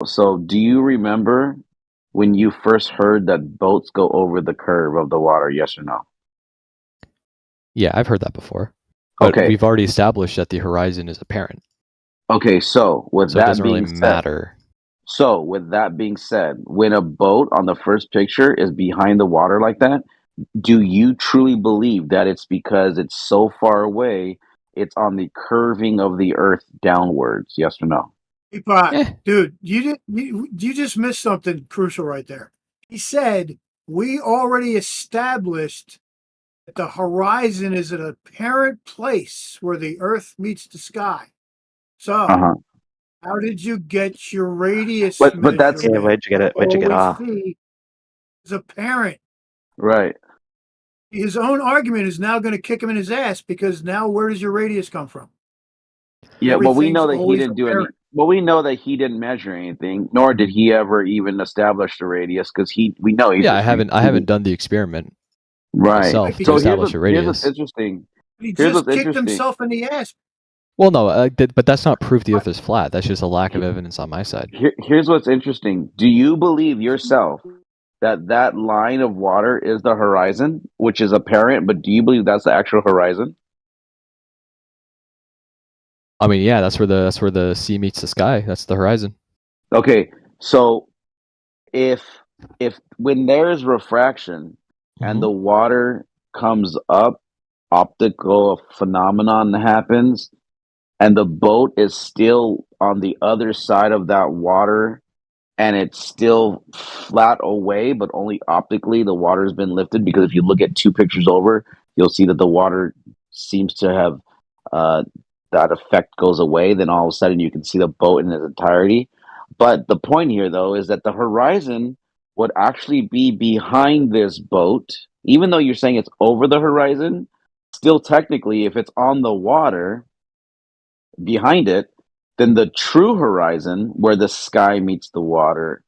So do you remember when you first heard that boats go over the curve of the water? Yes or no? Yeah, I've heard that before. But Okay. we've already established that the horizon is apparent. Okay. So with So it that doesn't really being said, matter. when a boat on the first picture is behind the water like that, do you truly believe that it's because it's so far away, it's on the curving of the earth downwards? Yes or no? Teapot, Eh. dude, you just missed something crucial right there. He said we already established that the horizon is an apparent place where the Earth meets the sky. So, Uh-huh. how did you get your radius But that's measurement? where'd you get it? Where'd you get All we see is apparent. right. His own argument is now going to kick him in his ass because now where does your radius come from? Yeah, well, we know Everything's that he always didn't do any. apparent. Well, we know that he didn't measure anything, nor did he ever even establish the radius, because we know he's Yeah, I just haven't done the experiment right. myself to So establish a here's what's radius. interesting. He Here's just what's kicked interesting. himself in the ass. Well, no, but that's not proof the Earth is flat. That's just a lack of evidence on my side. Here's what's interesting. Do you believe yourself that that line of water is the horizon, which is apparent, but do you believe that's the actual horizon? I mean, yeah, that's where the sea meets the sky. That's the horizon. Okay, so if when there's refraction and the water comes up, optical phenomenon happens, and the boat is still on the other side of that water, and it's still flat away, but only optically the water has been lifted, because if you look at two pictures over, you'll see that the water seems to have that effect goes away. Then all of a sudden you can see the boat in its entirety. But the point here, though, is that the horizon would actually be behind this boat, even though you're saying it's over the horizon. Still, technically, if it's on the water behind it, then the true horizon, where the sky meets the water,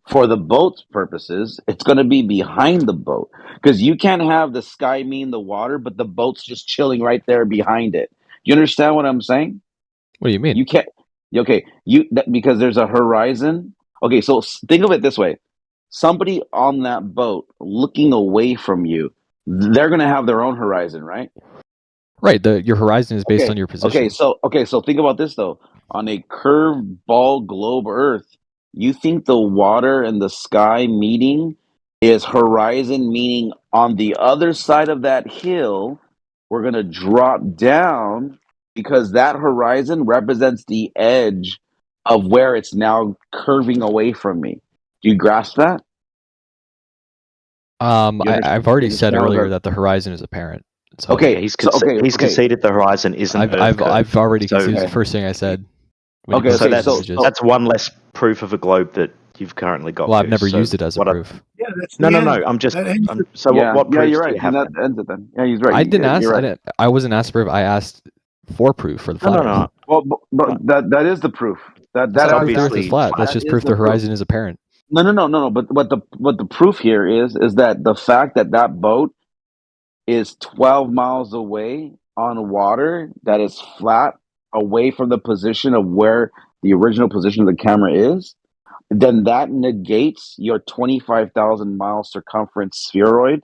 for the boat's purposes, it's going to be behind the boat, because you can't have the sky mean the water, but the boat's just chilling right there behind it. You understand what I'm saying? What do you mean? You can't. Okay, because there's a horizon. Okay, so think of it this way: somebody on that boat looking away from you, they're going to have their own horizon, right? Right. Your horizon is based on your position. So think about this though. On a curved ball globe Earth, you think the water and the sky meeting is horizon, meaning on the other side of that hill, we're gonna drop down, because that horizon represents the edge of where it's now curving away from me. Do you grasp that? I've already said understand earlier that- that the horizon is apparent. So Okay, He's okay. conceded the horizon isn't I've already So- conceded the Okay. first thing I said. when you Okay, posted So the that's images. that's one less proof of a globe that you've currently got. Well, I've Goose. never So used it as a what I- proof. Yeah, that's No, the no, end. no. I'm just. That ends I'm, so yeah, what proofs you're do right. you have? And that ends it then. Yeah, he's right. I didn't ask. You're right. I wasn't asked proof. I asked for proof for the No, flat no, Earth. no. Well, but that is the proof. That That's not proof the Earth obviously is flat. That's that just is proof the the proof. horizon is apparent. No. But what the proof here is that the fact that that boat is 12 miles away on water that is flat, away from the position of where the original position of the camera is, then that negates your 25,000 mile circumference spheroid.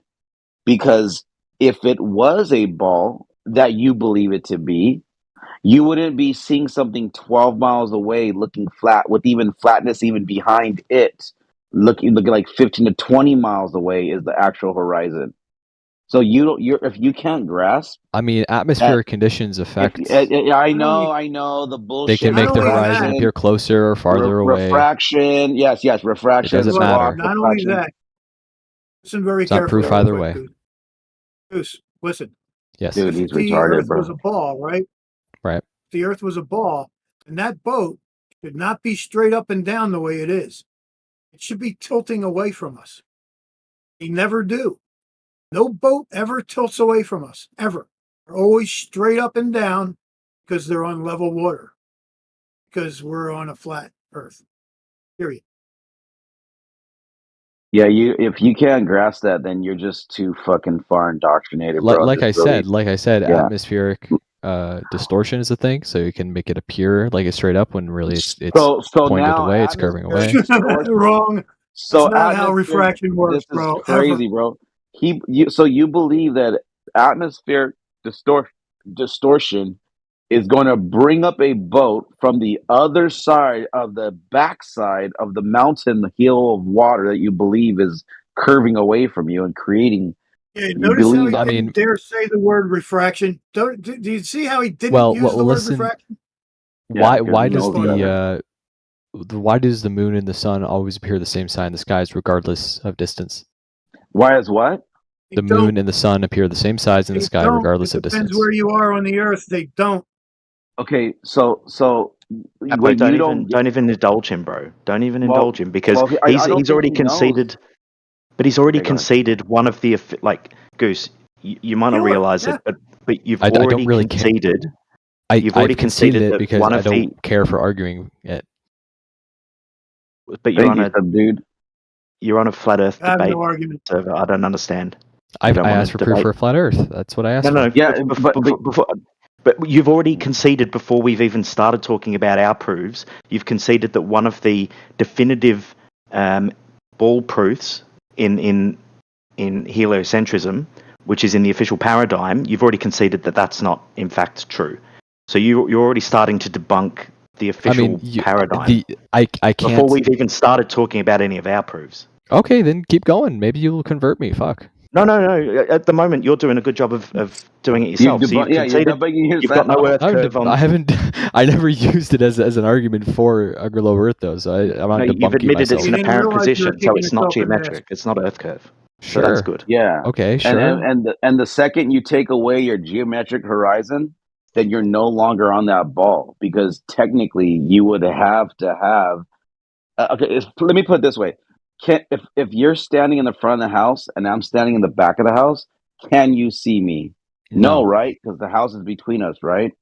Because if it was a ball that you believe it to be, you wouldn't be seeing something 12 miles away looking flat, with even flatness even behind it, looking like 15 to 20 miles away is the actual horizon. So if you can't grasp, I mean, atmospheric conditions affect. I know the bullshit. They can make the Not only horizon that- appear closer or farther away. Refraction, yes, refraction. It doesn't squawk, matter. Not only refraction. that, listen very It's not carefully. proof real either quick, way. Goose. Goose, listen. Yes. Dude, If he's the retarded, Earth bro. was a ball, right? Right. If the Earth was a ball, and that boat should not be straight up and down the way it is. It should be tilting away from us. They never do. No boat ever tilts away from us, ever. They're always straight up and down because they're on level water, because we're on a flat Earth. Period. Yeah, if you can't grasp that, then you're just too fucking far indoctrinated, bro. Like I said, yeah. atmospheric distortion is a thing, so you can make it appear like it's straight up when really it's So pointed now away, it's curving away. atmospheric Wrong. So That's not how atmospheric. refraction works, This is bro. crazy, bro. So you believe that atmospheric distortion is going to bring up a boat from the other side of the backside of the mountain hill of water that you believe is curving away from you and creating. Yeah, You notice how believe? he I didn't mean- dare say the word refraction. Do you see how he didn't Well, use the word listen, refraction? Yeah, why because does no why does the moon and the sun always appear the same side in the skies regardless of distance? Why is what? The moon and the sun appear the same size in the sky regardless It of depends distance. where you are on the earth. They don't. Okay, so No, what you don't don't even indulge him, bro. Don't even Well- indulge him because well, I don't he's think already he knows. conceded. But he's already Okay, go ahead. conceded one of the like Goose. You might not Kill it, realize yeah. it, but you've I don't already really care. conceded. You've I've already conceded it that because one I of don't care for arguing it. But you're Thank on you, dude. you're on a flat Earth I have debate no argument. server. I don't understand. I don't wanna asked for proof debate. for a flat Earth. That's what I asked No, for. Yeah, but you've already conceded before we've even started talking about our proofs. You've conceded that one of the definitive ball proofs in heliocentrism, which is in the official paradigm, you've already conceded that that's not in fact true. So you're already starting to debunk the official paradigm I can't. before we've even started talking about any of our proofs. Okay, then keep going. Maybe you'll convert me. Fuck. No. At the moment, you're doing a good job of doing it yourself. You're debunking yourself. You've got no Earth I curve on. haven't. I never used it as an argument for a low Earth though. So I'm not No, debunking you've admitted myself. it's You an didn't apparent realize you were position, so kicking it's not yourself in the ass. geometric. It's not Earth curve. Sure. So that's good. Yeah. Okay. Sure. And the second you take away your geometric horizon, then you're no longer on that ball because technically you would have to have. Let me put it this way: if you're standing in the front of the house and I'm standing in the back of the house, can you see me? No, right? Because the house is between us, right?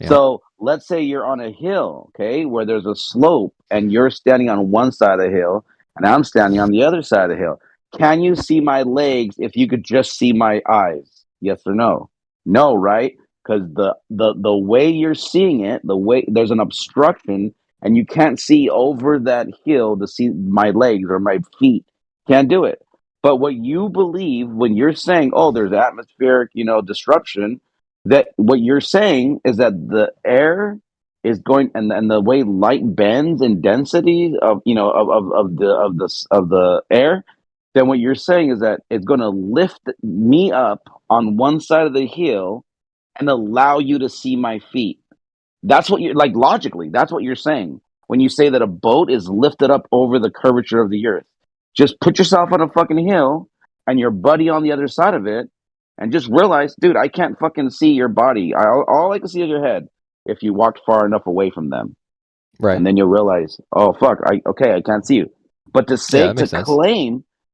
Yeah. So let's say you're on a hill, okay, where there's a slope, and you're standing on one side of the hill, and I'm standing on the other side of the hill. Can you see my legs if you could just see my eyes? Yes or no? No, right? Because the way you're seeing it, the way there's an obstruction, and you can't see over that hill to see my legs or my feet. Can't do it. But what you believe when you're saying, "Oh, there's atmospheric, disruption," that what you're saying is that the air is going and the way light bends in density of the air, then what you're saying is that it's going to lift me up on one side of the hill and allow you to see my feet. That's what you're like logically. That's what you're saying when you say that a boat is lifted up over the curvature of the earth. Just put yourself on a fucking hill and your buddy on the other side of it, and just realize, dude, I can't fucking see your body. All I can see is your head if you walked far enough away from them. Right. And then you'll realize, oh fuck, I can't see you. But to say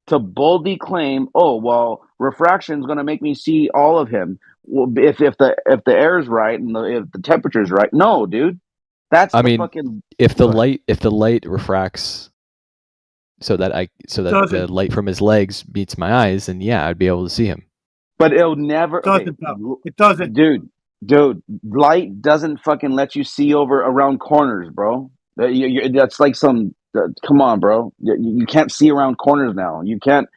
to boldly claim, oh well, refraction is going to make me see all of him. Well, if the air is right and if the temperature is right, no, dude, that's fucking. If the light refracts, so that the light from his legs meets my eyes, then yeah, I'd be able to see him. But it'll never. It doesn't, dude. Light doesn't fucking let you see around corners, bro. That's like some. Come on, bro. You can't see around corners now. You can't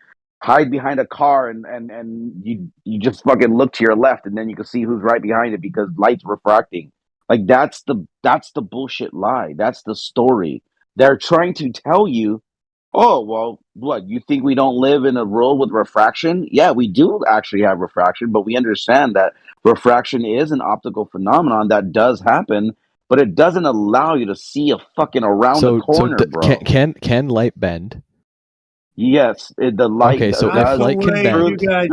hide behind a car and you just fucking look to your left and then you can see who's right behind it because light's refracting. Like that's the bullshit lie. That's the story. They're trying to tell you, oh, well, what, you think we don't live in a world with refraction? Yeah, we do actually have refraction, but we understand that refraction is an optical phenomenon that does happen, but it doesn't allow you to see a fucking around the corner, bro. Can light bend? Yes, the light. Okay, so that's if light the can way bend, you guys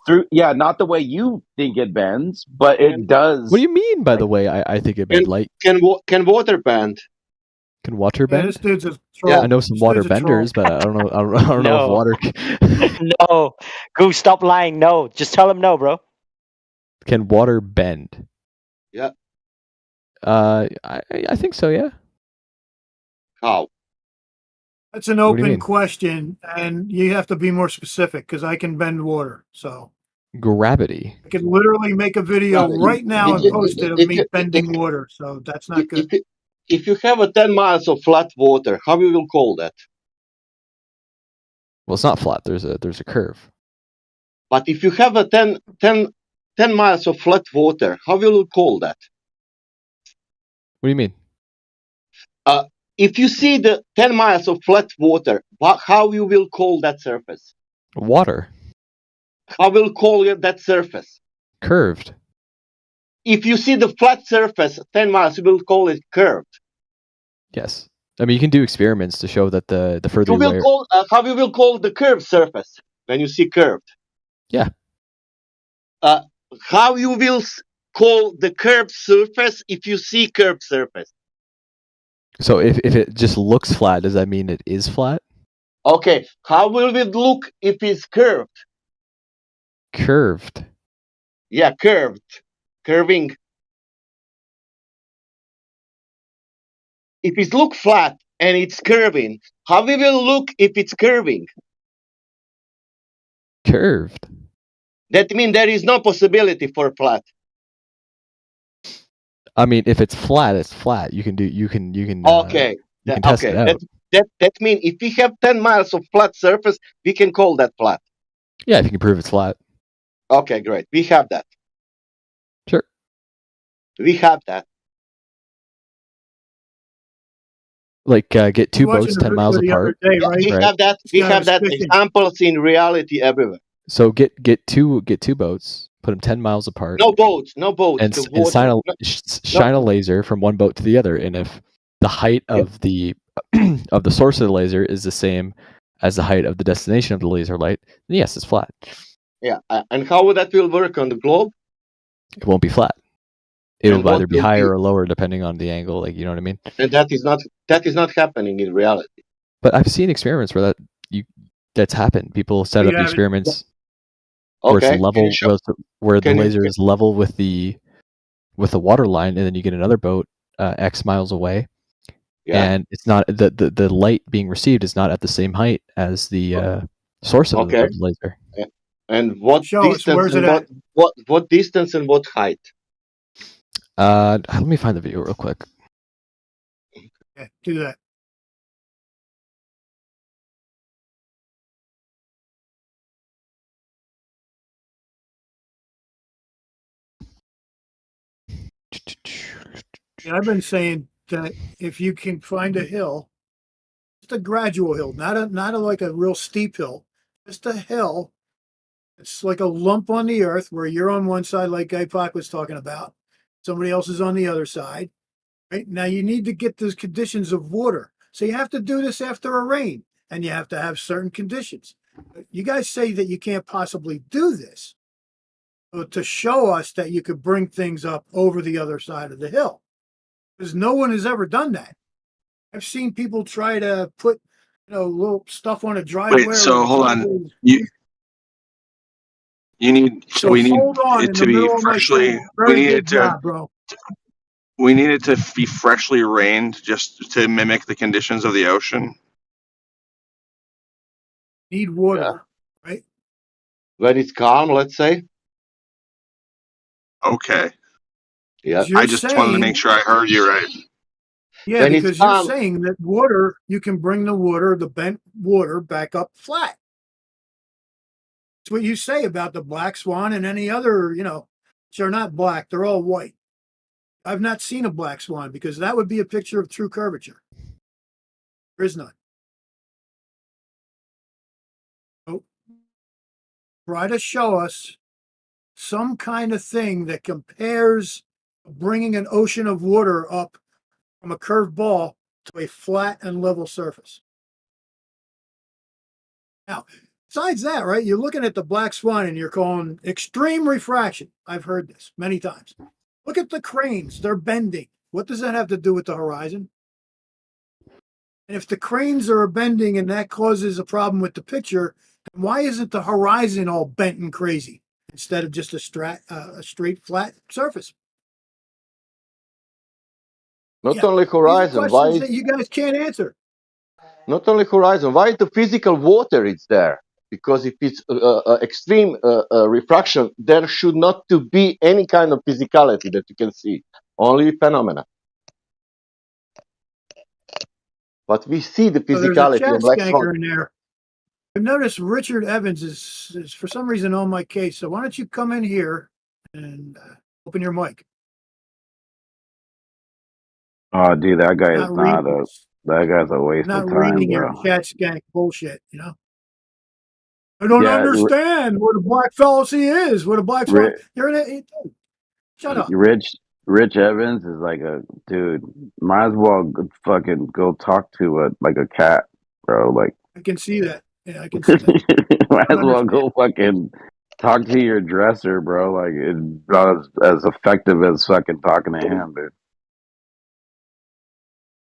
say. yeah, not the way you think it bends, but it does. What do you mean by the way I think it bends? Light can water bend? Can water Yeah, bend? this dude's a troll. I know some water benders, but I don't know. I don't know if water. No, Goose, stop lying. No, just tell him no, bro. Can water bend? Yeah. I think so. Yeah. How? That's an What do you open mean? question, and you have to be more specific because I can bend water. So Gravity. I could literally make a video right now and post it of me bending water. So that's not good. If you have a 10 miles of flat water, how you will call that? Well, it's not flat. There's a curve. But if you have a 10 miles of flat water, how will you call that? What do you mean? If you see the 10 miles of flat water, how you will call that surface? Water. How will call that surface? Curved. If you see the flat surface 10 miles, you will call it curved. Yes. I mean, you can do experiments to show that the further You will call how you will call the curved surface when you see curved? Yeah. How you will call the curved surface if you see curved surface? So if it just looks flat, does that mean it is flat? Okay. How will it look if it's curved? Curved. Yeah, curved. Curving. If it looks flat and it's curving, how it will look if it's curving? Curved. That means there is no possibility for flat. I mean, if it's flat, it's flat. You can Okay. you can test it out. That means if we have 10 miles of flat surface, we can call that flat. Yeah, if you can prove it's flat. Okay, great. We have that. Sure. We have that. Like get two boats 10 miles apart. Day, right? We have that. We have that examples in reality everywhere. So get two boats, put them 10 miles apart. No boats. And shine a laser from one boat to the other, and if the height of the of the source of the laser is the same as the height of the destination of the laser light, then yes, it's flat. Yeah, and how that will work on the globe? It won't be flat. It'll either be higher or lower depending on the angle. Like, you know what I mean? And that is not happening in reality. But I've seen experiments where that's happened. People set up experiments where it's level, where the laser is level with the water line, and then you get another boat X miles away, and it's not the light being received is not at the same height as the source of the laser. And what distance? And what distance and what height? Let me find the video real quick. Yeah, do that. I've been saying that if you can find a hill, just a gradual hill, not like a real steep hill, just a hill. It's like a lump on the earth where you're on one side, like Guy Pak was talking about. Somebody else is on the other side. Right now, you need to get those conditions of water. So you have to do this after a rain, and you have to have certain conditions. You guys say that you can't possibly do this, to show us that you could bring things up over the other side of the hill, because no one has ever done that. I've seen people try to put, little stuff on a driveway. Wait, so hold on. We need it to be freshly. We need it to be freshly rained just to mimic the conditions of the ocean. Need water, right? When it's calm, let's say. Okay. Yeah. I just wanted to make sure I heard you right. Yeah, when because you're saying that water, you can bring the bent water back up flat. That's what you say about the black swan and any other, which are not black, they're all white. I've not seen a black swan because that would be a picture of true curvature. There is none. So try to show us some kind of thing that compares bringing an ocean of water up from a curved ball to a flat and level surface. Now, besides that, right, you're looking at the black swan and you're calling extreme refraction. I've heard this many times. Look at the cranes, they're bending. What does that have to do with the horizon? And if the cranes are bending and that causes a problem with the picture, then why isn't the horizon all bent and crazy instead of just a straight flat surface? Not only horizon, these are questions that you guys can't answer. Not only horizon, why the physical water is there? because if it's extreme refraction, there should not to be any kind of physicality that you can see, only phenomena. But we see the So there's a physicality chat of black skanker swan. in there. I've noticed Richard Evans is for some reason on my case. So why don't you come in here and open your mic? Oh, dude, that guy is Not not reading, that guy's a waste not of time, reading your bro. chat skank bullshit. You know. I don't Yeah, understand what a black fallacy is. What a black swan. You're in it. Shut up. Rich Evans is like a dude. Might as well fucking go talk to a cat, bro. Like I can see that. Yeah, I can see that. might I as don't well understand. go fucking talk to your dresser, bro. Like it's not as effective as fucking talking to him, dude.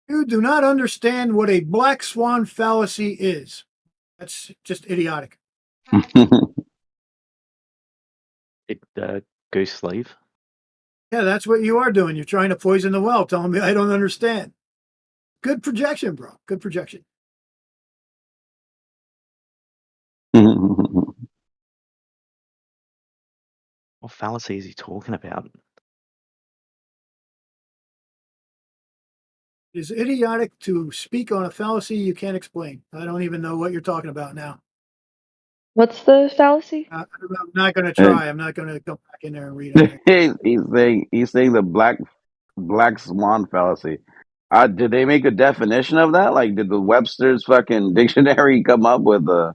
You do not understand what a black swan fallacy is. That's just idiotic. Goose sleeve. Yeah, that's what you are doing. You're trying to poison the well, telling me I don't understand. Good projection, bro. Good projection. What fallacy is he talking about? It's idiotic to speak on a fallacy you can't explain. I don't even know what you're talking about now. What's the fallacy? I'm not going to try. I'm not going to go back in there and read it. he's saying the black swan fallacy. Did they make a definition of that? Like, did the Webster's fucking dictionary come up with a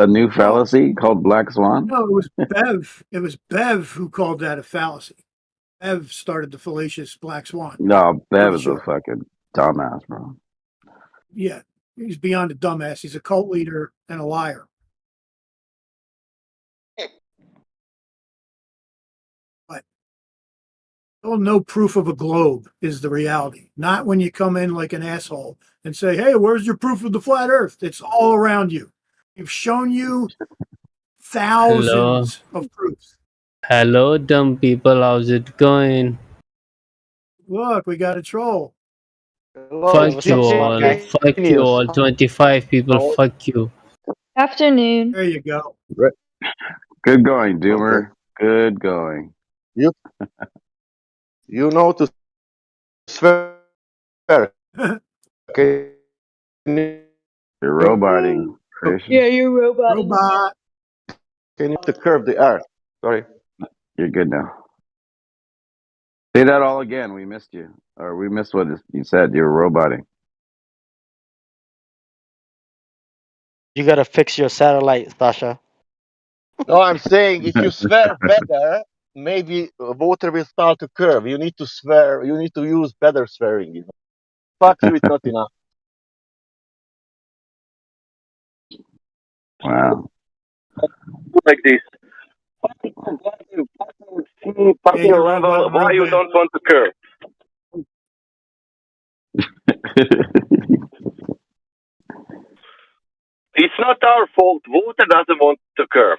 new fallacy called black swan? No, it was Bev. It was Bev who called that a fallacy. Bev started the fallacious black swan. No, Bev is a fucking dumbass, bro. Yeah, he's beyond a dumbass. He's a cult leader and a liar. But still, no proof of a globe is the reality. Not when you come in like an asshole and say, "Hey, where's your proof of the flat Earth?" It's all around you. We've shown you thousands of proofs. Hello, dumb people. How's it going? Look, we got a troll. Hello, Fuck you all. Fuck you all. 25 people. Fuck you. Afternoon. There you go. Good going, Doomer. Good going. You know to swear. Okay. You're roboting, Christian. Yeah, you're roboting. Robot. Can you to curve the earth? Sorry. You're good now. Say that all again. We missed you. Or we missed what you said. You were roboting. You gotta fix your satellite, Sasha. No, I'm saying if you swear better, maybe water will start to curve. You need to swear. You need to use better swearing. You know? Fuck you, it's not enough. Wow. Like this. Fucking level, why you don't want to curve? It's not our fault. Water doesn't want to curve.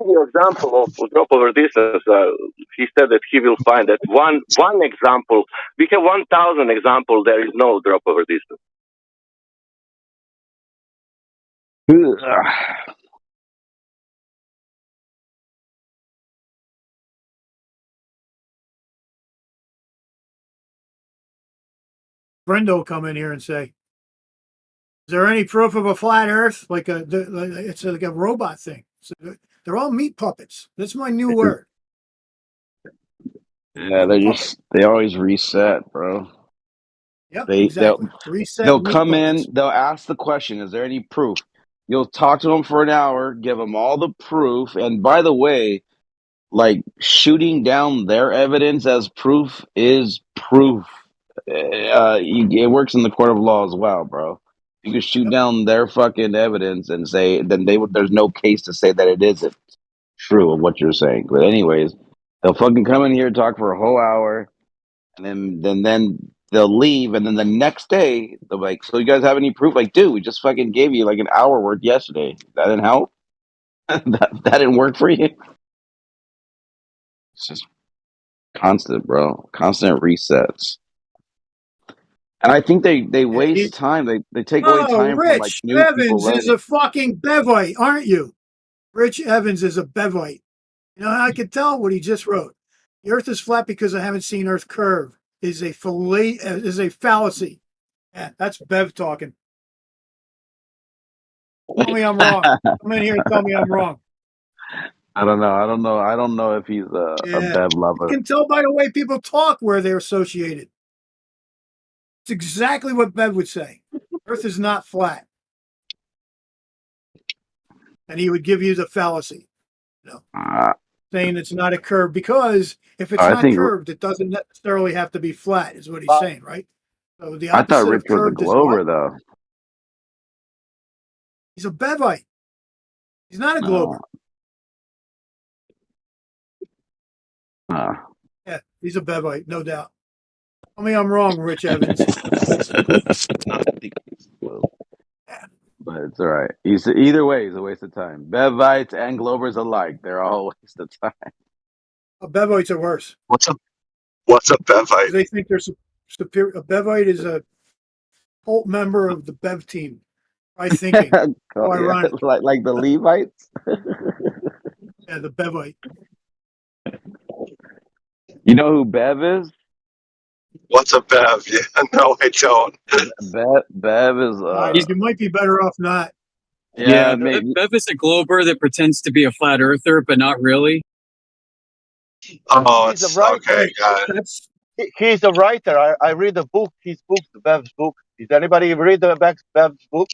Your example of drop over distance, he said that he will find that one example. We have 1,000 examples. There is no drop over distance. Brenda will come in here and say, "Is there any proof of a flat Earth?" It's like a robot thing. So they're all meat puppets. That's my new word. Yeah, they always reset, bro. Yep, exactly. They'll come in, they'll ask the question, is there any proof? You'll talk to them for an hour, give them all the proof, and by the way, like shooting down their evidence as proof is proof. It works in the court of law as well, bro. You can shoot down their fucking evidence and say then there's no case to say that it isn't true of what you're saying. But anyways, they'll fucking come in here, talk for a whole hour, and then they'll leave, and then the next day they're like, "So you guys have any proof?" Like, dude, we just fucking gave you like an hour worth yesterday. That didn't help. that didn't work for you. It's just constant, bro. Constant resets. And I think they waste time. They take away time from like Rich new people Evans is learning. a fucking Bevite, aren't you? Rich Evans is a Bevite. You know how I could tell what he just wrote? The Earth is flat because I haven't seen Earth curve. Is a fallacy. Yeah, that's Bev talking. Tell me I'm wrong. Come in here and tell me I'm wrong. I don't know if he's a Bev lover. You can tell by the way people talk where they're associated. It's exactly what Bev would say. Earth is not flat. And he would give you the fallacy. Saying it's not a curve, because if it's not curved, it doesn't necessarily have to be flat, is what he's saying, right? So the opposite I thought Rich of curved was a Glober, though. He's a Bevite. He's not a Glober. Yeah, he's a Bevite, no doubt. Tell me I'm wrong, Rich Evans. But it's all right. Either way, it's a waste of time. Bevites and Globers alike, they're all a waste of time. Bevites are worse. What's a Bevite? They think they're superior. A Bevite is a cult member of the Bev team. By thinking. Ironic. Like the Levites? Yeah, the Bevite. You know who Bev is? What's a Bev? Yeah, no, I don't. Bev is. You might be better off not. Yeah, Bev is a Glober that pretends to be a flat earther, but not really. Oh, it's okay, got it. He's a writer. I read a book. His book, Bev's book. Did anybody read Bev's book?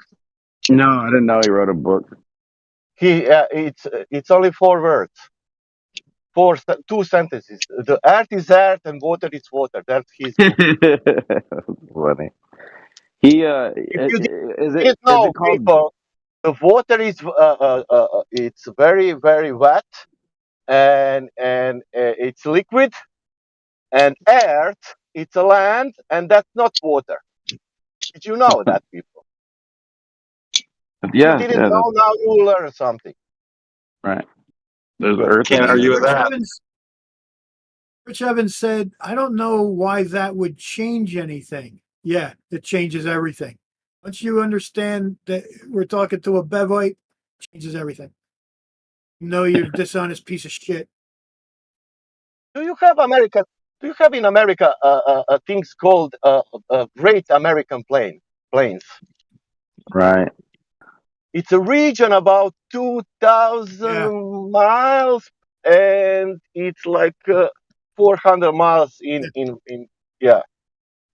No, I didn't know he wrote a book. It's only 4 words. 2 sentences. The earth is earth and water is water. That's his book. Funny. He is it called? People, the water is it's very, very wet, and it's liquid, and earth it's a land, and that's not water. Did you know that, people? Yeah. You didn't know, now you will learn something. Right. There's earth. Can't argue with that. Rich Evans said, I don't know why that would change anything. Yeah, it changes everything. Once you understand that we're talking to a Bevite, it changes everything. You know you're a dishonest piece of shit. Do you have in America things called Great American Plains? Right. It's a region about 2,000 miles, and it's like 400 miles in.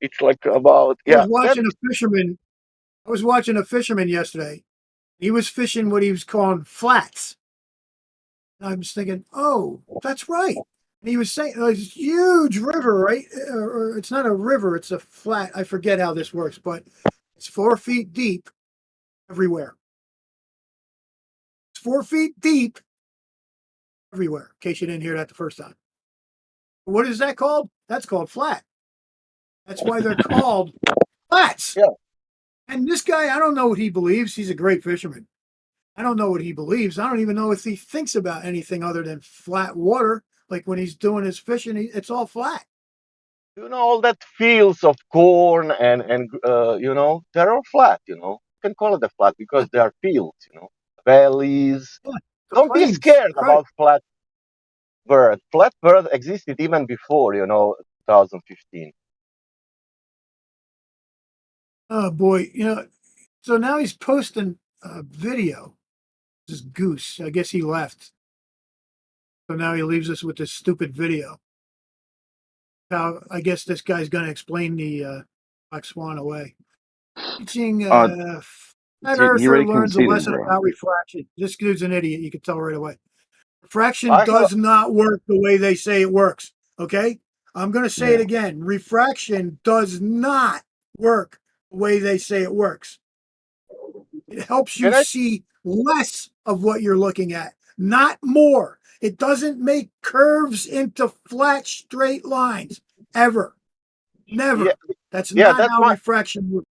It's like about I was watching a fisherman yesterday. He was fishing what he was calling flats. And I was thinking, oh, that's right. And he was saying, this huge river, right? Or it's not a river, it's a flat. I forget how this works, but it's 4 feet deep everywhere. It's 4 feet deep everywhere, in case you didn't hear that the first time. What is that called? That's called flat. That's why they're called flats. Yeah. And this guy, I don't know what he believes. He's a great fisherman. I don't know what he believes. I don't even know if he thinks about anything other than flat water. Like when he's doing his fishing, it's all flat. You know, all that fields of corn and they're all flat, You can call it a flat because they are fields, valleys. Yeah, don't be scared about flat Earth. Flat Earth existed even before, 2015. Oh boy, so now he's posting a video. This is Goose. I guess he left. So now he leaves us with this stupid video. How I guess this guy's going to explain the black swan away. Teaching flat earther learns a lesson about refraction. This dude's an idiot. You can tell right away. Refraction does not work the way they say it works. Okay? I'm going to say it again. Refraction does not work the way they say it works. It helps you see less of what you're looking at, not more. It doesn't make curves into flat, straight lines, ever. Never. That's not how refraction works.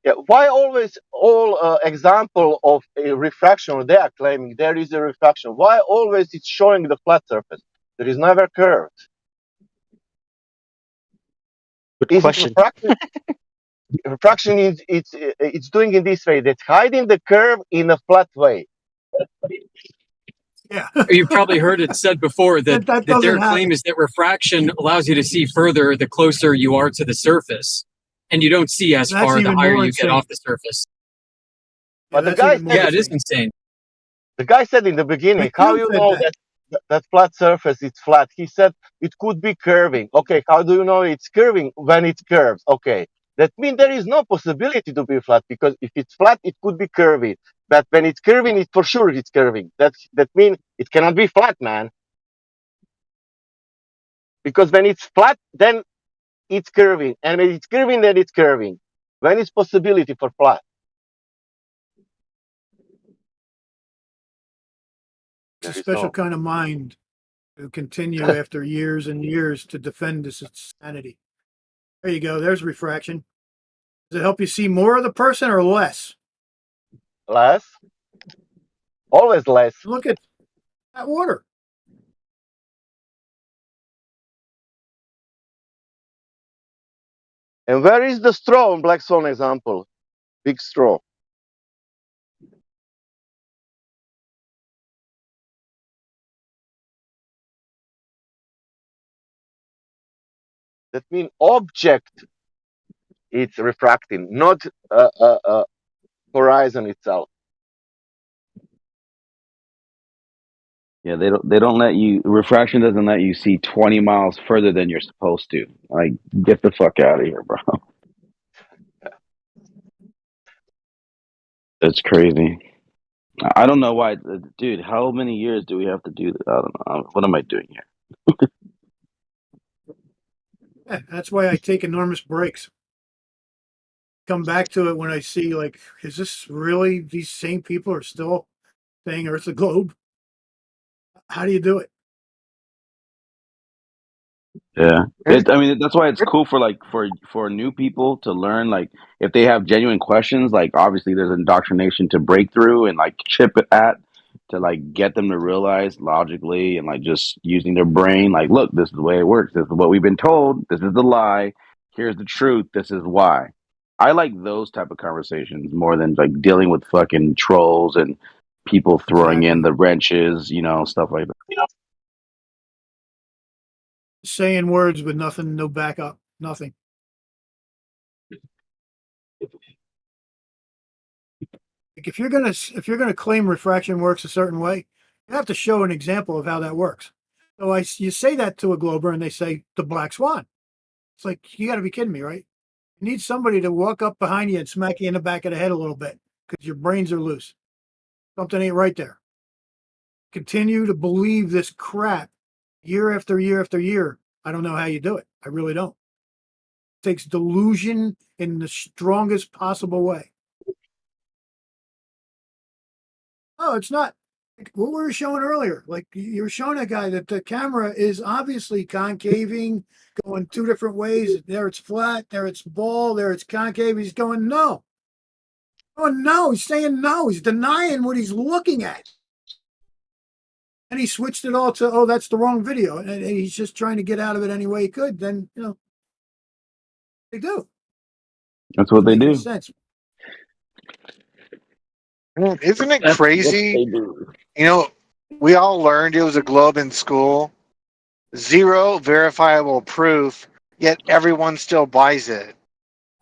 Yeah, why always all example of a refraction they are claiming there is a refraction? Why always it's showing the flat surface? There is never curved. Good Is question. it refraction? Refraction is it's doing in this way. That's hiding the curve in a flat way. Yeah. You've probably heard it said before that their claim is that refraction allows you to see further the closer you are to the surface, and you don't see as far the higher you get off the surface. But the guy said, it is insane. The guy said in the beginning, how you know that flat surface is flat? He said it could be curving. Okay, how do you know it's curving when it curves? Okay, that means there is no possibility to be flat, because if it's flat, it could be curving. But when it's curving, it for sure it's curving. That means it cannot be flat, man. Because when it's flat, then it's curving, and when it's curving, then it's curving. When is possibility for flat? It's a special kind of mind to continue after years and years to defend this insanity. There you go. There's refraction. Does it help you see more of the person or less? Less. Always less. Look at that water. And where is the straw in Black Swan example? Big straw. That means object it's refracting, not horizon itself. Yeah, they don't let you, refraction doesn't let you see 20 miles further than you're supposed to. Like, get the fuck out of here, bro. It's crazy. I don't know why, dude. How many years do we have to do this? I don't know. What am I doing here? Yeah, that's why I take enormous breaks. Come back to it when I see, like, is this really these same people are still saying Earth's a globe? How do you do it? Yeah, I mean, that's why it's cool for new people to learn. Like, if they have genuine questions, like obviously there's indoctrination to break through and like chip it at to like get them to realize logically and like just using their brain. Like, look, this is the way it works. This is what we've been told. This is the lie. Here's the truth. This is why. I like those type of conversations more than like dealing with fucking trolls and people throwing in the wrenches, stuff like that. Saying words with nothing, no backup, nothing. Like if you're gonna claim refraction works a certain way, you have to show an example of how that works. So you say that to a glober and they say the black swan. It's like, you got to be kidding me, right? You need somebody to walk up behind you and smack you in the back of the head a little bit because your brains are loose. Something ain't right there. Continue to believe this crap year after year after year. I don't know how you do it. I really don't. It takes delusion in the strongest possible way. Oh, it's not. What we were showing earlier, like you were showing a guy that the camera is obviously concaving, going two different ways. There it's flat, there it's ball, there it's concave. He's going, no. Oh, no. He's saying no. He's denying what he's looking at. And he switched it all to, oh, that's the wrong video. And he's just trying to get out of it any way he could. Then, they do. That's what they do. Sense. Isn't it crazy? We all learned it was a globe in school. Zero verifiable proof, yet everyone still buys it.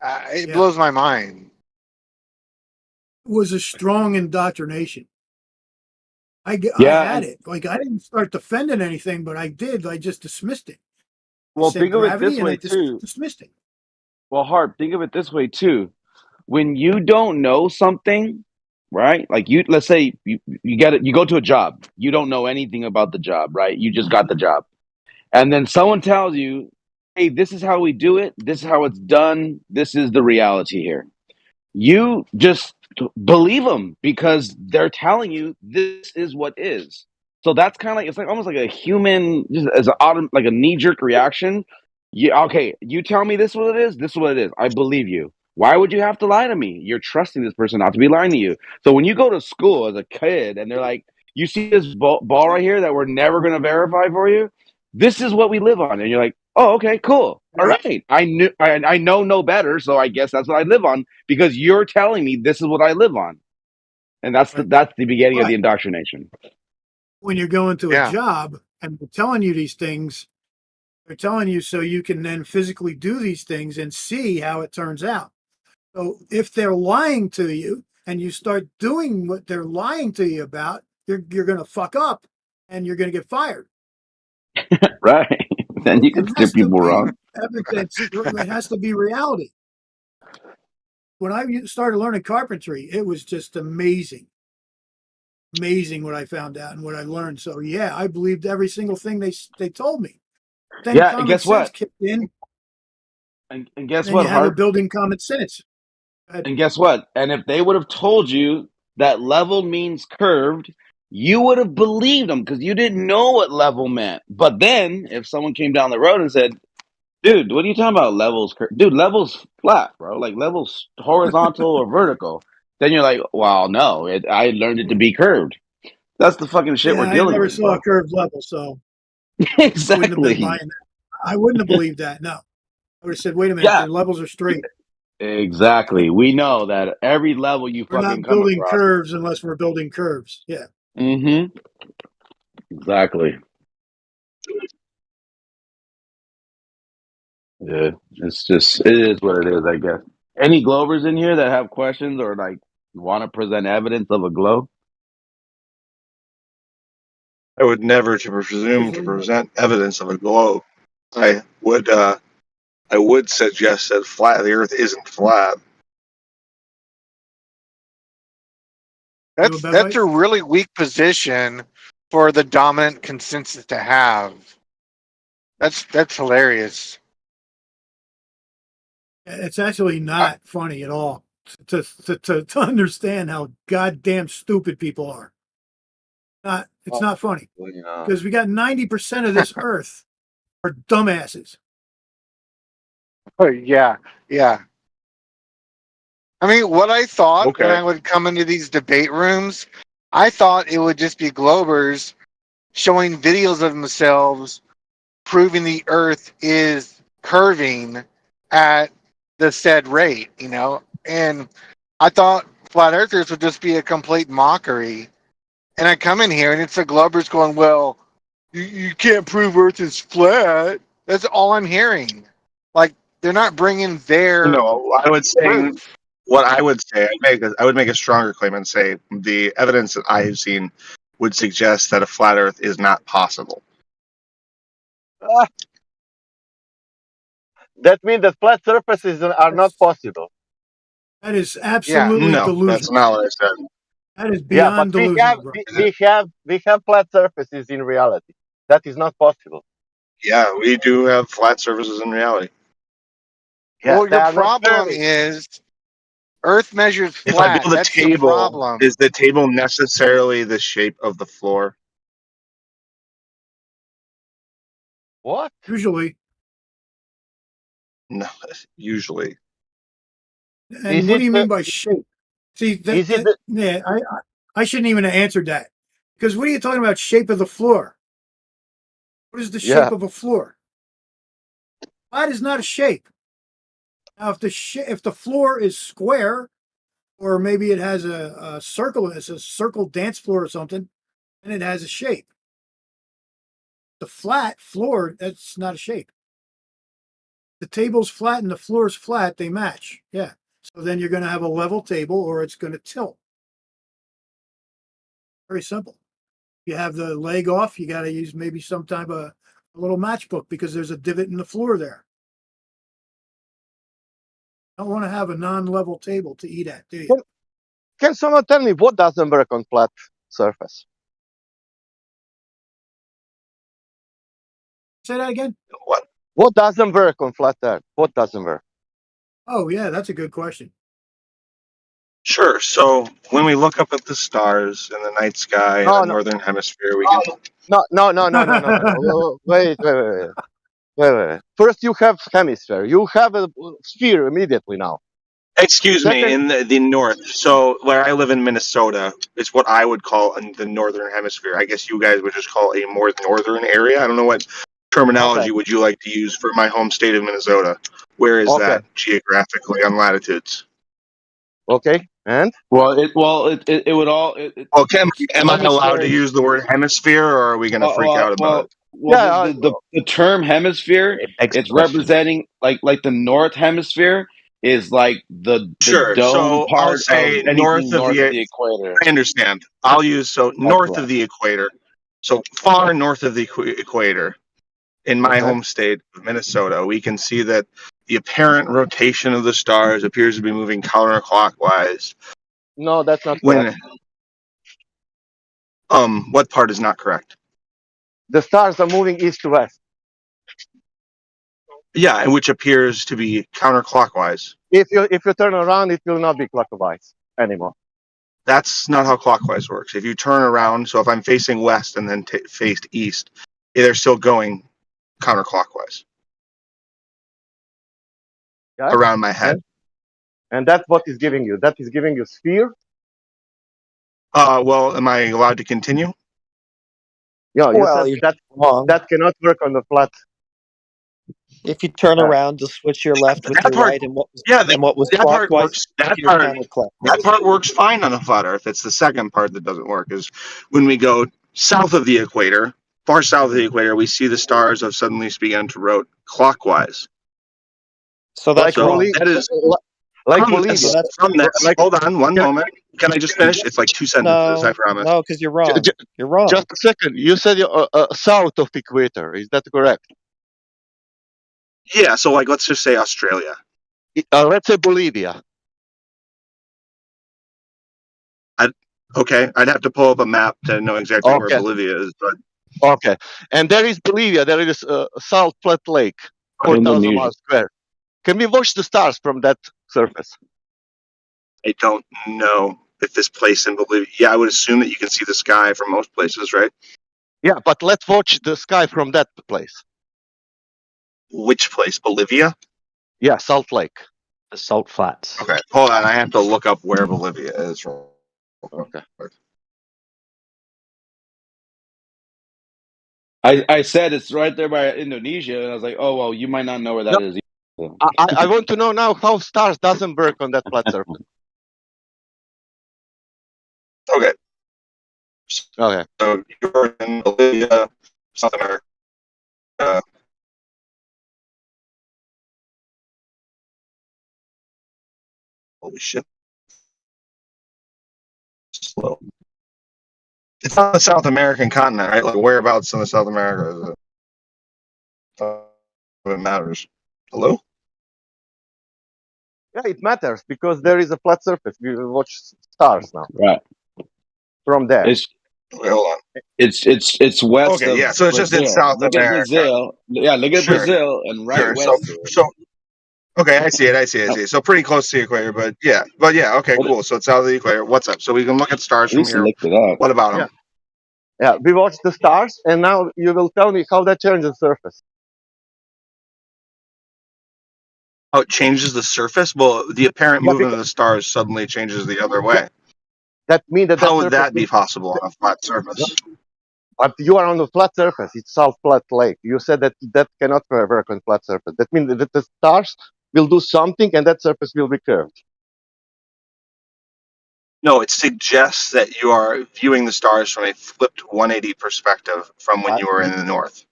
It blows my mind. It was a strong indoctrination. I had it. Like, I didn't start defending anything, but I did. I just dismissed it. Well, think of it this way, too. Dismissed it. Well, Harp, think of it this way, too. When you don't know something, right? Like let's say you go to a job. You don't know anything about the job, right? You just got the job. And then someone tells you, hey, this is how we do it. This is how it's done. This is the reality here. You just believe them because they're telling you this is what is. So that's kind of like, it's like almost like a human, just as a knee-jerk reaction. Okay, you tell me this is what it is. This is what it is. I believe you. Why would you have to lie to me? You're trusting this person not to be lying to you. So when you go to school as a kid and they're like, you see this ball right here that we're never going to verify for you? This is what we live on. And you're like, oh, okay, cool. All right. I know no better, so I guess that's what I live on because you're telling me this is what I live on. And that's the beginning of the indoctrination. When you're going to a job and they're telling you these things, they're telling you so you can then physically do these things and see how it turns out. So if they're lying to you and you start doing what they're lying to you about, you're going to fuck up and you're going to get fired. Right. Then you can steer people wrong. It has to be reality. When I started learning carpentry, it was just amazing. Amazing what I found out and what I learned. So yeah, I believed every single thing they told me. Then and guess what? Kicked in. And guess then what? You have a building common sense. And guess what? And if they would have told you that level means curved, you would have believed them because you didn't know what level meant. But then if someone came down the road and said, dude, what are you talking about? Levels, dude, levels flat, bro. Like levels horizontal or vertical. Then you're like, well, no, I learned it to be curved. That's the fucking shit we're dealing with. I never saw a curved level, so exactly. I wouldn't have believed that. No, I would have said, wait a minute, the levels are straight. Exactly. We know that every level you we're fucking not building come across, curves unless we're building curves. Yeah. Mm-hmm. Exactly. Yeah, it is what it is, I guess. Any Glovers in here that have questions or like want to present evidence of a globe? I would never presume to present evidence of a globe. I would suggest that the Earth isn't flat. That's a really weak position for the dominant consensus to have. That's hilarious. It's actually not funny at all to understand how goddamn stupid people are. It's not funny because we got 90% of this Earth are dumbasses. Oh yeah. I mean, what I thought when I would come into these debate rooms, I thought it would just be Globers showing videos of themselves proving the Earth is curving at the said rate, and I thought flat earthers would just be a complete mockery. And I come in here and it's the Globers going, well, you can't prove Earth is flat. That's all I'm hearing. Like, they're not bringing their I would say proof. what I would say. I would make a stronger claim and say the evidence that I have seen would suggest that a flat Earth is not possible. That means that flat surfaces are not possible. That is absolutely delusional. That's not what I said. That is beyond delusional. We have flat surfaces in reality. That is not possible. Yeah, we do have flat surfaces in reality. Yeah, well, your problem is Earth measures flat. If I build a table, is the table necessarily the shape of the floor? What? Usually. No, usually. And what do you mean by shape? See, I shouldn't even have answered that. Because what are you talking about, shape of the floor? What is the shape of a floor? Flat is not a shape. Now, if the floor is square, or maybe it has a circle, it's a circle dance floor or something, and it has a shape. The flat floor, that's not a shape. The table's flat and the floor's flat, they match. Yeah. So then you're going to have a level table or it's going to tilt. Very simple. If you have the leg off, you got to use maybe some type of a little matchbook because there's a divot in the floor there. You don't want to have a non-level table to eat at, do you? Can someone tell me what doesn't work on flat surface? Say that again? What doesn't work on flat Earth? What doesn't work? Oh, yeah, that's a good question. Sure. So when we look up at the stars in the night sky in the northern hemisphere, we can. No. Wait. First, you have hemisphere. You have a sphere immediately now. Excuse me, in the north. So where I live in Minnesota, it's what I would call the northern hemisphere. I guess you guys would just call a more northern area. I don't know what terminology would you like to use for my home state of Minnesota. Where is that geographically on latitudes? Okay, and it would all. Okay, am I allowed to use the word hemisphere, or are we going to freak out about it? The term hemisphere, it's representing like the north hemisphere is like the Sure. dome So I'll part of say anything north of the equator. I understand. I'll use north of the equator. So far north of the equator, in my home state of Minnesota, we can see that the apparent rotation of the stars appears to be moving counterclockwise. No, that's not correct. What part is not correct? The stars are moving east to west. Yeah, and which appears to be counterclockwise. If you turn around, it will not be clockwise anymore. That's not how clockwise works. If you turn around, so if I'm facing west and then faced east, they're still going counterclockwise around my head. And that's what is giving you. That is giving you sphere. Well, am I allowed to continue? Yeah, that cannot work on the flat. If you turn around to switch your left with your right, and what was that part clockwise, works. That part works fine on a flat Earth. It's the second part that doesn't work. Is when we go south of the equator, far south of the equator, we see the stars have suddenly begun to rotate clockwise. So that's that is like hold on one moment. Can I just finish? It's like 2 sentences. I promise. No, because you're wrong. You're wrong. Just a second. You said south of equator. Is that correct? Yeah. So let's just say Australia. Let's say Bolivia. Okay, I'd have to pull up a map to know exactly where Bolivia is, but okay. And there is Bolivia. There is Salt Flat Lake, 4,000 miles square. Can we watch the stars from that surface? I don't know if this place in Bolivia. Yeah, I would assume that you can see the sky from most places, right? Yeah, but let's watch the sky from that place. Which place? Bolivia? Yeah, Salt Lake. The Salt Flats. Okay, hold on. I have to look up where Bolivia is. Okay. I said it's right there by Indonesia, and I was like, oh, well, you might not know where that is. I want to know now how stars doesn't work on that flat surface. Okay. Okay. So you're in Bolivia, South America. Holy shit. Slow. It's on the South American continent, right? Like whereabouts in the South America is it? It matters. Hello? Yeah, it matters because there is a flat surface. We will watch stars now. Right. From there. Wait, hold on. It's west of yeah, so it's Brazil. just in South look America. At Brazil. Yeah, look at Brazil and west. Okay, I see it. So pretty close to the equator, but yeah, okay, cool. So it's south of the equator. What's up? So we can look at stars from here. What about them? Yeah, we watch the stars, and now you will tell me how that changes the surface. Oh, it changes the surface? Well, the apparent movement of the stars suddenly changes the other way. That means that how would that be possible on a flat surface? But you are on a flat surface. It's South Flat Lake. You said that cannot work on flat surface. That means that the stars will do something, and that surface will be curved. No, it suggests that you are viewing the stars from a flipped 180 perspective from when you were in the north.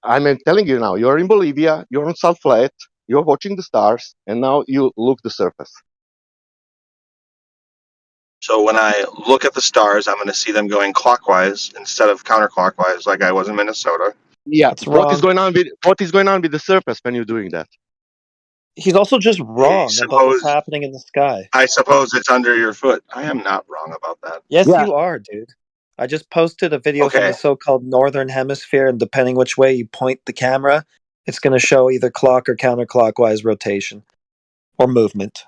I'm telling you now, you're in Bolivia, you're on South Flat, you're watching the stars, and now you look the surface. So when I look at the stars, I'm going to see them going clockwise instead of counterclockwise, like I was in Minnesota. Yeah, what is going on with the surface when you're doing that? He's also just wrong about what's happening in the sky. I suppose it's under your foot. I am not wrong about that. Yes, you are, dude. I just posted a video from the so-called northern hemisphere, and depending which way you point the camera, it's going to show either clock or counterclockwise rotation or movement.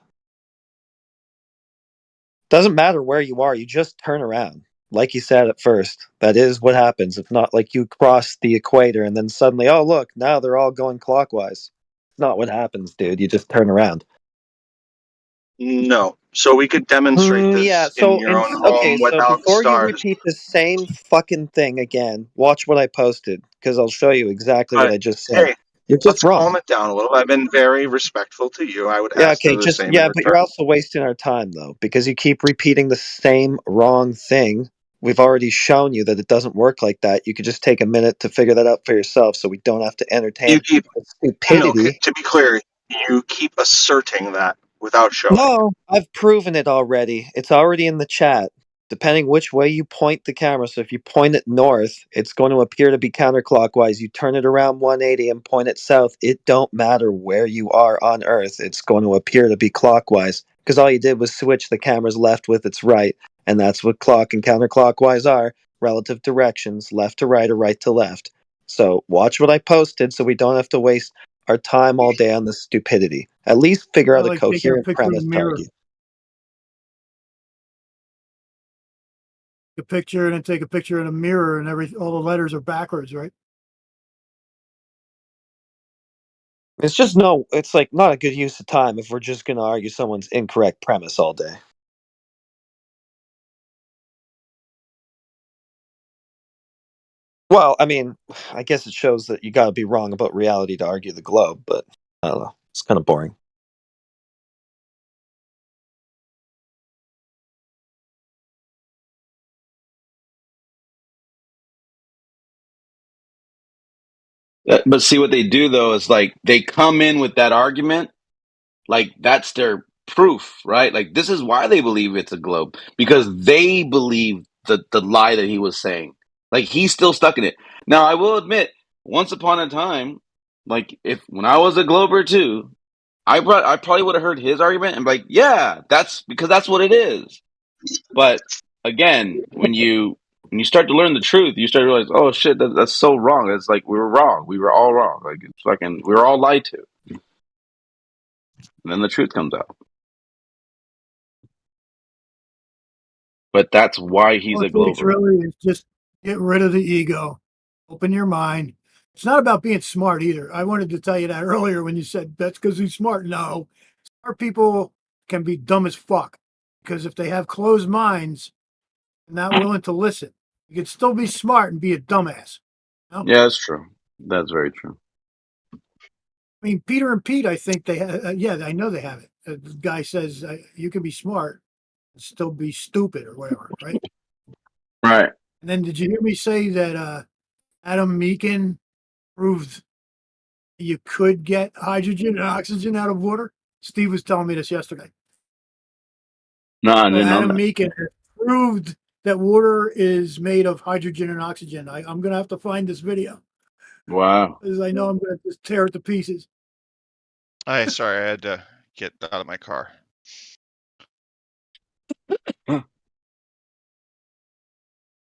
Doesn't matter where you are, you just turn around. Like you said at first, that is what happens. It's not like you cross the equator and then suddenly, oh, look, now they're all going clockwise. It's not what happens, dude. You just turn around. No. So we could demonstrate this in your own home without before you stars. repeat the same fucking thing again, watch what I posted, because I'll show you exactly what I just said. Hey, You're just let's wrong. calm it down a little. I've been very respectful to you. I would Yeah, ask okay, for the same in but you're return. also wasting our time, though, because you keep repeating the same wrong thing. We've already shown you that it doesn't work like that. You could just take a minute to figure that out for yourself so we don't have to You entertain keep stupidity. to be clear, you keep asserting that without showing. No, I've proven it already. It's already in the chat. Depending which way you point the camera, so if you point it north, it's going to appear to be counterclockwise. You turn it around 180 and point it south, it don't matter where you are on Earth. It's going to appear to be clockwise, because all you did was switch the camera's left with its right, and that's what clock and counterclockwise are, relative directions, left to right or right to left. So watch what I posted so we don't have to waste our time all day on this stupidity. At least figure out a coherent premise to argue. A picture and then take a picture in a mirror and all the letters are backwards, right? It's like not a good use of time if we're just going to argue someone's incorrect premise all day. Well, I mean, I guess it shows that you got to be wrong about reality to argue the globe, but I don't know. It's kind of boring. But see what they do though is like they come in with that argument, like that's their proof, right? Like this is why they believe it's a globe, because they believe the lie that he was saying. Like he's still stuck in it. Now I will admit, once upon a time, like when I was a glober too, I probably would have heard his argument and be like, yeah, that's because that's what it is. But again, when you start to learn the truth, you start to realize, oh shit, that's so wrong. It's like we were wrong. We were all wrong. Like it's fucking, we were all lied to. And then the truth comes out. But that's why he's a glober. Really is just get rid of the ego, open your mind. It's not about being smart either. I wanted to tell you that earlier when you said that's because he's smart. No, smart people can be dumb as fuck because if they have closed minds and not willing to listen, you can still be smart and be a dumbass. You know? Yeah, that's true. That's very true. I mean, Peter and Pete, I think they have, yeah, I know they have it. The guy says you can be smart and still be stupid or whatever, right? Right. And then did you hear me say that Adam Meakin proved you could get hydrogen and oxygen out of water? Steve was telling me this yesterday. No, I didn't know Adam that. Meakin proved that water is made of hydrogen and oxygen. I'm going to have to find this video. Wow. Because I know I'm going to just tear it to pieces. Sorry, I had to get out of my car.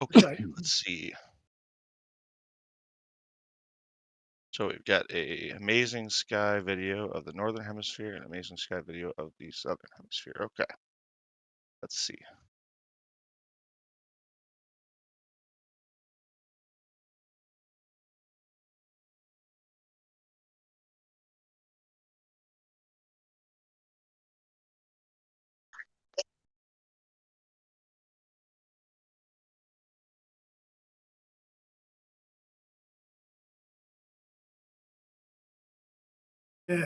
Okay, let's see. So we've got a amazing sky video of the northern hemisphere and amazing sky video of the southern hemisphere. Okay, let's see. Yeah,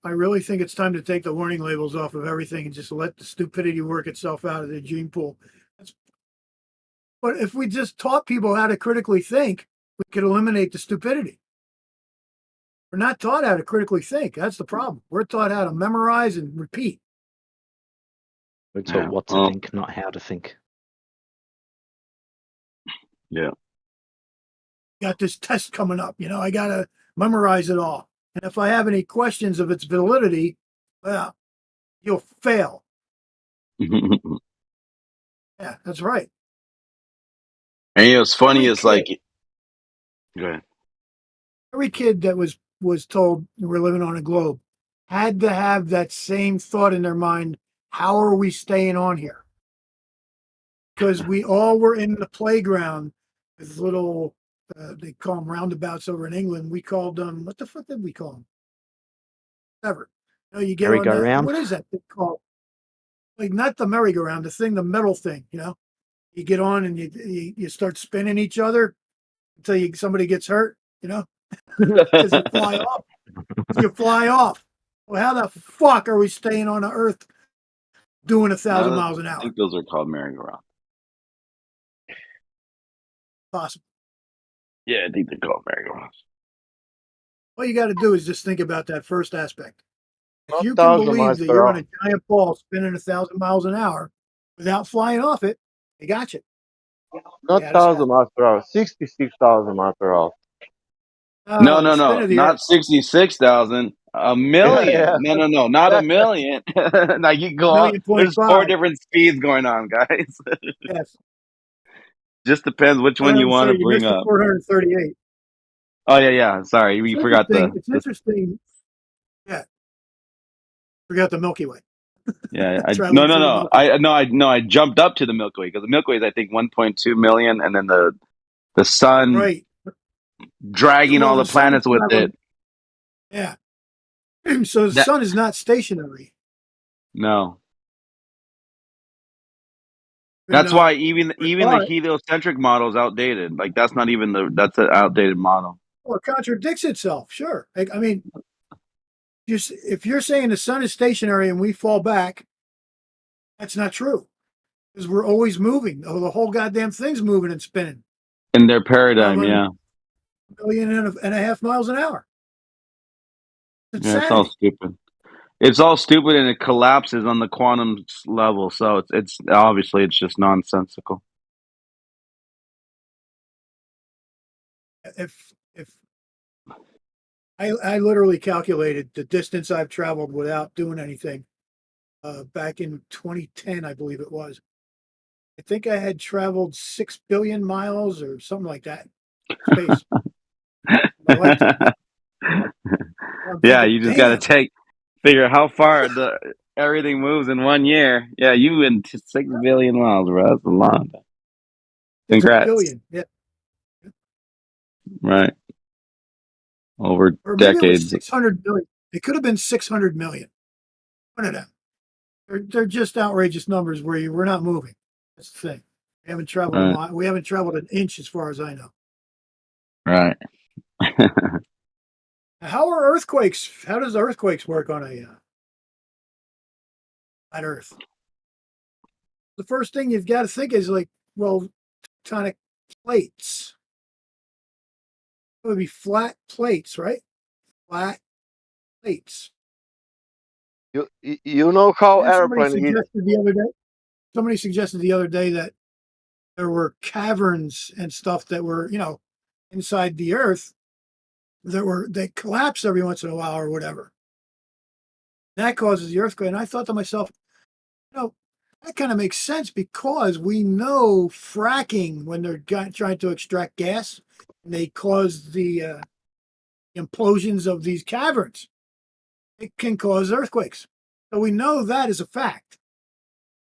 I really think it's time to take the warning labels off of everything and just let the stupidity work itself out of the gene pool. But if we just taught people how to critically think, we could eliminate the stupidity. We're not taught how to critically think. That's the problem. We're taught how to memorize and repeat. We're taught what to think, not how to think. Yeah. Got this test coming up. I got to memorize it all. And if I have any questions of its validity, well, you'll fail. Yeah, that's right. And it's funny, it's like, go ahead. Every kid that was told we're living on a globe had to have that same thought in their mind. How are we staying on here? Because we all were in the playground with little, they call them roundabouts over in England. We called them, what the fuck did we call them? Whatever. You get on that. What is that thing called? Like not the merry-go-round, the metal thing. You get on and you start spinning each other until somebody gets hurt. Because you fly off. Well, how the fuck are we staying on the Earth doing 1,000 miles an hour? I think those are called merry-go-round. Possible. Yeah, I think they're called merry-go-rounds. All you got to do is just think about that first aspect. If you can believe that you're on a giant ball spinning 1,000 miles an hour without flying off it, they got you. Not 1,000 miles per hour, 66,000 miles per hour. No, not 66,000. A million. Yeah. No, not a million. Like you go out. There's 4 different speeds going on, guys. Yes. Just depends which one you want to bring up. 438. Oh yeah. Sorry, we forgot It's interesting. Yeah. Forgot the Milky Way. Yeah, no. I jumped up to the Milky Way because the Milky Way is I think 1.2 million, and then the sun dragging all the planets with it. Yeah. So the sun is not stationary. No. That's why even the heliocentric model is outdated. Like that's not even that's an outdated model. Well, it contradicts itself. Sure. I mean, if you're saying the sun is stationary and we fall back, that's not true. Because we're always moving. The whole goddamn thing's moving and spinning. In their paradigm, yeah. 1.5 miles an hour. It's all stupid. It's all stupid, and it collapses on the quantum level. So it's obviously it's just nonsensical. If I literally calculated the distance I've traveled without doing anything back in 2010, I believe it was. I think I had traveled 6 billion miles or something like that. Space. Yeah, you just got to figure how far everything moves in 1 year. Yeah, you went 6 billion miles, bro. That's a lot. Congrats. 6 billion, yeah. Right. Over or maybe decades. It was 600 million. It could have been 600 million. One of them. They're just outrageous numbers where we're not moving. That's the thing. We haven't traveled a mile. We haven't traveled an inch as far as I know. Right. How are earthquakes? How does earthquakes work on on Earth? The first thing you've got to think is tectonic plates. It would be flat plates, right? Flat plates. You know how airplane Somebody suggested the other day that there were caverns and stuff that were, inside the Earth that collapse every once in a while or whatever. That causes the earthquake. And I thought to myself, that kind of makes sense because we know fracking, when they're trying to extract gas, and they cause the implosions of these caverns. It can cause earthquakes. So we know that is a fact.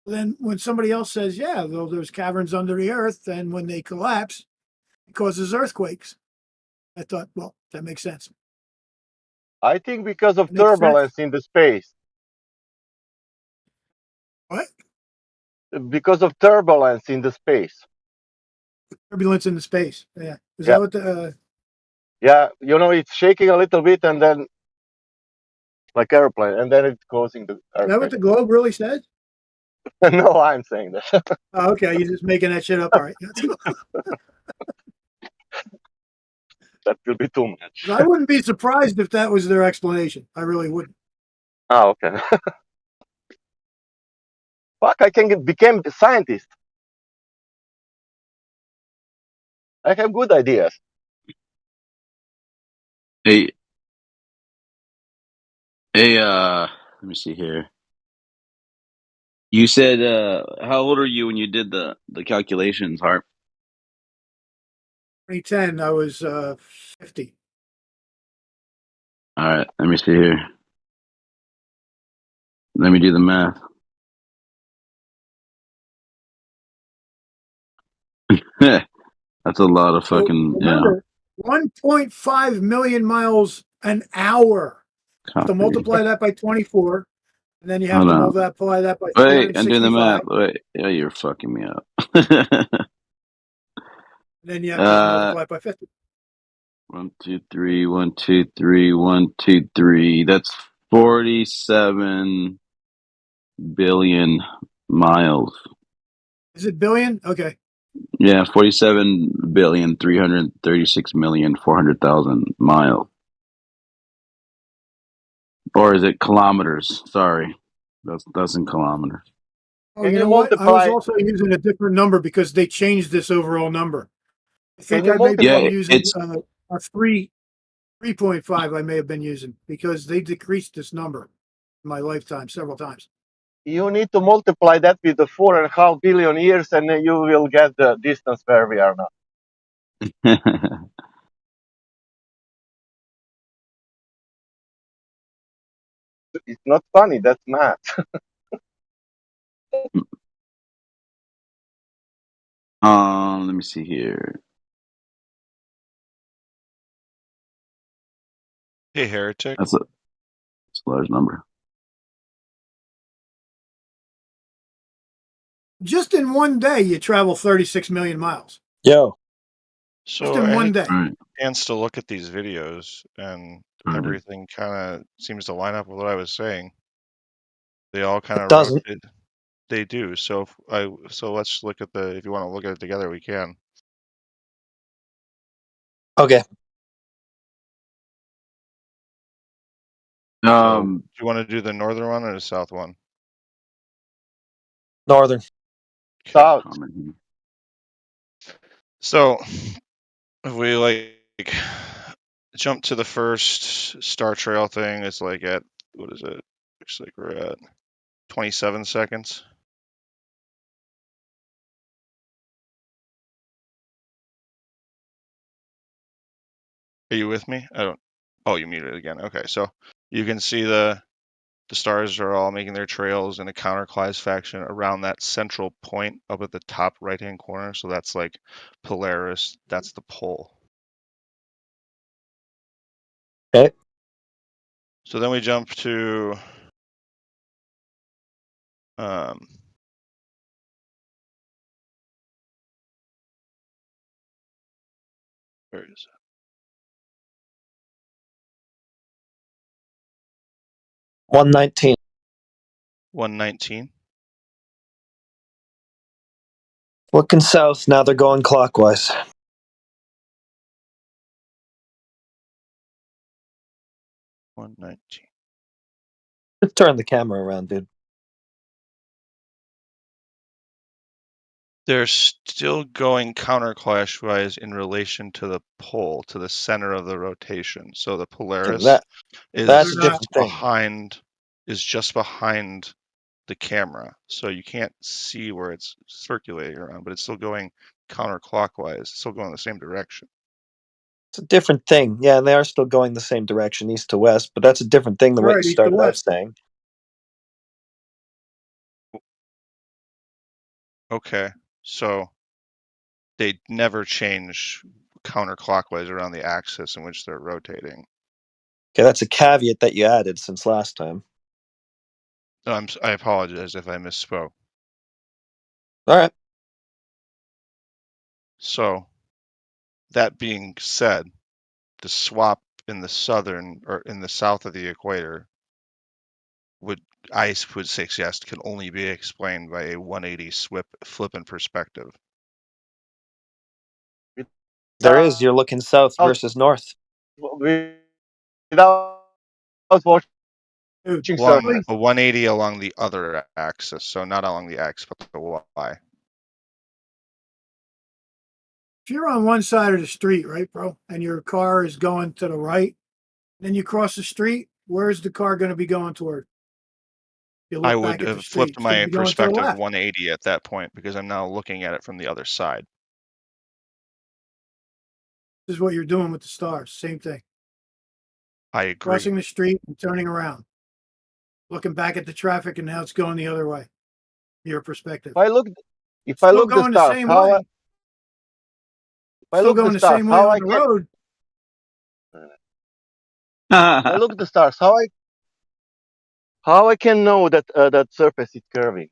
Then when somebody else says, yeah, though there's caverns under the earth, and when they collapse, it causes earthquakes. I thought, well, that makes sense. I think because of turbulence in the space. What? Because of turbulence in the space. Turbulence in the space. Yeah. Is that what the... Yeah, it's shaking a little bit and then like airplane, and then it goes into airplane. Is that what the globe really says? No, I'm saying that. Oh, okay, you're just making that shit up. All right. That will be too much. I wouldn't be surprised if that was their explanation. I really wouldn't. Oh, okay. Fuck, I can become a scientist. I have good ideas. Hey, let me see here. You said, how old are you when you did the calculations, Harp? 2010, I was 50. All right, let me see here. Let me do the math. That's a lot of fucking, remember, 1.5 million miles an hour. You have to multiply that by 24, and then you have Hold to on. multiply that by Wait, I'm doing the 365. math. Wait, yeah, you're fucking me up. Then you have to multiply it by 50. 1, 2, 3, 1, 2, 3, 1, 2, 3. That's 47 billion miles. Is it billion? Okay. Yeah, 47,336,400,000 miles. Or is it kilometers? Sorry. That's in kilometers. Oh, you know what? I was also using a different number because they changed this overall number. I think I may have been using a 3.5 I may have been using because they decreased this number in my lifetime several times. You need to multiply that with the 4.5 billion years, and then you will get the distance where we are now. It's not funny. That's math. Let me see here. Hey, heretic. That's a large number. Just in one day, you travel 36 million miles. Yo. So just in one day. Chance to look at these videos, and everything kind of seems to line up with what I was saying. They all kind of rotate. They do. So let's look at if you want to look at it together, we can. Okay. Do you want to do the northern one or the south one? Northern. South. So if we jump to the first star trail thing, it's like at what is it? Looks like we're at 27 seconds. Are you with me? I don't. Oh, you muted it again. Okay, so you can see the stars are all making their trails in a counterclockwise fashion around that central point up at the top right-hand corner. So that's like Polaris. That's the pole. Okay. So then we jump to where is it? 119. 119. Looking south, now they're going clockwise. 119. Just turn the camera around, dude. They're still going counterclockwise in relation to the pole, to the center of the rotation. So the Polaris that's a different is just behind the camera. So you can't see where it's circulating around, but it's still going counterclockwise. It's still going the same direction. It's a different thing. Yeah, and they are still going the same direction, east to west, but that's a different thing than what you started out saying. Okay, so they never change counterclockwise around the axis in which they're rotating. Okay, that's a caveat that you added since last time. I apologize if I misspoke. All right. So, that being said, the swap in the southern or in the south of the equator I would suggest can only be explained by a 180 flip in perspective. There is. You're looking south versus north. Without watching a 180 along the other axis, so not along the X, but the Y. If you're on one side of the street, right, bro, and your car is going to the right, then you cross the street, where's the car going to be going toward? I would have flipped my perspective 180 at that point because I'm now looking at it from the other side. This is what you're doing with the stars. Same thing. I agree. Crossing the street and turning around. Looking back at the traffic, and now it's going the other way. Your perspective. If I look the stars, how still going the same way on the road. I look at the stars. How I can know that that surface is curving?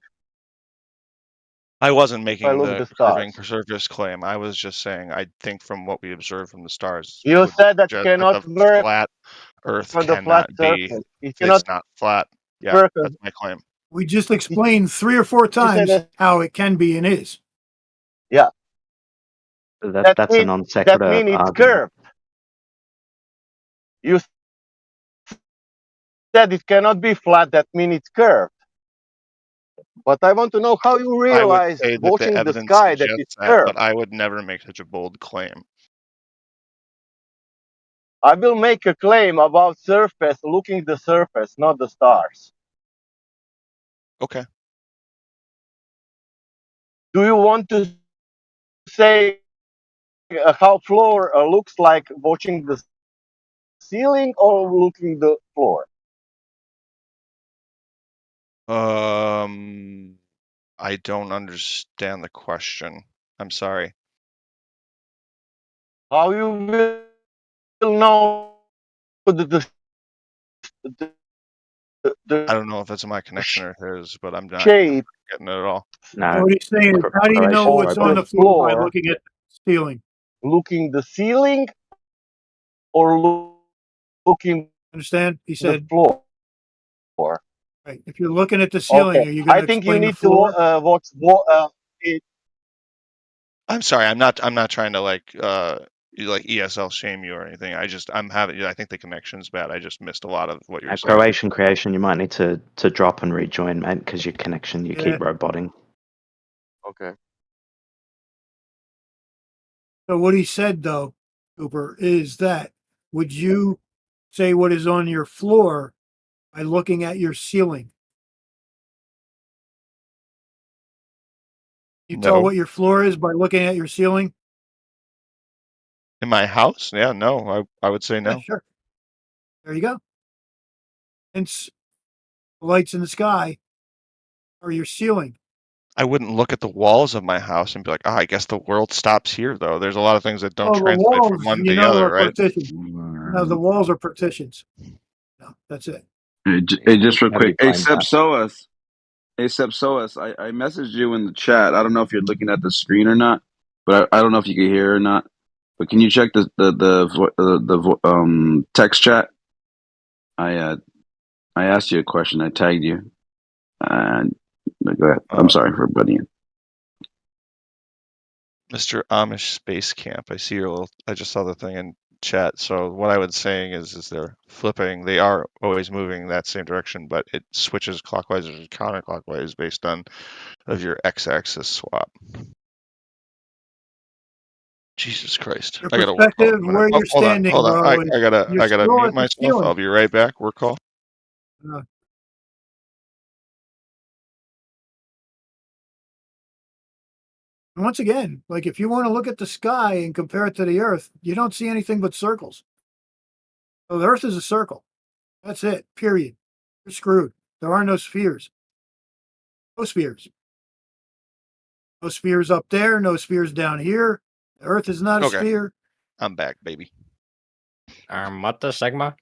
I wasn't making the curving stars. surface claim. I was just saying I think from what we observe from the stars. You said that the cannot work flat Earth on the flat cannot be. surface. It's not flat. Yeah, work that's my claim. We just explained 3 or 4 times how it can be and is. Yeah. That's a non sequitur. That means it's curved. You said it cannot be flat. That means it's curved. But I want to know how you realize watching the sky that it's curved. But I would never make such a bold claim. I will make a claim about surface, looking at the surface, not the stars. Okay. Do you want to say how floor looks like watching the ceiling or looking the floor? I don't understand the question. I'm sorry. How you will know the I don't know if it's my connection or his, but I'm not shape. getting it at all. No. What he's saying is, how do you know what's on the floor by looking at the ceiling? Looking the ceiling or looking understand? He said the floor. Right. If you're looking at the ceiling, are you going to explain the floor? I think you need to watch it. I'm sorry. I'm not trying to like ESL shame you or anything. I think the connection's bad. I just missed a lot of what you're saying. Croatian creation, you might need to drop and rejoin, mate, because your connection, you keep roboting. Okay. So what he said, though, Cooper, is that would you say what is on your floor by looking at your ceiling? You tell what your floor is by looking at your ceiling? In my house? Yeah, no. I would say no. Yeah, sure. There you go. Hence, the lights in the sky are your ceiling. I wouldn't look at the walls of my house and be like, I guess the world stops here, though. There's a lot of things that don't translate from one to the other, right? No, the walls are partitions. No, that's it. Hey, just real quick. Hey, Sepsoas. I messaged you in the chat. I don't know if you're looking at the screen or not, but I don't know if you can hear or not. But can you check the text chat? I asked you a question. I tagged you. And go ahead. I'm sorry for butting in. Mr. Amish Space Camp. I just saw the thing in chat. So what I was saying is they're flipping. They are always moving that same direction, but it switches clockwise or counterclockwise based on of your x-axis swap. Jesus Christ! Your I got to work. where you're standing, hold on. bro. I gotta mute myself. I'll be right back. Work call. Once again, like if you want to look at the sky and compare it to the Earth, you don't see anything but circles. So the Earth is a circle. That's it. Period. You're screwed. There are no spheres. No spheres. No spheres up there. No spheres down here. The Earth is not a sphere. I'm back, baby. What the Sigma?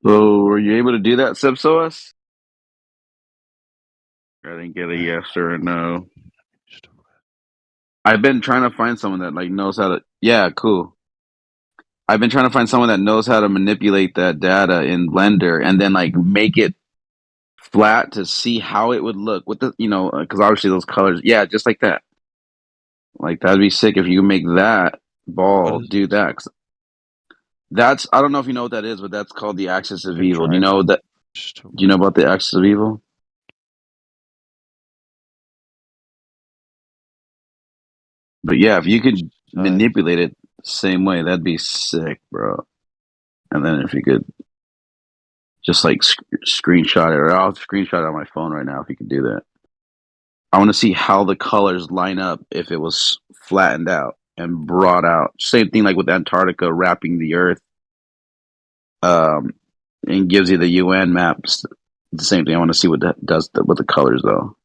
So, were you able to do that, Sepsoas? I didn't get a yes or a no. I've been trying to find someone that knows how to. Yeah, cool. I've been trying to find someone that knows how to manipulate that data in Blender and then make it flat to see how it would look with the because obviously those colors. Yeah, just like that. That'd be sick if you make that ball do that. That's I don't know if you know what that is, but that's called the axis of evil. Do you know that? Do you know about the axis of evil? But yeah, if you could manipulate it the same way, that'd be sick, bro. And then if you could just screenshot it, or I'll screenshot it on my phone right now if you could do that. I want to see how the colors line up if it was flattened out and brought out. Same thing like with Antarctica wrapping the Earth, and gives you the UN maps. The same thing. I want to see what that does with the colors, though.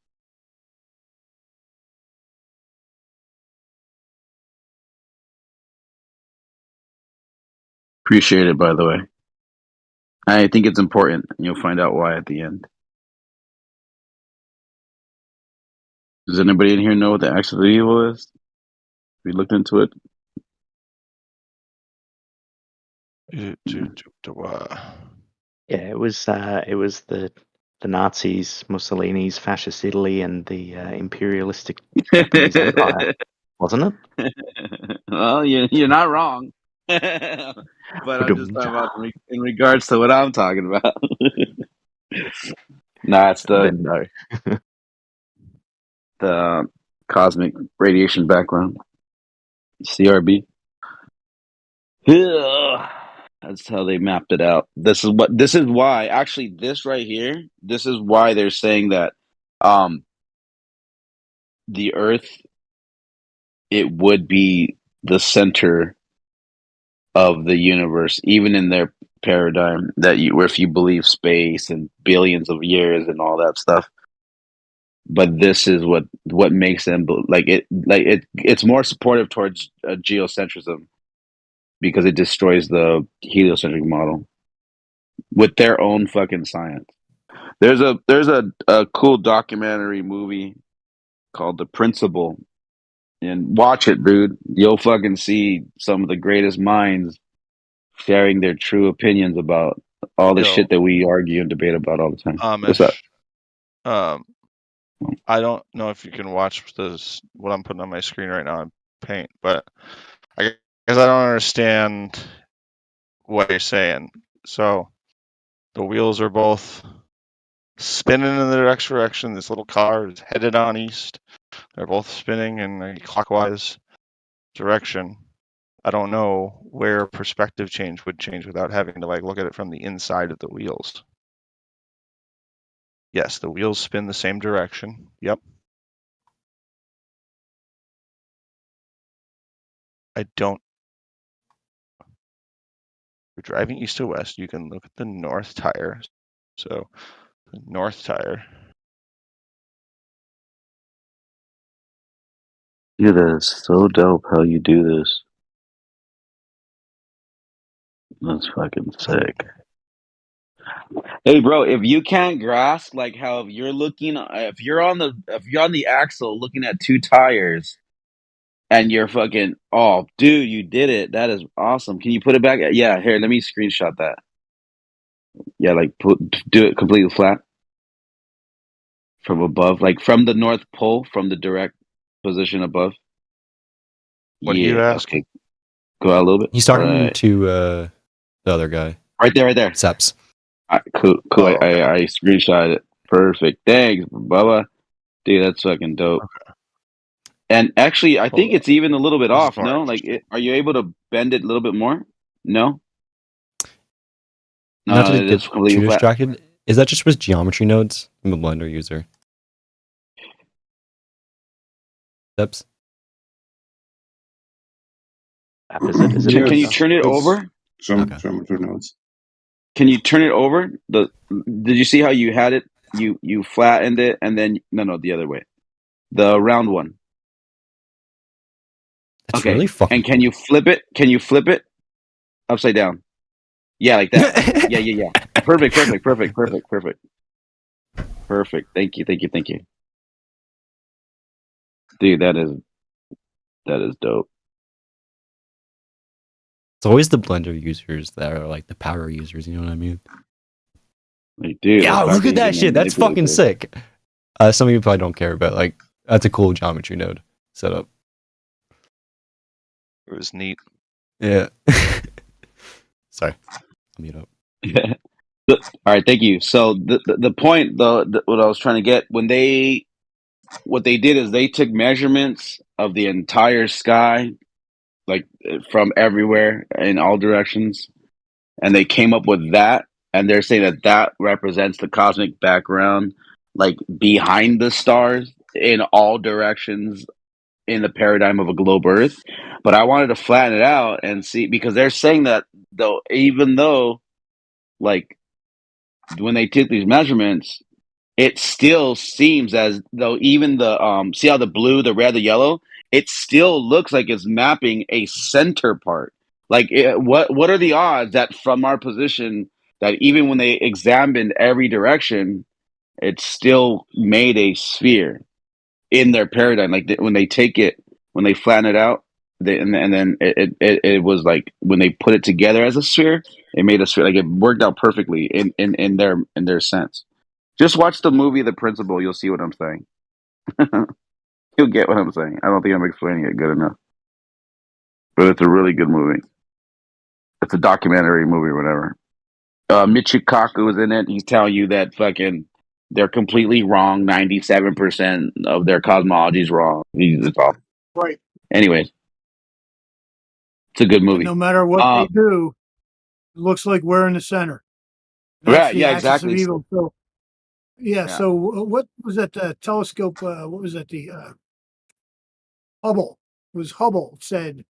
Appreciate it, by the way. I think it's important, and you'll find out why at the end. Does anybody in here know what the axis of evil is? We looked into it. Yeah, it was the Nazis, Mussolini's fascist Italy, and the imperialistic Japanese Empire, wasn't it? Well, you're not wrong. But I'm just talking about in regards to what I'm talking about. Nah, it's the the cosmic radiation background, CRB. That's how they mapped it out. This is why actually this right here. This is why they're saying that the Earth, it would be the center of the universe, even in their paradigm that if you believe space and billions of years and all that stuff. But this is what makes them it's more supportive towards geocentrism because it destroys the heliocentric model with their own fucking science. There's a cool documentary movie called The Principle, and watch it, dude. You'll fucking see some of the greatest minds sharing their true opinions about all the shit that we argue and debate about all the time. What's up? I don't know if you can watch this, what I'm putting on my screen right now in Paint, but I guess I don't understand what you're saying. So the wheels are both spinning in the direction. This little car is headed on east. They're both spinning in a clockwise direction. I don't know where perspective change would change without having to look at it from the inside of the wheels. Yes, the wheels spin the same direction. Yep. I don't. If you're driving east to west, you can look at the north tire. So the north tire. Yeah, that's so dope how you do this. That's fucking sick. Hey, bro, if you can't grasp how if you're on the axle looking at two tires, and you're fucking, oh, dude, you did it. That is awesome. Can you put it back? Yeah, here, let me screenshot that. Yeah, do it completely flat from above, from the North Pole, from the direct position above. What are you asking? Okay. Go out a little bit. He's talking to the other guy. Right there. Seps. Cool. Oh, okay. I screenshot it. Perfect. Thanks, Bubba. Dude, that's fucking dope. Okay. And actually, I think it's even a little bit off. No, are you able to bend it a little bit more? No. Not to get too distracted. Is that just with geometry nodes? I'm a Blender user. Steps. Can you turn it over? Some nodes. Can you turn it over? Did you see how you had it? You flattened it, and then no, the other way, the round one. That's really fucking. And can you flip it? Can you flip it upside down? Yeah, like that. yeah. Perfect. Thank you. Dude, that is dope. It's always the Blender users that are the power users. You know what I mean? Dude, yeah, look at that shit. That's fucking sick. Some of you probably don't care, but that's a cool geometry node setup. It was neat. Yeah. Sorry. Mute up. All right, thank you. So the point, what I was trying to get, what they did is they took measurements of the entire sky, from everywhere in all directions, and they came up with that, and they're saying that represents the cosmic background, behind the stars, in all directions in the paradigm of a globe Earth. But I wanted to flatten it out and see, because they're saying that though, even though like when they took these measurements, it still seems as though even the see how the blue, the red, the yellow, it still looks like it's mapping a center part. Like what are the odds that from our position that even when they examined every direction, it still made a sphere in their paradigm? Like when they take it, when they flatten it out, and then it was like when they put it together as a sphere, it made a sphere. Like it worked out perfectly in their sense. Just watch the movie The Principle. You'll see what I'm saying. You'll get what I'm saying. I don't think I'm explaining it good enough, but it's a really good movie. It's a documentary movie or whatever. Michikaku is in it. He's telling you that fucking they're completely wrong. 97% of their cosmology is wrong. It's all right. Anyways, it's a good movie. And no matter what they do, it looks like we're in the center. That's right? The Yeah, axis exactly. Of evil. So, yeah. So what was that telescope? What was that? The Hubble. It was Hubble said,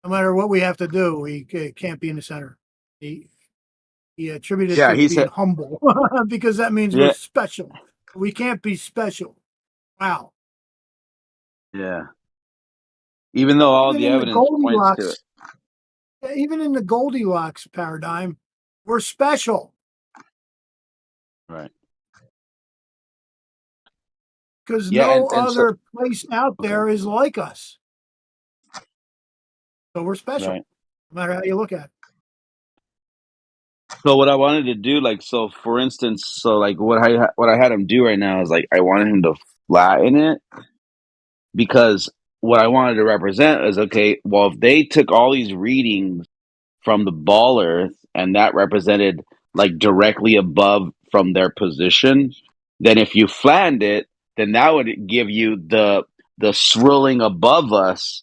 no matter what we have to do, we can't be in the center. He attributed to being humble because that means we're special. We can't be special. Wow. Yeah. Even though all the evidence points to it. Even in the Goldilocks paradigm, we're special. Right. Because no other place out there is like us. So we're special, no matter how you look at it. So what I wanted to do, like, so for instance, so like what I had him do right now is like I wanted him to flatten it, because what I wanted to represent is, okay, well, if they took all these readings from the ball Earth and that represented like directly above from their position, then if you flattened it, then that would give you the swirling above us,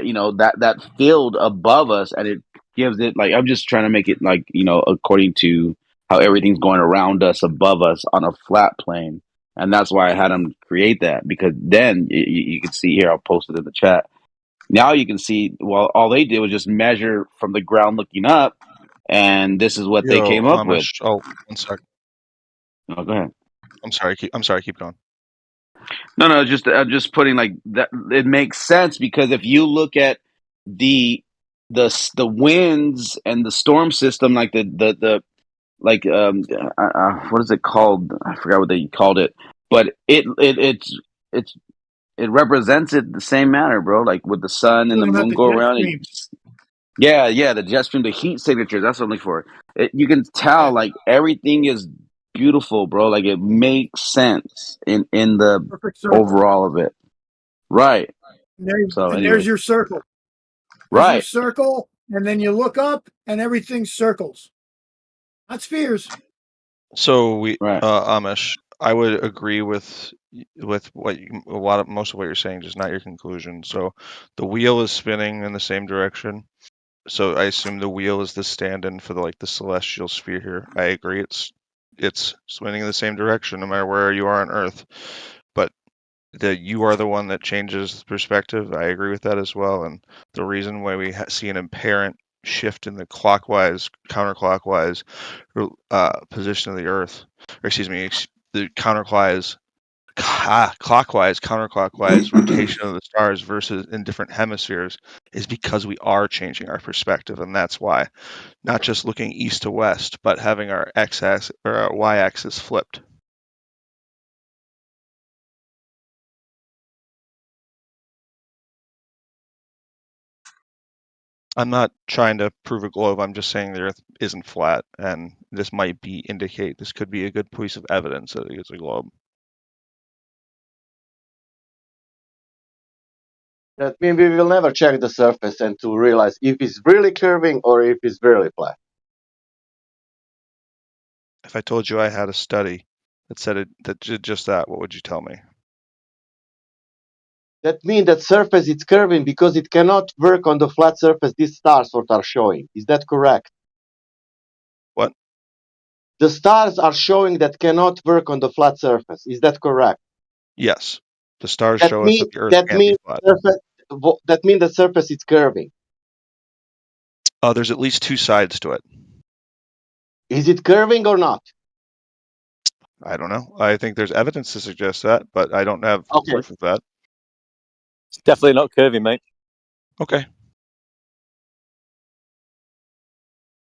you know, that field above us, and it gives it like, I'm just trying to make it like, you know, according to how everything's going around us, above us on a flat plane. And that's why I had them create that, because then you can see here, I'll post it in the chat. Now you can see, well, all they did was just measure from the ground looking up, and this is what they came up with. Oh, 1 sec. Oh, go ahead. I'm sorry. Keep going. No, I'm just putting like that. It makes sense, because if you look at the winds and the storm system, like the like what is it called? I forgot what they called it, but it represents it the same manner, bro. Like with the sun and the moon go around. Yeah, the jet stream, the heat signatures. That's what I'm looking for. You can tell like everything is beautiful, bro. Like it makes sense in the overall of it. Right. There's your circle. Right. Your circle, and then you look up, and everything circles. Not spheres. So Amish, I would agree with what most of what you're saying, just not your conclusion. So the wheel is spinning in the same direction. So I assume the wheel is the stand-in for the celestial sphere here. I agree, it's spinning in the same direction no matter where you are on Earth. But you are the one that changes the perspective. I agree with that as well. And the reason why we see an apparent shift in the clockwise, counterclockwise position of the Earth, or excuse me, the clockwise, counterclockwise rotation of the stars versus in different hemispheres, is because we are changing our perspective, and that's why, not just looking east to west, but having our x-axis or our y-axis flipped. I'm not trying to prove a globe. I'm just saying the Earth isn't flat, and this might indicate this could be a good piece of evidence that it's a globe. That means we will never check the surface and to realize if it's really curving or if it's really flat. If I told you I had a study that said just that, what would you tell me? That means that surface is curving because it cannot work on the flat surface these stars what are showing. Is that correct? What? The stars are showing that cannot work on the flat surface. Is that correct? Yes, the stars show us that the Earth can't be flat. That means the surface is curving. There's at least two sides to it. Is it curving or not? I don't know. I think there's evidence to suggest that, but I don't have proof of that. It's definitely not curving, mate. Okay.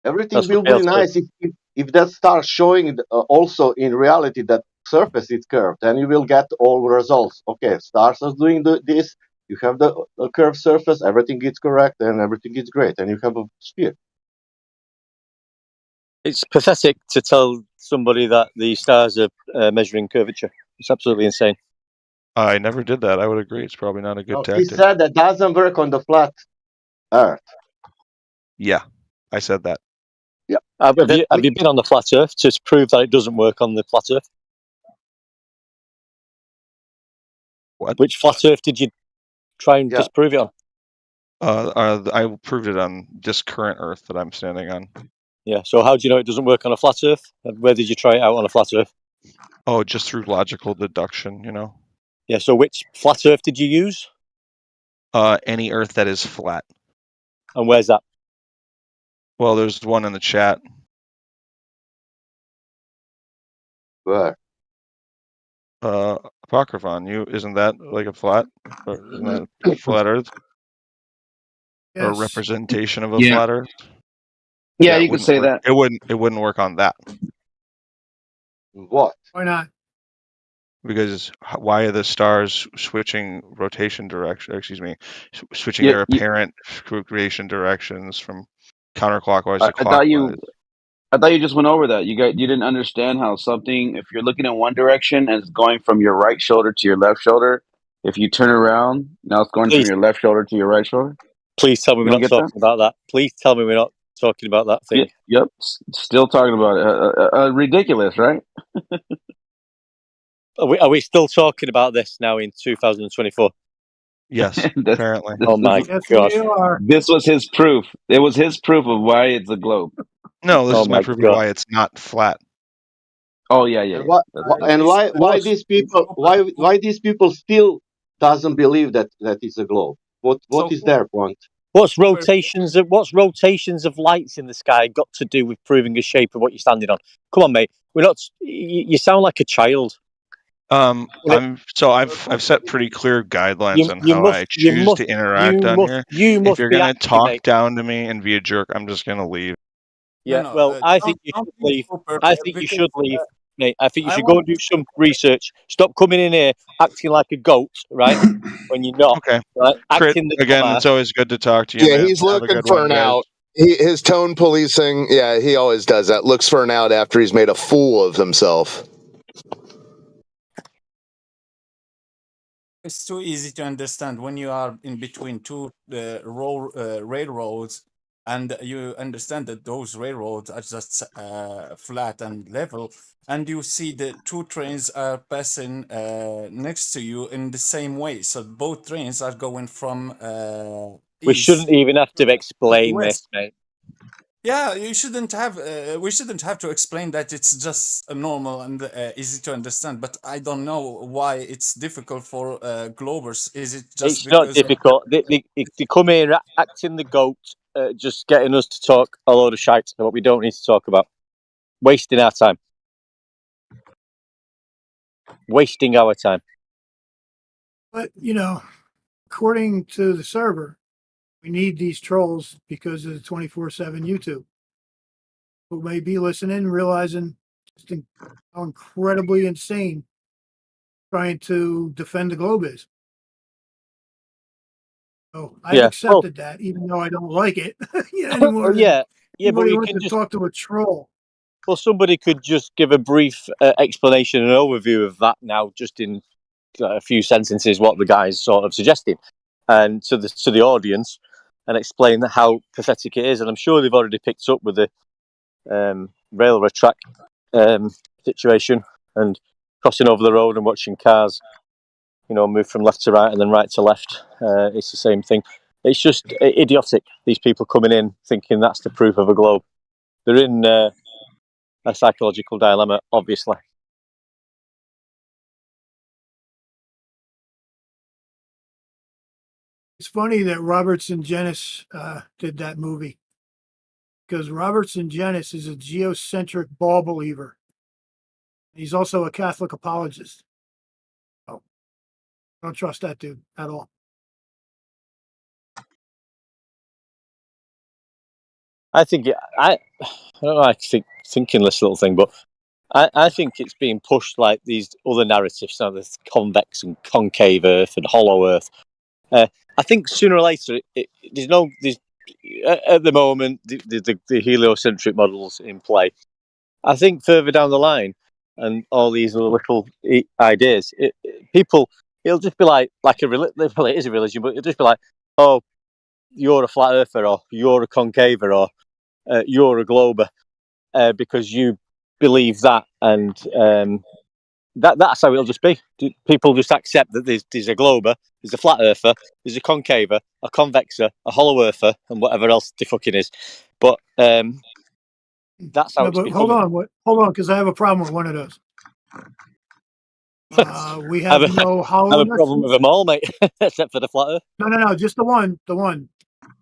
Everything will be nice if that starts showing also in reality that surface is curved, then you will get all results. Okay, stars are doing this, you have the curved surface, everything is correct, and everything is great, and you have a sphere. It's pathetic to tell somebody that the stars are measuring curvature. It's absolutely insane. I never did that. I would agree. It's probably not a good tactic. He said that doesn't work on the flat Earth. Yeah, I said that. Yeah. Have you been on the flat Earth to prove that it doesn't work on the flat Earth? What? Which flat Earth did you try and disprove it on? I proved it on this current Earth that I'm standing on. Yeah, so how do you know it doesn't work on a flat Earth? Where did you try it out on a flat Earth? Oh, just through logical deduction, you know. Yeah, so which flat Earth did you use? Any Earth that is flat. And where's that? Well, there's one in the chat. Where? Apocryphon. Isn't that like a flat? Or isn't that a flat Earth? Yes. Or a representation of a flat Earth? Yeah, you could say that. It wouldn't work on that. What? Why not? Because why are the stars switching rotation direction? Excuse me, switching their apparent creation directions from counterclockwise to clockwise? I thought you just went over that. You didn't understand how something, if you're looking in one direction and it's going from your right shoulder to your left shoulder, if you turn around, now it's going from your left shoulder to your right shoulder. Please tell me we're not talking about that. Please tell me we're not talking about that thing. Yep, still talking about it. Ridiculous, right? Are we still talking about this now in 2024? Yes, apparently. Oh my gosh. This was his proof. It was his proof of why it's a globe. No, this is my proof of why it's not flat. Oh yeah. And why these people still doesn't believe that it's a globe? What is their point? What's rotations of lights in the sky got to do with proving the shape of what you're standing on? Come on, mate. We're not. You sound like a child. I've set pretty clear guidelines on how I choose to interact on here. If you're gonna talk down to me and be a jerk, I'm just gonna leave. Yeah, I think you should leave. I think you should leave, Nate. I think you should go and do some research. Stop coming in here acting like a goat, right? When you're not. Okay. Right? Again, it's always good to talk to you. Yeah, man. he's looking for an out. His tone policing, yeah, he always does that. Looks for an out after he's made a fool of himself. It's too easy to understand when you are in between two railroads, and you understand that those railroads are just flat and level, and you see the two trains are passing next to you in the same way. So both trains are going from we shouldn't even have to explain this, mate. Yeah, you shouldn't have. We shouldn't have to explain that. It's just normal and easy to understand. But I don't know why it's difficult for Globers. Is it just? It's not difficult. They come here acting the goat, just getting us to talk a load of shite about what we don't need to talk about, wasting our time, wasting our time. But according to the server, we need these trolls because of the 24/7 YouTube. Who may be listening, realizing just how incredibly insane trying to defend the globe is. So I accepted that, even though I don't like it anymore. But we can just talk to a troll. Well, somebody could just give a brief explanation and overview of that now, just in a few sentences, what the guy's sort of suggesting, and to the audience, and explain how pathetic it is. And I'm sure they've already picked up with the railway track situation and crossing over the road and watching cars, move from left to right and then right to left. It's the same thing. It's just idiotic. These people coming in thinking that's the proof of a globe. They're in a psychological dilemma, obviously. funny that Roberts and Jennis did that movie, because Roberts and Jennis is a geocentric ball believer. He's also a Catholic apologist. Oh, don't trust that dude at all. I think I don't know. I thinking this little thing, but I think it's being pushed like these other narratives, so this convex and concave Earth and hollow Earth. I think sooner or later, there's at the moment the heliocentric models in play. I think further down the line, and all these little ideas, it'll just be like a religion. Well, it is a religion, but it'll just be like, oh, you're a flat earther, or you're a concaver, or you're a glober, because you believe that, and that's how it'll just be. People just accept that there's a glober, there's a flat earther, there's a concaver, a convexer, a hollow earther, and whatever else the fucking is. But that's how it's becoming. Hold on, because I have a problem with one of those. We have no hollowness. I have a problem with them all, mate, except for the flat earth. No, just the one. The one.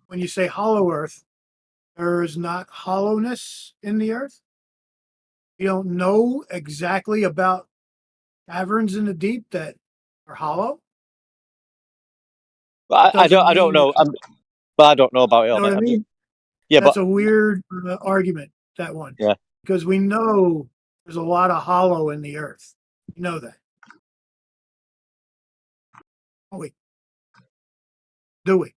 When you say hollow earth, there is not hollowness in the earth. You don't know exactly about caverns in the deep that are hollow. But I don't know. But I don't know about it. You know what I mean? That's a weird argument. That one. Yeah. Because we know there's a lot of hollow in the earth. You know that. Oh, wait. Do we?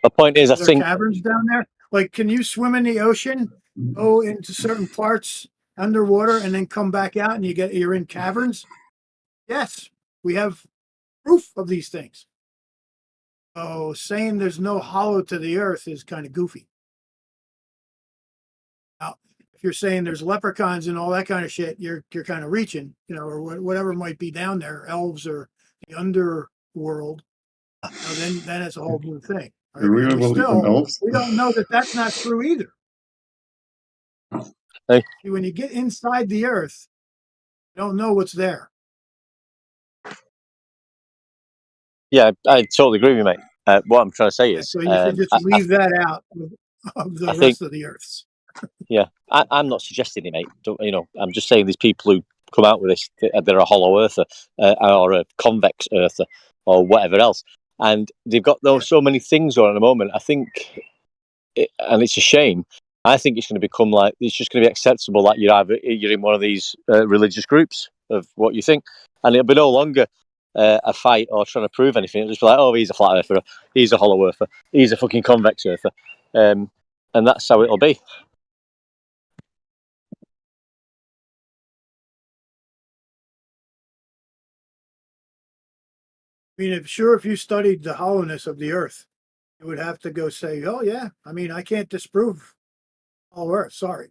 The point is, I think caverns down there. Like, can you swim in the ocean, go into certain parts underwater, and then come back out, and you're in caverns? Yes, we have proof of these things. So saying there's no hollow to the earth is kind of goofy. Now, if you're saying there's leprechauns and all that kind of shit, you're kind of reaching, or whatever might be down there, elves or the underworld. Then it's a whole new thing. Right? We don't know that that's not true either. Hey. When you get inside the earth, you don't know what's there. Yeah, I totally agree with you, mate. What I'm trying to say is, so you should just leave that out of the rest of the earths. Yeah, I'm not suggesting it, mate. I'm just saying these people who come out with this, they're a hollow earther or a convex earther or whatever else, and they've got so many things on at the moment. I think, and it's a shame. I think it's going to become like it's just going to be acceptable that you're in one of these religious groups of what you think, and it'll be no longer a fight or trying to prove anything. It'll just be like, oh, he's a flat earther, he's a hollow earther, he's a fucking convex earther, and that's how it'll be. I mean, if you studied the hollowness of the earth, you would have to go say, oh, yeah, I mean, I can't disprove all earth. Sorry.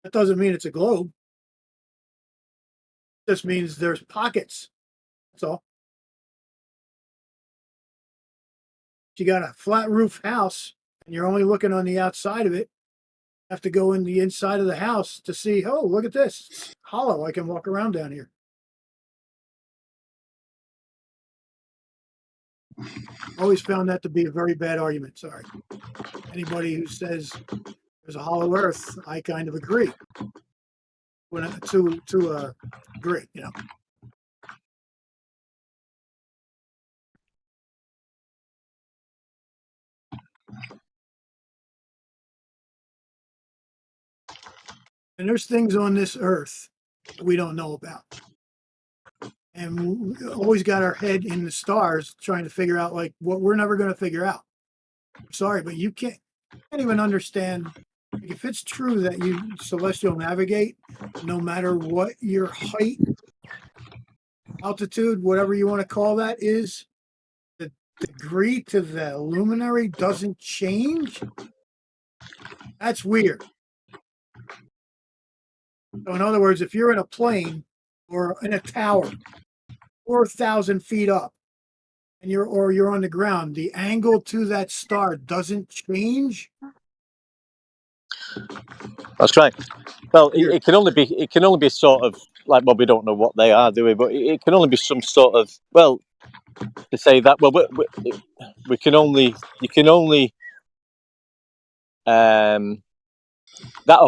That doesn't mean it's a globe. It just means there's pockets. That's all. If you got a flat roof house and you're only looking on the outside of it, you have to go in the inside of the house to see, oh, look at this. It's hollow. I can walk around down here. Always found that to be a very bad argument. Sorry. Anybody who says there's a hollow earth, I kind of agree. To agree, And there's things on this earth that we don't know about. And we always got our head in the stars trying to figure out like what we're never going to figure out. Sorry, but you can't even understand. If it's true that you celestial navigate, no matter what your height, altitude, whatever you want to call that is, the degree to the luminary doesn't change. That's weird. So in other words, if you're in a plane or in a tower, 4,000 feet up, and you're on the ground, the angle to that star doesn't change. That's right. Well, it can only be sort of like, well, we don't know what they are, do we? But it can only be some sort of, well, to say that. Well, we can only. You can only. That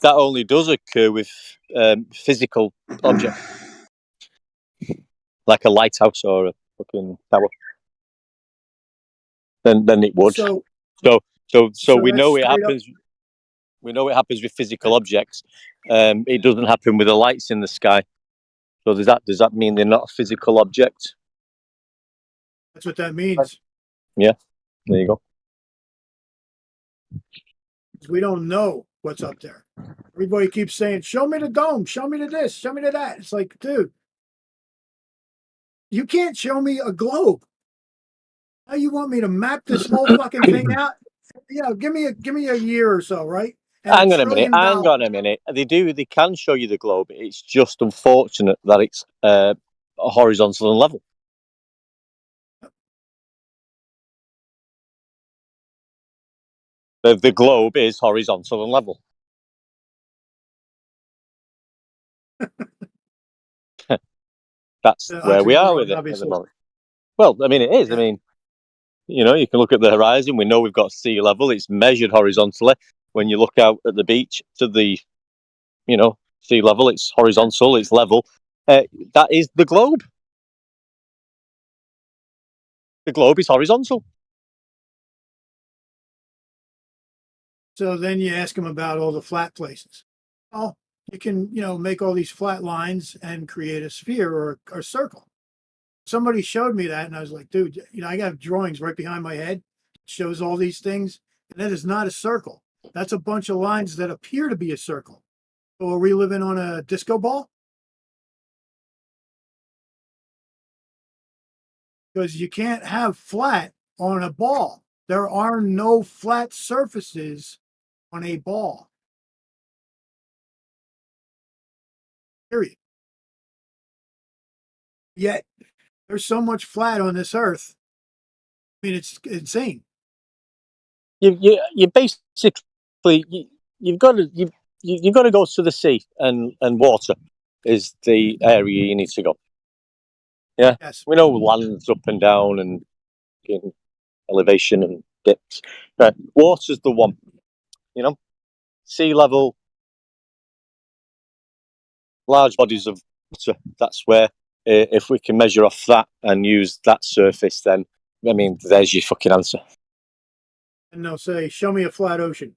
only does occur with physical objects, like a lighthouse or a fucking tower. Then it would. So we know it happens. We know it happens with physical objects. It doesn't happen with the lights in the sky. So does that mean they're not a physical object? That's what that means. Yeah. There you go. We don't know what's up there. Everybody keeps saying, "Show me the dome. Show me the this. Show me the that." It's like, dude, you can't show me a globe. How you want me to map this whole fucking thing out? Yeah, give me a year or so, right? And Hang on a minute. They can show you the globe. It's just unfortunate that it's horizontal and level. The globe is horizontal and level. That's where we are with it at the moment. Well, I mean, it is. Yeah. I mean, you can look at the horizon. We know we've got sea level. It's measured horizontally. When you look out at the beach to the, sea level, it's horizontal, it's level. That is the globe. The globe is horizontal. So then you ask them about all the flat places. Well, you can, make all these flat lines and create a sphere or a circle. Somebody showed me that, and I was like, dude, I got drawings right behind my head. It shows all these things, and that is not a circle. That's a bunch of lines that appear to be a circle. So are we living on a disco ball? Because you can't have flat on a ball. There are no flat surfaces on a ball. Period. Yet there's so much flat on this earth. I mean, it's insane. You basically you've got to go to the sea and water is the area you need to go. Yeah, yes. We know land's up and down and elevation and dips. Water's the one. Sea level, large bodies of water. That's where if we can measure off that and use that surface, then I mean, there's your fucking answer. And they'll say, "Show me a flat ocean."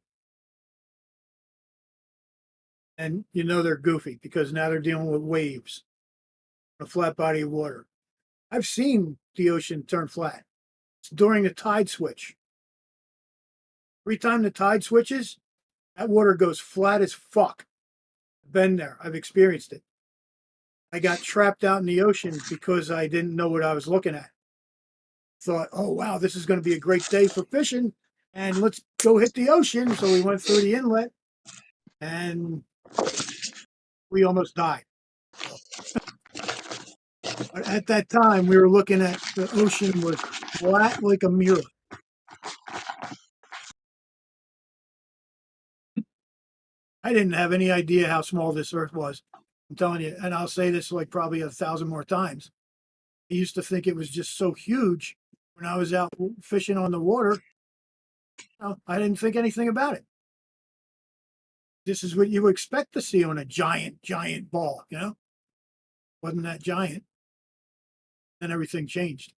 And they're goofy because now they're dealing with waves, a flat body of water. I've seen the ocean turn flat. It's during the tide switch. Every time the tide switches, that water goes flat as fuck. I've been there. I've experienced it. I got trapped out in the ocean because I didn't know what I was looking at. Thought, oh, wow, this is going to be a great day for fishing. And let's go hit the ocean. So we went through the inlet and we almost died. But at that time, we were looking at the ocean was flat like a mirror. I didn't have any idea how small this earth was. I'm telling you, and I'll say this like probably 1,000 more times. I used to think it was just so huge when I was out fishing on the water. I didn't think anything about it. This is what you expect to see on a giant ball, Wasn't that giant. Then everything changed.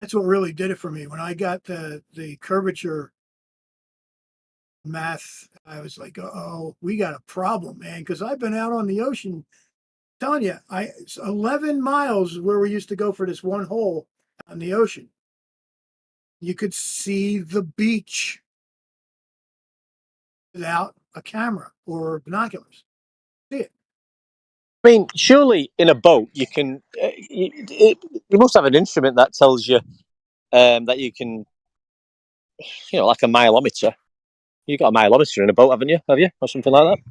That's what really did it for me. When I got the curvature math, I was like, oh, we got a problem, man, because I've been out on the ocean. I'm telling you, 11 miles where we used to go for this one hole on the ocean. You could see the beach without a camera or binoculars. See it. I mean, surely in a boat you can. You must have an instrument that tells you that you can, like a mileometer. You've got a mileometer in a boat, haven't you? Have you, or something like that?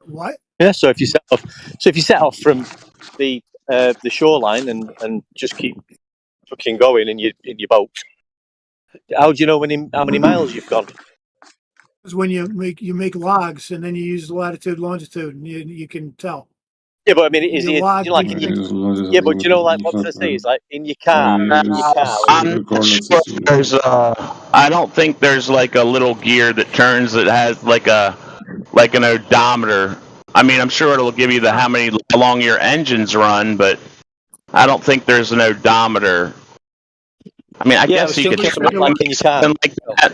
What? Yeah. So if you set off from the shoreline and just keep fucking going in your boat, how do you know how many miles you've gone? Because when you make logs and then you use latitude, longitude, and you can tell. Yeah, but I mean, is it log like in your, yeah, but you know, like what can I say? It's like in your car. I'm not sure if there's I don't think there's like a little gear that turns that has like an odometer. I mean, I'm sure it'll give you how long your engines run, but I don't think there's an odometer. I mean, I guess you could try something like in your car. something like that.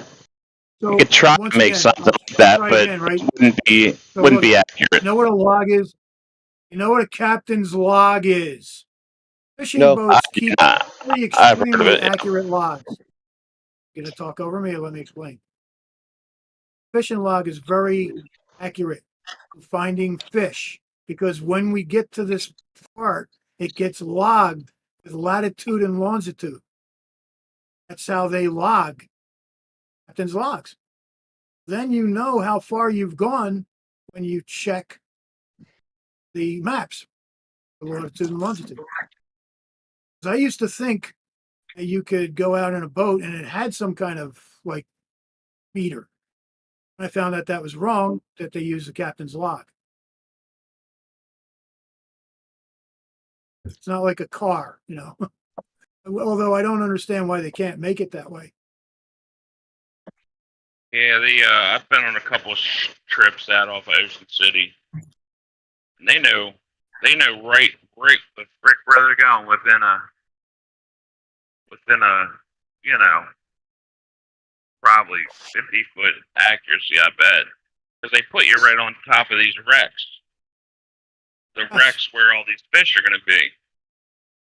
You could try to make something like that, but right? it wouldn't be accurate. You know what a log is? You know what a captain's log is? Fishing boats keep pretty extremely accurate logs. You're going to talk over me or let me explain? Fishing log is very accurate for finding fish because when we get to this part, it gets logged with latitude and longitude. That's how they log captain's logs. Then you know how far you've gone when you check the maps, the latitude and longitude. I used to think that you could go out in a boat and it had some kind of like meter. I found out that was wrong, that they use the captain's log. It's not like a car, you know. Although I don't understand why they can't make it that way. Yeah, I've been on a couple of trips out off of Ocean City, and they know right where they're going within a probably 50-foot accuracy, I bet, because they put you right on top of these wrecks. The wrecks where all these fish are going to be,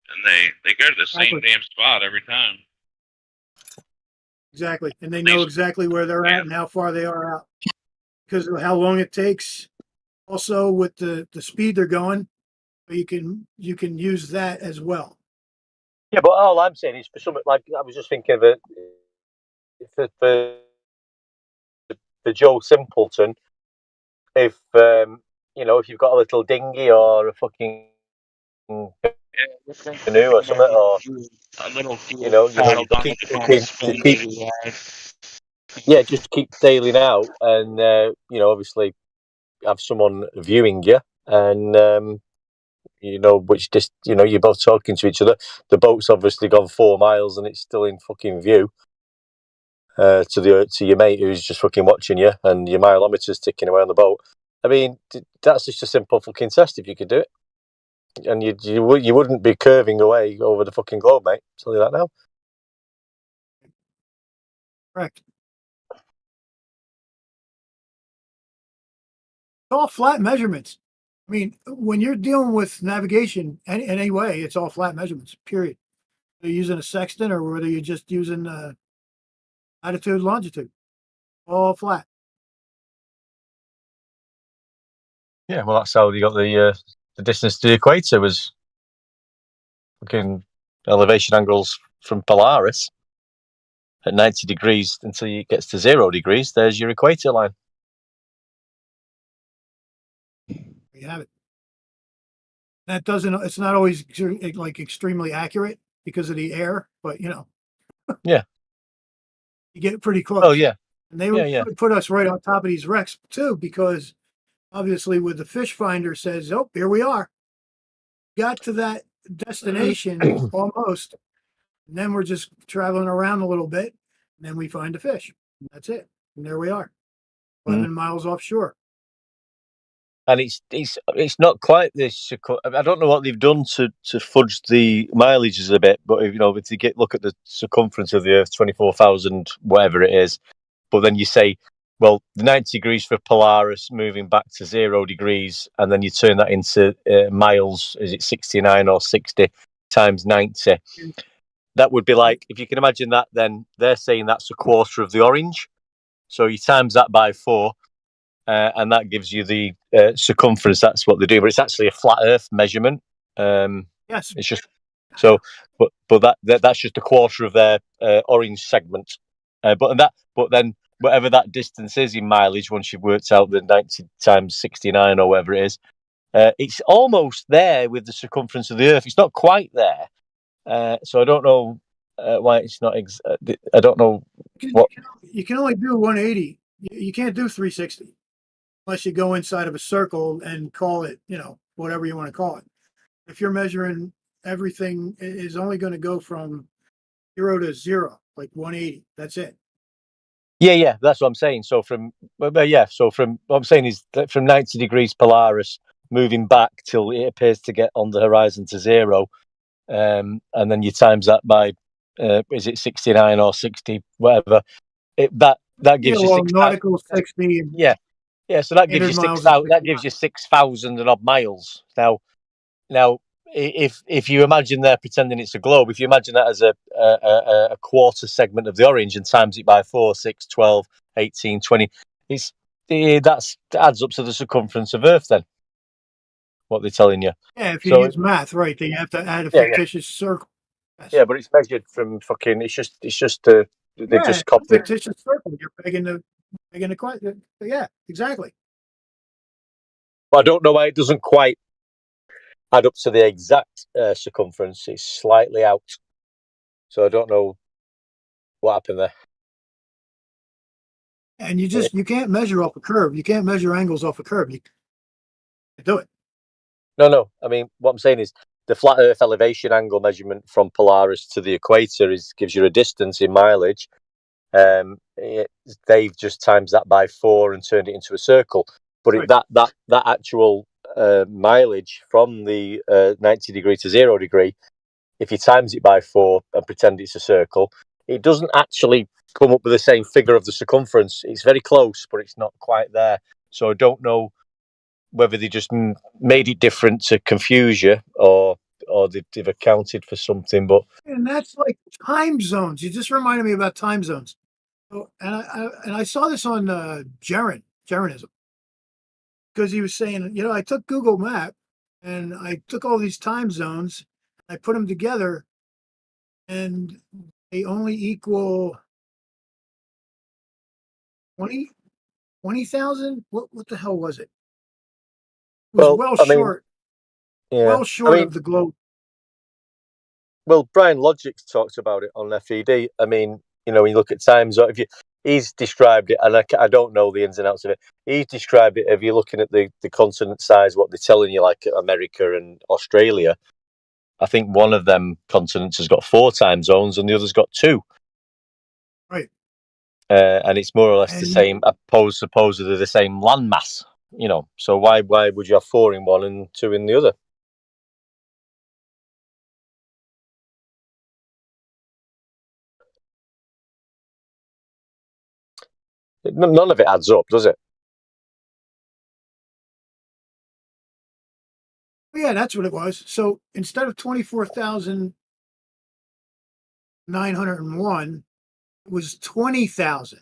and they go to the same damn spot every time. Exactly, and they know exactly where they're at and how far they are out because of how long it takes. Also, with the speed they're going, you can use that as well. Yeah, but all I'm saying is for something like I was just thinking of it for Joe Simpleton. If if you've got a little dinghy or a fucking canoe or something, or just keep sailing out, and obviously have someone viewing you, and which just you're both talking to each other. The boat's obviously gone 4 miles and it's still in fucking view. To your mate who's just fucking watching you, and your mileometer's ticking away on the boat. I mean, that's just a simple fucking test if you could do it, and you wouldn't be curving away over the fucking globe, mate. I'll tell you that now. Correct. It's all flat measurements. I mean, when you're dealing with navigation in any way, it's all flat measurements. Period. Whether you're using a sextant or whether you're just using latitude, longitude, all flat. Yeah, well, that's how you got the distance to the equator was fucking elevation angles from Polaris at 90 degrees until it gets to 0 degrees. There's your equator line. You have it. That doesn't. It's not always like extremely accurate because of the air, but yeah, you get pretty close. Oh yeah, and they would put us right on top of these wrecks too, because obviously, with the fish finder says, "Oh, here we are, got to that destination almost," and then we're just traveling around a little bit, and then we find a fish. That's it, and there we are, 11 miles offshore. And it's not quite this. I don't know what they've done to fudge the mileages a bit, but if you look at the circumference of the Earth, 24,000 whatever it is, but then you say, well, the 90 degrees for Polaris moving back to 0 degrees, and then you turn that into miles. Is it 69 or 60 times 90? That would be like, if you can imagine that, then they're saying that's a quarter of the orange. So you times that by 4. And that gives you the circumference. That's what they do, but it's actually a flat Earth measurement. Yes, it's just so, but that's just a quarter of their orange segment. But then whatever that distance is in mileage, once you've worked out the 90 times 69 or whatever it is, it's almost there with the circumference of the Earth. It's not quite there, so I don't know why it's not. I don't know what you can only do 180. You can't do 360. Unless you go inside of a circle and call it, whatever you want to call it. If you're measuring everything is only going to go from 0 to 0, like 180. That's it. Yeah, that's what I'm saying. So from what I'm saying is that from 90 degrees Polaris moving back till it appears to get on the horizon to 0, and then you times that by is it 69 or 60, whatever. That gives you nautical 60. Yeah. So that gives you 6,000. That gives you 6,000 and odd miles. Now, if you imagine they're pretending it's a globe, if you imagine that as a quarter segment of the orange and times it by 4, 6, 12, 18, 20, that adds up to the circumference of Earth. Then, what they're telling you. Yeah, if you use math, right? Then you have to add a fictitious circle. Yes. Yeah, but it's measured from fucking. It's just they just copied fictitious circle. You're pegging the question. Yeah, exactly. But I don't know why it doesn't quite add up to the exact circumference. It's slightly out, so I don't know what happened there. And you can't measure off a curve. You can't measure angles off a curve. You can't do it. No. I mean, what I'm saying is the flat Earth elevation angle measurement from Polaris to the equator gives you a distance in mileage. They've just times that by 4 and turned it into a circle. But right. that actual mileage from the 90 degree to 0 degree, if you times it by 4 and pretend it's a circle, it doesn't actually come up with the same figure of the circumference. It's very close, but it's not quite there. So I don't know whether they just made it different to confuse you or they've accounted for something. But and that's like time zones. You just reminded me about time zones. So, and I saw this on Geonism, because he was saying, I took Google Map and I took all these time zones, I put them together, and they only equal 20,000. What the hell was it? It was short. Well short of the globe. Well, Brian Logic talks about it on FED. I mean, when you look at time zone, he's described it, and I don't know the ins and outs of it. He's described it, if you're looking at the continent size, what they're telling you, like America and Australia, I think one of them continents has got 4 time zones and the other's got 2. Right. And it's more or less the same, supposedly the same landmass, So why would you have 4 in one and 2 in the other? None of it adds up, does it? Yeah, that's what it was. So instead of 24,901, it was 20,000.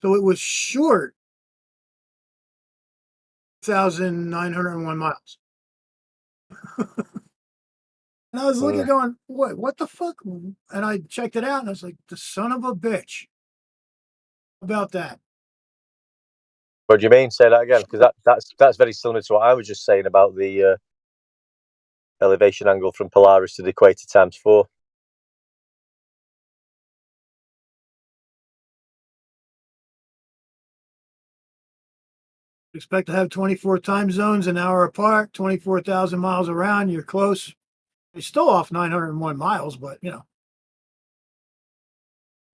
So it was short 1,901 miles. And I was looking, going, what the fuck? And I checked it out, and I was like, the son of a bitch. About that. What do you mean? Say that again, because that's very similar to what I was just saying about the elevation angle from Polaris to the equator times 4. Expect to have 24 time zones an hour apart, 24,000 miles around. You're close. You're still off 901 miles, but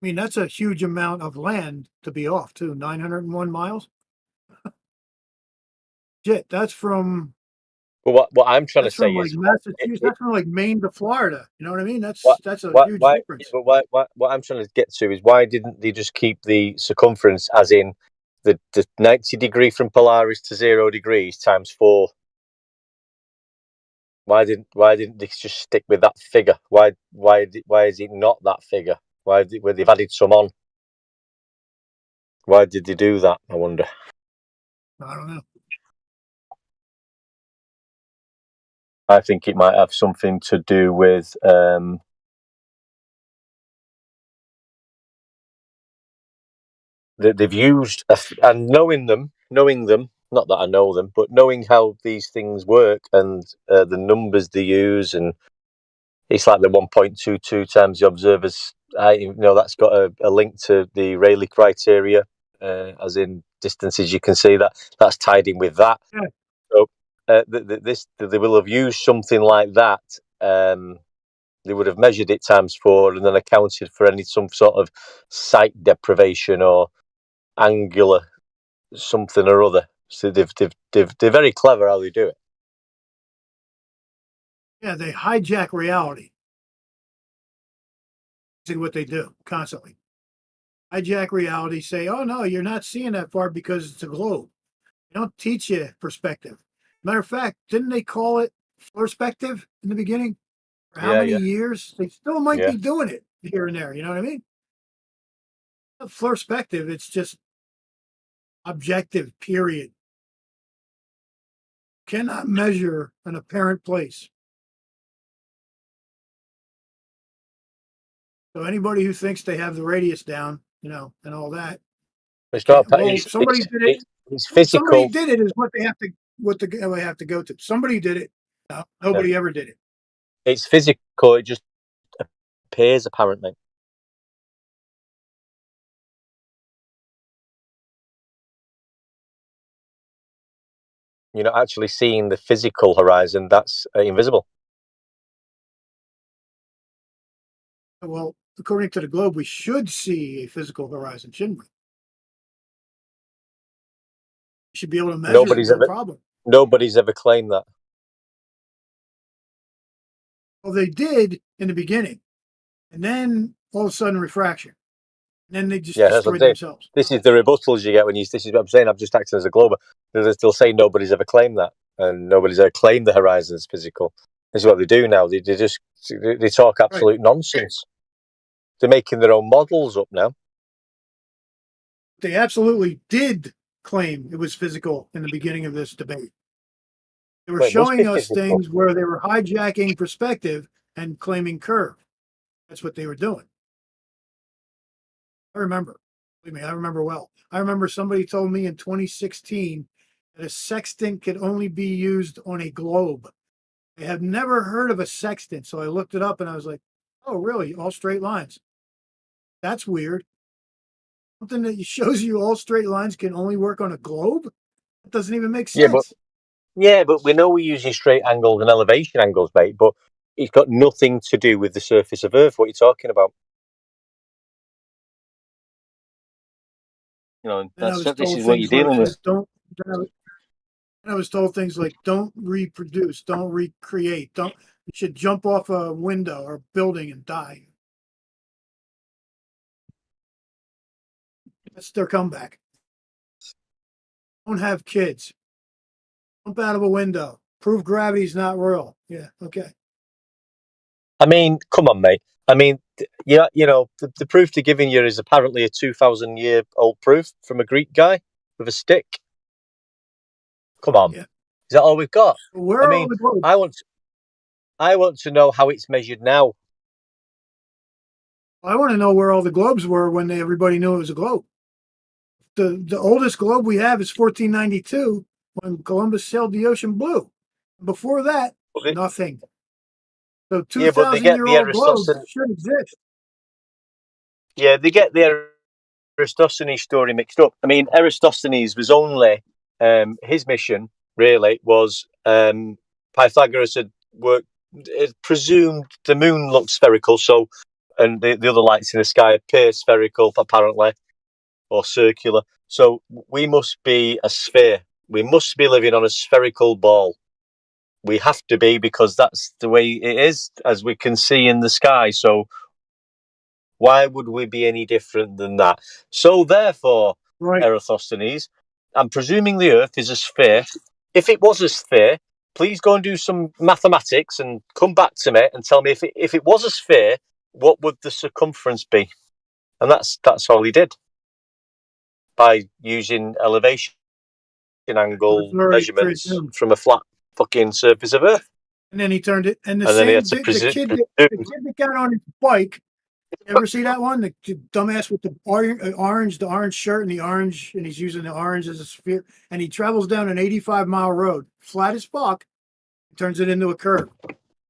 I mean, that's a huge amount of land to be off too. 901 miles. Shit, that's from. Well, what I'm trying to say from, is, Massachusetts. That's from like Maine to Florida. You know what I mean? That's a huge difference. But what I'm trying to get to is, why didn't they just keep the circumference as in the 90 degree from Polaris to 0 degrees times 4? Why didn't they just stick with that figure? Why is it not that figure? Where they've added some on? Why did they do that? I wonder. I don't know. I think it might have something to do with that they've used, and knowing them, not that I know them, but knowing how these things work and the numbers they use, and it's like the 1.22 times the observers. That's got a link to the Rayleigh criteria, as in distances. You can see that's tied in with that. Yeah. they will have used something like that. They would have measured it times 4 and then accounted for some sort of sight deprivation or angular something or other. So they're very clever how they do it. Yeah, they hijack reality. See what they do constantly. Hijack reality, say, oh no, you're not seeing that far because it's a globe. They don't teach you perspective. Matter of fact, didn't they call it perspective in the beginning? For how many years? They still might be doing it here and there. You know what I mean? Perspective, it's just objective, period. Cannot measure an apparent place. So anybody who thinks they have the radius down, and all that. It's not. Well, somebody did it. It's physical. Somebody did it is what they have to go to. Somebody did it. No, nobody ever did it. It's physical. It just appears apparently. You're not actually seeing the physical horizon. That's invisible. Well, according to the globe, we should see a physical horizon, shouldn't we? We should be able to measure it, no problem. Nobody's ever claimed that. Well, they did in the beginning, and then all of a sudden refraction. And then they just destroyed themselves. This is the rebuttals you get when this is what I'm saying. I'm just acting as a glober. They'll say nobody's ever claimed that, and nobody's ever claimed the horizon is physical. This is what they do now. They talk absolute nonsense. They're making their own models up now. They absolutely did claim it was physical in the beginning of this debate. They were showing us things where they were hijacking perspective and claiming curve. That's what they were doing. I remember. Believe me, I remember well. I remember somebody told me in 2016 that a sextant could only be used on a globe. I have never heard of a sextant, so I looked it up and I was like, oh, really? All straight lines. That's weird. Something that shows you all straight lines can only work on a globe? That doesn't even make sense. Yeah, but we know we're using straight angles and elevation angles, mate, but it's got nothing to do with the surface of Earth. What you're talking about? This is what you're dealing with. I was told things like, don't reproduce, don't recreate, you should jump off a window or building and die. That's their comeback. Don't have kids. Jump out of a window. Prove gravity's not real. Yeah, okay. I mean, come on, mate. I mean, the proof they're giving you is apparently a 2,000-year-old proof from a Greek guy with a stick. Come on, Is that all we've got? Where are all the globes? I want to know how it's measured now. I want to know where all the globes were when everybody knew it was a globe. The oldest globe we have is 1492 when Columbus sailed the ocean blue. Before that, nothing. So 2,000-year-old globes should exist. Yeah, they get the Eratosthenes story mixed up. I mean, Eratosthenes was only his mission really was Pythagoras had presumed the moon looked spherical, so and the other lights in the sky appear spherical apparently or circular. So we must be a sphere. We must be living on a spherical ball. We have to be because that's the way it is, as we can see in the sky. So why would we be any different than that? So therefore, Eratosthenes, I'm presuming the Earth is a sphere. If it was a sphere, please go and do some mathematics and come back to me and tell me if it was a sphere, what would the circumference be? And that's all he did by using elevation angle measurements from a flat fucking surface of Earth. And then he turned it, and the kid that got on his bike. You ever see that one? The dumbass with the orange shirt and the orange, and he's using the orange as a sphere, and he travels down an 85-mile road, flat as fuck, turns it into a curve.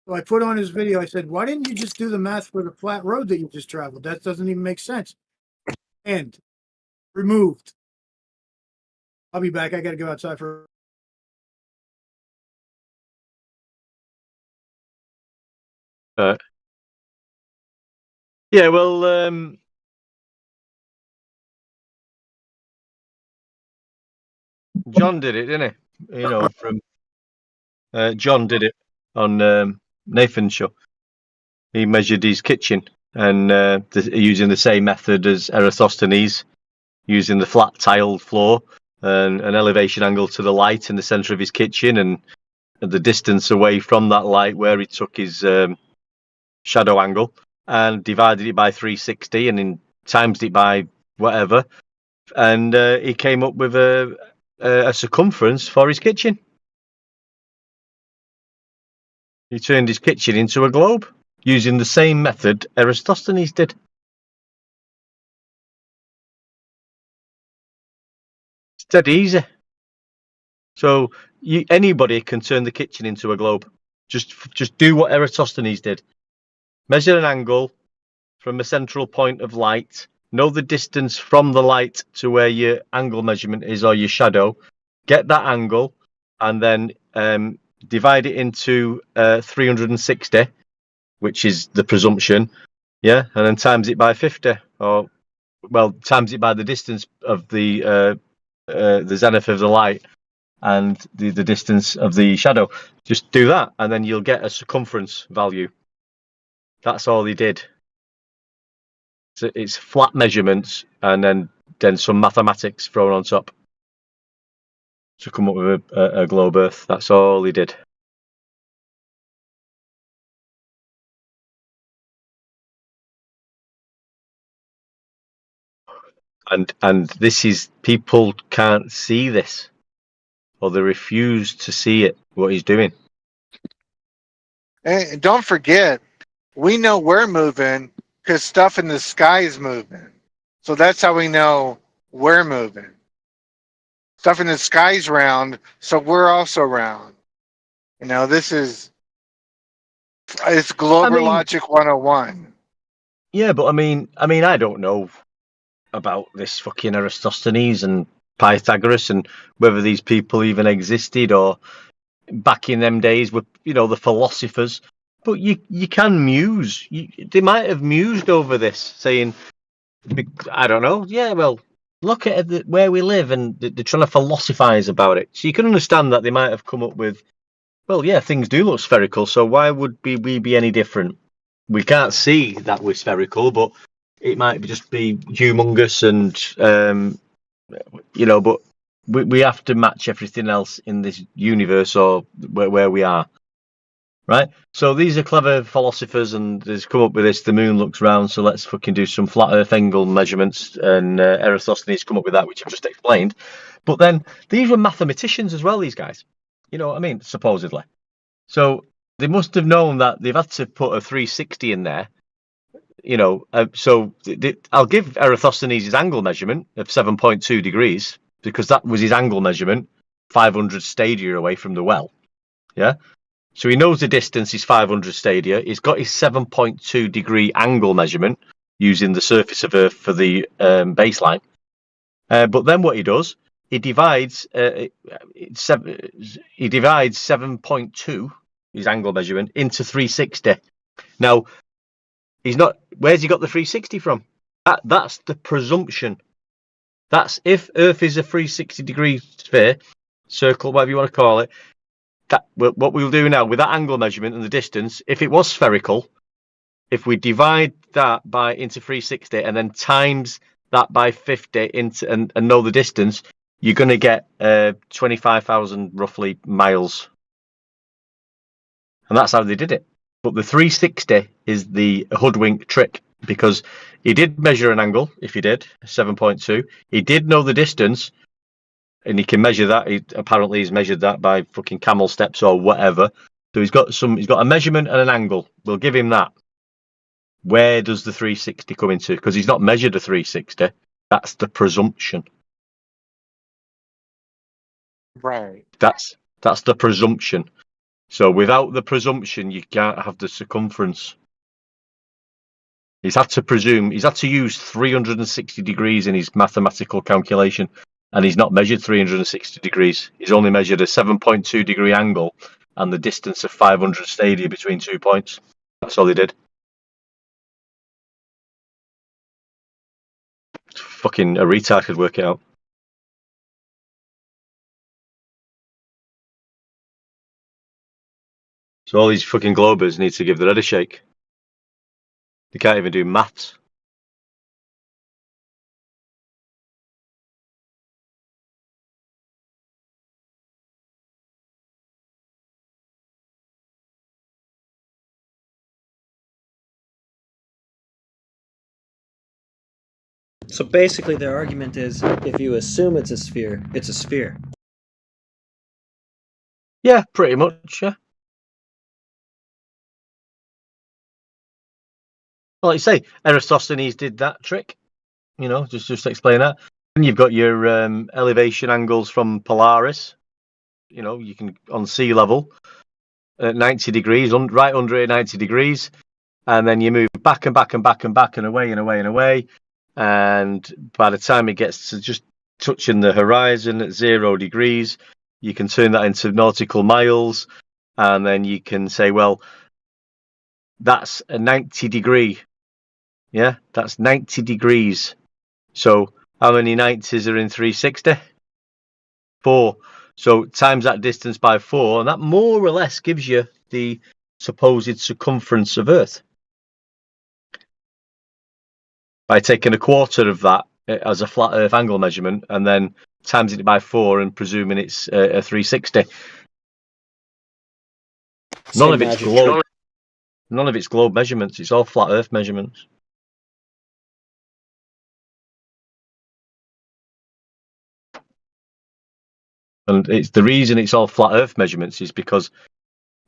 So I put on his video, I said, why didn't you just do the math for the flat road that you just traveled? That doesn't even make sense. And removed. I'll be back. I got to go outside for Yeah, well, John did it, didn't he? You know, from John did it on Nathan's show. He measured his kitchen and using the same method as Eratosthenes, using the flat tiled floor and an elevation angle to the light in the center of his kitchen and the distance away from that light where he took his shadow angle and divided it by 360 and then times it by whatever, and he came up with a circumference for his kitchen. He turned his kitchen into a globe using the same method Eratosthenes did. It's dead easy. So anybody can turn the kitchen into a globe. Just do what Eratosthenes did. Measure an angle from a central point of light. Know the distance from the light to where your angle measurement is or your shadow. Get that angle and then divide it into 360, which is the presumption. Yeah, and then times it by 50, or well, times it by the distance of the zenith of the light and the distance of the shadow. Just do that, and then you'll get a circumference value. That's all he did. So it's flat measurements and then some mathematics thrown on top to come up with a globe Earth. That's all he did. And this is, people can't see this, or they refuse to see it, what he's doing. And don't forget, we know we're moving because stuff in the sky is moving. So that's how we know we're moving. Stuff in the sky's round, so we're also round. You know, it's global logic 101. Yeah, but I mean, I don't know about this fucking Eratosthenes and Pythagoras and whether these people even existed or back in them days were, you know, the philosophers. But you can muse. They might have mused over this, saying, I don't know. Yeah, well, look at where we live, and they're trying to philosophize about it. So you can understand that they might have come up with, well, yeah, things do look spherical. So why would we be any different? We can't see that we're spherical, but it might just be humongous, and you know. But we have to match everything else in this universe or where we are. Right, so these are clever philosophers, and they've come up with this. The moon looks round, so let's fucking do some flat Earth angle measurements. And Eratosthenes come up with that, which I've just explained. But then these were mathematicians as well. These guys, you know what I mean? Supposedly, so they must have known that they've had to put a 360 in there. You know, so I'll give Eratosthenes his angle measurement of 7.2 degrees because that was his angle measurement, 500 stadia away from the well. Yeah. So he knows the distance is 500 stadia. He's got his 7.2 degree angle measurement using the surface of Earth for the baseline. But then what he does, he divides 7.2, his angle measurement, into 360. Now, where's he got the 360 from? That's the presumption. That's if Earth is a 360 degree sphere, circle, whatever you want to call it. What we'll do now with that angle measurement and the distance, if it was spherical, if we divide that into 360 and then times that by 50 and know the distance, you're going to get 25,000 roughly miles. And that's how they did it. But the 360 is the hoodwink trick because he did measure an angle, if he did, 7.2. He did know the distance. And he can measure that. He's measured that by fucking camel steps or whatever. So he's got a measurement and an angle. We'll give him that. Where does the 360 come into? Because he's not measured a 360. That's the presumption. Right. That's the presumption. So without the presumption, you can't have the circumference. He's had to use 360 degrees in his mathematical calculation. And he's not measured 360 degrees. He's only measured a 7.2 degree angle and the distance of 500 stadia between 2 points. That's all they did. Fucking a retard could work it out. So all these fucking globers need to give their head a shake. They can't even do maths. So basically their argument is, if you assume it's a sphere, it's a sphere. Yeah, pretty much, yeah. Well, like you say, Eratosthenes did that trick. You know, just explain that. And you've got your elevation angles from Polaris. You know, you can on sea level at 90 degrees, right under it, 90 degrees. And then you move back and back and back and back and away and away and away. And by the time it gets to just touching the horizon at 0 degrees, you can turn that into nautical miles. And then you can say, well, that's a 90 degree. Yeah, that's 90 degrees. So how many 90s are in 360? 4. So times that distance by 4, and that more or less gives you the supposed circumference of Earth. By taking a quarter of that as a flat Earth angle measurement and then times it by 4 and presuming it's a 360. None of it's globe measurements. It's all flat Earth measurements. And it's the reason it's all flat Earth measurements is because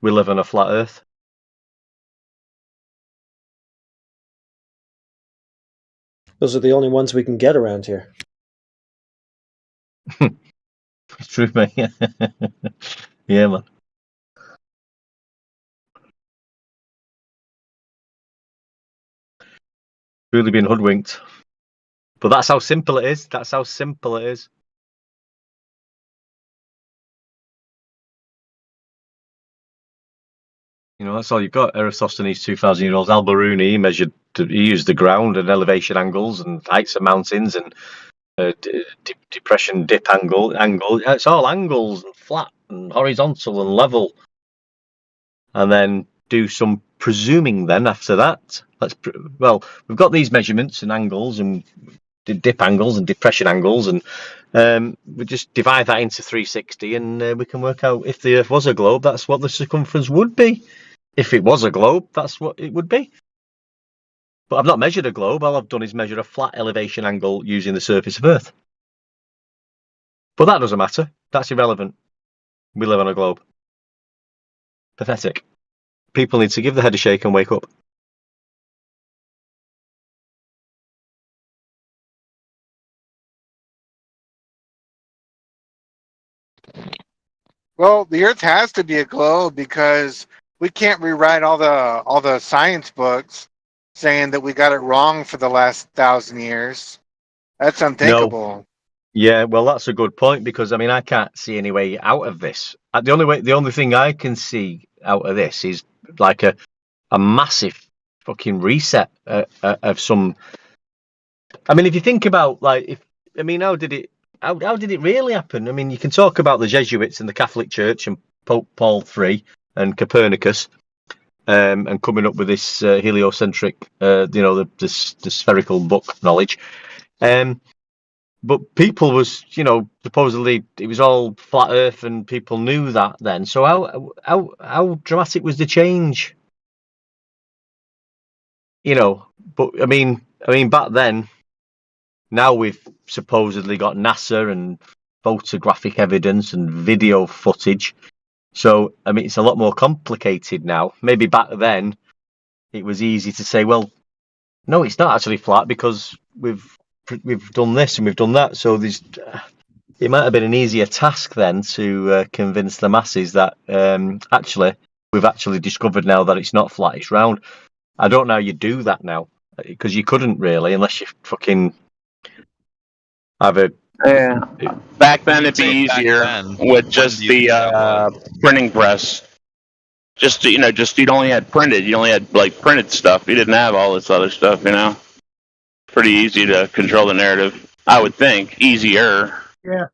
we live on a flat Earth. Those are the only ones we can get around here. It's true, mate. Yeah, man. Really been hoodwinked. But that's how simple it is. That's how simple it is. You know, that's all you've got. Eratosthenes, 2,000-year-old Al-Biruni, he used the ground and elevation angles and heights of mountains and depression dip angle. It's all angles and flat and horizontal and level. And then do some presuming then after that. We've got these measurements and angles and dip angles and depression angles, and we just divide that into 360 and we can work out if the Earth was a globe, that's what the circumference would be. If it was a globe, that's what it would be. But I've not measured a globe. All I've done is measure a flat elevation angle using the surface of Earth. But that doesn't matter. That's irrelevant. We live on a globe. Pathetic. People need to give their head a shake and wake up. Well, the Earth has to be a globe because we can't rewrite all the science books saying that we got it wrong for the last 1,000 years. That's unthinkable. No. Yeah, well, that's a good point because I mean I can't see any way out of this. The only thing I can see out of this is like a massive fucking reset of some. I mean, if you think about how did it really happen? I mean, you can talk about the Jesuits and the Catholic Church and Pope Paul III and Copernicus, and coming up with this heliocentric, the spherical book knowledge. But people was, supposedly it was all flat Earth, and people knew that then. So how dramatic was the change? But I mean, back then. Now we've supposedly got NASA and photographic evidence and video footage. So, I mean, it's a lot more complicated now. Maybe back then it was easy to say, well, no, it's not actually flat because we've done this and we've done that. So it might have been an easier task then to convince the masses that we've actually discovered now that it's not flat, it's round. I don't know how you do that now because you couldn't really unless you fucking... Back then it'd be easier with just the printing press. Just you only had printed. You only had like printed stuff. You didn't have all this other stuff. Pretty easy to control the narrative. I would think easier. Yeah.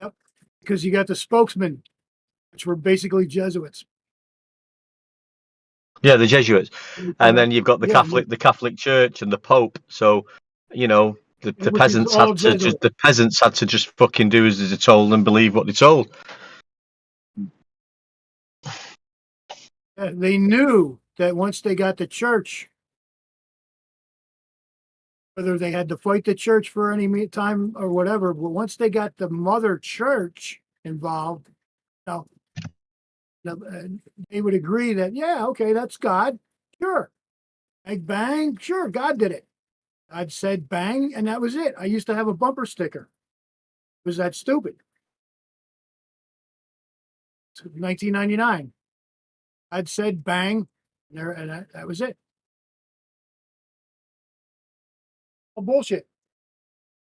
Yep. Because you got the spokesmen, which were basically Jesuits. Yeah, the Jesuits, and then you've got the Catholic Church and the Pope. So, the peasants had to just fucking do as they're told and believe what they're told. They knew that once they got the church, whether they had to fight the church for any time or whatever, but once they got the mother church involved, now they would agree that, yeah, okay, that's God. Sure. Big bang. Sure, God did it. God said bang, and that was it. I used to have a bumper sticker. Was that stupid? 1999. I'd said bang, and that was it. All bullshit.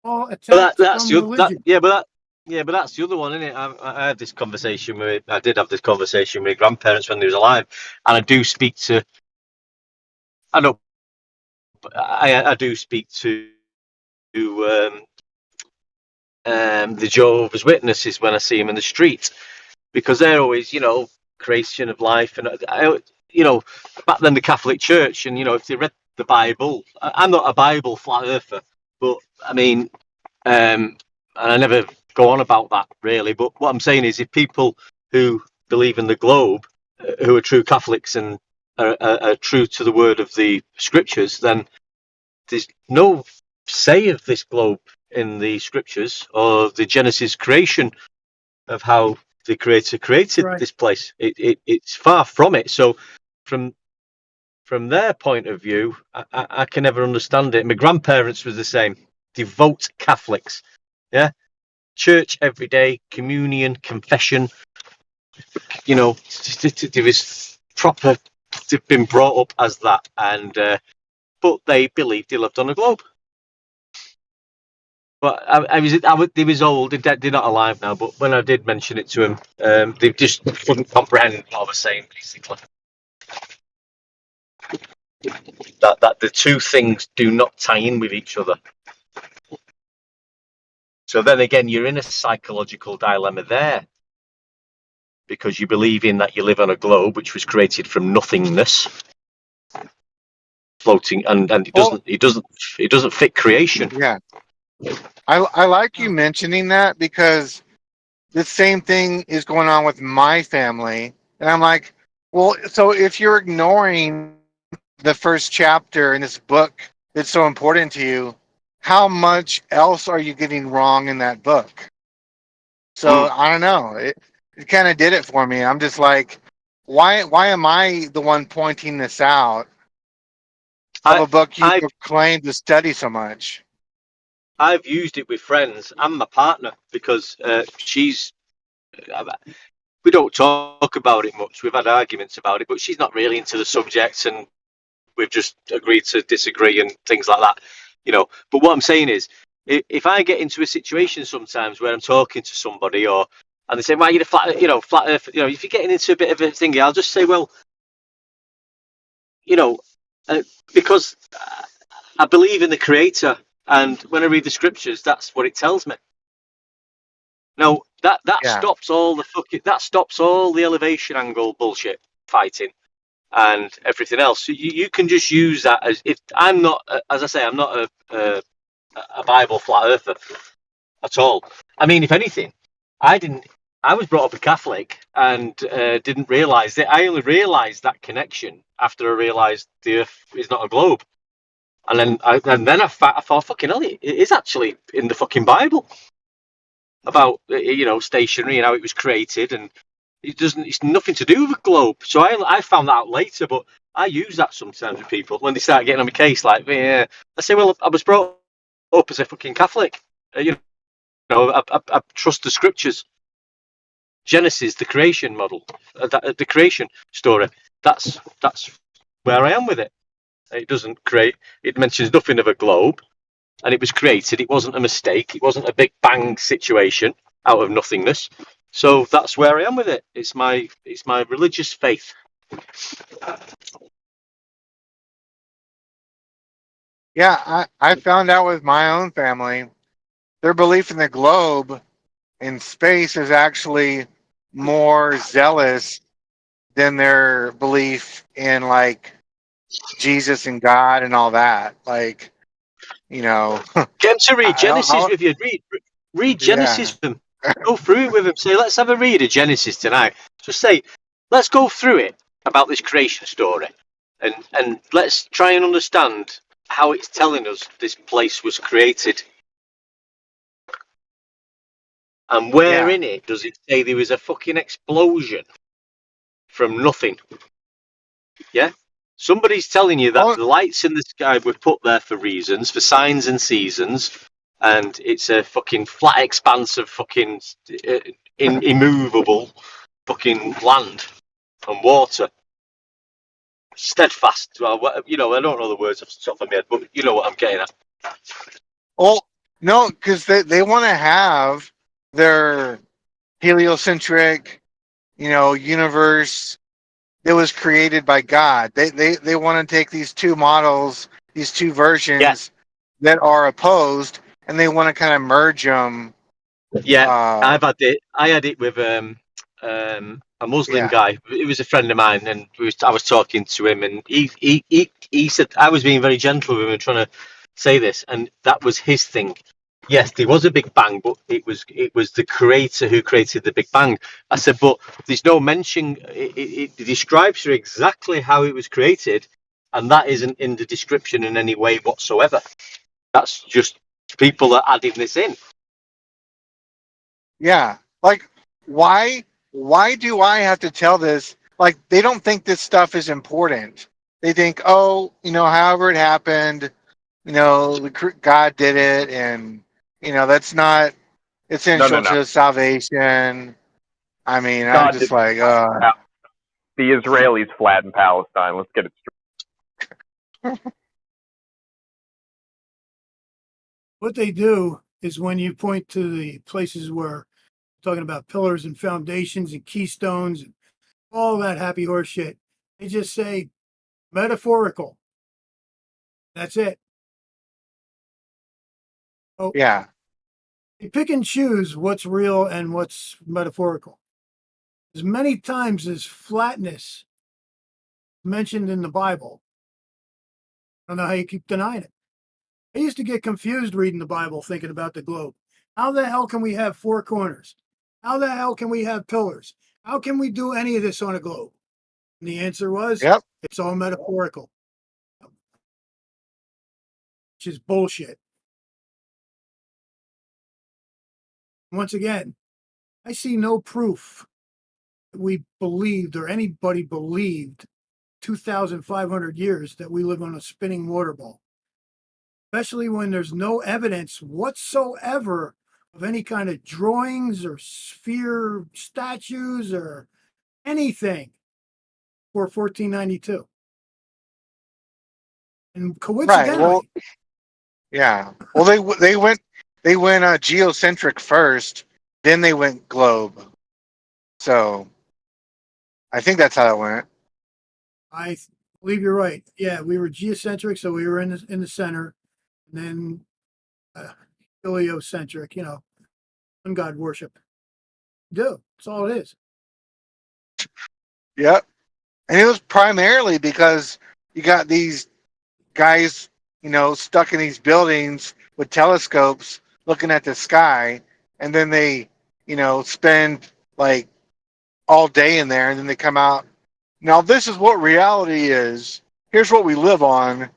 All attacks from religion. But that's the other one, isn't it? I had this conversation I did have this conversation with my grandparents when they was alive, and I do speak to. I do speak to the Jehovah's Witnesses when I see them in the street, because they're always, creation of life, and back then the Catholic Church, and if they read the Bible, I'm not a Bible flat earther, but I mean, and I never go on about that really. But what I'm saying is, if people who believe in the globe, who are true Catholics and are true to the word of the scriptures, then there's no say of this globe in the scriptures or the Genesis creation of how the Creator created this place. It's far from it. So from their point of view, I can never understand it. My grandparents were the same, devout Catholics. Yeah, church every day, communion, confession. There was proper. They've been brought up as that, and but they believed he lived on a globe. But they was old. They're not alive now. But when I did mention it to them, they just couldn't comprehend what I was saying. Basically, that the two things do not tie in with each other. So then again, you're in a psychological dilemma there, because you believe in that you live on a globe which was created from nothingness, floating, and it doesn't fit creation. Yeah, I like you mentioning that, because the same thing is going on with my family, and I'm like, well, so if you're ignoring the first chapter in this book that's so important to you, how much else are you getting wrong in that book? So I don't know. It kind of did it for me. I'm just like, why am I the one pointing this out of a book you proclaim to study so much? I've used it with friends and my partner, because we don't talk about it much. We've had arguments about it, but she's not really into the subject, and we've just agreed to disagree and things like that. But what I'm saying is, if I get into a situation sometimes where I'm talking to somebody, and they say, "Why are you flat earth?" If you're getting into a bit of a thingy, I'll just say, "Well, because I believe in the Creator, and when I read the scriptures, that's what it tells me." No, that stops all the elevation angle bullshit fighting and everything else. So you can just use that as, if I'm not, as I say, I'm not a Bible flat earther at all. I mean, if anything, I was brought up a Catholic and didn't realise that. I only realised that connection after I realised the Earth is not a globe, and then I thought, fucking hell, it is actually in the fucking Bible about stationary and how it was created, and it's nothing to do with a globe. So I found that out later, but I use that sometimes with people when they start getting on my case. Like, I say, well, I was brought up as a fucking Catholic. I trust the scriptures. Genesis, the creation model, the creation story. That's where I am with it. It doesn't create. It mentions nothing of a globe, and it was created. It wasn't a mistake. It wasn't a big bang situation out of nothingness. So that's where I am with it. It's my religious faith. Yeah, I found out with my own family, their belief in the globe in space is actually more zealous than their belief in like Jesus and God and all that. Like, you know, Get them to read Genesis I, with you. Read yeah, Genesis with them. Go through it with them. Say, let's have a read of Genesis tonight. Just say, let's go through it about this creation story, and let's try and understand how it's telling us this place was created. And where in it does it say there was a fucking explosion from nothing? Yeah? Somebody's telling you that the lights in the sky were put there for reasons, for signs and seasons, and it's a fucking flat expanse of fucking immovable fucking land and water. Steadfast. Well, you know, I don't know the words off the top of my head, but you know what I'm getting at. well, no, because they want to have their heliocentric, you know, universe that was created by God. They want to take these two models, these two versions that are opposed, and they want to kind of merge them. Yeah, I had it with a Muslim guy. It was a friend of mine, and I was talking to him, and he said I was being very gentle with him and trying to say this, and that was his thing. Yes, there was a Big Bang, but it was the creator who created the Big Bang. I said, but there's no mention. It describes exactly how it was created, and that isn't in the description in any way whatsoever. That's just people are adding this in. Yeah, like why do I have to tell this? Like they don't think this stuff is important. They think, oh, you know, however it happened, you know, God did it, and you know that's not essential to salvation. I mean, I'm just like, the Israelis flattened Palestine. Let's get it straight. What they do is when you point to the places where talking about pillars and foundations and keystones and all that happy horse shit, they just say metaphorical. That's it. Oh, yeah. They pick and choose what's real and what's metaphorical. As many times as flatness mentioned in the Bible, I don't know how you keep denying it. I used to get confused reading the Bible, thinking about the globe. How the hell can we have four corners? How the hell can we have pillars? How can we do any of this on a globe? And the answer was, it's all metaphorical, which is bullshit. Once again, I see no proof that we believed or anybody believed 2,500 years that we live on a spinning water ball, especially when there's no evidence whatsoever of any kind of drawings or sphere statues or anything for 1492. And coincidentally, right. Well, yeah. Well, they went geocentric first, then they went globe. So I think that's how it went. I believe you're right. Yeah, we were geocentric, so we were in the center, and then heliocentric. You know, sun god worship. That's all it is. Yep. And it was primarily because you got these guys, you know, stuck in these buildings with telescopes looking at the sky, and then they, you know, spend like all day in there, and then they come out. Now, this is what reality is. Here's what we live on.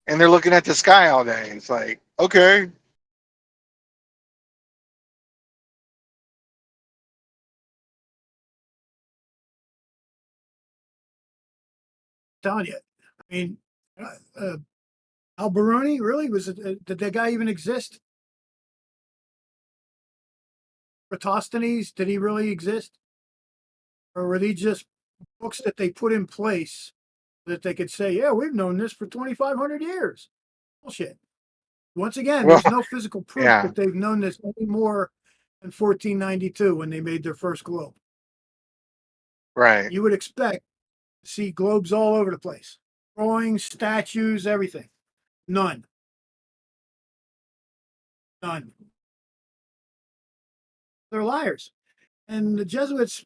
And they're looking at the sky all day. It's like, okay. Telling you, I mean, Alberoni, really? Did that guy even exist? Eratosthenes, did he really exist? Or were they just books that they put in place that they could say, yeah, we've known this for 2,500 years? Bullshit. Once again, there's no physical proof that they've known this any more in 1492 when they made their first globe. Right. You would expect to see globes all over the place. Drawings, statues, everything. None. None. They're liars. And the Jesuits,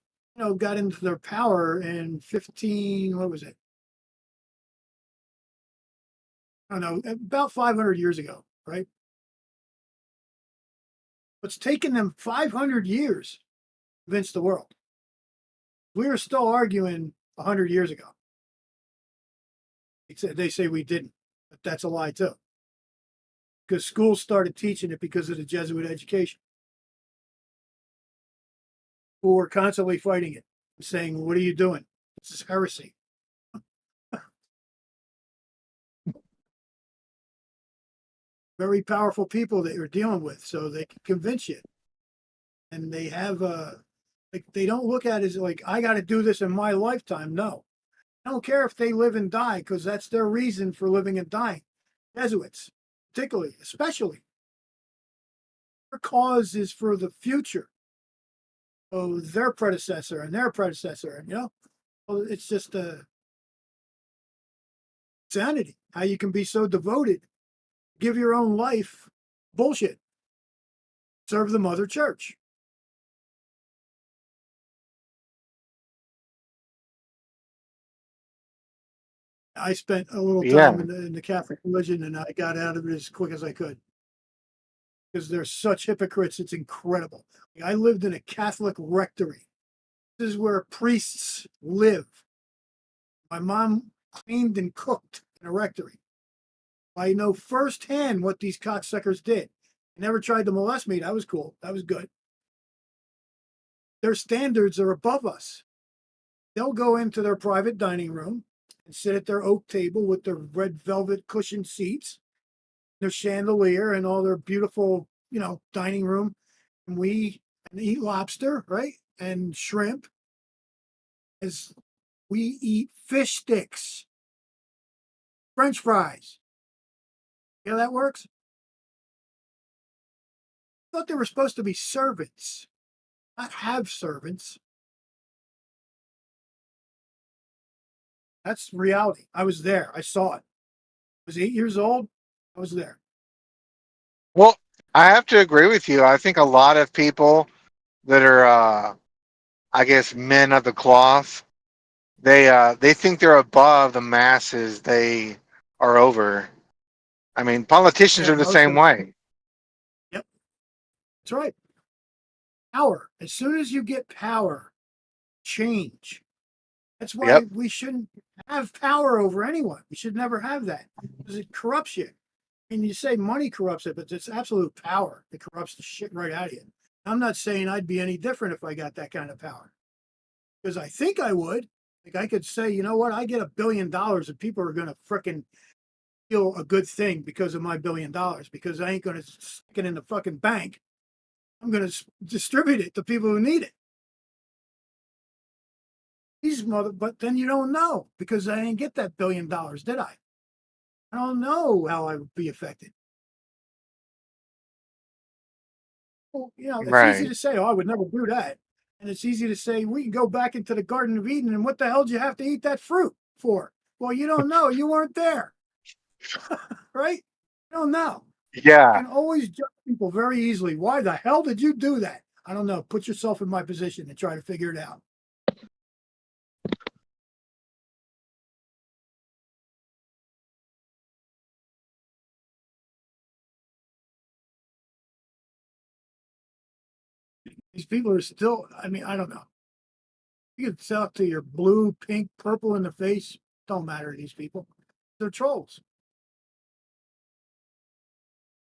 got into their power in 15, what was it? I don't know, about 500 years ago, right? It's taken them 500 years to convince the world. We were still arguing 100 years ago. They say we didn't, but that's a lie too. Because schools started teaching it because of the Jesuit education. Who were constantly fighting it, saying, "What are you doing? This is heresy." Very powerful people that you're dealing with, so they can convince you. And they have they don't look at it as like, I got to do this in my lifetime. No, I don't care if they live and die, because that's their reason for living and dying. Jesuits, particularly, especially, their cause is for the future of their predecessor and their predecessor, and it's just a insanity how you can be so devoted, give your own life, bullshit, serve the mother church. I spent a little time in the Catholic religion, and I got out of it as quick as I could, because they're such hypocrites. It's incredible. I lived in a Catholic rectory. This is where priests live. My mom cleaned and cooked in a rectory. I know firsthand what these cocksuckers did. They never tried to molest me. That was cool. That was good. Their standards are above us. They'll go into their private dining room and sit at their oak table with their red velvet cushioned seats, their chandelier, and all their beautiful, dining room. And we eat lobster, right? And shrimp. As we eat fish sticks, French fries. You know how that works? I thought they were supposed to be servants, not have servants. That's reality. I was there. I saw it. I was 8 years old. I was there. Well, I have to agree with you. I think a lot of people that are, I guess, men of the cloth, they think they're above the masses they are over. I mean, politicians are the same way. Yep. That's right. Power. As soon as you get power, change. That's why we shouldn't have power over anyone. We should never have that, because it corrupts you. And you say money corrupts it, but it's absolute power that corrupts the shit right out of you. I'm not saying I'd be any different if I got that kind of power, because I think I would. Like, I could say, you know what, I get $1 billion and people are going to frickin' feel a good thing because of my $1 billion, because I ain't going to stick it in the fucking bank. I'm going to distribute it to people who need it. But then you don't know, because I didn't get that $1 billion, did I? I don't know how I would be affected. Well, it's easy to say, I would never do that. And it's easy to say, we can go back into the Garden of Eden, and what the hell did you have to eat that fruit for? Well, you don't know. You weren't there. Right? You don't know. Yeah. You can always judge people very easily. Why the hell did you do that? I don't know. Put yourself in my position and try to figure it out. These people are still, I don't know. You can talk to your blue, pink, purple in the face. Don't matter to these people. They're trolls.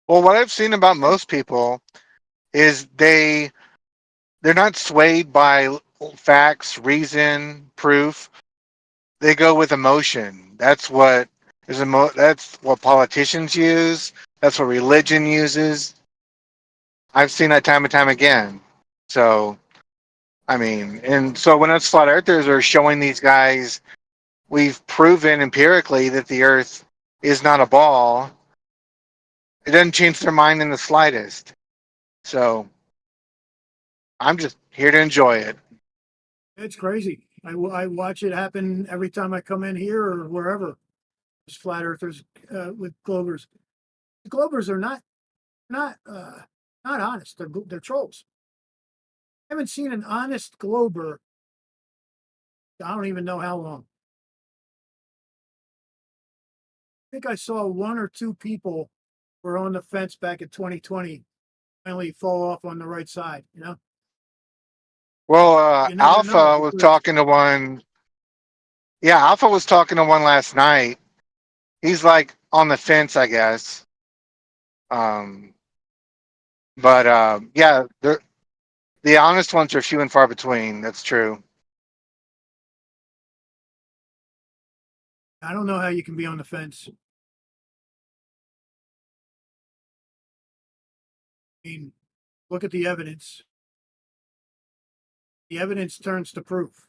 Well, what I've seen about most people is they're not swayed by facts, reason, proof. They go with emotion. That's what that's what politicians use. That's what religion uses. I've seen that time and time again. So, and so when us flat earthers are showing these guys, we've proven empirically that the Earth is not a ball. It doesn't change their mind in the slightest. So, I'm just here to enjoy it. It's crazy. I watch it happen every time I come in here or wherever. There's flat earthers with Globers. The Globers are not honest. They're trolls. I haven't seen an honest Glober. I don't even know how long. I think I saw one or two people were on the fence back in 2020, finally fall off on the right side, you know? Well, Alpha know, was talking to one. Yeah, Alpha was talking to one last night. He's like on the fence, I guess. Yeah, the honest ones are few and far between. That's true. I don't know how you can be on the fence. I mean, look at the evidence. The evidence turns to proof.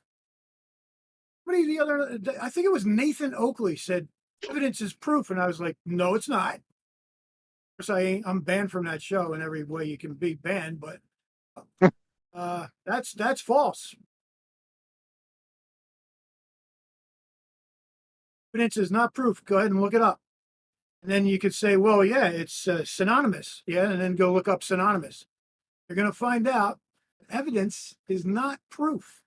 I think it was Nathan Oakley said, evidence is proof. And I was like, no, it's not. Of course, I'm banned from that show in every way you can be banned, but that's false. Evidence is not proof. Go ahead and look it up. And then you could say, well, yeah, it's synonymous. Yeah, and then go look up synonymous. You're going to find out evidence is not proof.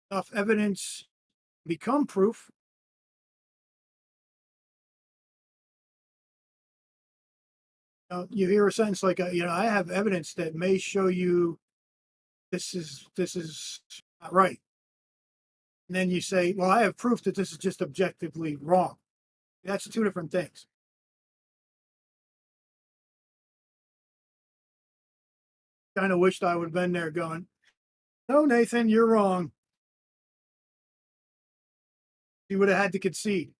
Enough evidence become proof. You hear a sentence like, I have evidence that may show you this is not right. And then you say, well, I have proof that this is just objectively wrong. That's two different things. Kind of wished I would have been there going, no, Nathan, you're wrong. He would have had to concede.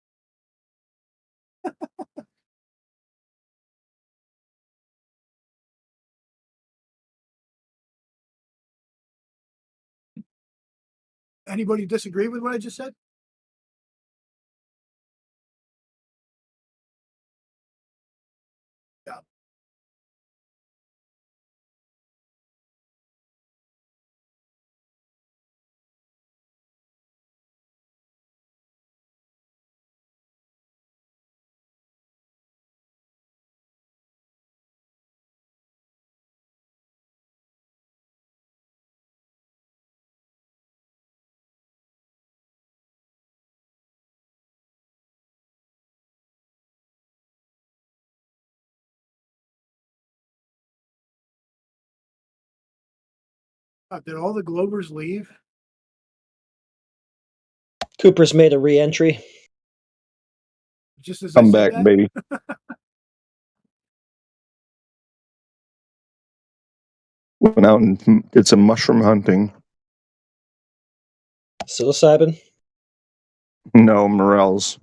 Anybody disagree with what I just said? Yeah. Did all the Globers leave? Cooper's made a re-entry. Just as I'm back, baby. Went out and did some mushroom hunting. Psilocybin? No, morels.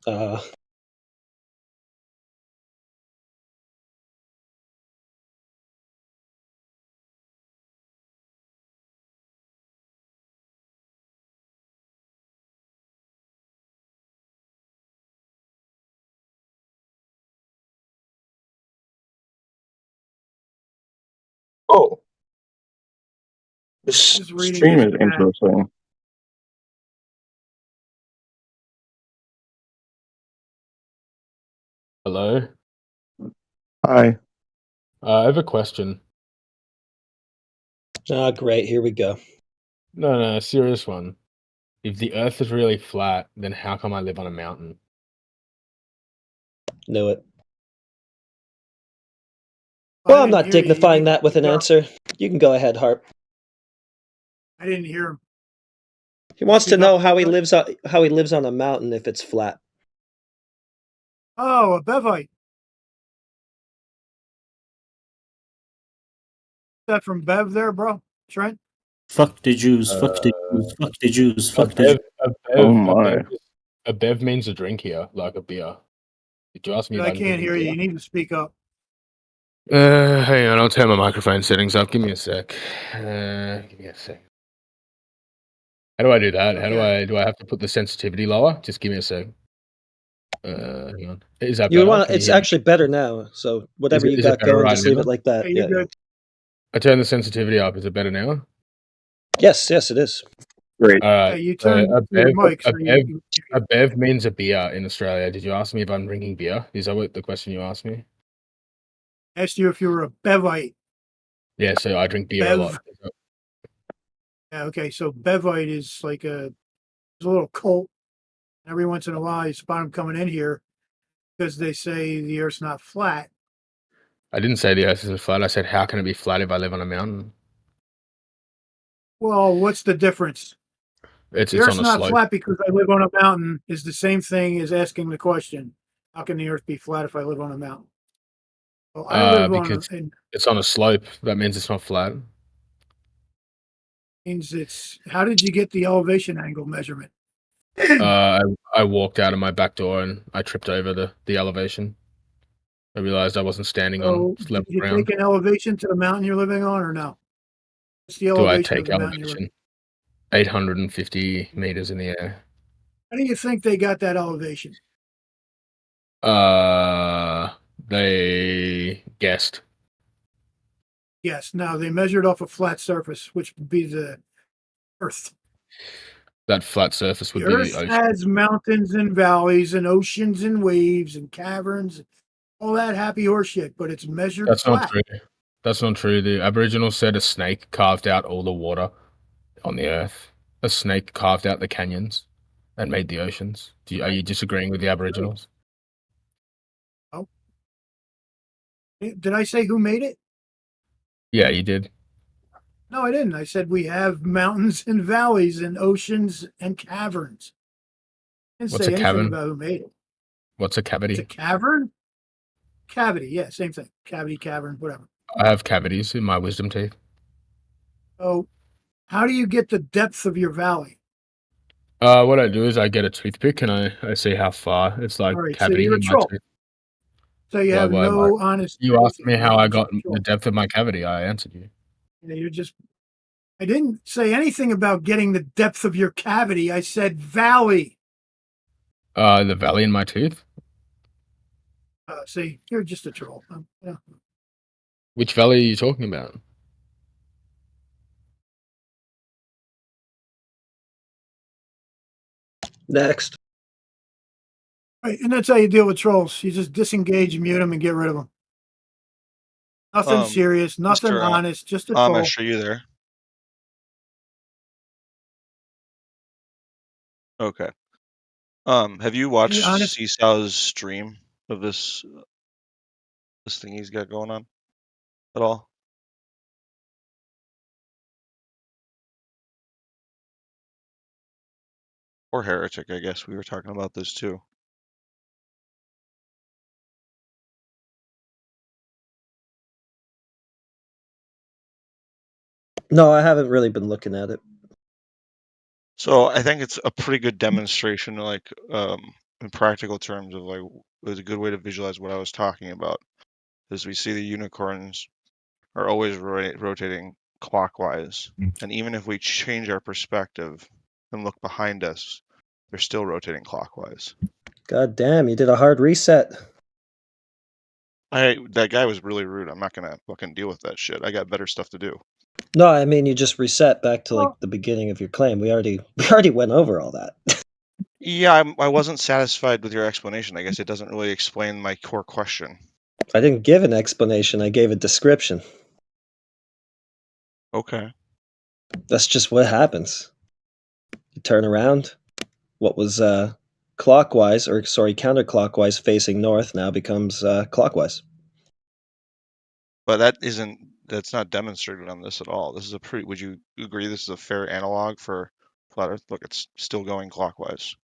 Oh. This stream is interesting. Hello? Hi. I have a question. Great. Here we go. No, serious one. If the Earth is really flat, then how come I live on a mountain? Knew it. Well, I'm not dignifying that with an answer. You can go ahead, Harp. I didn't hear him. He wants to know how he lives on a mountain if it's flat. Oh, a Bevite. Is that from Bev there, bro? Trent? Fuck the Jews, fuck the Jews, fuck the Jews, fuck the Jews. Oh my. A bev means a drink here, like a beer. Did you ask me if I can't hear you. You need to speak up. Hang on, I'll turn my microphone settings up. Give me a sec. Give me a sec. How do I do that? Okay. Do I have to put the sensitivity lower? Just give me a sec. Hang on. Is that You better? want? It's actually better now. So whatever you got going, just leave it like that. Yeah, Yeah. I turned the sensitivity up. Is it better now? Yes, yes, it is. Great. you turned your mic. So a bev means a beer in Australia. Did you ask me if I'm drinking beer? Is that what the question you asked me? I asked you if you were a Bevite. Yeah, so I drink beer a lot. Yeah, okay. So Bevite is like a little cult. Every once in a while, you spot them coming in here because they say the Earth's not flat. I didn't say the Earth is flat. I said, how can it be flat if I live on a mountain? Well, what's the difference? It's the Earth's on a not slope. flat because I live on a mountain is the same thing as asking the question, how can the Earth be flat if I live on a mountain? Well, I live because it's on a slope. That means it's not flat. Means it's. How did you get the elevation angle measurement? I walked out of my back door and I tripped over the elevation. I realized I wasn't standing on So, level did you ground. take an elevation to the mountain you're living on, or no? What's the Do I elevation of take the mountain you're living elevation? 850 meters in the air. How do you think they got that elevation? They guessed. Yes. Now they measured off a flat surface, which would be the Earth. That flat surface would The be Earth the ocean. has mountains and valleys and oceans and waves and caverns, all that happy horse shit, but it's measured That's flat. not true. That's not true. The Aboriginals said a snake carved out all the water on the earth. A snake carved out the canyons and made the oceans. Are you disagreeing with the Aboriginals? Oh. Did I say who made it? Yeah, you did. No, I didn't. I said we have mountains and valleys and oceans and caverns. I didn't What's say a anything cavern? about who made it. What's a cavity? It's a cavern? Cavity, yeah, same thing. Cavity, cavern, whatever. I have cavities in my wisdom teeth. So, how do you get the depth of your valley? What I do is I get a toothpick and I see how far it's like All right, so cavity you're a in my troll. tooth. So you have no honest. You asked me how I got troll. the depth of my cavity. I answered you. You're just. I didn't say anything about getting the depth of your cavity. I said valley. The valley in my tooth. See, you're just a troll. Yeah. Which valley are you talking about? Next. Right, and that's how you deal with trolls. You just disengage, mute them, and get rid of them. Nothing serious, nothing Mr. honest, just a troll. Amish, are you there? Okay. Have you watched Seesaw's stream of this thing he's got going on at all? Or Heretic, I guess we were talking about this too. No, I haven't really been looking at it. So I think it's a pretty good demonstration, like in practical terms, of like it was a good way to visualize what I was talking about. As we see the unicorns are always rotating clockwise, and even if we change our perspective and look behind us, they're still rotating clockwise. God damn, you did a hard reset. That guy was really rude. I'm not gonna fucking deal with that shit. I got better stuff to do. No, I mean you just reset back to like the beginning of your claim. We already went over all that. Yeah, I wasn't satisfied with your explanation. I guess it doesn't really explain my core question. I didn't give an explanation. I gave a description. Okay. That's just what happens. You turn around. What was counterclockwise facing north now becomes clockwise. But that's not demonstrated on this at all. This is would you agree this is a fair analog for flat Earth? Look, it's still going clockwise.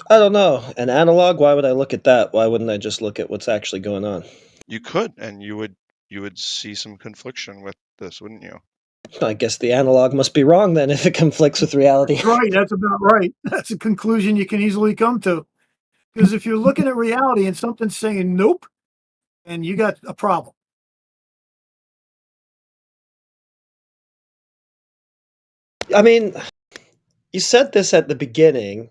I don't know. An analog? Why would I look at that? Why wouldn't I just look at what's actually going on? You could, and you would see some confliction with this, wouldn't you? I guess the analog must be wrong then if it conflicts with reality. Right, that's about right. That's a conclusion you can easily come to. Because if you're looking at reality and something's saying nope, and you got a problem. I mean, you said this at the beginning,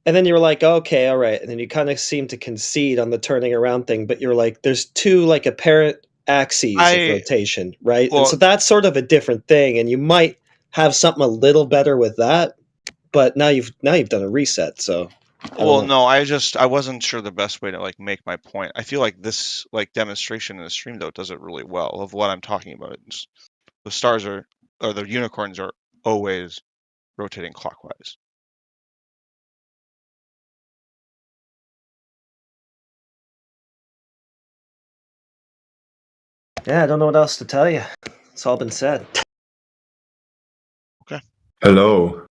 And then you're like, okay, all right. And then you kind of seem to concede on the turning around thing, but you're like, there's two like apparent axes of rotation, right? Well, and so that's sort of a different thing, and you might have something a little better with that, but now you've done a reset, so. Well, no, I wasn't sure the best way to like make my point. I feel like this like demonstration in the stream though does it really well of what I'm talking about. The stars or the unicorns are always rotating clockwise. Yeah, I don't know what else to tell you. It's all been said. Okay. Hello.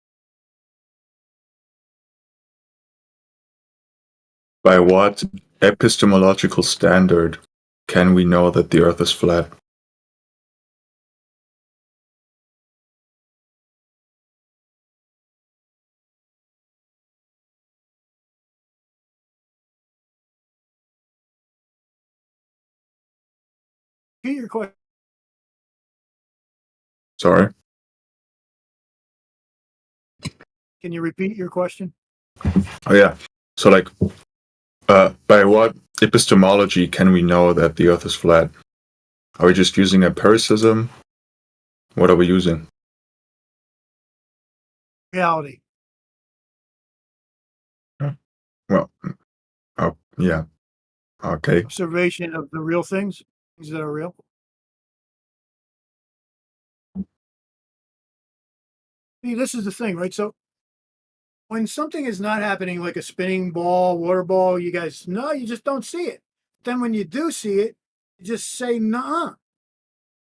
By what epistemological standard can we know that the Earth is flat? Repeat your question. Sorry? Can you repeat your question? Oh, yeah. So, like, by what epistemology can we know that the Earth is flat? Are we just using empiricism? What are we using? Reality. Well, oh, yeah. Okay. Observation of the real things that are real. See, this is the thing, right? So when something is not happening, like a spinning ball, water ball, you guys, no, you just don't see it. Then when you do see it, you just say, nah.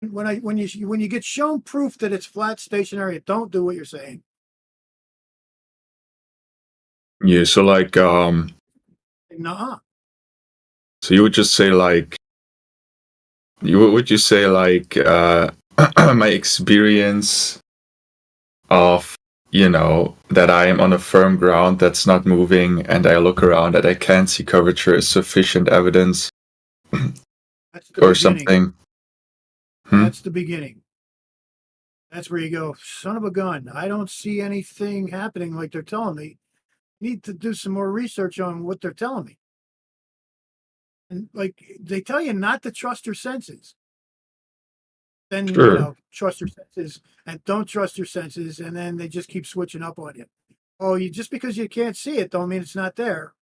When you get shown proof that it's flat, stationary, don't do what you're saying. Yeah, so like, Nah. so you would just say like, would you say like, my experience of, you know, that I am on a firm ground that's not moving and I look around and I can't see curvature is sufficient evidence or something? That's the beginning. That's where you go, son of a gun. I don't see anything happening like they're telling me. Need to do some more research on what they're telling me. And like they tell you not to trust your senses. Then Sure. You know, trust your senses and don't trust your senses, and then they just keep switching up on you. Oh, you just because you can't see it don't mean it's not there.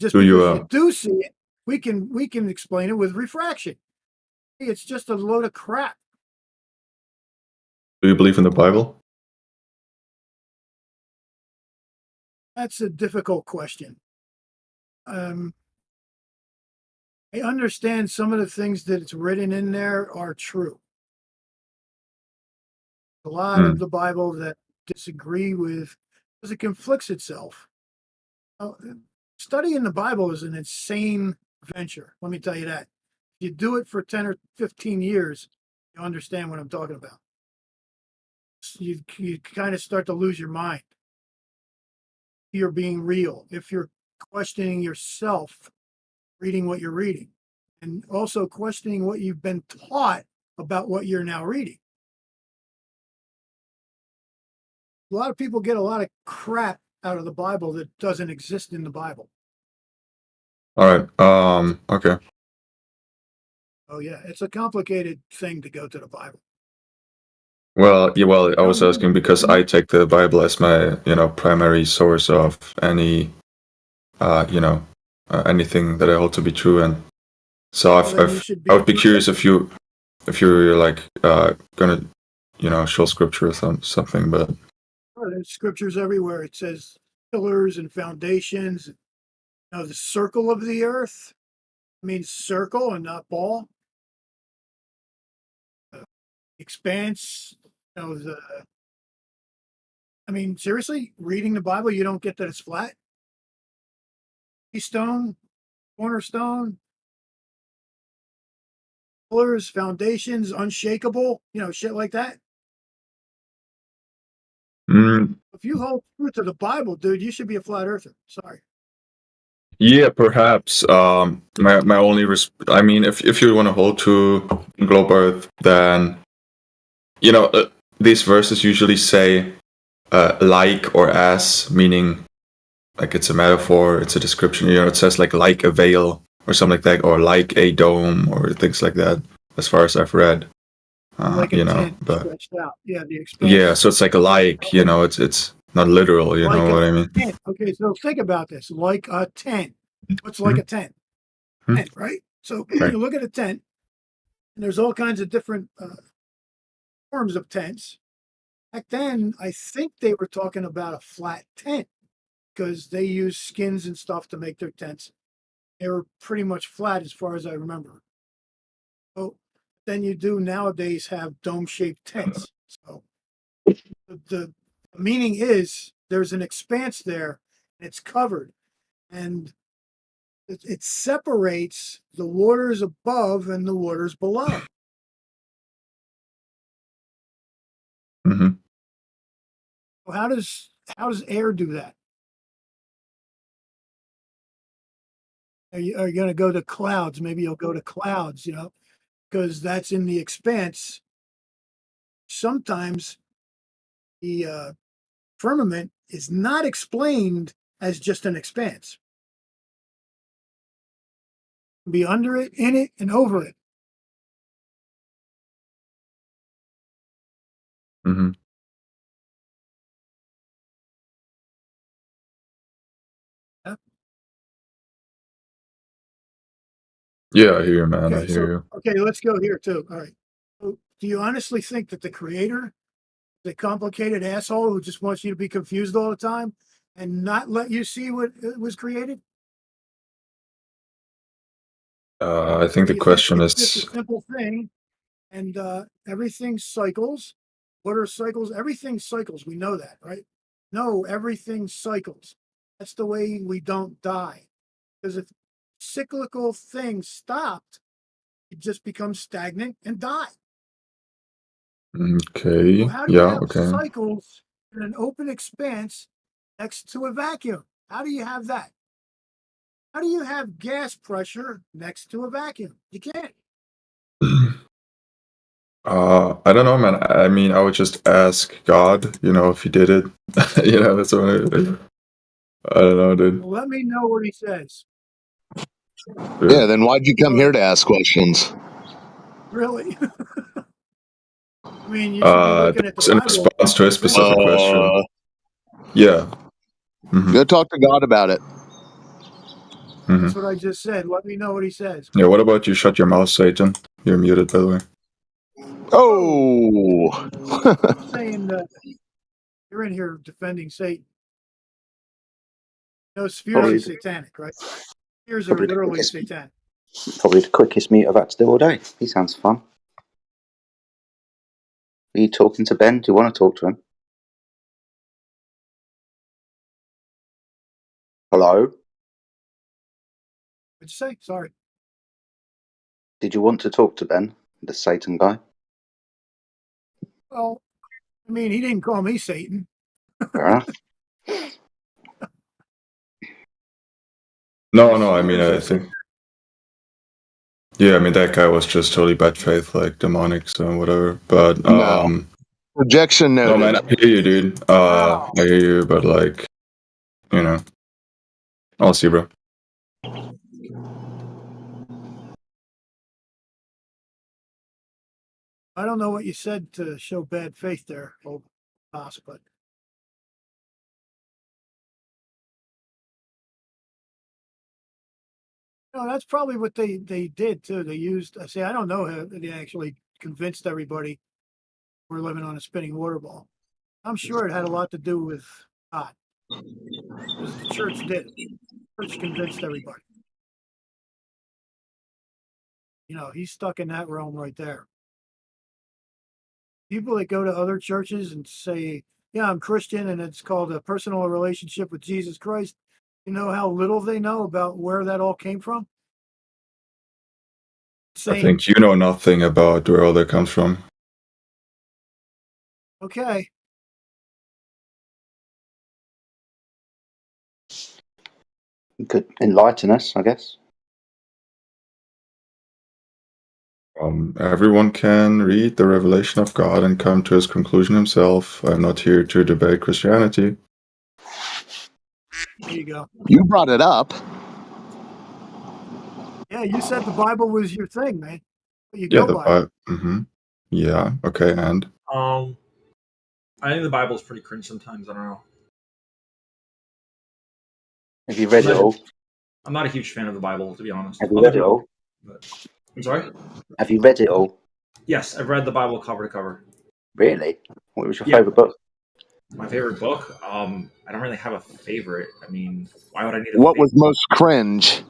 Just because you do see it, we can explain it with refraction. It's just a load of crap. Do you believe in the Bible? That's a difficult question. I understand some of the things that it's written in there are true. A lot of the Bible that disagree with because it conflicts itself. Studying the Bible is an insane venture. Let me tell you that. If you do it for 10 or 15 years, you understand what I'm talking about. You kind of start to lose your mind. You're being real. If you're questioning yourself, reading what you're reading, and also questioning what you've been taught about what you're now reading. A lot of people get a lot of crap out of the Bible that doesn't exist in the Bible. All right. Okay. Oh yeah, it's a complicated thing to go to the Bible. Well, yeah, well, I was asking because I take the Bible as my, you know, primary source of any, anything that I hold to be true, and so I would be curious if you're like gonna, you know, show scripture or something, but there's scriptures everywhere. It says pillars and foundations. You know, the circle of the earth means circle and not ball. Expanse. You know, I mean, seriously, reading the Bible, you don't get that it's flat. Keystone, cornerstone, pillars, foundations, unshakable, you know, shit like that. If you hold true to the Bible, dude, you should be a flat earther. Sorry. yeah, perhaps. My only I mean, if you want to hold to globe Earth, then you know these verses usually say like or as, meaning like it's a metaphor, it's a description. It says like a veil or something like that, or like a dome or things like that. As far as I've read, like a tent but stretched out. Yeah, the expanse. yeah, so it's like a like, it's not literal. You like know what I mean? Tent. Okay, so think about this. Like a tent. What's like a tent? Tent, right? So you look at a tent, and there's all kinds of different forms of tents. Back then, I think they were talking about a flat tent because they used skins and stuff to make their tents. They were pretty much flat as far as I remember. So then you do nowadays have dome-shaped tents. So the meaning is there's an expanse there, and it's covered, and it separates the waters above and the waters below. Mm-hmm. Well, how does air do that? Are you going to go to clouds? Maybe you'll go to clouds, because that's in the expanse. Sometimes the firmament is not explained as just an expanse. Be under it, in it, and over it. Mm-hmm. Yeah, I hear you, man. Okay, I hear you. Okay, let's go here too. All right. So do you honestly think that the creator is a complicated asshole who just wants you to be confused all the time and not let you see what was created? I think the question it's is. just a simple thing, and everything cycles. Water cycles. Everything cycles. We know that, right? No, everything cycles. That's the way we don't die. Because if cyclical things stopped, it just becomes stagnant and die. Okay. So how do you Yeah. have Okay. cycles in an open expanse next to a vacuum? How do you have that? How do you have gas pressure next to a vacuum? You can't. I don't know, man. I mean, I would just ask God, if he did it. That's what I don't know, dude. Well, let me know what he says. Yeah, then why'd you come here to ask questions? Really? I mean, you should be looking at the Bible. In response to a specific question. Yeah. Mm-hmm. Go talk to God about it. Mm-hmm. That's what I just said. Let me know what he says. Yeah, what about you shut your mouth, Satan? You're muted, by the way. Oh! I'm saying that you're in here defending Satan. No, spheres are satanic, right? Spheres are literally satanic. Probably the quickest meet I've had to do all day. He sounds fun. Are you talking to Ben? Do you want to talk to him? Hello? What'd you say? Sorry. Did you want to talk to Ben, the Satan guy? Well, I mean, he didn't call me Satan. Fair enough. No, I mean, I think. Yeah, I mean, that guy was just totally bad faith, like demonic, so whatever. But, no. Rejection noted. No, man, I hear you, dude. I hear you, but, like, I'll see, bro. I don't know what you said to show bad faith there, old boss, but no, that's probably what they did too. They used. I say I don't know how they actually convinced everybody we're living on a spinning water ball. I'm sure it had a lot to do with God, because the church did. The church convinced everybody. He's stuck in that realm right there. People that go to other churches and say, "Yeah, I'm Christian," and it's called a personal relationship with Jesus Christ. You know how little they know about where that all came from? I think you know nothing about where all that comes from. Okay. You could enlighten us, I guess. Everyone can read the revelation of God and come to his conclusion himself. I'm not here to debate Christianity. There you go. You brought it up. Yeah, you said the Bible was your thing, man. You Yeah, go by. Yeah. Okay. And I think the Bible is pretty cringe sometimes. I don't know. Have you read it all? I'm not a huge fan of the Bible, to be honest. Have you read it all? I'm sorry? Have you read it all? Yes, I've read the Bible cover to cover. Really? What was your favorite book? My favorite book? I don't really have a favorite. I mean, why would I need a What favorite? was most cringe?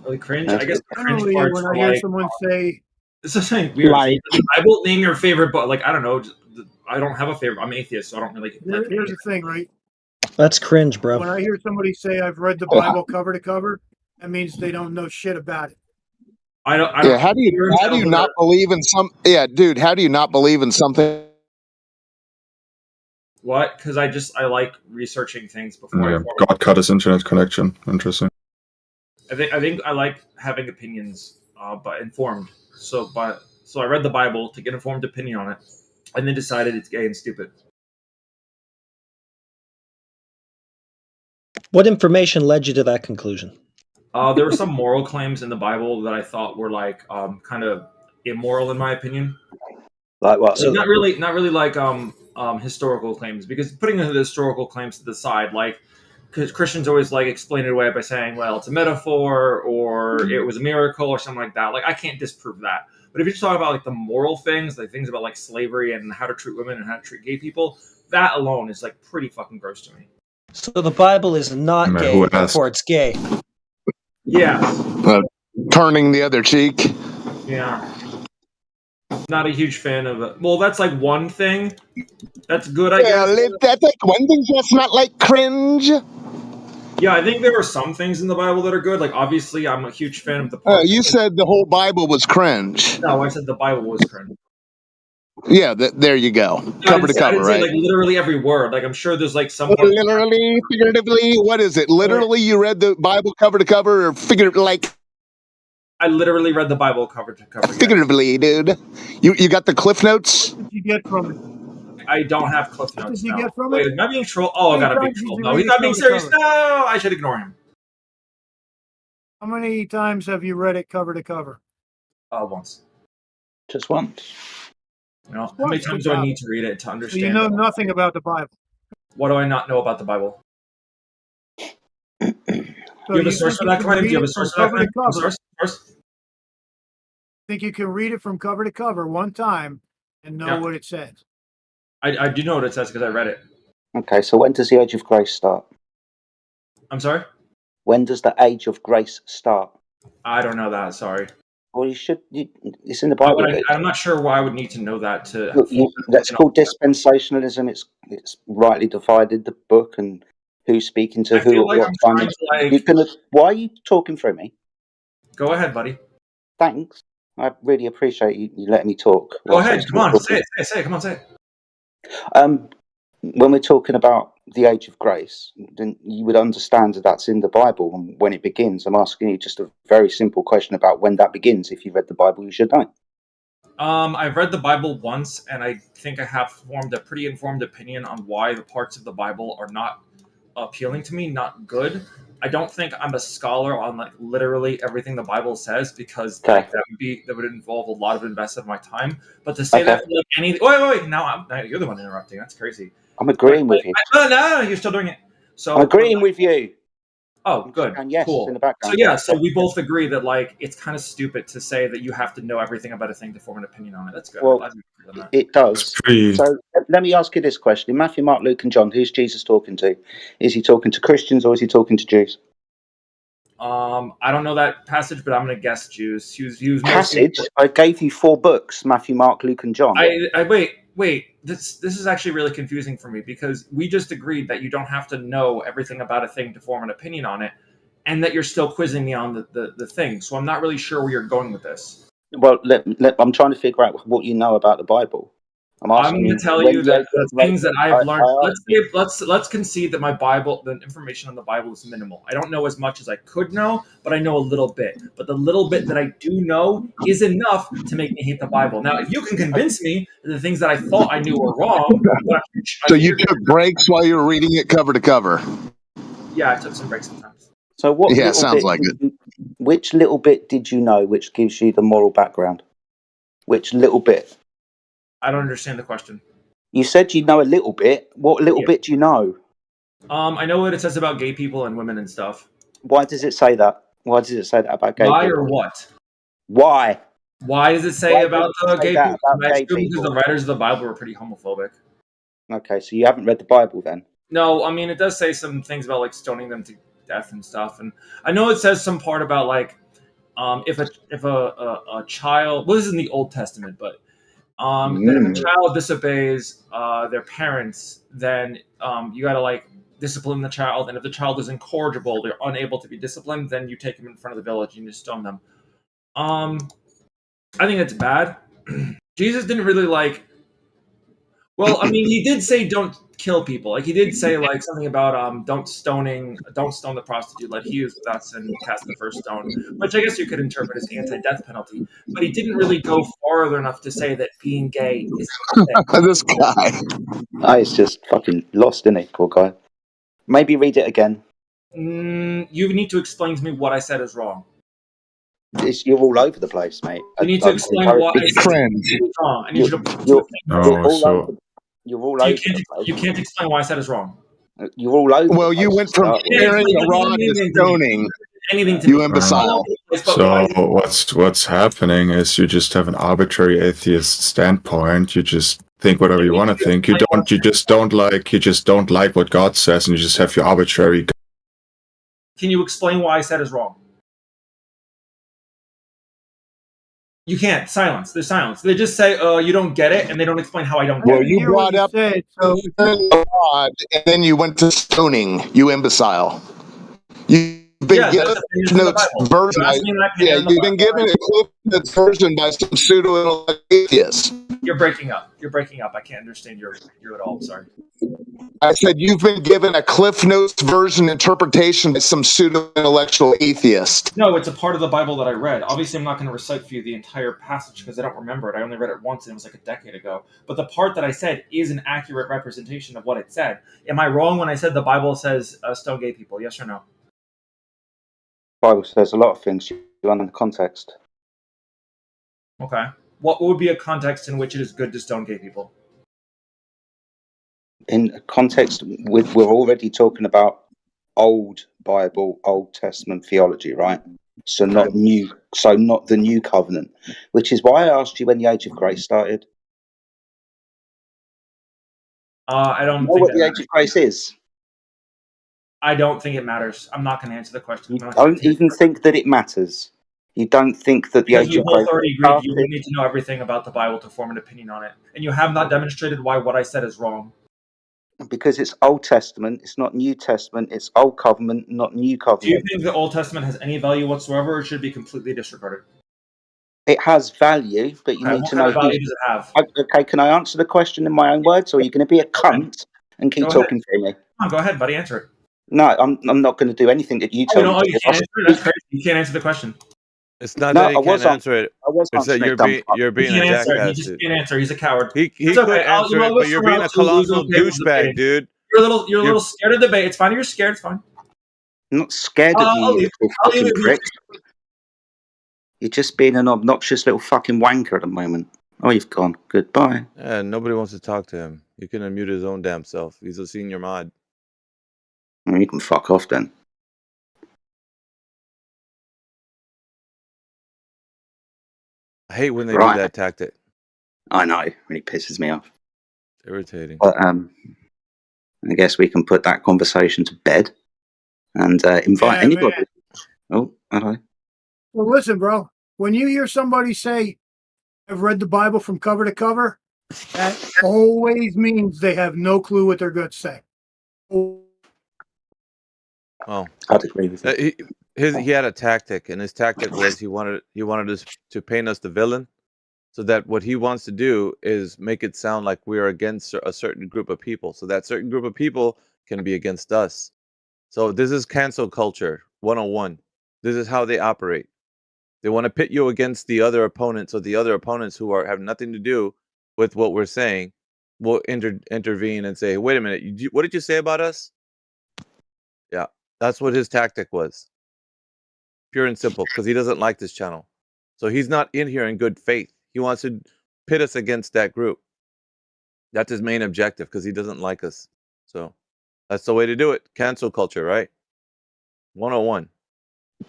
Really cringe? I guess the cringe Generally, parts when are I hear like, someone say, this is something weird. Like- The Bible, name your favorite book. Like, I don't know. I don't have a favorite. I'm atheist, so I don't really. here's the thing, right? That's cringe, bro. When I hear somebody say, I've read the Bible cover to cover, that means they don't know shit about it. I don't. Yeah, how do you not believe in some? Yeah, dude, how do you not believe in something? What? Because I like researching things before I form. God cut his internet connection. Interesting. I think I like having opinions, but informed. So I read the Bible to get an informed opinion on it, and then decided it's gay and stupid. What information led you to that conclusion? There were some moral claims in the Bible that I thought were like kind of immoral in my opinion. Like what? So not really like historical claims, because putting the historical claims to the side, like, because Christians always like explain it away by saying, well, it's a metaphor or it was a miracle or something like that. Like, I can't disprove that. But if you just talk about like the moral things, like things about like slavery and how to treat women and how to treat gay people, that alone is like pretty fucking gross to me. So the Bible is not gay, therefore it's gay. Yeah. Turning the other cheek. Yeah. Not a huge fan of it. Well, that's like one thing. That's good, I guess. That's like one thing that's not like cringe. Yeah, I think there are some things in the Bible that are good. Like, obviously, I'm a huge fan of the part. You said the whole Bible was cringe. No, I said the Bible was cringe. Yeah, there you go. Cover to cover, I didn't right? say, like, literally every word. Like, I'm sure there's like some. Literally, figuratively, what is it? Literally, you read the Bible cover to cover, or figuratively? I literally read the Bible cover to cover. Figuratively, dude. You got the Cliff Notes? What did you get from it? I don't have Cliff Notes. What did you no. get from Wait, it? am I being trolled? Oh, I gotta be trolled. No, he's not being serious. No, I should ignore him. How many times have you read it cover to cover? Once. Just once. You know, how many times do I need to read it to understand? So you know nothing about the Bible. What do I not know about the Bible? So you have a source for that claim? Do you have a source for that claim? Source? Think you can read it from cover to cover one time and know what it says? I do know what it says because I read it. Okay, so when does the Age of Grace start? I'm sorry? When does the Age of Grace start? I don't know that, sorry. Well, you should. It's in the Bible. I'm not sure why I would need to know that to. That's called dispensationalism. It's rightly divided, the book, and who's speaking to who at what time. Why are you talking through me? Go ahead, buddy. Thanks. I really appreciate you letting me talk. Go ahead. Come on. Say it. Come on, say it. When we're talking about the Age of Grace, then you would understand that that's in the Bible and when it begins. I'm asking you just a very simple question about when that begins. If you've read the Bible, you should know. I've read the Bible once, and I think I have formed a pretty informed opinion on why the parts of the Bible are not appealing to me, not good. I don't think I'm a scholar on like literally everything the Bible says, because that would involve a lot of investment of my time. But to say that like anything, wait, now you're the one interrupting. That's crazy. I'm agreeing with you. No, you're still doing it. So I'm agreeing with you. Oh, good. Yes, cool. in the background. So we both agree that like it's kind of stupid to say that you have to know everything about a thing to form an opinion on it. That's good. Well, it does. So let me ask you this question: in Matthew, Mark, Luke, and John, who's Jesus talking to? Is he talking to Christians or is he talking to Jews? I don't know that passage, but I'm going to guess Jews. He was passage. I gave you 4 books: Matthew, Mark, Luke, and John. Wait. This is actually really confusing for me, because we just agreed that you don't have to know everything about a thing to form an opinion on it, and that you're still quizzing me on the thing. So I'm not really sure where you're going with this. Well, I'm trying to figure out what you know about the Bible. I'm going to tell you that the things that I've learned. Let's concede that my Bible, the information on the Bible, is minimal. I don't know as much as I could know, but I know a little bit. But the little bit that I do know is enough to make me hate the Bible. Now, if you can convince me that the things that I thought I knew were wrong, so you took breaks while you were reading it cover to cover. Yeah, I took some breaks sometimes. So what? Yeah, sounds like it. Which little bit did you know, which gives you the moral background? Which little bit? I don't understand the question. You said you know a little bit. What little bit do you know? I know what it says about gay people and women and stuff. Why does it say that? Why does it say that about gay Why people? or what? Why? Why does it say about gay people? I assume because people? the writers of the Bible were pretty homophobic. Okay, so you haven't read the Bible then? No, I mean it does say some things about like stoning them to death and stuff, and I know it says some part about like if a child. Well, this is in the Old Testament, but that if a child disobeys their parents, then you got to like discipline the child, and if the child is incorrigible, they're unable to be disciplined, then you take them in front of the village and you stone them. I think it's bad. Jesus didn't really like. Well, I mean, he did say don't kill people. Like he did say like something about don't stone the prostitute. Let he who's without sin cast the first stone, which I guess you could interpret as anti-death penalty. But he didn't really go farther enough to say that being gay is a thing. This guy. He's just fucking lost, isn't he, poor guy? Maybe read it again. You need to explain to me what I said is wrong. You're all over the place, mate. You need to explain what I said is wrong. I need you to. You're all over. You can't explain why I said is wrong. You're all over. Well, you went from comparing Iran to stoning. You imbecile. So what's happening is you just have an arbitrary atheist standpoint. You just think whatever you want to think. You just don't like what God says, and you just have your arbitrary. Can you explain why I said is wrong? You can't. Silence. There's silence. They just say, you don't get it, and they don't explain how I don't get it. Well, you brought up God, and then you went to stoning, you imbecile. You've been given Notes version. Yeah, you've been given a Cliff Notes version by some pseudo-atheists. You're breaking up. I can't understand you at all. I'm sorry. I said you've been given a Cliff Notes version interpretation by some pseudo-intellectual atheist. No, it's a part of the Bible that I read. Obviously, I'm not going to recite for you the entire passage because I don't remember it. I only read it once, and it was like a decade ago. But the part that I said is an accurate representation of what it said. Am I wrong when I said the Bible says stone gay people? Yes or no? The Bible says a lot of things. You run in the context. Okay. What would be a context in which it is good to stone gay people? In context, we're already talking about old Bible, Old Testament theology, right? So not new. So not the new covenant, which is why I asked you when the Age of Grace started. I don't know think what the Age of Grace is. I don't think it matters. I'm not going to answer the question. You don't even think that it matters. You don't think that the Age of Grace. Because we both already agreed you would need to know everything about the Bible to form an opinion on it, and you have not demonstrated why what I said is wrong. Because it's Old Testament, it's not New Testament. It's Old Covenant, not New Covenant. Do you think the Old Testament has any value whatsoever, or should be completely disregarded? It has value, but you need to know. What value does it have? Okay, can I answer the question in my own words, or are you going to be a cunt and keep talking through me? Come on, go ahead, buddy. Answer it. No, I'm not going to do anything that you tell me. You can't answer it? That's crazy. You can't answer the question. It's not that he can't answer it. I was it's that you're being a jackass. He just can't answer. He's a coward. He could answer it, but you're being a colossal douchebag, dude. You're a little scared of debate. It's fine. You're scared. It's fine. I'm not scared of you, little fucking prick. You're just being an obnoxious little fucking wanker at the moment. Oh, you've gone. Goodbye. Yeah, nobody wants to talk to him. You can unmute his own damn self. He's a senior mod. Well, you can fuck off then. I hate when they do that tactic. I know. It really pisses me off. It's irritating. But I guess we can put that conversation to bed and invite anybody. Man. Oh, hello. Well, listen, bro. When you hear somebody say, I've read the Bible from cover to cover, that always means they have no clue what they're going to say. Oh, I'd agree with you. He had a tactic, and his tactic was he wanted us to paint us the villain, so that what he wants to do is make it sound like we're against a certain group of people, so that certain group of people can be against us. So this is cancel culture 101. This is how they operate. They want to pit you against the other opponents, so the other opponents who have nothing to do with what we're saying will intervene and say, wait a minute, what did you say about us? Yeah, that's what his tactic was. Pure and simple, because he doesn't like this channel. So he's not in here in good faith. He wants to pit us against that group. That's his main objective, because he doesn't like us. So that's the way to do it. Cancel culture, right? 101.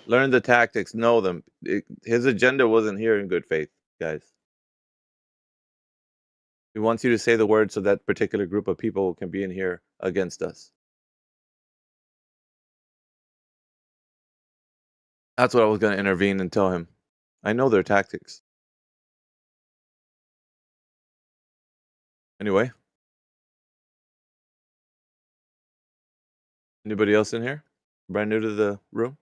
Learn the tactics, know them. His agenda wasn't here in good faith, guys. He wants you to say the word so that particular group of people can be in here against us. That's what I was going to intervene and tell him. I know their tactics. Anyway. Anybody else in here? Brand new to the room?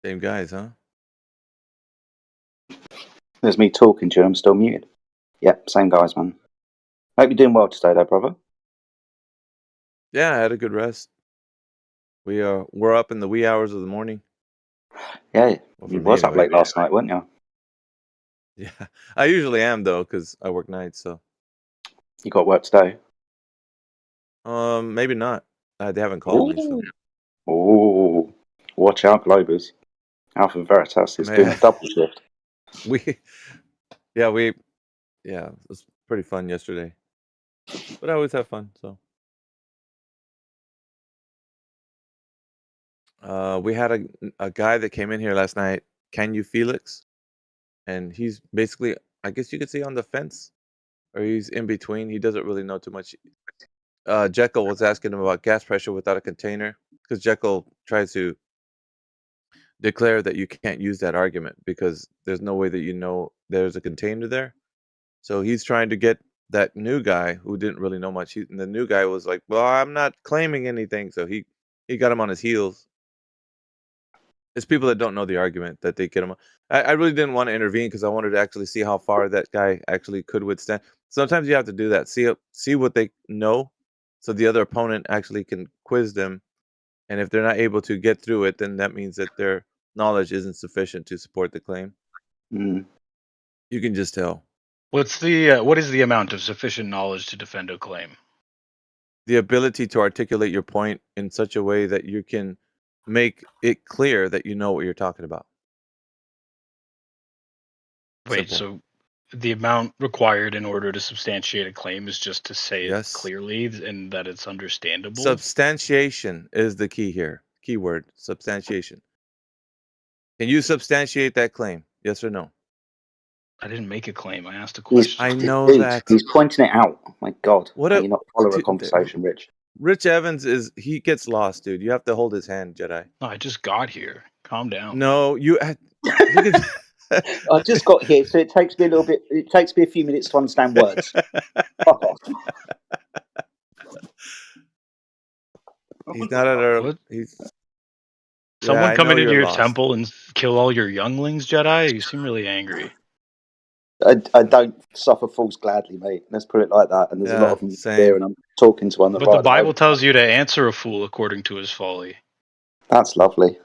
Same guys, huh? There's me talking to you. I'm still muted. Yep, same guys, man. Hope you're doing well today, though, brother. Yeah, I had a good rest. We're up in the wee hours of the morning. Yeah, well, you was up late last night, weren't you? Yeah, I usually am though, because I work nights. So you got work today? Maybe not. They haven't called me. So. Oh, watch out, Globers. Alpha Veritas is doing a double shift. Yeah, it was pretty fun yesterday. But I always have fun, so. We had a guy that came in here last night, Can You Felix? And he's basically, I guess you could say, on the fence, or he's in between. He doesn't really know too much. Jekyll was asking him about gas pressure without a container, because Jekyll tries to declare that you can't use that argument because there's no way that you know there's a container there. So he's trying to get that new guy who didn't really know much. And the new guy was like, well, I'm not claiming anything. So he got him on his heels. It's people that don't know the argument that they get him. I really didn't want to intervene because I wanted to actually see how far that guy actually could withstand. Sometimes you have to do that. See what they know, so the other opponent actually can quiz them. And if they're not able to get through it, then that means that their knowledge isn't sufficient to support the claim. Mm. You can just tell. What is the amount of sufficient knowledge to defend a claim? The ability to articulate your point in such a way that you can make it clear that you know what you're talking about. Wait, so the amount required in order to substantiate a claim is just to say it clearly and that it's understandable? Substantiation is the key here. Keyword, substantiation. Can you substantiate that claim? Yes or no? I didn't make a claim. I asked a question. I know that. He's pointing it out. Oh my God. Can you not follow a conversation, Rich? Rich Evans he gets lost, dude. You have to hold his hand, Jedi. No, I just got here. Calm down. No, you I just got here, so it takes me a few minutes to understand words. Fuck off. He's not at our. Someone come into your temple and kill all your younglings, Jedi? You seem really angry. I don't suffer fools gladly, mate. Let's put it like that. And there's a lot of them there, and I'm talking to one. But the Bible tells you to answer a fool according to his folly. That's lovely.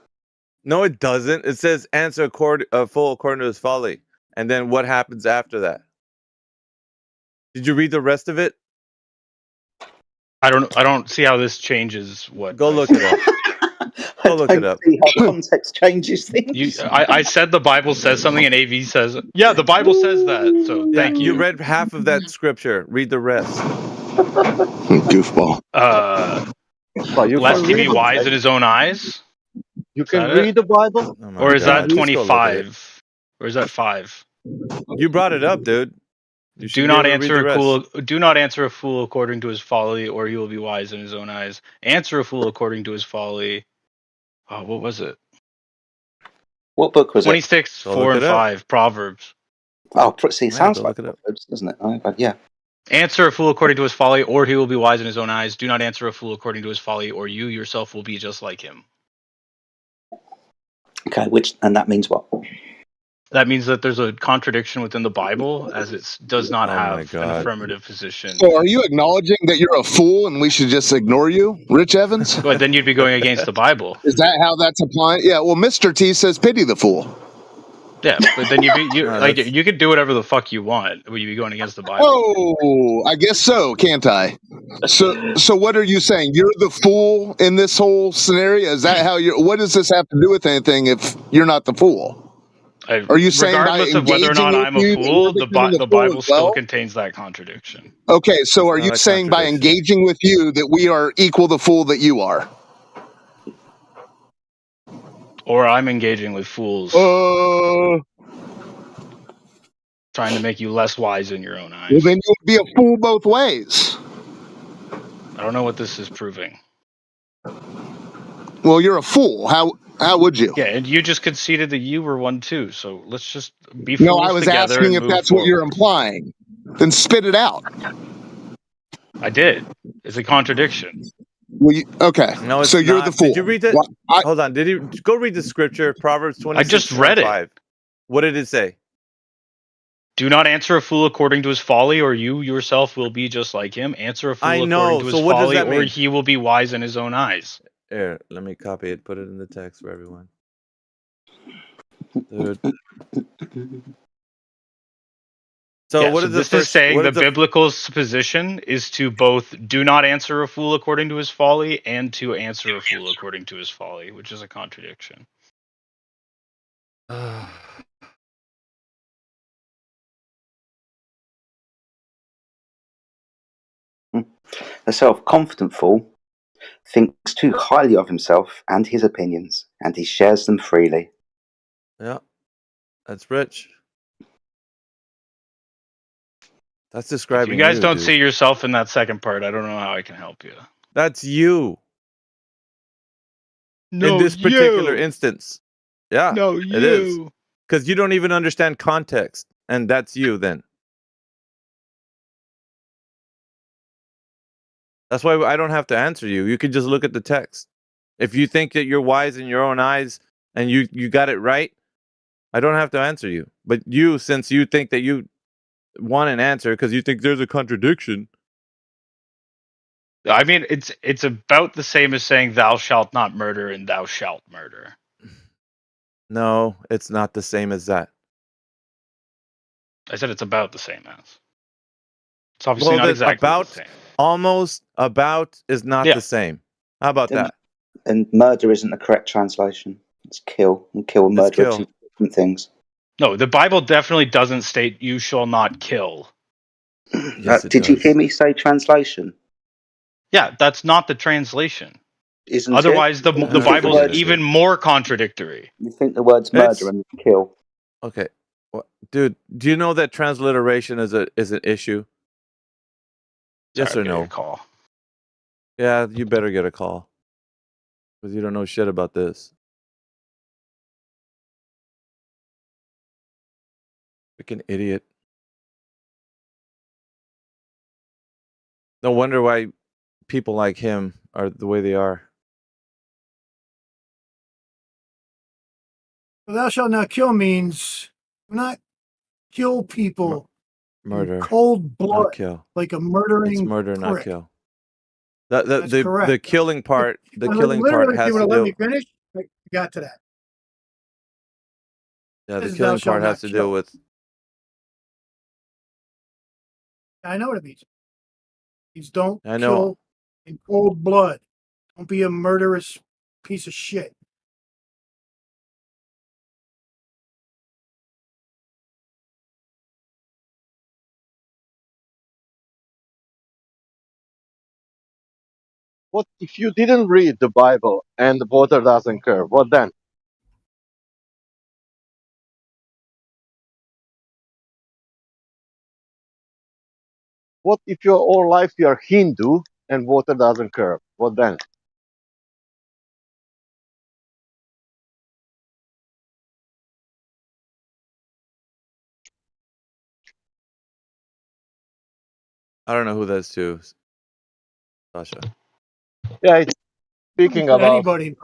No, it doesn't. It says answer a fool according to his folly. And then what happens after that? Did you read the rest of it? I don't see how this changes what. Go look it up. Go look it up. See how context changes things. I said the Bible says something, and AV says, "Yeah, the Bible says that." So thank you. You read half of that scripture. Read the rest. Goofball. Lest he be wise in his own eyes. You can read the Bible, or is that 25? Or is that 5? You brought it up, dude. Do not answer a fool according to his folly, or he will be wise in his own eyes. Answer a fool according to his folly. Oh, what was it? What book was 26, 4 and 5, Proverbs. Oh, see, it sounds like Proverbs, doesn't it? But yeah. Answer a fool according to his folly, or he will be wise in his own eyes. Do not answer a fool according to his folly, or you yourself will be just like him. Okay, and that means what? That means that there's a contradiction within the Bible, as it does not have an affirmative position. So are you acknowledging that you're a fool and we should just ignore you, Rich Evans? But then you'd be going against the Bible. Is that how that's applying? Yeah, well, Mr. T says pity the fool. Yeah, but then you could do whatever the fuck you want. Would you be going against the Bible? Oh, I guess so, can't I? So what are you saying? You're the fool in this whole scenario? Is that how what does this have to do with anything if you're not the fool? Are you saying regardless of whether or not I'm a fool, the Bible still contains that contradiction. Okay, so are you saying by engaging with you that we are equal the fool that you are? Or I'm engaging with fools. Trying to make you less wise in your own eyes. Well, then you would be a fool both ways. I don't know what this is proving. Well, you're a fool. How would you? Yeah, and you just conceded that you were one too. So let's just be fools together. No, I was asking if that's what you're implying. Then spit it out. I did. It's a contradiction. Well, okay. No, so you're the fool. Did you read it? Hold on. Did you go read the scripture, Proverbs 26? I just read it. What did it say? Do not answer a fool according to his folly, or you yourself will be just like him. Answer a fool according to his folly, or he will be wise in his own eyes. Here, let me copy it, put it in the text for everyone. Dude. So what is this is saying? The biblical position is to both do not answer a fool according to his folly, and to answer a fool according to his folly, which is a contradiction. A self-confident fool thinks too highly of himself and his opinions, and he shares them freely. Yeah, that's Rich. That's describing you guys don't dude. see yourself in that second part. I don't know how I can help you. That's you. No, in this particular instance. Yeah, no, it is. Because you don't even understand context, and that's you then. That's why I don't have to answer you. You can just look at the text. If you think that you're wise in your own eyes and you got it right, I don't have to answer you. But you, since you think that you want an answer because you think there's a contradiction. I mean, it's about the same as saying thou shalt not murder and thou shalt murder. No, it's not the same as that. I said it's about the same as. It's obviously not exactly the same. Almost about is not the same. How about that? And murder isn't the correct translation. It's kill. And kill and murder are two different things. No, the Bible definitely doesn't state you shall not kill. Yes, did you hear me say translation? Yeah, that's not the translation. Isn't Otherwise, it? the Bible is even more contradictory. You think the words murder and kill? Okay, dude, do you know that transliteration is an issue? Yes or no? Call. Yeah, you better get a call because you don't know shit about this. Freaking idiot. No wonder why people like him are the way they are. Thou shalt not kill means not kill people. Murder. In cold blood. Not kill. Like a murdering. It's murder, prick. not kill. The killing part. The killing part has to let do. Me finish. I got to that. Yeah, the killing part has to deal with. I know what it means. Means don't I know. kill in cold blood. Don't be a murderous piece of shit. What if you didn't read the Bible and the water doesn't curve? What then? What if your whole life you are Hindu and water doesn't curve? What then? I don't know who that's to, Sasha. Yeah, it's speaking about anybody.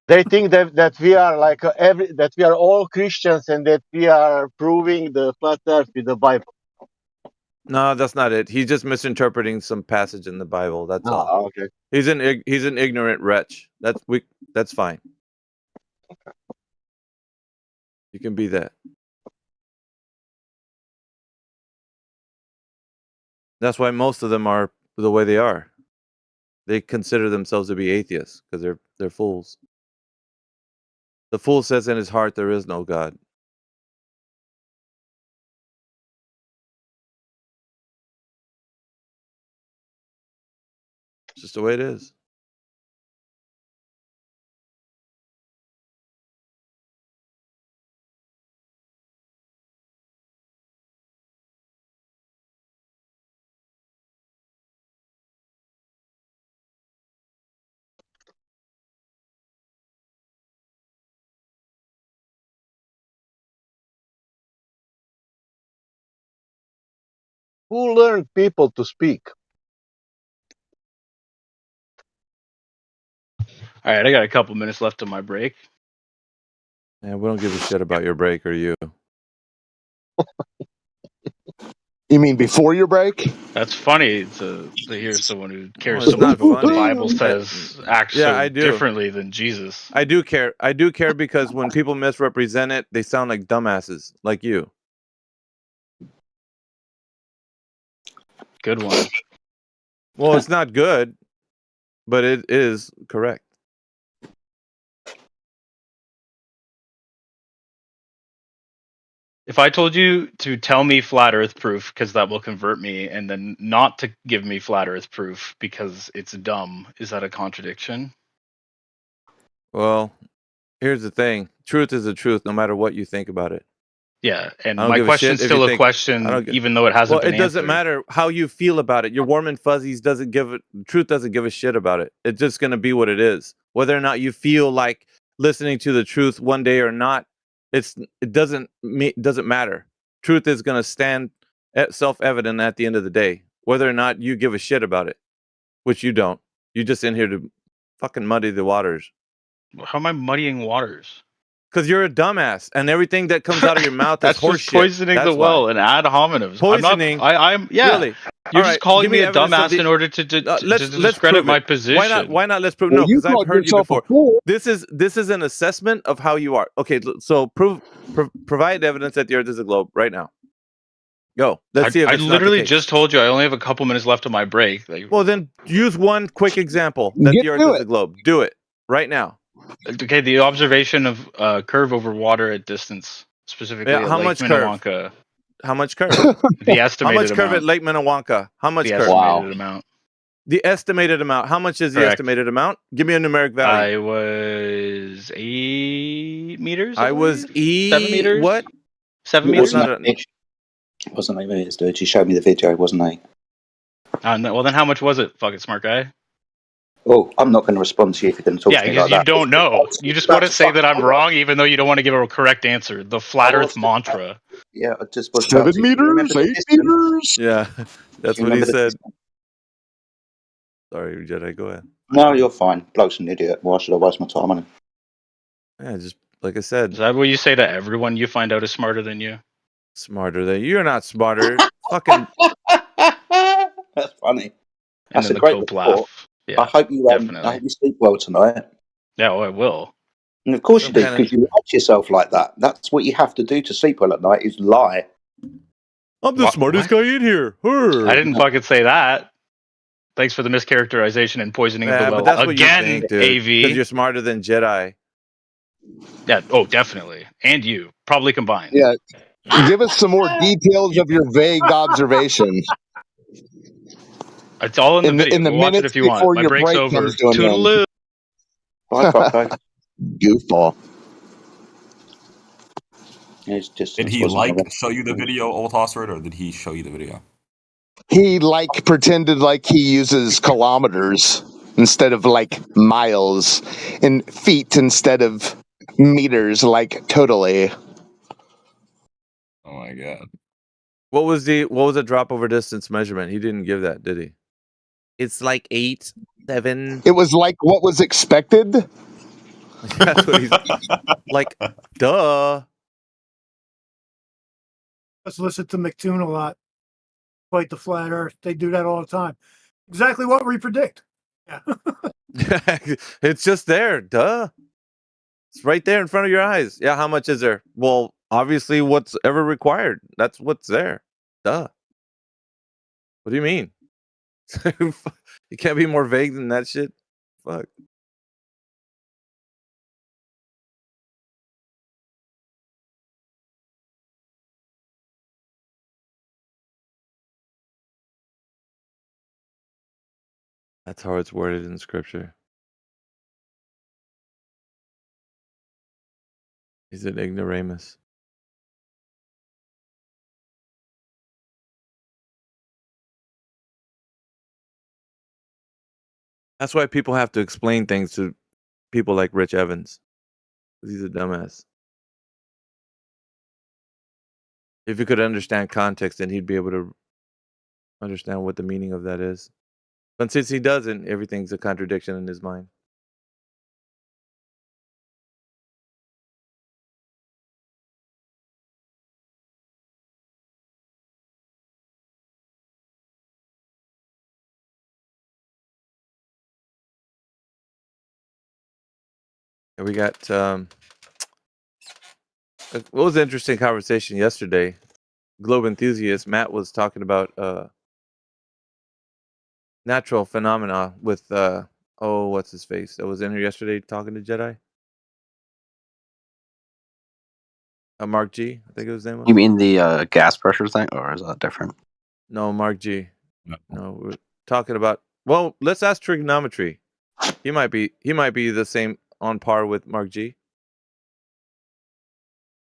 They think that we are like that we are all Christians and that we are proving the flat Earth with the Bible. No, that's not it. He's just misinterpreting some passage in the Bible. That's all. Okay. He's an ignorant wretch. That's fine. You can be that. That's why most of them are the way they are. They consider themselves to be atheists because they're fools. The fool says in his heart there is no God. It's just the way it is. Who learned people to speak? All right, I got a couple minutes left on my break. Yeah, we don't give a shit about your break or you. You mean before your break? That's funny to hear someone who cares so much about what the Bible says acts so differently than Jesus. I do care. I do care because when people misrepresent it, they sound like dumbasses, like you. Good one. Well, it's not good, but it is correct. If I told you to tell me flat Earth proof because that will convert me, and then not to give me flat Earth proof because it's dumb, is that a contradiction? Well, here's the thing. Truth is the truth, no matter what you think about it. Yeah, and my question's still a question, even though it hasn't been answered. Well, it doesn't matter how you feel about it. Your warm and fuzzies truth doesn't give a shit about it. It's just going to be what it is. Whether or not you feel like listening to the truth one day or not, it doesn't matter. Truth is going to stand self-evident at the end of the day, whether or not you give a shit about it, which you don't. You're just in here to fucking muddy the waters. How am I muddying waters? Because you're a dumbass, and everything that comes out of your mouth is horseshit. That's just poisoning the well and ad hominems. Poisoning. I'm Really. You're just calling me a dumbass in order to discredit my position. Why not? Let's prove. No, because I've heard you before. This is an assessment of how you are. Okay, so provide evidence that the Earth is a globe right now. Go. Let's see if I literally just told you I only have a couple minutes left on my break. Well, then use one quick example that the Earth is a globe. Do it right now. Okay, the observation of curve over water at distance, specifically at Lake Minnewanka. How much curve? The estimated How much curve amount. at Lake Minnewanka? How much curve? Estimated amount. The estimated amount. How much is the estimated amount? Give me a numeric value. I was 8 meters. I was 7 meters. What? 7 meters? Wasn't 8 meters, dude. You showed me the video, wasn't 8. Well, then how much was it? Fucking smart guy. Oh, I'm not going to respond to you if you're going to talk to me like that. Yeah, because you don't know. You just want to say that I'm wrong, even though you don't want to give a correct answer. The flat Earth mantra. Yeah, I just was 7 meters, 8 meters. Yeah, that's what he said. Sorry, Jedi, go ahead. No, you're fine. Bloke's an idiot. Why should I waste my time on him? Yeah, just like I said. Is that what you say to everyone you find out is smarter than you? Smarter than you? You're not smarter. Fucking. That's funny. And that's then a great laugh. Yeah, I hope you sleep well tonight. Yeah, I will. And of course you do, because you lie to yourself like that. That's what you have to do to sleep well at night, is lie. I'm the smartest guy in here. I didn't fucking say that. Thanks for the mischaracterization and poisoning of the well. But that's again, what you think, dude, AV. because you're smarter than Jedi. Yeah, definitely. And you, probably combined. Yeah. Give us some more details of your vague observations. It's all in the video. In the watch minutes it if you want. your break over. comes to an Toodaloo. Goofball. Did he show you the video, Old Hossford, or did he show you the video? He pretended like he uses kilometers instead of miles, and feet instead of meters, totally. Oh my god. What was the drop over distance measurement? He didn't give that, did he? It's 8, 7. It was what was expected. That's what he's like. Duh. Let's listen to McToon a lot. Fight the flat Earth. They do that all the time. Exactly what we predict. Yeah. It's just there. Duh. It's right there in front of your eyes. Yeah. How much is there? Well, obviously, what's ever required. That's what's there. Duh. What do you mean? You can't be more vague than that shit. Fuck. That's how it's worded in scripture. He's an ignoramus. That's why people have to explain things to people like Rich Evans. He's a dumbass. If he could understand context, then he'd be able to understand what the meaning of that is. But since he doesn't, everything's a contradiction in his mind. And we got what was an interesting conversation yesterday. Globe enthusiast Matt was talking about natural phenomena with what's his face that was in here yesterday talking to Jedi. Mark G, I think it was his name. You mean the gas pressure thing, or is that different? No, Mark G. No, we're talking about. Well, let's ask trigonometry. He might be the same on par with Mark G.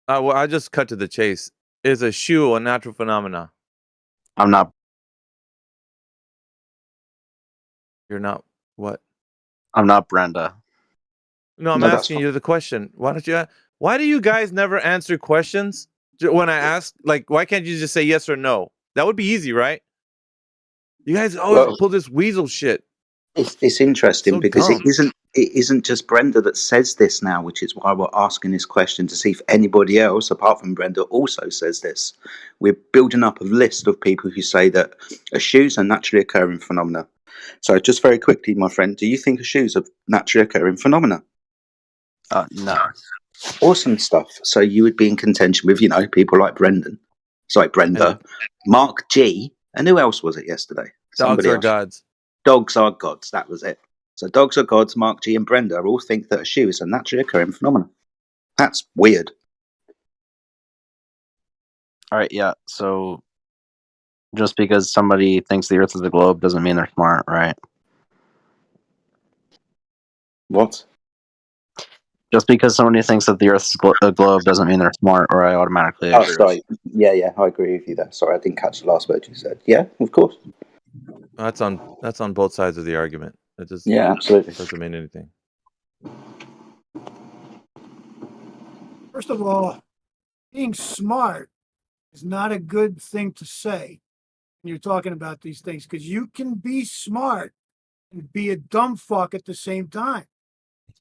Well, I just cut to the chase. Is a shoe a natural phenomena? I'm not. You're not what? I'm not Brenda. No, I'm asking you the question. Why do you guys never answer questions when I ask? Like, why can't you just say yes or no? That would be easy, right? You guys always pull this weasel shit. It's interesting So because dumb. it isn't just Brenda that says this now, which is why we're asking this question to see if anybody else apart from Brenda also says this. We're building up a list of people who say that a shoe's a naturally occurring phenomena. So just very quickly, my friend, do you think a shoe's a naturally occurring phenomena? No. Awesome stuff. So you would be in contention with, people like Brenda, Mark G, and who else was it yesterday? Dogs are gods. Dogs are gods. That was it. So dogs are gods. Mark G and Brenda all think that a shoe is a naturally occurring phenomenon. That's weird. All right, yeah. So just because somebody thinks the Earth is a globe doesn't mean they're smart, right? What? Just because somebody thinks that the Earth is a globe doesn't mean they're smart, or I automatically agree. Oh, sorry. Yeah, I agree with you there. Sorry, I didn't catch the last word you said. Yeah, of course. That's on both sides of the argument. It just absolutely doesn't mean anything. First of all, being smart is not a good thing to say when you're talking about these things, because you can be smart and be a dumb fuck at the same time.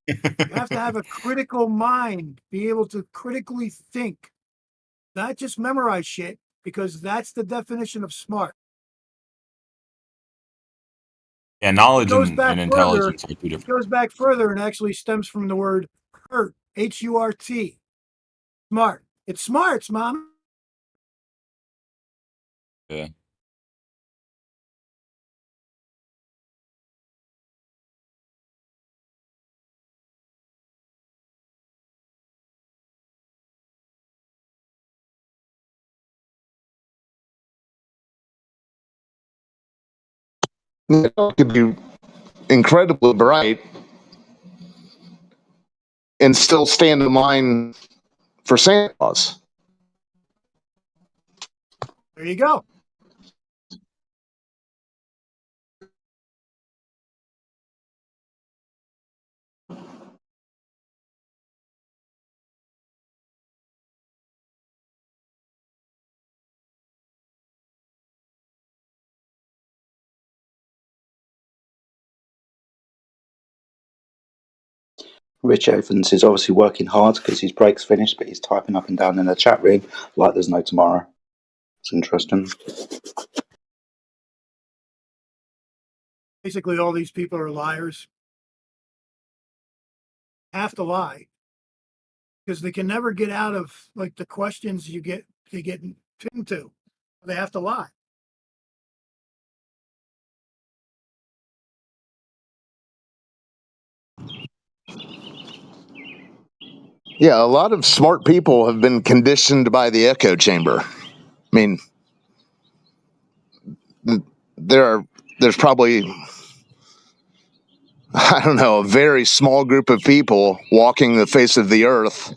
You have to have a critical mind, be able to critically think, not just memorize shit, because that's the definition of smart. Yeah, knowledge and intelligence are two different. It goes back further and actually stems from the word hurt, H-U-R-T. Smart. It's smarts, Mom. Yeah. It could be incredibly bright and still stand in line for Santa Claus. There you go. Rich Evans is obviously working hard because his break's finished, but he's typing up and down in the chat room like there's no tomorrow. It's interesting. Basically, all these people are liars. Have to lie because they can never get out of like the questions they get pinned to. They have to lie. Yeah, a lot of smart people have been conditioned by the echo chamber. I mean, there's probably, I don't know, a very small group of people walking the face of the earth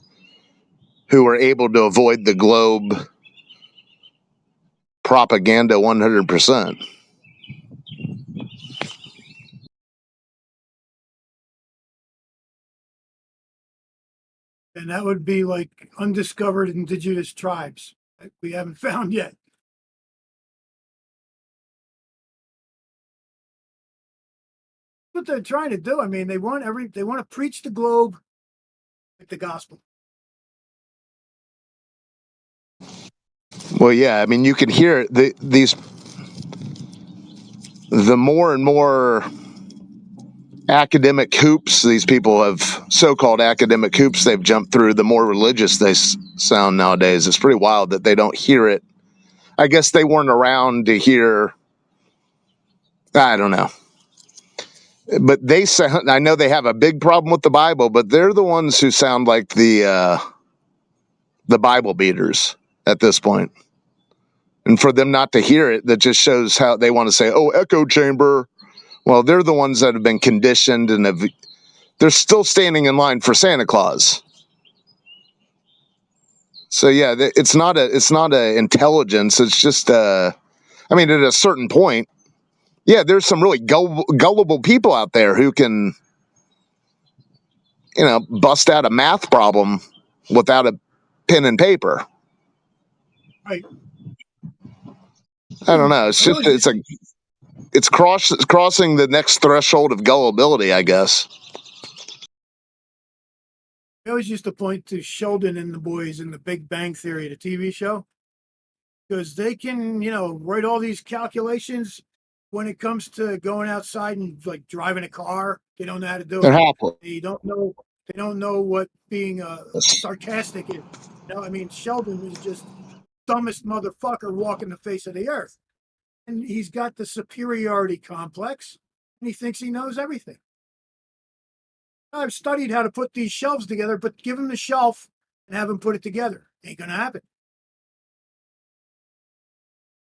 who are able to avoid the globe propaganda 100%. And that would be like undiscovered indigenous tribes that we haven't found yet. What they're trying to do. I mean, they want to preach the globe like the gospel. Well, yeah, I mean, you can hear the more and more academic hoops these people have, so-called academic hoops they've jumped through, the more religious they sound nowadays. It's pretty wild that they don't hear it. I guess they weren't around to hear, I don't know. But they sound, I know they have a big problem with the Bible, but they're the ones who sound like the Bible beaters at this point. And for them not to hear it, that just shows how they want to say, oh, echo chamber. Well, they're the ones that have been conditioned and they're still standing in line for Santa Claus. So yeah, it's not a intelligence. It's just I mean, at a certain point, yeah, there's some really gullible people out there who can, bust out a math problem without a pen and paper. Right. I don't know. It's crossing the next threshold of gullibility, I guess. I always used to point to Sheldon and the boys in the Big Bang Theory, the TV show, because they can, write all these calculations when it comes to going outside and like driving a car. They don't know how to do it. They don't know what being sarcastic is. I mean, Sheldon is just dumbest motherfucker walking the face of the earth, and he's got the superiority complex, and he thinks he knows everything. I've studied how to put these shelves together, but give him the shelf and have him put it together. Ain't gonna happen.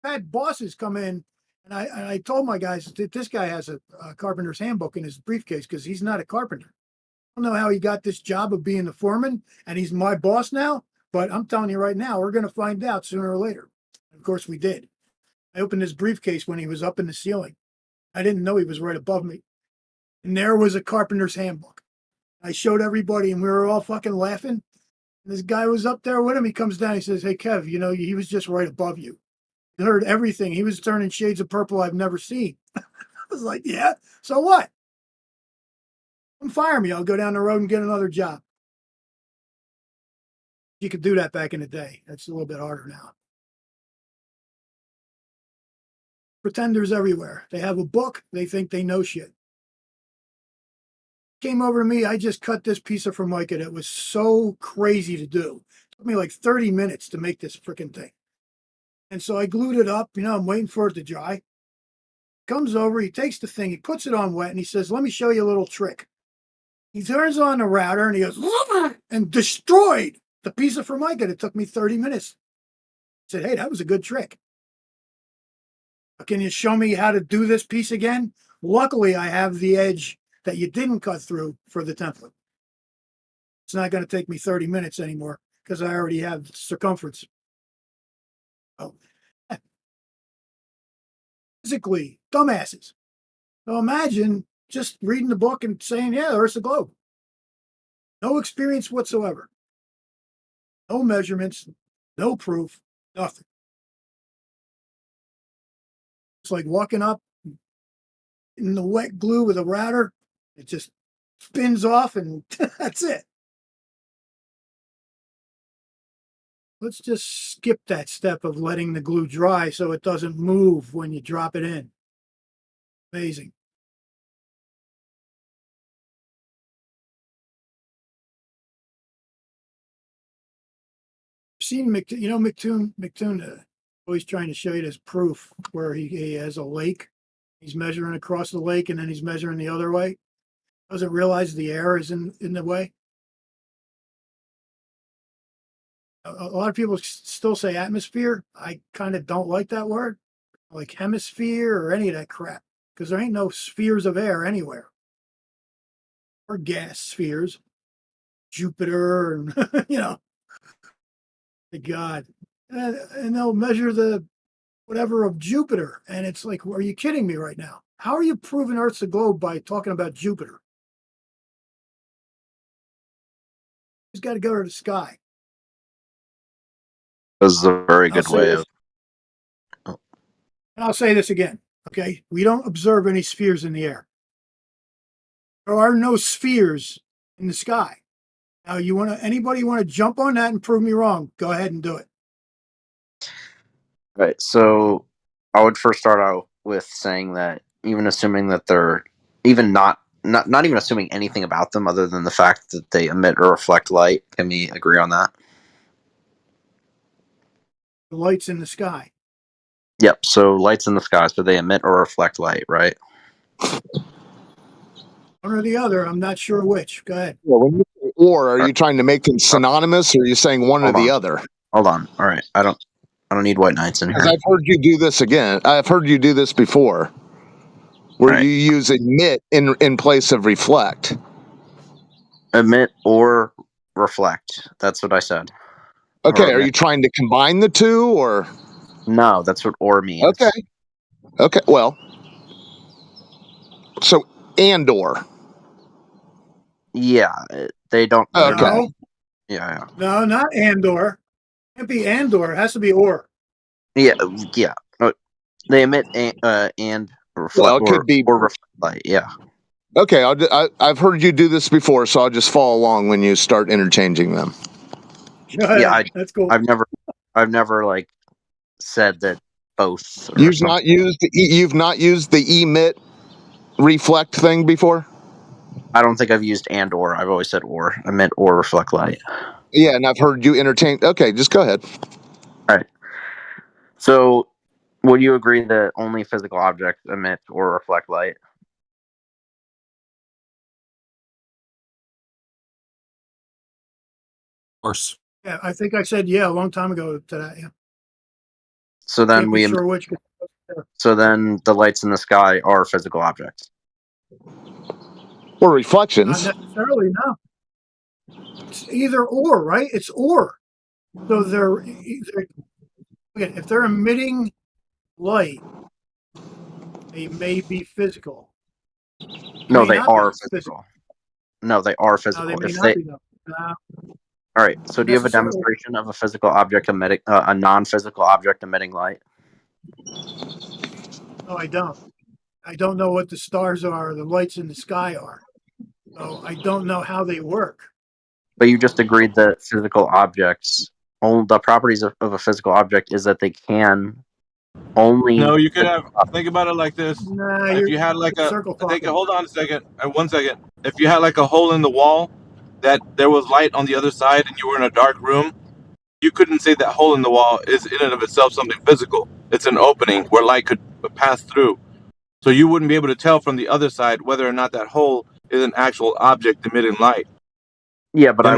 I've had bosses come in, and I told my guys that this guy has a carpenter's handbook in his briefcase because he's not a carpenter. I don't know how he got this job of being the foreman, and he's my boss now, but I'm telling you right now, we're going to find out sooner or later. Of course, we did. I opened his briefcase when he was up in the ceiling. I didn't know he was right above me. And there was a carpenter's handbook. I showed everybody, and we were all fucking laughing. And this guy was up there with him. He comes down. He says, "Hey, Kev, he was just right above you. He heard everything. He was turning shades of purple I've never seen." I was like, "Yeah, so what? Come fire me. I'll go down the road and get another job." You could do that back in the day. That's a little bit harder now. Pretenders everywhere. They have a book. They think they know shit. Came over to me. I just cut this piece of Formica that was so crazy to do. It took me like 30 minutes to make this freaking thing. And so I glued it up. I'm waiting for it to dry. Comes over. He takes the thing. He puts it on wet. And he says, "Let me show you a little trick." He turns on the router and he goes, and destroyed the piece of Formica that took me 30 minutes. I said, "Hey, that was a good trick. Can you show me how to do this piece again?" Luckily, I have the edge that you didn't cut through for the template. It's not going to take me 30 minutes anymore because I already have circumference. Oh, physically, dumbasses. So imagine just reading the book and saying, "Yeah, the Earth's a globe." No experience whatsoever. No measurements, no proof, nothing. It's like walking up in the wet glue with a router. It just spins off, and that's it. Let's just skip that step of letting the glue dry so it doesn't move when you drop it in. Amazing. Seen McToon always trying to show you this proof where he has a lake. He's measuring across the lake and then he's measuring the other way. Doesn't realize the air is in the way. A lot of people still say atmosphere. I kind of don't like that word, like hemisphere or any of that crap, because there ain't no spheres of air anywhere, or gas spheres, Jupiter, and the God, and they'll measure the whatever of Jupiter, and it's like, are you kidding me right now? How are you proving Earth's a globe by talking about Jupiter? He's got to go to the sky. This is a very good way of. I'll say this again, okay? We don't observe any spheres in the air. There are no spheres in the sky. Now, anybody want to jump on that and prove me wrong? Go ahead and do it. Right. So I would first start out with saying that even assuming that they're even not even assuming anything about them other than the fact that they emit or reflect light. Can we agree on that? The lights in the sky. Yep. So lights in the sky, so they emit or reflect light, right? One or the other. I'm not sure which. Go ahead. Yeah, when you say or, are you trying to make them synonymous, or are you saying one or the other? Hold on. All right. I don't need white knights in here. I've heard you do this again. I've heard you do this before, where you use emit in place of reflect. Emit or reflect. That's what I said. Okay. Are you trying to combine the two, or? No, that's what or means. Okay. Okay. Well, so and or. Yeah, they don't. Okay. No. Yeah. No, not and/or. It can't be and/or. It has to be or. Yeah. They emit and reflect, well, it could be or reflect light. Yeah. Okay. I've heard you do this before, so I'll just follow along when you start interchanging them. Yeah, that's cool. I've never like said that both. You've not used the emit reflect thing before? I don't think I've used and or. I've always said or. I meant or reflect light. Yeah, and I've heard you entertain. Okay, just go ahead. All right. So, would you agree that only physical objects emit or reflect light? Of course. Yeah, I think I said a long time ago to that. Yeah. So then So then the lights in the sky are physical objects. Or reflections. Not necessarily, no. It's either or, right? It's or. So if they're emitting light, they may be physical. No, they are physical. No, they are physical. No, they may not be, though. All right. So, do you have a demonstration of a physical object emitting a non-physical object emitting light? No, I don't. I don't know what the stars are, or the lights in the sky are. So I don't know how they work. But you just agreed that physical objects, only the properties of a physical object is that they can only. No, you could have. Think about it like this. Nah, if you had like hold on a second. 1 second. If you had like a hole in the wall, that there was light on the other side, and you were in a dark room, you couldn't say that hole in the wall is in and of itself something physical. It's an opening where light could pass through. So you wouldn't be able to tell from the other side whether or not that hole is an actual object emitting light. Yeah, but I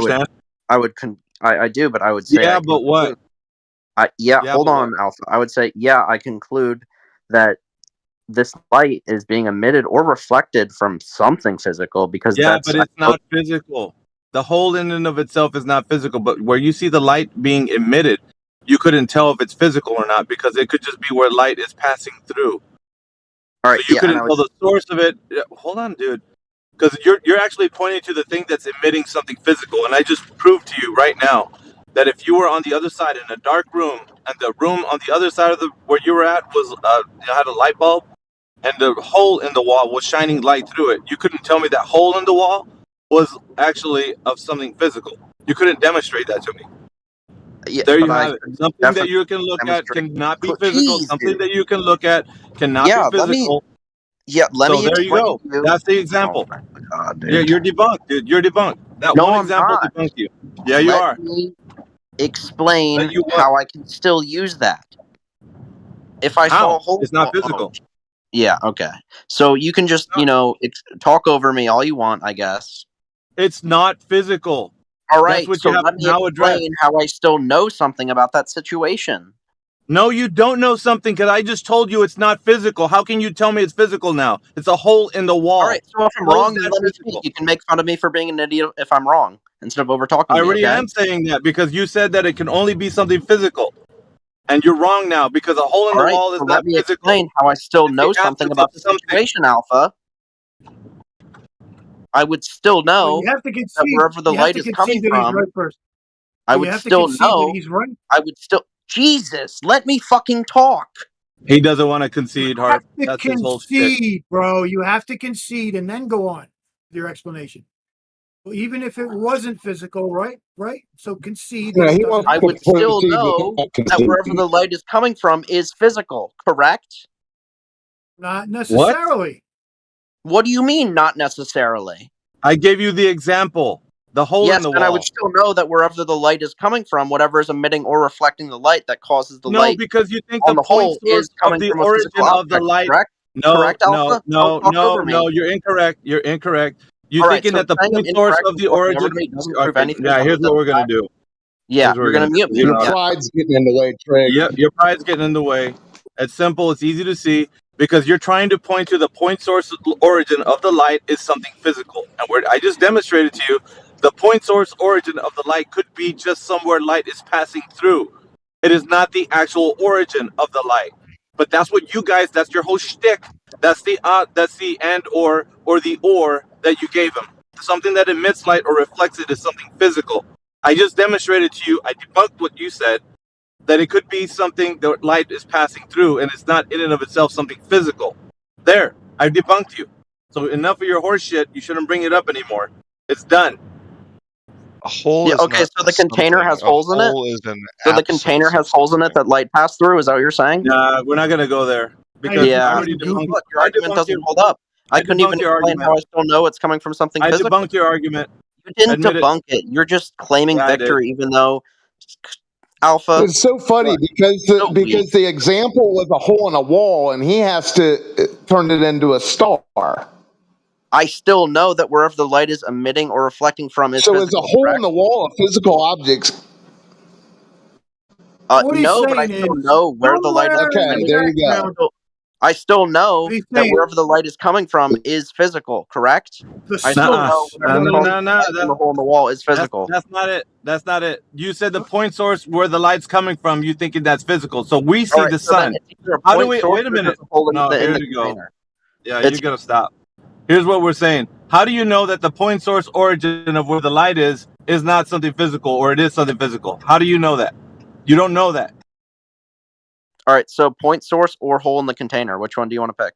do, but I would say. Yeah, but what? Hold on, Alpha. I would say, I conclude that this light is being emitted or reflected from something physical because but it's not physical. The hole in and of itself is not physical, but where you see the light being emitted, you couldn't tell if it's physical or not because it could just be where light is passing through. All right, so you couldn't tell the source of it. Hold on, dude. Because you're actually pointing to the thing that's emitting something physical, and I just proved to you right now that if you were on the other side in a dark room, and the room on the other side of where you were at was had a light bulb, and the hole in the wall was shining light through it, you couldn't tell me that hole in the wall was actually of something physical. You couldn't demonstrate that to me. Yeah, There but you I have it. could Something that you can look at demonstrate. cannot be physical. Jeez, Something dude. that you can look at cannot be Yeah, let me. physical. Yeah, let So me there you explain go. to you. That's the Oh example. my god, Yeah, dude. you're debunked, dude. You're debunked. That No, one I'm example not. debunked you. Yeah, you Let are. me That explain you what? how I can still use that. If I saw How? a hole, It's not physical. yeah, okay. So you can just, talk over me all you want, I guess. It's not physical. All That's right, what so you have let to me now address. explain how I still know something about that situation. No, you don't know something because I just told you it's not physical. How can you tell me it's physical now? It's a hole in the wall. All right, so if I'm How is wrong, then that let me physical? speak. You can make fun of me for being an idiot if I'm wrong instead of over talking I me, already okay? am saying that because you said that it can only be something physical. And you're wrong now because a hole in All the right, wall is so not let me physical. explain how I still It's know the something absence of about the something. situation, Alpha. I would still Well, know you have to that concede. wherever the You have light to is coming concede that he's from, right first. I You would have to still concede that know. he's right. I would still. Jesus, let me fucking talk. He doesn't want to concede, You have Harp. to That's his whole shit. concede, bro. You have to concede and then go on with your explanation. Well, even if it wasn't physical, right? Right. So concede that Yeah, it he doesn't wants I happen. would to still proceed know without that wherever conceding. the light is coming from is physical, correct? Not What? necessarily. What do you mean, not necessarily? I gave you the example. The hole in Yes, the and I would wall. still know that wherever the light is coming from, whatever is emitting or reflecting the light that causes the No, light because you think on the the point whole source is of coming the from a physical origin of the object, light. correct? No, Correct, Alpha? Don't talk over me. no. You're incorrect. You're incorrect. You're All right, thinking so that the saying I'm point source incorrect of and the talking over origin. me doesn't prove Okay, anything yeah. other Here's than what we're the gonna fact. do. Yeah, Here's what you're we're gonna gonna do. mute 'cause me. you Your don't. Yeah. pride's getting in the way, Craig. Yep, your pride's getting in the way. It's simple. It's easy to see because you're trying to point to the point source origin of the light is something physical, and I just demonstrated to you the point source origin of the light could be just somewhere light is passing through. It is not the actual origin of the light. But that's what you guys. That's your whole shtick. That's the and or the or that you gave him. Something that emits light or reflects it is something physical. I just demonstrated to you. I debunked what you said that it could be something that light is passing through and it's not in and of itself something physical. There, I debunked you. So enough of your horse shit. You shouldn't bring it up anymore. It's done. A hole Yeah, is okay, not so a the container something. has A holes in it? hole is an So the container absence of has holes in it something. that light pass through, is that what you're saying? Nah, we're not gonna go there because Yeah. I already So debunked. look, your I argument debunked doesn't your. hold up. I I couldn't even debunked your explain argument. how I still know it's coming from something I physical. debunked your argument. You didn't Admit it. debunk it. You're just claiming Yeah, I did. victory, even though Alpha. It's so funny because the example was a hole in a wall, and he has to turn it into a star. I still know that wherever the light is emitting or reflecting from is So physical. is a hole Correct? in the wall a physical object? What he's No, but I saying still is know where the light is somewhere in Okay, the there you go. background. I still know What he's that saying, wherever the light is coming from is physical, correct? the I still Nuh-uh. know source. whatever No. causes the light from the hole in the wall is physical. That's not it. That's not it. You said the point source where the light's coming from. You thinking that's physical. So we see All right, the so then sun. it's either a How do point we? source Wait a or minute. just a hole No, in here the you go. container. Yeah, It's you're gonna stop. Here's what we're saying. How do you know that the point source origin of where the light is not something physical, or it is something physical? How do you know that? You don't know that. all right. So point source or hole in the container. Which one do you want to pick?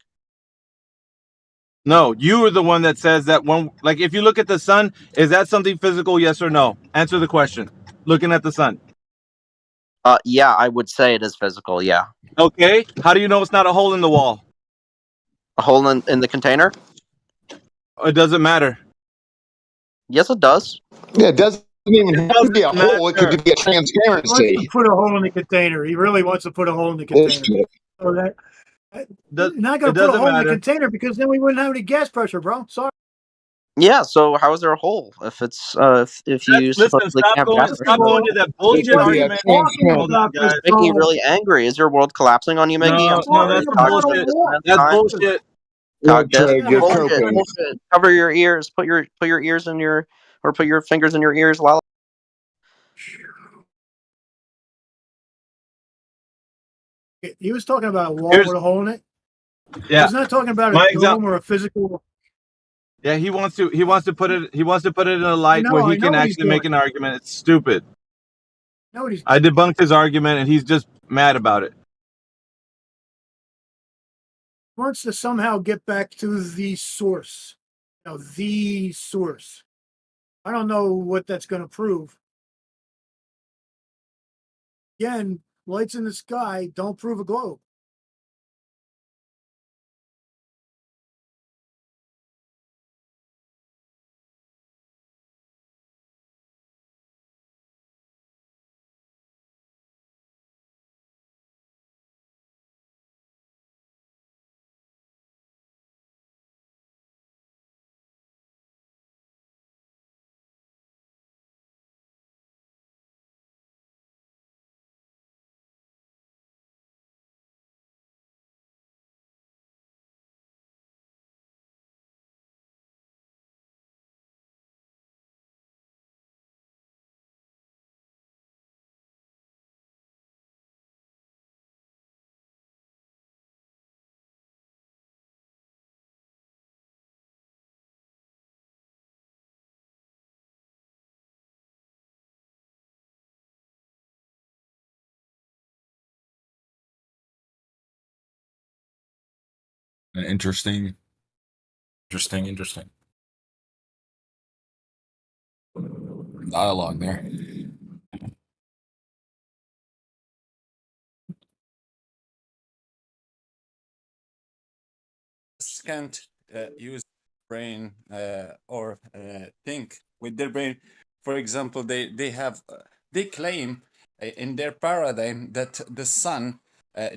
No, you are the one that says that when, like, if you look at the sun, is that something physical? Yes or no? Answer the question. Looking at the sun. Yeah, I would say it is physical. Yeah. Okay. How do you know it's not a hole in the wall? A hole in the container? It doesn't matter. Yes, it does. Yeah, it doesn't even have to be a Doesn't hole. It could matter. be a He wants transparency. to put a hole in the container. He really wants to put a hole in the This container. shit. So that Does- you're not going it to put a doesn't hole in the matter. container because then we wouldn't have any gas pressure, bro. Sorry. Yeah. So how is there a hole if it's if you Listen, supposedly stop can't have going. gas Stop pressure? going to that It bullshit could be a argument. Talking Hold about on, this, guys. Making me really angry. Is your world collapsing on you, Miggy? I'm No, sorry. that's some about a bullshit. wall. That's Time. bullshit. Look, Cogdes. Craig, you're Bullshit. coping. Bullshit. Cover your ears. Put your ears in your or put your fingers in your ears while. He was talking about a wall Here's- with a hole in it. Yeah. He's not talking about My a dome or a physical. Yeah, he wants to put it in a light know, where I he know can what he's actually make doing. an argument. It's stupid. No, he's I debunked his argument and he's just mad about it. wants to somehow get back to the source. The source. I don't know what that's going to prove. Again, lights in the sky don't prove a globe. Interesting dialogue there. Can't use brain or think with their brain. For example, they claim in their paradigm that the sun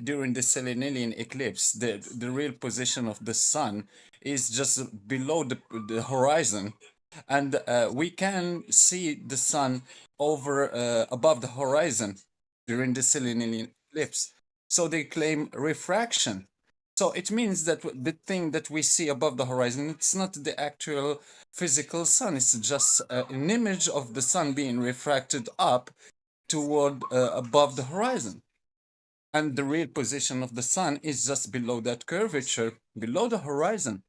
during the Selenian eclipse, the real position of the sun is just below the horizon, and we can see the sun over above the horizon during the Selenian eclipse. So they claim refraction. So it means that the thing that we see above the horizon, it's not the actual physical sun. It's just an image of the sun being refracted up toward above the horizon. And the real position of the sun is just below that curvature, below the horizon.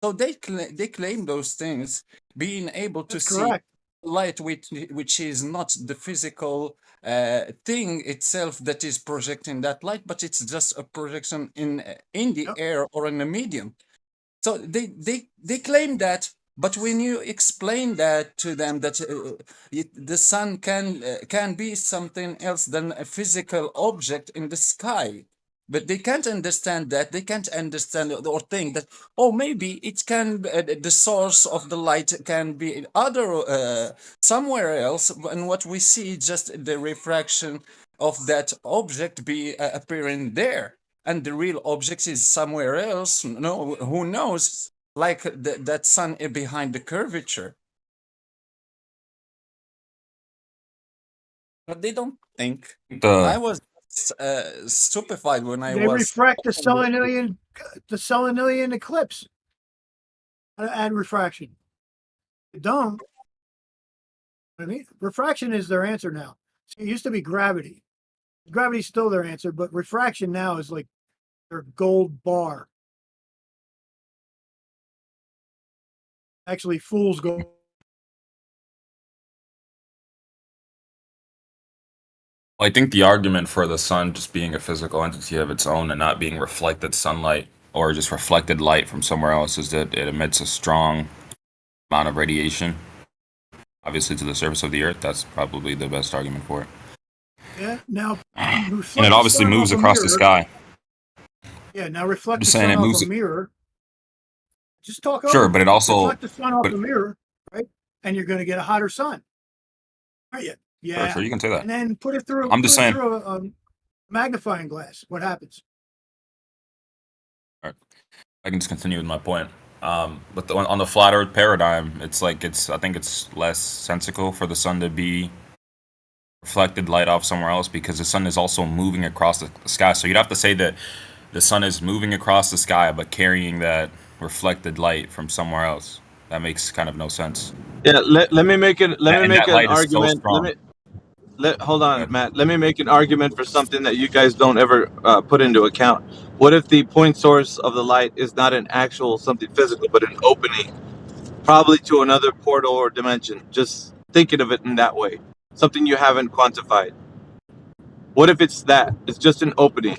So they claim those things, being able to see light which is not the physical thing itself that is projecting that light, but it's just a projection in the air or in a medium. So they claim that, but when you explain that to them, that the sun can be something else than a physical object in the sky, but they can't understand that. They can't understand or think that, oh, maybe it can the source of the light can be other somewhere else, and what we see just the refraction of that object be appearing there, and the real object is somewhere else. No, who knows? Like that sun behind the curvature. But they don't think. I was stupefied when I they was. refract the Selenian eclipse and refraction. They don't. I mean, refraction is their answer now. See, it used to be gravity. Gravity's still their answer, but refraction now is like their gold bar. Actually, fool's gold. I think the argument for the sun just being a physical entity of its own and not being reflected sunlight or just reflected light from somewhere else is that it emits a strong amount of radiation, obviously, to the surface of the Earth. That's probably the best argument for it. Yeah. Now, and it obviously moves across the sky. Yeah. Now reflect the sun off a mirror. Just talk over. Sure, but it also reflect the sun off the mirror, right? And you're going to get a hotter sun. Right? Yeah. Yeah. Sure, you can say that. And then put it through. I'm just saying. Through a magnifying glass. What happens? All right. I can just continue with my point. But on the flat Earth paradigm, I think it's less sensical for the sun to be reflected light off somewhere else because the sun is also moving across the sky. So you'd have to say that the sun is moving across the sky but carrying that reflected light from somewhere else. That makes kind of no sense. Yeah, let me make an argument. So hold on, Matt. Let me make an argument for something that you guys don't ever put into account. What if the point source of the light is not an actual something physical, but an opening, probably to another portal or dimension? Just thinking of it in that way, something you haven't quantified. What if it's that? It's just an opening,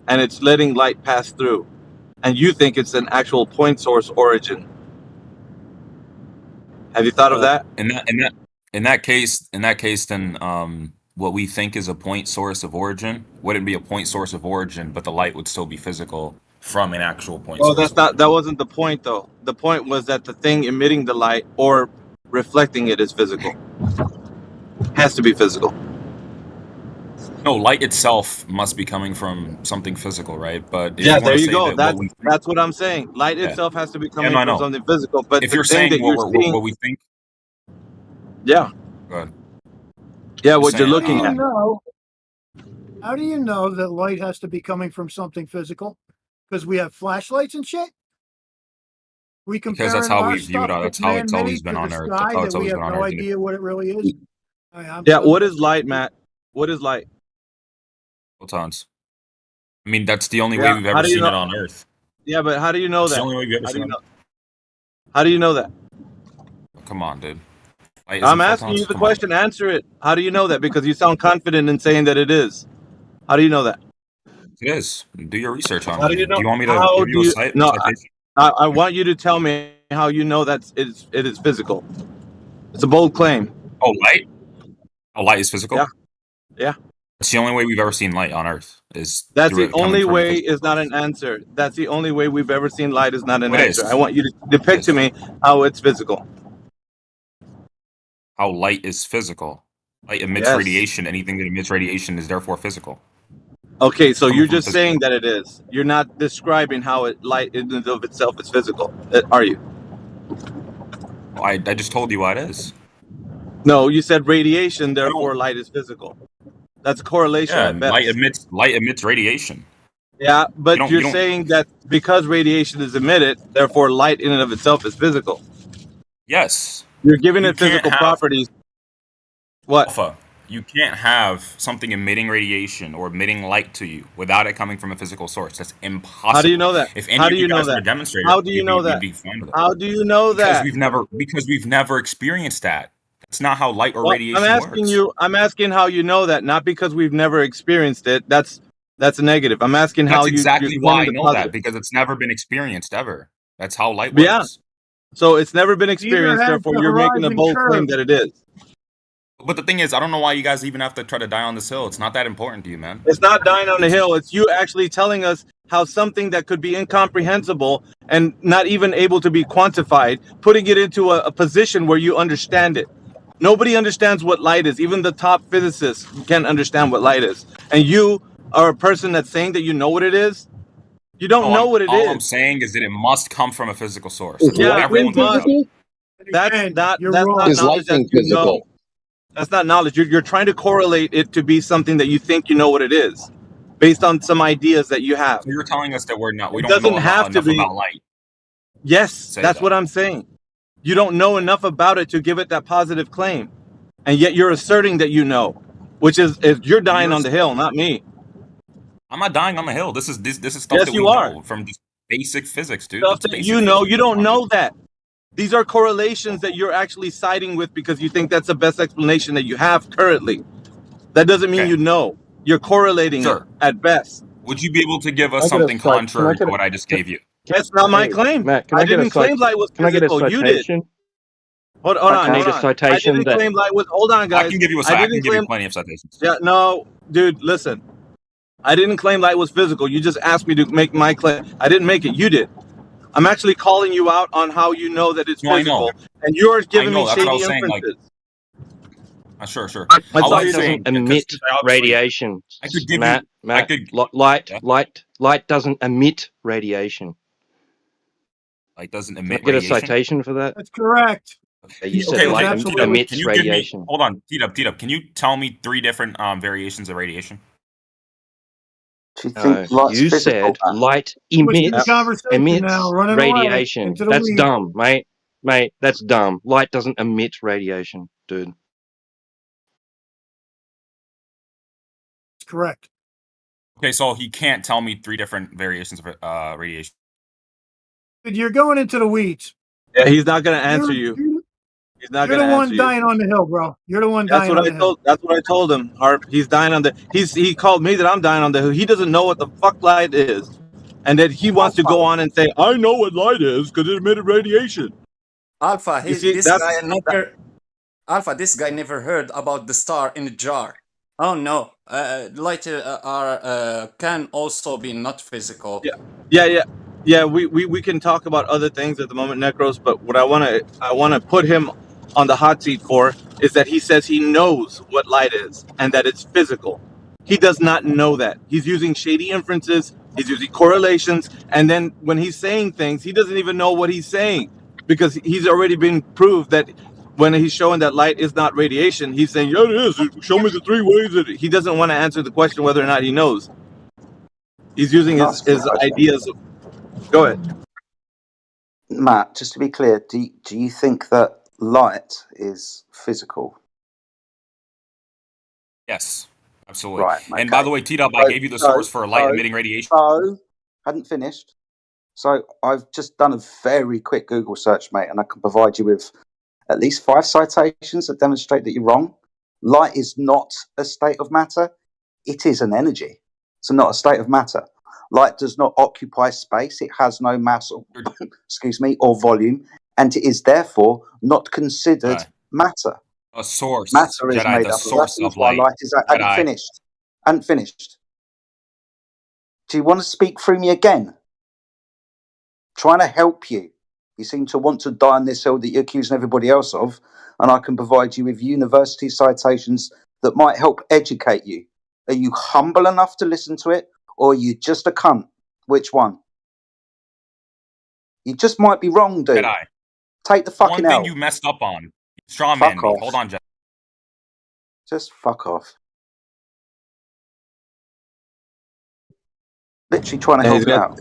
and it's letting light pass through, and you think it's an actual point source origin? Have you thought of that? In that case, then what we think is a point source of origin wouldn't be a point source of origin, but the light would still be physical from an actual point Well, source. that wasn't the point though. The point was that the thing emitting the light or reflecting it is physical. Has to be physical. No, light itself must be coming from something physical, right? But if Yeah, you want there to you say go. that That's what I'm saying. Light Yeah. itself has to be Yeah, coming no, I from know. something physical. But If the you're thing saying that you're seeing, what we think, yeah, go ahead. yeah, You're what you're saying, looking at. How do you know that light has to be coming from something physical? Because we have flashlights and shit? We Because that's comparing how our we viewed stuff it. that's That's how it's always man-made been to the on Earth. That's sky how that it's we always have been on no Earth, dude. idea what it really is? Yeah, what is light, Matt? What is light? Photons. I mean, that's the only way Yeah, we've how ever do you seen know? it on Earth. Yeah, but how do you know That's the that? only way we've ever How do seen you it. know? How do you know that? Come on, dude. Light I'm isn't asking photons? you the Come on. question. Answer it. How do you know that? Because you sound confident in saying that it is. How do you know that? It is. Do your research on How it. do you know? Do you want me to How give do you a you? No, citation? I want you to tell me how you know that it is physical. It's a bold claim. Oh, light? Oh, light is physical? Yeah. Yeah. It's the only way we've ever seen light on Earth. Is That's through the it coming only from a way physical is not source. an answer. That's the only way we've ever seen light is not an It answer. I is. want you to depict to me how it's physical. How light is physical. Light emits Yes. radiation. Anything that emits radiation is therefore physical. Okay, so Coming you're from just physical. saying that it is. You're not describing how light in and of itself is physical, are you? I just told you what it is. No, you said radiation, therefore light is physical. That's a correlation Yeah, at best. light emits radiation. Yeah, but you you're don't saying that because radiation is emitted, therefore light in and of itself is physical. Yes. You're giving You it can't physical have properties. What? alpha. You can't have something emitting radiation or emitting light to you without it coming from a physical source. That's impossible. How do you know that? If any How of do you you know guys were to that? demonstrate How it, do you know that? you'd be fine with it. How do you know Because that? we've never experienced that. That's not how light or Well, radiation works. I'm asking how you know that, not because we've never experienced it. That's a negative. I'm asking how That's exactly you're why I claiming the know that, positive. because it's never been experienced ever. That's how light Yeah. works. So it's never been Neither experienced, has therefore the you're making a horizon bold claim curve. that it is. But the thing is, I don't know why you guys even have to try to die on this hill. It's not that important to you, man. It's not dying on the hill. It's you actually telling us how something that could be incomprehensible and not even able to be quantified, putting it into a position where you understand it. Nobody understands what light is. Even the top physicists can't understand what light is. And you are a person that's saying that you know what it is. You don't know what it All I'm is. saying is that it must come from a physical source. Is That's what lightning everyone talks about. physical? That's not You're that's wrong. not Is knowledge that lightning you physical? know. That's not knowledge. You're trying to correlate it to be something that you think you know what it is, based on some ideas that you have. So you're telling us that we It don't know doesn't have to enough be. about light. Yes, Say that's that. what I'm saying. You don't know enough about it to give it that positive claim, and yet you're asserting that you know, which is you're dying on the hill, not me. I'm not dying on the hill. This is stuff Yes, that you we are. know from just basic physics, dude. Stuff It's that basic you know, physics. you don't know that. These are correlations that you're actually siding with because you think that's the best explanation that you have currently. That doesn't mean Okay. you know. You're correlating it Sure. at best. Would you be able to give us Can I get a something cite- contrary can I to get a- what I just gave you? That's not my Hey, claim. Matt, can I I get a didn't claim cite- light was Can I get a physical. You did. citation? Hold I on. need a I citation didn't that claim light was. Hold on, guys. I can give you I didn't claim. plenty of citations. Yeah, no, dude, listen. I didn't claim light was physical. You just asked me to make my claim. I didn't make it. You did. I'm actually calling you out on how you know that it's No, I know. physical, and you're giving me That's what I shady was saying. inferences. Sure. That's all light you're doesn't saying. emit radiation. I could give Matt, you. I Matt, could. light doesn't emit radiation. Light doesn't Can I emit get a radiation. citation for that? That's correct. You said Okay, light T-Dub, emits can you radiation. give me? Hold on, T-Dub. Can you tell me 3 different variations of radiation? Do you think light's You physical? said light Switching the emits conversation now, running radiation. away into the That's weeds. dumb, mate. Mate, that's dumb. Light doesn't emit radiation, dude. Correct. Okay, so he can't tell me 3 different variations of radiation. You're going into the weeds. Yeah, he's not going to answer you. He's not You're going the to one answer you. dying on the hill, bro. You're the one That's dying what on I the hill. told. That's what I told him. Harp. He's dying on the. He called me that I'm dying on the hill. He doesn't know what the fuck light is, and that he wants to go on and say I know what light is because it emitted radiation. Alpha, You see, that's Alpha, this guy never heard about the star in a jar. Oh no, light can also be not physical. Yeah. We can talk about other things at the moment, Necros. But what I wanna put him on the hot seat for is that he says he knows what light is and that it's physical. He does not know that. He's using shady inferences. He's using correlations, and then when he's saying things, he doesn't even know what he's saying because he's already been proved that. When he's showing that light is not radiation, he's saying, "Yeah, it is. Show me the 3 ways that." He doesn't want to answer the question whether or not he knows. He's using his ideas. Go ahead, Matt. Just to be clear, do you think that light is physical? Yes, absolutely. Right. Okay. And by the way, T-Dub, I gave you the source for light emitting radiation. Hadn't finished. So I've just done a very quick Google search, mate, and I can provide you with at least 5 citations that demonstrate that you're wrong. Light is not a state of matter. It is an energy. It's not a state of matter. Light does not occupy space. It has no mass, or, or volume, and it is therefore not considered matter. A source. Matter is Jedi, made the up source of of light. Light is. I hadn't finished. Do you want to speak through me again? Trying to help you. You seem to want to die on this hill that you're accusing everybody else of, and I can provide you with university citations that might help educate you. Are you humble enough to listen to it, or are you just a cunt? Which one? You just might be wrong, dude. Jedi. Take the fucking One thing L. you messed up on. Strawman me. off. Hold on, Jedi. Just fuck off. Literally trying to help you out.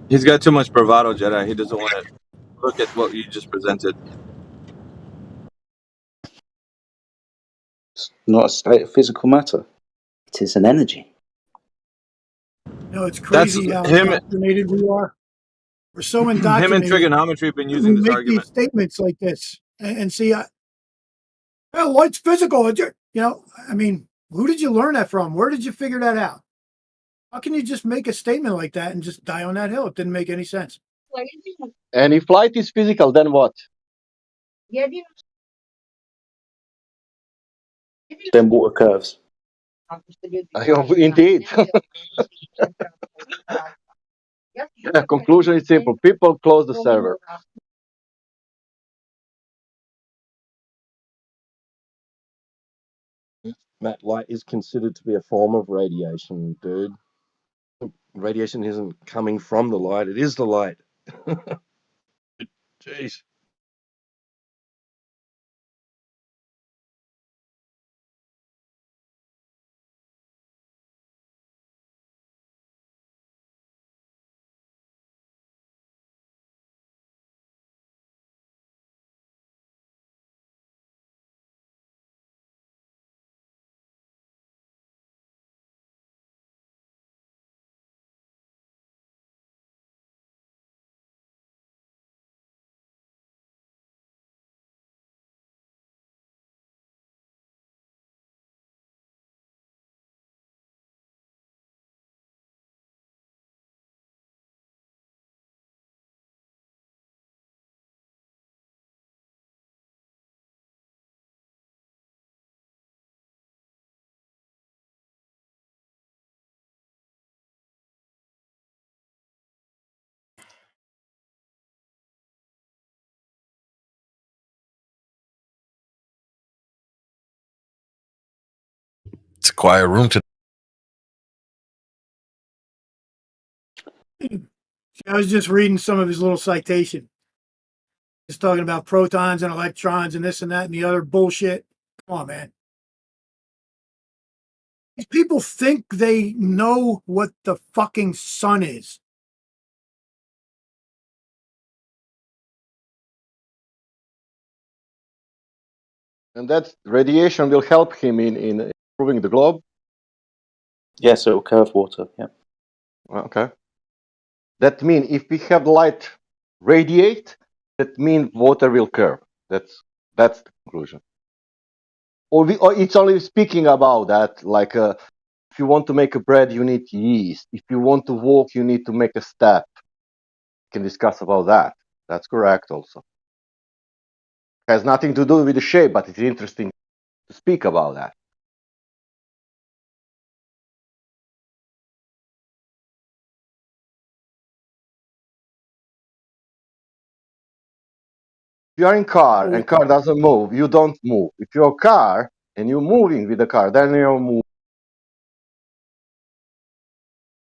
He's got too much bravado, Jedi. He doesn't want to look at what you just presented. It's not a state of physical matter. It is an energy. No, it's crazy how indoctrinated we are. We're so indoctrinated. Him and trigonometry have been using this argument. These statements like this and see, light's physical. I mean, who did you learn that from? Where did you figure that out? How can you just make a statement like that and just die on that hill? It didn't make any sense. And if light is physical, then what? Then water curves. Indeed. The conclusion is simple. People close the server. Matt, light is considered to be a form of radiation, dude. Radiation isn't coming from the light, it is the light. Jeez. It's a quiet room today. I was just reading some of his little citation. He's talking about protons and electrons and this and that and the other bullshit. Come on, man. These people think they know what the fucking sun is. And that radiation will help him in improving the globe? Yes, it will curve water, yeah. Okay. That means if we have light radiate, that means water will curve. That's the conclusion. Or it's only speaking about that, like if you want to make a bread, you need yeast. If you want to walk, you need to make a step. We can discuss about that. That's correct also. Has nothing to do with the shape, but it's interesting to speak about that. If you're in car and car doesn't move, you don't move. If you're a car and you're moving with the car, then you're moving.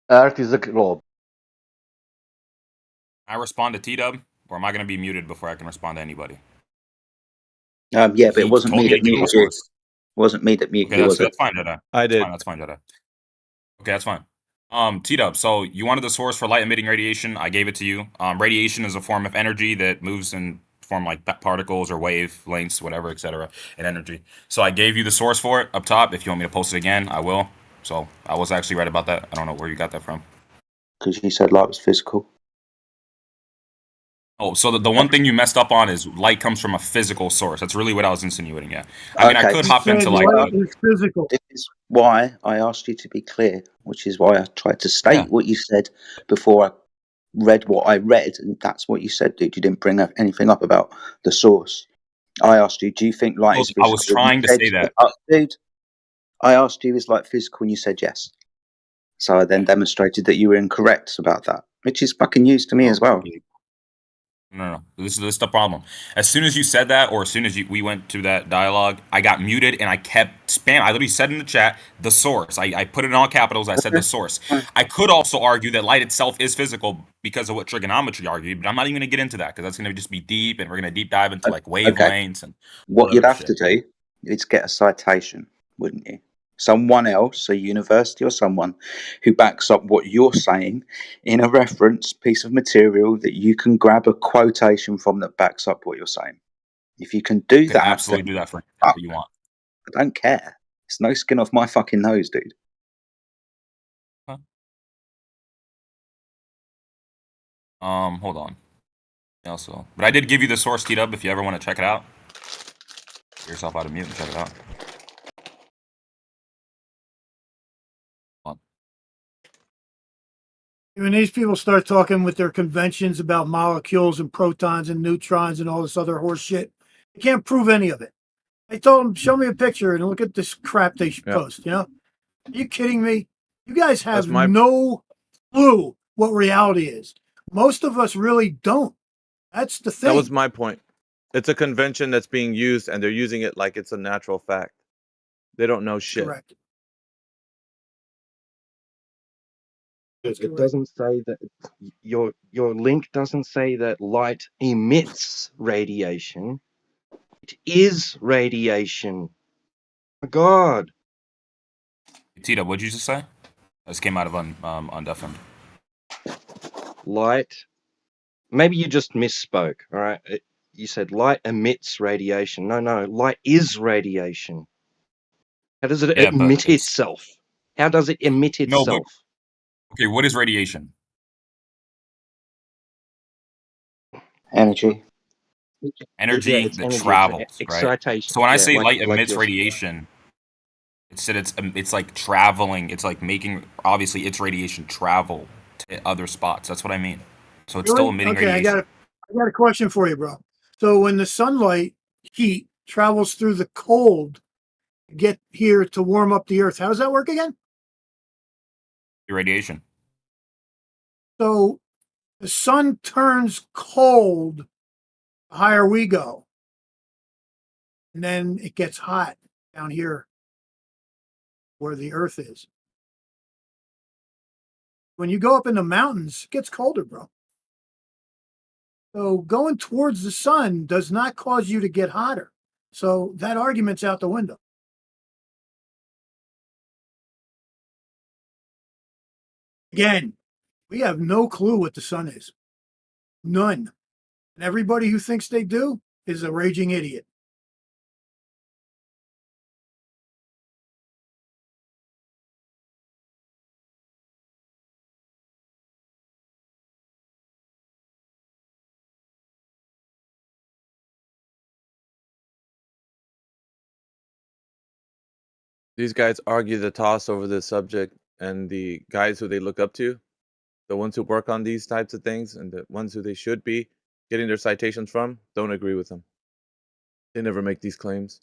Earth is a globe. I respond to T-Dub, or am I going to be muted before I can respond to anybody? Yeah, but it wasn't me that muted you. It wasn't me that muted you, was it? That's fine, Jedi. I did. That's fine, Jedi. Okay, that's fine. T-Dub, so you wanted the source for light emitting radiation. I gave it to you. Radiation is a form of energy that moves in form like particles or wavelengths, whatever, etc., and energy. So I gave you the source for it up top. If you want me to post it again, I will. So I was actually right about that. I don't know where you got that from. Because you said light was physical. Oh, so the one thing you messed up on is light comes from a physical source. That's really what I was insinuating. Yeah, I mean, I could hop into like physical. This is why I asked you to be clear, which is why I tried to state what you said before I read what I read, and that's what you said, dude. You didn't bring up anything up about the source. I asked you, do you think light is physical? I was trying to say that. Dude, I asked you, is light physical, and you said yes. So I then demonstrated that you were incorrect about that, which is fucking news to me as well. No. This is the problem. As soon as you said that, or as soon as we went to that dialogue, I got muted and I kept spamming. I literally said in the chat, the source. I put it in all capitals. I said the source. I could also argue that light itself is physical because of what trigonometry argued, but I'm not even going to get into that because that's going to just be deep, and we're going to deep dive into like wavelengths and what you'd have to do is get a citation, wouldn't you? Someone else, a university or someone who backs up what you're saying in a reference piece of material that you can grab a quotation from that backs up what you're saying. If you can do that, absolutely do that for what you want. I don't care. It's no skin off my fucking nose, dude. Huh? Hold on. Also, but I did give you the source, T-Dub, if you ever want to check it out. Get yourself out of mute and check it out. When these people start talking with their conventions about molecules and protons and neutrons and all this other horse shit, they can't prove any of it. I told them, show me a picture and look at this crap they post, you know? Are you kidding me? You guys have no clue what reality is. Most of us really don't. That's the thing. That was my point. It's a convention that's being used, and they're using it like it's a natural fact. They don't know shit. Correct. It doesn't say that your link doesn't say that light emits radiation. It is radiation. My God. Tita, what'd you just say? This came out of undeafened. Light. Maybe you just misspoke. All right. You said light emits radiation. No, light is radiation. How does it emit itself? How does it emit itself? No, okay, what is radiation? Energy. Energy that travels, right? So when I say light emits radiation, it's like traveling. It's like making, obviously, its radiation travel to other spots. That's what I mean. So it's still emitting radiation. I got a question for you, bro. So when the sunlight heat travels through the cold to get here to warm up the earth, how does that work again? Radiation. So the sun turns cold the higher we go. And then it gets hot down here where the earth is. When you go up in the mountains, it gets colder, bro. So going towards the sun does not cause you to get hotter. So that argument's out the window. Again, we have no clue what the sun is. None. And everybody who thinks they do is a raging idiot. These guys argue the toss over this subject, and the guys who they look up to, the ones who work on these types of things, and the ones who they should be getting their citations from, don't agree with them. They never make these claims.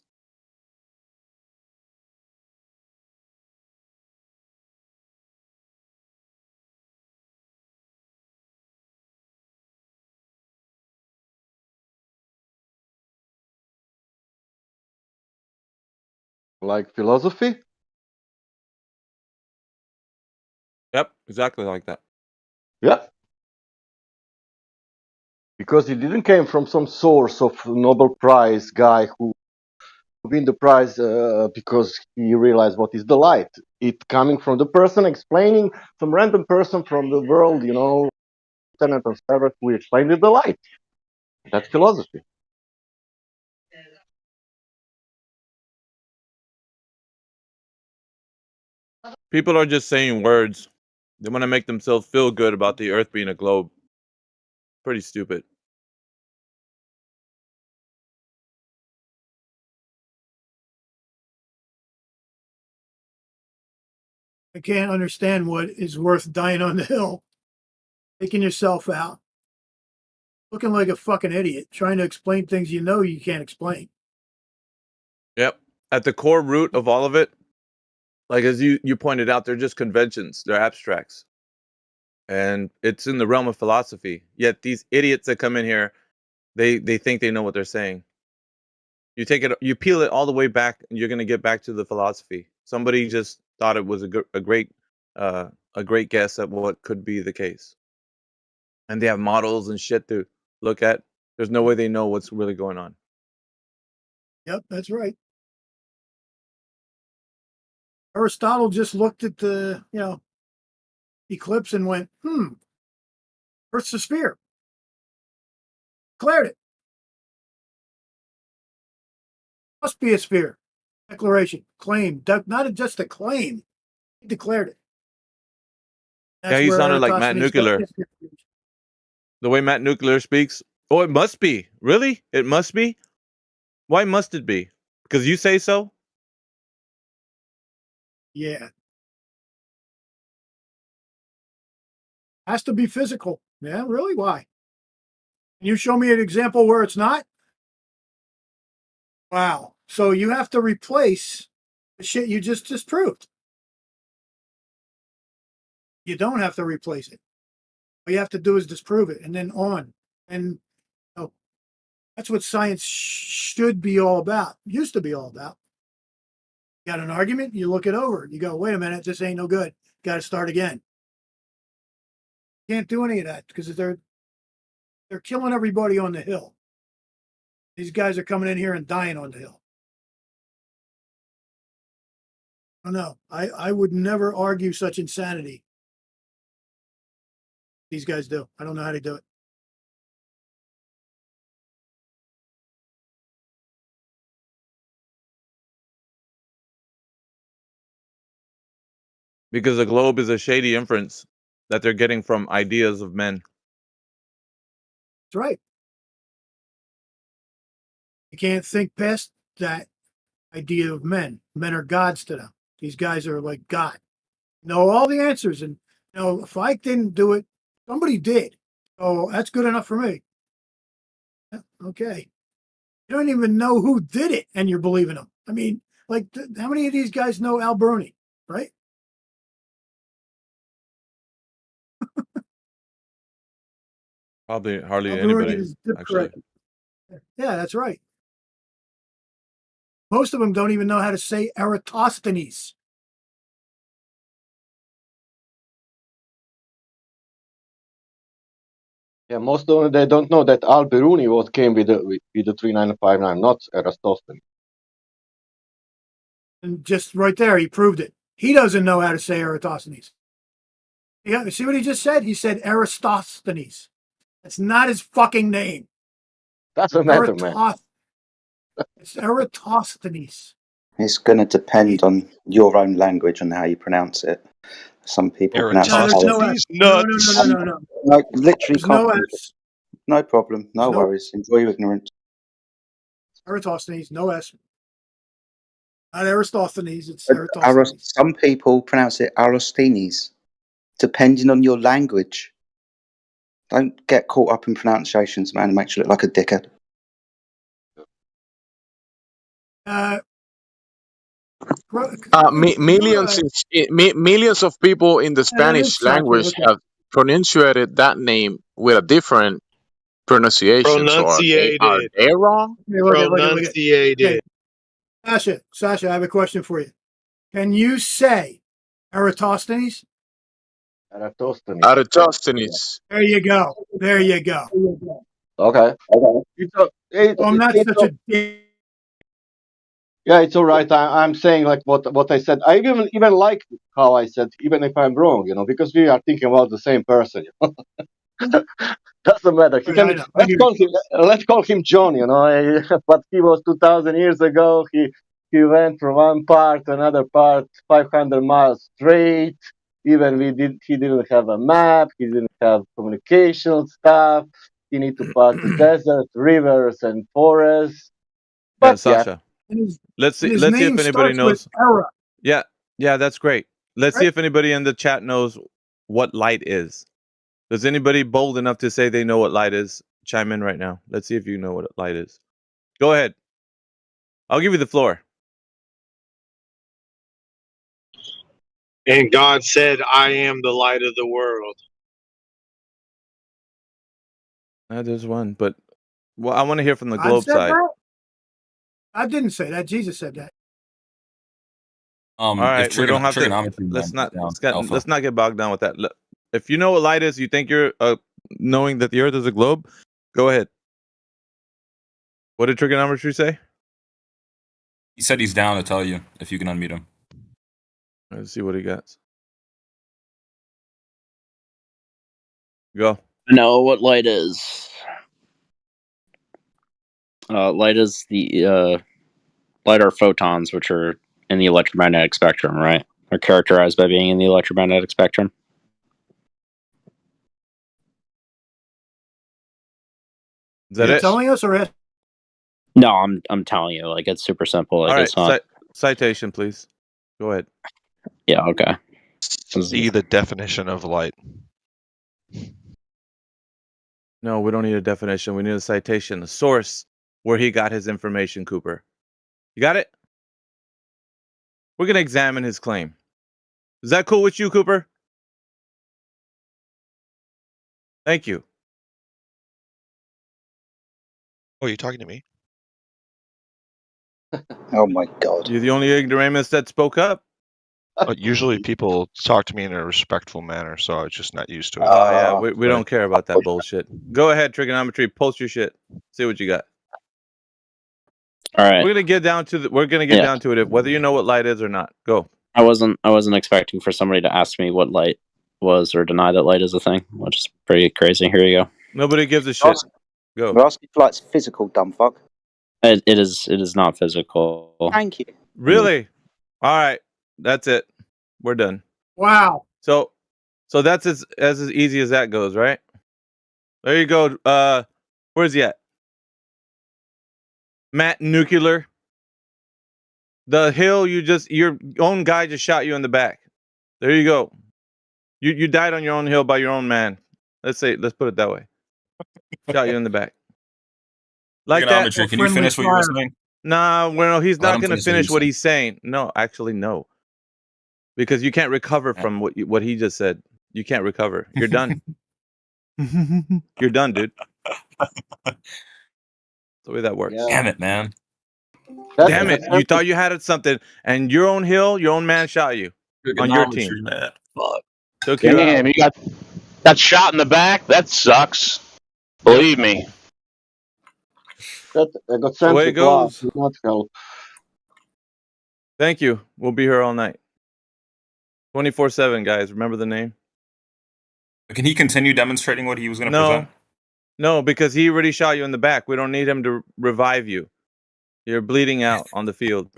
Like philosophy? Yep, exactly like that. Yeah. Because it didn't came from some source of Nobel Prize guy who win the prize because he realized what is the light. It coming from the person explaining, some random person from the world, internet or server who explained it the light. That's philosophy. People are just saying words. They want to make themselves feel good about the Earth being a globe. Pretty stupid. I can't understand what is worth dying on the hill. Taking yourself out. Looking like a fucking idiot. Trying to explain things you know you can't explain. Yep. At the core root of all of it, like as you pointed out, they're just conventions. They're abstracts. And it's in the realm of philosophy. Yet these idiots that come in here, they think they know what they're saying. You you peel it all the way back, and you're going to get back to the philosophy. Somebody just thought it was a great guess at what could be the case. And they have models and shit to look at. There's no way they know what's really going on. Yep, that's right. Aristotle just looked at the, eclipse and went, Earth's a sphere. Declared it. Must be a sphere. Declaration. Claim. Not just a claim. He declared it. That's he sounded like Matt Nuclear. The way Matt Nuclear speaks. Oh, it must be. Really? It must be? Why must it be? Because you say so? Yeah. Has to be physical. Yeah, really? Why? Can you show me an example where it's not? Wow. So you have to replace the shit you just disproved. You don't have to replace it. All you have to do is disprove it and then on. And that's what science should be all about. Used to be all about. You got an argument, you look it over. You go, wait a minute, this ain't no good. Got to start again. Can't do any of that because they're killing everybody on the hill. These guys are coming in here and dying on the hill. Oh no, I would never argue such insanity. These guys do. I don't know how to do it. Because the globe is a shady inference that they're getting from ideas of men. That's right. You can't think past that idea of men. Men are gods to them. These guys are like God. Know all the answers. And if I didn't do it, somebody did. Oh, that's good enough for me. Okay. You don't even know who did it, and you're believing them. I mean, like, how many of these guys know Al Bruni, right? Probably hardly anybody, actually. Yeah, that's right. Most of them don't even know how to say Eratosthenes. Yeah, most of them, they don't know that Al-Biruni came with the 3959, not Eratosthenes. And just right there, he proved it. He doesn't know how to say Eratosthenes. Yeah, see what he just said? He said Aristosthenes. That's not his fucking name. Doesn't matter, man. It's Eratosthenes. It's going to depend on your own language and how you pronounce it. Some people pronounce it. No. No, literally There's no S. No problem. No worries. Enjoy your ignorance. Eratosthenes, no S. Not Aristophanes, it's Eratosthenes. Some people pronounce it Aristophanes, depending on your language. Don't get caught up in pronunciations, man. It makes you look like a dickhead. Millions of people in the Spanish language have pronunciated that name with a different pronunciation. So are they wrong? Pronunciated. Okay. Sasha, I have a question for you. Can you say Eratosthenes? Eratosthenes. There you go. There you go. Okay. I'm not such a dick. Yeah, it's all right. I'm saying like what I said. I even like how I said, even if I'm wrong, because we are thinking about the same person. Doesn't matter. Let's call him John. But he was 2,000 years ago. He went from one part to another part, 500 miles straight. Even he didn't have a map. He didn't have communication stuff. He need to pass the desert, rivers, and forests. But Sasha. Let's see if anybody knows. Yeah, that's great. Let's see if anybody in the chat knows what light is. Does anybody bold enough to say they know what light is? Chime in right now. Let's see if you know what light is. Go ahead. I'll give you the floor. And God said, I am the light of the world. There's one, but I want to hear from the globe side. That? I didn't say that. Jesus said that. All right, we don't have to. Let's not get bogged down with that. Look, if you know what light is, you think you're knowing that the Earth is a globe. Go ahead. What did trigonometry say? He said he's down to tell you if you can unmute him. Let's see what he got. Go. I know what light is. Light is the light are photons, which are in the electromagnetic spectrum, right? Are characterized by being in the electromagnetic spectrum. Is that it? Telling us or? No, I'm telling you. Like, it's super simple. Like, all right, it's not... citation, please. Go ahead. Yeah. Okay. See the definition of light. No, we don't need a definition. We need a citation, a source where he got his information, Cooper. You got it? We're going to examine his claim. Is that cool with you, Cooper? Thank you. Oh, you talking to me? Oh my God. You're the only ignoramus that spoke up? Usually people talk to me in a respectful manner, so I was just not used to it. Oh, yeah, we don't care about that bullshit. Go ahead, trigonometry, post your shit. See what you got. All right. We're gonna get down to down to it, whether you know what light is or not. Go. I wasn't expecting for somebody to ask me what light was or deny that light is a thing, which is pretty crazy. Here you go. Nobody gives a shit. Go. We're asking if light's physical, dumb fuck. It is not physical. Thank you. Really? All right. That's it. We're done. Wow. So that's as easy as that goes, right? There you go. Where's he at? Matt Nuclear. The hill your own guy just shot you in the back. There you go. You died on your own hill by your own man. Let's put it that way. Shot you in the back. Like that. Can you finish what you were saying? Nah, well, he's not going to finish what he's saying. No, actually, no. Because you can't recover from what he just said. You can't recover. You're done. You're done, dude. That's the way that works. Yeah. Damn it, man. Damn it. You thought you had something, and your own hill, your own man shot you on your team. Man. Fuck. Took you out. You got shot in the back? That sucks. Believe me. I got sent Away it goes. Not help. Thank you. We'll be here all night. 24/7, guys. Remember the name? Can he continue demonstrating what he was going to present? No, because he already shot you in the back. We don't need him to revive you. You're bleeding out on the field.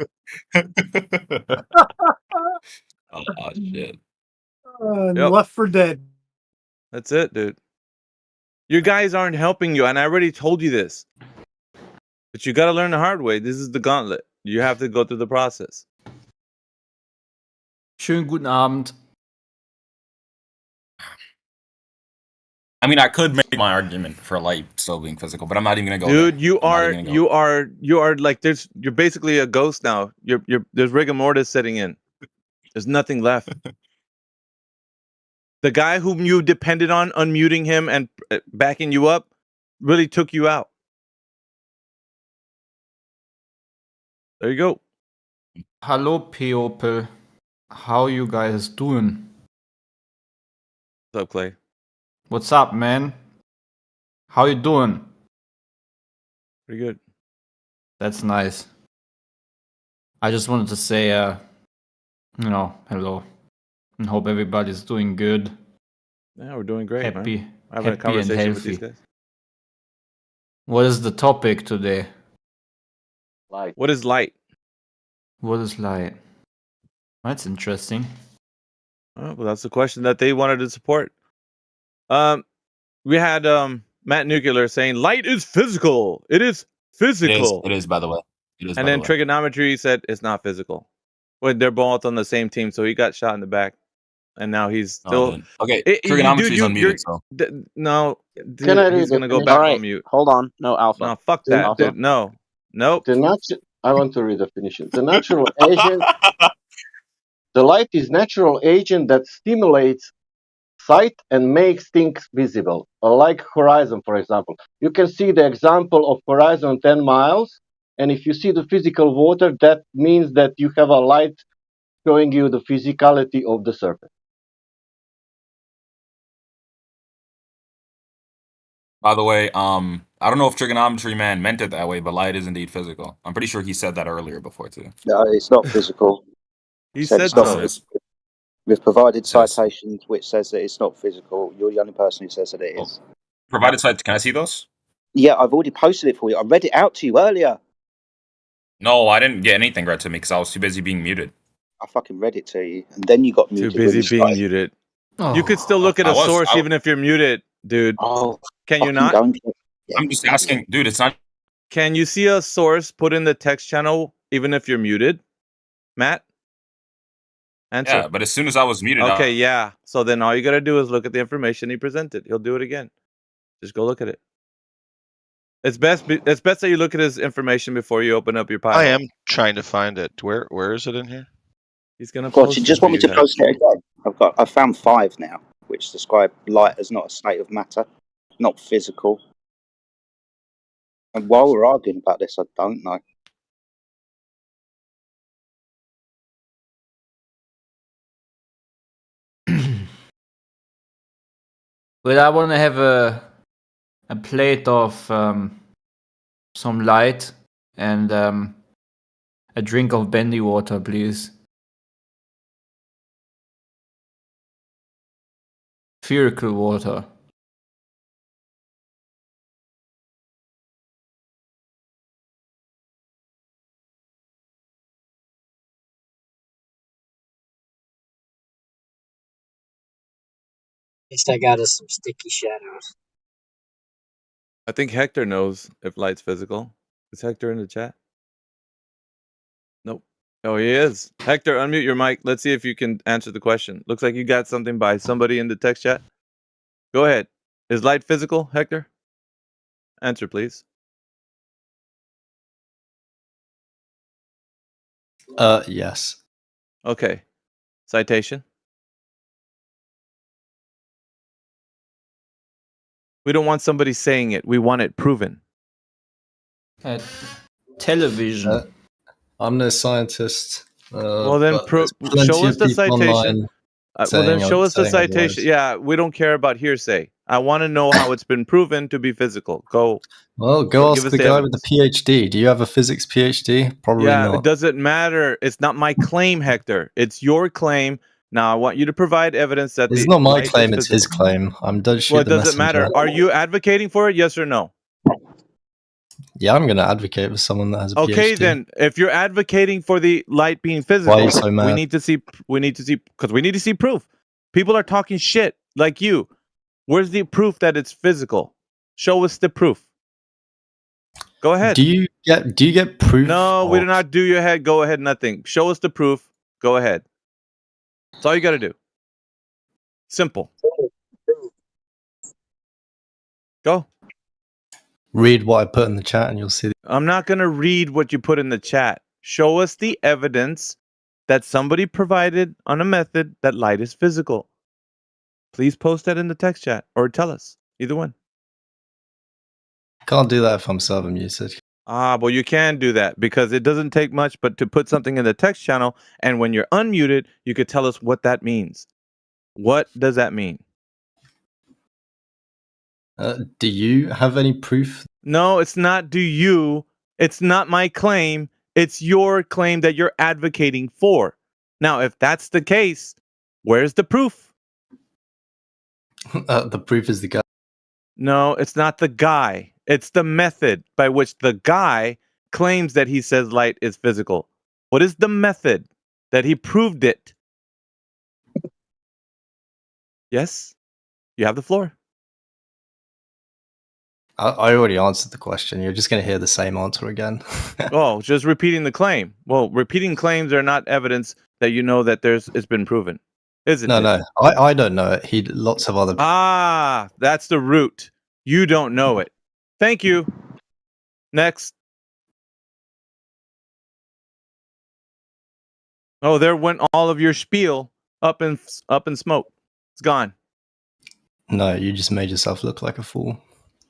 Oh, shit. Left for dead. That's it, dude. You guys aren't helping you, and I already told you this. But you got to learn the hard way. This is the gauntlet. You have to go through the process. Schönen guten Abend. I mean, I could make my argument for light still being physical, but I'm not even gonna go Dude, there. you are like you're basically a ghost now. There's rigor mortis setting in. There's nothing left. The guy whom you depended on unmuting him and backing you up really took you out. There you go. Hello, people. How you guys doing? What's up, Clay? What's up, man? How you doing? Pretty good. That's nice. I just wanted to say, hello, and hope everybody's doing good. Yeah, we're doing great, happy, man. Having a conversation with these guys. What is the topic today? Light. What is light? What is light? That's interesting. Oh, well, that's the question that they wanted to support. We had Matt Nuclear saying light is physical. It is physical. It is, by the way. It is. And then Trigonometry said it's not physical. Well, they're both on the same team, so he got shot in the back, and now he's still okay. Trigonometry's unmuted, so no. Can I read he's gonna go All back right, on mute. hold on. No, Alpha. No, fuck that, dude. No, nope. I want to read the definition. The natural agent. The light is natural agent that stimulates sight and makes things visible, like horizon, for example. You can see the example of horizon 10 miles, and if you see the physical water, that means that you have a light showing you the physicality of the surface. By the way, I don't know if Trigonometry Man meant it that way, but light is indeed physical. I'm pretty sure he said that earlier before too. No, it's not physical. He said so. We've provided citations which says that it's not physical. You're the only person who says that it is. Provided citations. Can I see those? Yeah, I've already posted it for you. I read it out to you earlier. No, I didn't get anything read to me because I was too busy being muted. I fucking read it to you, and then you got muted. Too busy being muted. You could still look at a source even if you're muted, dude. Oh, can you not? I'm just asking, dude. It's not. Can you see a source put in the text channel even if you're muted, Matt? Answer. Yeah, but as soon as I was muted, okay, yeah. So then all you gotta do is look at the information he presented. He'll do it again. Just go look at it. It's best that you look at his information before you open up your pile. I am trying to find it. Where is it in here? He's gonna. You just want me to post it again? I've found 5 now, which describe light as not a state of matter, not physical. And while we're arguing about this, I don't know. Well, I want to have a plate of some light and a drink of bendy water, please. Spherical water. At least I got us some sticky shadows. I think Hector knows if light's physical. Is Hector in the chat? Nope. Oh, he is. Hector, unmute your mic. Let's see if you can answer the question. Looks like you got something by somebody in the text chat. Go ahead. Is light physical, Hector? Answer, please. Yes. Okay. Citation. We don't want somebody saying it. We want it proven. Television. I'm no scientist. Well, then show us the citation. Well, then show us the citation. Yeah, we don't care about hearsay. I want to know how it's been proven to be physical. Go. Well, go ask the guy with the PhD. Do you have a physics PhD? Probably not. It doesn't matter. It's not my claim, Hector. It's your claim. Now, I want you to provide evidence that it's not my claim. It's his claim. I'm done. Well, it doesn't matter. Are you advocating for it? Yes or no? Yeah, I'm going to advocate for someone that has a PhD. Okay, then, if you're advocating for the light being physical, why are you so mad? we need to see because we need to see proof. People are talking shit like you. Where's the proof that it's physical? Show us the proof. Go ahead. Do you get proof? No, we do not do your head. Go ahead, nothing. Show us the proof. Go ahead. That's all you got to do. Simple. Go. Read what I put in the chat and you'll see. I'm not going to read what you put in the chat. Show us the evidence that somebody provided on a method that light is physical. Please post that in the text chat or tell us. Either one. Can't do that if I'm self-muted. Well, you can do that because it doesn't take much but to put something in the text channel, and when you're unmuted, you could tell us what that means. What does that mean? Do you have any proof? No, it's not do you. It's not my claim. It's your claim that you're advocating for. Now, if that's the case, where's the proof? The proof is the guy. No, it's not the guy. It's the method by which the guy claims that he says light is physical. What is the method that he proved it? Yes? You have the floor. I already answered the question. You're just going to hear the same answer again. Oh, just repeating the claim. Well, repeating claims are not evidence that you know that it's been proven. Isn't it? No. I don't know it. Lots of other. That's the root. You don't know it. Thank you. Next. Oh, there went all of your spiel up in smoke. It's gone. No, you just made yourself look like a fool.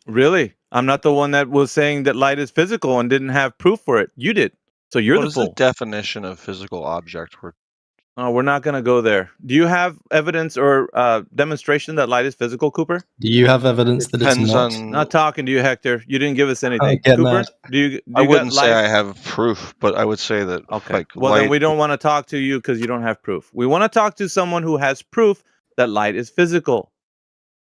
Really? I'm not the one that was saying that light is physical and didn't have proof for it. You did. So you're the fool. What is the definition of physical object? We're not going to go there. Do you have evidence or demonstration that light is physical, Cooper? Do you have evidence that it's not? Not talking to you, Hector. You didn't give us anything. Cooper, mad. do you I wouldn't say I have proof, but I would say that. Okay. Well, then we don't want to talk to you because you don't have proof. We want to talk to someone who has proof that light is physical.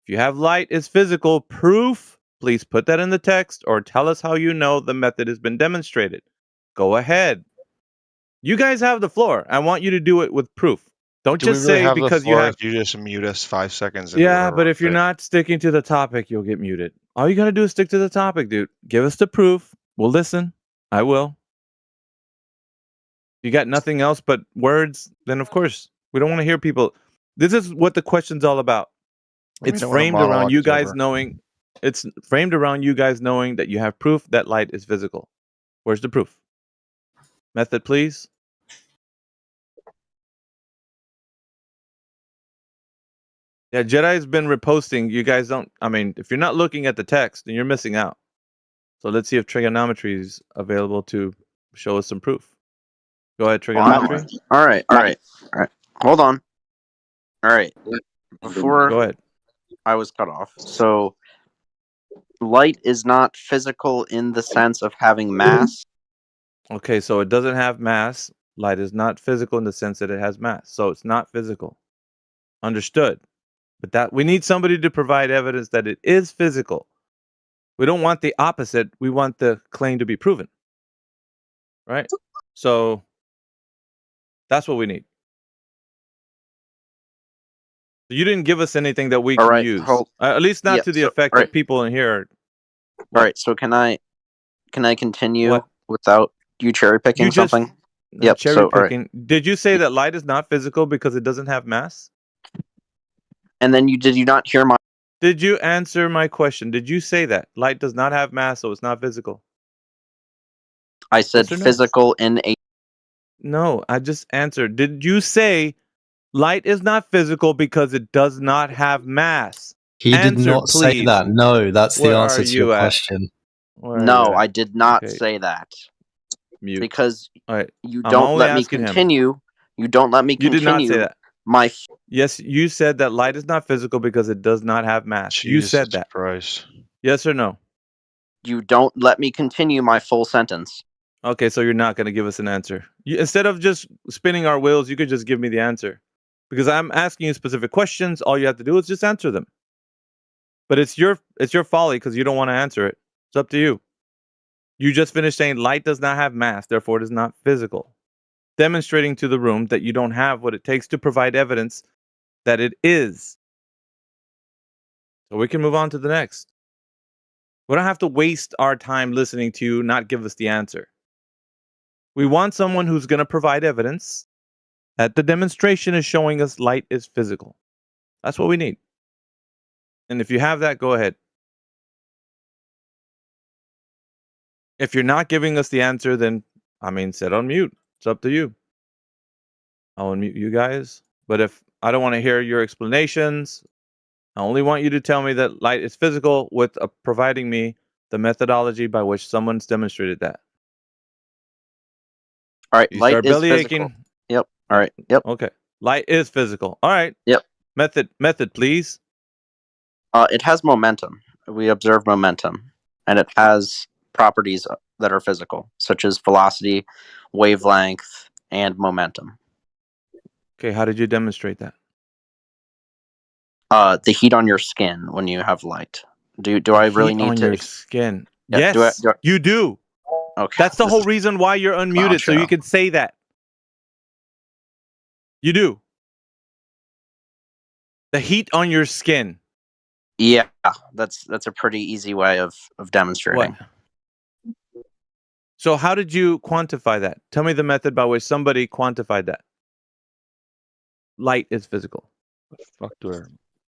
If you have light is physical proof, please put that in the text or tell us how you know the method has been demonstrated. Go ahead. You guys have the floor. I want you to do it with proof. Don't just say because you have. If you just mute us 5 seconds. Yeah, but if you're not sticking to the topic, you'll get muted. All you gotta do is stick to the topic, dude. Give us the proof. We'll listen. I will. You got nothing else but words, then of course we don't want to hear people. This is what the question's all about. It's framed around you guys knowing. It's framed around you guys knowing that you have proof that light is physical. Where's the proof? Method, please. Yeah, Jedi's been reposting. You guys don't. I mean, if you're not looking at the text, then you're missing out. So let's see if trigonometry is available to show us some proof. Go ahead, trigonometry. All right. Hold on. All right. Before Go ahead. I was cut off. So light is not physical in the sense of having mass. Okay, so it doesn't have mass. Light is not physical in the sense that it has mass. So it's not physical. Understood. But that we need somebody to provide evidence that it is physical. We don't want the opposite. We want the claim to be proven. Right? So that's what we need. You didn't give us anything that we can use. At least not to the effect that people in here. All right, so can I continue without you cherry picking something? Yep. Cherry picking. Did you say that light is not physical because it doesn't have mass? And then did you not hear my? Did you answer my question? Did you say that light does not have mass, so it's not physical? I said physical in a. No, I just answered. Did you say light is not physical because it does not have mass? He did not say that. No, that's the answer to your question. No, I did not say that. Mute. Because you don't let me continue. You don't let me continue. You did not say that. Yes, you said that light is not physical because it does not have mass. Jesus you said that. Christ. Yes or no? You don't let me continue my full sentence. Okay, so you're not going to give us an answer. Instead of just spinning our wheels, you could just give me the answer. Because I'm asking you specific questions. All you have to do is just answer them. But it's your folly because you don't want to answer it. It's up to you. You just finished saying light does not have mass, therefore it is not physical. Demonstrating to the room that you don't have what it takes to provide evidence that it is. So we can move on to the next. We don't have to waste our time listening to you not give us the answer. We want someone who's going to provide evidence that the demonstration is showing us light is physical. That's what we need. And if you have that, go ahead. If you're not giving us the answer, then sit on mute. It's up to you. I'll unmute you guys. But if I don't want to hear your explanations, I only want you to tell me that light is physical with providing me the methodology by which someone's demonstrated that. All right, You light start is belly physical. aching. Yep. All right. Yep. Okay. Light is physical. All right. Yep. Method, please. It has momentum. We observe momentum, and it has properties that are physical, such as velocity, wavelength, and momentum. Okay, how did you demonstrate that? The heat on your skin when you have light. Do I really need on to? Your skin. Yeah, Yes, you do. Okay. That's the whole reason why you're unmuted, so you can say that. You do. The heat on your skin. Yeah, that's a pretty easy way of demonstrating. What? So how did you quantify that? Tell me the method by which somebody quantified that. Light is physical. Fuck to her.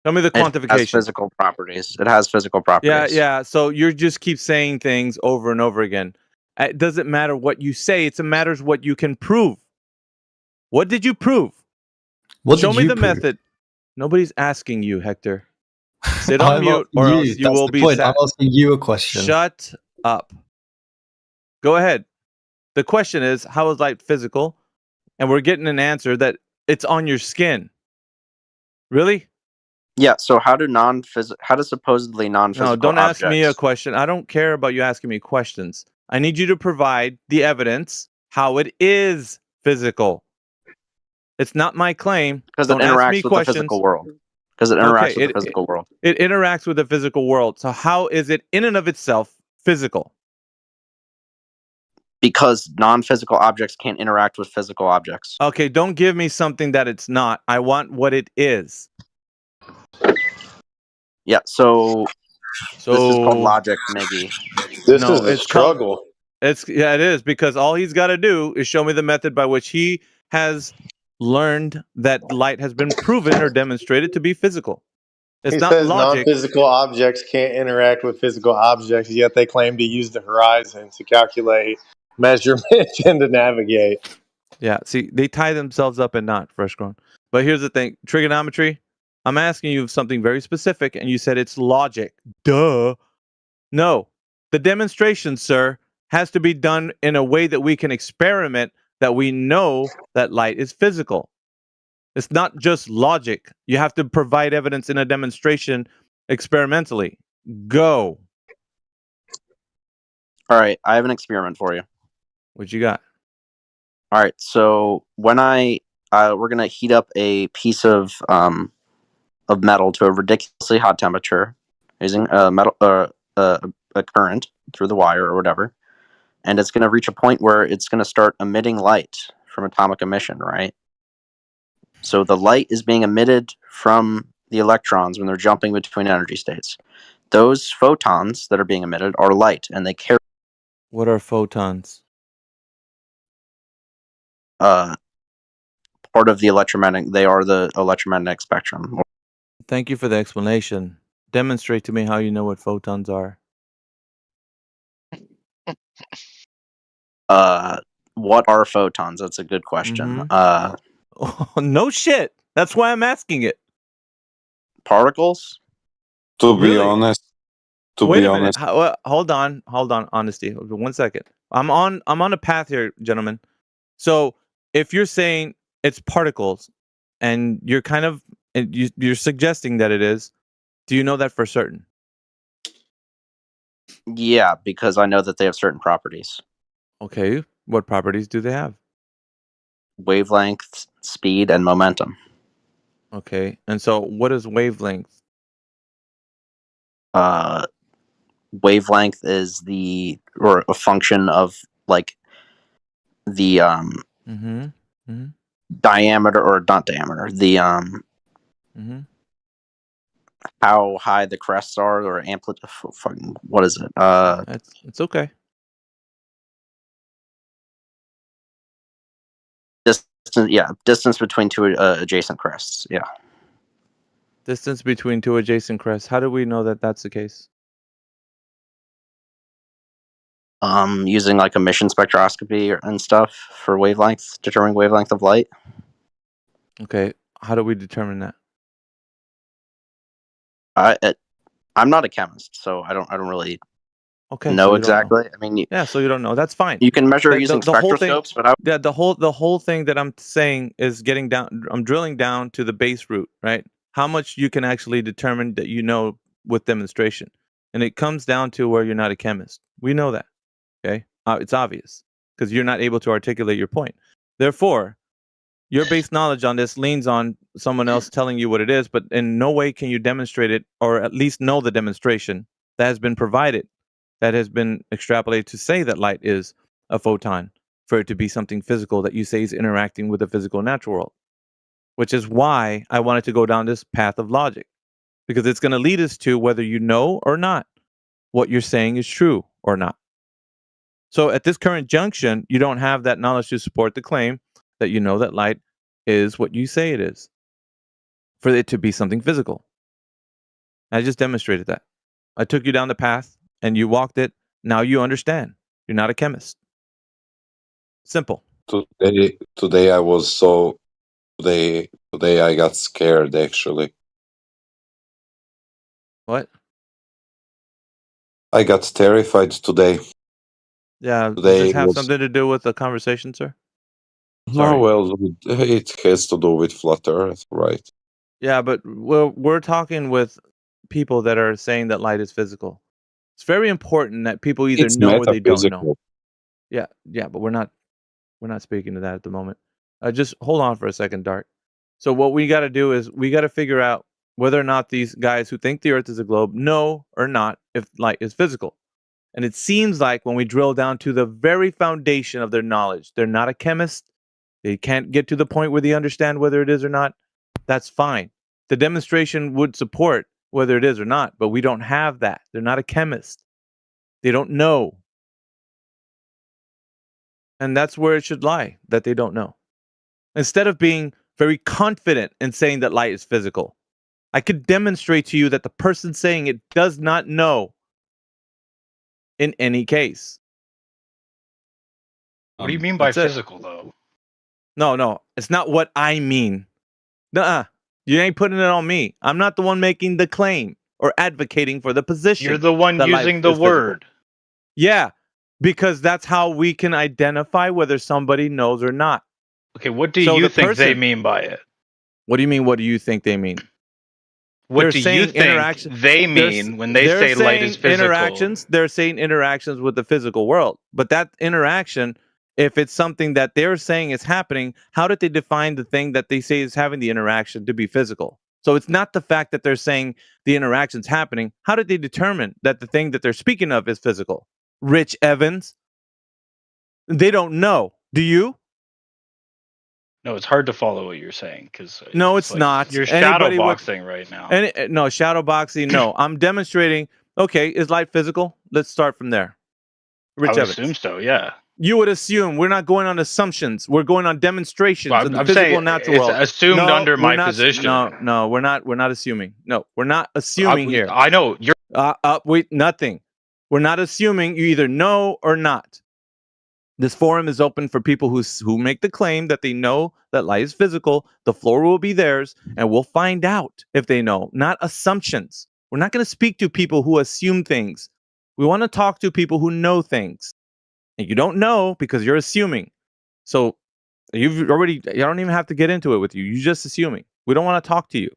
Tell me the quantification. It has physical properties. It has physical properties. Yeah. So you just keep saying things over and over again. It doesn't matter what you say. It matters what you can prove. What did you prove? Show me the method. Nobody's asking you, Hector. Sit on mute, or else you will be sad. I'm asking you a question. Shut up. Go ahead. The question is, how is light physical? And we're getting an answer that it's on your skin. Really? Yeah. So how do supposedly non-physical No, don't objects... ask me a question. I don't care about you asking me questions. I need you to provide the evidence how it is physical. It's not my claim. Because it interacts with the physical world. Because it interacts with the physical world. It interacts with the physical world. So how is it in and of itself physical? Because non-physical objects can't interact with physical objects. Okay, don't give me something that it's not. I want what it is. Yeah, so this is called logic, Miggy. This is the struggle. It is, because all he's got to do is show me the method by which he has learned that light has been proven or demonstrated to be physical. It's not says logic. Non-physical objects can't interact with physical objects, yet they claim to use the horizon to calculate measurements and to navigate. Yeah, see, they tie themselves up in knot, fresh grown. But here's the thing, trigonometry, I'm asking you something very specific, and you said it's logic. Duh. No, the demonstration, sir, has to be done in a way that we can experiment, that we know that light is physical. It's not just logic. You have to provide evidence in a demonstration experimentally. Go. All right, I have an experiment for you. What you got? All right, so when we're gonna heat up a piece of metal to a ridiculously hot temperature using a current through the wire or whatever, and it's gonna reach a point where it's gonna start emitting light from atomic emission, right? So the light is being emitted from the electrons when they're jumping between energy states. Those photons that are being emitted are light, and they carry. What are photons? Part of the electromagnetic. They are the electromagnetic spectrum. Thank you for the explanation. Demonstrate to me how you know what photons are. What are photons? That's a good question. No shit. That's why I'm asking it. Particles? To be honest. Wait a minute. Hold on. Honesty. 1 second. I'm on a path here, gentlemen. So if you're saying it's particles, and you're suggesting that it is, do you know that for certain? Yeah, because I know that they have certain properties. Okay. What properties do they have? Wavelength, speed, and momentum. Okay. And so what is wavelength? Wavelength is a function of like the diameter, or not diameter, the how high the crests are, or amplitude. What is it? It's okay. Distance between two adjacent crests. Yeah. Distance between two adjacent crests. How do we know that that's the case? using like emission spectroscopy and stuff for wavelengths, determining wavelength of light. Okay, how do we determine that? I'm not a chemist, so I don't really Okay, know so you exactly. don't know. I mean, Yeah, so you don't know. That's fine. you can measure using The whole thing, spectroscopes, but yeah, the whole thing that I'm saying is getting down. I'm drilling down to the base root, right? How much you can actually determine that you know with demonstration, and it comes down to where you're not a chemist. We know that. Okay, it's obvious because you're not able to articulate your point. Therefore, your base knowledge on this leans on someone else telling you what it is, but in no way can you demonstrate it, or at least know the demonstration that has been provided, that has been extrapolated to say that light is a photon, for it to be something physical that you say is interacting with the physical natural world. Which is why I wanted to go down this path of logic, because it's going to lead us to whether you know or not what you're saying is true or not. So at this current junction, you don't have that knowledge to support the claim that you know that light is what you say it is, for it to be something physical. I just demonstrated that. I took you down the path and you walked it. Now you understand. You're not a chemist. Simple. Today I was so today I got scared actually. What? I got terrified today. Yeah, does Today this have was something to do with the conversation, sir? no Sorry. well it has to do with flat Earth, right? Yeah, but we're talking with people that are saying that light is physical. It's very important that people either It's know or they don't know. metaphysical. Yeah, but we're not speaking to that at the moment. Just hold on for a second, Dart. So what we got to do is we got to figure out whether or not these guys who think the Earth is a globe know or not if light is physical. And it seems like when we drill down to the very foundation of their knowledge, they're not a chemist. They can't get to the point where they understand whether it is or not. That's fine. The demonstration would support whether it is or not, but we don't have that. They're not a chemist. They don't know. And that's where it should lie, that they don't know. Instead of being very confident in saying that light is physical, I could demonstrate to you that the person saying it does not know in any case. What do you mean by That's it. physical, though? No, it's not what I mean. Nuh-uh. You ain't putting it on me. I'm not the one making the claim or advocating for the position. You're the one that using life the is physical. word. Yeah, because that's how we can identify whether somebody knows or not. Okay, what do you think they mean by it? What do you mean, what do you think they mean? What do you think they mean when they say light is physical? They're saying interactions with the physical world. But that interaction, if it's something that they're saying is happening, how did they define the thing that they say is having the interaction to be physical? So it's not the fact that they're saying the interaction's happening. How did they determine that the thing that they're speaking of is physical? Rich Evans? They don't know. Do you? No, it's hard to follow what you're saying because no, it's not. You're shadow boxing right now. No, shadow boxing. No, I'm demonstrating. Okay, is light physical? Let's start from there. Rich I would Evans. assume so. Yeah. You would assume. We're not going on assumptions. We're going on demonstrations in the physical and natural world. It's assumed under my position. No, we're not. We're not assuming. No, we're not assuming here. I know you're. Wait, nothing. We're not assuming. You either know or not. This forum is open for people who make the claim that they know that light is physical. The floor will be theirs, and we'll find out if they know, not assumptions. We're not going to speak to people who assume things. We want to talk to people who know things. And you don't know because you're assuming. So you don't even have to get into it with you. You're just assuming. We don't want to talk to you.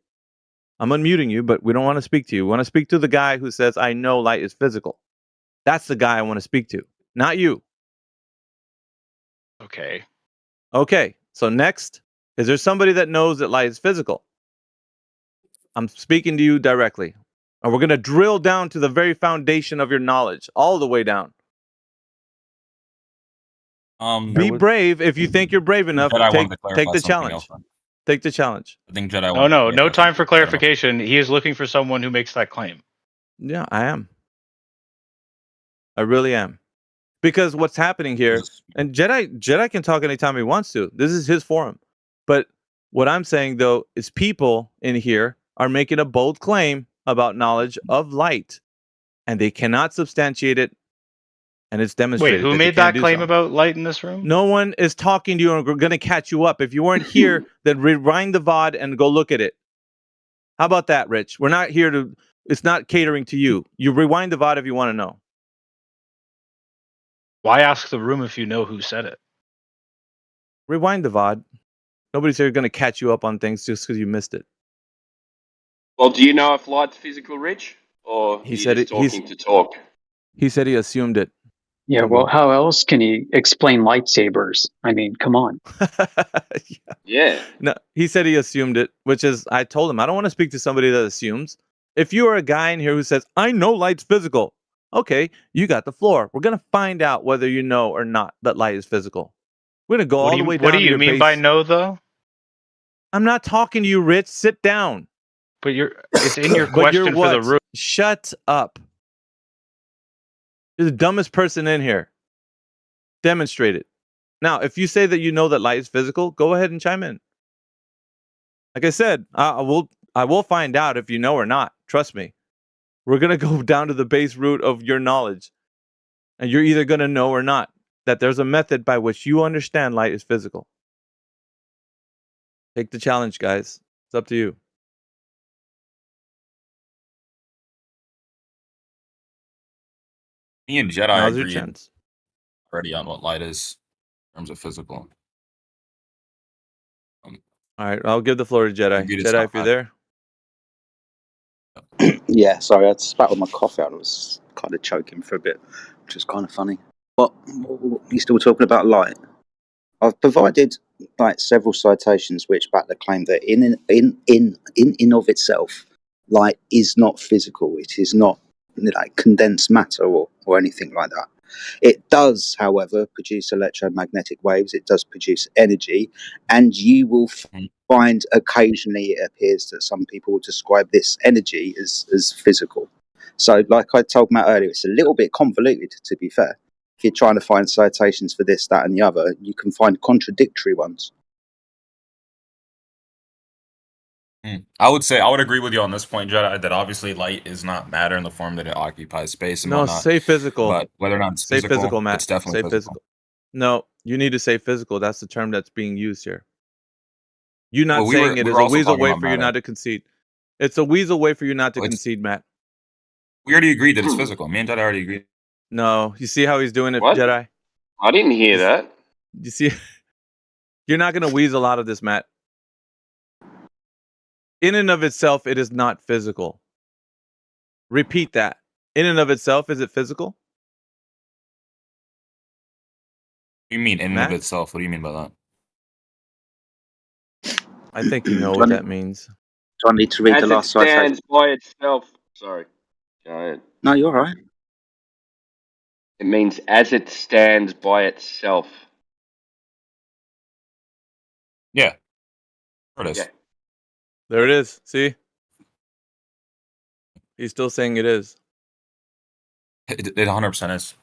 I'm unmuting you, but we don't want to speak to you. We want to speak to the guy who says, I know light is physical. That's the guy I want to speak to, not you. Okay, so next, is there somebody that knows that light is physical? I'm speaking to you directly. And we're going to drill down to the very foundation of your knowledge, all the way down. Be brave if you think you're brave enough. Take the challenge. Take the challenge. I think Jedi. No time for clarification. He is looking for someone who makes that claim. Yeah, I am. I really am. Because what's happening here, and Jedi can talk anytime he wants to. This is his forum. But what I'm saying, though, is people in here are making a bold claim about knowledge of light. And they cannot substantiate it And it's demonstrated. Wait, who made that claim about light in this room? No one is talking to you and we're going to catch you up. If you weren't here, then rewind the VOD and go look at it. How about that, Rich? We're not here to, it's not catering to you. You rewind the VOD if you want to know. Why ask the room if you know who said it? Rewind the VOD. Nobody's here going to catch you up on things just because you missed it. Well, do you know if light's physical, Rich? Or He said just talking to talk? He said he assumed it. Yeah, well, how else can he explain lightsabers? I mean, come on. Yeah. No, he said he assumed it, which is, I told him, I don't want to speak to somebody that assumes. If you are a guy in here who says, I know light's physical, okay, you got the floor. We're going to find out whether you know or not that light is physical. We're going to go all the way down. What do you mean by no, though? I'm not talking to you, Rich. Sit down. But it's in your question for the room. Shut up. You're the dumbest person in here. Demonstrate it. Now, if you say that you know that light is physical, go ahead and chime in. Like I said, I will find out if you know or not. Trust me. We're going to go down to the base root of your knowledge. And you're either going to know or not that there's a method by which you understand light is physical. Take the challenge, guys. It's up to you. Me and Jedi Now's your agreed chance. already on what light is in terms of physical. All right, I'll give the floor to Jedi. Jedi, if you're there. Yeah, sorry, I spat all my coffee out. I was kind of choking for a bit, which is kind of funny. But you're still talking about light. I've provided like several citations which back the claim that in of itself, light is not physical. It is not like condensed matter or anything like that. It does, however, produce electromagnetic waves. It does produce energy, and you will find occasionally it appears that some people describe this energy as physical. So, like I told Matt earlier, it's a little bit convoluted, to be fair. If you're trying to find citations for this, that, and the other, you can find contradictory ones. I would agree with you on this point, Jedi, that obviously light is not matter in the form that it occupies space and whatnot. Say physical. But whether or not it's physical, Matt. it's definitely physical. No, you need to say physical. That's the term that's being used here. You're not saying it is a weasel way for you not to concede. It's a weasel way for you not to concede, Matt. We already agreed that it's physical. Me and Jedi already agreed. No, you see how he's doing it, What? Jedi? I didn't hear that. You see, you're not going to weasel out of this, Matt. In and of itself, it is not physical. Repeat that. In and of itself, is it physical? What do you mean, in and of itself? What do you mean by that? I think you know what that means. Do I need to read the last citation? As it stands by itself. Sorry. Go ahead. No, you're all right. It means as it stands by itself. Yeah. There it is. Yeah. There it is. See? He's still saying it is. It 100% is.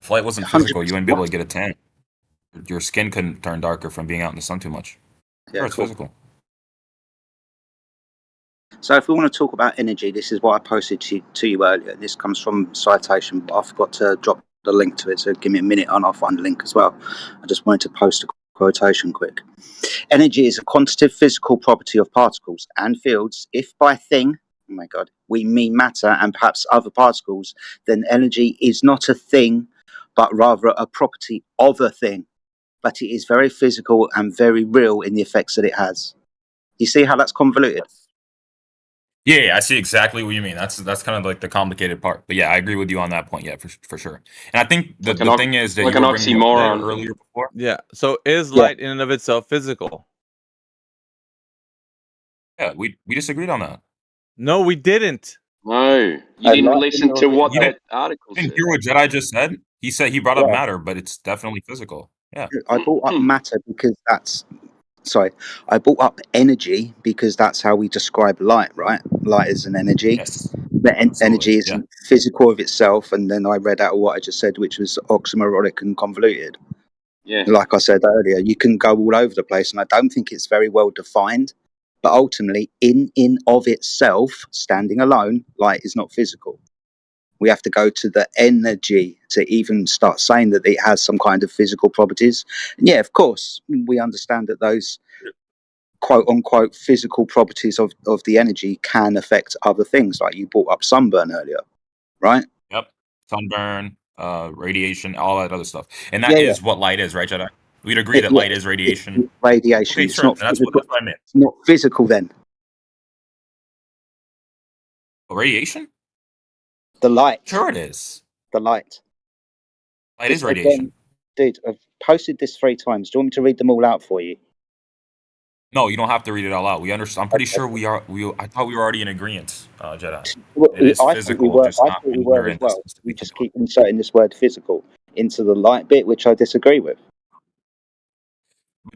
If light wasn't physical, you wouldn't be able to get a tan. Your skin couldn't turn darker from being out in the sun too much. Yeah, it's physical. So if we want to talk about energy, this is what I posted to you earlier. This comes from citation, but I forgot to drop the link to it, so give me a minute and I'll find the link as well. I just wanted to post a quotation quick. Energy is a quantitative physical property of particles and fields. If by thing, oh my God, we mean matter and perhaps other particles, then energy is not a thing, but rather a property of a thing. But it is very physical and very real in the effects that it has. You see how that's convoluted? Yeah, I see exactly what you mean. That's kind of like the complicated part. But yeah, I agree with you on that point. Yeah, for sure. And I think the thing is that like you an were bringing oxymoron up earlier before. Yeah. So is light in and of itself physical? Yeah, we just agreed on that. No, we didn't. No, you didn't listen to what that article said. said. You didn't hear what Jedi just said? He said he brought up matter, but it's definitely physical. Yeah. I brought up matter because I brought up energy because that's how we describe light, right? Light is an energy. Yes. But energy isn't physical of itself, and then I read out what I just said, which was oxymoronic and convoluted. Yeah. Like I said earlier, you can go all over the place, and I don't think it's very well defined. But ultimately, in of itself, standing alone, light is not physical. We have to go to the energy to even start saying that it has some kind of physical properties. And yeah, of course, we understand that those quote unquote physical properties of the energy can affect other things. Like you brought up sunburn earlier, right? Yep. Sunburn, radiation, all that other stuff. And that is what light is, right, Jedi? We'd agree that light is radiation. Radiation. Okay, It's sure. not That's physical. what I meant. It's not physical then. Radiation? The light. Sure it is. The light. Light is radiation. Dude, I've posted this 3 times. Do you want me to read them all out for you? No, you don't have to read it all out. We understand. I'm pretty sure we are. I thought we were already in agreement, Jedi. It is physical, just not we were as well. distance. We just keep inserting this word physical into the light bit, which I disagree with.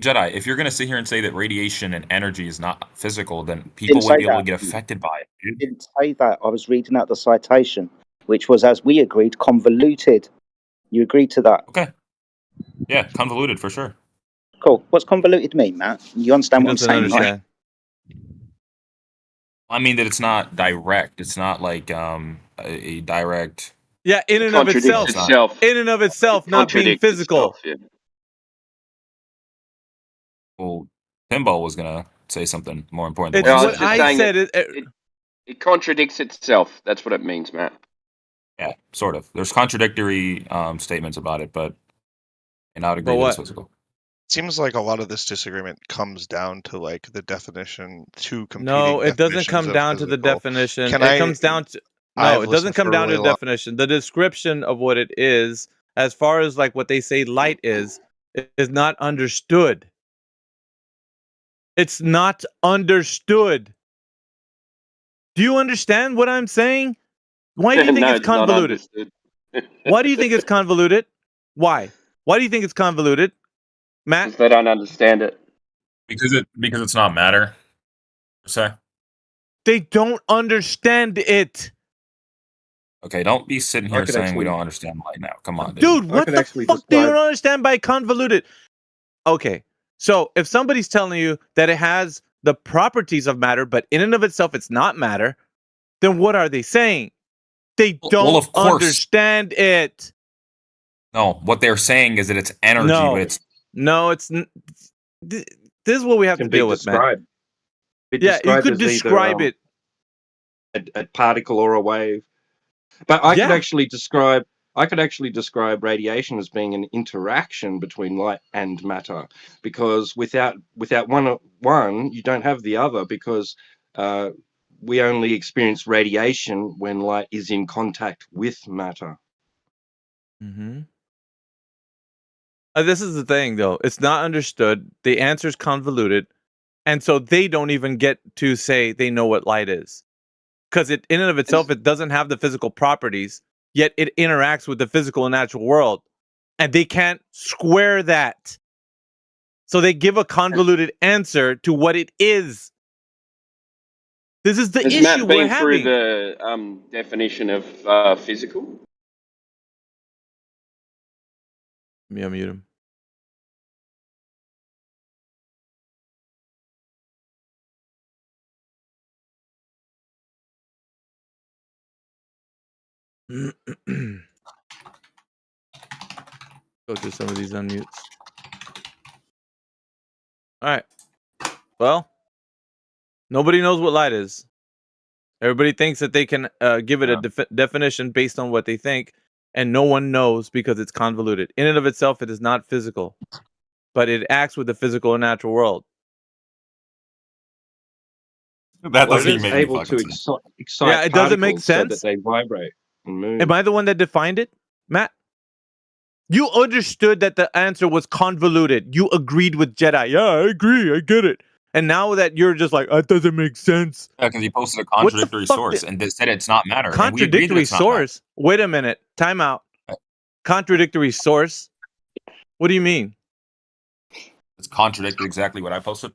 Jedi, if you're going to sit here and say that radiation and energy is not physical, then people would be able to get affected by it. Dude. I didn't say that. I was reading out the citation, which was, as we agreed, convoluted. You agreed to that? Okay. Yeah, convoluted for sure. Cool. What's convoluted mean, Matt? You understand what I'm saying, right? I mean that it's not direct. It's not like a direct. Yeah, in and of itself. In and of itself, not being physical. Well, Timbo was gonna say something more important. It's what I said. It contradicts itself. That's what it means, Matt. Yeah, sort of. There's contradictory statements about it, but and I would agree that it's physical. Seems like a lot of this disagreement comes down to like the definition to competing. No, it doesn't come down to the definition. It comes down to it doesn't come down to the definition. The description of what it is, as far as like what they say light is not understood. It's not understood. Do you understand what I'm saying? Why do you think it's convoluted? Why do you think it's convoluted? Why? Why do you think it's convoluted? Matt? Because they don't understand it. Because it's not matter. Say. They don't understand it. Okay, don't be sitting here saying we don't understand light now. Come on, dude. What the fuck do you don't understand by convoluted? Okay, so if somebody's telling you that it has the properties of matter, but in and of itself it's not matter, then what are they saying? They don't understand it. No, what they're saying is that it's energy, but it's this is what we have to deal with, man. Yeah, you could describe it. A particle or a wave. But I could actually describe radiation as being an interaction between light and matter, because without one you don't have the other, because we only experience radiation when light is in contact with matter. Mm-hmm. This is the thing, though. It's not understood. The answer is convoluted. And so they don't even get to say they know what light is. Because in and of itself, it doesn't have the physical properties, yet it interacts with the physical and natural world. And they can't square that. So they give a convoluted answer to what it is. This is the issue Matt we're been having. Through the definition of physical? Let me unmute him. Go through some of these unmutes. All right. Well, nobody knows what light is. Everybody thinks that they can give it a definition based on what they think, and no one knows because it's convoluted. In and of itself, it is not physical, but it acts with the physical and natural world. That doesn't even make any fucking sense. Excite it doesn't make sense. So that they vibrate and move. Am I the one that defined it, Matt? You understood that the answer was convoluted. You agreed with Jedi. Yeah, I agree. I get it. And now that you're just like, that doesn't make sense. Yeah, because he posted a contradictory source and they said it's not matter. Contradictory source? Wait a minute. Time out. Contradictory source? What do you mean? It's contradicted exactly what I posted.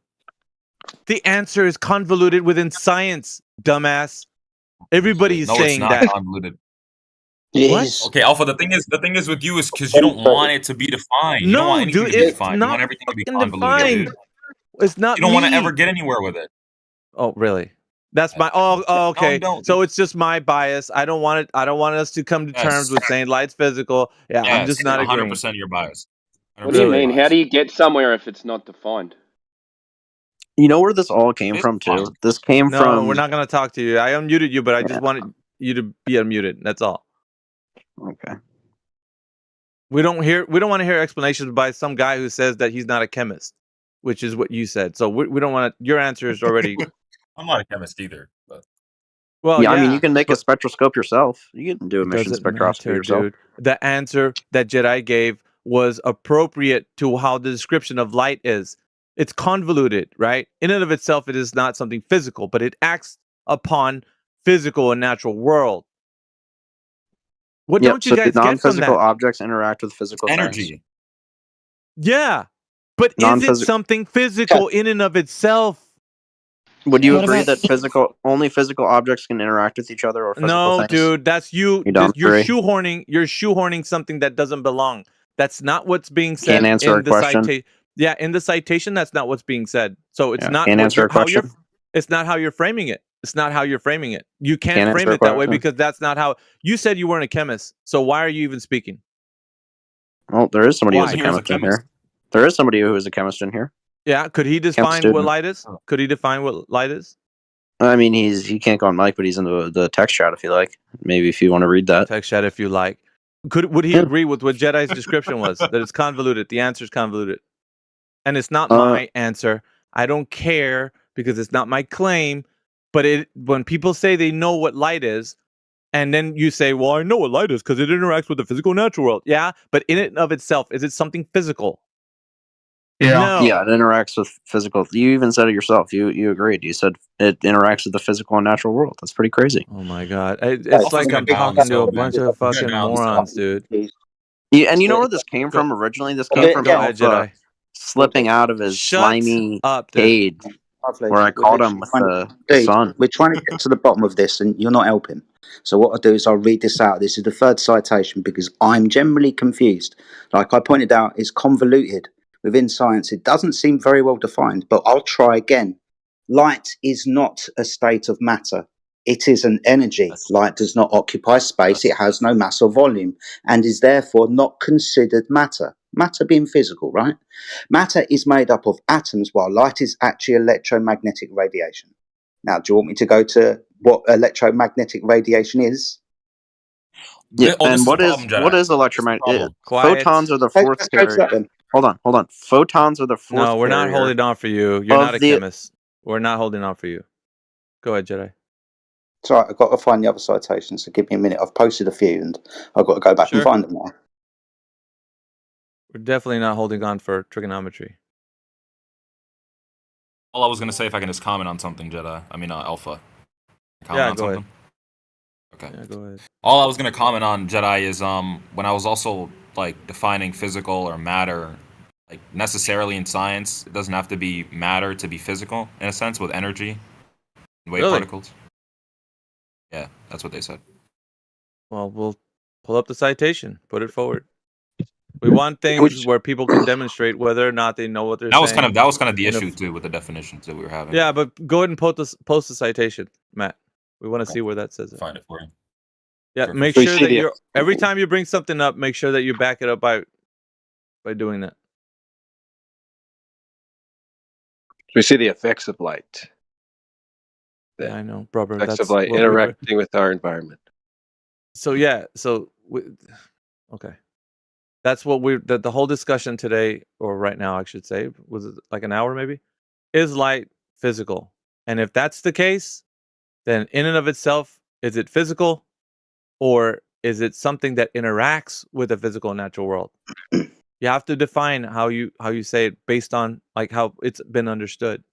The answer is convoluted within science, dumbass. Everybody's saying it's not that. Convoluted. Yes. Okay, Alpha. The thing is with you is because you don't want it to be defined. You don't want anything to be defined. You want everything to be convoluted. It's not. You don't want to ever get anywhere with it. Oh, really? That's my okay. So it's just my bias. I don't want it. I don't want us to come to terms with saying light's physical. Yeah, I'm just not agreeing. 100% your bias. What do you mean? How do you get somewhere if it's not defined? You know where this all came from too? This came from. No, we're not going to talk to you. I unmuted you, but I just wanted you to be unmuted. That's all. Okay. We don't want to hear explanations by some guy who says that he's not a chemist, which is what you said. So we don't want to. Your answer is already. I'm not a chemist either, but. Well, I mean, you can make a spectroscope yourself. You can do emission spectroscopy yourself. Dude. The answer that Jedi gave was appropriate to how the description of light is. It's convoluted, right? In and of itself, it is not something physical, but it acts upon physical and natural world. What don't you guys get from that? Non-physical objects interact with physical energy. Things. Yeah, but is it something physical in and of itself? Would you agree that only physical objects can interact with each other, or physical things? Dude, that's you. You're shoehorning something that doesn't belong. That's not what's being said. Can't answer a question. Yeah, in the citation, that's not what's being said. So it's not. Can't answer a question. It's not how you're framing it. It's not how you're framing it. You can't frame it that way because that's not how. You said you weren't a chemist, so why are you even speaking? Well, there is somebody who's a chemist in here. There is somebody who is a chemist in here. Yeah, could he define what light is? Could he define what light is? I mean, he can't go on mic, but he's in the text chat if you like. Maybe if you want to read that. Text chat if you like. Would he agree with what Jedi's description was? That it's convoluted. The answer is convoluted. And it's not my answer. I don't care because it's not my claim. But when people say they know what light is, and then you say, well, I know what light is because it interacts with the physical natural world. Yeah, but in and of itself, is it something physical? Yeah. No. Yeah, it interacts with physical. You even said it yourself. You agreed. You said it interacts with the physical and natural world. That's pretty crazy. Oh my god. It's like I'm talking to a bunch of fucking morons, dude. Yeah, and you know where this came from originally? This came from Alpha slipping out of his slimy cage where I caught him with the sun. We're trying to get to the bottom of this, and you're not helping. So what I'll do is I'll read this out. This is the third citation because I'm generally confused. Like I pointed out, it's convoluted. Within science, it doesn't seem very well defined, but I'll try again. Light is not a state of matter. It is an energy. Light does not occupy space. It has no mass or volume and is therefore not considered matter. Matter being physical, right? Matter is made up of atoms while light is actually electromagnetic radiation. Now, do you want me to go to what electromagnetic radiation is? Yeah, and what is electromagnetic? Photons are the fourth carrier. Hold on. Photons are the fourth. No, we're not holding on for you. You're not a chemist. We're not holding on for you. Go ahead, Jedi. It's all right. I've got to find the other citations, so give me a minute. I've posted a few, and I've got to go back and find them now. We're definitely not holding on for trigonometry. All I was going to say, if I can just comment on something, Jedi. I mean, Alpha. Yeah, go ahead. Okay. Yeah, go ahead. All I was going to comment on, Jedi, is when I was also like defining physical or matter, like necessarily in science, it doesn't have to be matter to be physical in a sense with energy and wave particles. Yeah, that's what they said. Well, we'll pull up the citation, put it forward. We want things where people can demonstrate whether or not they know what they're saying. That was kind of the issue too with the definitions that we were having. Yeah, but go ahead and post the citation, Matt. We want to see where that says it. Find it for you. Yeah, make sure that every time you bring something up, make sure that you back it up by doing that. We see the effects of light. Yeah, I know, brother. Effects of light interacting with our environment. So yeah, okay. That's what the whole discussion today, or right now, I should say, was it like an hour maybe? Is light physical? And if that's the case, then in and of itself, is it physical, or is it something that interacts with the physical and natural world? You have to define how you say it based on like how it's been understood.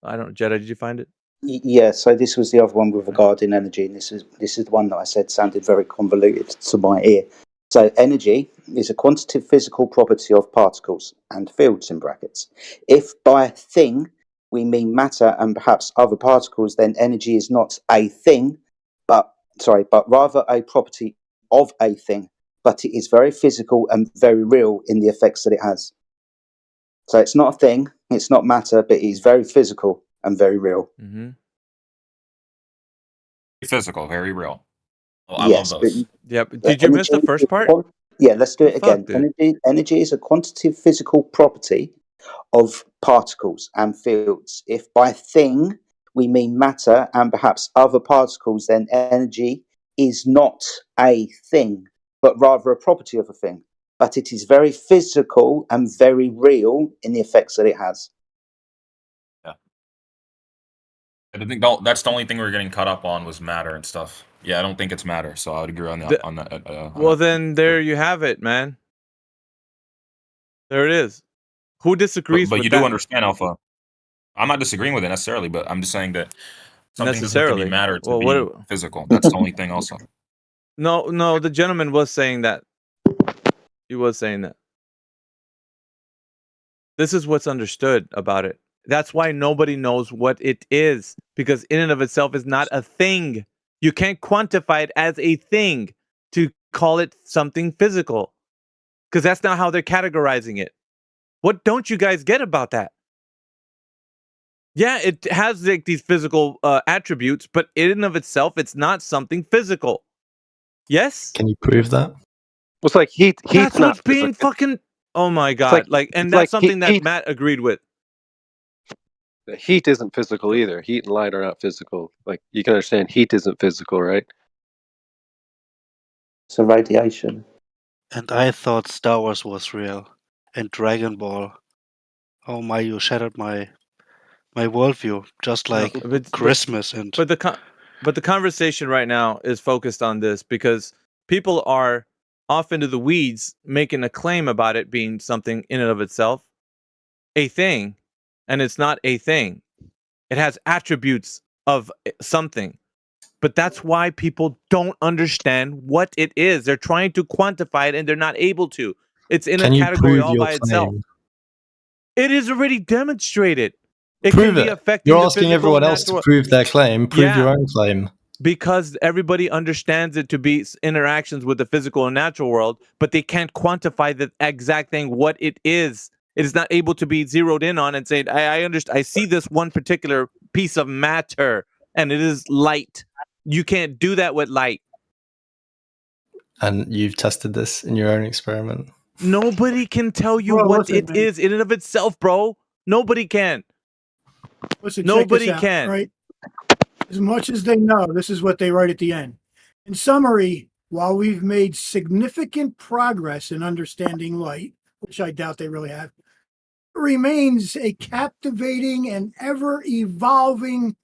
I don't, Jedi, did you find it? Yeah, so this was the other one with regarding energy, and this is the one that I said sounded very convoluted to my ear. So energy is a quantitative physical property of particles and fields in brackets. If by thing we mean matter and perhaps other particles, then energy is not a thing, but rather a property of a thing, but it is very physical and very real in the effects that it has. So it's not a thing, it's not matter, but it is very physical and very real. Mm-hmm. physical, very real. Well, I Yes, love but those. Yep. Did you miss the first part? Yeah, let's do it Fuck, again. dude. Energy is a quantitative physical property of particles and fields. If by thing we mean matter and perhaps other particles, then energy is not a thing, but rather a property of a thing. But it is very physical and very real in the effects that it has. Yeah. I think that's the only thing we were getting caught up on was matter and stuff. Yeah, I don't think it's matter, so I would agree on that. Well, then there you have it, man. There it is. Who disagrees but with you that? do understand, Alpha. I'm not disagreeing with it necessarily, but I'm just saying that something doesn't have to be matter to be physical. That's the only thing also. No, the gentleman was saying that. He was saying that. This is what's understood about it. That's why nobody knows what it is, because in and of itself is not a thing. You can't quantify it as a thing to call it something physical, because that's not how they're categorizing it. What don't you guys get about that? Yeah, it has like these physical attributes, but in and of itself, it's not something physical. Yes? Can you prove that? It's like heat. That's what's being fucking. Oh my god! And that's something that Matt agreed with. Heat isn't physical either. Heat and light are not physical. Like, you can understand heat isn't physical, right? It's a radiation. And I thought Star Wars was real, and Dragon Ball. Oh my! You shattered my worldview, just like Christmas. But the conversation right now is focused on this because people are off into the weeds making a claim about it being something in and of itself, a thing, and it's not a thing. It has attributes of something. But that's why people don't understand what it is. They're trying to quantify it and they're not able to. It's in a category all by itself. It is already demonstrated. It prove can be it. affecting You're the asking physical everyone and else to natural. prove their claim. Prove Yeah. your own claim. Because everybody understands it to be interactions with the physical and natural world, but they can't quantify the exact thing, what it is. It is not able to be zeroed in on and say, I understand. I see this one particular piece of matter, and it is light. You can't do that with light. And you've tested this in your own experiment. Nobody can tell you what it is in and of itself, bro. Nobody can. Listen, Nobody check this out, can. right? As much as they know, this is what they write at the end. In summary, while we've made significant progress in understanding light, which I doubt they really have, it remains a captivating and ever-evolving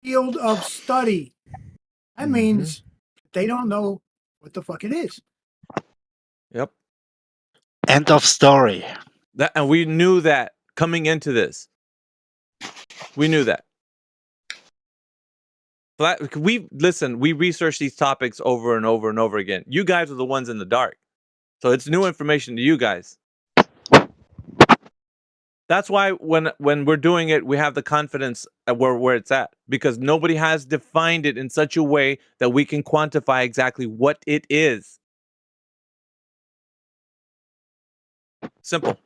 field of study. That means they don't know what the fuck it is. Yep. End of story. And we knew that coming into this. We knew that. We research these topics over and over and over again. You guys are the ones in the dark. So it's new information to you guys. That's why when we're doing it, we have the confidence at where it's at, because nobody has defined it in such a way that we can quantify exactly what it is. Simple.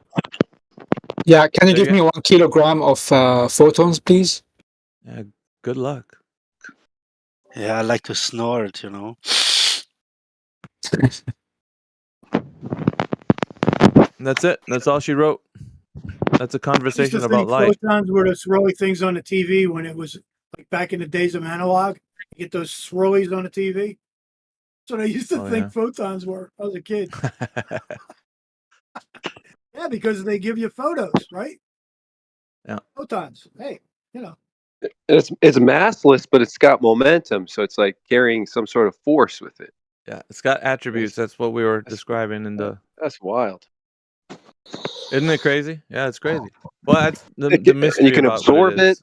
Yeah, can you give me 1 kilogram of photons, please? Good luck. Yeah, I like to snort, you know. And that's it. That's all she wrote. That's a conversation about light. Photons were the swirly things on the TV when it was like back in the days of analog. You get those swirlies on the TV. That's what I used to think photons were. I was a kid. Yeah, because they give you photos, right? Yeah. Photons. Hey, you know. It's massless, but it's got momentum, so it's like carrying some sort of force with it. Yeah, it's got attributes. That's what we were describing in the. That's wild. Isn't it crazy? Yeah, it's crazy. Well, that's the mystery. And you can about absorb what it is.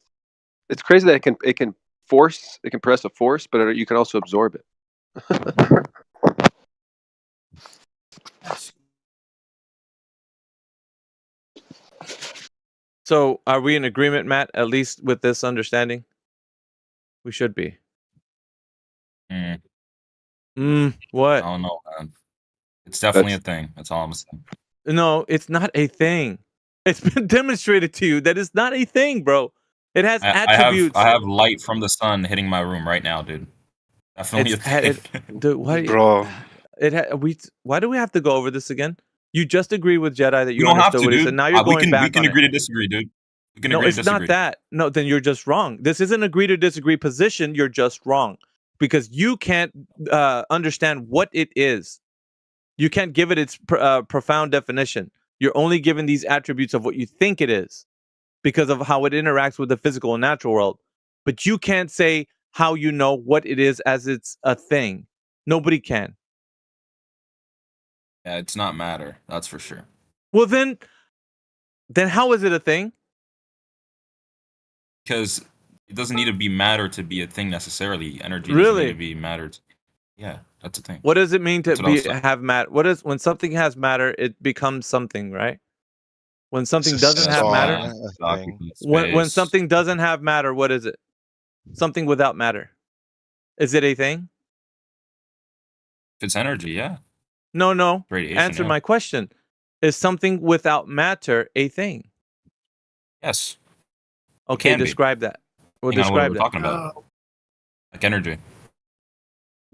It's crazy that it can force. It can press a force, but you can also absorb it. So, are we in agreement, Matt? At least with this understanding, we should be. What? I don't know, man. It's definitely a thing. That's all I'm saying. No, it's not a thing. It's been demonstrated to you that it's not a thing, bro. It has attributes. I have light from the sun hitting my room right now, dude. Definitely a thing. Why do we have to go over this again? You just agreed with Jedi that you don't have understood to, what he dude. said. Now you're going back we can on agree it. to disagree, dude. We can No, agree it's to disagree. not that. No, then you're just wrong. This isn't agree to disagree position. You're just wrong because you can't understand what it is. You can't give it its profound definition. You're only given these attributes of what you think it is because of how it interacts with the physical and natural world. But you can't say how you know what it is as it's a thing. Nobody can. Yeah, it's not matter. That's for sure. Well, then how is it a thing? Because it doesn't need to be matter to be a thing necessarily. Energy Really? doesn't need to be matter. Yeah, that's a thing. What does it mean to That's what have matter? When something has matter, it becomes something, right? When something doesn't have matter, when something doesn't have matter, what is it? Something without matter. Is it a thing? If it's energy, yeah. No. Radiation, Answer yeah. my question. Is something without matter a thing? Yes. Okay, can be. describe that. Well, Depending on what describe we're that. talking about. Like energy.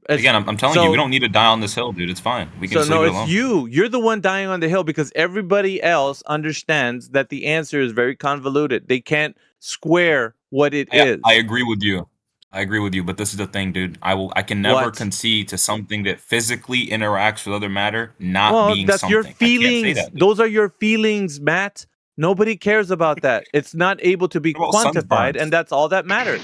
Again, I'm telling you, we don't need to die on this hill, dude. It's fine. We can just leave it alone. It's you. You're the one dying on the hill because everybody else understands that the answer is very convoluted. They can't square what it is. I agree with you. But this is the thing, dude. I can never concede to something that physically interacts with other matter not being that's something. your feelings. I can't say that, dude. Those are your feelings, Matt. Nobody cares about that. It's not able to be quantified, and that's all that matters.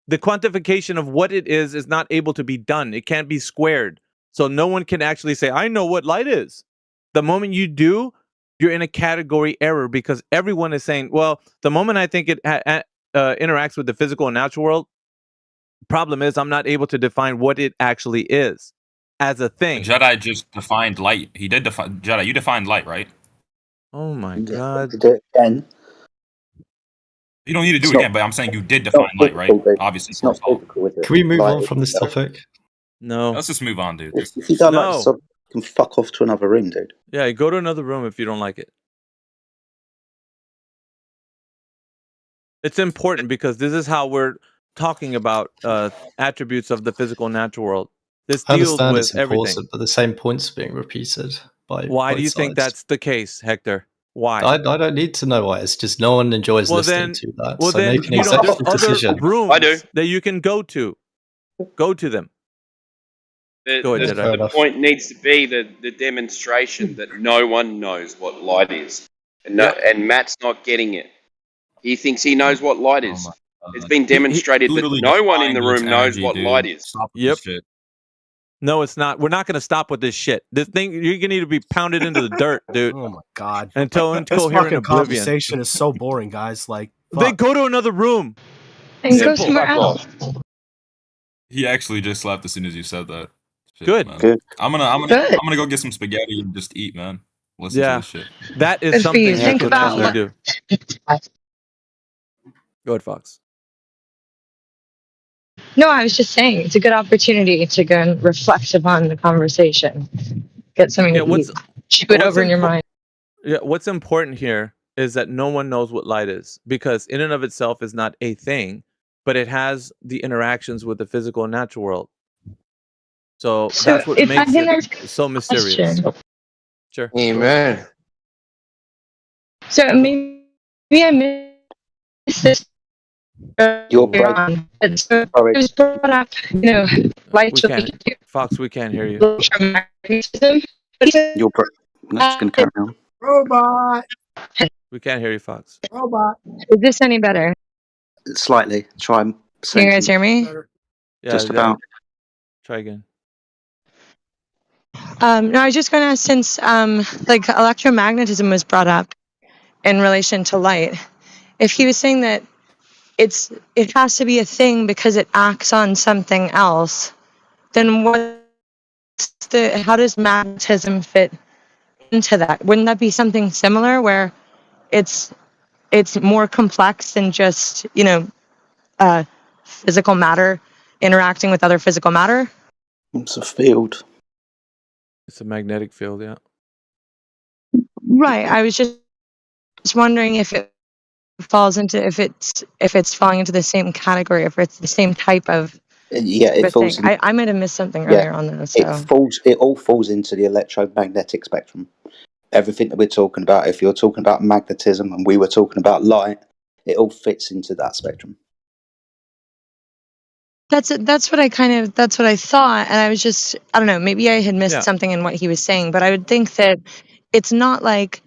The quantification of what it is not able to be done. It can't be squared. So no one can actually say, I know what light is. The moment you do, you're in a category error because everyone is saying, well, the moment I think it interacts with the physical and natural world, problem is I'm not able to define what it actually is as a thing. Jedi just defined light. He did define Jedi. You defined light, right? Oh my God. Again. You don't need to do it again, but I'm saying you did define light, right? Obviously. It's not physical, is it? Can we move on from this topic? No. Let's just move on, dude. If you don't like something, you can fuck off to another room, dude. Yeah, go to another room if you don't like it. It's important because this is how we're talking about attributes of the physical and natural world. This I deals understand with it's important, everything. but the same points are being repeated by Why both do you think sides. that's the case, Hector? Why? I don't need to know why. It's just no one enjoys listening to that. So make an executive there's decision. other rooms that you can go to. Go to them. Go ahead, Jedi. The point needs to be the demonstration that no one knows what light is. And Matt's not getting it. He thinks he knows what light is. It's been demonstrated that no one in the room knows what light is. Yep. No, it's not. We're not going to stop with this shit. This thing, you're going to need to be pounded into the dirt, dude. Oh my God. Until this incoherent fucking oblivion. conversation is so boring, guys. Like, Then go to another room. And go somewhere else. He actually just left as soon as you said that. Shit, Good. Man. Good. I'm gonna go get some spaghetti and just eat, man. Listen to this shit. That is If something you you think could about actually do. Go ahead, Fox. No, I was just saying it's a good opportunity to go and reflect upon the conversation. Get something to eat. Chew it over in your mind. Yeah, what's important here is that no one knows what light is because in and of itself is not a thing, but it has the interactions with the physical and natural world. So that's what makes it so mysterious. Sure. Amen. So maybe I missed this. You're right. So it was brought up, light. Fox, we can't hear you. You're just going to carry on. Robot. We can't hear you, Fox. Robot. Is this any better? Slightly. Try and Can you guys hear me? Yeah, just about. Try again. No, I was just going to ask, since like electromagnetism was brought up in relation to light, if he was saying that it has to be a thing because it acts on something else, then how does magnetism fit into that? Wouldn't that be something similar where it's more complex than just physical matter interacting with other physical matter? It's a field. It's a magnetic field, yeah. Right. I was just wondering if it falls into if it's falling into the same category, if it's the same type of Yeah, it falls. I might have missed something earlier on this. So. It all falls into the electromagnetic spectrum. Everything that we're talking about, if you're talking about magnetism and we were talking about light, it all fits into that spectrum. That's what I thought, and I was just, I don't know, maybe I had missed something in what he was saying, but I would think that it's not like,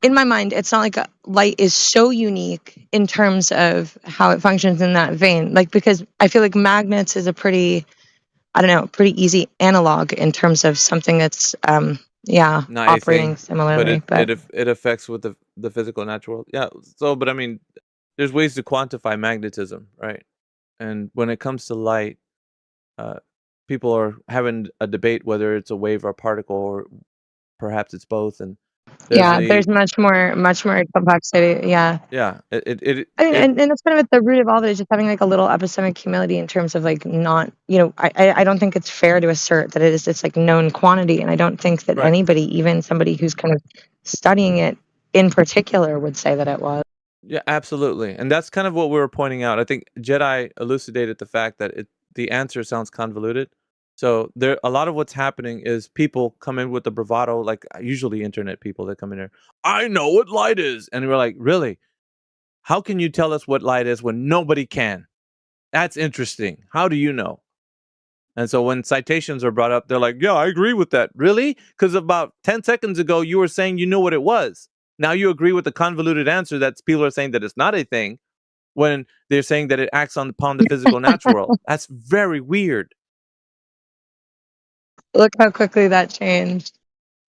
in my mind, it's not like light is so unique in terms of how it functions in that vein, like, because I feel like magnets is a pretty easy analog in terms of something that's not operating similarly, but it affects with the physical natural world. Yeah, so but I mean, there's ways to quantify magnetism, right? And when it comes to light, people are having a debate whether it's a wave or a particle, or perhaps it's both. And there's much more complexity. Yeah. And that's kind of at the root of all of it, is just having like a little epistemic humility in terms of like not, I don't think it's fair to assert that it's like known quantity, and I don't think that anybody, even somebody who's kind of studying it in particular, would say that it was. Yeah, absolutely. And that's kind of what we were pointing out. I think Jedi elucidated the fact that the answer sounds convoluted. So there, a lot of what's happening is people come in with the bravado, like usually internet people that come in here. I know what light is, and we're like, really? How can you tell us what light is when nobody can? That's interesting. How do you know? And so when citations are brought up, they're like, yeah, I agree with that. Really? Because about 10 seconds ago, you were saying you knew what it was. Now you agree with the convoluted answer that people are saying that it's not a thing, when they're saying that it acts upon the physical natural world. That's very weird. Look how quickly that changed.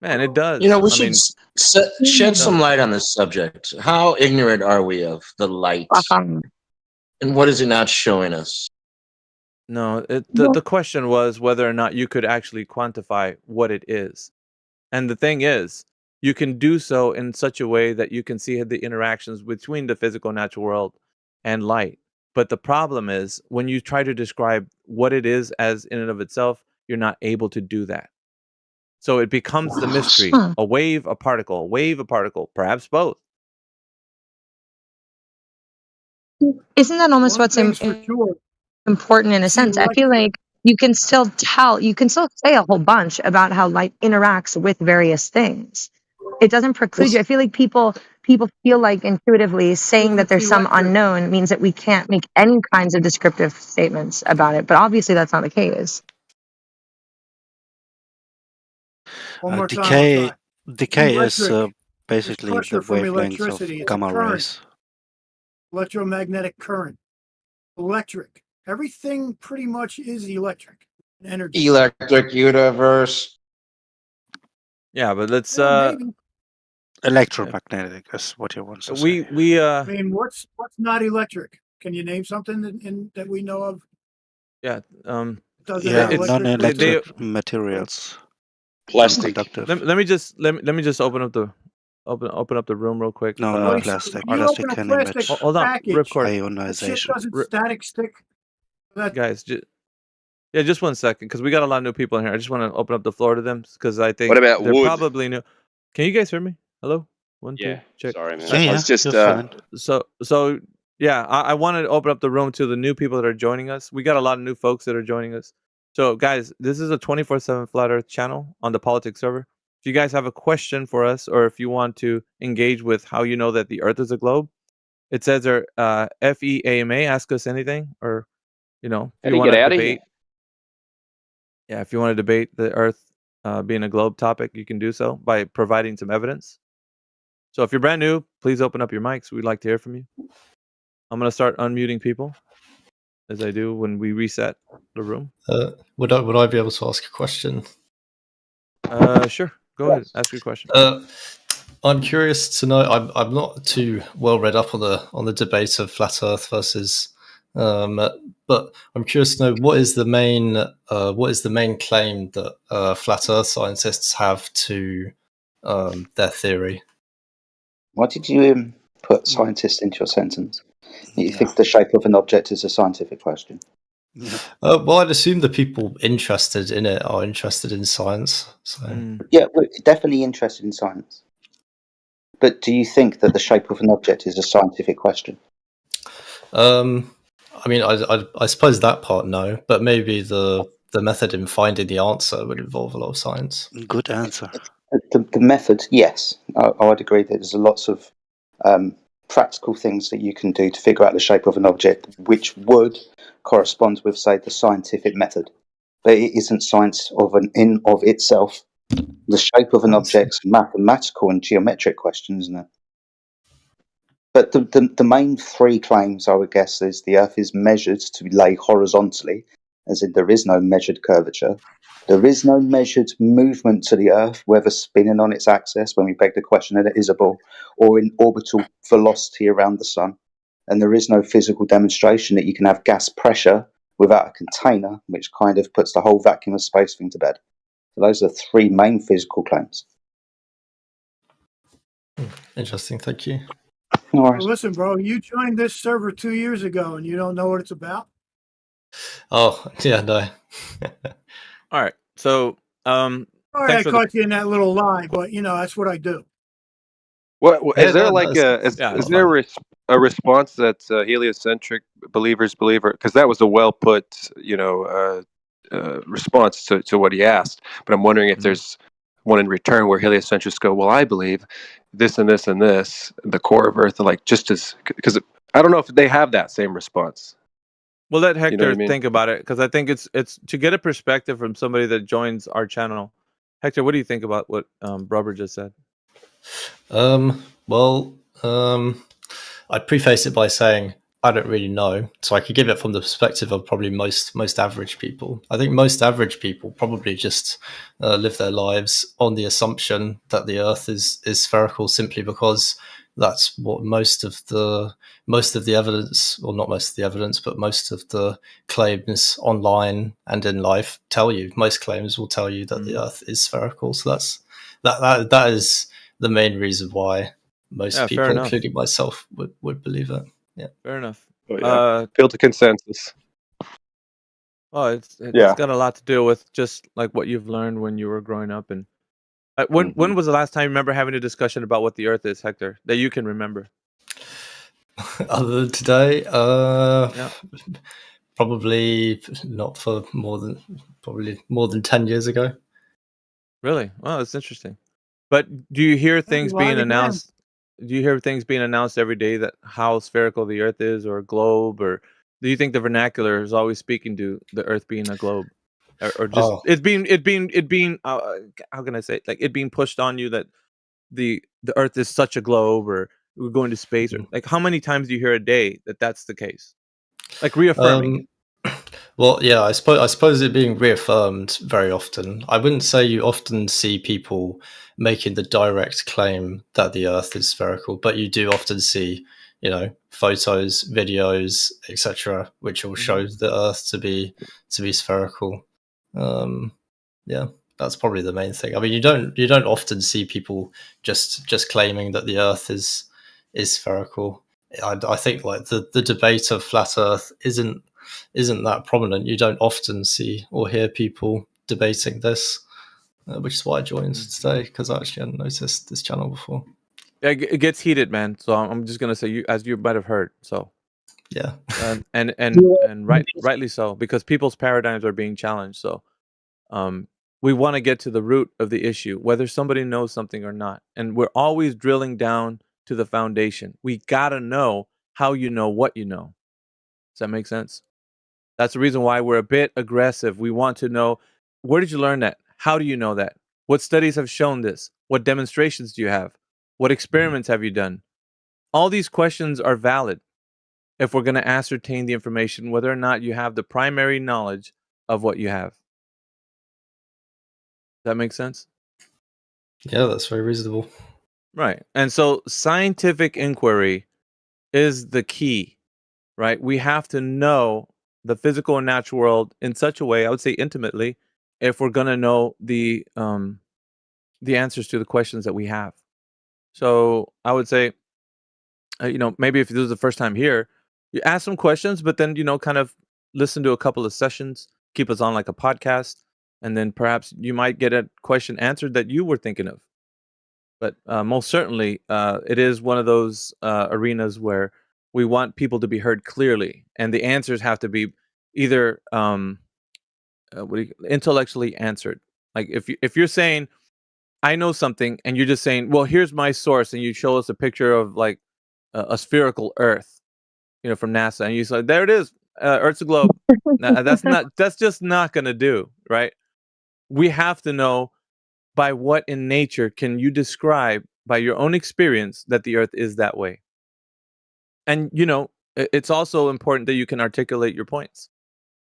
Man, it does. We should shed some light on this subject. How ignorant are we of the light? And what is it not showing us? No, the question was whether or not you could actually quantify what it is. And the thing is, you can do so in such a way that you can see the interactions between the physical natural world and light. But the problem is, when you try to describe what it is as in and of itself, you're not able to do that. So it becomes the mystery. A wave, a particle, perhaps both. Isn't that almost what's important in a sense? I feel like you can still say a whole bunch about how light interacts with various things. It doesn't preclude you. I feel like people feel like intuitively saying that there's some unknown means that we can't make any kinds of descriptive statements about it. But obviously that's not the case. Decay is basically the wavelengths of gamma rays. Electromagnetic current, electric. Everything pretty much is electric energy. Electric universe. Yeah, but let's electromagnetic is what you want to say. I mean, what's not electric? Can you name something that we know of? Yeah. Non-electric materials. Plastic. Let me just open up the room real quick. No, plastic. You Plastic open a can plastic emit hold on, Ripcord. ionization. Doesn't static stick. Guys, just 1 second, because we got a lot of new people in here. I just want to open up the floor to them, because I think what about they're wood? probably new. Can you guys hear me? Hello? 1, 2, check. Sorry, man. Yeah, I was just So yeah, I wanted to open up the room to the new people that are joining us. We got a lot of new folks that are joining us. So guys, this is a 24/7 Flat Earth channel on the politics server. If you guys have a question for us, or if you want to engage with how you know that the Earth is a globe, it says there, FEAMA, ask us anything, or if you want to debate. Yeah, if you want to debate the Earth being a globe topic, you can do so by providing some evidence. So if you're brand new, please open up your mics. We'd like to hear from you. I'm going to start unmuting people, as I do when we reset the room. Would I be able to ask a question? Sure. Go ahead. Ask your question. I'm curious to know. I'm not too well read up on the debate of flat Earth versus, but I'm curious to know what is the main claim that flat Earth scientists have to their theory. Why did you put scientist into your sentence? You think the shape of an object is a scientific question? Well, I'd assume the people interested in it are interested in science. So yeah, we're definitely interested in science. But do you think that the shape of an object is a scientific question? I I mean, I suppose that part no, but maybe the method in finding the answer would involve a lot of science. Good answer. The method, yes, I would agree that there's lots of practical things that you can do to figure out the shape of an object, which would correspond with, say, the scientific method. But it isn't science in of itself. The shape of an object's mathematical and geometric question, isn't it? But the main three claims, I would guess, is the Earth is measured to lay horizontally, as in there is no measured curvature. There is no measured movement to the Earth, whether spinning on its axis, when we beg the question that it is a ball, or in orbital velocity around the Sun. And there is no physical demonstration that you can have gas pressure without a container, which kind of puts the whole vacuum of space thing to bed. So those are three main physical claims. Interesting, thank you. No worries. Well, listen, bro, you joined this server 2 years ago and you don't know what it's about? Oh, yeah, no. All right. So, sorry I caught you in that little lie, but that's what I do. What is there like is there a response that heliocentric believers believe, because that was a well put response to what he asked, but I'm wondering if there's one in return where heliocentrists go, well, I believe this and this and this, the core of Earth, like just as, because I don't know if they have that same response. We'll let Hector You know what I mean? think about it, because I think it's to get a perspective from somebody that joins our channel. Hector, what do you think about what Robert just said? Well, I'd preface it by saying I don't really know, so I could give it from the perspective of probably most average people. I think most average people probably just live their lives on the assumption that the Earth is spherical, simply because that's what most of the evidence, or not most of the evidence, but most of the claims online and in life tell you. Most claims will tell you that the Earth is spherical. So that is the main reason why most people, including myself, would believe it. Yeah, fair enough. Build a consensus. Well, it's got a lot to do with just like what you've learned when you were growing up. And when was the last time you remember having a discussion about what the Earth is, Hector, that you can remember? Other than today, probably not for more than 10 years ago. Really? Well, that's interesting. But do you hear things being announced? Do you hear things being announced every day that how spherical the Earth is, or a globe, or do you think the vernacular is always speaking to the Earth being a globe, or just it being how can I say it? Like it being pushed on you that the Earth is such a globe, or we're going to space, or like how many times do you hear a day that that's the case? Like reaffirming. Well, yeah, I suppose it being reaffirmed very often. I wouldn't say you often see people making the direct claim that the Earth is spherical, but you do often see, photos, videos, etc., which will show the Earth to be spherical. Yeah, that's probably the main thing. I mean, you don't often see people just claiming that the Earth is spherical. I think like the debate of flat Earth isn't that prominent. You don't often see or hear people debating this, which is why I joined today, because I actually hadn't noticed this channel before. Yeah, it gets heated, man. So I'm just gonna say, as you might have heard. So yeah, and rightly so, because people's paradigms are being challenged. So we want to get to the root of the issue, whether somebody knows something or not, and we're always drilling down to the foundation. We gotta know how you know what you know. Does that make sense? That's the reason why we're a bit aggressive. We want to know, where did you learn that? How do you know that? What studies have shown this? What demonstrations do you have? What experiments have you done? All these questions are valid if we're going to ascertain the information, whether or not you have the primary knowledge of what you have. Does that make sense? Yeah, that's very reasonable. Right. And so scientific inquiry is the key, right? We have to know the physical and natural world in such a way, I would say intimately, if we're going to know the answers to the questions that we have. So I would say, maybe if this is the first time here, you ask some questions, but then, kind of listen to a couple of sessions, keep us on like a podcast, and then perhaps you might get a question answered that you were thinking of. But most certainly, it is one of those arenas where we want people to be heard clearly, and the answers have to be either intellectually answered. Like if you're saying, I know something, and you're just saying, well, here's my source, and you show us a picture of like a spherical Earth, from NASA, and you say, there it is, Earth's a globe. That's just not going to do, right? We have to know by what in nature can you describe by your own experience that the Earth is that way. And it's also important that you can articulate your points.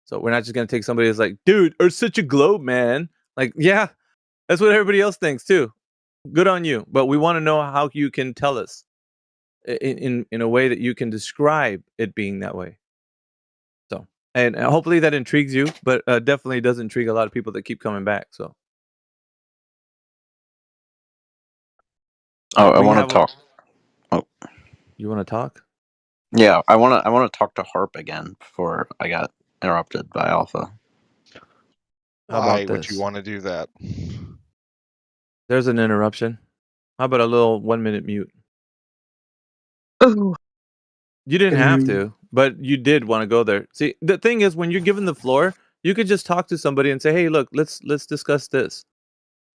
So we're not just going to take somebody who's like, dude, Earth's such a globe, man. Like, yeah, that's what everybody else thinks too. Good on you. But we want to know how you can tell us in a way that you can describe it being that way. So, and hopefully that intrigues you, but definitely does intrigue a lot of people that keep coming back. So. Oh, I want to talk. Oh, you want to talk? Yeah, I want to talk to Harp again before I got interrupted by Alpha. Why would you want to do that? There's an interruption. How about a little 1 minute mute? Oh. You didn't have to, but you did want to go there. See, the thing is, when you're given the floor, you could just talk to somebody and say, "Hey, look, let's discuss this."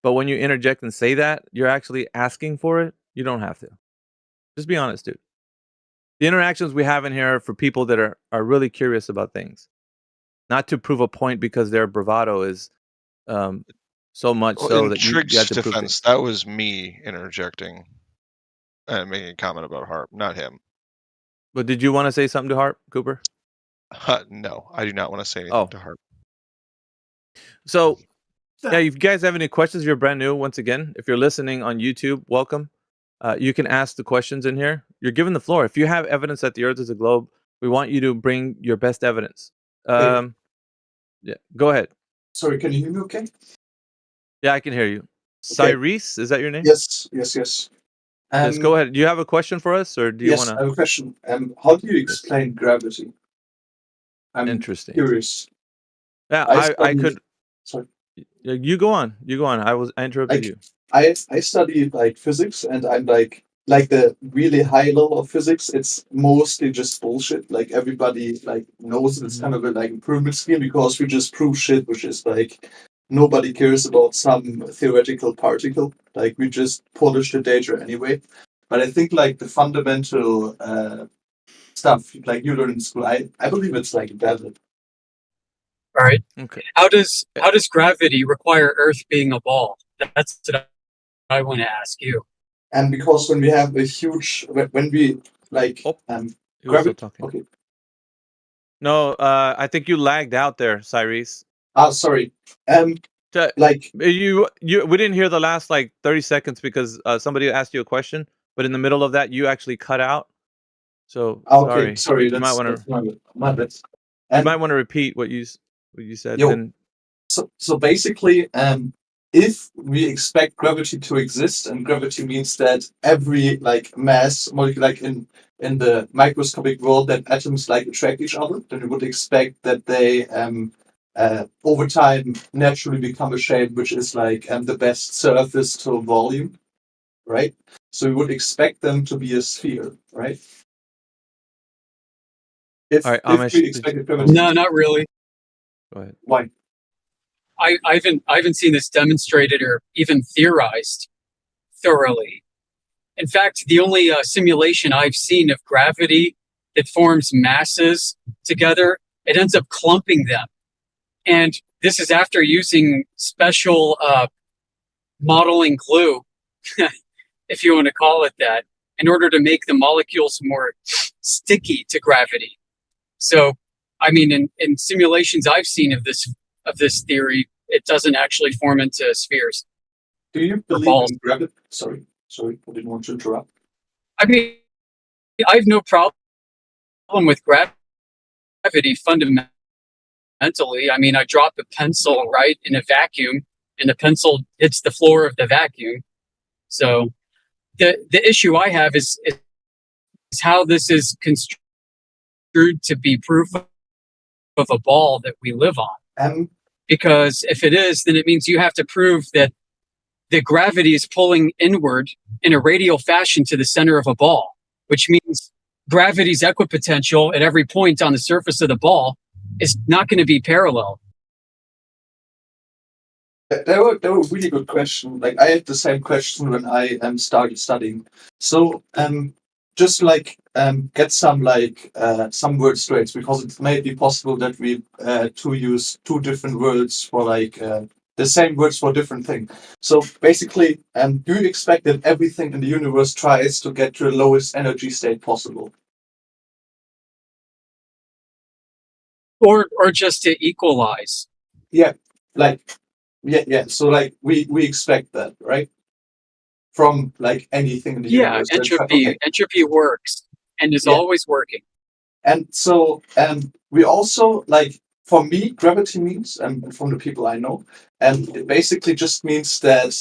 But when you interject and say that, you're actually asking for it. You don't have to. Just be honest, dude. The interactions we have in here are for people that are really curious about things, not to prove a point because their bravado is so much so that you have to prove things. That was me interjecting and making a comment about Harp, not him. But did you want to say something to Harp, Cooper? No, I do not want to say anything to Harp. So, yeah, if you guys have any questions, you're brand new. Once again, if you're listening on YouTube, welcome. You can ask the questions in here. You're given the floor. If you have evidence that the Earth is a globe, we want you to bring your best evidence. Yeah, go ahead. Sorry, can you hear me okay? Yeah, I can hear you. Okay. Cyrese, is that your name? Yes. Yes, go ahead. Do you have a question for us, or do you want to? Yes, I have a question. How do you explain gravity? I'm Interesting. Curious. Yeah, I could. Sorry. You go on. I interrupted you. I study like physics, and I'm like the really high level of physics. It's mostly just bullshit. Like everybody like knows it's kind of a like improvement scheme because we just prove shit, which is like nobody cares about some theoretical particle. Like we just polish the data anyway. But I think like the fundamental stuff like you learn in school, I believe it's like valid. All right. Okay. How does gravity require Earth being a ball? That's what I want to ask you. And because when we have a huge, when we like, gravity. Okay. No, I think you lagged out there, Cyrese. Sorry. Like we didn't hear the last like 30 seconds because somebody asked you a question, but in the middle of that you actually cut out. So sorry. You might want to. My bad. You might want to repeat what you said. So basically, if we expect gravity to exist, and gravity means that every like mass molecule, like in the microscopic world, that atoms like attract each other, then we would expect that they over time naturally become a shape which is like the best surface to volume, right? So we would expect them to be a sphere, right? If we expected gravity, no, not really. Go ahead. Why? I haven't seen this demonstrated or even theorized thoroughly. In fact, the only simulation I've seen of gravity that forms masses together, it ends up clumping them. And this is after using special modeling glue, if you want to call it that, in order to make the molecules more sticky to gravity. So, I mean, in simulations I've seen of this theory, it doesn't actually form into spheres. Do you believe in gravity? Sorry, I didn't want to interrupt. I mean, I have no problem with gravity fundamentally. I mean, I drop a pencil right in a vacuum, and the pencil hits the floor of the vacuum. So, the issue I have is how this is construed to be proof of a ball that we live on. Because if it is, then it means you have to prove that the gravity is pulling inward in a radial fashion to the center of a ball, which means gravity's equipotential at every point on the surface of the ball is not going to be parallel. They were really good question. Like I had the same question when I started studying. So just like get some some word straight, because it may be possible that we to use two different words for the same words for different thing. So basically, do you expect that everything in the universe tries to get to the lowest energy state possible? Or just to equalize? Yeah, yeah. So we expect that, right? From anything in the universe. Entropy works and is always working. And so we also for me, gravity means, and from the people I know, it basically just means that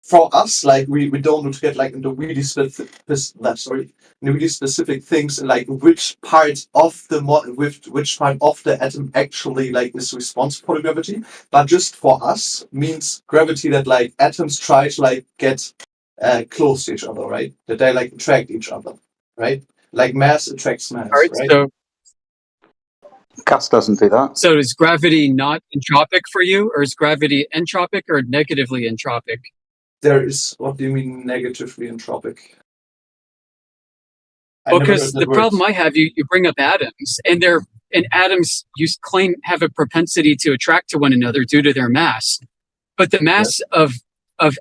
for us, we don't want to get into really specific things, which part of the which part of the atom actually is responsible for the gravity. But just for us means gravity that atoms try to get close to each other, right? That they attract each other, right? Like mass attracts mass, right? So gas doesn't do that. So is gravity not entropic for you, or is gravity entropic or negatively entropic? There is, what do you mean negatively entropic? Because the problem I have, you bring up atoms, and atoms you claim have a propensity to attract to one another due to their mass. But the mass of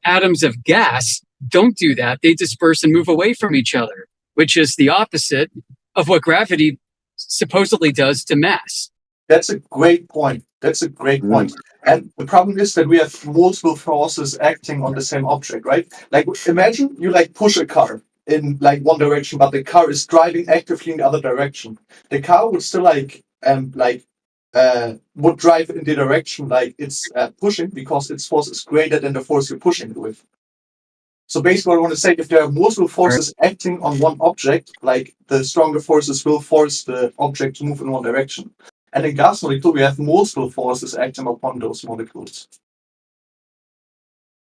atoms of gas don't do that. They disperse and move away from each other, which is the opposite of what gravity supposedly does to mass. That's a great point. And the problem is that we have multiple forces acting on the same object, right? Imagine you push a car in one direction, but the car is driving actively in the other direction. The car would still would drive in the direction it's pushing, because its force is greater than the force you're pushing it with. So basically what I want to say, if there are multiple forces acting on one object, the stronger forces will force the object to move in one direction. And in gas molecule, we have multiple forces acting upon those molecules.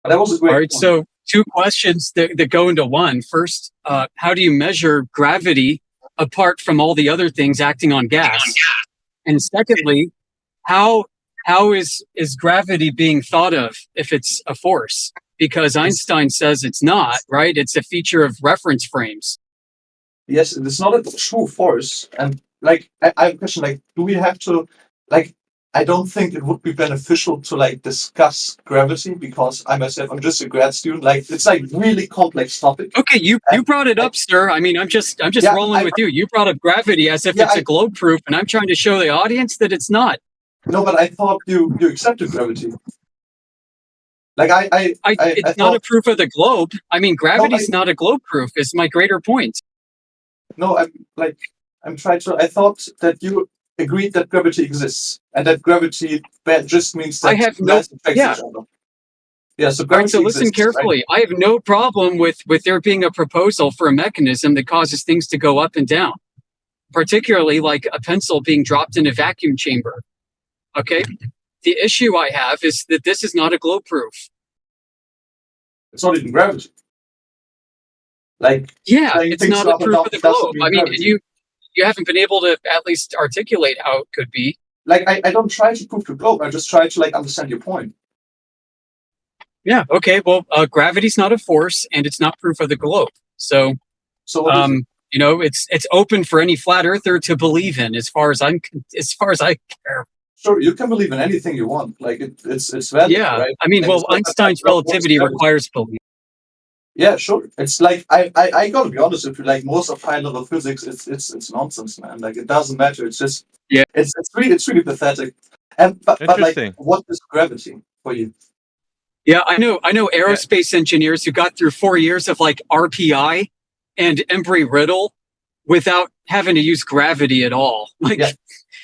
But that was a great point. So two questions that go into one. First, how do you measure gravity apart from all the other things acting on gas? And secondly, how is gravity being thought of if it's a force? Because Einstein says it's not, right? It's a feature of reference frames. Yes, it's not a true force. And I have a question, do we have to, I don't think it would be beneficial to discuss gravity, because I'm just a grad student. It's really complex topic. Okay, you brought it up, sir. I mean, I'm just rolling with you. You brought up gravity as if it's a globe proof, and I'm trying to show the audience that it's not. No, but I thought you accepted gravity. It's not a proof of the globe. I mean, gravity's not a globe proof. Is my greater point. No, I'm trying to. I thought that you agreed that gravity exists, and that gravity just means that I have no. Yeah. Each other. Yeah. So gravity so listen exists, carefully. Right? I have no problem with there being a proposal for a mechanism that causes things to go up and down, particularly like a pencil being dropped in a vacuum chamber. Okay. The issue I have is that this is not a globe proof. It's not even gravity. It's not a proof of the globe. I mean, you haven't been able to at least articulate how it could be. I don't try to prove the globe. I just try to understand your point. Yeah. Okay. Well, gravity's not a force, and it's not proof of the globe. So it's open for any flat earther to believe in, as far as I care. Sure, you can believe in anything you want. It's valid. Yeah. Right? I mean, Einstein's relativity requires belief. Yeah, sure. It's I gotta be honest with you. Most of high level physics, it's nonsense, man. It doesn't matter. It's just it's really pathetic. But what is gravity for you? Yeah, I know aerospace engineers who got through 4 years of RPI and Embry-Riddle without having to use gravity at all.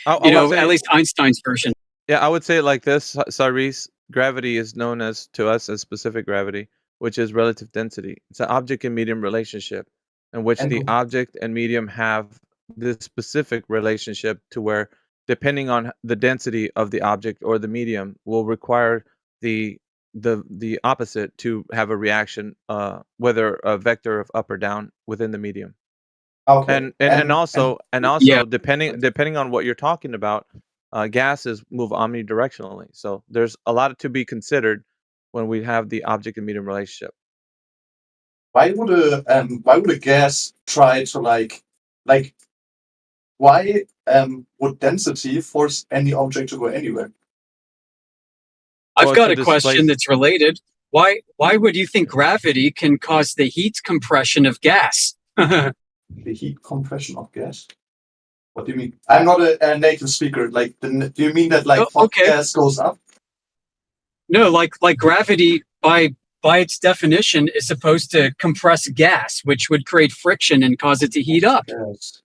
At least Einstein's version. Yeah, I would say it like this, Cyrus. Gravity is known to us as specific gravity, which is relative density. It's an object and medium relationship in which the object and medium have this specific relationship to where, depending on the density of the object or the medium, will require the opposite to have a reaction, whether a vector of up or down within the medium. Okay. And also depending on what you're talking about, gases move omnidirectionally. So there's a lot to be considered when we have the object and medium relationship. Why would a gas try to why would density force any object to go anywhere? I've got a question that's related. Why would you think gravity can cause the heat compression of gas? The heat compression of gas? What do you mean? I'm not a native speaker. Do you mean that hot gas goes up? No, like gravity by its definition is supposed to compress gas, which would create friction and cause it to heat up. Yes.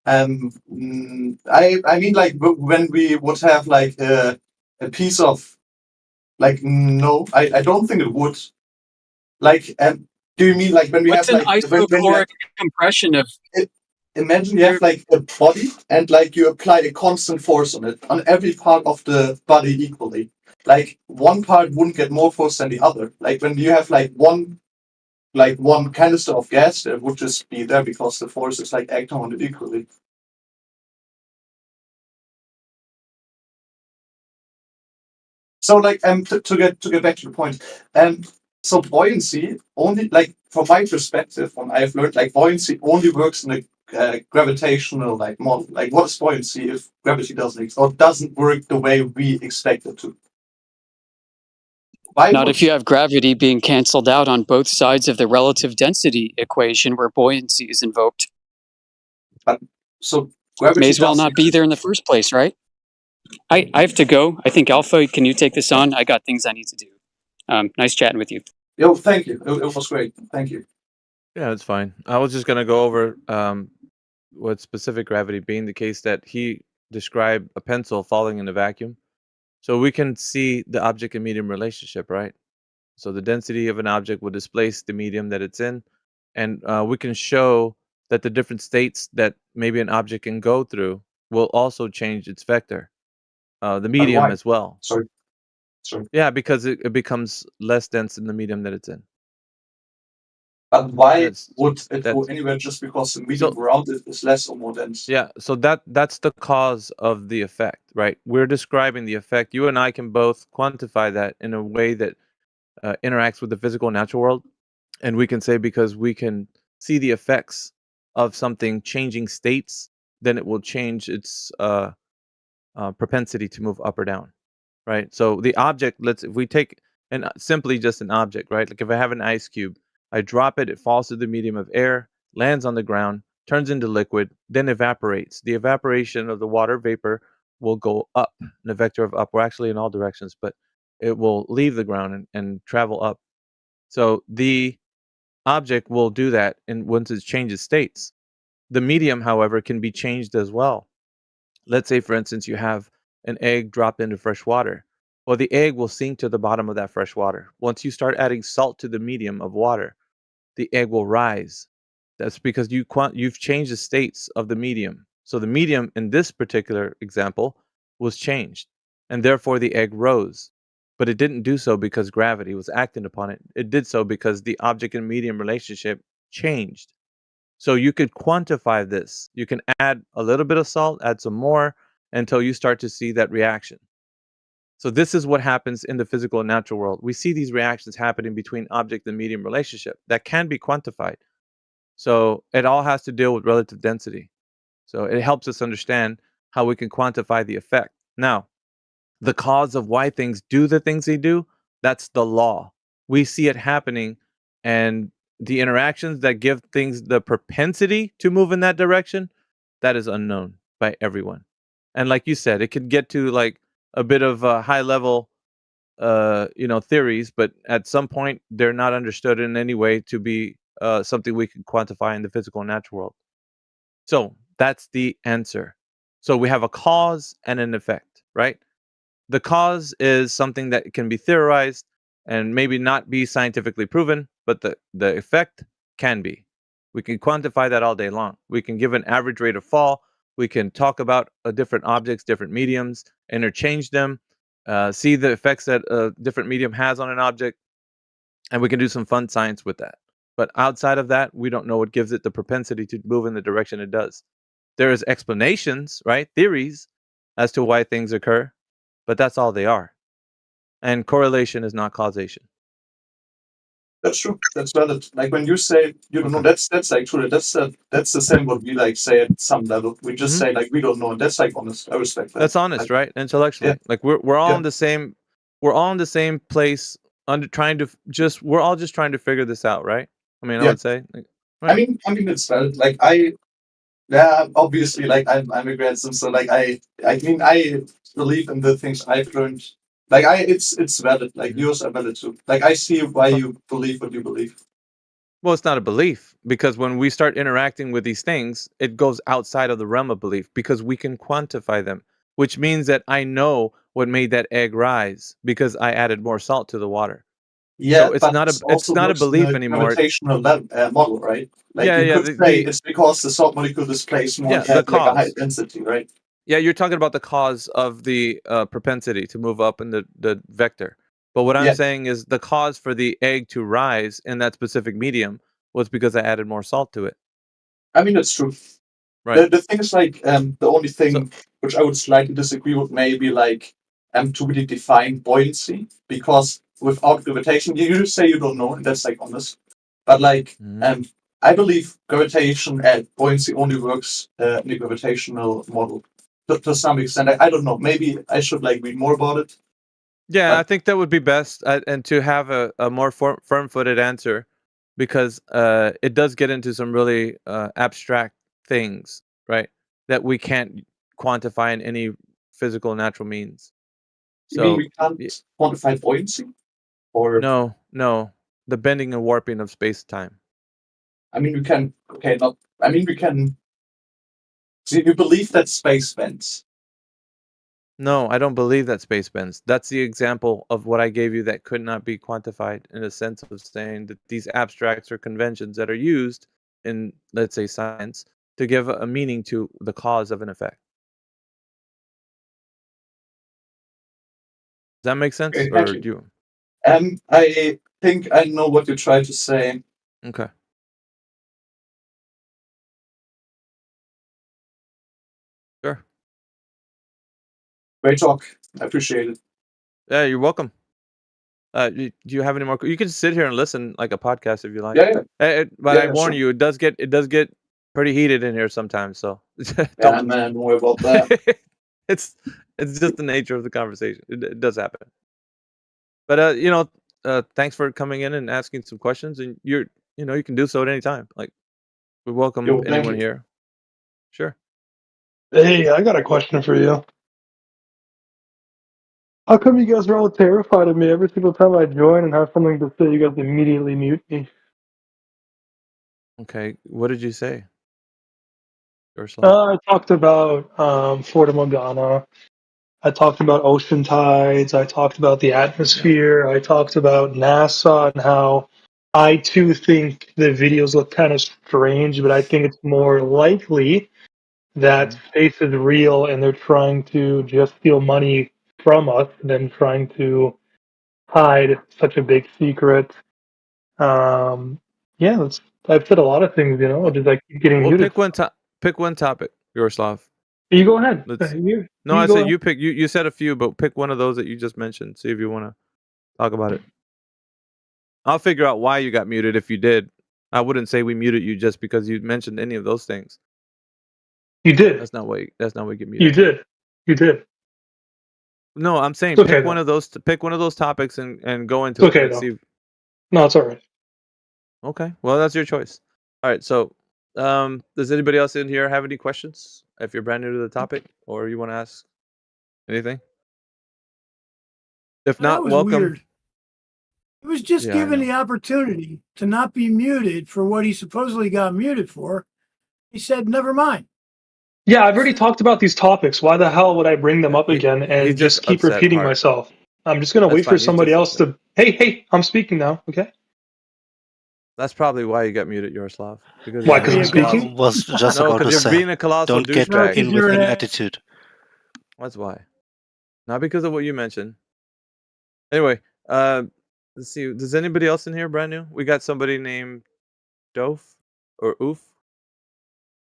I mean, when we would have a piece of no, I don't think it would. Do you mean when we What's have an isochoric compression of? Imagine you have a body and you apply a constant force on it, on every part of the body equally. One part wouldn't get more force than the other. When you have one canister of gas, that would just be there because the force is acting on it equally. So to get back to the point, so buoyancy only from my perspective, when I've learned buoyancy only works in a gravitational model. What is buoyancy if gravity doesn't work the way we expect it to? Not if you have gravity being cancelled out on both sides of the relative density equation where buoyancy is invoked. So gravity may as well not be there in the first place, right? I have to go. I think Alpha, can you take this on? I got things I need to do. Nice chatting with you. Yo, thank you. It was great. Thank you. Yeah, it's fine. I was just gonna go over what specific gravity being the case that he described a pencil falling in a vacuum. So we can see the object and medium relationship, right? So the density of an object will displace the medium that it's in, and we can show that the different states that maybe an object can go through will also change its vector, the medium as well. Sorry. Yeah, because it becomes less dense in the medium that it's in. But why would it go anywhere just because the medium around it is less or more dense? Yeah, so that's the cause of the effect, right? We're describing the effect. You and I can both quantify that in a way that interacts with the physical natural world. And we can say because we can see the effects of something changing states, then it will change its propensity to move up or down, right? So the object, if we take simply just an object, right? Like if I have an ice cube, I drop it, it falls through the medium of air, lands on the ground, turns into liquid, then evaporates. The evaporation of the water vapor will go up in a vector of up, or actually in all directions, but it will leave the ground and travel up. So the object will do that once it changes states. The medium, however, can be changed as well. Let's say, for instance, you have an egg dropped into fresh water. Well, the egg will sink to the bottom of that fresh water. Once you start adding salt to the medium of water, the egg will rise. That's because you've changed the states of the medium. So the medium in this particular example was changed, and therefore the egg rose. But it didn't do so because gravity was acting upon it. It did so because the object and medium relationship changed. So you could quantify this. You can add a little bit of salt, add some more, until you start to see that reaction. So this is what happens in the physical and natural world. We see these reactions happening between object and medium relationship that can be quantified. So it all has to deal with relative density. So it helps us understand how we can quantify the effect. Now, the cause of why things do the things they do, that's the law. We see it happening, and the interactions that give things the propensity to move in that direction, that is unknown by everyone. And like you said, it could get to like a bit of high level theories, but at some point they're not understood in any way to be something we can quantify in the physical and natural world. So that's the answer. So we have a cause and an effect, right? The cause is something that can be theorized and maybe not be scientifically proven, but the effect can be. We can quantify that all day long. We can give an average rate of fall. We can talk about different objects, different mediums, interchange them, see the effects that a different medium has on an object, and we can do some fun science with that. But outside of that, we don't know what gives it the propensity to move in the direction it does. There is explanations, right? Theories as to why things occur, but that's all they are. And correlation is not causation. That's true. That's valid. Like when you say you don't know, that's like true. That's the same what we like say at some level. We just say like we don't know, and that's like honest. I respect that. That's honest, right? Intellectually, Yeah. like we're all in the same. We're all in the same place, we're all just trying to figure this out, right? I mean, I would say. Like, right. I mean, it's valid. Like obviously, like I'm a grandson, so like I mean, I believe in the things I've learned. Like it's valid. Like yours are valid too. Like I see why you believe what you believe. Well, it's not a belief, because when we start interacting with these things, it goes outside of the realm of belief because we can quantify them, which means that I know what made that egg rise because I added more salt to the water. Yeah, so it's but not a belief anymore. Gravitational model, right? Like Yeah, you could say it's because the salt molecule displays more and has like a high density, right? Yeah, you're talking about the cause of the propensity to move up in the vector. But what I'm saying is the cause for the egg to rise in that specific medium was because I added more salt to it. I mean, that's true. Right. The thing is, like, the only thing which I would slightly disagree with maybe like to really define buoyancy, because without gravitation, you say you don't know, and that's like honest. But like, I believe gravitation and buoyancy only works in a gravitational model to some extent. I don't know. Maybe I should like read more about it. Yeah, I think that would be best, and to have a more firm-footed answer, because it does get into some really abstract things, right? That we can't quantify in any physical, natural means. You mean we can't quantify buoyancy? Or no, the bending and warping of space-time. I mean, we can. Okay, not. I mean, we can. So you believe that space bends? No, I don't believe that space bends. That's the example of what I gave you that could not be quantified, in a sense of saying that these abstracts or conventions that are used in, let's say, science to give a meaning to the cause of an effect. Does that make sense? Okay, Or thank do you? I think I know what you try to say. Okay. Sure. Great talk. I appreciate it. Yeah, you're welcome. Do you have any more? You can sit here and listen like a podcast if you like. Yeah. But I warn you, it does get pretty heated in here sometimes. So yeah, man, don't worry about that. it's just the nature of the conversation. It does happen. But thanks for coming in and asking some questions, and you can do so at any time. Like, we welcome anyone here. Sure. Hey, I got a question for you. How come you guys are all terrified of me every single time I join and have something to say? You guys immediately mute me. Okay, what did you say? I talked about Fort Morgana. I talked about ocean tides. I talked about the atmosphere. I talked about NASA and how I too think the videos look kind of strange, but I think it's more likely that space is real and they're trying to just steal money from us than trying to hide such a big secret. Yeah, I've said a lot of things, I just like keep getting muted. Pick one topic, Yaroslav. You go ahead. I said you pick. You said a few, but pick one of those that you just mentioned. See if you want to talk about it. I'll figure out why you got muted if you did. I wouldn't say we muted you just because you mentioned any of those things. You did. That's not why you get muted. You did. No, I'm saying okay, pick one of those. Pick one of those topics and go into it. Okay, See. No, it's all right. Okay, well that's your choice. All right, so does anybody else in here have any questions? If you're brand new to the topic, or you want to ask anything? If not, welcome. Weird. He was just given the opportunity to not be muted for what he supposedly got muted for. He said, "Never mind." Yeah, I've already talked about these topics. Why the hell would I bring them up again and just keep repeating myself? I'm just going to wait for somebody else to... Hey, I'm speaking now, okay? That's probably why you got muted, Yaroslav. Why, because I'm speaking? Was just no, about to you're say, being a colossal don't get douchebag. in with an attitude. That's why. Not because of what you mentioned. Anyway, let's see. Does anybody else in here brand new? We got somebody named Doof or Oof.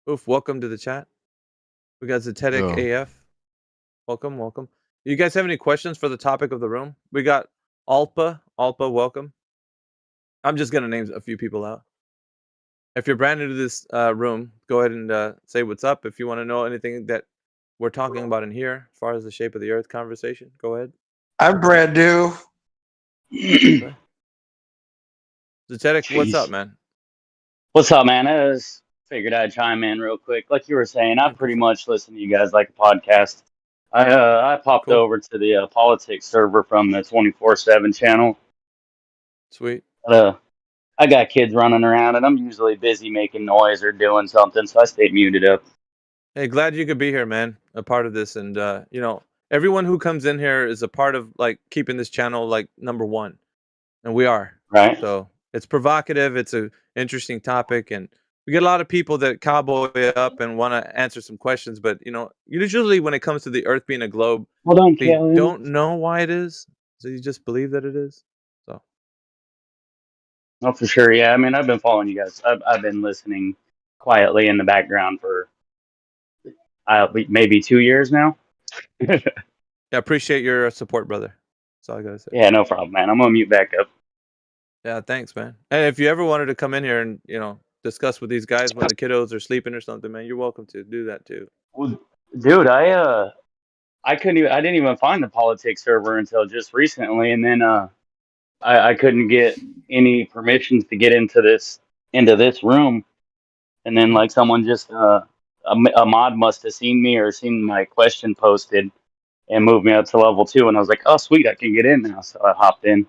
Oof, welcome to the chat. We got Zetetic AF. Welcome. You guys have any questions for the topic of the room? We got Alpa. Alpa, welcome. I'm just going to name a few people out. If you're brand new to this room, go ahead and say what's up. If you want to know anything that we're talking about in here, as far as the shape of the Earth conversation, go ahead. I'm brand new. Okay. Zetetic, what's up, man? What's up, man? I just figured I'd chime in real quick. Like you were saying, I pretty much listen to you guys like a podcast. I popped over to the politics server from the 24/7 channel. Sweet. I got kids running around, and I'm usually busy making noise or doing something, so I stayed muted up. Hey, glad you could be here, man. A part of this, and everyone who comes in here is a part of like keeping this channel like number one, and we are. Right. So it's provocative. It's a interesting topic, and we get a lot of people that cowboy up and want to answer some questions. But usually when it comes to the Earth being a globe, they don't know why it is, so you just believe that it is. So. Oh, for sure. Yeah, I mean, I've been following you guys. I've been listening quietly in the background for maybe 2 years now. Yeah, appreciate your support, brother. That's all I gotta say. Yeah, no problem, man. I'm gonna mute back up. Yeah, thanks, man. And if you ever wanted to come in here and discuss with these guys when the kiddos are sleeping or something, man, you're welcome to do that too. Well, dude, I didn't even find the politics server until just recently, and then I couldn't get any permissions to get into this room, and then like someone just a mod must have seen me or seen my question posted and moved me up to level 2, and I was like, oh sweet, I can get in now, so I hopped in.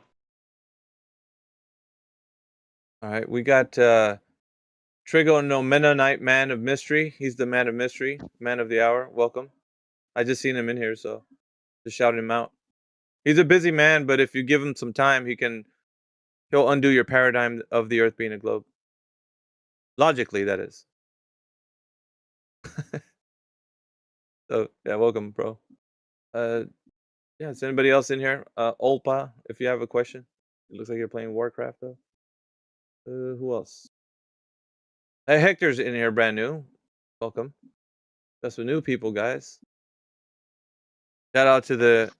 All right, we got Trigo no Mennonite Man of Mystery. He's the man of mystery, man of the hour. Welcome. I just seen him in here, so just shouting him out. He's a busy man, but if you give him some time, he'll undo your paradigm of the Earth being a globe. Logically, that is. So yeah, welcome, bro. Yeah, is anybody else in here? Olpa, if you have a question. It looks like you're playing Warcraft though. Who else? Hey, Hector's in here, brand new. Welcome. That's some new people, guys. Shout out to the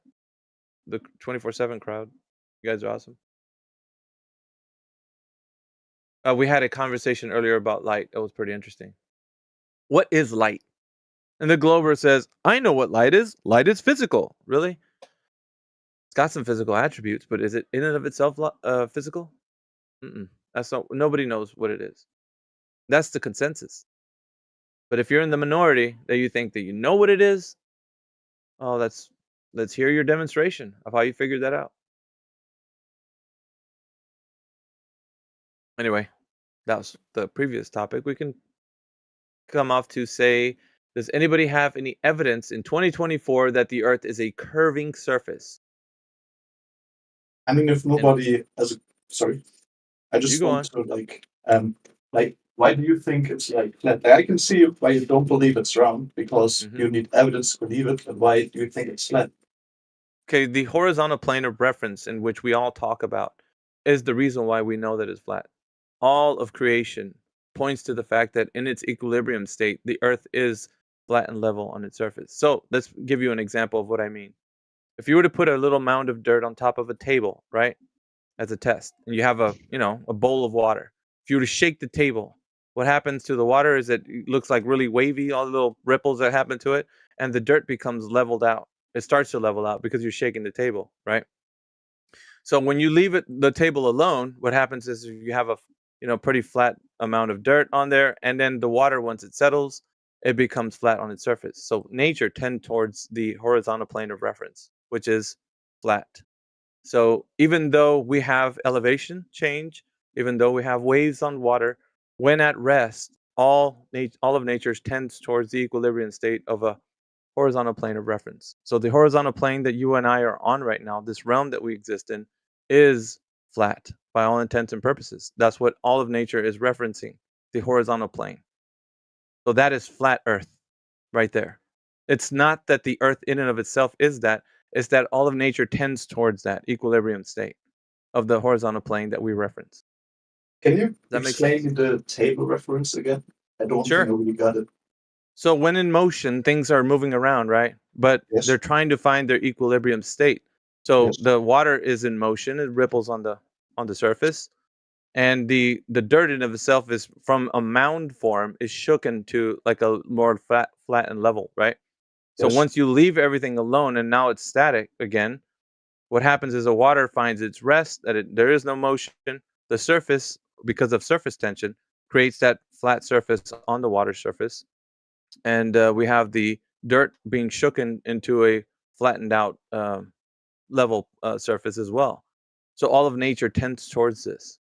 24/7 crowd. You guys are awesome. We had a conversation earlier about light. That was pretty interesting. What is light? And the Glober says, I know what light is. Light is physical. Really? It's got some physical attributes, but is it in and of itself physical? That's not. Nobody knows what it is. That's the consensus. But if you're in the minority that you think that you know what it is, let's hear your demonstration of how you figured that out. Anyway, that was the previous topic. We can come off to say, does anybody have any evidence in 2024 that the Earth is a curving surface? I mean, if nobody sorry, I just want to why do you think it's like flat? I can see why you don't believe it's round, because you need evidence to believe it, and why do you think it's flat? Okay, the horizontal plane of reference in which we all talk about is the reason why we know that it's flat. All of creation points to the fact that in its equilibrium state, the Earth is flat and level on its surface. So let's give you an example of what I mean. If you were to put a little mound of dirt on top of a table, right, as a test, and you have a bowl of water, if you were to shake the table, what happens to the water is it looks like really wavy, all the little ripples that happen to it, and the dirt becomes leveled out. It starts to level out because you're shaking the table, right? So when you leave the table alone, what happens is you have a pretty flat amount of dirt on there, and then the water, once it settles, it becomes flat on its surface. So nature tends towards the horizontal plane of reference, which is flat. So even though we have elevation change, even though we have waves on water, when at rest, all of nature tends towards the equilibrium state of a horizontal plane of reference. So the horizontal plane that you and I are on right now, this realm that we exist in, is flat by all intents and purposes. That's what all of nature is referencing, the horizontal plane. So that is flat Earth right there. It's not that the Earth in and of itself is that. It's that all of nature tends towards that equilibrium state of the horizontal plane that we reference. Can you That makes explain the table reference again? I don't think I Sure. really got it. So when in motion, things are moving around, right? But Yes. they're trying to find their equilibrium state. So Yes. the water is in motion; it ripples on the surface, and the dirt in of itself is from a mound form is shooken to like a more flat and level, right? So Yes. once you leave everything alone and now it's static again, what happens is the water finds its rest, that there is no motion. The surface, because of surface tension, creates that flat surface on the water surface. And we have the dirt being shooken into a flattened out level surface as well. So all of nature tends towards this.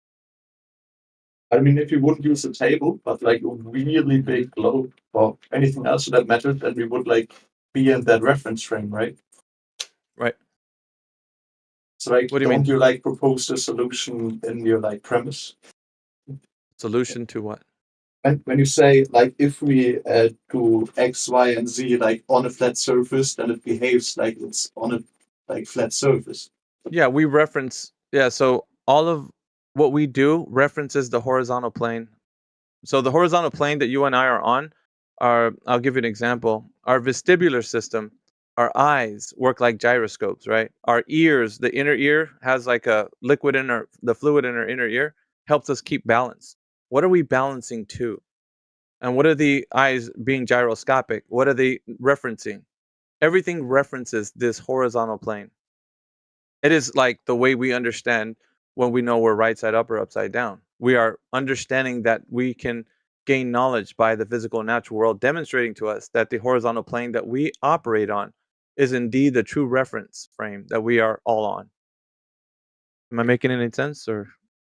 I mean, if you wouldn't use a table, but like a really big globe or anything else for that matter, then we would like be in that reference frame, right? Right. So like, What do you don't mean? you like propose the solution in your like premise? Solution to what? When you say like if we do X, Y, and Z like on a flat surface, then it behaves like it's on a like flat surface. Yeah, we reference. Yeah, so all of what we do references the horizontal plane. So the horizontal plane that you and I are on I'll give you an example. Our vestibular system, our eyes work like gyroscopes, right? Our ears, the inner ear has like a liquid in the fluid in our inner ear helps us keep balance. What are we balancing to? And what are the eyes being gyroscopic? What are they referencing? Everything references this horizontal plane. It is like the way we understand when we know we're right side up or upside down. We are understanding that we can gain knowledge by the physical and natural world, demonstrating to us that the horizontal plane that we operate on is indeed the true reference frame that we are all on. Am I making any sense? Or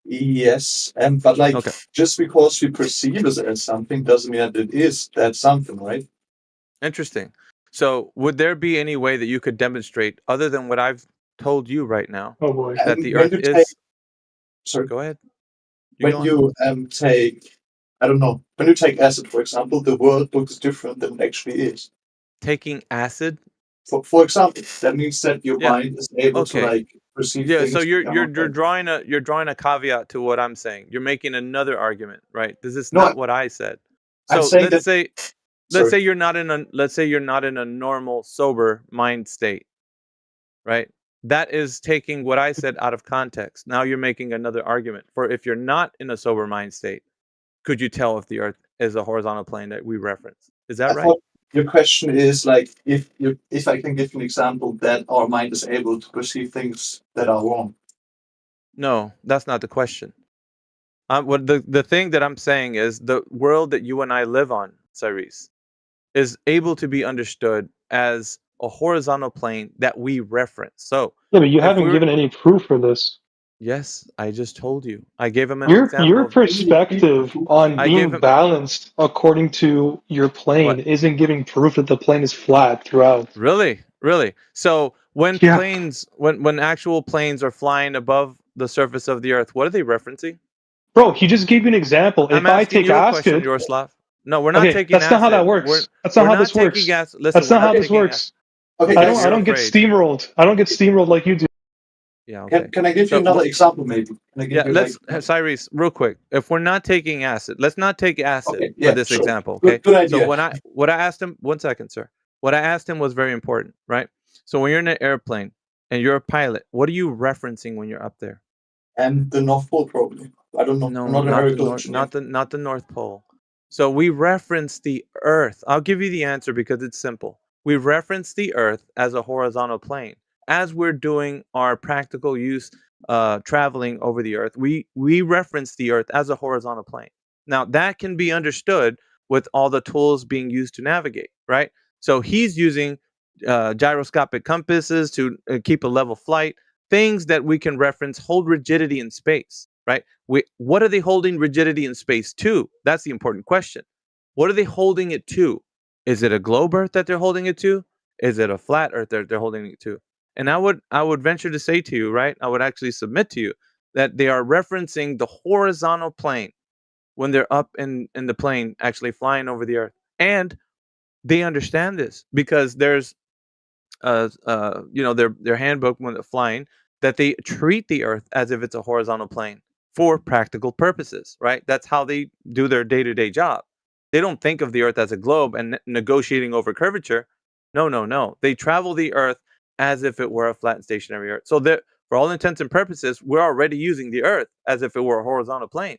Yes, but like okay. just because we perceive it as something doesn't mean that it is that something, right? Interesting. So, would there be any way that you could demonstrate, other than what I've told you right now, Oh boy. that the When Earth you is? sorry. Go ahead. When you take, I don't know, when you take acid, for example, the world looks different than it actually is. Taking acid? For example, that means that your Yeah. mind is able to Okay. like perceive Yeah. things. So you're that are not like- drawing a caveat to what I'm saying. You're making another argument, right? This is No, not what I said. I'm So saying let's that. say you're not in a normal sober mind state, right? That is taking what I said out of context. Now you're making another argument. For if you're not in a sober mind state, could you tell if the Earth is a horizontal plane that we reference? Is that I right? thought your question is like if I can give you an example that our mind is able to perceive things that are wrong. No, that's not the question. What the thing that I'm saying is the world that you and I live on, Cyrus, is able to be understood as a horizontal plane that we reference. So Yeah, but you if haven't given any proof for this. Yes, I just told you. I gave him an Your example. perspective on I gave being him balanced according to your plane isn't giving proof that the plane is flat throughout. Really. So when Yeah. planes, when actual planes are flying above the surface of the Earth, what are they referencing? Bro, he just gave you an example. I'm If I asking take you a question, acid, Yaroslav. No, we're not okay, taking that's not how that acid. works. That's We're not how not this works. taking acid. Listen, That's we're not how not this taking works. acid. Okay, I guys, don't get steamrolled. I don't get steamrolled like you do. Yeah. Okay. Can I give you another example, maybe? Can I give Yeah, you let's, like? Cyrus, real quick. If we're not taking acid, let's not take acid Okay, for yeah, this sure. example. Good- Okay. good idea. So what I asked him, 1 second, sir. What I asked him was very important, right? So when you're in an airplane and you're a pilot, what are you referencing when you're up there? And the North Pole, probably. I don't know. No, I'm not a not the miracle north, engineer. not the North Pole. So we reference the Earth. I'll give you the answer because it's simple. We reference the Earth as a horizontal plane. As we're doing our practical use, traveling over the Earth, we reference the Earth as a horizontal plane. Now that can be understood with all the tools being used to navigate, right? So he's using gyroscopic compasses to keep a level flight. Things that we can reference hold rigidity in space, right? What are they holding rigidity in space to? That's the important question. What are they holding it to? Is it a globe Earth that they're holding it to? Is it a flat Earth that they're holding it to? And I would venture to say to you, right? I would actually submit to you that they are referencing the horizontal plane when they're up in the plane actually flying over the Earth. And they understand this because there's their handbook when they're flying that they treat the Earth as if it's a horizontal plane. for practical purposes, right? That's how they do their day-to-day job. They don't think of the Earth as a globe and negotiating over curvature. No. They travel the Earth as if it were a flat and stationary Earth. So that, for all intents and purposes, we're already using the Earth as if it were a horizontal plane.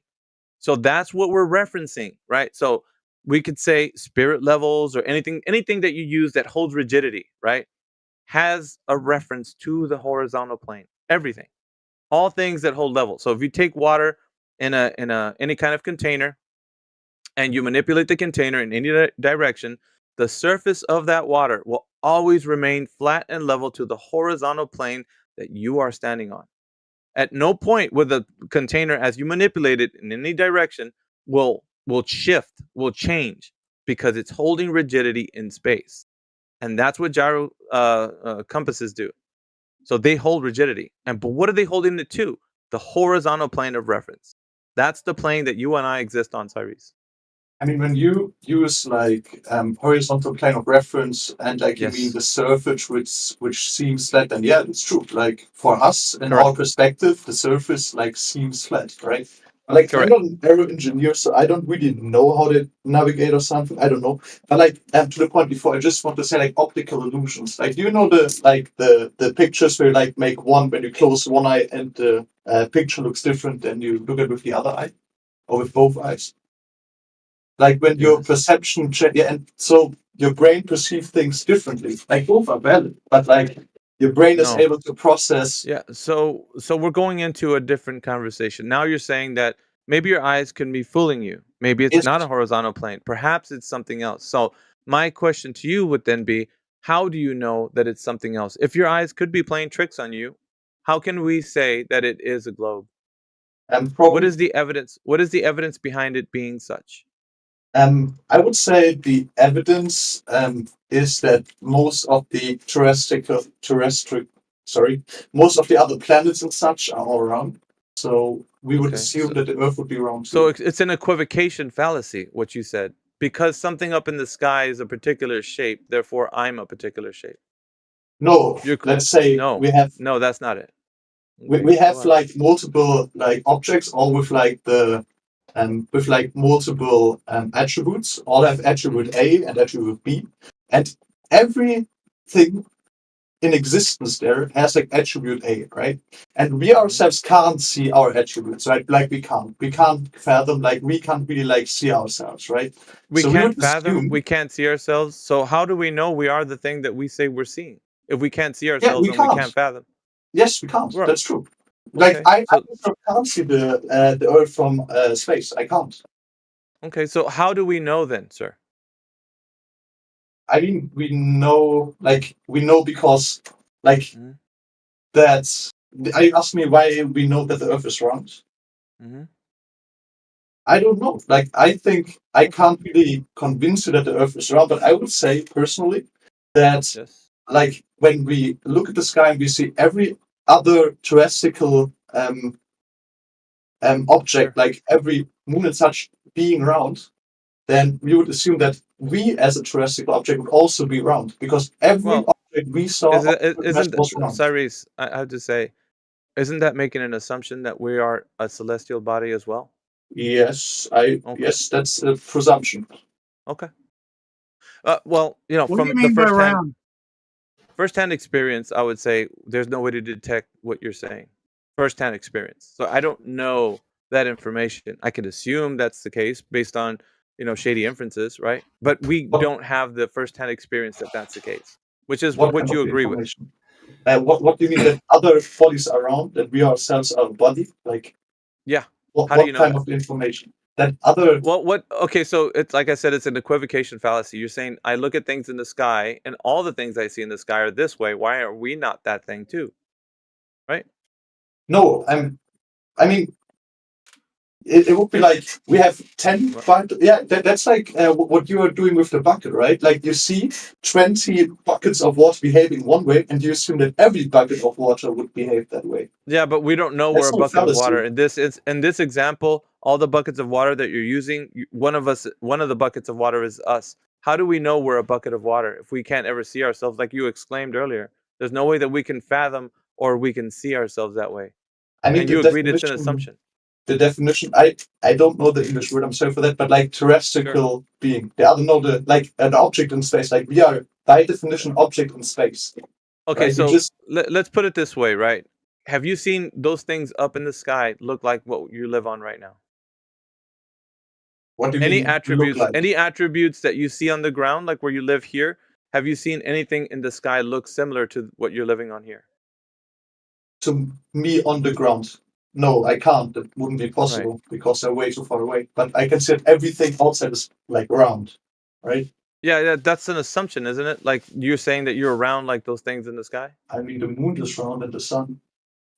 So that's what we're referencing, right? So we could say spirit levels or anything that you use that holds rigidity, right, has a reference to the horizontal plane. Everything, all things that hold level. So if you take water in any kind of container and you manipulate the container in any direction, the surface of that water will always remain flat and level to the horizontal plane that you are standing on. At no point will the container, as you manipulate it in any direction, will shift, will change, because it's holding rigidity in space. And that's what gyro compasses do. So they hold rigidity. But what are they holding it to? The horizontal plane of reference. That's the plane that you and I exist on, Cyrus. I mean, when you use like horizontal plane of reference and like you mean the surface which seems flat, then yeah, it's true. Like for us, in our perspective, the surface like seems flat, right? Like I'm not an aero engineer, so I don't really know how to navigate or something. I don't know. But like to the point before, I just want to say like optical illusions. Like do you know the pictures where you like make one when you close one eye and the picture looks different than you look at with the other eye or with both eyes? Like when your perception and so your brain perceives things differently. Like both are valid, but like your brain is able to process. Yeah. So we're going into a different conversation. Now you're saying that maybe your eyes can be fooling you. Maybe it's not a horizontal plane. Perhaps it's something else. So my question to you would then be, how do you know that it's something else? If your eyes could be playing tricks on you, how can we say that it is a globe? What is the evidence? What is the evidence behind it being such? I would say the evidence is that most of the most of the other planets and such are all around. So we would assume that the Earth would be round too. So it's an equivocation fallacy, what you said. Because something up in the sky is a particular shape, therefore I'm a particular shape. No, let's say we have. No, that's not it. We have like multiple like objects, all with like the with like multiple attributes. All have attribute A and attribute B, and everything in existence there has like attribute A, right? And we ourselves can't see our attributes, right? Like we can't fathom, like we can't really like see ourselves, right? We So can't fathom, we can't see ourselves. So how do we know we are the thing that we say we're seeing? If we can't see ourselves and we can't fathom. Yes, we can't. Right. That's true. Like I can't see the Earth from space. I can't. Okay, so how do we know then, sir? I mean, we know because like that's. Are you asking me why we know that the Earth is round? I don't know. Like I think I can't really convince you that the Earth is round, but I would say personally that like when we look at the sky and we see every other terrestrial object, like every moon and such, being round, then we would assume that we as a terrestrial object would also be round, because every object we saw was round. Cyrus, I have to say, isn't that making an assumption that we are a celestial body as well? Yes, yes, that's a presumption. Okay. Well, you know, What from do you mean the by round? first-hand experience, I would say there's no way to detect what you're saying. First-hand experience. So I don't know that information. I could assume that's the case based on, you know, shady inferences, right? But we don't have the first-hand experience that that's the case, which is what you agree with. What do you mean that other bodies are round, that we ourselves are a body? Like, yeah. What How do you know kind that? of information? That other. Well, okay, so it's like I said, it's an equivocation fallacy. You're saying I look at things in the sky and all the things I see in the sky are this way. Why are we not that thing too? Right? No, I mean, it would be like we have 10 that's like what you are doing with the bucket, right? Like you see 20 buckets of water behaving one way and you assume that every bucket of water would behave that way. Yeah, but we don't know That's we're a not bucket of fallacy. water. In this example, all the buckets of water that you're using, one of the buckets of water is us. How do we know we're a bucket of water if we can't ever see ourselves, like you exclaimed earlier? There's no way that we can fathom or we can see ourselves that way. I mean, and you agreed it's an assumption. the definition. I don't know the English word. I'm sorry for that, but like terrestrial being. The other know the like an object in space. Like we are by definition object in space. Okay, right? so let's put it this way, right? Have you seen those things up in the sky look like what you live on right now? What do you Any mean attributes? look like? Any attributes that you see on the ground, like where you live here? Have you seen anything in the sky look similar to what you're living on here? To me on the ground. No, I can't. That wouldn't be possible because they're way too far away. But I can see that everything outside is like round, right? Yeah, that's an assumption, isn't it? Like you're saying that you're around like those things in the sky? I mean, the moon is round and the sun.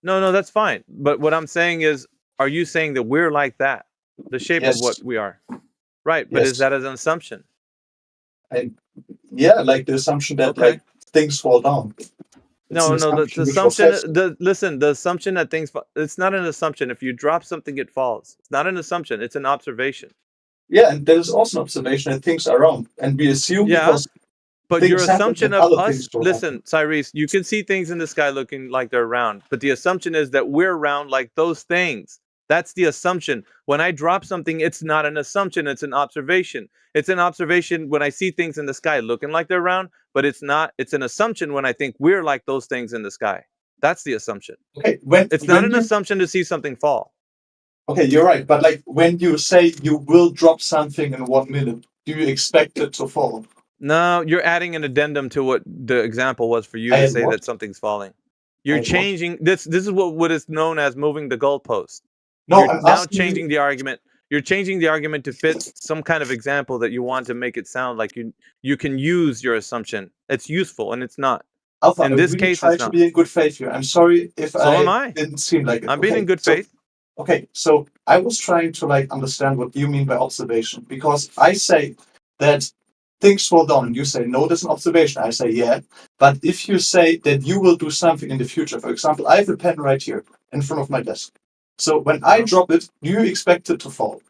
No, that's fine. But what I'm saying is, are you saying that we're like that? The shape of what we are? Right, but is that an assumption? Yeah, like the assumption that like things fall down. No, the assumption. The assumption that things. It's not an assumption. If you drop something, it falls. It's not an assumption. It's an observation. Yeah, and there is also an observation that things are round, and we assume because. But your assumption of us. Listen, happen. Cyrus, you can see things in the sky looking like they're round, but the assumption is that we're round like those things. That's the assumption. When I drop something, it's not an assumption. It's an observation. It's an observation when I see things in the sky looking like they're round, but it's not. It's an assumption when I think we're like those things in the sky. That's the assumption. Okay, it's not an assumption to see something fall. Okay, you're right. But like when you say you will drop something in 1 minute, do you expect it to fall? No, you're adding an addendum to what the example was for you to say that something's falling. You're changing this. This is what is known as moving the goalpost. No, you're I'm now changing the argument. You're changing the argument to fit some kind of example that you want to make it sound like you can use your assumption. It's useful, and it's not. Alpha, in this really case, try it's to not. be in good faith here. I'm sorry if So am I. didn't seem like it. I'm being in good faith. Okay, so I was trying to like understand what you mean by observation, because I say that things fall down and you say no, that's an observation. I say yeah, but if you say that you will do something in the future, for example, I have a pen right here in front of my desk. So when I drop it, do you expect it to fall?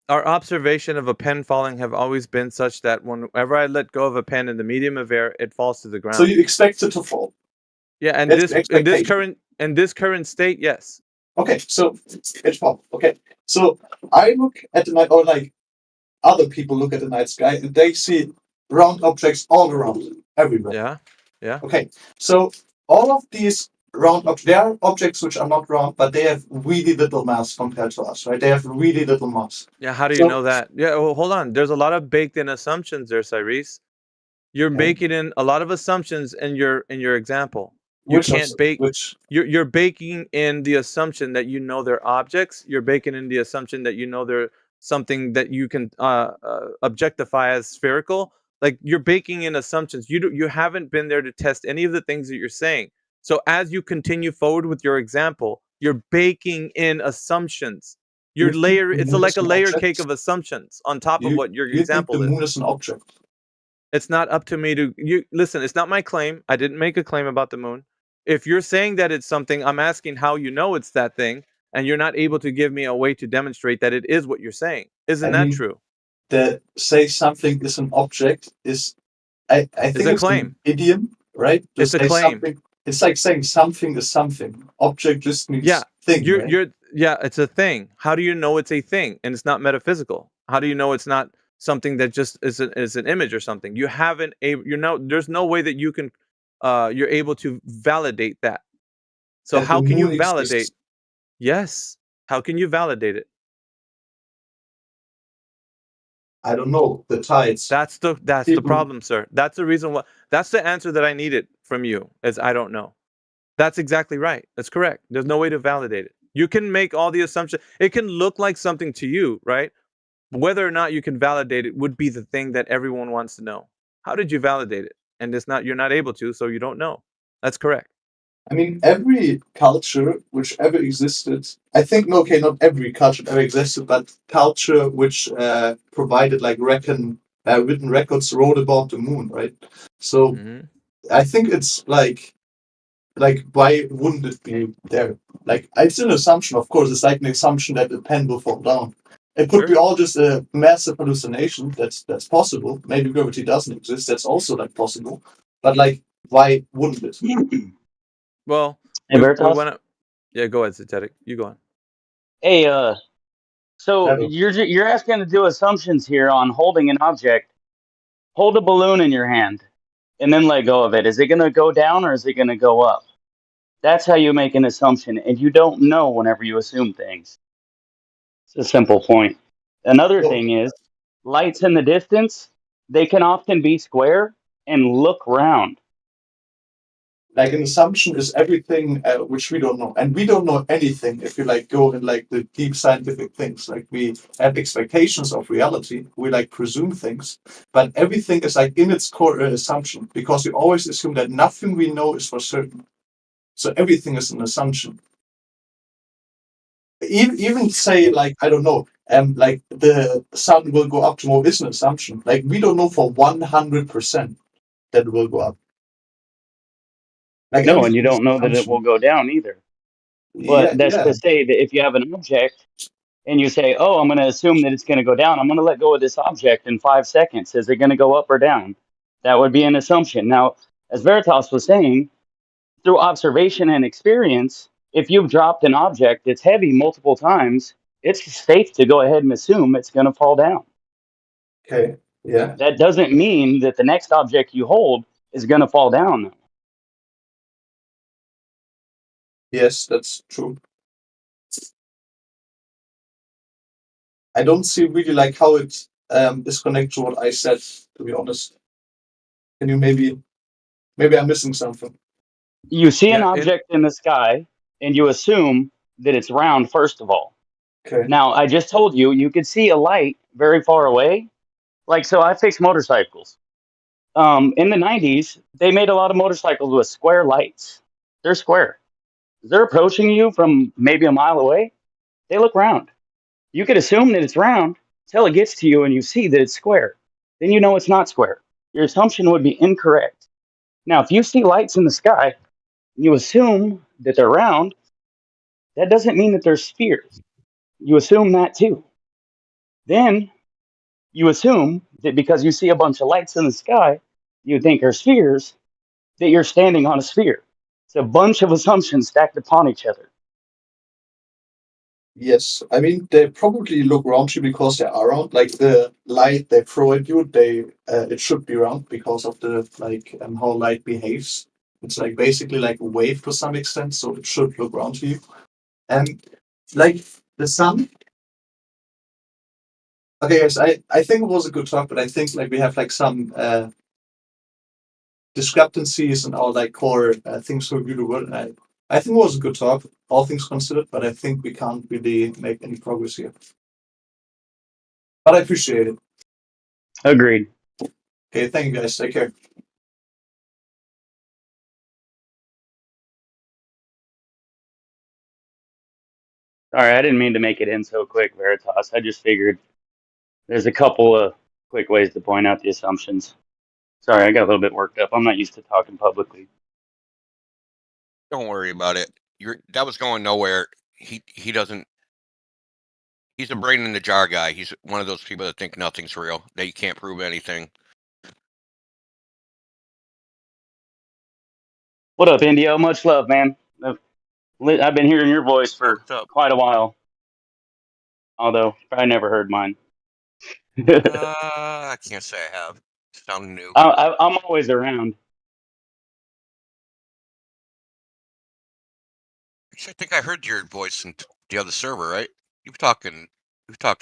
Our observation of a pen falling have always been such that whenever I let go of a pen in the medium of air, it falls to the ground. So you expect it to fall? Yeah, and That's in this current state, yes. Okay, so it falls. Okay, so I look at the night, or like other people look at the night sky, and they see round objects all around, everywhere. Yeah. Okay, so all of these round objects, there are objects which are not round, but they have really little mass compared to us, right? They have really little mass. Yeah, how do you know that? Yeah, well, hold on. There's a lot of baked-in assumptions there, Cyrus. You're baking in a lot of assumptions in your example. You can't bake. You're baking in the assumption that you know they're objects. You're baking in the assumption that you know they're something that you can objectify as spherical. Like you're baking in assumptions. You haven't been there to test any of the things that you're saying. So as you continue forward with your example, you're baking in assumptions. It's like a layer cake of assumptions on top of what your example is. The moon is an object. It's not up to me to listen. It's not my claim. I didn't make a claim about the moon. If you're saying that it's something, I'm asking how you know it's that thing, and you're not able to give me a way to demonstrate that it is what you're saying. Isn't that true? That say something is an object is, I think it's an idiom, right? It's a claim. It's like saying something is something. Object just means thing. It's a thing. How do you know it's a thing and it's not metaphysical? How do you know it's not something that just is an image or something? You haven't there's no way that you can you're able to validate that. So how can you validate? Yes. How can you validate it? I don't know. The tides. That's the problem, sir. That's the reason why. That's the answer that I needed from you, is I don't know. That's exactly right. That's correct. There's no way to validate it. You can make all the assumptions. It can look like something to you, right? Whether or not you can validate it would be the thing that everyone wants to know. How did you validate it? And you're not able to, so you don't know. That's correct. I mean, every culture which ever existed, I think, not every culture ever existed, but culture which provided like written records wrote about the moon, right? So I think it's like why wouldn't it be there? Like, it's an assumption, of course. It's like an assumption that the pen will fall down. It could be all just a massive hallucination. That's possible. Maybe gravity doesn't exist. That's also like possible. But like, why wouldn't it? Well, Hey, we Veritas? went up. Yeah, go ahead, Tectonic. You go on. Hey, so you're asking to do assumptions here on holding an object. Hold a balloon in your hand, and then let go of it. Is it going to go down or is it going to go up? That's how you make an assumption, and you don't know whenever you assume things. It's a simple point. Another thing is, lights in the distance, they can often be square and look round. Like an assumption is everything which we don't know, and we don't know anything if you like go in like the deep scientific things. Like we have expectations of reality, we like presume things, but everything is like in its core assumption, because we always assume that nothing we know is for certain. So everything is an assumption. Even say like I don't know, like the sun will go up tomorrow is an assumption. Like we don't know for 100% that it will go up. Like No, and you everything is don't know that it assumption. will go down either. Yeah, But that's yeah. to say that if you have an object and you say, oh, I'm going to assume that it's going to go down, I'm going to let go of this object in 5 seconds. Is it going to go up or down? That would be an assumption. Now, as Veritas was saying, through observation and experience, if you've dropped an object that's heavy multiple times, it's safe to go ahead and assume it's going to fall down. Okay, yeah. That doesn't mean that the next object you hold is going to fall down. Yes, that's true. I don't see really like how it is connected to what I said, to be honest. Can you maybe I'm missing something? You see an object in the sky and you assume that it's round, first of all. Okay. Now, I just told you, you could see a light very far away. Like, so I fix motorcycles. In the 90s, they made a lot of motorcycles with square lights. They're square. They're approaching you from maybe a mile away. They look round. You could assume that it's round till it gets to you and you see that it's square. Then you know it's not square. Your assumption would be incorrect. Now, if you see lights in the sky, you assume that they're round, that doesn't mean that they're spheres. You assume that too. Then you assume that because you see a bunch of lights in the sky you think are spheres, that you're standing on a sphere. It's a bunch of assumptions stacked upon each other. Yes, I mean they probably look round to you because they are round. Like the light they throw at you, it should be round because of the like how light behaves. It's like basically like a wave to some extent, so it should look round to you. And like the sun. Okay, guys, I think it was a good talk, but I think like we have like some discrepancies in our like core things to view the world. And I think it was a good talk, all things considered, but I think we can't really make any progress here. But I appreciate it. Agreed. Okay, thank you guys. Take care. Sorry, I didn't mean to make it in so quick, Veritas. I just figured there's a couple of quick ways to point out the assumptions. Sorry, I got a little bit worked up. I'm not used to talking publicly. Don't worry about it. That was going nowhere. He doesn't. He's a brain in the jar guy. He's one of those people that think nothing's real, that you can't prove anything. What up, Indio? Much love, man. I've been hearing your voice for quite a while. Although, I never heard mine. I can't say I have. Sound new. I'm always around. I think I heard your voice in the other server, right? You've talked in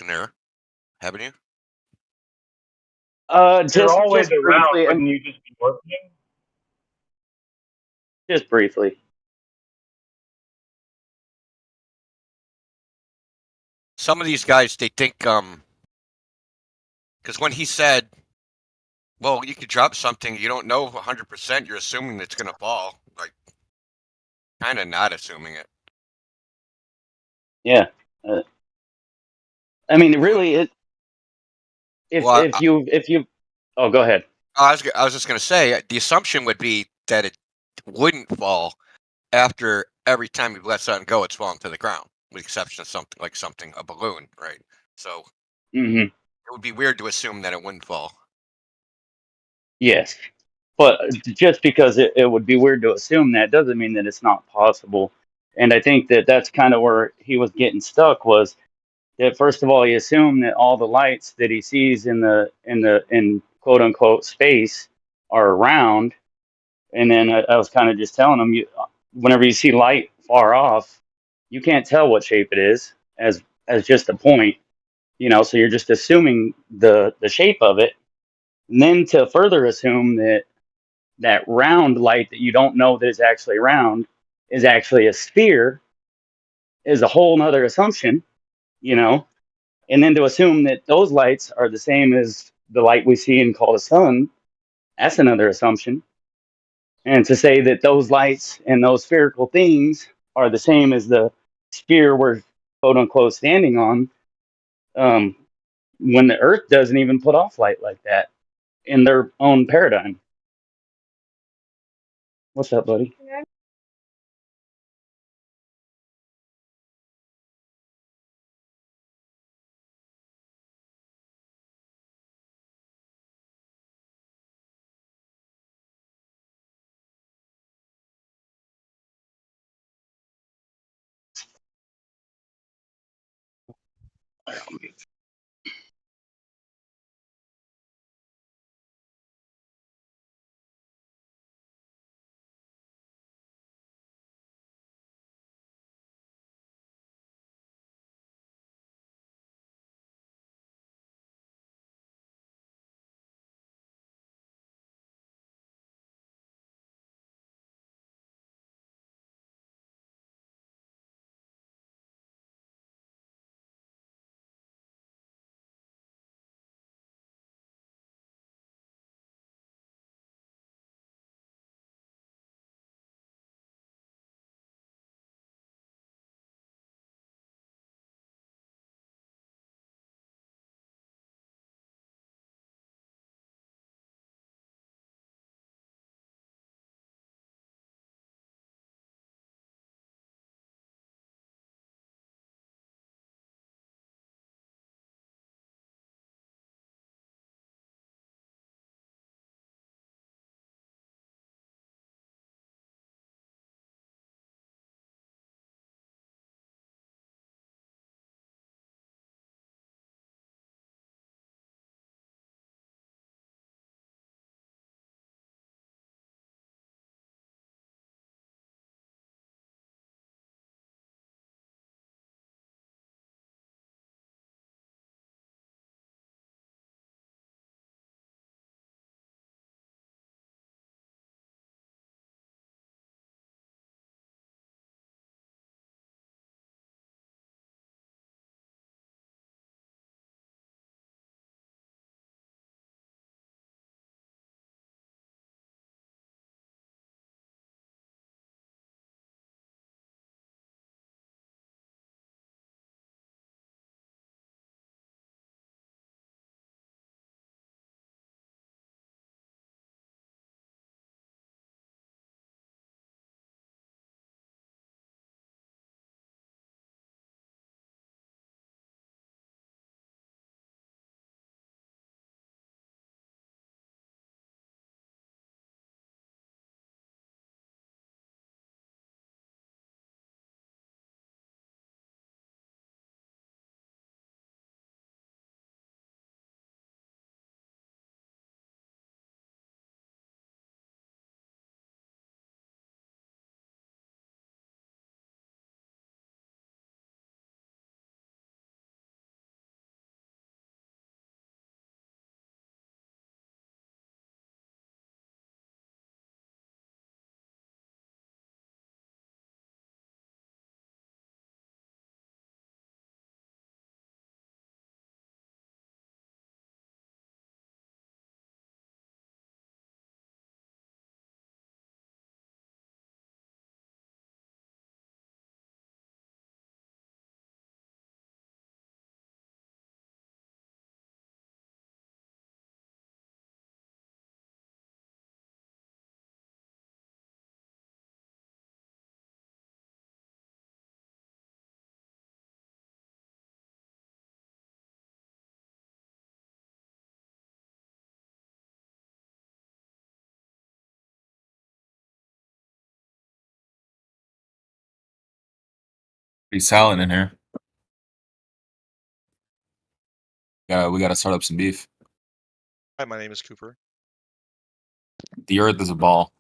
there, haven't you? Just always around. briefly. Wouldn't you just be working? Just briefly. Some of these guys, they think, because when he said, well, you could drop something, you don't know 100%, you're assuming it's going to fall. Like, kind of not assuming it. Yeah. I mean, really, if you, oh, go ahead. I was just going to say, the assumption would be that it wouldn't fall after every time you let something go, it's falling to the ground, with the exception of something, a balloon, right? So it would be weird to assume that it wouldn't fall. Yes. But just because it would be weird to assume that doesn't mean that it's not possible. And I think that that's kind of where he was getting stuck, was that first of all he assumed that all the lights that he sees in quote unquote space are round. And then I was kind of just telling him, whenever you see light far off, you can't tell what shape it is as just a point, so you're just assuming the shape of it. And then to further assume that round light that you don't know that is actually round is actually a sphere is a whole nother assumption, you know. And then to assume that those lights are the same as the light we see and call the sun, that's another assumption. And to say that those lights and those spherical things are the same as the sphere we're quote unquote standing on, when the Earth doesn't even put off light like that in their own paradigm. What's up, buddy? Pretty silent in here. We gotta start up some beef. Hi, my name is Cooper. The Earth is a ball.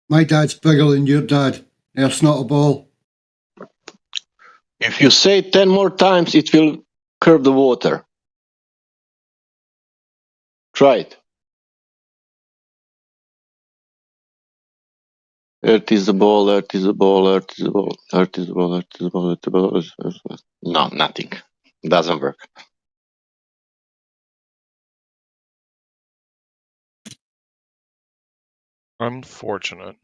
My dad's bigger than your dad. Earth's not a ball. If you say it 10 more times, it will curve the water. Try it. Earth is a ball, Earth is a ball, Earth is a ball, Earth is a ball, Earth is a ball, Earth is a ball. Earth is a ball. No, nothing. Doesn't work. Unfortunate.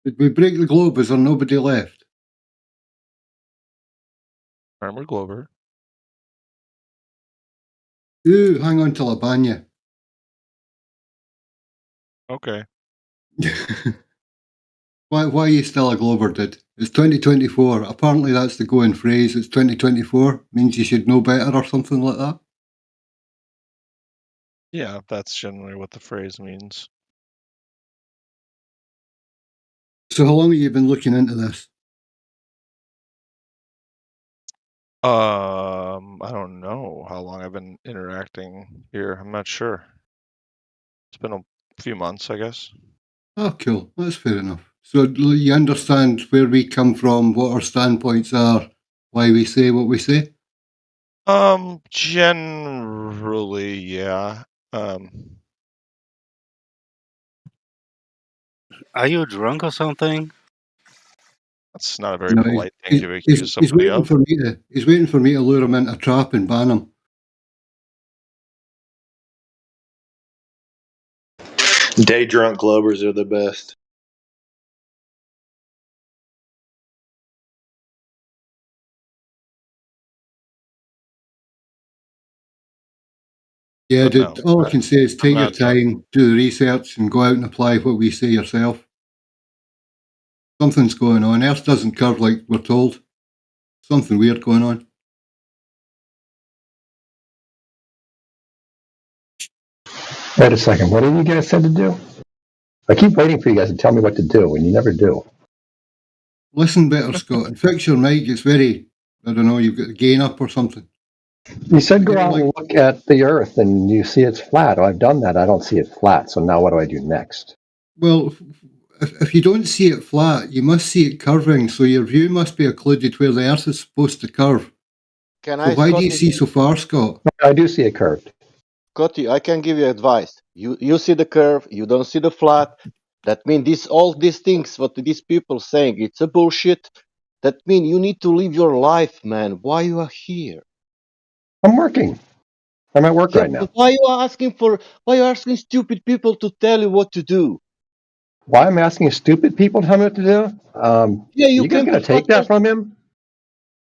Did we break the globe? Is there nobody left? Armor Glover. Ooh, hang on till I ban you. Okay. Why are you still a Glover, dude? It's 2024. Apparently that's the going phrase. It's 2024. Means you should know better or something like that. Yeah, that's generally what the phrase means. So how long have you been looking into this? I don't know how long I've been interacting here. I'm not sure. It's been a few months, I guess. Oh, cool. That's fair enough. So you understand where we come from, what our standpoints are, why we say what we say? Generally, yeah. Are you drunk or something? That's not a very No, polite thing to accuse he's somebody waiting of. for me to. He's waiting for me to lure him into a trap and ban him. Day drunk Glovers are the best. Yeah, But dude, no, all I can say is take your not drunk. time, do the research, and go out and apply what we say yourself. Something's going on. Earth doesn't curve like we're told. Something weird going on. Wait a second. What have you guys said to do? I keep waiting for you guys to tell me what to do, and you never do. Listen better, Scott, and fix your mic. It's very, I don't know, you've got the gain up or something. You said go out and look at the Earth, and you see it's flat. Oh, I've done that. I don't see it flat. So now what do I do next? Well, if you don't see it flat, you must see it curving, so your view must be occluded where the Earth is supposed to curve. Can So I, why do you Scotty? see so far, Scott? I do see it curved. Scotty, I can give you advice. You see the curve, you don't see the flat. That means all these things what these people saying, it's a bullshit. That means you need to live your life, man. Why you are here? I'm working. I'm at work Yeah, right now. but why you asking stupid people to tell you what to do? Why I'm asking stupid people to tell me what to do? Yeah, you you guys can gonna be take that from him?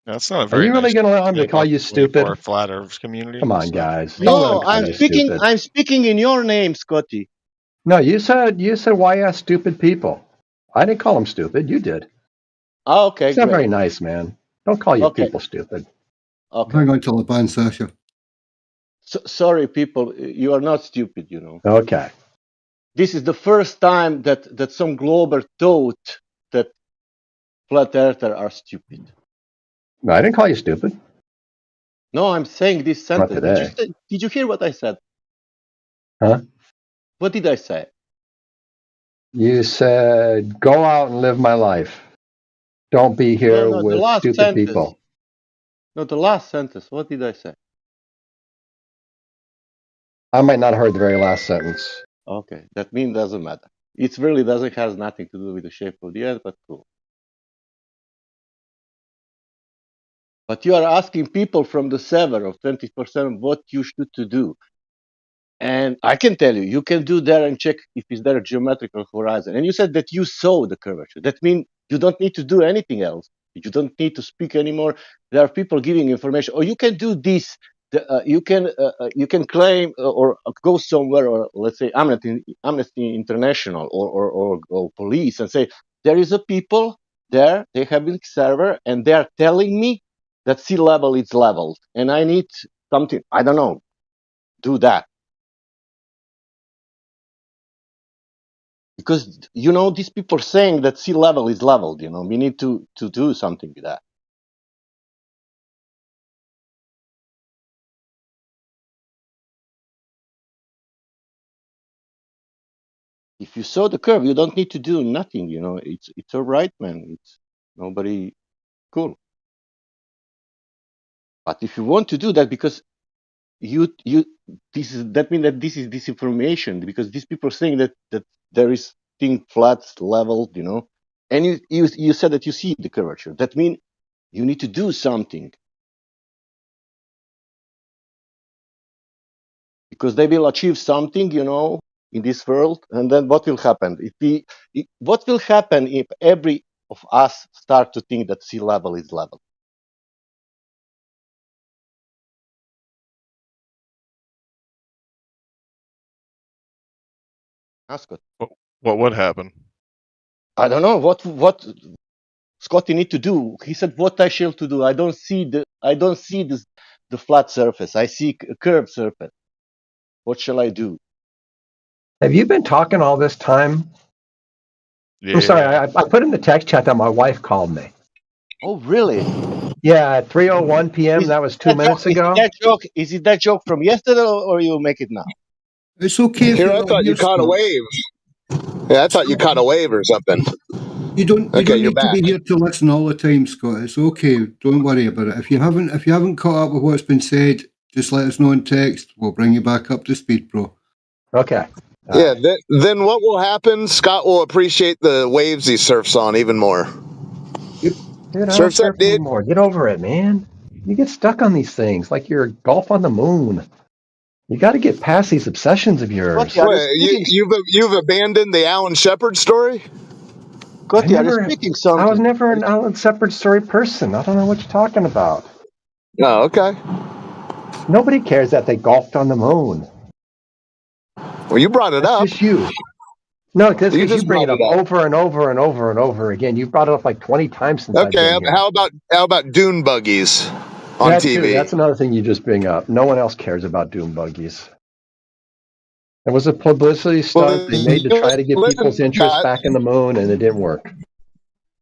That's not a Are very you really nice gonna allow him thing to call about you the 24 stupid? flat Earth community. Come on, so. guys. Don't let him No, call you stupid. I'm speaking in your name, Scotty. No, you said why you ask stupid people. I didn't call them stupid. You did. Oh, okay, It's not great. very nice, man. Don't call you Okay. people stupid. Okay. Hang on till I ban Sasha. Sorry, people, you are not stupid, you know. Okay. This is the first time that some glober thought that flat earthers are stupid. No, I didn't call you stupid. No, I'm saying this Not sentence. today. Did you hear what I said? Huh? What did I say? You said, go out and live my life. Don't be here No, the with last stupid sentence. people. No, the last sentence. What did I say? I might not have heard the very last sentence. Okay, that means doesn't matter. It really doesn't has nothing to do with the shape of the earth, but cool. But you are asking people from the server of 20% what you should to do. And I can tell you, you can do there and check if is there a geometrical horizon. And you said that you saw the curvature. That means you don't need to do anything else. You don't need to speak anymore. There are people giving information. Or you can do this you can claim or go somewhere, or let's say Amnesty International or police, and say there is a people there, they have a server, and they are telling me that sea level is leveled, and I need something. I don't know. Do that. Because these people are saying that sea level is leveled. We need to do something with that. If you saw the curve, you don't need to do nothing. It's all right, man. It's nobody cool. But if you want to do that, because that means that this is disinformation, because these people are saying that there is thing flat, leveled, and you said that you see the curvature. That means you need to do something, because they will achieve something, in this world, and then what will happen? What will happen if every of us start to think that sea level is level? Ask it. What would happen? I don't know what Scotty need to do. He said, "What I shall to do? I don't see the flat surface. I see a curved surface. What shall I do?" Have you been talking all this time? Yeah. I'm sorry, I put in the text chat that my wife called me. Oh, really? Yeah, at 3:01 p.m. That was 2 minutes ago. Is it that joke from yesterday, or you make it now? It's okay. Here, I thought you caught a wave. Yeah, I thought you caught a wave or something. You don't you're need back. to be here to listen all the time, Scott. It's okay. Don't worry about it. If you haven't caught up with what's been said, just let us know in text. We'll bring you back up to speed, bro. Okay. Yeah. Then what will happen? Scott will appreciate the waves he surfs on even more. Dude, I don't Surfs surf up, dude. anymore. Get over it, man. You get stuck on these things like you're golf on the moon. You got to get past these obsessions of yours. What, you've abandoned the Alan Shepard story? I was never an Alan Shepard story person. I don't know what you're talking about. Oh, okay. Nobody cares that they golfed on the moon. Well, you brought it up. That's just you. No, because you just bring it brought up over and over and over and over again. You've brought it up like 20 times since I've been here. How about dune buggies on TV? Too. That's another thing you just bring up. No one else cares about dune buggies. It was a publicity stunt they made to try to get people's interest back in the moon, and it didn't work.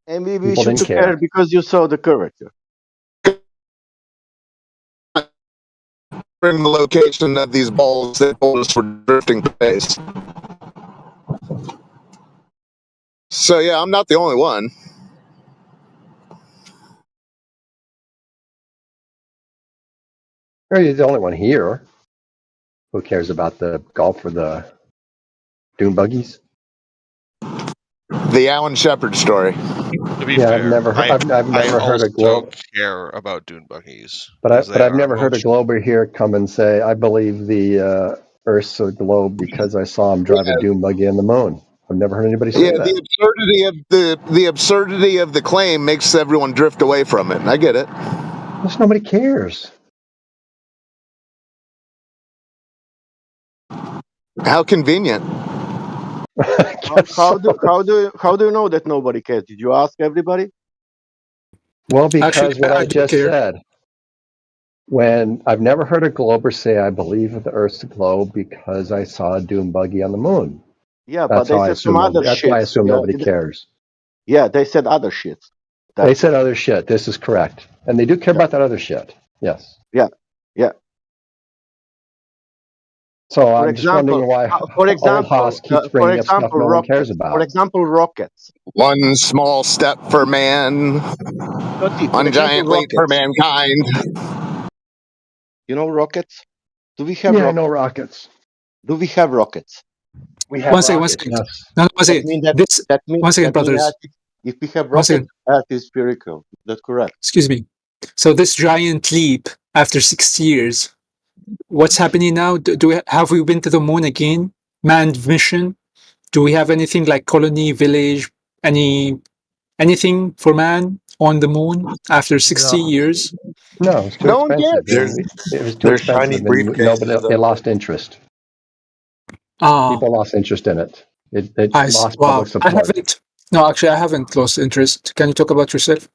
And maybe People you should didn't care care. because you saw the curvature. In the location of these balls that told us were drifting space. So yeah, I'm not the only one. You're the only one here. Who cares about the golf or the dune buggies? The Alan Shepard story. To be Yeah, fair, I've never heard a globe. don't care about dune buggies. But I've never heard a glober here come and say, "I believe the Earth's a globe because I saw him drive a dune buggy on the moon." I've never heard anybody say that. The absurdity of the claim makes everyone drift away from it. I get it. Just nobody cares. How convenient. How do you know that nobody cares? Did you ask everybody? Well, because what I just said. When I've never heard a glober say, "I believe that the Earth's a globe because I saw a dune buggy on the moon." Yeah, but they said some other shit. That's why I assume nobody cares. Yeah, they said other shit. They said other shit. This is correct. And they do care about that other shit. Yes. Yeah. So I'm just wondering why old Haas keeps bringing up stuff no one cares about. For example, rockets. One small step for man, one giant leap for mankind. You know rockets? Do we have? Yeah, I know rockets. Do we have rockets? We have one second. Yes. No, one second. That means one second, brothers. If we have rockets, Earth is spherical. That's correct. Excuse me. So this giant leap after 6 years, what's happening now? Have we been to the moon again? Manned mission? Do we have anything like colony, village, anything for man on the moon after 60 years? No, it was too No one expensive. cares. It was too expensive, and nobody. It lost interest. People lost interest in it. It lost public support. I haven't. No, actually, I haven't lost interest. Can you talk about yourself?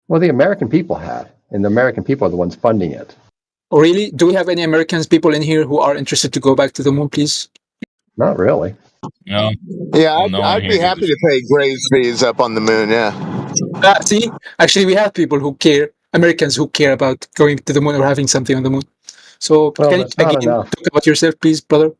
Well, the American people had, and the American people are the ones funding it. Oh, really? Do we have any Americans people in here who are interested to go back to the moon, please? Not really. No. Yeah, no one I'd here be gives happy to pay graves fees up on the moon. Yeah. See, actually, we have people who care, Americans who care about going to the moon or having something on the moon. So, Well, can you that's not again enough. talk about yourself, please, brother?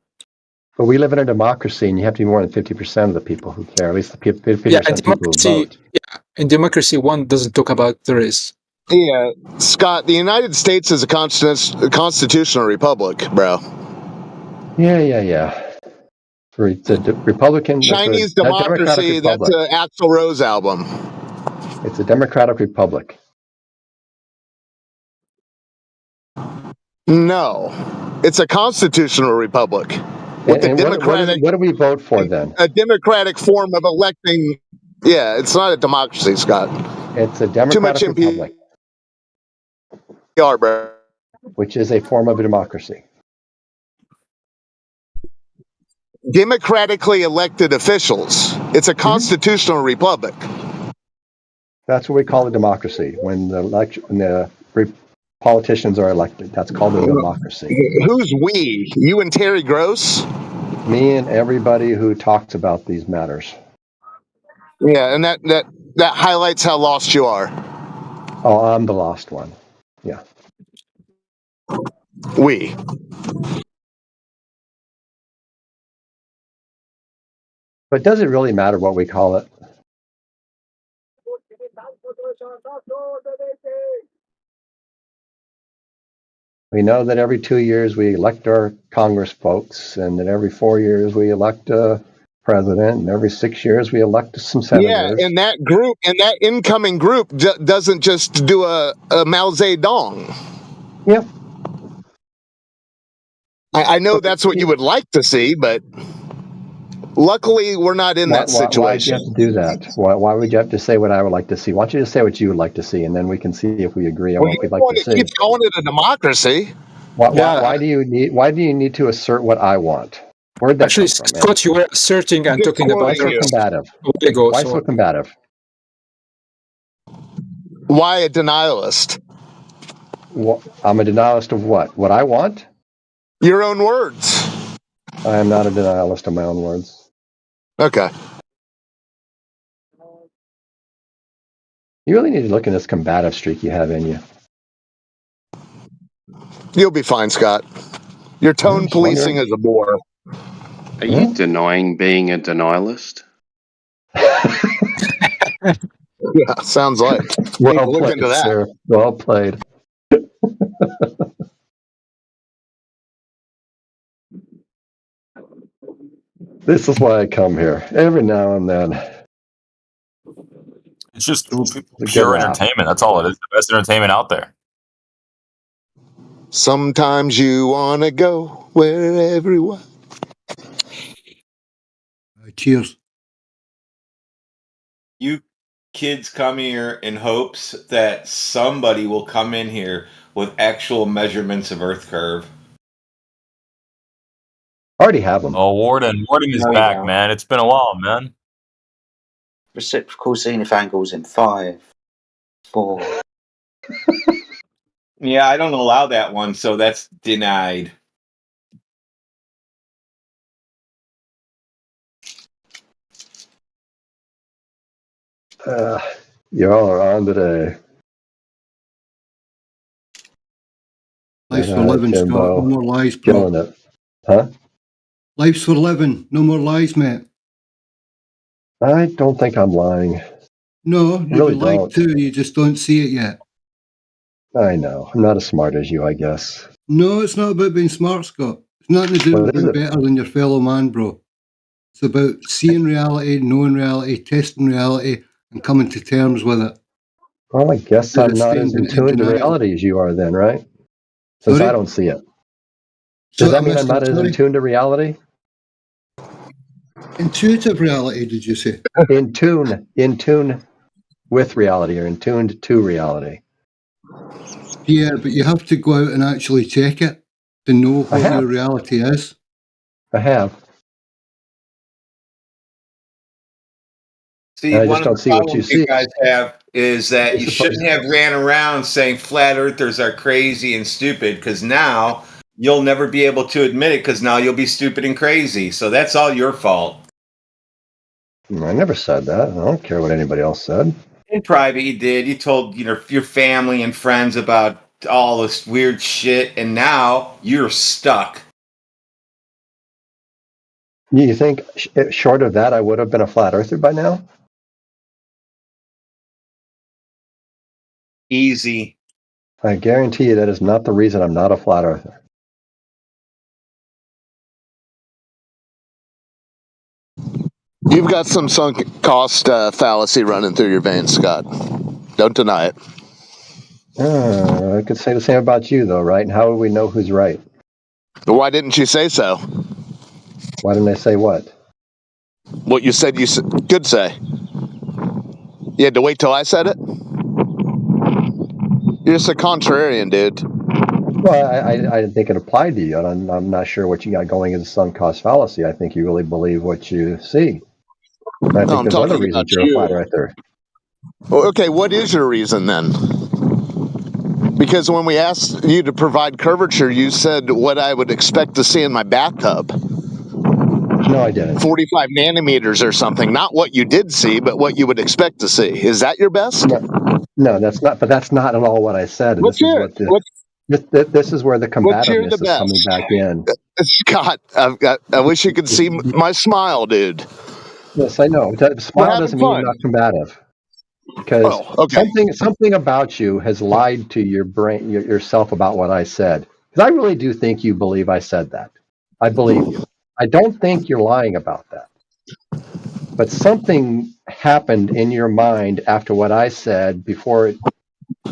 But we live in a democracy, and you have to be more than 50% of the people who care. At least the 50% Yeah, of the people who vote. Yeah, in democracy, one doesn't talk about the race. Yeah, Scott, the United States is a constitutional republic, bro. Yeah. It's a Republican. Chinese democracy, that's an Axl Rose album. It's a democratic republic. No, it's a constitutional republic. With And what do we vote for then? A democratic form of electing. Yeah, it's not a democracy, Scott. It's a democratic republic. Bro. Which is a form of a democracy. Democratically elected officials. It's a constitutional republic. That's what we call a democracy. When the politicians are elected, that's called a democracy. Who's we? You and Terry Gross? Me and everybody who talks about these matters. Yeah, and that highlights how lost you are. Oh, I'm the lost one. Yeah. We. But does it really matter what we call it? We know that every 2 years we elect our Congress folks, and that every 4 years we elect a president, and every 6 years we elect some senators. Yeah, and that group, and that incoming group doesn't just do a Mao Zedong. Yep. I know that's what you would like to see, but luckily we're not in that situation. Why do you have to do that? Why would you have to say what I would like to see? Why don't you just say what you would like to see, and then we can see if we agree on what we'd like to see. Keep calling it a democracy. Why do you need to assert what I want? Where'd that Actually, come from, Scott, you were asserting and talking about combative. Why so combative? Why a denialist? I'm a denialist of what? What I want? Your own words. I am not a denialist of my own words. Okay. You really need to look at this combative streak you have in you. You'll be fine, Scott. Your tone policing is a bore. Are you denying being a denialist? Yeah, sounds like. Well look played, into that. sir. Well played. This is why I come here every now and then. It's just pure entertainment. That's all it is. The best entertainment out there. Sometimes you want to go where everyone. Cheers. You kids come here in hopes that somebody will come in here with actual measurements of Earth curve. Already have them. Oh, Warden is back, man. It's been a while, man. Reciprocal zenith angles in 5, 4. Yeah, I don't allow that one, so that's denied. You're all on today. Life's for living, Scott. No more lies, bro. Killing it. Huh? Life's for living. No more lies, mate. I don't think I'm lying. No, I really you lied don't. too. You just don't see it yet. I know. I'm not as smart as you, I guess. No, it's not about being smart, Scott. It's nothing to do with being better than your fellow man, bro. It's about seeing reality, knowing reality, testing reality, and coming to terms with it. Well, I guess I'm not as in tune to denial. reality as you are then, right? Since Sorry? I don't see it. Does that mean I'm not as in tune to reality? Intuitive reality, did you say? In tune with reality, or in tune to reality. Yeah, but you have to go out and actually check it to know what your reality is. I have. See, I one just of don't the see what you problems you see. guys have is that You're you supposed shouldn't have ran around saying flat earthers are crazy and stupid, because now you'll never be able to admit it, because now you'll be stupid and crazy. So that's all your fault. I never said that. I don't care what anybody else said. In private, you did. You told your family and friends about all this weird shit, and now you're stuck. You think short of that, I would have been a flat earther by now? Easy. I guarantee you that is not the reason I'm not a flat earther. You've got some sunk cost fallacy running through your veins, Scott. Don't deny it. I could say the same about you, though, right? And how do we know who's right? Why didn't you say so? Why didn't I say what? What you said you could say. You had to wait till I said it? You're just a contrarian, dude. Well, I think it applied to you, and I'm not sure what you got going as a sunk cost fallacy. I think you really believe what you see. And I think I'm there's other talking reasons about you're a flat you. earther. Well, okay, what is your reason then? Because when we asked you to provide curvature, you said what I would expect to see in my bathtub. No, I didn't. 45 nanometers or something. Not what you did see, but what you would expect to see. Is that your best? No, that's not. But that's not at all what I said. And this is what this is where the combativeness is coming back in. Scott, I wish you could see my smile, dude. Yes, I know. Smile doesn't mean you're not combative. Because something about you has lied to your brain, yourself about what I said. Because I really do think you believe I said that. I believe you. I don't think you're lying about that. But something happened in your mind after what I said before it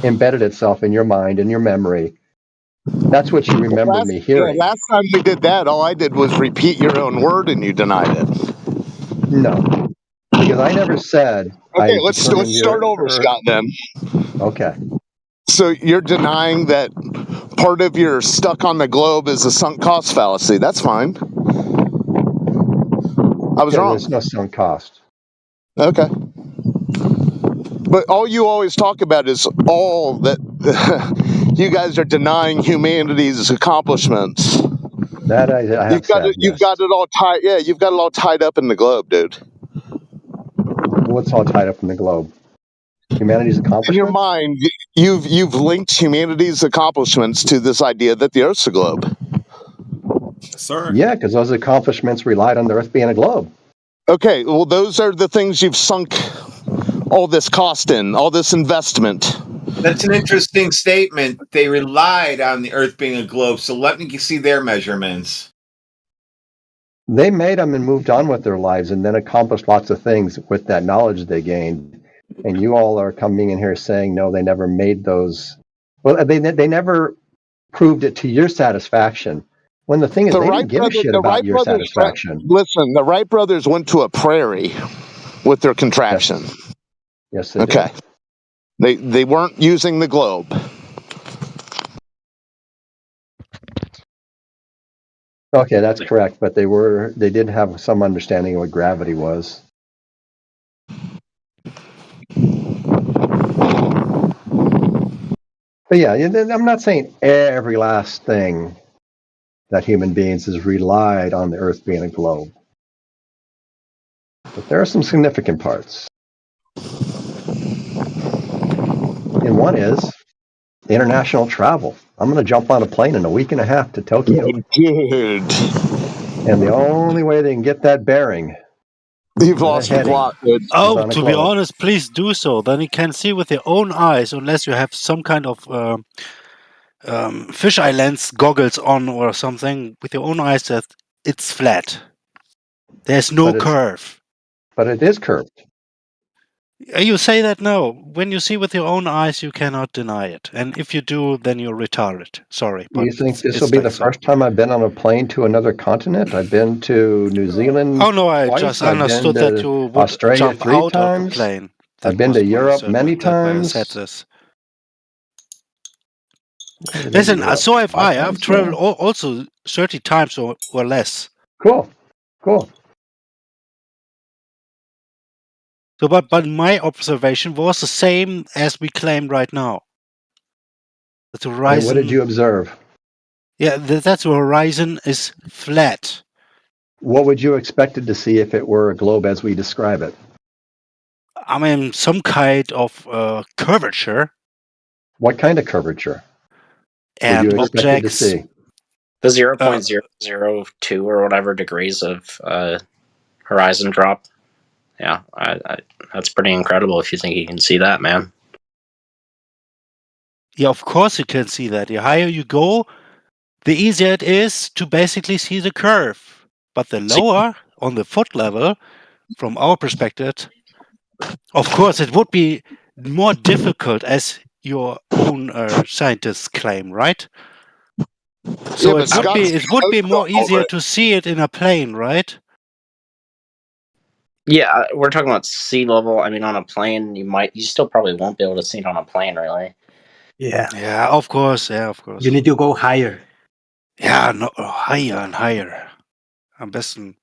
embedded itself in your mind and your memory. That's what you remember me hearing. Yeah, last time you did that, all I did was repeat your own word and you denied it. No, because I never said. Okay, let's start over, Scott, then. Okay. So you're denying that part of your stuck on the globe is a sunk cost fallacy. That's fine. I was wrong. There's no sunk cost. Okay. But all you always talk about is all that you guys are denying humanity's accomplishments. That I have said. You've got it all tied. Yeah, you've got it all tied up in the globe, dude. What's all tied up in the globe? Humanity's accomplishments? In your mind, you've linked humanity's accomplishments to this idea that the Earth's a globe. Sir. Yeah, because those accomplishments relied on the Earth being a globe. Okay, well, those are the things you've sunk all this cost in, all this investment. That's an interesting statement. They relied on the Earth being a globe, so let me see their measurements. They made them and moved on with their lives and then accomplished lots of things with that knowledge they gained. And you all are coming in here saying, no, they never made those. Well, they never proved it to your satisfaction. When the thing is, they didn't give a shit about your satisfaction. Listen, the Wright brothers went to a prairie with their contraption. Yes, they did. They weren't using the globe. Okay, that's correct. But they did have some understanding of what gravity was. But yeah, I'm not saying every last thing that human beings has relied on the Earth being a globe. But there are some significant parts. And one is international travel. I'm going to jump on a plane in a week and a half to Tokyo. Oh, dude. And the only way they can get that bearing. You've lost the plot, dude. Oh, to be honest, please do so. Then you can see with your own eyes, unless you have some kind of fisheye lens goggles on or something, with your own eyes that it's flat. There's no curve. But it is curved. You say that now. When you see with your own eyes, you cannot deny it. And if you do, then you're retarded. Sorry. Do you think this will be the first time I've been on a plane to another continent? I've been to New Zealand. Oh, no, I twice. just I've understood been that to you would Australia jump 3 out times. of the plane. I've been to Europe many times. I said this. Listen, so have I. I've traveled also 30 times or less. Cool. Cool. So, but my observation was the same as we claim right now. That the horizon. And what did you observe? Yeah, that the horizon is flat. What would you expected to see if it were a globe as we describe it? I mean, some kind of curvature. What kind of curvature And would you expect to see? The 0.002 or whatever degrees of horizon drop. Yeah, that's pretty incredible if you think you can see that, man. Yeah, of course you can see that. The higher you go, the easier it is to basically see the curve. But the lower, on the foot level, from our perspective, of course it would be more difficult, as your own scientists claim, right? So it would be more easier to see it in a plane, right? Yeah, we're talking about sea level. I mean, on a plane, you still probably won't be able to see it on a plane, really. Yeah. Yeah, of course. Yeah, of course. You need to go higher. Yeah, no, higher and higher. Am besten.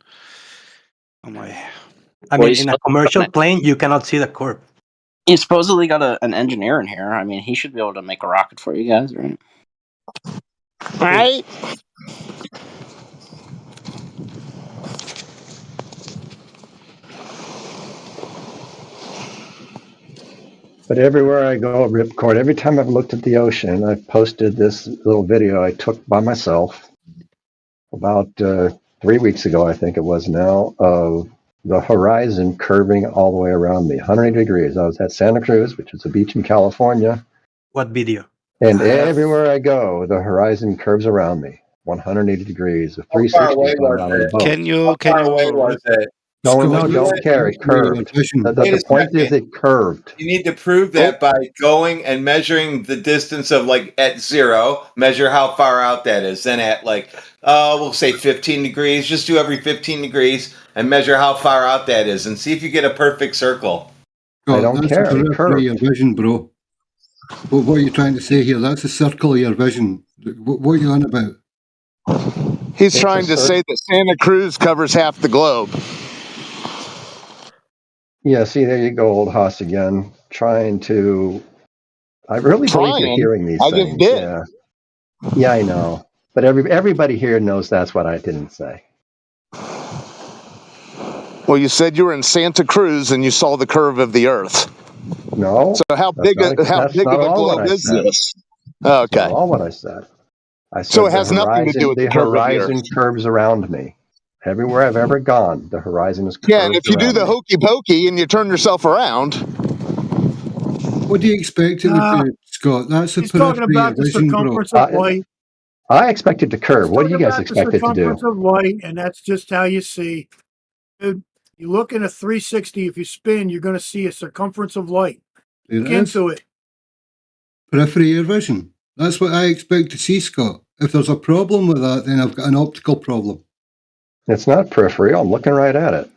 Oh my. I mean, in a commercial plane, you cannot see the curve. You supposedly got an engineer in here. I mean, he should be able to make a rocket for you guys, right? Right? But everywhere I go, Ripcord, every time I've looked at the ocean, I've posted this little video I took by myself about 3 weeks ago, I think it was now, of the horizon curving all the way around me, 180 degrees. I was at Santa Cruz, which is a beach in California. What video? And everywhere I go, the horizon curves around me, 180 degrees, of 360 going out on the boat. Can you was it? Don't care. It curved. The point is it curved. You need to prove that by going and measuring the distance of at 0, measure how far out that is. Then at we'll say 15 degrees, just do every 15 degrees and measure how far out that is and see if you get a perfect circle. I don't care. That's a periphery of your vision, bro. What are you trying to say here? That's a circle of your vision. What are you on about? He's trying to say that Santa Cruz covers half the globe. Yeah, see, there you go, old Haas again, trying to... I really believe you're hearing these things. I just did. Yeah, I know. But everybody here knows that's what I didn't say. Well, you said you were in Santa Cruz and you saw the curve of the Earth. No. So how big of a globe is this? Okay. That's not all what I said. I said so it has nothing to do with the curve horizon of the Earth. curves around me. Everywhere I've ever gone, the horizon is curved. Yeah, and if you do the hokey pokey and you turn yourself around. What do you expect it would do, Scott? That's a He's talking about the circumference of light. I expect it to curve. What do you guys expect it to do? Circumference of light, and that's just how you see. Dude, you look in a 360, if you spin, you're going to see a circumference of light. Look into it. Periphery of your vision. That's what I expect to see, Scott. If there's a problem with that, then I've got an optical problem. It's not peripheral. I'm looking right at it.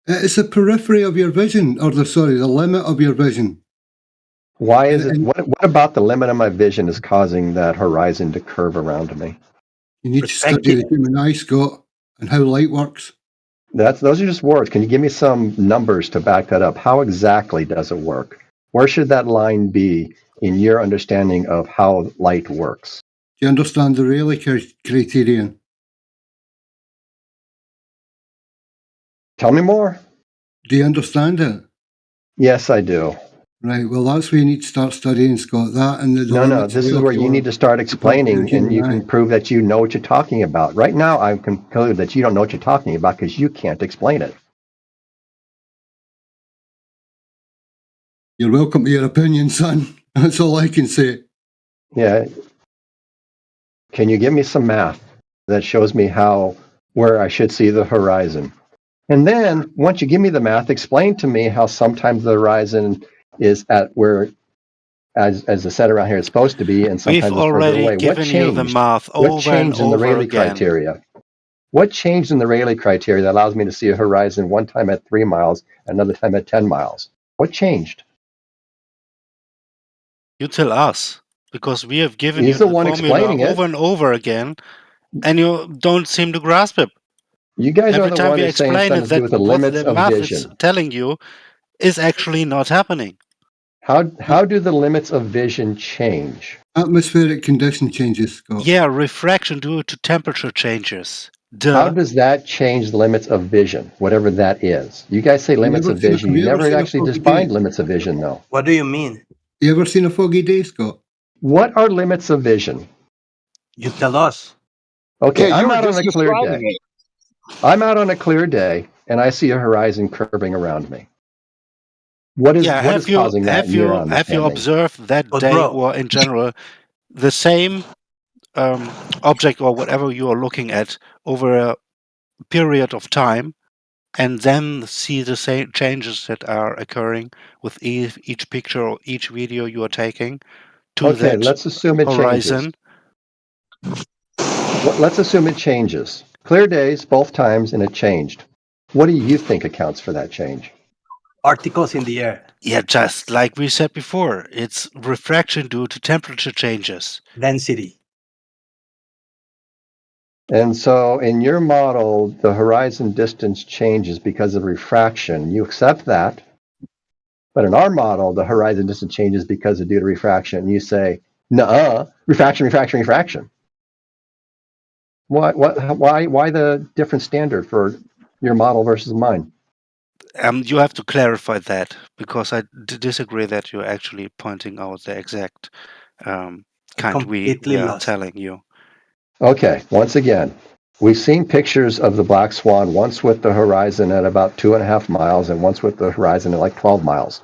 It's the periphery of your vision, or the limit of your vision. Why is it? What about the limit of my vision is causing that horizon to curve around me? You need to study the human eye, Scott, and how light works. Those are just words. Can you give me some numbers to back that up? How exactly does it work? Where should that line be in your understanding of how light works? Do you understand the Rayleigh criterion? Tell me more. Do you understand it? Yes, I do. Right, well, that's where you need to start studying, Scott. That and the No, this is where you need to start explaining, and you can prove that you know what you're talking about. Right now, I conclude that you don't know what you're talking about because you can't explain it. You're welcome to your opinion, son. That's all I can say. Yeah. Can you give me some math that shows me where I should see the horizon? And then, once you give me the math, explain to me how sometimes the horizon is at where, as the set around here is supposed to be, and sometimes it's further away. We've already given you the math what changed in the Rayleigh criteria? What changed in the Rayleigh criteria that allows me to see a horizon one time at 3 miles, another time at 10 miles? What changed? You tell us. because we have given He's you the one formula explaining it. over and over again, and you don't seem to grasp it. You guys Every are the time one we who's saying explain something it, to do that with the what limits the of math is vision. telling you is actually not happening. How do the limits of vision change? Atmospheric condition changes, Scott. Yeah, refraction due to temperature changes. How does that change the limits of vision, whatever that is? You guys say limits of vision. You never actually defined limits of vision, though. What do you mean? You ever seen a foggy day, Scott? What are limits of vision? You tell us. Okay, Yeah, you I'm were out on just a clear describing day. it. I'm out on a clear day, and I see a horizon curving around me. What is causing that in your have you understanding? observed that But day, bro- or in general, the same object or whatever you are looking at over a period of time, and then see the same changes that are occurring with each picture or each video you are taking to Okay, that let's assume it horizon? changes. Let's assume it changes. Clear days both times, and it changed. What do you think accounts for that change? Particles in the air. Yeah, just like we said before, it's refraction due to temperature changes. Density. And so in your model, the horizon distance changes because of refraction. You accept that. But in our model, the horizon distance changes because of due to refraction. You say, nuh-uh, refraction. Why the different standard for your model versus mine? You have to clarify that, because I disagree that you're actually pointing out the exact kind we Completely are lost. telling you. Okay, once again, we've seen pictures of the black swan, once with the horizon at about 2.5 miles and once with the horizon at like 12 miles.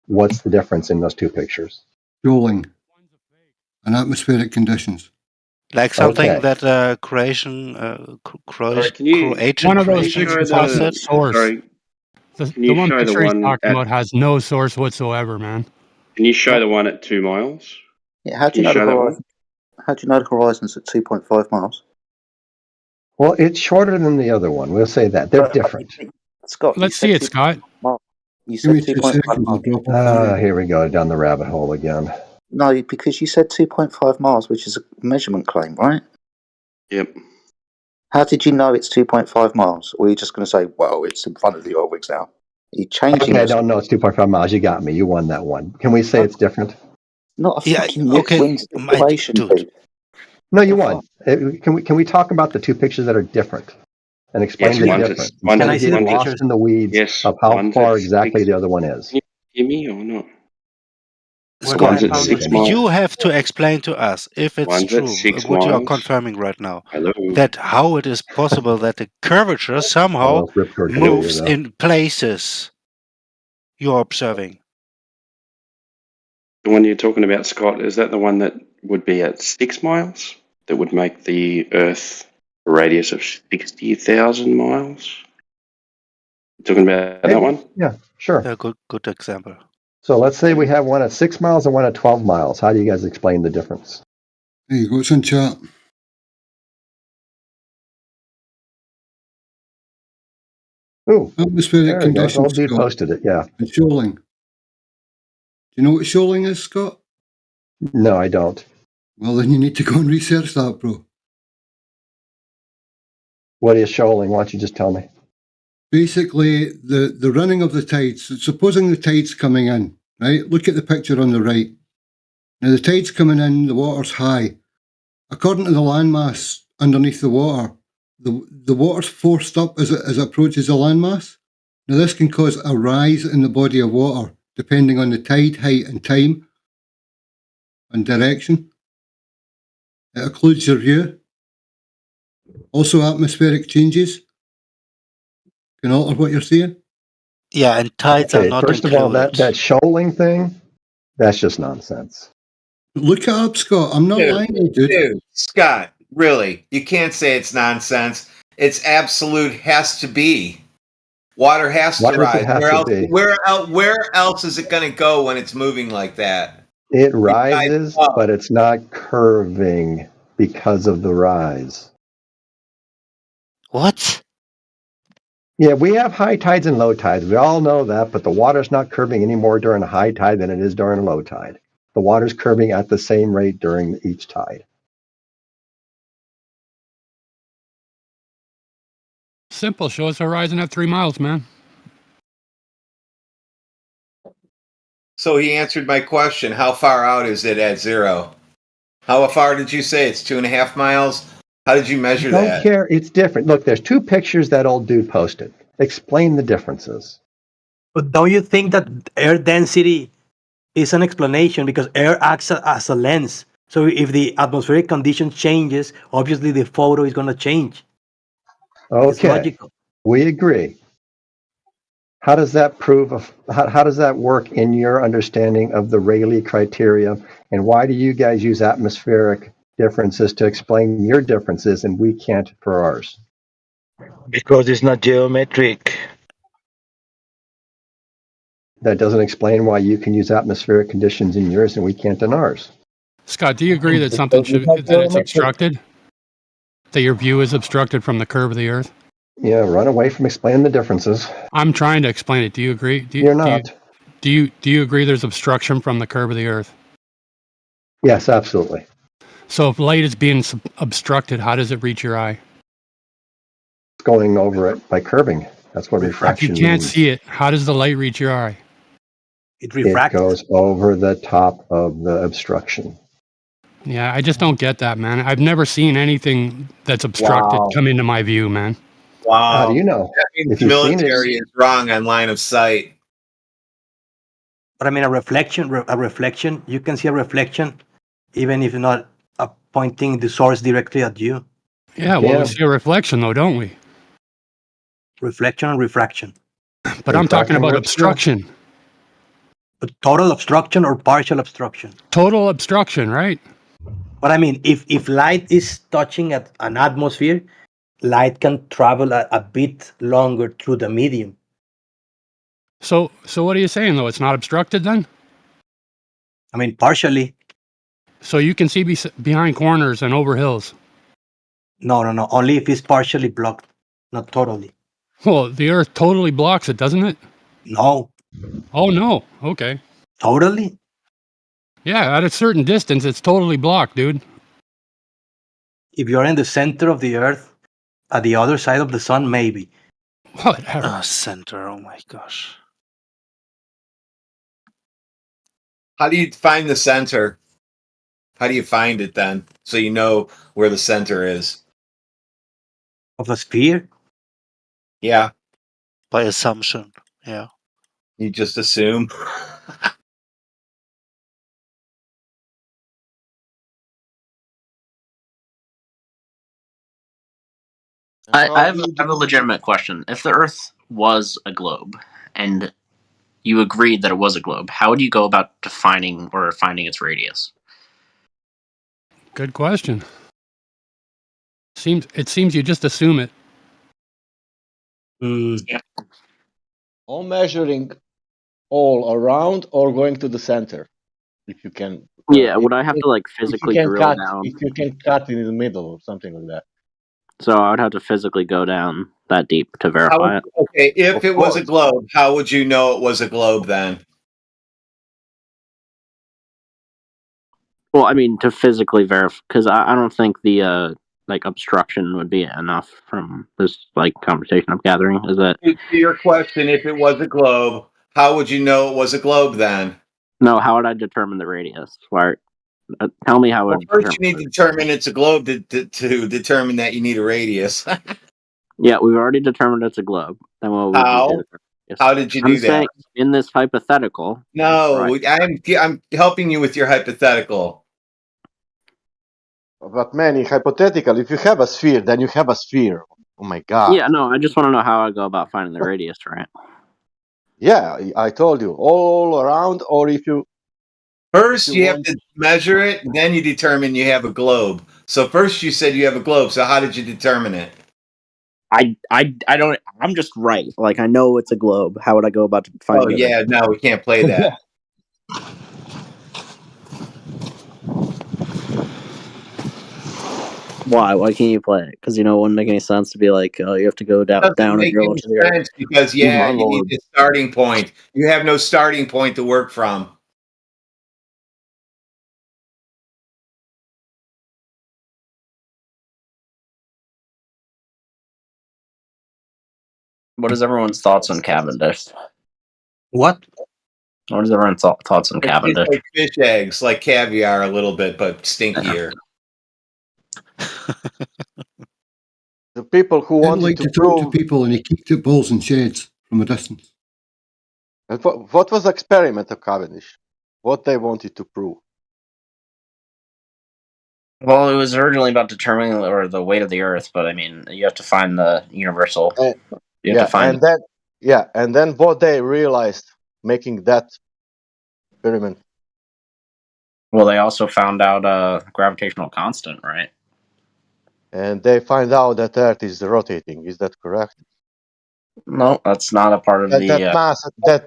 What's the difference in those two pictures? Rolling and atmospheric conditions. Like something Okay. that Croatian One of those Croatians pictures has no posted. source. Sorry, The can you one show the picture he's one talking at? about has no source whatsoever, man. Can you show the one at 2 miles? Yeah, how do Can you you know the show that one? horizon? How do you know the horizon's at 2.5 miles? Well, it's shorter than the other one. We'll say that. They're different. Scott, Let's see it, Scott. You Give me said 2 2.5 seconds, I'll miles. drop it. Here we go down the rabbit hole again. No, because you said 2.5 miles, which is a measurement claim, right? Yep. How did you know it's 2.5 miles? Or are you just going to say, well, it's in front of the oil rigs now? Are you changing Okay, I this? don't know. It's 2.5 miles. You got me. You won that one. Can we say it's different? Not a Yeah, fucking okay, win situation, dude. No, you won. Can we talk about the two pictures that are different and explain Yes, the one's difference one instead to- of getting one to- lost in the weeds Yes, of how one's far at exactly 6. the other one is? Can you hear me or not? Scott, One's at 6 miles. you have to explain to us if it's One's at true, 6 what you are miles. confirming right now, Hello. that how it is possible that the curvature somehow moves in places you're observing. The one you're talking about, Scott, is that the one that would be at 6 miles? That would make the Earth a radius of 60,000 miles? You talking about that one? Yeah, sure. A good example. So let's say we have one at 6 miles and one at 12 miles. How do you guys explain the difference? There you go, it's in chat. Ooh, atmospheric there it goes. conditions, Old dude Scott. posted it, yeah. And shoaling. Do you know what shoaling is, Scott? No, I don't. Well, then you need to go and research that, bro. What is shoaling? Why don't you just tell me? Basically, the running of the tides. Supposing the tide's coming in, right? Look at the picture on the right. Now, the tide's coming in, the water's high. According to the landmass underneath the water, the water's forced up as it approaches the landmass. Now, this can cause a rise in the body of water, depending on the tide, height, and time, and direction. It occludes your view. Also, atmospheric changes can alter what you're seeing. Yeah, and tides are not first included. of all, that shoaling thing, that's just nonsense. Look it up, Scott. I'm not lying to you, dude. Dude, Scott, really, you can't say it's nonsense. It's absolute has to be. Water has Why to does it rise. have Where to else? be? Where else is it going to go when it's moving like that? It rises, but it's not curving because of the rise. What? Yeah, we have high tides and low tides. We all know that, but the water's not curving any more during a high tide than it is during a low tide. The water's curving at the same rate during each tide. Simple. Show us horizon at 3 miles, man. So he answered my question. How far out is it at 0? How far did you say? It's 2.5 miles? How did you measure Don't that? care. It's different. Look, there's 2 pictures that old dude posted. Explain the differences. But don't you think that air density is an explanation because air acts as a lens? So if the atmospheric condition changes, obviously the photo is going to change. It's Okay, logical. we agree. How does that how does that work in your understanding of the Rayleigh criteria? And why do you guys use atmospheric differences to explain your differences and we can't for ours? Because it's not geometric. That doesn't explain why you can use atmospheric conditions in yours and we can't in ours. Scott, do you agree that something that it's obstructed? That your view is obstructed from the curve of the Earth? Yeah, run away from explaining the differences. I'm trying to explain it. Do you agree? You're not. Do you agree there's obstruction from the curve of the Earth? Yes, absolutely. So if light is being obstructed, how does it reach your eye? It's going over it by curving. That's what refraction means. If you can't means. see it, how does the light reach your eye? It refracts. It goes over the top of the obstruction. Yeah, I just don't get that, man. I've never seen anything that's obstructed come into my view, man. Wow. How do you know? That means If the you've seen it- military is wrong on line of sight. But I mean, a reflection, you can see a reflection even if you're not pointing the source directly at you. Yeah, well, we see a reflection, though, don't we? Reflection and refraction. But I'm talking about obstruction. But total obstruction or partial obstruction? Total obstruction, right? But I mean, if light is touching at an atmosphere, light can travel a bit longer through the medium. So what are you saying, though? It's not obstructed then? I mean, partially. So you can see behind corners and over hills? No. Only if it's partially blocked, not totally. Well, the Earth totally blocks it, doesn't it? No. Oh, no. Okay. Totally? Yeah, at a certain distance, it's totally blocked, dude. If you're in the center of the Earth, at the other side of the sun, maybe. Whatever. Center, oh my gosh. How do you find the center? How do you find it then? So you know where the center is. Of the sphere? Yeah. By assumption, yeah. You just assume. I have a legitimate question. If the Earth was a globe, and you agreed that it was a globe, how would you go about defining or finding its radius? Good question. It seems you just assume it. Yeah. Or measuring all around or going to the center, if you can. Yeah, would I have to like physically drill down? If you can cut in the middle or something like that. So I would have to physically go down that deep to verify it. Okay, if it was a globe, how would you know it was a globe then? Well, I mean, to physically verify, because I don't think the like obstruction would be enough from this like conversation I'm gathering. Is that To your question, if it was a globe, how would you know it was a globe then? no? How would I determine the radius? Why? Tell me how. Well, first, you need to determine it's a globe to determine that you need a radius. Yeah, we've already determined it's a globe. Then what would How? we do? How did you I'm do that? saying in this hypothetical. No, right? I'm helping you with your hypothetical. But Manny, hypothetical, if you have a sphere, then you have a sphere. Oh my god. Yeah, no, I just want to know how I go about finding the radius, right? Yeah, I told you, all around, or if you... First, you have to measure it, then you determine you have a globe. So first you said you have a globe, so how did you determine it? I don't, I'm just right. Like, I know it's a globe. How would I go about finding it? Oh, yeah, no, we can't play that. Why? Why can't you play it? Because, you know, it wouldn't make any sense to be like, oh, you have to go down and drill to the earth. Because, yeah, you need the starting point. You have no starting point to work from. What is everyone's thoughts on Cavendish? What? What is everyone's thoughts on It's Cavendish? like fish eggs, like caviar a little bit, but stinkier. The people who Didn't wanted like to to talk to prove people, and he kicked at balls and sheds from a distance. what was the experiment of Cavendish? What they wanted to prove? Well, it was originally about determining the weight of the Earth, but I mean, you have to find the universal. You have to find. And then what they realized making that experiment. Well, they also found out gravitational constant, right? And they find out that Earth is rotating. Is that correct? No, that's not a part of That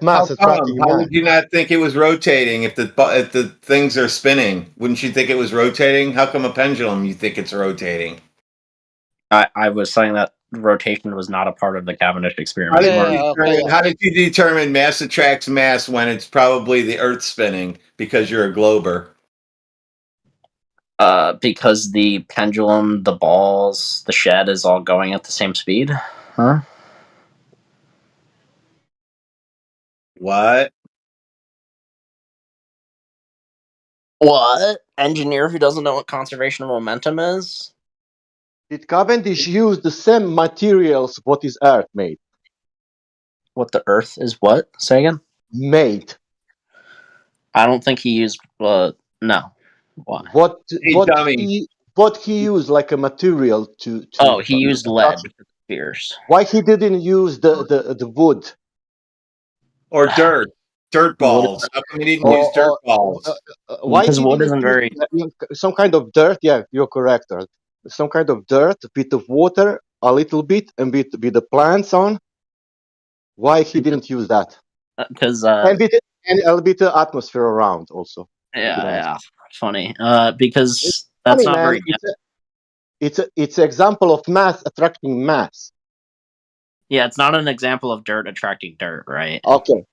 mass How attracting come? How mass. would you not think it was rotating if the things are spinning? Wouldn't you think it was rotating? How come a pendulum you think it's rotating? I was saying that rotation was not a part of the Cavendish experiment. How did you determine mass attracts mass when it's probably the Earth spinning because you're a glober? Because the pendulum, the balls, the shed is all going at the same speed. Huh? What? What? Engineer who doesn't know what conservation of momentum is? Did Cavendish use the same materials what is Earth made? What the Earth is what? Say again? Made. I don't think he used. No. Why? What he used like a material to Oh, he used lead spheres. Why he didn't use the wood or dirt balls? How come he didn't use dirt balls? Why because he wood didn't isn't very. use some kind of dirt? Yeah, you're correct. Some kind of dirt, a bit of water, a little bit, and with the plants on. Why he didn't use that? Because and a little bit of atmosphere around also. Yeah, funny. Because that's Funny, not man. very. It's an example of mass attracting mass. Yeah, it's not an example of dirt attracting dirt, right? Okay.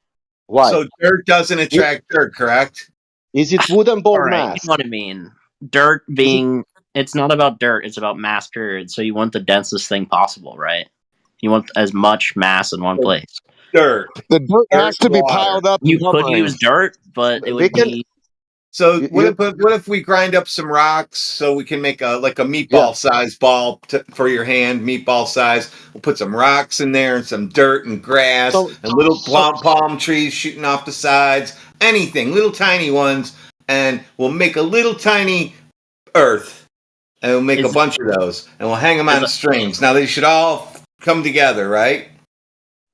Why? So dirt doesn't attract dirt, correct? Is it wooden ball All right, mass? you know what I mean. Dirt being, it's not about dirt, it's about mass, period. So you want the densest thing possible, right? You want as much mass in one place. Dirt. The dirt has to be piled up. You could use dirt, but it would be. So what if we grind up some rocks so we can make a meatball size ball for your hand, meatball size? We'll put some rocks in there and some dirt and grass and little palm trees shooting off the sides, anything, little tiny ones, and we'll make a little tiny earth, and we'll make a bunch of those, and we'll hang them on strings. Now they should all come together, right?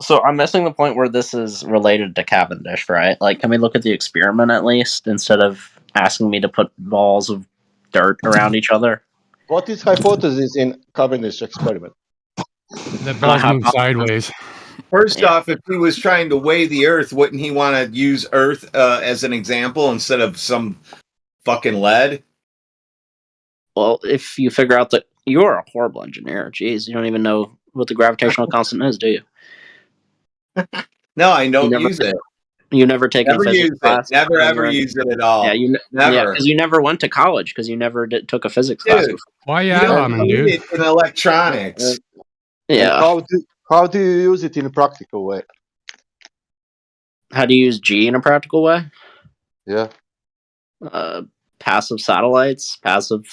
So I'm missing the point where this is related to Cavendish, right? Like, can we look at the experiment at least instead of asking me to put balls of dirt around each other? What is hypothesis in Cavendish experiment? That balls move sideways. First off, if he was trying to weigh the Earth, wouldn't he want to use Earth as an example instead of some fucking lead? Well, if you figure out that you're a horrible engineer, jeez, you don't even know what the gravitational constant is, do you? No, I don't use it. You never take Never a physics use it. class. Never ever use it at all. Yeah, never. because you never went to college because you never took a physics class. Dude, Before. Why you don't need it in electronics. Yeah. How do you use it in a practical way? How do you use G in a practical way? Yeah. Passive satellites, passive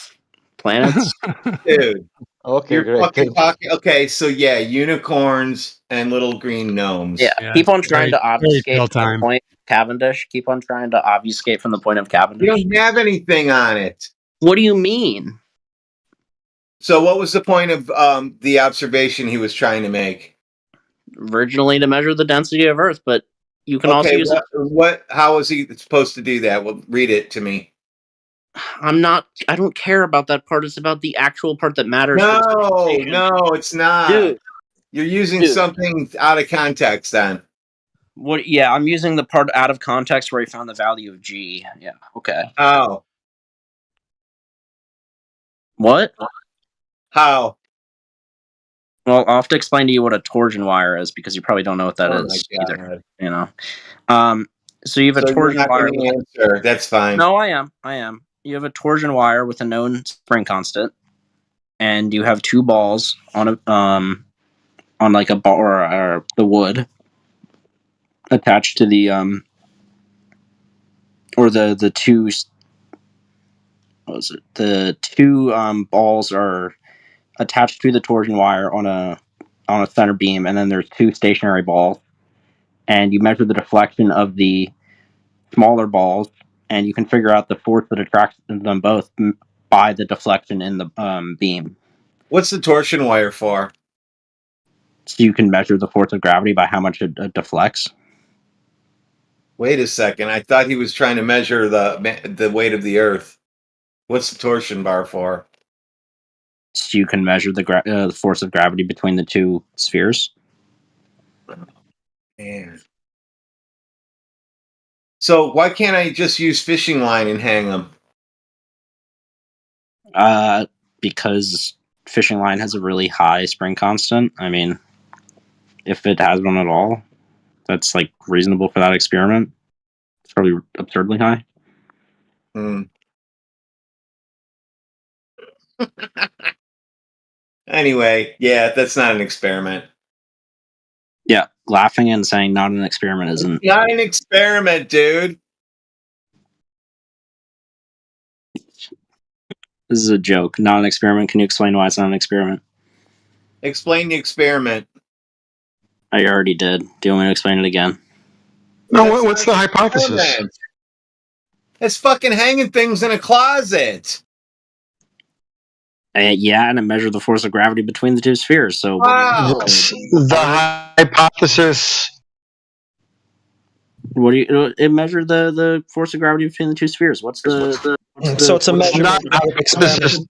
planets. Dude. Okay, You're great. fucking talking. Okay, so yeah, unicorns and little green gnomes. Yeah, keep on trying to obfuscate from the point of Cavendish. Keep on trying to obfuscate from the point of Cavendish. You don't have anything on it. What do you mean? So what was the point of the observation he was trying to make? Originally to measure the density of Earth, but you can also use it. How was he supposed to do that? Well, read it to me. I don't care about that part. It's about the actual part that matters. No, it's not. Dude. You're using something out of context then. What? Yeah, I'm using the part out of context where he found the value of G. Yeah, okay. Oh. What? How? Well, I'll have to explain to you what a torsion wire is because you probably don't know what that is either. You know. So you have a torsion wire. Answer. That's fine. No, I am. You have a torsion wire with a known spring constant, and you have two balls on on like a bar or the wood attached to the or the two. What was it? The two balls are attached to the torsion wire on a center beam, and then there's two stationary balls, and you measure the deflection of the smaller balls, and you can figure out the force that attracts them both by the deflection in the beam. What's the torsion wire for? So you can measure the force of gravity by how much it deflects. Wait a second. I thought he was trying to measure the weight of the Earth. What's the torsion bar for? So you can measure the force of gravity between the two spheres. Man. So why can't I just use fishing line and hang them? Because fishing line has a really high spring constant. I mean, if it has one at all, that's like reasonable for that experiment. It's probably absurdly high. Anyway, yeah, that's not an experiment. Yeah, laughing and saying not an experiment isn't. Not an experiment, dude. This is a joke. Not an experiment. Can you explain why it's not an experiment? Explain the experiment. I already did. Do you want me to explain it again? No, what's the hypothesis? It's fucking hanging things in a closet. Yeah, and it measured the force of gravity between the two spheres. So What's the hypothesis? What do you? It measured the force of gravity between the two spheres. What's the so it's a measurement, not an experiment.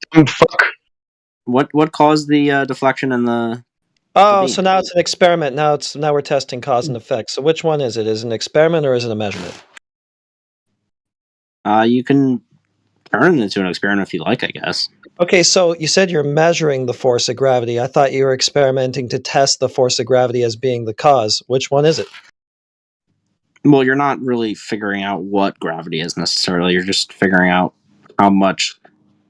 What caused the deflection and the? Oh, so now it's an experiment. Now we're testing cause and effect. So which one is it? Is it an experiment or is it a measurement? You can turn it into an experiment if you like, I guess. Okay, so you said you're measuring the force of gravity. I thought you were experimenting to test the force of gravity as being the cause. Which one is it? Well, you're not really figuring out what gravity is necessarily. You're just figuring out how much,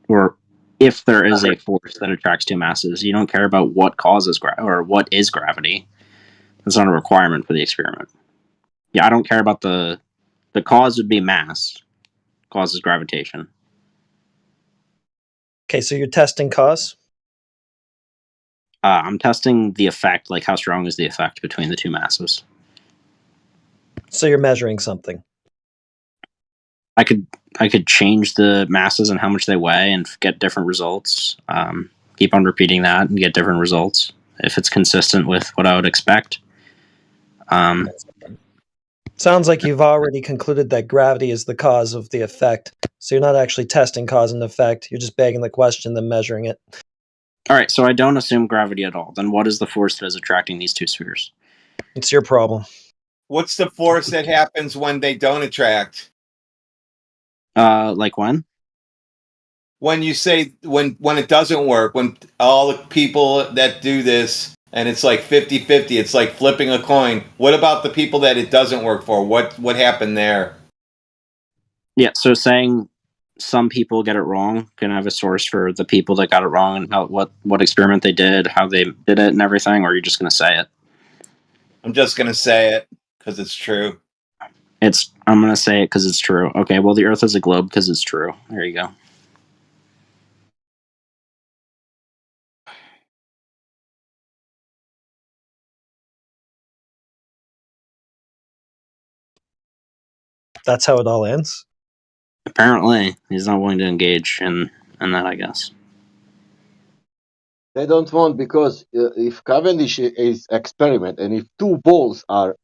or if there is a force that attracts two masses. You don't care about what causes or what is gravity. That's not a requirement for the experiment. Yeah, I don't care about the cause would be mass. Causes gravitation. Okay, so you're testing cause? I'm testing the effect, like how strong is the effect between the two masses. So you're measuring something. I could change the masses and how much they weigh and get different results. Keep on repeating that and get different results if it's consistent with what I would expect. Sounds like you've already concluded that gravity is the cause of the effect. So you're not actually testing cause and effect. You're just begging the question, then measuring it. All right, so I don't assume gravity at all. Then what is the force that is attracting these two spheres? It's your problem. What's the force that happens when they don't attract? Like when? When you say when it doesn't work, when all the people that do this and it's like 50-50, it's like flipping a coin. What about the people that it doesn't work for? What happened there? Yeah, so saying some people get it wrong, can I have a source for the people that got it wrong and how what experiment they did, how they did it and everything, or are you just going to say it? I'm just going to say it because it's true. I'm going to say it because it's true. Okay, well, the Earth is a globe because it's true. There you go. That's how it all ends? Apparently, he's not willing to engage in that, I guess. They don't want because if Cavendish is experiment and if two balls are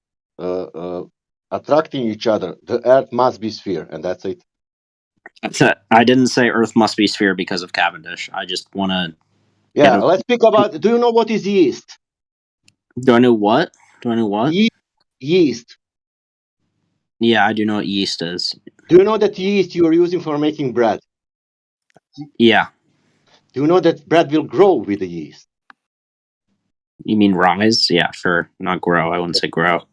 attracting each other, the Earth must be sphere, and that's it. That's it. I didn't say Earth must be sphere because of Cavendish. I just want to. Yeah, let's speak about. Do you know what is yeast? Do I know what? Yeast. Yeah, I do know what yeast is. Do you know that yeast you are using for making bread? Yeah. Do you know that bread will grow with the yeast? You mean rise? Yeah, sure. Not grow. I wouldn't say grow.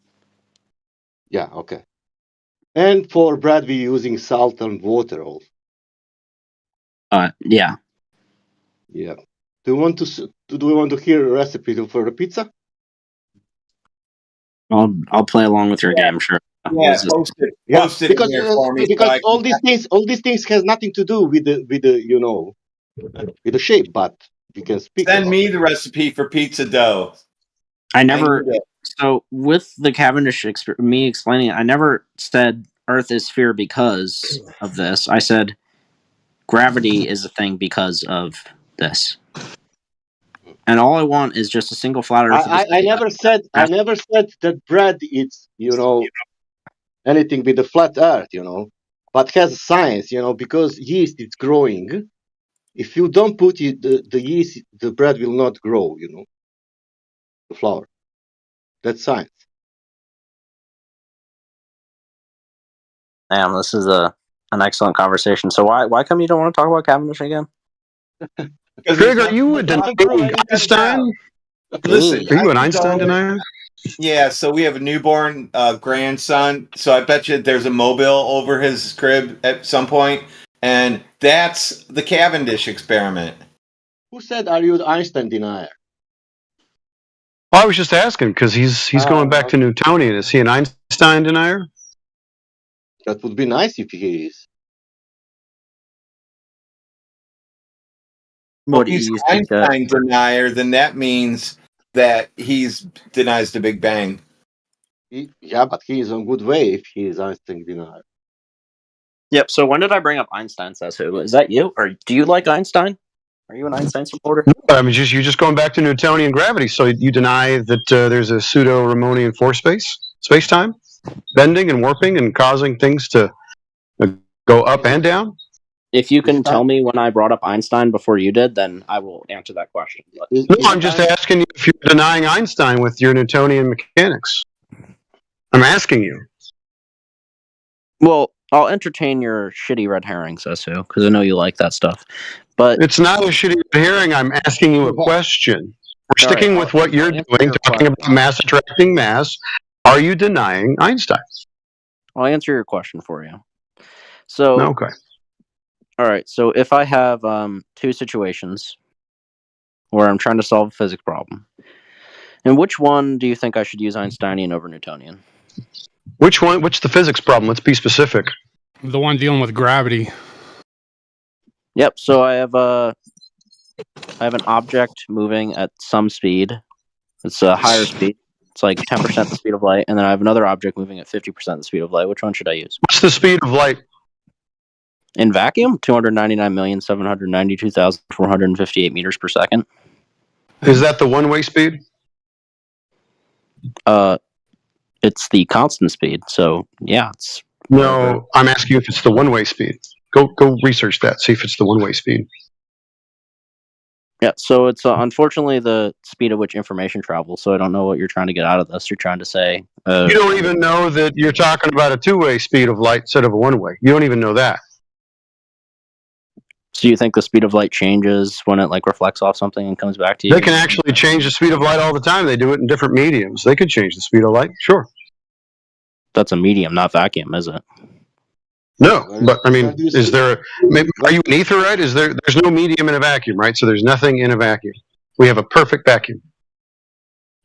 Yeah, okay. And for bread, we're using salt and water also. Yeah. Yeah. Do you want to hear a recipe for a pizza? I'll play along with your game, sure. Yeah, post it in because there for me. because So I all can, these things has nothing to do with the shape, but we can speak send about me it. the recipe for pizza dough. I I never. need it. So with the Cavendish, me explaining it, I never said Earth is sphere because of this. I said gravity is a thing because of this. And all I want is just a single flat Earth. I never said that bread is anything with a flat Earth, but has science, because yeast is growing. If you don't put it, the yeast, the bread will not grow, the flour. That's science. Damn, this is an excellent conversation. So why come you don't want to talk about Cavendish again? Greg, are you denying Einstein? Listen, Are you an I Einstein don't- denier? Yeah, so we have a newborn grandson. So I bet you there's a mobile over his crib at some point, and that's the Cavendish experiment. Who said, "Are you an Einstein denier"? Well, I was just asking because he's going back to Newtonian. Is he an Einstein denier? That would be nice if he is. Well, if he's an Einstein denier, then that means that he's denies the Big Bang. Yeah, but he is on good way if he is Einstein denier. Yep. So when did I bring up Einstein? Says who? Is that you, or do you like Einstein? Are you an Einstein supporter? No, I mean, you're just going back to Newtonian gravity. So you deny that there's a pseudo-Riemannian force space-time, bending and warping and causing things to go up and down? If you can tell me when I brought up Einstein before you did, then I will answer that question. But No, I'm just asking you if you're denying Einstein with your Newtonian mechanics. I'm asking you. well, I'll entertain your shitty red herrings, Esu, because I know you like that stuff. But it's not a shitty hearing. I'm asking you a question. We're sticking with what you're doing, talking about mass attracting mass. Are you denying Einstein? I'll answer your question for you. So, okay. All right. So if I have two situations where I'm trying to solve a physics problem, and which one do you think I should use Einsteinian over Newtonian? Which one? What's the physics problem? Let's be specific. The one dealing with gravity. Yep. So I have an object moving at some speed. It's a higher speed. It's like 10% the speed of light, and then I have another object moving at 50% the speed of light. Which one should I use? What's the speed of light? In vacuum, 299,792,458 meters per second. Is that the one-way speed? It's the constant speed. So yeah, it's no. I'm asking you if it's the one-way speed. Go research that. See if it's the one-way speed. Yeah. So it's unfortunately the speed at which information travels. So I don't know what you're trying to get out of this. You're trying to say you don't even know that you're talking about a two-way speed of light instead of a one-way. You don't even know that. So you think the speed of light changes when it like reflects off something and comes back to you? They can actually change the speed of light all the time. They do it in different mediums. They could change the speed of light. Sure. That's a medium, not vacuum, is it? No, but I mean, is there? Are you an etherite? There's no medium in a vacuum, right? So there's nothing in a vacuum. We have a perfect vacuum.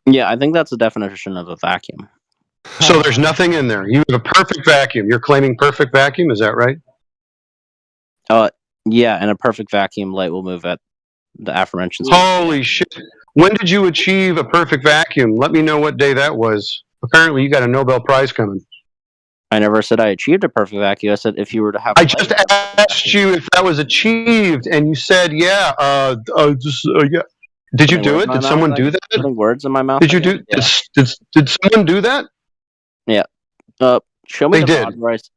Yeah, I think that's the definition of a vacuum. So there's nothing in there. You have a perfect vacuum. You're claiming perfect vacuum. Is that right? Yeah, in a perfect vacuum, light will move at the aforementioned speed. Holy shit! When did you achieve a perfect vacuum? Let me know what day that was. Apparently, you got a Nobel Prize coming. I never said I achieved a perfect vacuum. I said if you were to have. I just asked you if that was achieved, and you said, "Yeah, yeah." Did you do it? Did someone do that? Putting words in my mouth. Did you do? Yeah. Did someone do that? Yeah. Show me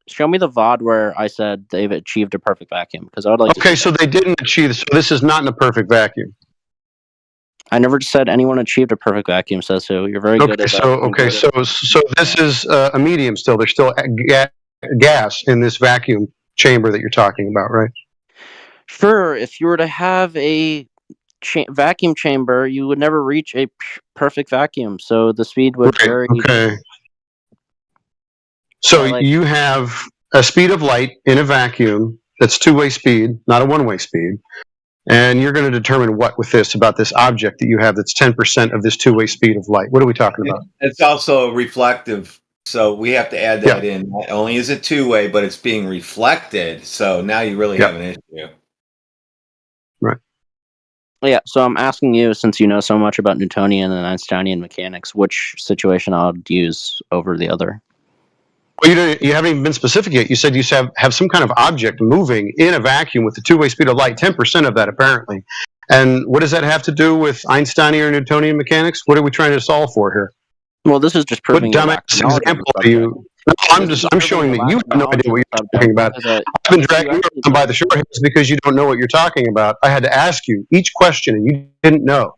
show me the VOD where I said they've achieved a perfect vacuum, because I would like. Okay, so they didn't achieve. So this is not in a perfect vacuum. I never said anyone achieved a perfect vacuum. Says who? You're very good at that. So this is a medium still. There's still gas in this vacuum chamber that you're talking about, right? Sure. If you were to have a vacuum chamber, you would never reach a perfect vacuum. So the speed would vary. Okay. So you have a speed of light in a vacuum that's two-way speed, not a one-way speed. And you're going to determine what with this about this object that you have that's 10% of this two-way speed of light. What are we talking about? It's also reflective, so we have to add that in. Not only is it two-way, but it's being reflected. So now you really have an issue. Right. Yeah, so I'm asking you, since you know so much about Newtonian and Einsteinian mechanics, which situation I would use over the other? Well, you haven't even been specific yet. You said you have some kind of object moving in a vacuum with the two-way speed of light, 10% of that apparently. And what does that have to do with Einsteinian or Newtonian mechanics? What are we trying to solve for here? Well, this is just proving what dumbass example are you? No, I'm showing that you have no idea what you're talking about. I've been dragging you around by the short hairs because you don't know what you're talking about. I had to ask you each question and you didn't know.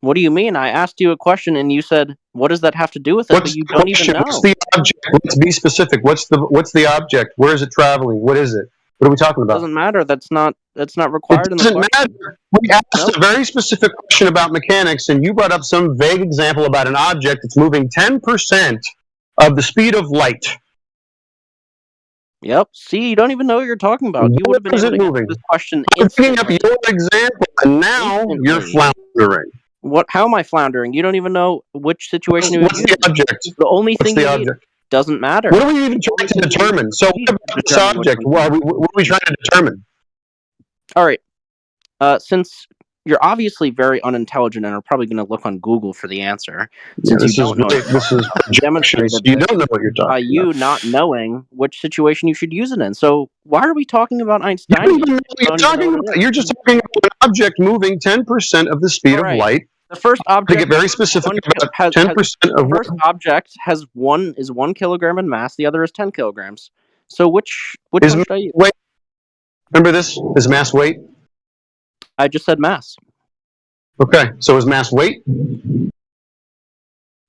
What do you mean? I asked you a question and you said, "What does that have to do with it?" But you don't even know. What's the object? Let's be specific. What's the object? Where is it traveling? What is it? What are we talking about? Doesn't matter. That's not required. It doesn't matter. We asked a very specific question about mechanics, and you brought up some vague example about an object that's moving 10% of the speed of light. Yep. See, you don't even know what you're talking about. You would have been able to answer this question instantly. I'm bringing up your example, and now you're floundering. What? How am I floundering? You don't even know which situation you would use. What's the object? The only thing the you object? need doesn't matter. What are we even trying to determine? So what about this object? What are we trying to determine? All right. Since you're obviously very unintelligent and are probably going to look on Google for the answer, since you don't know, this is demonstrated. You don't know what you're talking by you not knowing which situation you should use it in. So why are we talking about Einstein? You don't even know what you're talking about. You're just talking about an object moving 10% of the speed of light. The first object, to get very specific about 10% of the first object is 1 kilogram in mass. The other is 10 kilograms. So which one should I use? Weight? Remember this? Is mass weight? I just said mass. Okay, so is mass weight?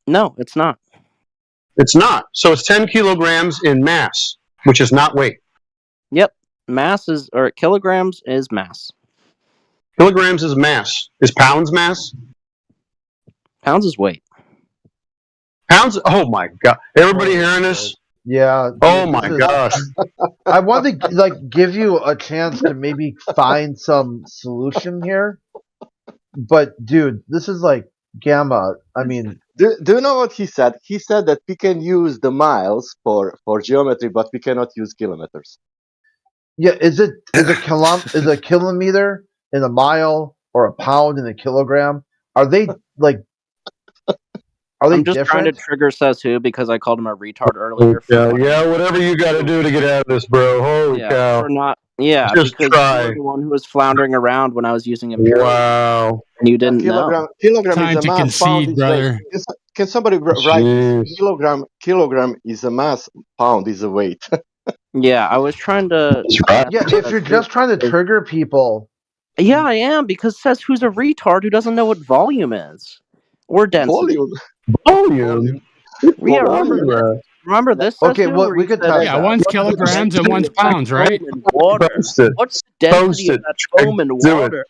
No, it's not. It's not. So it's 10 kilograms in mass, which is not weight. Yep, kilograms is mass. Kilograms is mass. Is pounds mass? Pounds is weight. Pounds? Oh my god! Everybody hearing this? Yeah. Oh my gosh! I want to give you a chance to maybe find some solution here, but dude, this is gamma. I mean, do you know what he said? He said that we can use the miles for geometry, but we cannot use kilometers. Yeah, is a kilometer in a mile or a pound in a kilogram? Are they I'm just trying to trigger Says Who because I called him a retard earlier. Yeah, whatever you got to do to get out of this, bro. Holy cow! Just because try. you were the one who was floundering around when I was using imperial. Wow. And you didn't know. Kilogram Time is a to mass. concede, brother. Can somebody write kilogram is a mass, pound is a weight? Yeah, I was trying to. Yeah, if you're just trying to trigger people. Yeah, I am, because Says Who's a retard who doesn't know what volume is. Or density. Volume? Yeah, remember this? Okay, well, we could tell. Yeah, one's kilograms and one's pounds, right? Water. What's the density of that foam in water?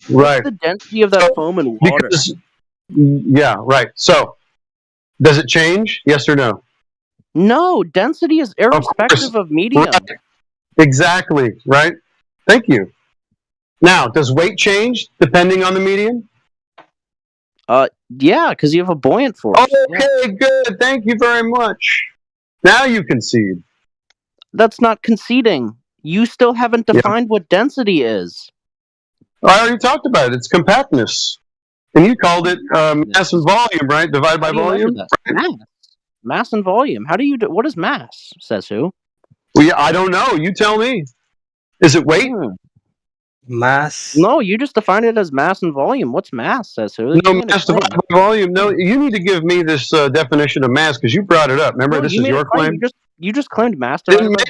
Right. What's the density of that foam in water? Yeah, right. So, does it change? Yes or no? No, density is irrespective of medium. Right. Exactly, right? Thank you. Now, does weight change depending on the medium? Yeah, because you have a buoyant force. Okay, good. Thank you very much. Now you concede. That's not conceding. You still haven't defined what density is. I already talked about it. It's compactness. And you called it mass and volume, right? Divided by volume? Right. Mass and volume. How do you what is mass? Says who? Well, yeah, I don't know. You tell me. Is it weight? Mass? No, you just define it as mass and volume. What's mass? Says who? No, mass divided by volume. No, you need to give me this definition of mass because you brought it up. Remember, this is your claim? You just claimed mass divided by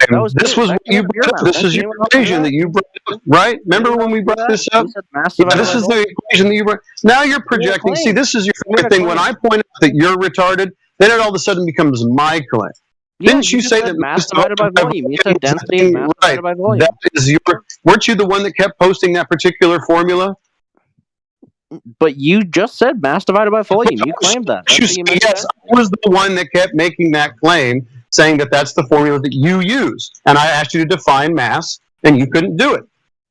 volume. This was what you brought up. This is your equation that you brought up, right? Remember when we brought this up? Yeah, this is the equation that you brought. Now you're projecting. See, this is your favorite thing. When I point out that you're retarded, then it all of a sudden becomes my claim. Yeah, Didn't you say that mass divided by volume? You said density is mass divided by volume. That is weren't you the one that kept posting that particular formula? But you just said mass divided by volume. You claimed that. Yes, I was the one that kept making that claim, saying that that's the formula that you use. And I asked you to define mass, and you couldn't do it.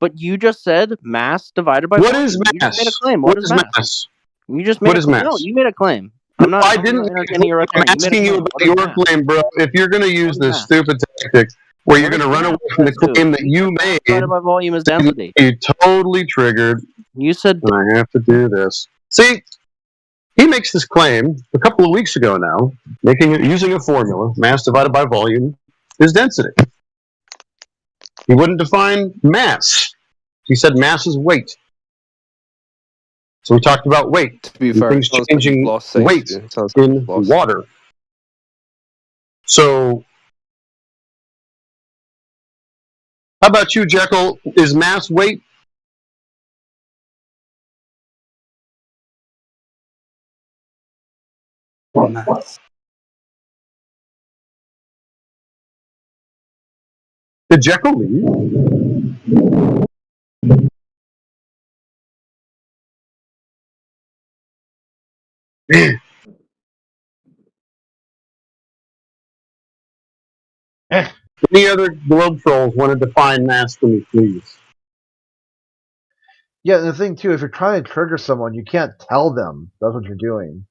But you just said mass divided by What volume. is You just made a mass? claim. What What is is mass? mass? You just made What a is claim. No, mass? you made a claim. No, I'm not I didn't. entertaining your I'm rhetoric. You made a asking you claim. about What is your mass? claim, bro. If you're going to use What is this mass? stupid tactic where you're What going is to run mass, away from the S2? claim that You you said mass made, divided by volume is density. you totally triggered. You said. And I have to do this. See, he makes this claim a couple of weeks ago now, using a formula, mass divided by volume is density. He wouldn't define mass. He said mass is weight. So we talked about weight. To be fair, Things it sounds like changing you've lost things. weight It sounds like in you've lost. water. So, how about you, Jekyll? Is mass weight? Mass. Did Jekyll leave? Any other globe trolls want to define mass for me, please? Yeah, and the thing too, if you're trying to trigger someone, you can't tell them that's what you're doing.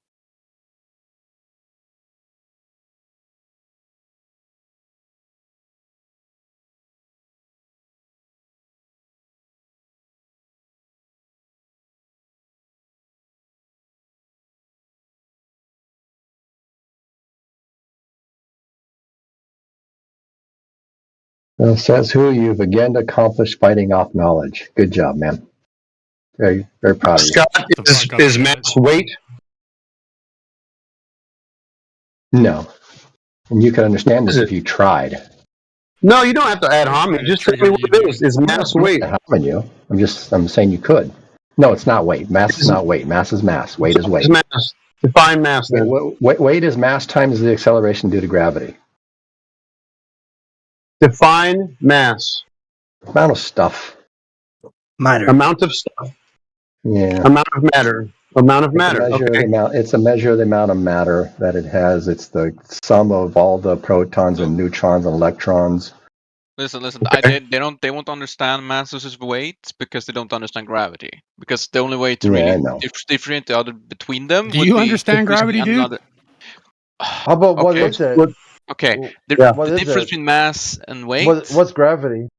Well, says who you've again accomplished fighting off knowledge. Good job, man. Very, very proud of you. Scott, is mass weight? No. And you can understand this if you tried. No, you don't have to add hominem. Just tell me what it is. Is mass weight? I'm you. I'm saying you could. No, it's not weight. Mass is not weight. Mass is mass. Weight is weight. Mass. Define mass then. Weight is mass times the acceleration due to gravity. Define mass. Amount of stuff. Matter. Amount of stuff. Yeah. Amount of matter. Amount of matter. Okay. It's a measure of the amount of matter that it has. It's the sum of all the protons and neutrons and electrons. Listen. They won't understand mass versus weight because they don't understand gravity. Because the only way to really differentiate the other between them. Do you understand gravity, dude? Another... How about what is it? Okay. The difference between mass and weight. What's gravity?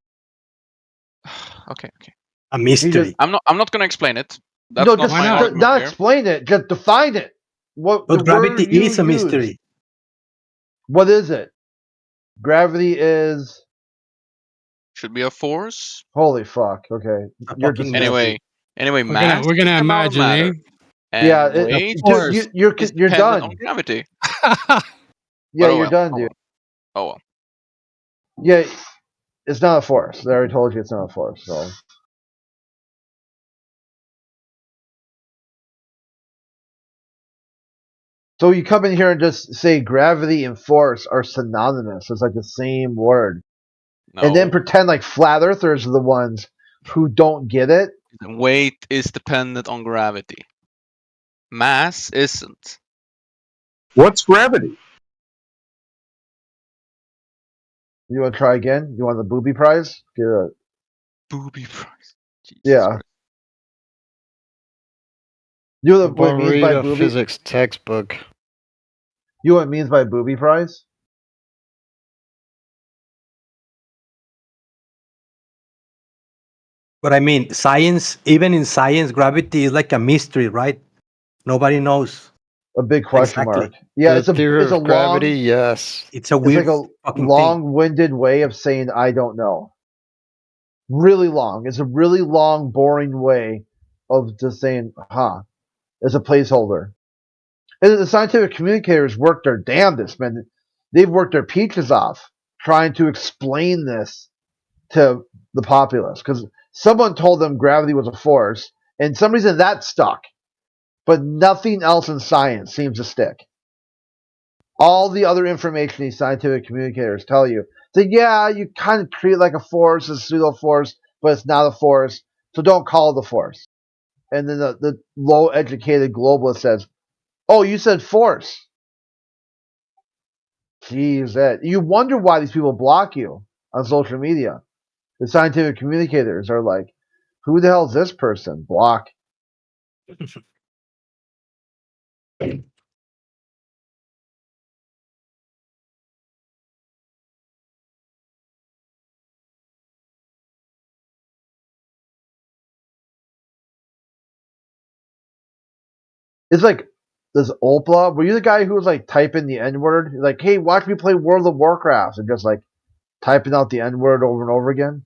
Okay. A mystery. I'm not going to explain it. That's No, not just my argument not here. explain it. Just define it. What? But gravity is a mystery. What is it? Gravity is. Should be a force. Holy fuck! Okay, Anyway, mass. We're gonna imagine, eh? Yeah, weight you're done. On gravity. Yeah, you're done, dude. Oh well. Yeah, it's not a force. I already told you it's not a force. So you come in here and just say gravity and force are synonymous. It's like the same word. No. And then pretend like flat earthers are the ones who don't get it. Weight is dependent on gravity. Mass isn't. What's gravity? You want to try again? You want the booby prize? Get a booby prize. Jesus yeah. Christ. You know what it means read by a booby physics textbook. You know what it means by booby prize? But I mean, science, even in science, gravity is like a mystery, right? Nobody knows. A big question mark. Yeah, it's a gravity. long, Yes, it's a weird, it's like a long-winded way of saying I don't know. Really long. It's a really long, boring way of just saying as a placeholder. And the scientific communicators work their damnedest, man. They've worked their peaches off trying to explain this to the populace because someone told them gravity was a force, and some reason that stuck. But nothing else in science seems to stick. All the other information these scientific communicators tell you, that yeah, you kind of treat it like a force, a pseudo force, but it's not a force, so don't call it a force. And then the low-educated globalist says, "Oh, you said force." Jeez, you wonder why these people block you on social media. The scientific communicators are like, who the hell is this person? Block. It's like this Opla. Were you the guy who was like typing the N word? Like, hey, watch me play World of Warcraft, and just like typing out the N word over and over again?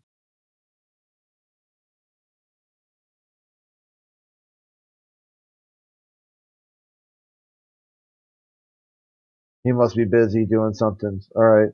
He must be busy doing something. All right.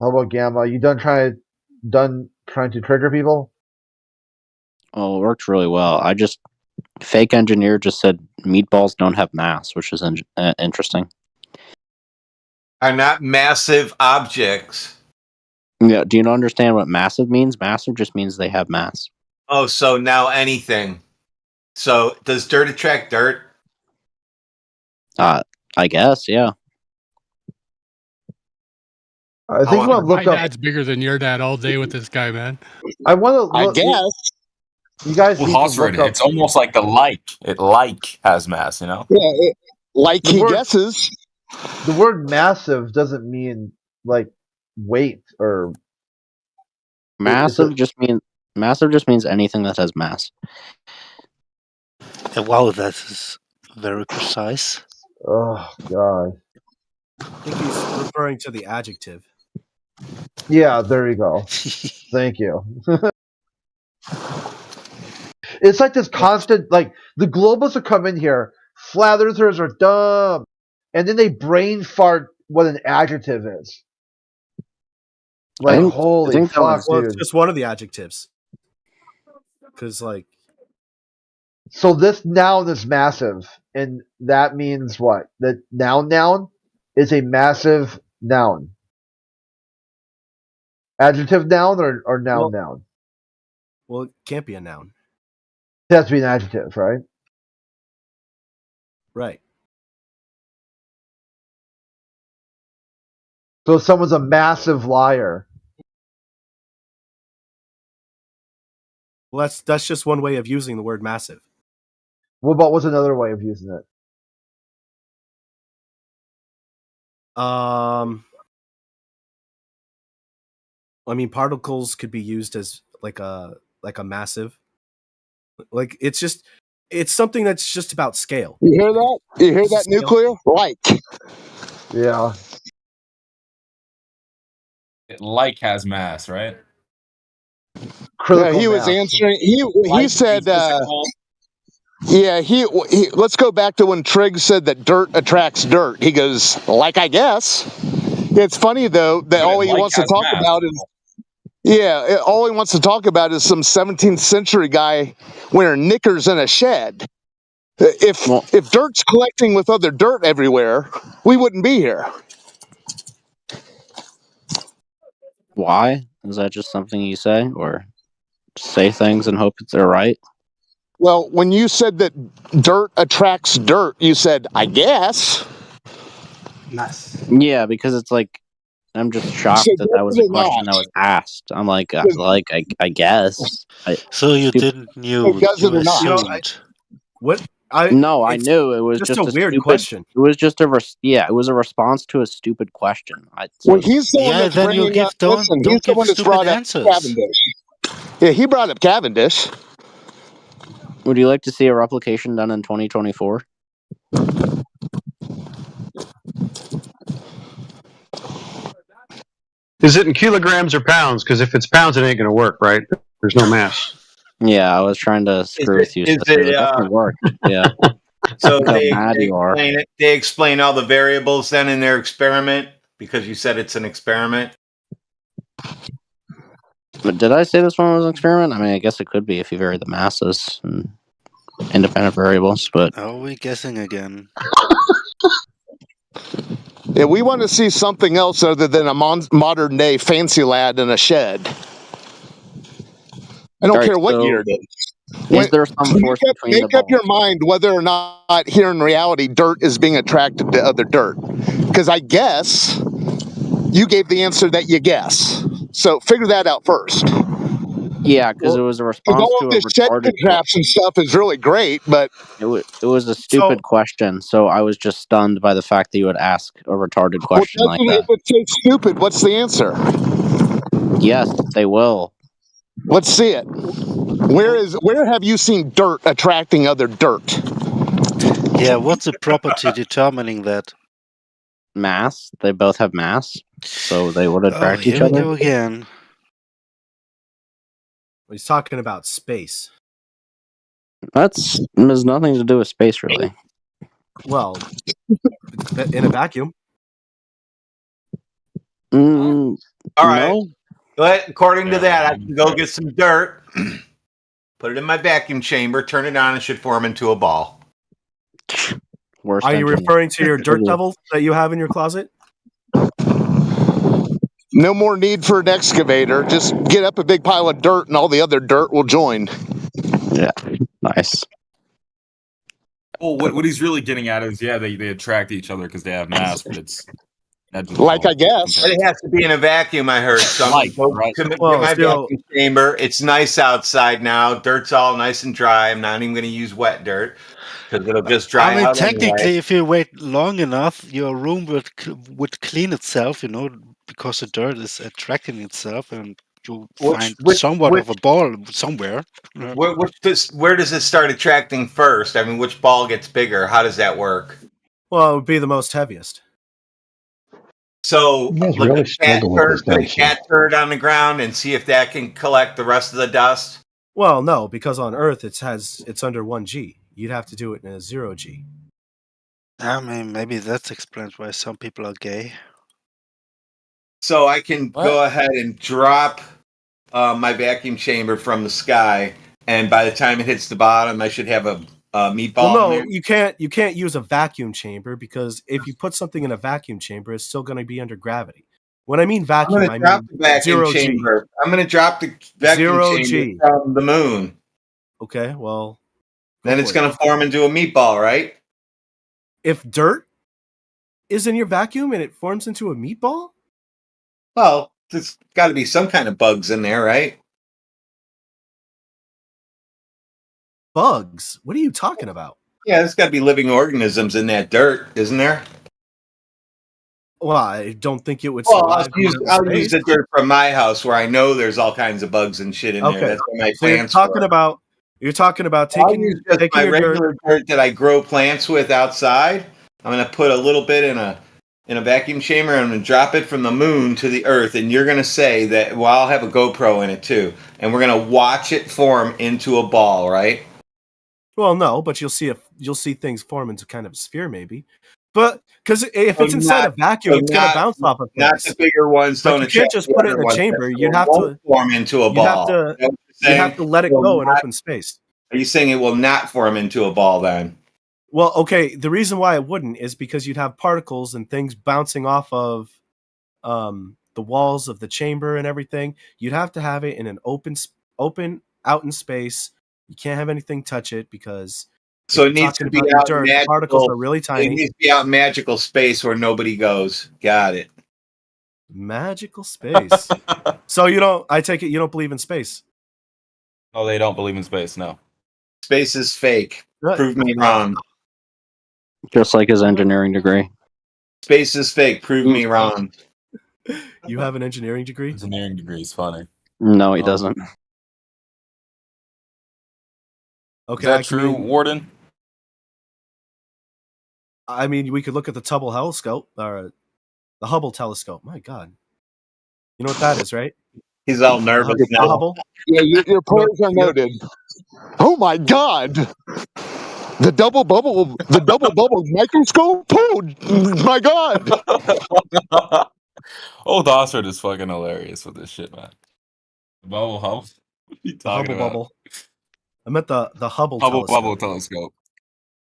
How about Gamma? You done trying to trigger people? Oh, it worked really well. Fake engineer just said meatballs don't have mass, which is interesting. Are not massive objects. Yeah, do you not understand what massive means? Massive just means they have mass. Oh, so now anything. So does dirt attract dirt? I guess, yeah. I think we'll look My up. dad's bigger than your dad all day with this guy, man. I want to look. I guess. You guys Well, need to Hosford, look up. it's almost like the like. It like has mass, you know? Yeah, like The he word- guesses. The word massive doesn't mean like weight or Massive just means anything that has mass. Wow, that is very precise. Oh God. I think he's referring to the adjective. Yeah, there you go. Thank you. It's like this constant, like the globalists will come in here, flat earthers are dumb, and then they brain fart what an adjective is. Like, holy fuck, Well, dude. it's just one of the adjectives. Because, like, So this noun is massive, and that means what? The noun is a massive noun. Adjective noun or noun? well, it can't be a noun. It has to be an adjective, right? Right. So if someone's a massive liar. Well, that's just one way of using the word massive. What's another way of using it? I mean, particles could be used as like a massive. Like it's something that's just about scale. You hear that? You hear that, Scale. nuclear? Like. Yeah. It like has mass, right? Yeah, he was answering. He said. Yeah, he. Let's go back to when Trigg said that dirt attracts dirt. He goes, like, I guess. It's funny though that all he wants to talk about is. Yeah, all he wants to talk about is some 17th century guy wearing knickers in a shed. If dirt's collecting with other dirt everywhere, we wouldn't be here. Why? Is that just something you say, or say things and hope that they're right? Well, when you said that dirt attracts dirt, you said, I guess. Nice. Yeah, because it's like I'm just shocked that was a question that was asked. I'm like, I guess. So you didn't knew, you assumed. No, I knew it was just a weird stupid question. It was just it was a response to a stupid question. Well, he's the one that's bringing up. Listen, he's the one that's brought up Cavendish. Yeah, he brought up Cavendish. Would you like to see a replication done in 2024? Is it in kilograms or pounds? Because if it's pounds, it ain't going to work, right? There's no mass. Yeah, I was trying to screw with you. Sister. It definitely worked. Yeah. So Look how they mad you are. explain it. They explain all the variables then in their experiment because you said it's an experiment. But did I say this one was an experiment? I mean, I guess it could be if you vary the masses and independent variables, but... Are we guessing again? Yeah, we want to see something else other than a modern day fancy lad in a shed. I don't care what year it is. Is there some force between the Make up your mind whether or not here in reality dirt is being attracted to other dirt. Because I guess you gave the answer that you guess. So figure that out first. Yeah, because it was a response all to of a this shed retarded contraption stuff is really great, but it was a stupid question, so I was just stunned by the fact that you would ask a retarded question like that. If it's so stupid, what's the answer? Yes, they will. Let's see it. Where have you seen dirt attracting other dirt? Yeah, what's the property determining that? Mass. They both have mass, so they would attract each Here we other. go again. He's talking about space. Has nothing to do with space, really. Well, in a vacuum. All right. According to that, I can go get some dirt, put it in my vacuum chamber, turn it on, and it should form into a ball. Are you referring to your dirt devil that you have in your closet? No more need for an excavator. Just get up a big pile of dirt and all the other dirt will join. Yeah, nice. Well, what he's really getting at is, yeah, they attract each other because they have mass, but it's like I guess. But it has to be in a vacuum, I heard. So Right. get my vacuum chamber. It's nice outside now. Dirt's all nice and dry. I'm not even going to use wet dirt because it'll just dry I mean, out technically, anyway. if you wait long enough, your room would clean itself, because the dirt is attracting itself, and you find somewhat of a ball somewhere. Where does it start attracting first? I mean, which ball gets bigger? How does that work? Well, it would be the most heaviest. So You guys really struggle with this, put a don't you? cat turd on the ground and see if that can collect the rest of the dust. Well, no, because on Earth it's under 1G. You'd have to do it in a 0G. I mean, maybe that explains why some people are gay. So I can go ahead and drop my vacuum chamber from the sky, and by the time it hits the bottom, I should have a meatball. Well, in no, there. you can't use a vacuum chamber because if you put something in a vacuum chamber, it's still going to be under gravity. When I mean vacuum, I mean the vacuum 0G. chamber. I'm going to drop the vacuum 0G. chamber from the moon. Okay, well, Then it's going to form into a meatball, right? If dirt is in your vacuum and it forms into a meatball? Well, there's got to be some kind of bugs in there, right? Bugs? What are you talking about? Yeah, there's got to be living organisms in that dirt, isn't there? Well, I don't think it would Well, survive. I'll use the dirt from my house where I know there's all kinds of bugs and shit in there. That's where my So plants you're talking about I'll taking use just my your regular dirt that I grow plants with outside. I'm going to put a little bit in a vacuum chamber. I'm going to drop it from the moon to the earth, and you're going to say that. Well, I'll have a GoPro in it too, and we're going to watch it form into a ball, right? Well, no, but you'll see things form into kind of a sphere, maybe. But because if it's inside a vacuum, it's going to bounce off of things. Not the bigger ones. Like you can't just put it in a chamber. You'd have to form into a ball. You have to let it go in open space. Are you saying it will not form into a ball then? Well, okay. The reason why it wouldn't is because you'd have particles and things bouncing off of the walls of the chamber and everything. You'd have to have it in an open out in space. You can't have anything touch it because. So it needs to be out in magical. Particles are really tiny. It needs to be out in magical space where nobody goes. Got it. Magical space. So I take it you don't believe in space. No, they don't believe in space. No. Space is fake. Right. Prove me wrong. Just like his engineering degree. Space is fake. Prove me wrong. You have an engineering degree? Engineering degree is funny. No, he doesn't. Okay, is that true, Warden? I mean, we could look at the Hubble telescope or the Hubble telescope. My God, you know what that is, right? He's all nervous now. Hubble? Yeah, your prayers are noted. Oh my God! The double bubble microscope. Oh my God! Old Ossard is fucking hilarious with this shit, man. Bubble Hubble? What are you talking Hubble about? bubble. I meant the Hubble Hubble telescope. Bubble telescope.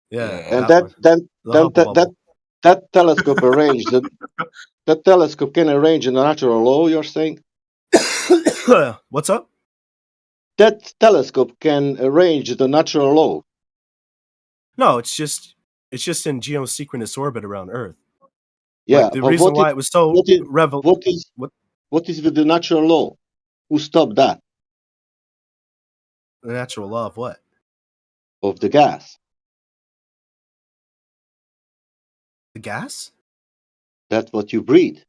Yeah, And that one. The Hubble bubble. that telescope arranged that telescope can arrange the natural law. You're saying? What's up? That telescope can arrange the natural law. No, it's just in geosynchronous orbit around Earth. Yeah, Like, the but reason why it was so what is with the natural law? Who stopped that? The natural law of what? Of the gas. The gas? That's what you breathe.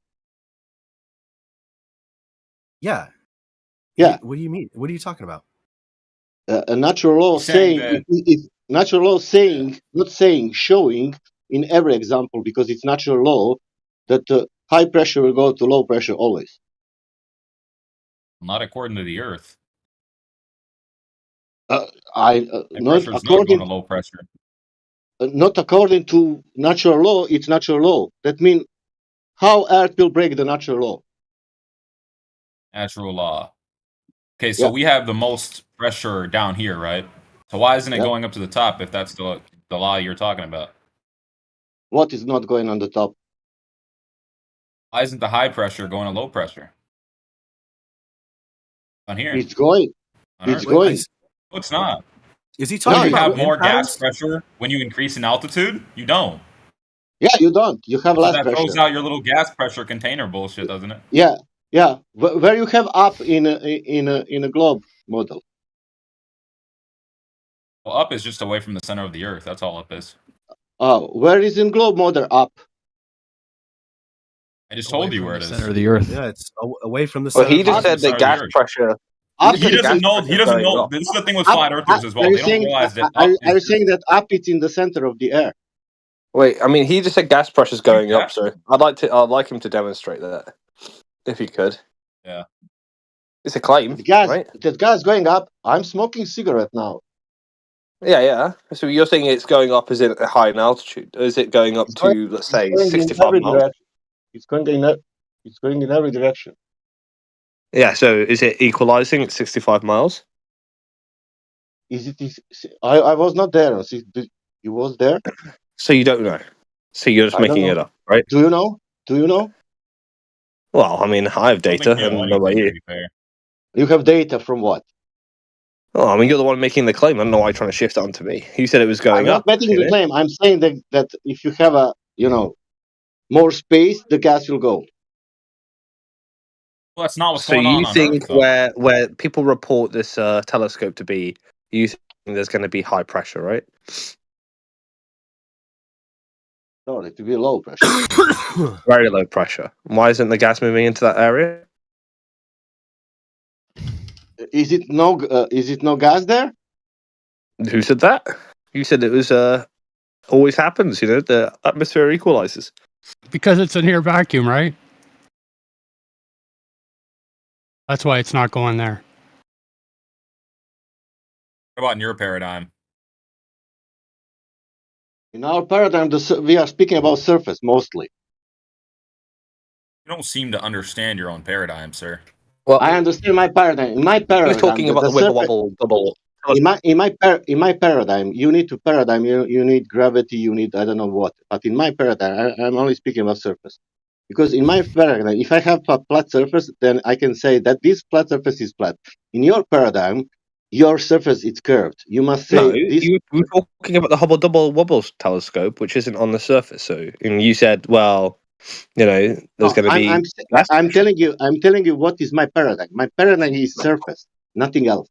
Yeah. Yeah. What do you mean? What are you talking about? A natural law saying natural law saying not saying showing in every example because it's natural law that high pressure will go to low pressure always. Not according to the Earth. Not pressure's not going to low pressure. Not according to natural law. It's natural law. That means how Earth will break the natural law. Natural law. Okay, so we have the most pressure down here, right? So why isn't it going up to the top if that's the law you're talking about? What is not going on the top? Why isn't the high pressure going to low pressure? On here. It's going. It's going. No, it's not. Is he talking you about have more patterns? gas pressure when you increase in altitude? You don't. Yeah, you don't. You have less that pressure. throws out your little gas pressure container bullshit, doesn't it? Yeah, yeah. Where you have up in a globe model. Well, up is just away from the center of the Earth. That's all up is. Where is in globe model up? I just told you where it is. Center of the Earth. Yeah, it's away from the Well, center. he just said the gas pressure. He doesn't know. He doesn't know. This is the thing with flat earthers as well. They don't realize that. Are you saying that up is in the center of the air? Wait, I mean, he just said gas pressure's going up, so I'd like him to demonstrate that, if he could. Yeah. It's a claim, right? The gas going up. I'm smoking cigarette now. Yeah. So you're saying it's going up as in a high in altitude? Or is it going up to, let's say, 65 miles? It's going in every direction. Yeah, so is it equalizing at 65 miles? I was not there. You was there? So you don't know. So you're just making it up, right? Do you know? Well, I mean, I have data. I don't know about you. You have data from what? Oh, I mean, you're the one making the claim. I don't know why you're trying to shift it onto me. You said it was going up. I'm not making the claim. I'm saying that if you have more space, the gas will go. Well, that's not what's so going on. You think Earth, where people report this telescope to be, you think there's going to be high pressure, right? No, it will be low pressure. Very low pressure. Why isn't the gas moving into that area? Is it no gas there? Who said that? You said it was always happens. The atmosphere equalizes. Because it's a near vacuum, right? That's why it's not going there. What about in your paradigm? In our paradigm, we are speaking about surface mostly. You don't seem to understand your own paradigm, sir. Well, I understand my paradigm. In my paradigm, you're talking about the wibble double. In my paradigm, you need gravity, you need I don't know what. But in my paradigm, I'm only speaking about surface. Because in my paradigm, if I have a flat surface, then I can say that this flat surface is flat. In your paradigm, your surface is curved. You must say this. You were talking about the Hubble Double Wobble telescope, which isn't on the surface. So, and you said, well, there's going to be. I'm telling you what is my paradigm. My paradigm is surface, nothing else.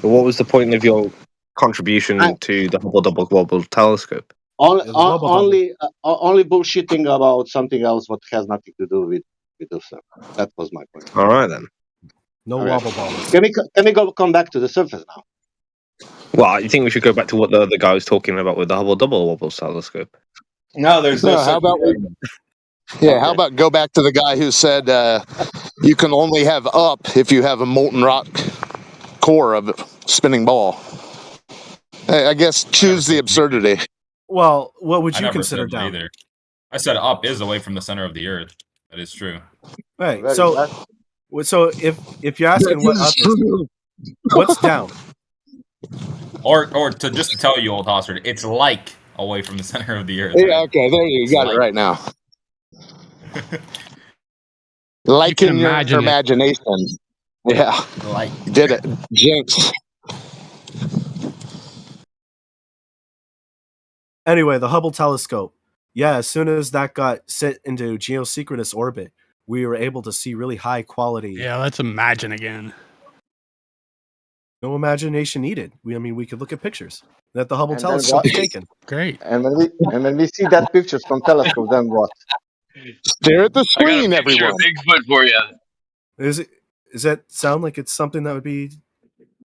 What was the point of your contribution to the Hubble Double Wobble telescope? Only bullshitting about something else what has nothing to do with the surface. That was my point. All right then. No wobble bobbles. Can we come back to the surface now? Well, you think we should go back to what the other guy was talking about with the Hubble Double Wobble telescope? No, there's no. How about how about go back to the guy who said you can only have up if you have a molten rock core of a spinning ball. I guess choose the absurdity. Well, what would I you never consider said that down? either. I said up is away from the center of the Earth. That is true. Right. So So if you're asking what up is, what's down? Or to tell you, old Hossard, it's like away from the center of the Earth. Yeah, Right? okay, there you got it right now. Like you in your imagination. Yeah. Like. Did it. Jinx. Anyway, the Hubble telescope. Yeah, as soon as that got sent into geosynchronous orbit, we were able to see really high quality. Yeah, let's imagine again. No imagination needed. We could look at pictures that the Hubble telescope is taken. Great. And when we see that pictures from telescope, then what? Stare at the screen, everyone. Bigfoot for you. Does that sound like it's something that would be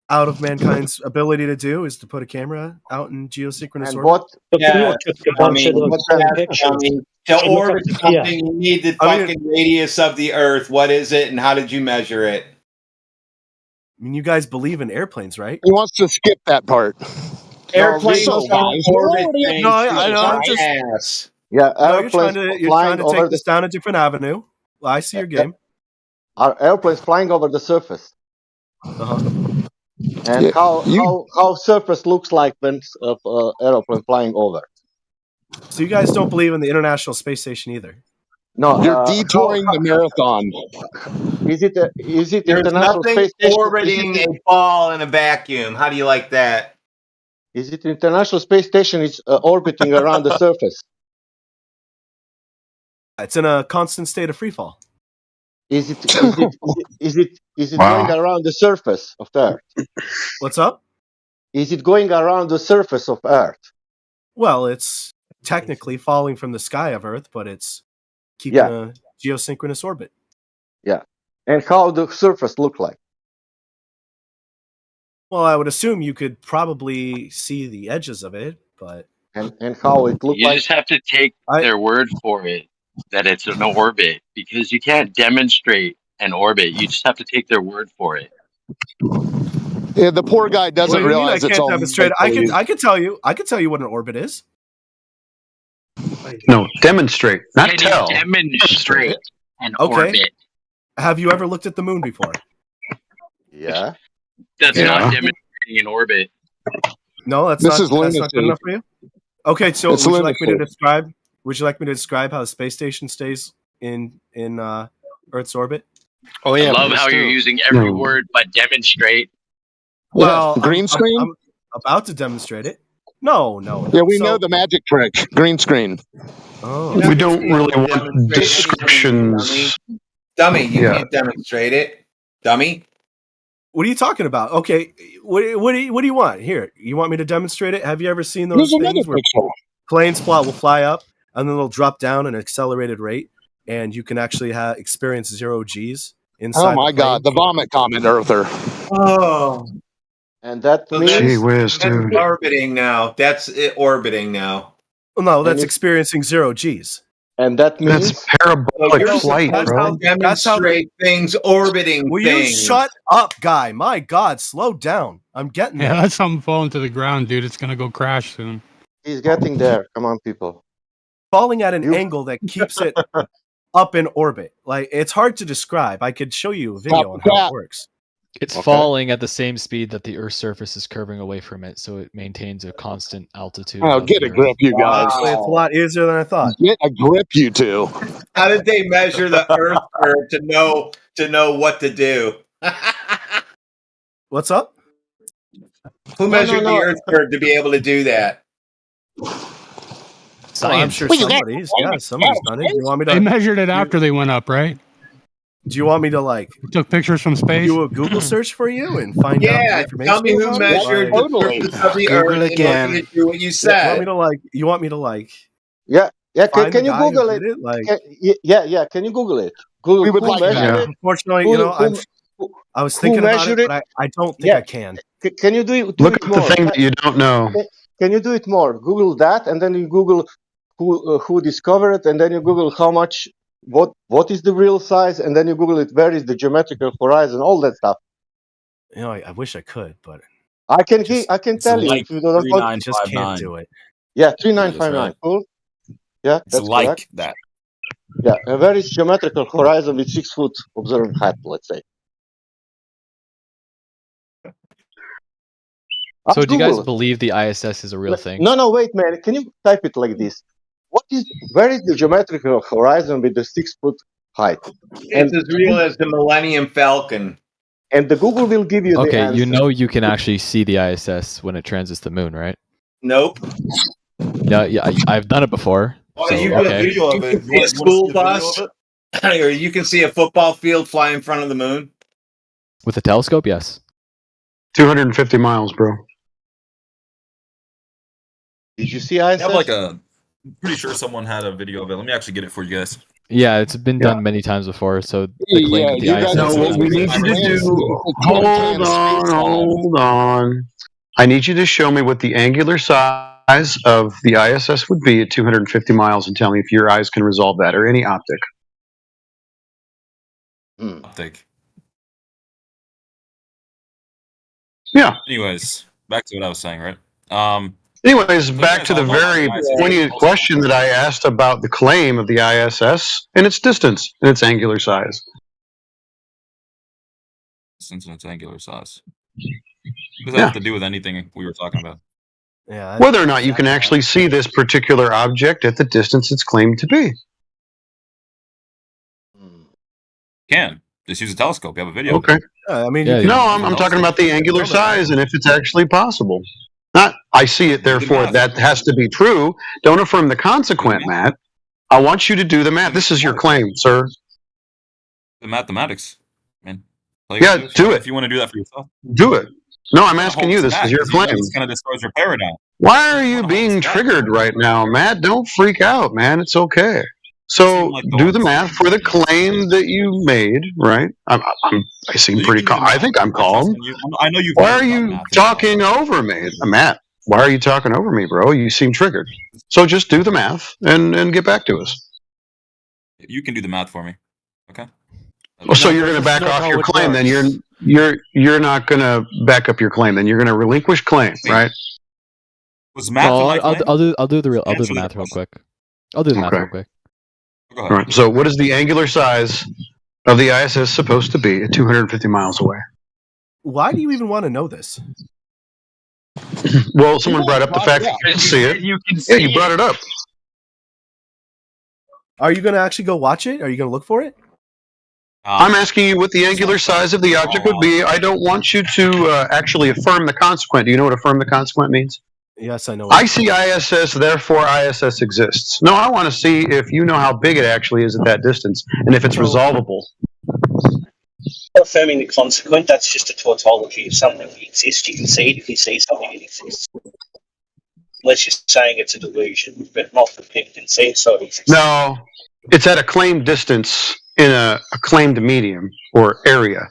out of mankind's ability to do? Is to put a camera out in geosynchronous And orbit? what? Yeah, to orbit something, you need the fucking radius of the Earth. What is it, and how did you measure it? I mean, you guys believe in airplanes, right? He wants to skip that part. Airplanes don't orbit things. No, I know. I'm just. Yeah, No, you're trying to take this down a different avenue. Well, I see your game. Are airplanes flying over the surface? And how surface looks like when aeroplane flying over? So you guys don't believe in the International Space Station either? No, you're detouring the marathon. Is it There's International nothing Space Station? orbiting a ball in a vacuum. How do you like that? Is it International Space Station is orbiting around the surface? It's in a constant state of freefall. Is it going around the surface of the Earth? What's up? Is it going around the surface of Earth? Well, it's technically falling from the sky of Earth, but it's keeping a geosynchronous orbit. Yeah. And how the surface look like? Well, I would assume you could probably see the edges of it, but and how it look you like? You just have to take their word for it that it's an orbit, because you can't demonstrate an orbit. You just have to take their word for it. Yeah, the poor guy doesn't realize I it's can't all demonstrate. I could tell you what an orbit is. No, demonstrate, not Can tell. you demonstrate an Okay. orbit? Have you ever looked at the moon before? Yeah. That's not demonstrating an orbit. No, that's This not. is That's not good lunacy. enough for you. Okay, so It's would you like me to lunacy. describe? Would you like me to describe how the space station stays in Earth's orbit? Oh yeah, I love how you're using every word but demonstrate. Well, green screen. I'm about to demonstrate it. No. Yeah, we know the magic trick. Green screen. Oh. We don't really want Demonstrate it, descriptions. Dummy, you Yeah. can't demonstrate it. Dummy. What are you talking about? Okay, what do you want? Here, you want me to demonstrate it? Have you ever seen those There's another things where picture. planes will fly up and then they'll drop down at an accelerated rate, and you can actually experience 0 G's inside? Oh my God, the vomit comment, Earther. Oh. And that So means Gee whiz, that's dude. orbiting now. That's it orbiting now. Well, no, that's it's- experiencing 0 G's. and that means That's parabolic You're flight, supposed bro. to Demonstrate things orbiting Will you things. shut up, guy? My God, slow down. I'm getting Yeah, there. that's something falling to the ground, dude. It's gonna go crash soon. he's getting there. Come on, people. Falling at an angle that keeps it up in orbit. Like, it's hard to describe. I could show you a video on how it works. It's Okay. falling at the same speed that the Earth's surface is curving away from it, so it maintains a constant altitude. Oh, above get the a Earth. grip, you guys. Actually, it's a lot easier than I thought. Get a grip, you two. How did they measure the Earth curve to know what to do? What's up? Who measured no. the Earth curve to be able to do that? Well, I'm sure somebody's done it. Do you want me They to? measured it after they went up, right? Do you want me to We took pictures from space. do a Google search for you and find out the Yeah, information? tell me who about it? measured Like, the surface of the Google Earth again. and looking at you what you you want said. me to like? You want me to like? Yeah. Find Can the you guy who Google it? did it? Like, Yeah. Can you Google it? Google. We would who like that. measured Yeah. it? unfortunately, Who- you know, who- I was who thinking about measured it, but I don't think Yeah. I can. Can you do Look it up more? the thing that you don't know. Can you do it more? Google that, and then you Google who discovered it, and then you Google how much, what is the real size, and then you Google it. Where is the geometrical horizon? All that stuff. You know, I wish I could, but I can Just- tell you like if you don't want. I just can't do it. Yeah, 3959. Cool. Yeah, It's that's like correct. that. Yeah, a very geometrical horizon with 6 foot observed height, let's say. So do you guys believe the ISS is a real thing? No, wait, man. Can you type it like this? Where is the geometrical horizon with the 6 foot height? It's as real as the Millennium Falcon. And the Google will give you the Okay, answer. you know you can actually see the ISS when it transits the moon, right? Nope. Yeah, I've done it before. Oh, So, you get a okay. video of it. You can see a school bus, or you can see a football field fly in front of the moon. With a telescope, yes. 250 miles, bro. Did you see I ISS? have like a. I'm pretty sure someone had a video of it. Let me actually get it for you guys. Yeah, it's been done many times before. So the claim that the ISS. No, what we need you to do. Hold on. I need you to show me what the angular size of the ISS would be at 250 miles, and tell me if your eyes can resolve that, or any optic. Optic. Yeah. Anyways, back to what I was saying, right? Anyways, back to the very poignant question that I asked about the claim of the ISS and its distance and its angular size. Distance and its angular size. What does that have to do with anything we were talking about? Yeah. Whether or not you can actually see this particular object at the distance it's claimed to be. Can. Just use a telescope. You have a video. Okay. I mean, no, I'm talking about the angular size and if it's actually possible. Not, I see it, therefore that has to be true. Don't affirm the consequent, Matt. I want you to do the math. This is your claim, sir. The mathematics, man. Yeah, do it. If you want to do that for yourself. Do it. No, I'm asking you. This is your claim. This kind of destroys your paradigm. Why are you being triggered right now, Matt? Don't freak out, man. It's okay. So do the math for the claim that you made, right? I seem pretty calm. I think I'm calm. I know you. Why are you talking over me, Matt? Why are you talking over me, bro? You seem triggered. So just do the math and get back to us. You can do the math for me, okay? Well, so you're going to back off your claim, then you're not going to back up your claim, then you're going to relinquish claim, right? Was math? I'll do the math real quick. I'll do the math real quick. All right. So what is the angular size of the ISS supposed to be at 250 miles away? Why do you even want to know this? Well, someone brought up the fact that you can see it. Yeah, you brought it up. Are you going to actually go watch it? Are you going to look for it? I'm asking you what the angular size of the object would be. I don't want you to actually affirm the consequent. Do you know what affirm the consequent means? Yes, I know. I see ISS, therefore ISS exists. No, I want to see if you know how big it actually is at that distance and if it's resolvable. Affirming the consequent, that's just a tautology. If something exists, you can see it. If you see something, it exists. Unless you're saying it's a delusion, but not that people can see it, so it exists. No, it's at a claimed distance in a claimed medium or area,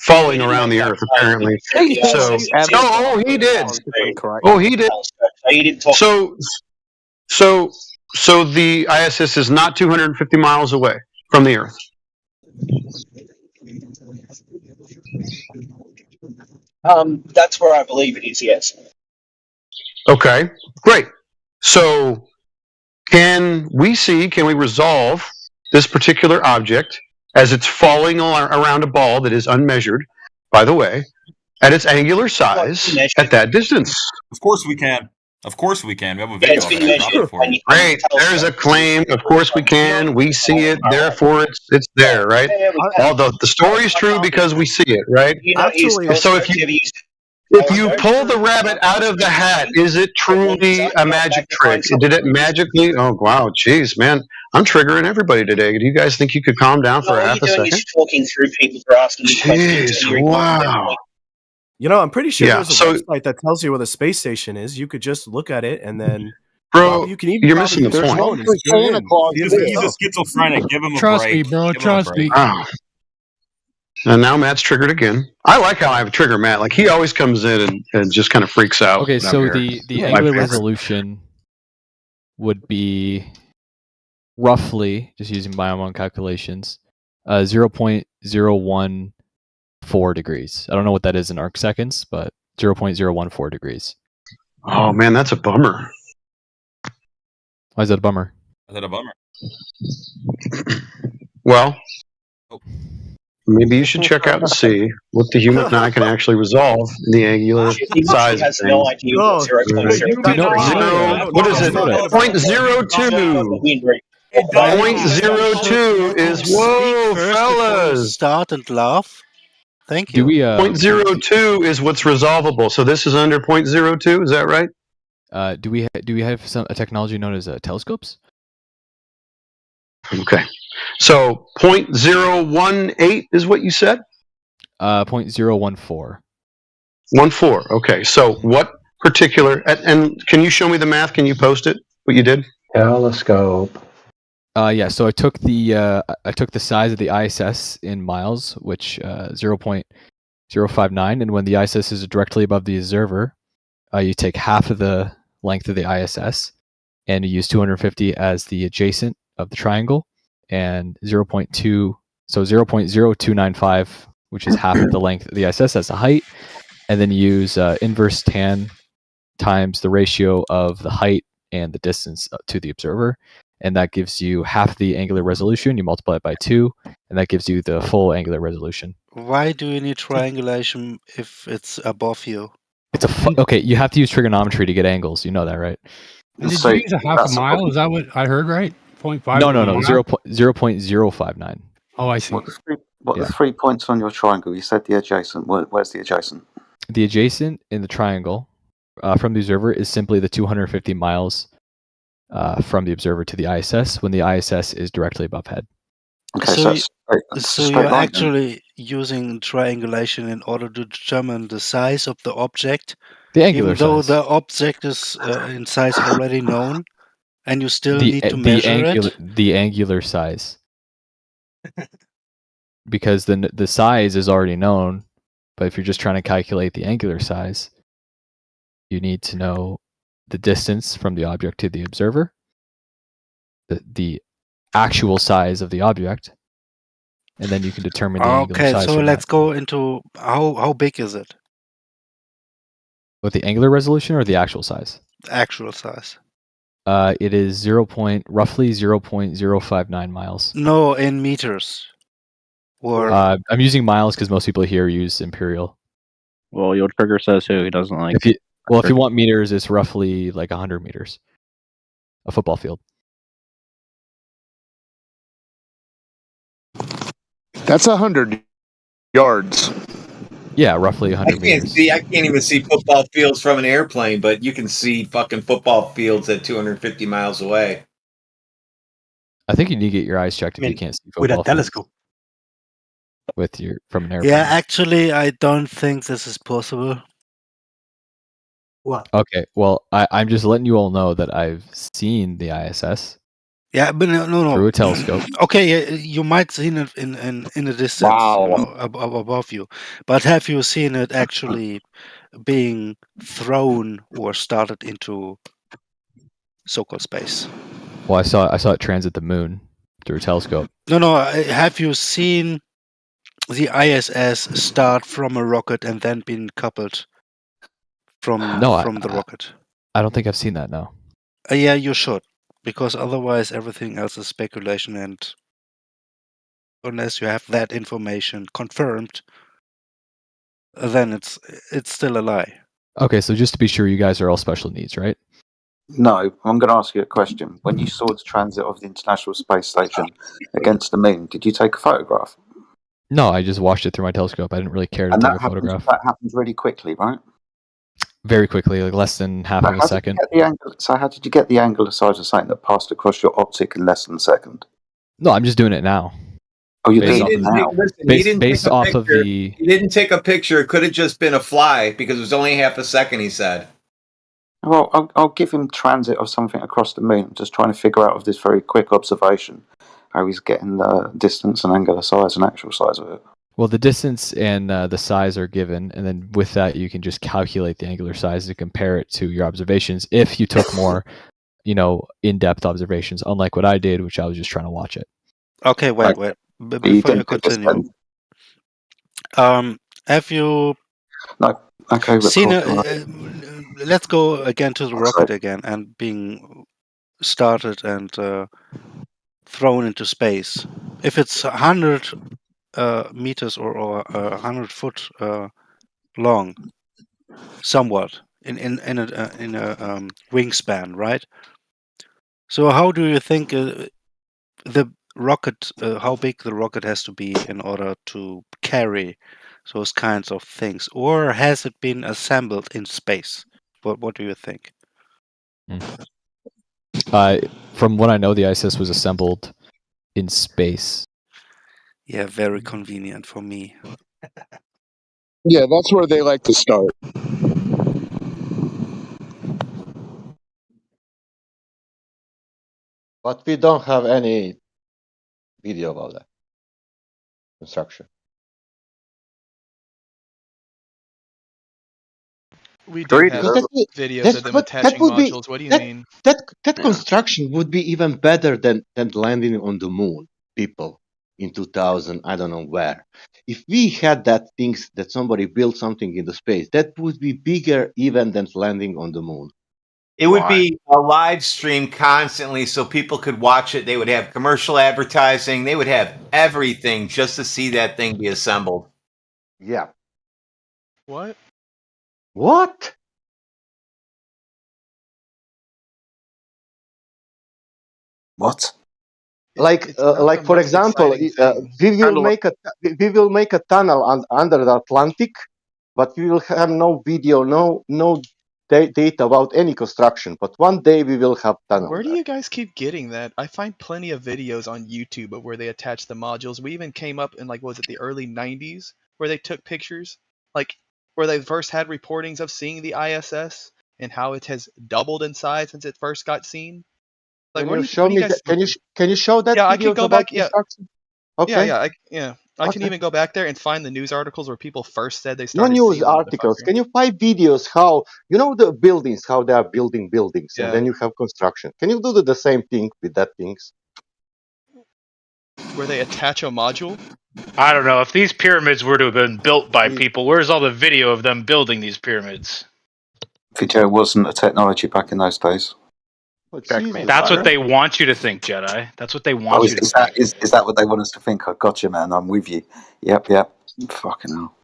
falling around the Earth apparently. So, he did. Oh, he did. So the ISS is not 250 miles away from the Earth. That's where I believe it is, yes. Okay, great. So can we resolve this particular object as it's falling around a ball that is unmeasured, by the way, at its angular size at that distance? Of course we can. Of course we can. We have a video of it. Great. There's a claim. Of course we can. We see it. Therefore, it's there, right? Although the story is true because we see it, right? So if you pull the rabbit out of the hat, is it truly a magic trick? Did it magically? Oh wow, jeez, man, I'm triggering everybody today. Do you guys think you could calm down for half a second? You're talking through people for asking questions. Wow. You know, I'm pretty sure there's a website that tells you where the space station is. You could just look at it and then. Bro, you can even you're missing the point. He's a schizophrenic. Give him a break. Trust me, bro. Trust me. Wow. And now Matt's triggered again. I like how I have a trigger Matt. Like he always comes in and just kind of freaks out. Okay, so the angular resolution would be roughly, just using my own calculations, 0.014 degrees. I don't know what that is in arc seconds, but 0.014 degrees. Oh man, that's a bummer. Why is that a bummer? Is that a bummer? Well, maybe you should check out and see what the human eye can actually resolve in the angular He size of has things. no idea what 0.0. What is it? 0.02. It 0.02 is whoa, fellas. Start and laugh. Thank Do you. we 0.02 is what's resolvable. So this is under 0.02. Is that right? Do we have a technology known as telescopes? Okay. So 0.018 is what you said? 0.014. 14. Okay. So what particular and can you show me the math? Can you post it? What you did? Telescope. Yeah. So I took the size of the ISS in miles, which 0.059, and when the ISS is directly above the observer, you take half of the length of the ISS, and you use 250 as the adjacent of the triangle, and 0.0295, which is half of the length of the ISS as the height, and then you use inverse tan times the ratio of the height and the distance to the observer, and that gives you half the angular resolution. You multiply it by 2, and that gives you the full angular resolution. Why do you need triangulation if it's above you? It's okay. You have to use trigonometry to get angles. You know that, right? And did you use a half a mile? Is that what I heard right? 0.5? No. 0.059. Oh, I see. What are the 3 points on your triangle? You said the adjacent. Where's the adjacent? The adjacent in the triangle from the observer is simply the 250 miles from the observer to the ISS when the ISS is directly above head. Okay, so you're actually using triangulation in order to determine the size of the object, the angular even though size. the object is in size already known, and you still need to measure it. The angular size, because the size is already known, but if you're just trying to calculate the angular size, you need to know the distance from the object to the observer, the actual size of the object, and then you can determine the angular size. Okay, so let's go into how big is it? With the angular resolution or the actual size? Actual size. It is roughly 0.059 miles. No, in meters. Or I'm using miles because most people here use imperial. Well, your trigger says who he doesn't like. If you want meters, it's roughly like 100 meters. A football field. That's 100 yards. Yeah, roughly 100 meters. I can't even see football fields from an airplane, but you can see fucking football fields at 250 miles away. I think you need to get your eyes checked if you can't see football with a fields telescope. From an airplane. yeah, actually, I don't think this is possible. What? Okay, well, I'm just letting you all know that I've seen the ISS. Yeah, but no. Through a telescope. Okay, you might see it in a distance, above you, but have you seen it actually being thrown or started into so-called space? Well, I saw it transit the moon through a telescope. No. Have you seen the ISS start from a rocket and then being coupled from the rocket? I don't think I've seen that. No. Yeah, you should. Because otherwise everything else is speculation, and unless you have that information confirmed, then it's still a lie. Okay, so just to be sure, you guys are all special needs, right? No, I'm going to ask you a question. When you saw the transit of the International Space Station against the moon, did you take a photograph? No, I just watched it through my telescope. I didn't really care to take a photograph. That happens really quickly, right? Very quickly, like less than half of a second. So how did you get the angular size of something that passed across your optic in less than a second? No, I'm just doing it now. Oh, you're doing it now? Based off of the... He didn't take a picture. It could have just been a fly because it was only half a second, he said. Well, I'll give him transit of something across the moon. I'm just trying to figure out of this very quick observation how he's getting the distance and angular size and actual size of it. Well, the distance and the size are given, and then with that, you can just calculate the angular size to compare it to your observations if you took more, in-depth observations, unlike what I did, which I was just trying to watch it. Okay, wait. Before you continue, have you seen let's go again to the rocket again and being started and thrown into space. If it's 100 meters or 100 foot long, somewhat in a wingspan, right? So how do you think the rocket, how big the rocket has to be in order to carry those kinds of things, or has it been assembled in space? What do you think? From what I know, the ISS was assembled in space. Yeah, very convenient for me. Yeah, that's where they like to start. But we don't have any video about that construction. We do have videos of them attaching modules. What do you mean? That construction would be even better than landing on the moon, people, in 2000, I don't know where. If we had that things that somebody built something in the space, that would be bigger even than landing on the moon. It would be a live stream constantly so people could watch it. They would have commercial advertising. They would have everything just to see that thing be assembled. Yeah. What? What? What? Like for example, we will make a tunnel under the Atlantic, but we will have no video, no data about any construction. But one day we will have tunnel. Where do you guys keep getting that? I find plenty of videos on YouTube of where they attach the modules. We even came up in the early 90s where they took pictures, like where they first had reportings of seeing the ISS and how it has doubled in size since it first got seen. Like, can you show me? Can you show that? Yeah, I can go back. Yeah. Okay. I can even go back there and find the news articles where people first said they No started. news articles. Can you find videos how the buildings, how they are building buildings, and then you have construction? Can you do the same thing with that things? Where they attach a module? I don't know. If these pyramids were to have been built by people, where's all the video of them building these pyramids? Video wasn't a technology back in those days. That's what they want you to think, Jedi. That's what they want you to think. Is that what they want us to think? I gotcha, man. I'm with you. Yep. Fucking hell.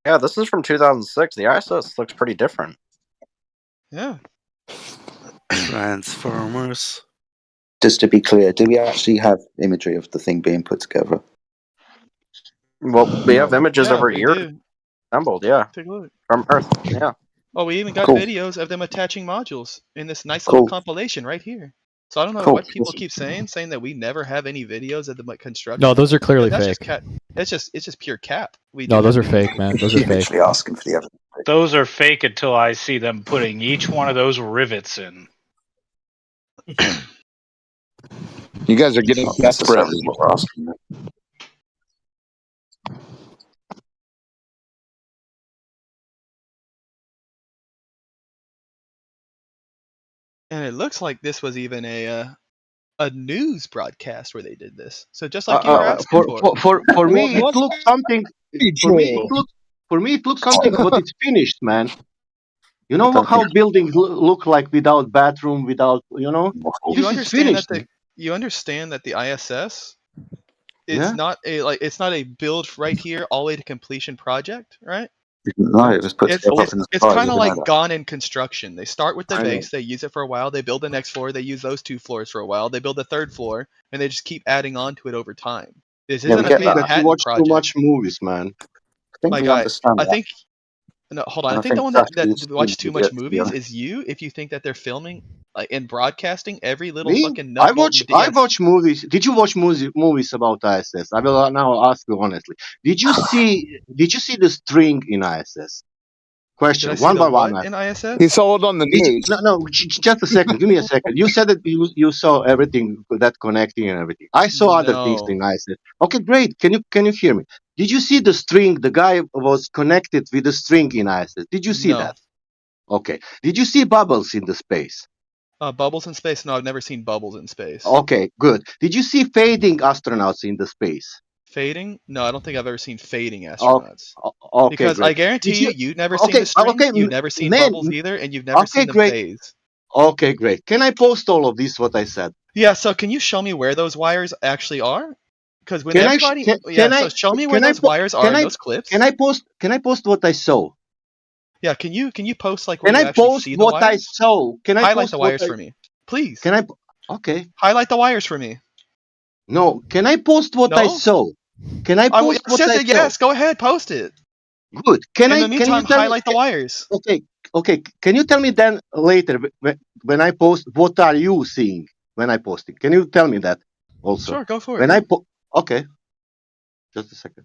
Yeah, this is from 2006. The ISS looks pretty different. Yeah. Transformers. Just to be clear, do we actually have imagery of the thing being put together? Well, we have images over here do. assembled, yeah. Take a look. From Earth, yeah. Oh, we even got Cool. videos of them attaching modules in this nice little compilation right here. So I don't know what people keep saying that we never have any videos of the construction. No, those are clearly fake. It's just pure cap. No, those are fake, man. Those are fake. Asking for the evidence. Those are fake until I see them putting each one of those rivets in. You guys are getting desperate. What we're asking. And it looks like this was even a news broadcast where they did this. So just like you were asking for me, it looks something. For me, it looks something, but it's finished, man. You know how buildings look like without bathroom, without You understand that the ISS is not a build right here all the way to completion project, right? No, it was put together in the It's kind of like gone in construction. They start with the base, they use it for a while, they build the next floor, they use those 2 floors for a while, they build the 3rd floor, and they just keep adding on to it over time. This isn't a Manhattan watch project. too much movies, man. My guy, I think. No, hold on. I think the one that watch too much movies is you. If you think that they're filming and broadcasting every little fucking nut. I watch movies. Did you watch movies about ISS? I will now ask you honestly. Did you see the string in ISS? Question one by one. In ISS? He saw it on the news. No, just a second. Give me a second. You said that you saw everything that connecting and everything. I saw other things in ISS. Okay, great. Can you hear me? Did you see the string? The guy was connected with the string in ISS. Did you see that? Okay. Did you see bubbles in the space? Bubbles in space? No, I've never seen bubbles in space. Okay, good. Did you see fading astronauts in the space? Fading? No, I don't think I've ever seen fading astronauts. Okay, because great. I guarantee you've never seen the string, you've never seen bubbles either, and you've never seen them phase. Okay, great. Can I post all of this, what I said? Yeah, so can you show me where those wires actually are? Because when everybody, so show me where those wires are in those clips. Can I post what I saw? Yeah, can you post like where you actually see the wires? What I saw? Can I highlight post the wires for me, please? Can I? Okay. Highlight the wires for me. No, can I post what I saw? Can I post what I saw? Yes, go ahead, post it. Good. In the meantime, highlight the wires. Okay. Can you tell me then later when I post, what are you seeing when I post it? Can you tell me that also? Sure, go for it. When okay. Just a second.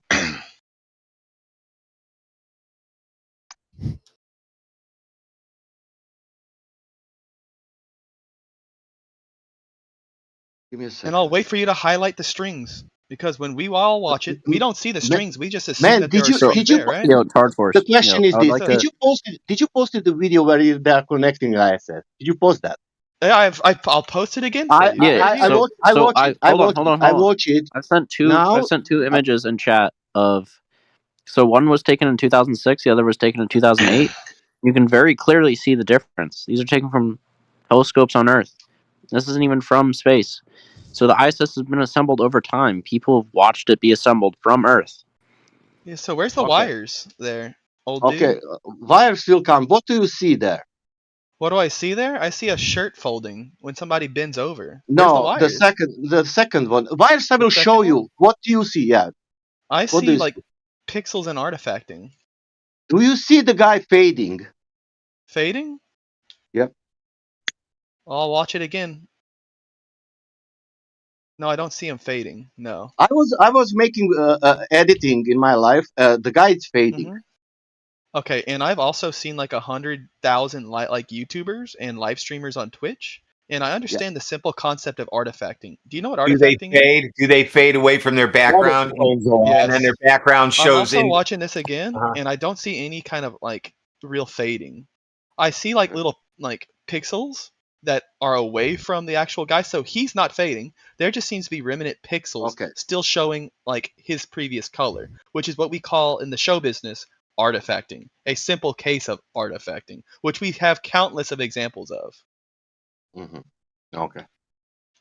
Give me a second. And I'll wait for you to highlight the strings. Because when we all watch it, we don't see the strings. We just assume that there are strings there, right? The question is this: Did you post the video where they are connecting ISS? Did you post that? Yeah, I'll post it again for you. I watch it. I sent two images in chat of. So one was taken in 2006, the other was taken in 2008. You can very clearly see the difference. These are taken from telescopes on Earth. This isn't even from space. So the ISS has been assembled over time. People have watched it be assembled from Earth. Yeah, so where's the wires there, old dude? Okay, wires will come. What do you see there? What do I see there? I see a shirt folding when somebody bends over. No, the second one. Wires I will show you. What do you see? Yeah. I see like pixels and artifacting. Do you see the guy fading? Fading? Yep. I'll watch it again. No, I don't see him fading. No. I was making editing in my life. The guy is fading. Mm-hmm. Okay, and I've also seen like 100,000 like YouTubers and live streamers on Twitch, and I understand the simple concept of artifacting. Do you know what artifacting is? Do they fade away from their background, and then their background shows? I'm also watching this again, and I don't see any kind of like real fading. I see like little like pixels that are away from the actual guy, so he's not fading. There just seems to be remnant pixels still showing like his previous color, which is what we call in the show business artifacting, a simple case of artifacting, which we have countless of examples of. Mm-hmm. Okay.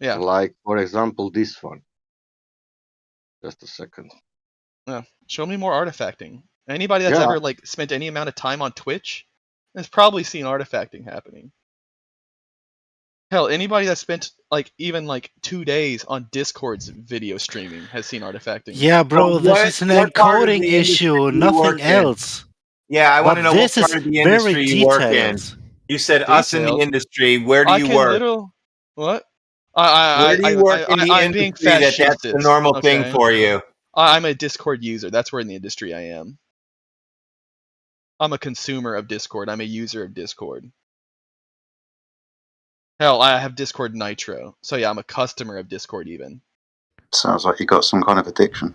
Yeah. Like, for example, this one. Just a second. Yeah. Show me more artifacting. Anybody that's ever like spent any amount of time on Twitch has probably seen artifacting happening. Hell, anybody that spent like even like 2 days on Discord's video streaming has seen artifacting. Yeah, bro, this is an encoding issue, nothing else. Yeah, I want to know what this part is of the industry very you work in. detailed. You said us in the industry. Where do you work? What? Where do you work in the I'm being industry that's the normal thing for you? I'm a Discord user. That's where in the industry I am. I'm a consumer of Discord. I'm a user of Discord. Hell, I have Discord Nitro. So yeah, I'm a customer of Discord even. Sounds like you got some kind of addiction.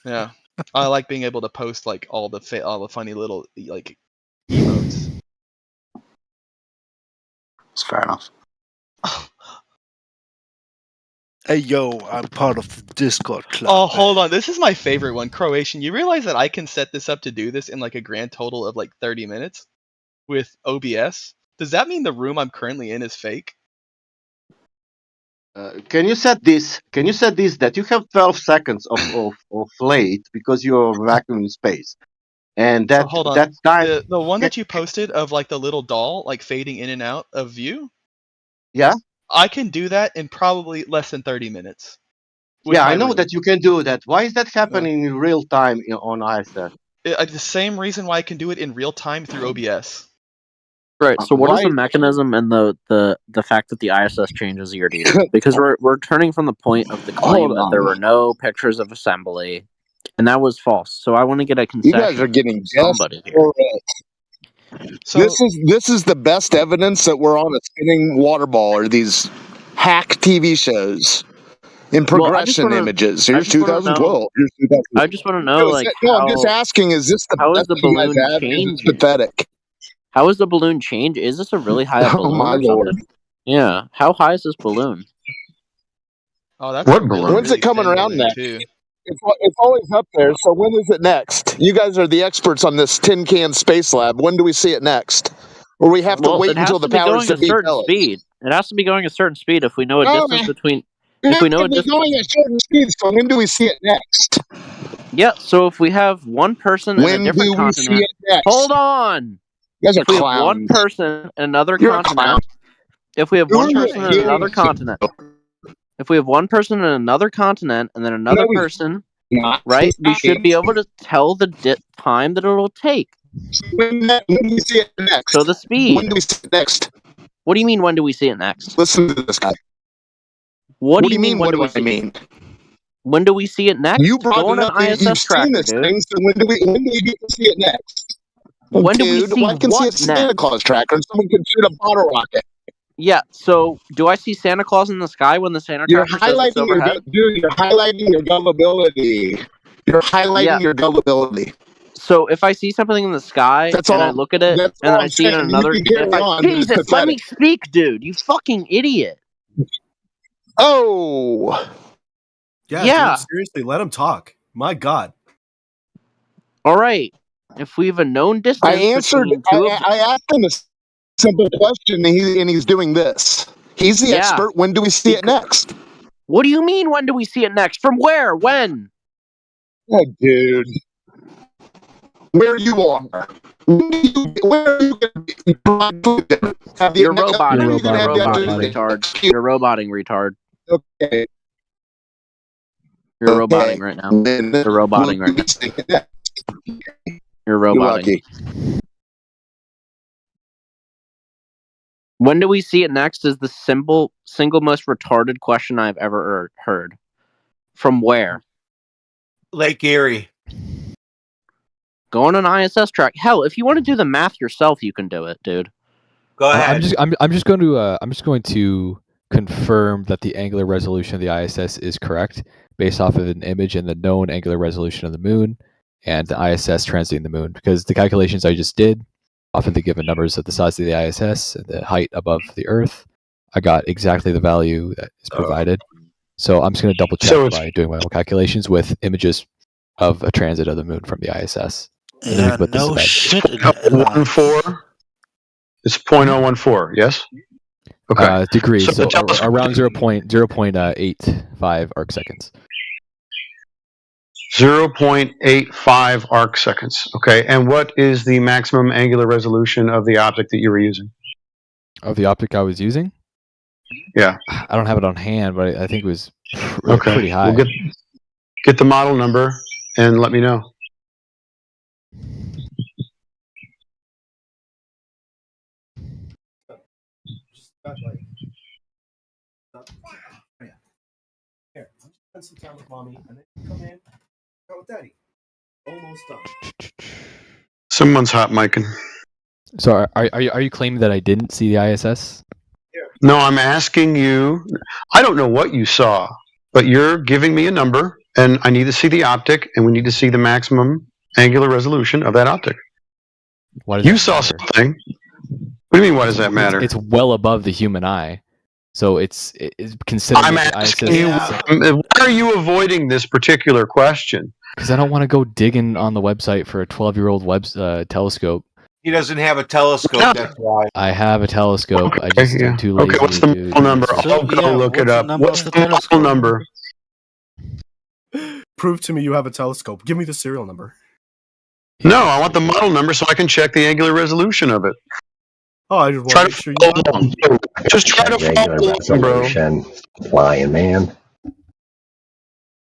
Yeah. I like being able to post like all the funny little like emotes. It's fair enough. Hey yo, I'm part of the Discord club. Oh, hold on. This is my favorite one, Croatian. You realize that I can set this up to do this in like a grand total of like 30 minutes with OBS? Does that mean the room I'm currently in is fake? Can you set this? Can you set this that you have 12 seconds of late because you're vacuuming space, and that hold on. that time the one that you posted of like the little doll like fading in and out of view. Yeah, I can do that in probably less than 30 minutes. Yeah, I know that you can do that. Why is that happening in real time on ISS? The same reason why I can do it in real time through OBS. Right. So what is the mechanism and the fact that the ISS changes year to year? Because we're turning from the point of the claim that there were no pictures of assembly, and that was false. So I want to get a concession. You guys are getting somebody here. So, this is the best evidence that we're on a spinning water ball, or these hack TV shows in progression images. Here's 2012. Here's 2012. I just want to know, like, I'm just asking: is this the best the balloon change? It's pathetic. How is the balloon change? Is this a really high up balloon? Oh my lord! Yeah. How high is this balloon? Oh, that's what balloon? When's it coming around next? It's always up there. So when is it next? You guys are the experts on this tin can space lab. When do we see it next? Or we have to wait until the powers that be tell us? Speed. It has to be going a certain speed if we know a No, distance man. between. It If we has know to a be distance. going at certain speeds. So when do we see it next? Yeah. So if we have one person in a When different do we see continent. it next? Hold on. You guys are If we have one clowns. person in another You're a clown. continent. If we have Who one are you person in another appealing to? continent. If we have one person in another continent and then another person, right? We should be able to tell the time that it'll take. When do we see it next? So the speed. When do we see it next? What do you mean? When do we see it next? Listen to this guy. What do you mean? When What do we I mean? When do we see it next? You brought Go it on up. an You've ISS tracker, seen this dude. thing. So when do we get to see it next? When do we Dude, see well, I can see what a Santa next? Claus tracker, and someone can shoot a bottle rocket. Yeah. So do I see Santa Claus in the sky when the Santa You're tracker says it's highlighting your overhead? dude. You're highlighting your gullibility. You're highlighting your gullibility. So if I see something in the sky That's and all. I look at it That's and all then I I'm see it in saying. another. You can carry on, but it's Jesus, let me pathetic. speak, dude. You fucking idiot. Oh. Yeah. Dude, seriously, let him talk. My God. All right. If we have a known distance I answered. between two of I asked him a simple question, and he's doing this. He's the expert. When do we see it next? What do you mean? When do we see it next? From where? When? Oh, dude. Where you are. Where are you going to be? You're roboting. Retard. You're roboting, retard. Okay. You're roboting right now. You're roboting right now. You're roboting. When do we see it next is the single most retarded question I've ever heard. From where? Lake Erie. Go on an ISS track. Hell, if you want to do the math yourself, you can do it, dude. Go ahead. I'm just going to confirm that the angular resolution of the ISS is correct based off of an image and the known angular resolution of the moon and the ISS transiting the moon, because the calculations I just did off of the given numbers of the size of the ISS and the height above the Earth, I got exactly the value that is provided. So I'm just going to double check by doing my own calculations with images of a transit of the moon from the ISS. And then we can put this to bed. 0.014. It's 0.014. Yes. Okay. Degrees. So So around 0.85 arc seconds. 0.85 arc seconds. Okay. And what is the maximum angular resolution of the object that you were using? Of the optic I was using? Yeah. I don't have it on hand, but I think it was Okay. pretty high. We'll get the model number and let me know. Here, I'm just spend some time with mommy, and then you come in. Go with daddy. Almost done. Someone's hot micing. So are you claiming that I didn't see the ISS? No, I'm asking you. I don't know what you saw, but you're giving me a number, and I need to see the optic, and we need to see the maximum angular resolution of that optic. You saw something. What do you mean? Why does that matter? It's well above the human eye, so it's considered. I'm asking you. Why are you avoiding this particular question? Because I don't want to go digging on the website for a 12-year-old telescope. He doesn't have a telescope. That's why. I have a telescope. I just am too lazy. Okay, what's the model number? I'll go look it up. What's the model number? Prove to me you have a telescope. Give me the serial number. No, I want the model number so I can check the angular resolution of it. Oh, I just want to make sure you have it. Just try to follow along, bro. Flying man.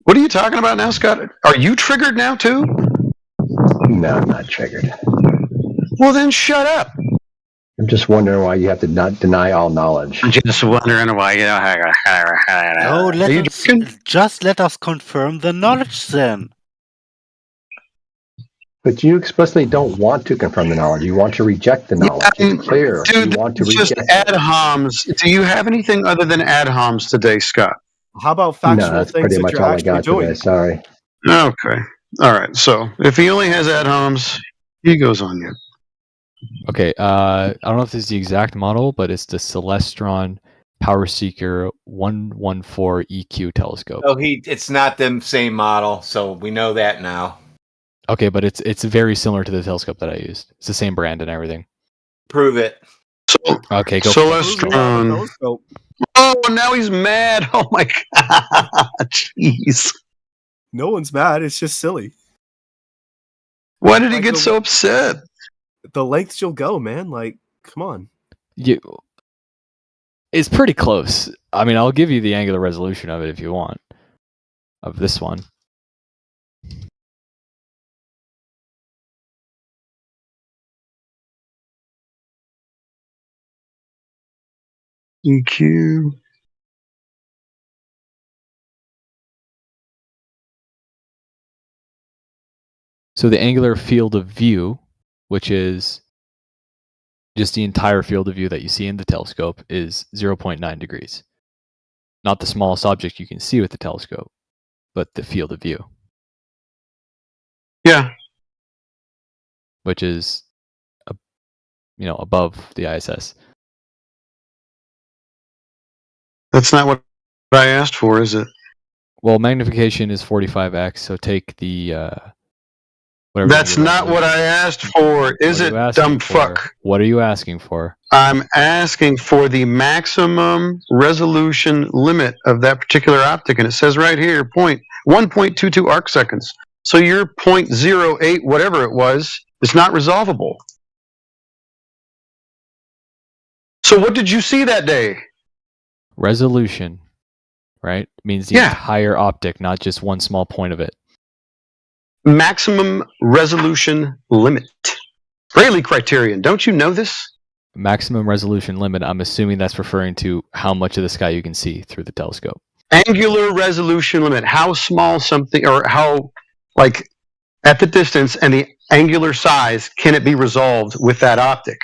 What are you talking about now, Scott? Are you triggered now too? No, I'm not triggered. Well, then shut up. I'm just wondering why you have to not deny all knowledge. I'm just wondering why you don't. Oh, just let us confirm the knowledge then. But you explicitly don't want to confirm the knowledge. You want to reject the knowledge. It's clear. Dude, you want to it's just reject ad homs. Do you have anything other than ad homs today, Scott? How about factual No, that's things pretty that much you're all I actually got doing? today. Sorry. Okay. All right. So if he only has ad homs, he goes on you. Okay. I don't know if this is the exact model, but it's the Celestron Power Seeker 114 EQ telescope. Oh, it's not the same model, so we know that now. Okay, but it's very similar to the telescope that I used. It's the same brand and everything. Prove it. Okay, go. Celestron. Oh, now he's mad. Oh my god. Jeez. No one's mad. It's just silly. Why did he get so upset? The lengths you'll go, man. Like, come on. It's pretty close. I mean, I'll give you the angular resolution of it if you want. Of this one. EQ. So the angular field of view, which is just the entire field of view that you see in the telescope, is 0.9 degrees. Not the smallest object you can see with the telescope, but the field of view. Yeah. Which is, above the ISS. That's not what I asked for, is it? Well, magnification is 45x, so take the... That's not what I asked for, is it, dumb fuck? What are you asking for? I'm asking for the maximum resolution limit of that particular optic, and it says right here, 1.22 arc seconds. So your 0.08, whatever it was, is not resolvable. So what did you see that day? Resolution, right? Means the entire optic, not just one small point of it. Maximum resolution limit. Rayleigh criterion. Don't you know this? Maximum resolution limit. I'm assuming that's referring to how much of the sky you can see through the telescope. Angular resolution limit. How small something, or how, like, at the distance and the angular size, can it be resolved with that optic?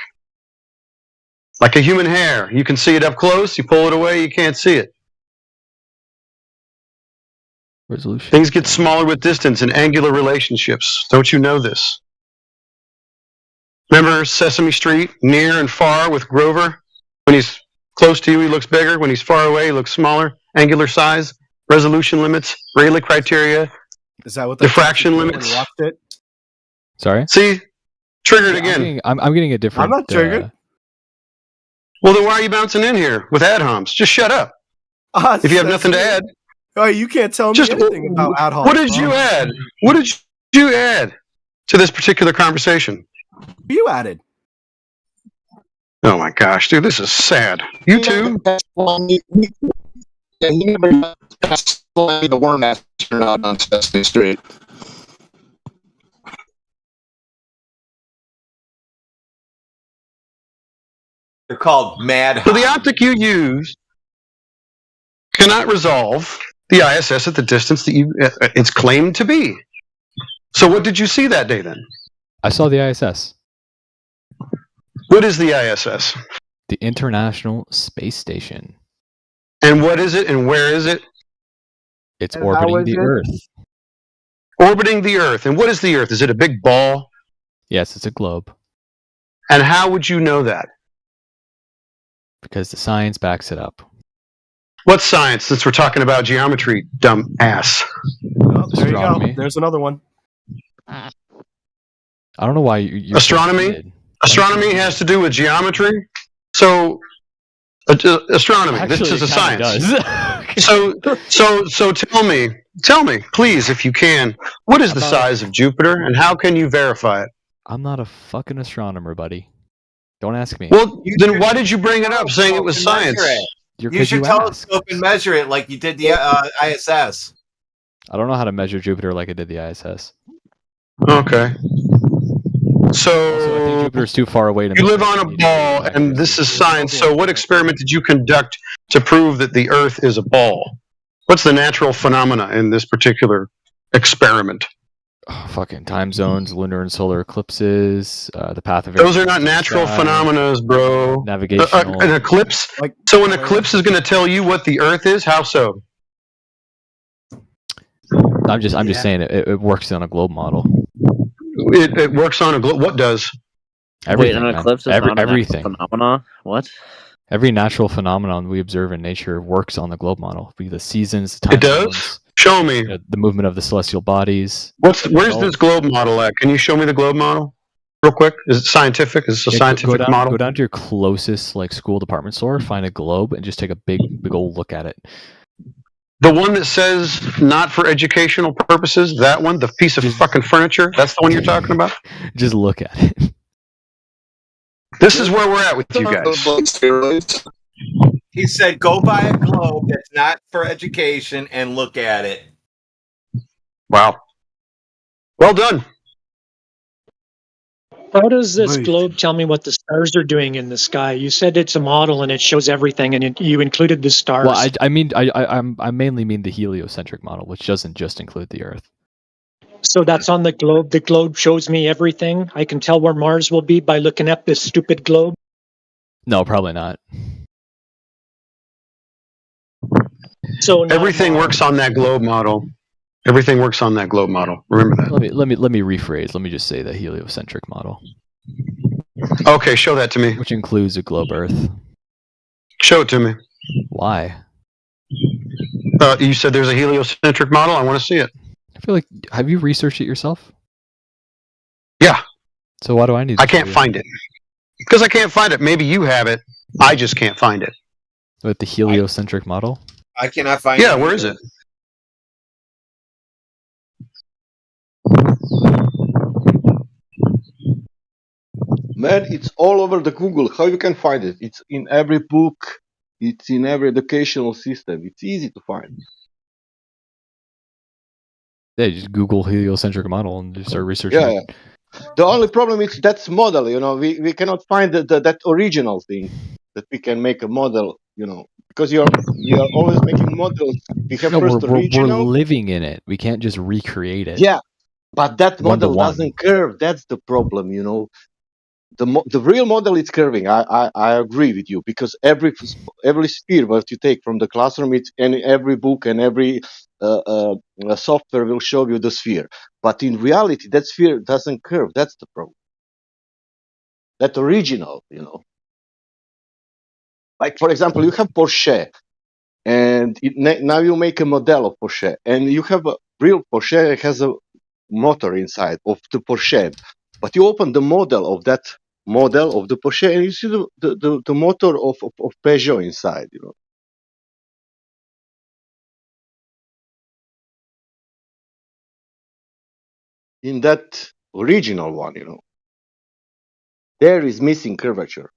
Like a human hair. You can see it up close. You pull it away, you can't see it. Resolution. Things get smaller with distance in angular relationships. Don't you know this? Remember Sesame Street, near and far with Grover? When he's close to you, he looks bigger. When he's far away, he looks smaller. Angular size, resolution limits, Rayleigh criteria, Is that what diffraction limits. Sorry? See? Triggered again. I'm getting a different... I'm not triggered. Well, then why are you bouncing in here with ad homs? Just shut up. If you have nothing to add. Oh, you can't tell me anything about ad hoc. What did you add? What did you add to this particular conversation? You added. Oh my gosh, dude, this is sad. You too? Yeah, he never passed the worm astronaut on Sesame Street. They're called mad. So the optic you use cannot resolve the ISS at the distance that it's claimed to be. So what did you see that day then? I saw the ISS. What is the ISS? The International Space Station. And what is it and where is it? It's orbiting the Earth. Orbiting the Earth. And what is the Earth? Is it a big ball? Yes, it's a globe. And how would you know that? Because the science backs it up. What science, since we're talking about geometry, dumb ass? Oh, there you go. There's another one. I don't know why you're astronomy. Astronomy has to do with geometry. So, astronomy. Actually, this is a science. Does. So tell me, please, if you can, what is the size of Jupiter, and how can you verify it? I'm not a fucking astronomer, buddy. Don't ask me. Well, then why did you bring it up, saying it was science? Use your telescope and measure it like you did the ISS. I don't know how to measure Jupiter like I did the ISS. Okay. So also, I think Jupiter's too far away to you live on a ball, and this is science. So what experiment did you conduct to prove that the Earth is a ball? What's the natural phenomena in this particular experiment? Oh, fucking time zones, lunar and solar eclipses, the path of... Those are not natural phenomena, bro. Navigational... An eclipse? So an eclipse is going to tell you what the Earth is? How so? I'm just saying it works on a globe model. It works on a globe. What does? Everything. Wait, an eclipse is not a everything. natural phenomena? What? Every natural phenomenon we observe in nature works on the globe model. The seasons, the time it does? zones, show me. The movement of the celestial bodies. Where's this globe model at? Can you show me the globe model? real quick? Is it scientific? Is this a scientific model? Go down to your closest school department store, find a globe, and just take a big old look at it. The one that says not for educational purposes, that one, the piece of fucking furniture, that's the one you're talking about? Just look at it. This is where we're at with you guys. He said, go buy a globe that's not for education and look at it. Wow. Well done. How does this globe tell me what the stars are doing in the sky? You said it's a model and it shows everything, and you included the stars. Well, I mainly mean the heliocentric model, which doesn't just include the Earth. So that's on the globe. The globe shows me everything. I can tell where Mars will be by looking at this stupid globe. No, probably not. So everything works on that globe model. Everything works on that globe model. Remember that. Let me rephrase. Let me just say the heliocentric model. Okay, show that to me. Which includes a globe Earth. Show it to me. Why? You said there's a heliocentric model. I want to see it. I feel like, have you researched it yourself? Yeah. So why do I need? I can't find it because I can't find it. Maybe you have it. I just can't find it. With the heliocentric model? I cannot find it. Yeah, where is it? Man, it's all over the Google. How you can find it? It's in every book. It's in every educational system. It's easy to find. Yeah, just Google heliocentric model and just start researching. Yeah. The only problem is that's model. We cannot find that original thing that we can make a model. Because we are always making models. We have first original. We're living in it. We can't just recreate it. Yeah, but that model doesn't curve. That's the problem. The real model is curving. I agree with you, because every sphere that you take from the classroom, it's in every book and every software will show you the sphere. But in reality, that sphere doesn't curve. That's the problem. That original, Like, for example, you have Porsche, and now you make a model of Porsche, and you have a real Porsche. It has a motor inside of the Porsche, but you open the model of that model of the Porsche, and you see the motor of Peugeot inside. In that original one, there is missing curvature.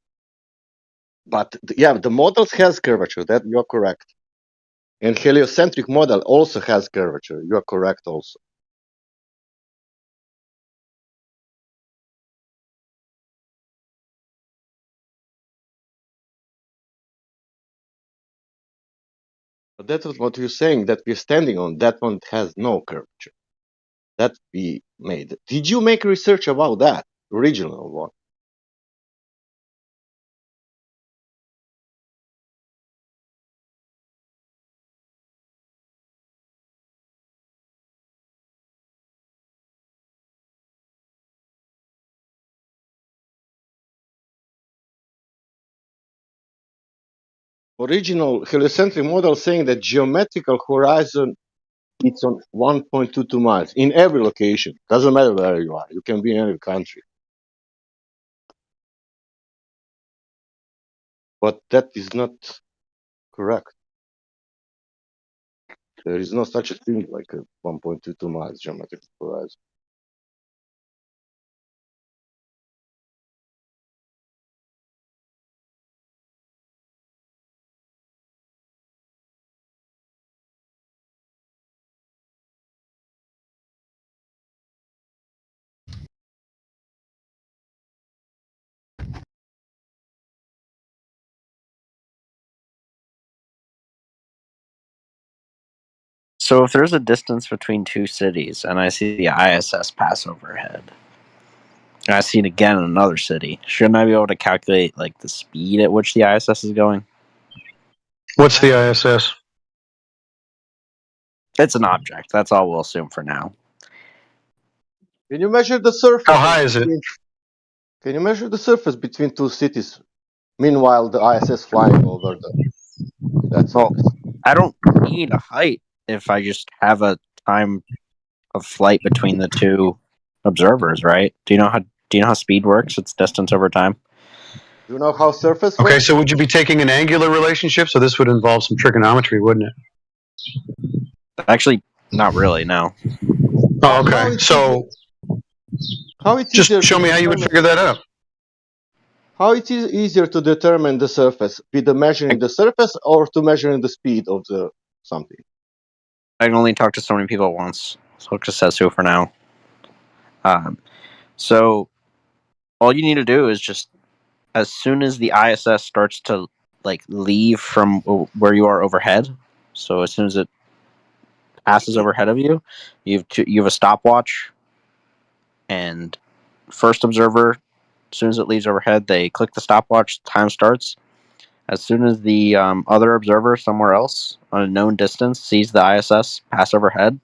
But the models has curvature. That you're correct. And heliocentric model also has curvature. You are correct also. But that's what you're saying, that we're standing on. That one has no curvature. That we made. Did you make research about that original one? Original heliocentric model saying that geometrical horizon, it's on 1.22 miles in every location. Doesn't matter where you are. You can be in any country. But that is not correct. There is no such a thing like a 1.22 miles geometrical horizon. So if there's a distance between two cities and I see the ISS pass overhead, and I see it again in another city, shouldn't I be able to calculate like the speed at which the ISS is going? What's the ISS? It's an object. That's all we'll assume for now. Can you measure the surface? How high is it? Can you measure the surface between two cities? Meanwhile, the ISS flying over them. That's all. I don't need a height if I just have a time of flight between the two observers, right? Do you know how Do you know how speed works? It's distance over time. Do you know how surface Okay, works? so would you be taking an angular relationship? So this would involve some trigonometry, wouldn't it? Actually, not really. No. Oh, okay. So How it's just easier show to me how you would figure that out. How it is easier to determine the surface, be the measuring the surface or to measuring the speed of the something? I can only talk to so many people at once, so it just says so for now. So all you need to do is just, as soon as the ISS starts to leave from where you are overhead, so as soon as it passes overhead of you, you have a stopwatch, and first observer, as soon as it leaves overhead, they click the stopwatch, time starts. As soon as the other observer somewhere else on a known distance sees the ISS pass overhead,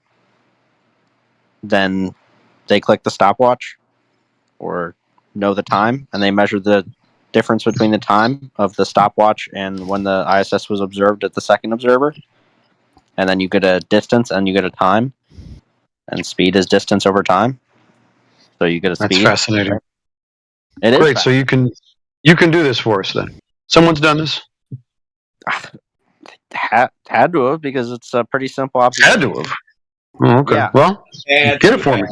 then they click the stopwatch or know the time, and they measure the difference between the time of the stopwatch and when the ISS was observed at the second observer. And then you get a distance and you get a time. And speed is distance over time. So you get a speed. That's fascinating. It is great. So you can do this for us then. Someone's done this. Had to have, because it's a pretty simple observation. Had to have. Oh, okay. Yeah. Well, get it for me.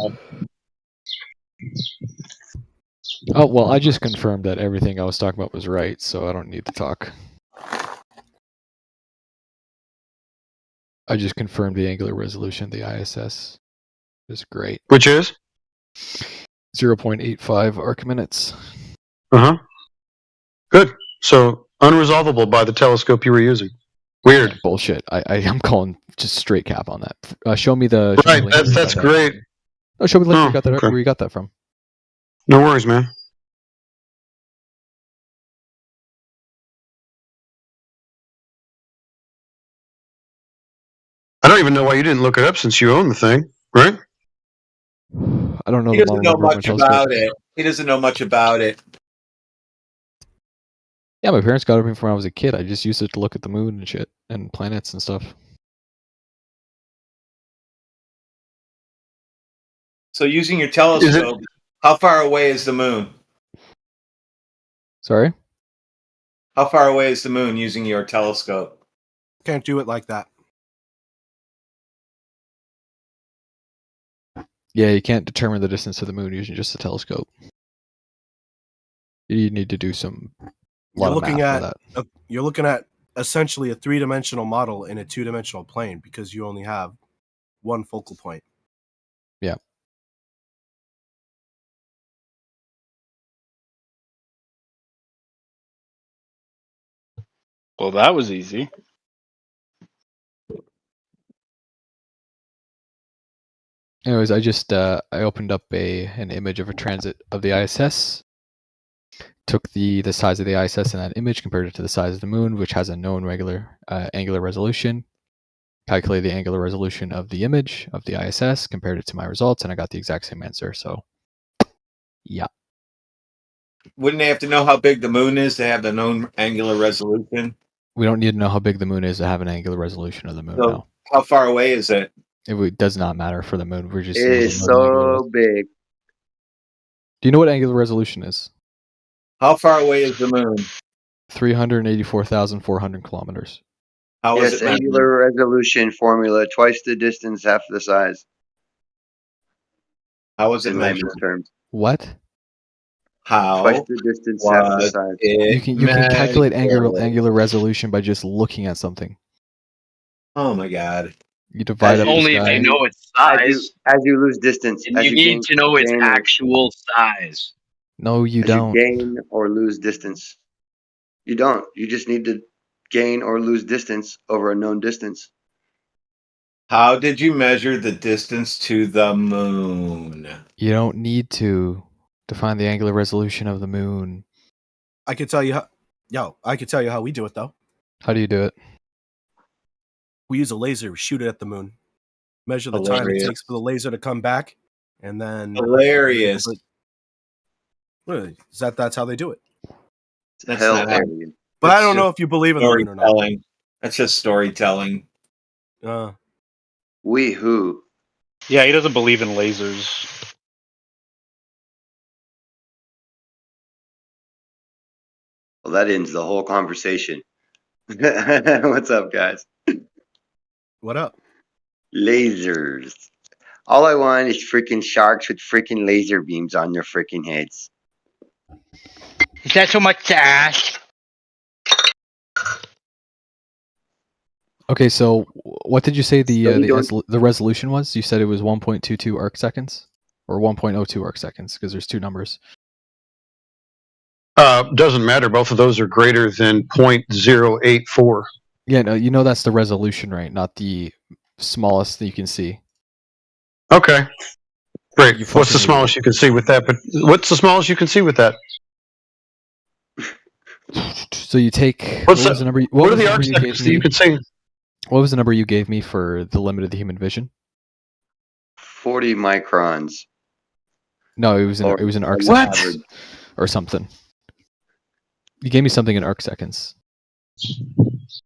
Oh, well, I just confirmed that everything I was talking about was right, so I don't need to talk. I just confirmed the angular resolution of the ISS is great. Which is? 0.85 arcminutes. Uh-huh. Good. So, unresolvable by the telescope you were using. Weird. Bullshit. I'm calling just straight cap on that. Show me the... Right, that's great. Oh, show me the link okay. where you got that from. No worries, man. I don't even know why you didn't look it up since you own the thing, right? I don't know. He doesn't know much about it. He doesn't know much about it. Yeah, my parents got it from when I was a kid. I just used it to look at the moon and shit, and planets and stuff. So using your telescope, how far away is the moon? Sorry? How far away is the moon using your telescope? Can't do it like that. Yeah, you can't determine the distance to the moon using just a telescope. You need to do some... You're looking at essentially a three-dimensional model in a two-dimensional plane because you only have one focal point. Yeah. Well, that was easy. Anyways, I just I opened up an image of a transit of the ISS. Took the size of the ISS in that image, compared it to the size of the moon, which has a known regular angular resolution. Calculated the angular resolution of the image of the ISS, compared it to my results, and I got the exact same answer. So, yeah. Wouldn't they have to know how big the moon is to have the known angular resolution? We don't need to know how big the moon is to have an angular resolution of the moon. So No. how far away is it? It does not matter for the moon. We're just... It is so big. Do you know what angular resolution is? How far away is the moon? 384,400 kilometers. How is Yes, it measured? angular resolution formula, twice the distance, half the size. How is it in measured? layman's terms? What? How? Twice the distance, half the was size. You can calculate measured? angular resolution by just looking at something. Oh my god. You divide up the Only if sky. you know its As size. you lose distance, And as you you need to know its gain actual size. No, you as don't. you gain or lose distance. You don't. You just need to gain or lose distance over a known distance. How did you measure the distance to the moon? You don't need to find the angular resolution of the moon. I could tell you how we do it though. How do you do it? We use a laser, shoot it at the moon, measure the time it Hilarious. takes for the laser to come back, and then Hilarious. Really? That's how they do it. That's Hell, not alien. But that's I don't know just if you believe in the moon or not. storytelling. That's just storytelling. We who? Yeah, he doesn't believe in lasers. Well, that ends the whole conversation. What's up, guys? What up? Lasers. All I want is freaking sharks with freaking laser beams on their freaking heads. Is that so much to ask? Okay, so what did you say the resolution was? You said it was 1.22 arc seconds or 1.02 arc seconds because there's two numbers. Doesn't matter. Both of those are greater than 0.084. Yeah, no, you know that's the resolution, right? Not the smallest that you can see. Okay. Great. What's the smallest you can see with that? But what's the smallest you can see with that? So you take what are the arc seconds that you can see? What was the number you gave me for the limit of the human vision? 40 microns. No, it was an arc seconds or something. You gave me something in arc seconds.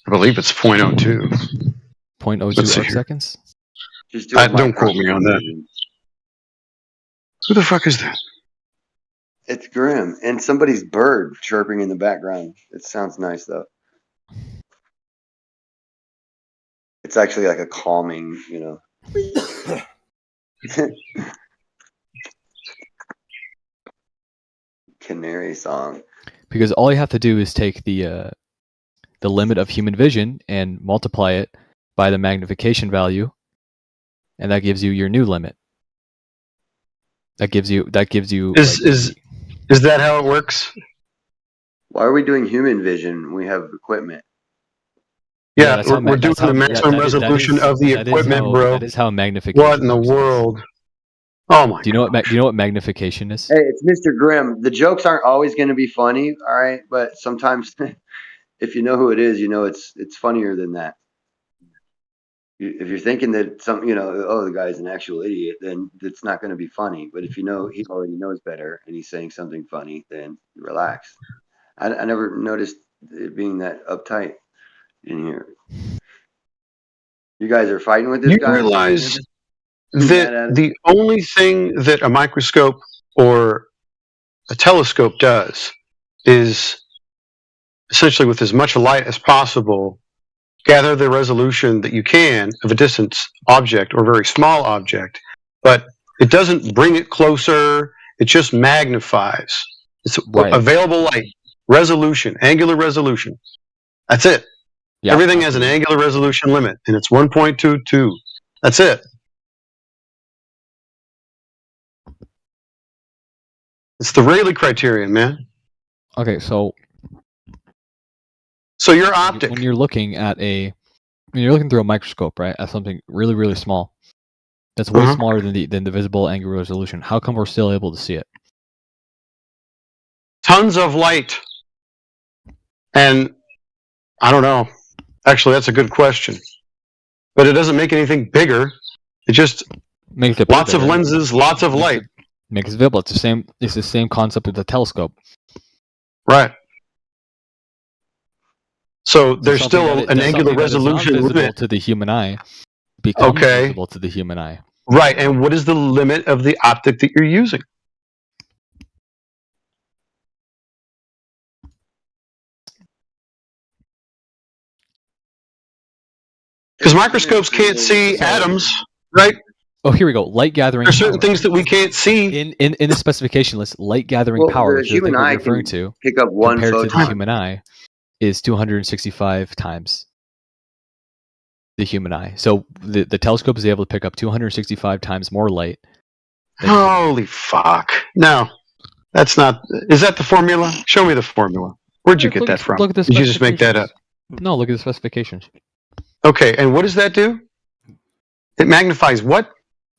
I believe it's 0.02. 0.02 arc seconds? Don't quote me on that. Who the fuck is that? It's Grim. And somebody's bird chirping in the background. It sounds nice, though. It's actually like a calming, canary song. Because all you have to do is take the limit of human vision and multiply it by the magnification value, and that gives you your new limit. That gives you. Is that how it works? Why are we doing human vision? We have equipment. Yeah, we're doing the maximum resolution of the equipment, bro. That is how magnification. What in the world? Oh my! Do you know what magnification is? Hey, it's Mr. Grimm. The jokes aren't always going to be funny, all right? But sometimes, if you know who it is, it's funnier than that. If you're thinking that the guy's an actual idiot, then it's not going to be funny. But if you know he already knows better and he's saying something funny, then relax. I never noticed it being that uptight in here. You guys are fighting with this guy? You realize that the only thing that a microscope or a telescope does is essentially, with as much light as possible, gather the resolution that you can of a distant object or very small object, but it doesn't bring it closer. It just magnifies. It's available light, resolution, angular resolution. That's it. Yeah, everything has an angular resolution limit, and it's 1.22. That's it. It's the Rayleigh criterion, man. Okay, so your optic. When you're looking through a microscope, right, at something really, really small, that's way smaller than the visible angular resolution. How come we're still able to see it? Tons of light. And I don't know. Actually, that's a good question. But it doesn't make anything bigger. It just makes it lots of lenses, lots of light. Makes it visible. It's the same concept with the telescope. Right. So there's still an angular resolution limit to the human eye. Becomes visible to the human eye. Right. And what is the limit of the optic that you're using? Because microscopes can't see atoms, right? Oh, here we go. Light gathering. There's certain things that we can't see. In the specification list, light gathering power, which is the thing we're referring to, pick up one compared photon. to the human eye, is 265 times the human eye. So the telescope is able to pick up 265 times more light. Holy fuck! No, that's not. Is that the formula? Show me the formula. Where'd you get that from? Did you just make that up? No, look at the specifications. Okay, and what does that do? It magnifies what?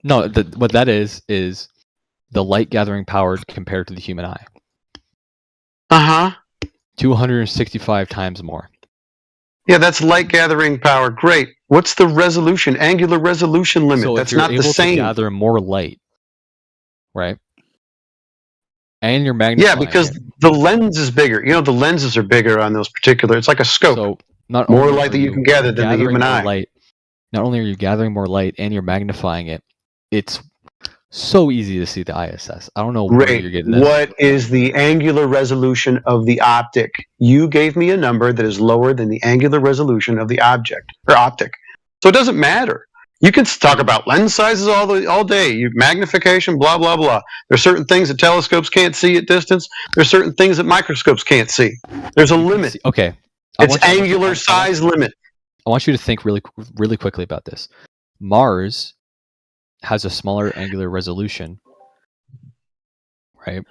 No, what that is the light gathering power compared to the human eye. 265 times more. Yeah, that's light gathering power. Great. What's the resolution? Angular resolution limit. So that's if you're not able the same. To gather more light, right? And you're magnifying. Yeah, because the lens is bigger. The lenses are bigger on those particular. It's like a scope. So not more light that you can gather than the human eye. Light, not only are you gathering more light and you're magnifying it, it's So easy to see the ISS. I don't know where Great. you're getting this. What is the angular resolution of the optic? You gave me a number that is lower than the angular resolution of the object or optic. So it doesn't matter. You can talk about lens sizes all day, magnification, blah, blah, blah. There's certain things that telescopes can't see at distance. There's certain things that microscopes can't see. There's a limit. Okay. It's angular size limit. I want you to think really quickly about this. Mars has a smaller angular resolution, right?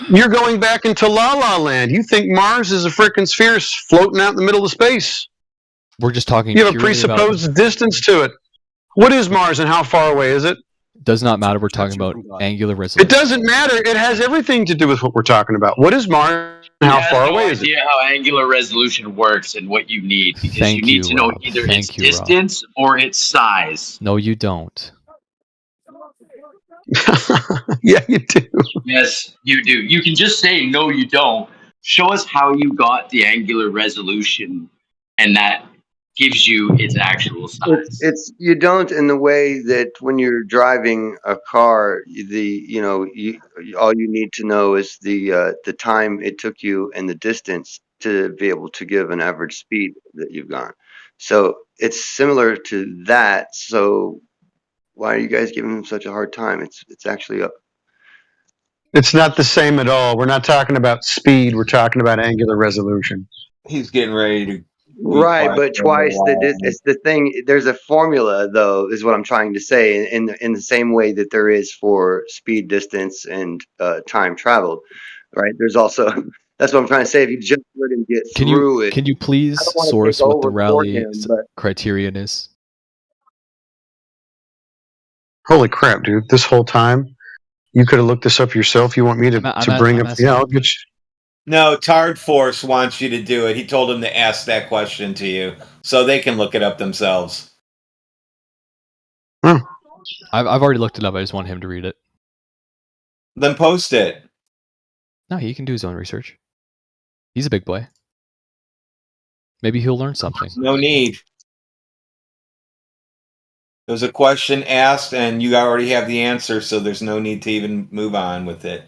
You're going back into La La Land. You think Mars is a frickin' sphere floating out in the middle of space. We're just talking. You have a presupposed distance to it. What is Mars and how far away is it? Does not matter. We're talking about angular resolution. It doesn't matter. It has everything to do with what we're talking about. What is Mars and how far away is it? You have no idea how angular resolution works and what you need, because you need to know either its distance or its size. No, you don't. Yeah, you do. Yes, you do. You can just say, no, you don't. Show us how you got the angular resolution, and that gives you its actual size. It's you don't in the way that when you're driving a car, all you need to know is the time it took you and the distance to be able to give an average speed that you've gone. So it's similar to that. So why are you guys giving him such a hard time? It's actually a. It's not the same at all. We're not talking about speed. We're talking about angular resolution. He's getting ready to. Right, but twice it's the thing. There's a formula, though, is what I'm trying to say. In the same way that there is for speed, distance, and time traveled, right? There's also that's what I'm trying to say. If you just let him get through it, Can you please source what the Rayleigh criterion is? Holy crap, dude! This whole time, you could have looked this up yourself. You want me to bring up? Yeah, I'll get you. No, Tard Force wants you to do it. He told him to ask that question to you, so they can look it up themselves. I've already looked it up. I just want him to read it. Then post it. No, he can do his own research. He's a big boy. Maybe he'll learn something. No need. There's a question asked, and you already have the answer, so there's no need to even move on with it.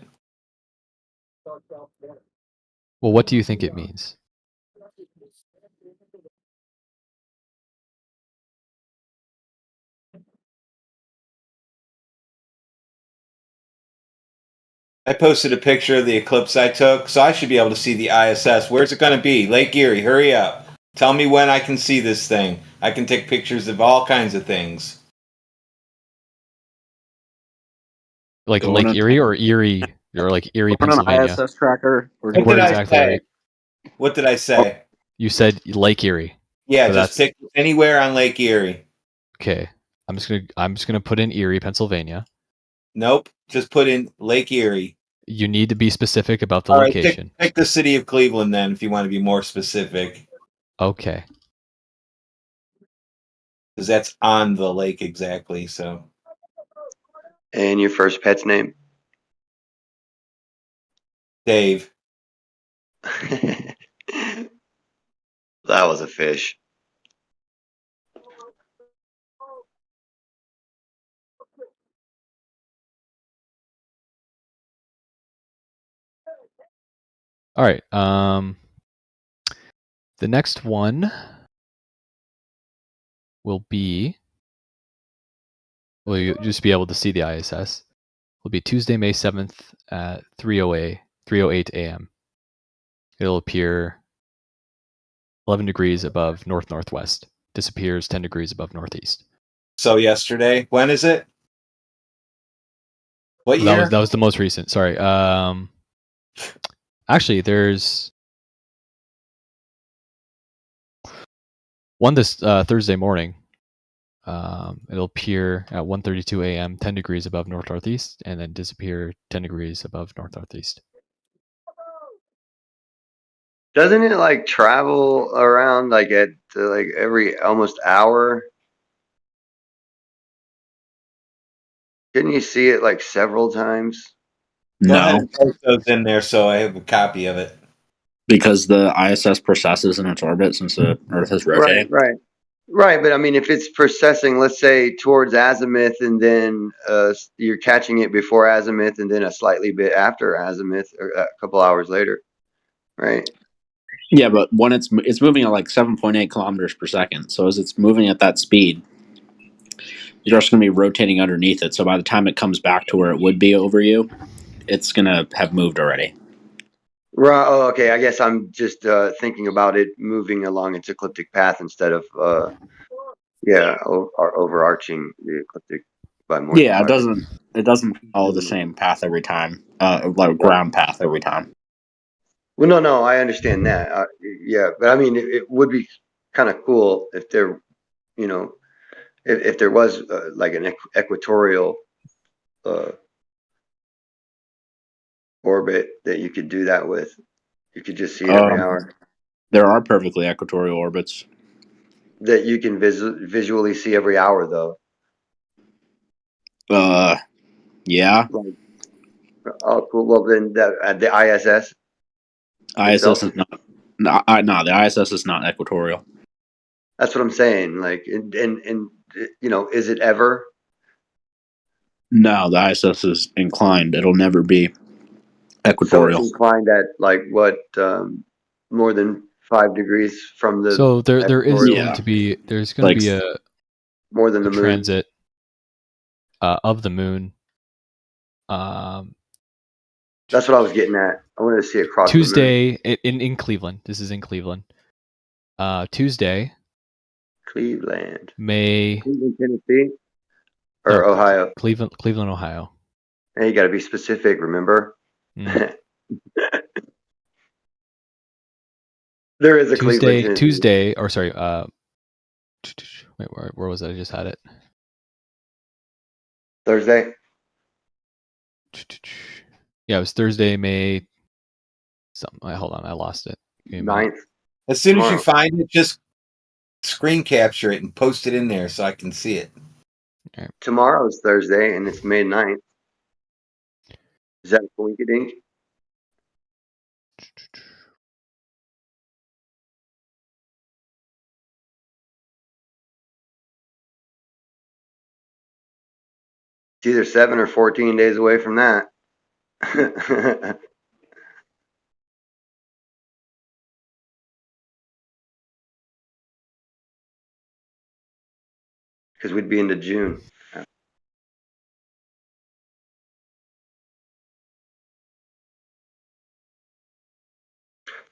Well, what do you think it means? I posted a picture of the eclipse I took, so I should be able to see the ISS. Where's it going to be? Lake Erie, hurry up. Tell me when I can see this thing. I can take pictures of all kinds of things. Like Lake Erie or Erie? Or like Erie, Pennsylvania? An ISS tracker? What did I say? What did I say? You said Lake Erie. Yeah, so just pick anywhere on Lake Erie. Okay. I'm just gonna put in Erie, Pennsylvania. Nope. Just put in Lake Erie. You need to be specific about the All location. Right, pick the city of Cleveland then if you want to be more specific. Okay. Because that's on the lake exactly, so. And your first pet's name? Dave. That was a fish. All right. The next one will be. Well, you'll just be able to see the ISS. Will be Tuesday, May 7th at 3:08 a.m. It'll appear 11 degrees above north-northwest. Disappears 10 degrees above northeast. So yesterday. When is it? What year? That was the most recent. Sorry. Actually, there's one this Thursday morning. It'll appear at 1:32 a.m., 10 degrees above north-northeast, and then disappear 10 degrees above north-northeast. Doesn't it like travel around like at like every almost hour? Couldn't you see it like several times? No. Post those in there so I have a copy of it. Because the ISS processes in its orbit since the Earth is rotating. Right. Right, but I mean, if it's processing, let's say towards azimuth, and then you're catching it before azimuth, and then a slightly bit after azimuth, or a couple hours later, right? Yeah, but when it's moving at like 7.8 kilometers per second, so as it's moving at that speed, you're just going to be rotating underneath it. So by the time it comes back to where it would be over you, it's going to have moved already. Right. Oh, okay. I guess I'm just thinking about it moving along its ecliptic path instead of overarching the ecliptic by more than 5 degrees. It doesn't follow the same path every time, like ground path every time. Well, no, I understand that. Yeah, but I mean, it would be kind of cool if there, if there was like an equatorial orbit that you could do that with. You could just see it every hour. There are perfectly equatorial orbits that you can visually see every hour, though. Yeah. Like, oh, cool. Well, then the ISS. ISS is not. No, the ISS is not equatorial. That's what I'm saying. Like, and is it ever? No, the ISS is inclined. It'll never be equatorial. So it's inclined at like what, more than 5 degrees from the. So there is going to be a more than the moon. transit of the moon. That's what I was getting at. I wanted to see it cross Tuesday in Cleveland. This is in Cleveland. Tuesday. Cleveland. May. Cleveland, Tennessee, or Ohio. Cleveland, Ohio. Hey, you got to be specific. Remember. There is a Cleveland. Tuesday, or sorry. Wait, where was it? I just had it. Thursday. Yeah, it was Thursday, May. Hold on, I lost it. 9th. As soon as you find it, just screen capture it and post it in there so I can see it. Right. Tomorrow's Thursday, and it's May 9th. Is that a coinkydink? It's either 7 or 14 days away from that. Because we'd be into June.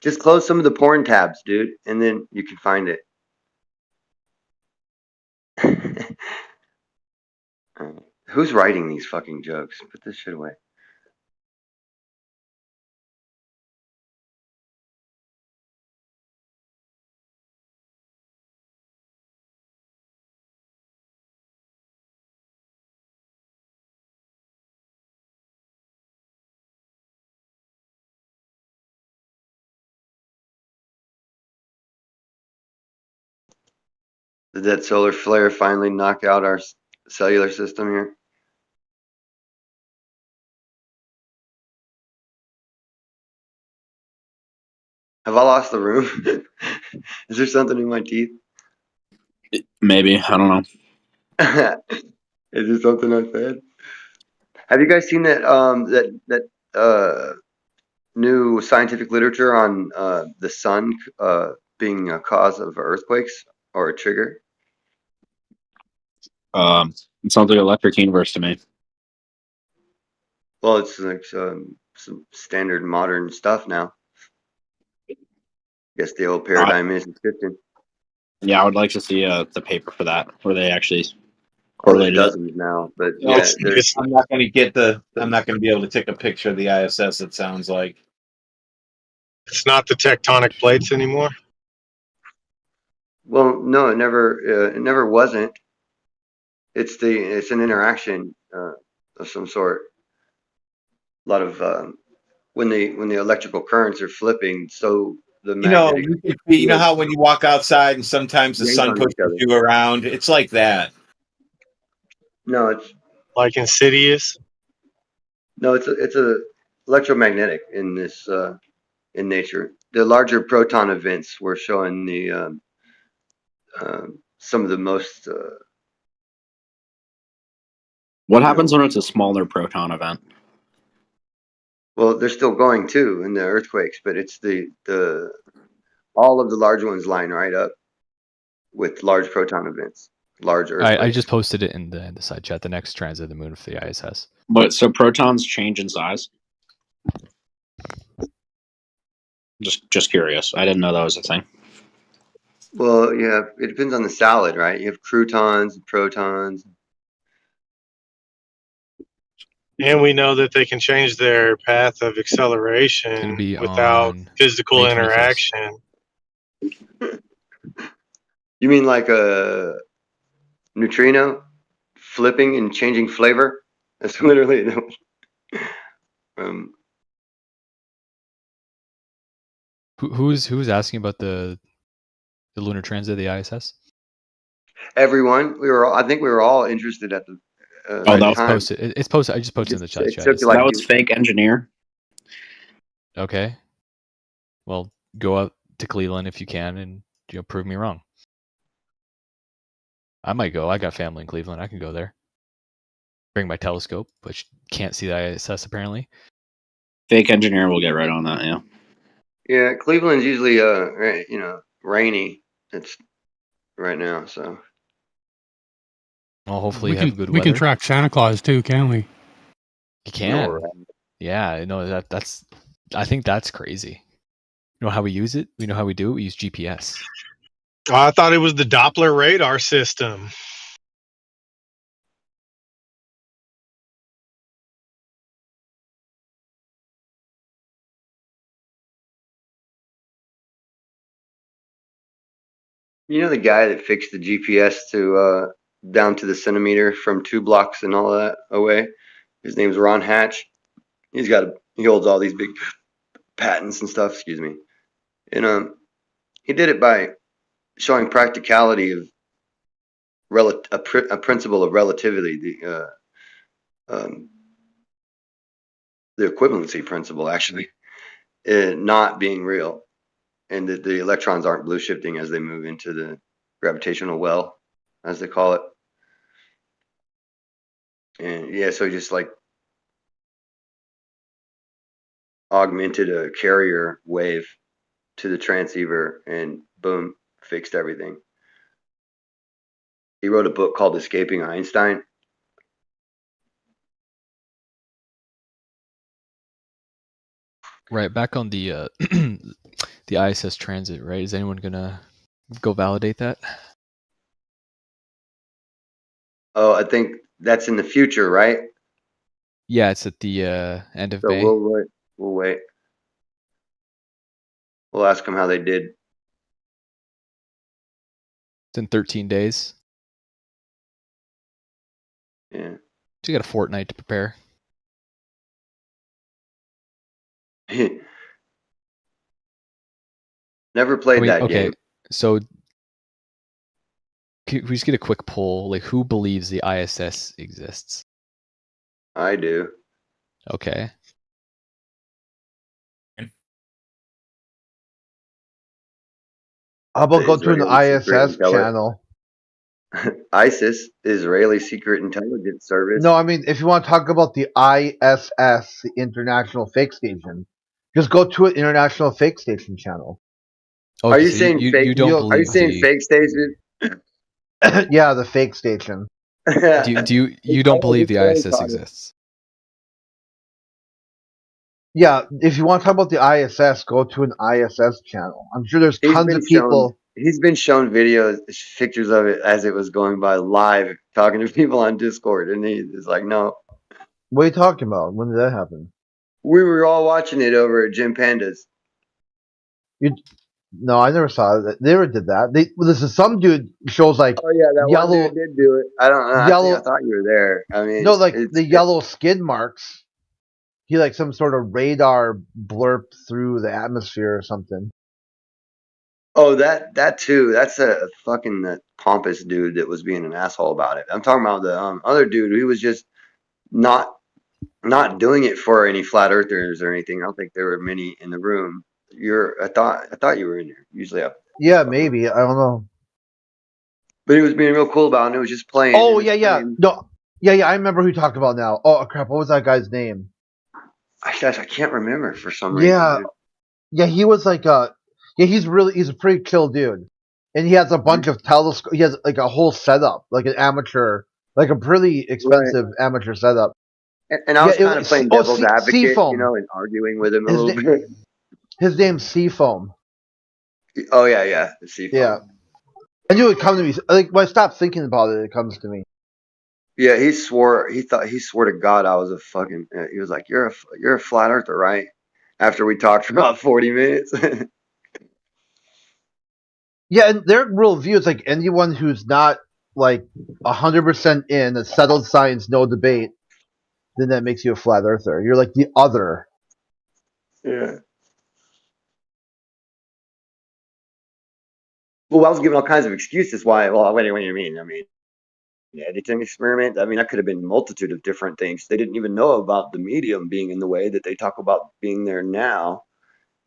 Just close some of the porn tabs, dude, and then you can find it. Who's writing these fucking jokes? Put this shit away. Did that solar flare finally knock out our cellular system here? Have I lost the room? Is there something in my teeth? Maybe. I don't know. Is there something I said? Have you guys seen that new scientific literature on the sun being a cause of earthquakes or a trigger? It sounds like Electric Universe to me. Well, it's like some standard modern stuff now. I guess the old paradigm is shifting. Yeah, I would like to see the paper for that, where they actually correlated dozens now. But yeah, I'm not going to get the. I'm not going to be able to take a picture of the ISS. It sounds like it's not the tectonic plates anymore. Well, no, it never wasn't. It's an interaction of some sort. A lot of when the electrical currents are flipping, so the magnetic. You know how when you walk outside and sometimes the sun pushes you around. It's like that. No, it's like Insidious. No, it's a electromagnetic in this in nature. The larger proton events were showing the some of the most. What happens when it's a smaller proton event? Well, they're still going too in the earthquakes, but it's the all of the large ones line right up with large proton events, large earthquakes. I just posted it in the side chat. The next transit of the moon for the ISS. But so protons change in size? Just curious. I didn't know that was a thing. Well, yeah, it depends on the salad, right? You have croutons and protons. And we know that they can change their path of acceleration without physical interaction. You mean like a neutrino flipping and changing flavor? That's literally Who's asking about the lunar transit of the ISS? Everyone. I think we were all interested at the that was time. Posted. It's posted. I just posted in the chat. That was fake engineer. Okay. Well, go out to Cleveland if you can, and prove me wrong. I might go. I got family in Cleveland. I can go there. Bring my telescope, which can't see the ISS apparently. Fake engineer will get right on that. Yeah. Yeah, Cleveland's usually rainy. It's right now, so. Well, hopefully we you have can good we weather. can track Santa Claus too, can't we? You can. Yeah, no, that's. I think that's crazy. You know how we use it? We know how we do it? We use GPS. Oh, I thought it was the Doppler radar system. You know the guy that fixed the GPS to down to the centimeter from 2 blocks and all of that away? His name's Ron Hatch. He holds all these big patents and stuff, excuse me. And he did it by showing practicality of a principle of relativity, the equivalency principle, actually, not being real, and that the electrons aren't blue shifting as they move into the gravitational well, as they call it. And yeah, so just like augmented a carrier wave to the transceiver, and boom, fixed everything. He wrote a book called Escaping Einstein. Right, back on the the ISS transit, right? Is anyone gonna go validate that? Oh, I think that's in the future, right? Yeah, it's at the end of So May. we'll wait. We'll ask them how they did. It's in 13 days. Yeah. So you got a fortnight to prepare. Never played that game. So can we just get a quick poll? Like, who believes the ISS exists? I do. Okay. How about go to an ISS channel? ISIS, Israeli Secret Intelligence Service. No, I mean, if you want to talk about the ISS, the International Fake Station, just go to an International Fake Station channel. Oh, are you saying fake? You don't believe? Are you saying fake station? Yeah, the fake station. do you don't believe the ISS exists? Yeah, if you want to talk about the ISS, go to an ISS channel. I'm sure there's tons of people. He's been shown videos, pictures of it as it was going by live, talking to people on Discord, and he's like, "No." What are you talking about? When did that happen? We were all watching it over at Jim Panda's. No, I never saw that. They never did that. This is some dude shows like. Oh yeah, that yellow, one dude did do it. I don't know. I thought you were there. I mean, no, like the yellow skid marks. He like some sort of radar blurp through the atmosphere or something. Oh, that too. That's a fucking pompous dude that was being an asshole about it. I'm talking about the other dude. He was just not doing it for any flat earthers or anything. I don't think there were many in the room. I thought you were in there. Usually, yeah, maybe. I don't know. But he was being real cool about it. And it was just playing. Oh yeah. No, yeah. I remember who you're talking about now. Oh crap, what was that guy's name? I can't remember for some reason. Yeah. He was like he's a pretty chill dude, and he has a bunch of telescope. He has like a whole setup, like an amateur, like a pretty expensive amateur setup. And I was kind of playing devil's advocate, you know, and arguing with him a little bit. His name's Seafoam. Oh yeah, the Seafoam. Yeah, I knew it would come to me. Like when I stopped thinking about it, it comes to me. Yeah, he swore to God I was a fucking. He was like, "You're a flat earther, right?" After we talked for about 40 minutes. Yeah, and their worldview is like anyone who's not like 100% in a settled science, no debate, then that makes you a flat earther. You're like the other. Yeah. Well, I was giving all kinds of excuses why. Well, what do you mean? I mean, the editing experiment. I mean, that could have been a multitude of different things. They didn't even know about the medium being in the way that they talk about being there now.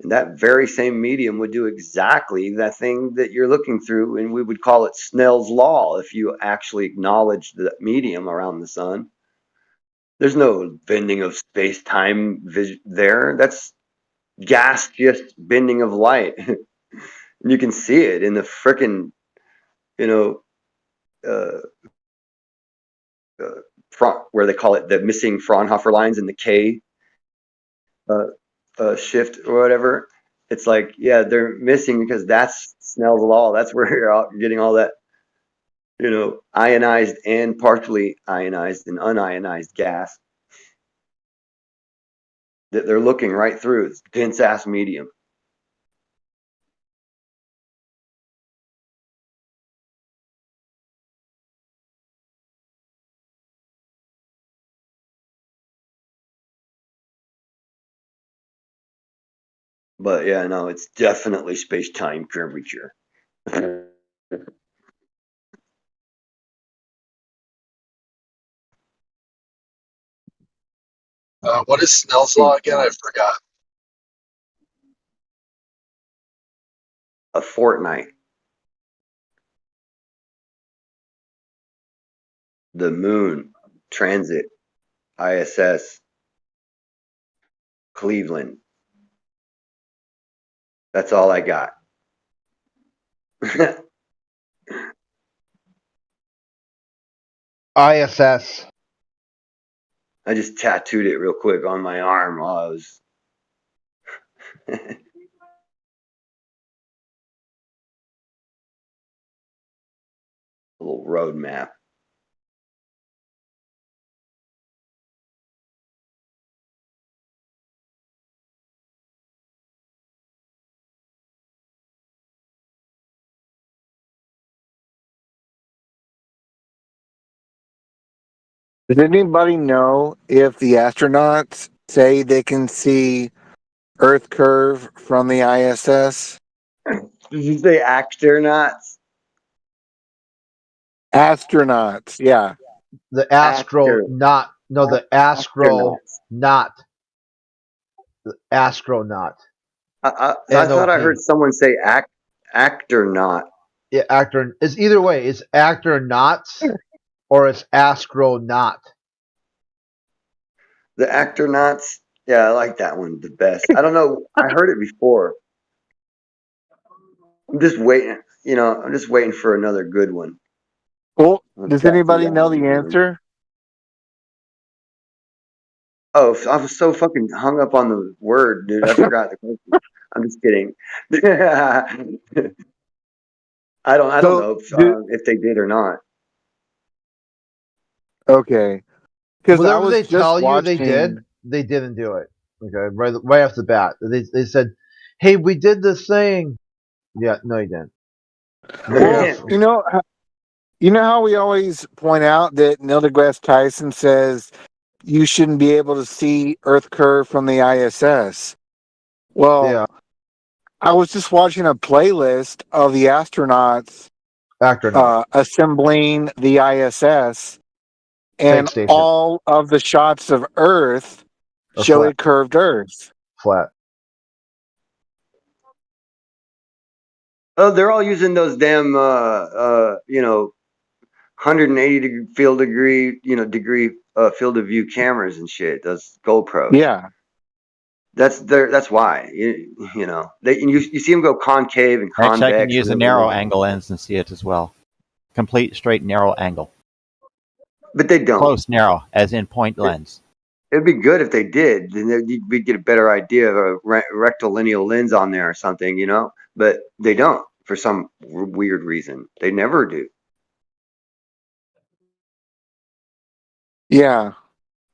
And that very same medium would do exactly that thing that you're looking through, and we would call it Snell's law if you actually acknowledge the medium around the sun. There's no bending of space-time there. That's gaseous bending of light. And you can see it in the frickin', where they call it the missing Fraunhofer lines in the K shift or whatever. It's like, yeah, they're missing because that's Snell's law. That's where you're getting all that, ionized and partially ionized and unionized gas that they're looking right through. It's dense ass medium. But yeah, no, it's definitely space-time curvature. What is Snell's law again? I forgot. A fortnight. The moon, transit, ISS, Cleveland. That's all I got. ISS. I just tattooed it real quick on my arm while I was. A little road map. Does anybody know if the astronauts say they can see Earth curve from the ISS? Did you say astronauts? Astronauts, yeah. The astronaut. No, the astronaut. The astronaut. I thought I heard someone say actor not. Yeah, actor. It's either way. It's actor knots or it's astronaut. The actronauts. Yeah, I like that one the best. I don't know. I heard it before. I'm just waiting. I'm just waiting for another good one. Well, does anybody know the answer? Oh, I was so fucking hung up on the word, dude. I forgot the question. I'm just kidding. I don't know if they did or not. Okay. Whatever they tell you they did, they didn't do it. Okay, right off the bat, they said, "Hey, we did this thing." Yeah, no, you didn't. Well, you know how we always point out that Neil deGrasse Tyson says you shouldn't be able to see Earth curve from the ISS. Well, I was just watching a playlist of the astronauts assembling the ISS, and all of the shots of Earth show a curved Earth. Flat. Oh, they're all using those damn 180 field degree field of view cameras and shit. Those GoPros. Yeah. That's why you see them go concave and convex. Actually, I can use a narrow angle lens and see it as well. Complete straight narrow angle. But they don't. Close narrow, as in point lens. It'd be good if they did. Then we'd get a better idea of a rectilineal lens on there or something, But they don't for some weird reason. They never do. Yeah.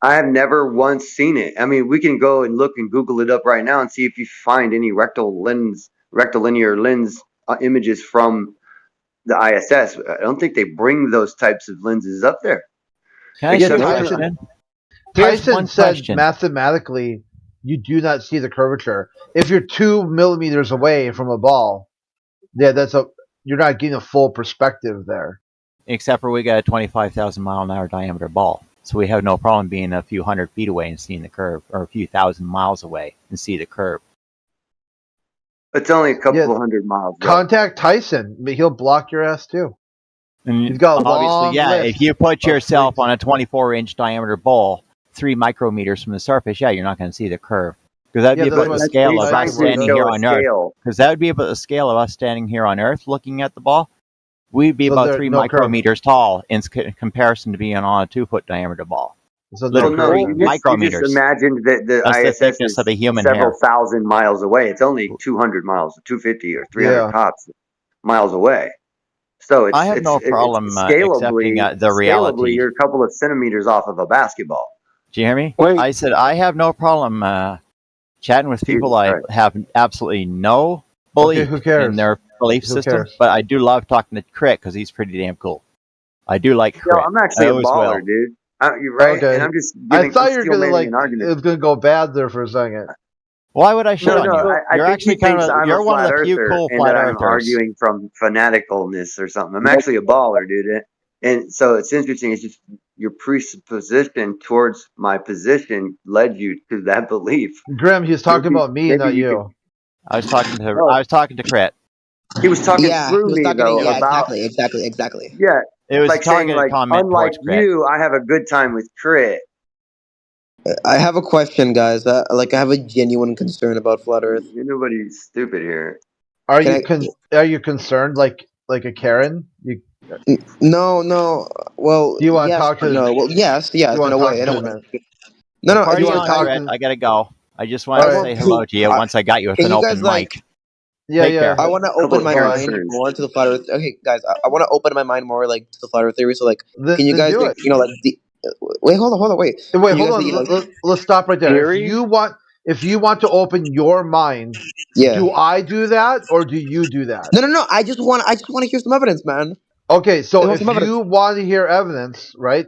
I have never once seen it. I mean, we can go and look and Google it up right now and see if you find any rectilinear lens images from the ISS. I don't think they bring those types of lenses up there. Tyson said mathematically you do not see the curvature. If you're 2 millimeters away from a ball, you're not getting a full perspective there. Except for we got a 25,000 mile an hour diameter ball. So we have no problem being a few hundred feet away and seeing the curve, or a few thousand miles away and see the curve. It's only a couple of hundred miles. Right? Contact Tyson. He'll block your ass too. And he's got a obviously, long list if you put yourself on a 24-inch diameter ball 3 micrometers from the surface, you're not going to see the curve. Because that'd be about the scale of us standing here on Earth. Because that would be about the scale of us standing here on Earth looking at the ball. We'd be about 3 micrometers tall in comparison to being on a 2-foot diameter ball. So micrometers. You just imagine that the ISS is of a human several thousand miles away. It's only 200 miles, 250 or 300 tops miles away. So I have no problem accepting the reality. Scalably, you're a couple of centimeters off of a basketball. Do you hear me? I said I have no problem chatting with people I have absolutely no belief in their belief system, but I do love talking to Crit because he's pretty damn cool. I do like Crit. I'm actually a baller, dude. You're right. Okay. And I'm just I thought you were gonna it was gonna go bad there for a second. Why would I shit on you? You're actually you're one of the few cool flat earthers. I'm arguing from fanaticalness or something. I'm actually a baller, dude. And so it's interesting. It's just your presupposition towards my position led you to that belief. Grim, he was talking about me, not you. I was talking to Crit. He was talking through me though. Exactly. Yeah. It was like saying, like, unlike you, I have a good time with Crit. I have a question, guys. I have a genuine concern about flat Earth. Nobody's stupid here. Are you concerned like a Karen? No. Well, do you want to talk to? No. Well, yes. In a way. No. You want to talk? I gotta go. I just want to say hello to you once I got you with an open mic. Yeah. I want to open my mind more to the flat Earth. Okay, guys, I want to open my mind more to the flat Earth theory. So can you guys wait, hold on, wait. Wait, hold on. Let's stop right there. Theory? If you want to open your mind, do I do that or do you do that? No. I just want to hear some evidence, man. Okay, so if you want to hear evidence, right,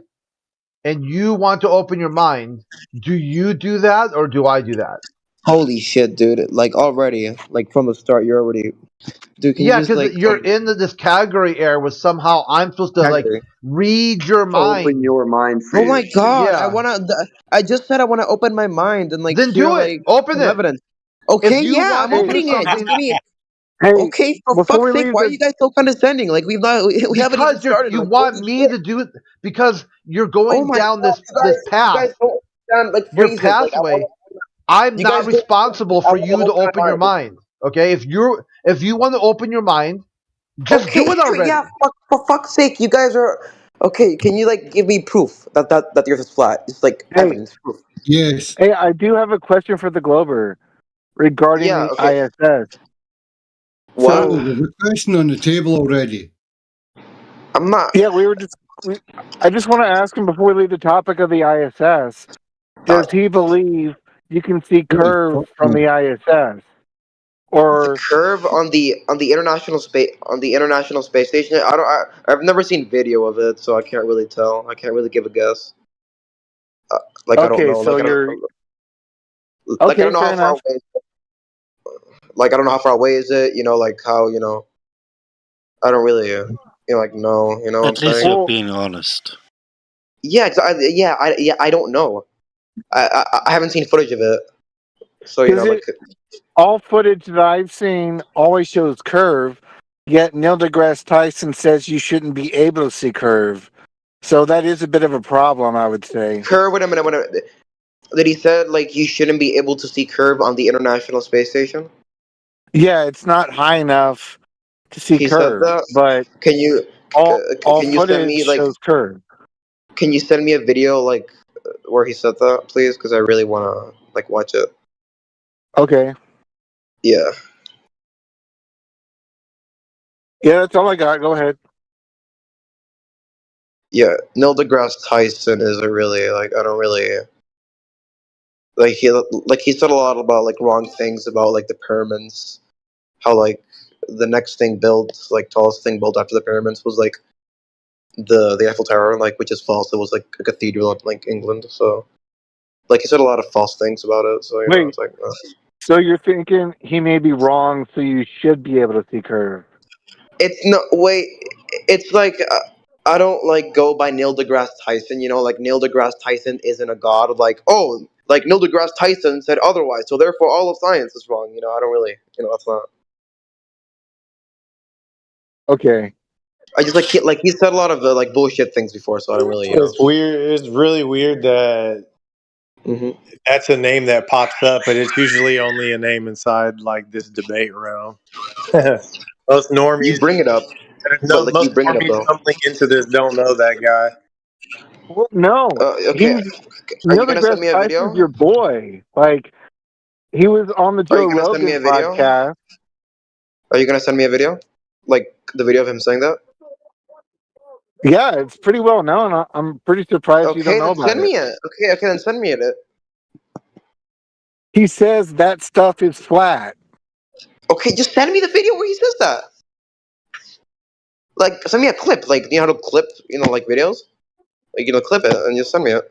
and you want to open your mind, do you do that or do I do that? Holy shit, dude! Already, from the start, you're already, dude. Because you're in this category area where somehow I'm supposed to read your mind. Open your mind. Oh my god! Yeah. I just said I want to open my mind and then do it. Open it. Evidence. Okay, I'm opening it. Just give me. Okay, for fuck's sake, why are you guys so condescending? We haven't even started. You want me to do it because you're going down this path. You guys don't understand, your pathway. I'm not responsible for you to open your mind. Okay, if you want to open your mind, just do it already. Yeah, for fuck's sake, you guys are okay. Can you give me proof that the Earth is flat? It's evidence, proof. Yes. Hey, I do have a question for the Glober regarding the ISS. Wow. So there's a question on the table already. I'm not. Yeah, I just want to ask him before we leave the topic of the ISS. Does he believe you can see curves from the ISS, or the curve on the international space station? I've never seen video of it, so I can't really tell. I can't really give a guess. I don't know. So you're I don't know how far away. I don't know how far away is it. How I don't really know. You know. At least you're being honest. Yeah. I don't know. I haven't seen footage of it, so all footage that I've seen always shows curve, Yet Neil deGrasse Tyson says you shouldn't be able to see curve. So that is a bit of a problem, I would say. Curve, wait a minute. That he said, like, you shouldn't be able to see curve on the International Space Station? Yeah, it's not high enough to see He said curve, that? but Can you all can you send footage me, like, shows curve. can you send me a video, like, where he said that, please? Because I really want to, like, watch it. Okay. Yeah. Yeah, that's all I got. Go ahead. Yeah, Neil deGrasse Tyson is a really, like, I don't really, like, he said a lot about, like, wrong things about, like, the pyramids. How, like, the next thing built, like, tallest thing built after the pyramids was, like, the Eiffel Tower, like, which is false. It was, like, a cathedral in, like, England, so, like, he said a lot of false things about it, so, you know, Wait, it's like, so you're thinking he may be wrong, so you should be able to see curve? It's no, wait, it's like, I don't, like, go by Neil deGrasse Tyson, you know, like, Neil deGrasse Tyson isn't a god, like, oh, like, Neil deGrasse Tyson said otherwise, so therefore all of science is wrong, you know, I don't really, you know, that's not. Okay. I just, like, he said a lot of, like, bullshit things before, so I don't really, you know. It's weird. It's really weird that that's a name that pops up, but it's usually only a name inside, like, this debate realm. Most normies, You bring it up, but, like, you most bring it up, normies though. stumbling into this don't know that guy. Well, no. Okay, are Neil you gonna send deGrasse me a Tyson's video? your boy. Like, he was on the Are Joe you gonna send me Rogan a video? podcast. Are you gonna send me a video? Like, the video of him saying that? Yeah, it's pretty well known. I'm pretty surprised you don't Okay, know then about send it. me it. Okay, then send me it. He says that stuff is flat. Okay, just send me the video where he says that. Like, send me a clip. Like, you know how to clip, you know, like, videos? Like, you know, clip it and just send me it.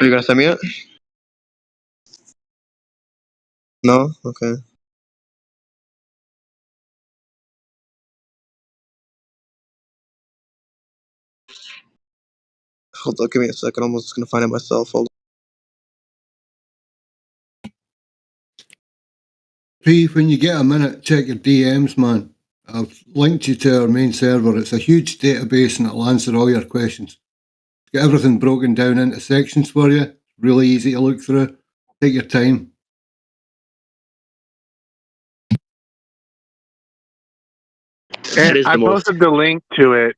Are you gonna send me it? No? Okay. Hold on, give me a second. I'm just gonna find it myself. Hold P, when you get a minute, check your DMs, man. I've linked you to our main server. It's a huge database and it'll answer all your questions. Got everything broken down into sections for you. Really easy to look through. Take your time. And I posted the link to it.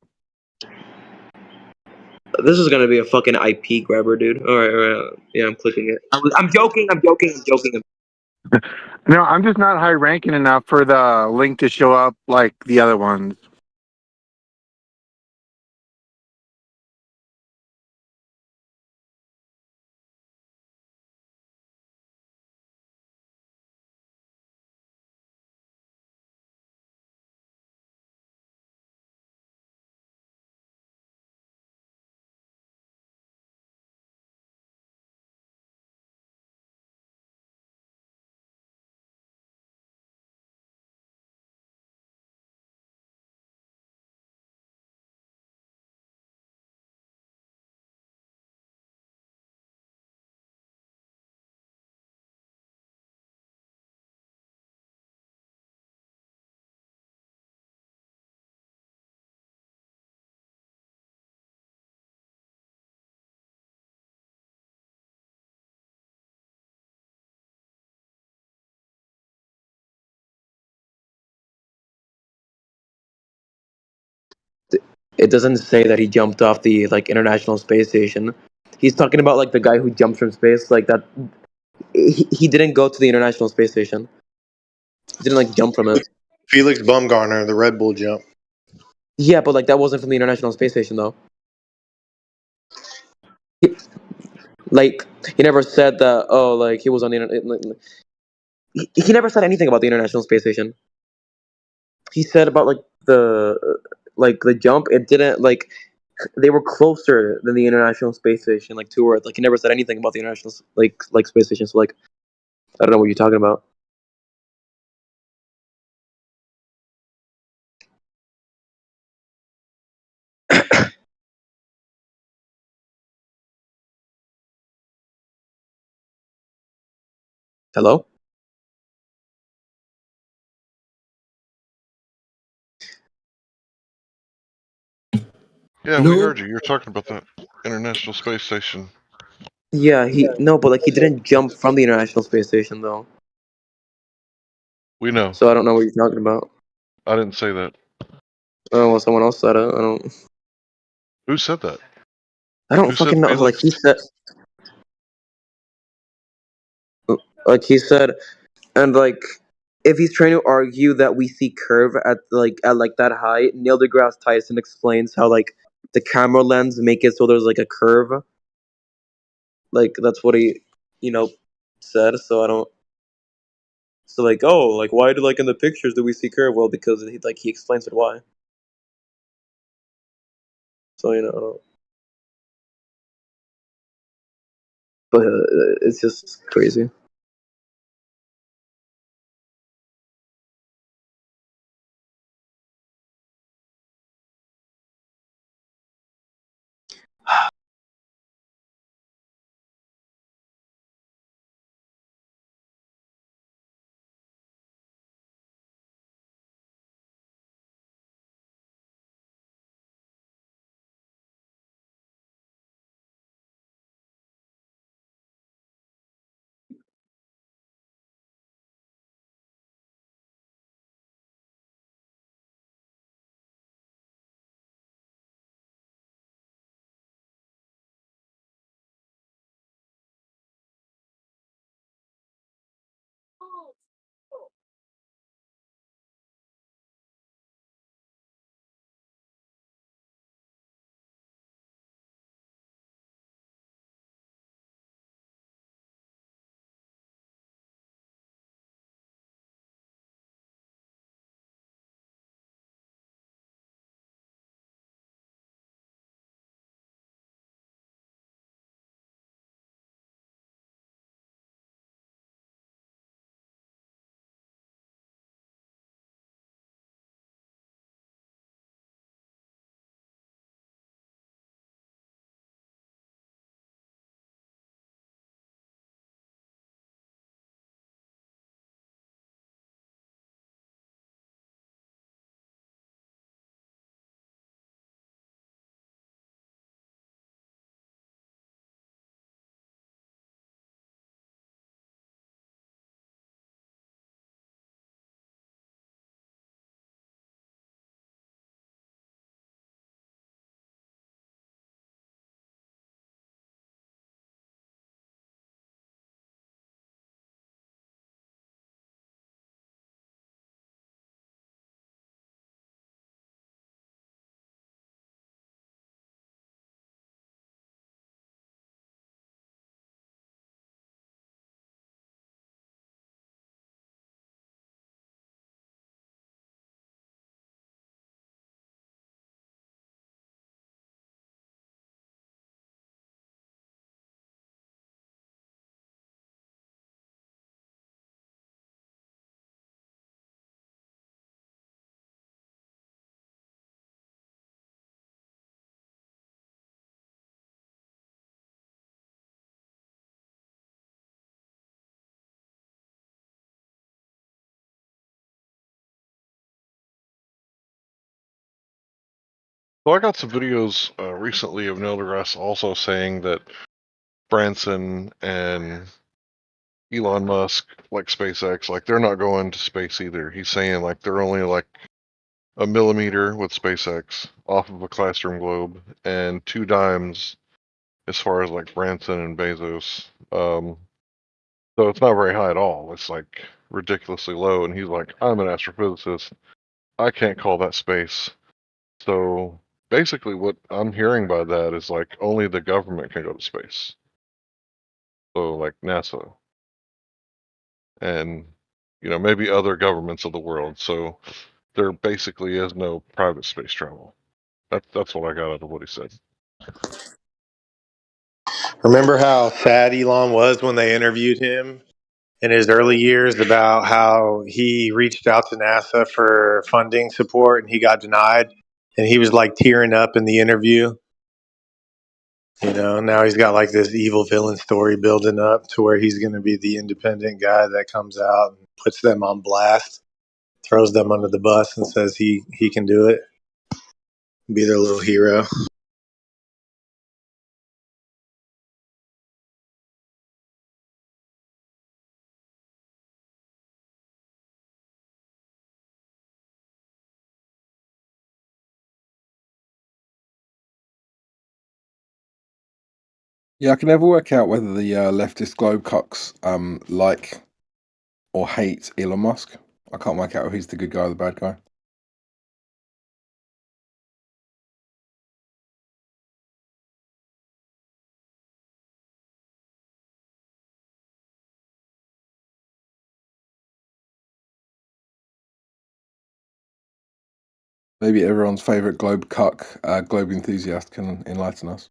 This is gonna be a fucking IP grabber, dude. Alright. Yeah, I'm clicking it. I'm joking. No, I'm just not high ranking enough for the link to show up like the other ones. it doesn't say that he jumped off the International Space Station. He's talking about the guy who jumps from space, that. He didn't go to the International Space Station. He didn't jump from it. Felix Baumgartner, the Red Bull jump. Yeah, but that wasn't from the International Space Station though. He never said that. Oh, he was on the internet. He never said anything about the International Space Station. He said about the jump. It didn't they were closer than the International Space Station, to Earth. He never said anything about the International Space Station. So I don't know what you're talking about. Hello? Yeah, we heard you. You're talking about the International Space Station. Yeah, he didn't jump from the International Space Station though. We know. So I don't know what you're talking about. I didn't say that. Oh, well, someone else said it. I don't. Who said that? I don't fucking know. He said. He said, and if he's trying to argue that we see curve at that height, Neil deGrasse Tyson explains how the camera lens make it so there's a curve. That's what he, said. So I don't. So why do in the pictures do we see curve? Well, because he explains it why. So I don't. But it's just crazy. So I got some videos recently of Neil deGrasse also saying that Branson and Elon Musk, SpaceX, they're not going to space either. He's saying they're only a millimeter with SpaceX off of a classroom globe, and 2 dimes as far as like Branson and Bezos. So it's not very high at all. It's like ridiculously low. And he's like, I'm an astrophysicist. I can't call that space. So basically, what I'm hearing by that is like only the government can go to space. So like NASA and maybe other governments of the world. So there basically is no private space travel. That's what I got out of what he said. Remember how sad Elon was when they interviewed him in his early years about how he reached out to NASA for funding support and he got denied, and he was like tearing up in the interview. Now he's got like this evil villain story building up to where he's going to be the independent guy that comes out and puts them on blast, throws them under the bus and says he can do it, be their little hero. Yeah, I can never work out whether the leftist globe cocks like or hate Elon Musk. I can't work out if he's the good guy or the bad guy. Maybe everyone's favorite globe cuck, globe enthusiast, can enlighten us.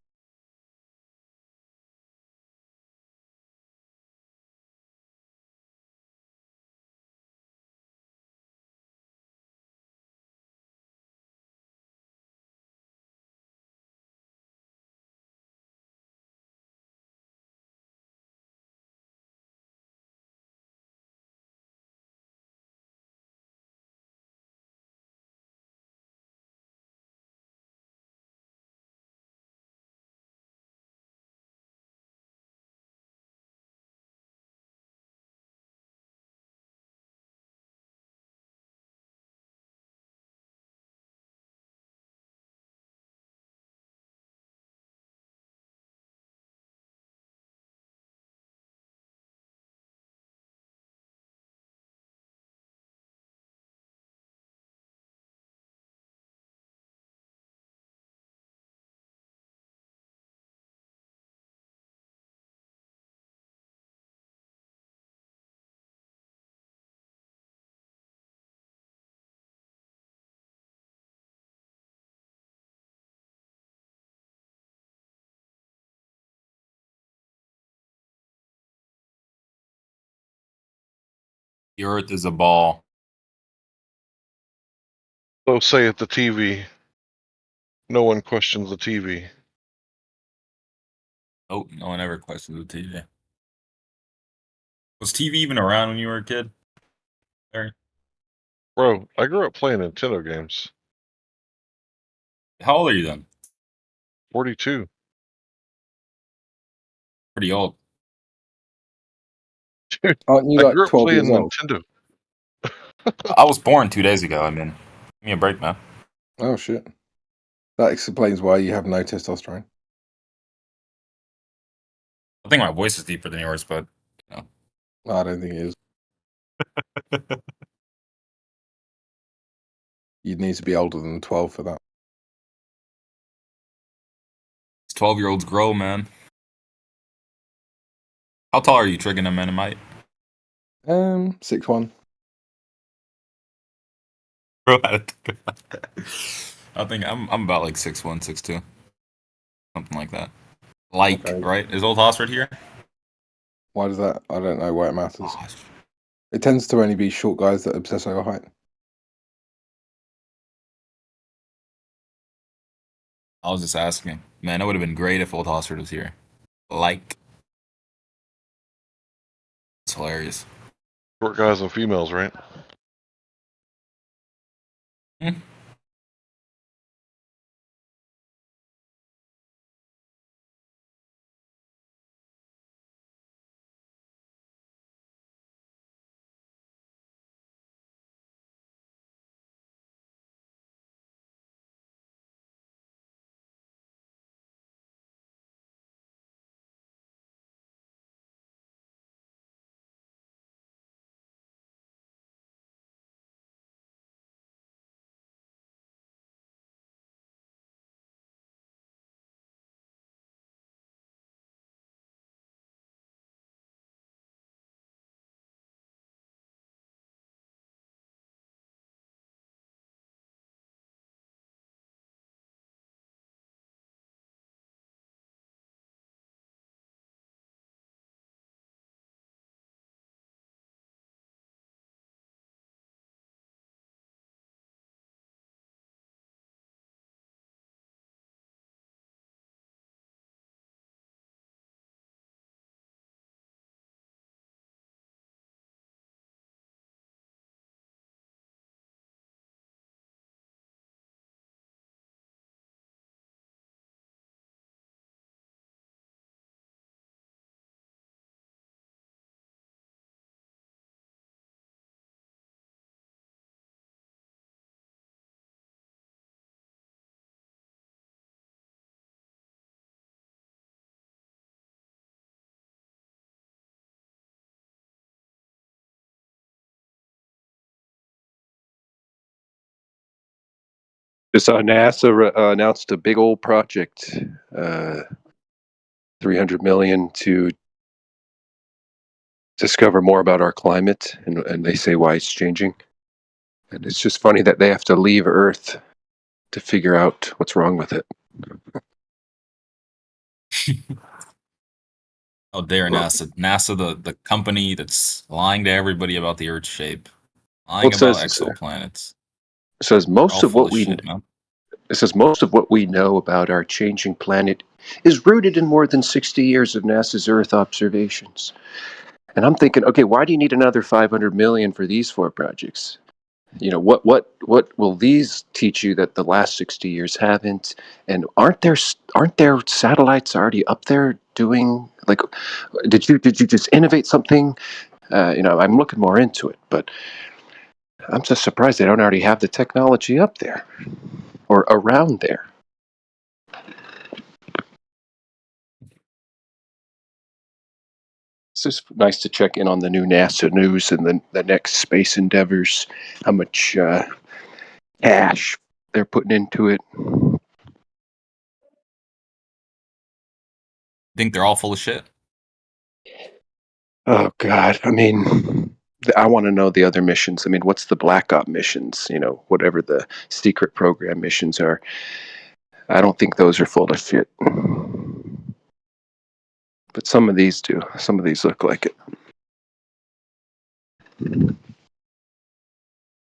The Earth is a ball. So say at the TV, no one questions the TV. Oh, no one ever questions the TV. Was TV even around when you were a kid? Larry? Bro, I grew up playing Nintendo games. How old are you then? 42. Pretty old. Dude, Aren't you I like grew up 12 playing years old? Nintendo. I was born 2 days ago. I mean, give me a break, man. Oh shit. That explains why you have no testosterone. I think my voice is deeper than yours, but I don't think it is. You'd need to be older than 12 for that. 12-year-olds grow, man. How tall are you, Trigonomenomite? 6'1". Bro, I think I'm about like 6'1", 6'2", something like that. Okay. Right? Is Old Hossford here? Why does that? I don't know why it matters. It tends to only be short guys that obsess over height. I was just asking. Man, it would have been great if Old Hossford was here. It's hilarious. Short guys and females, right? Hmm. Just NASA announced a big old project, $300 million to discover more about our climate, and they say why it's changing. And it's just funny that they have to leave Earth to figure out what's wrong with it. Oh, dare NASA. NASA, the company that's lying to everybody about the Earth's shape. Lying about exoplanets. It says most of what we shit, man. It says most of what we know about our changing planet is rooted in more than 60 years of NASA's Earth observations. And I'm thinking, okay, why do you need another 500 million for these 4 projects? You know, what will these teach you that the last 60 years haven't? And aren't there satellites already up there doing, like, did you just innovate something? You know, I'm looking more into it, but I'm just surprised they don't already have the technology up there or around there. It's just nice to check in on the new NASA news and the next space endeavors, how much cash they're putting into it. Think they're all full of shit? Oh, God. I mean, I want to know the other missions. I mean, what's the Black Ops missions? You know, whatever the secret program missions are. I don't think those are full of shit. But some of these do. Some of these look like it.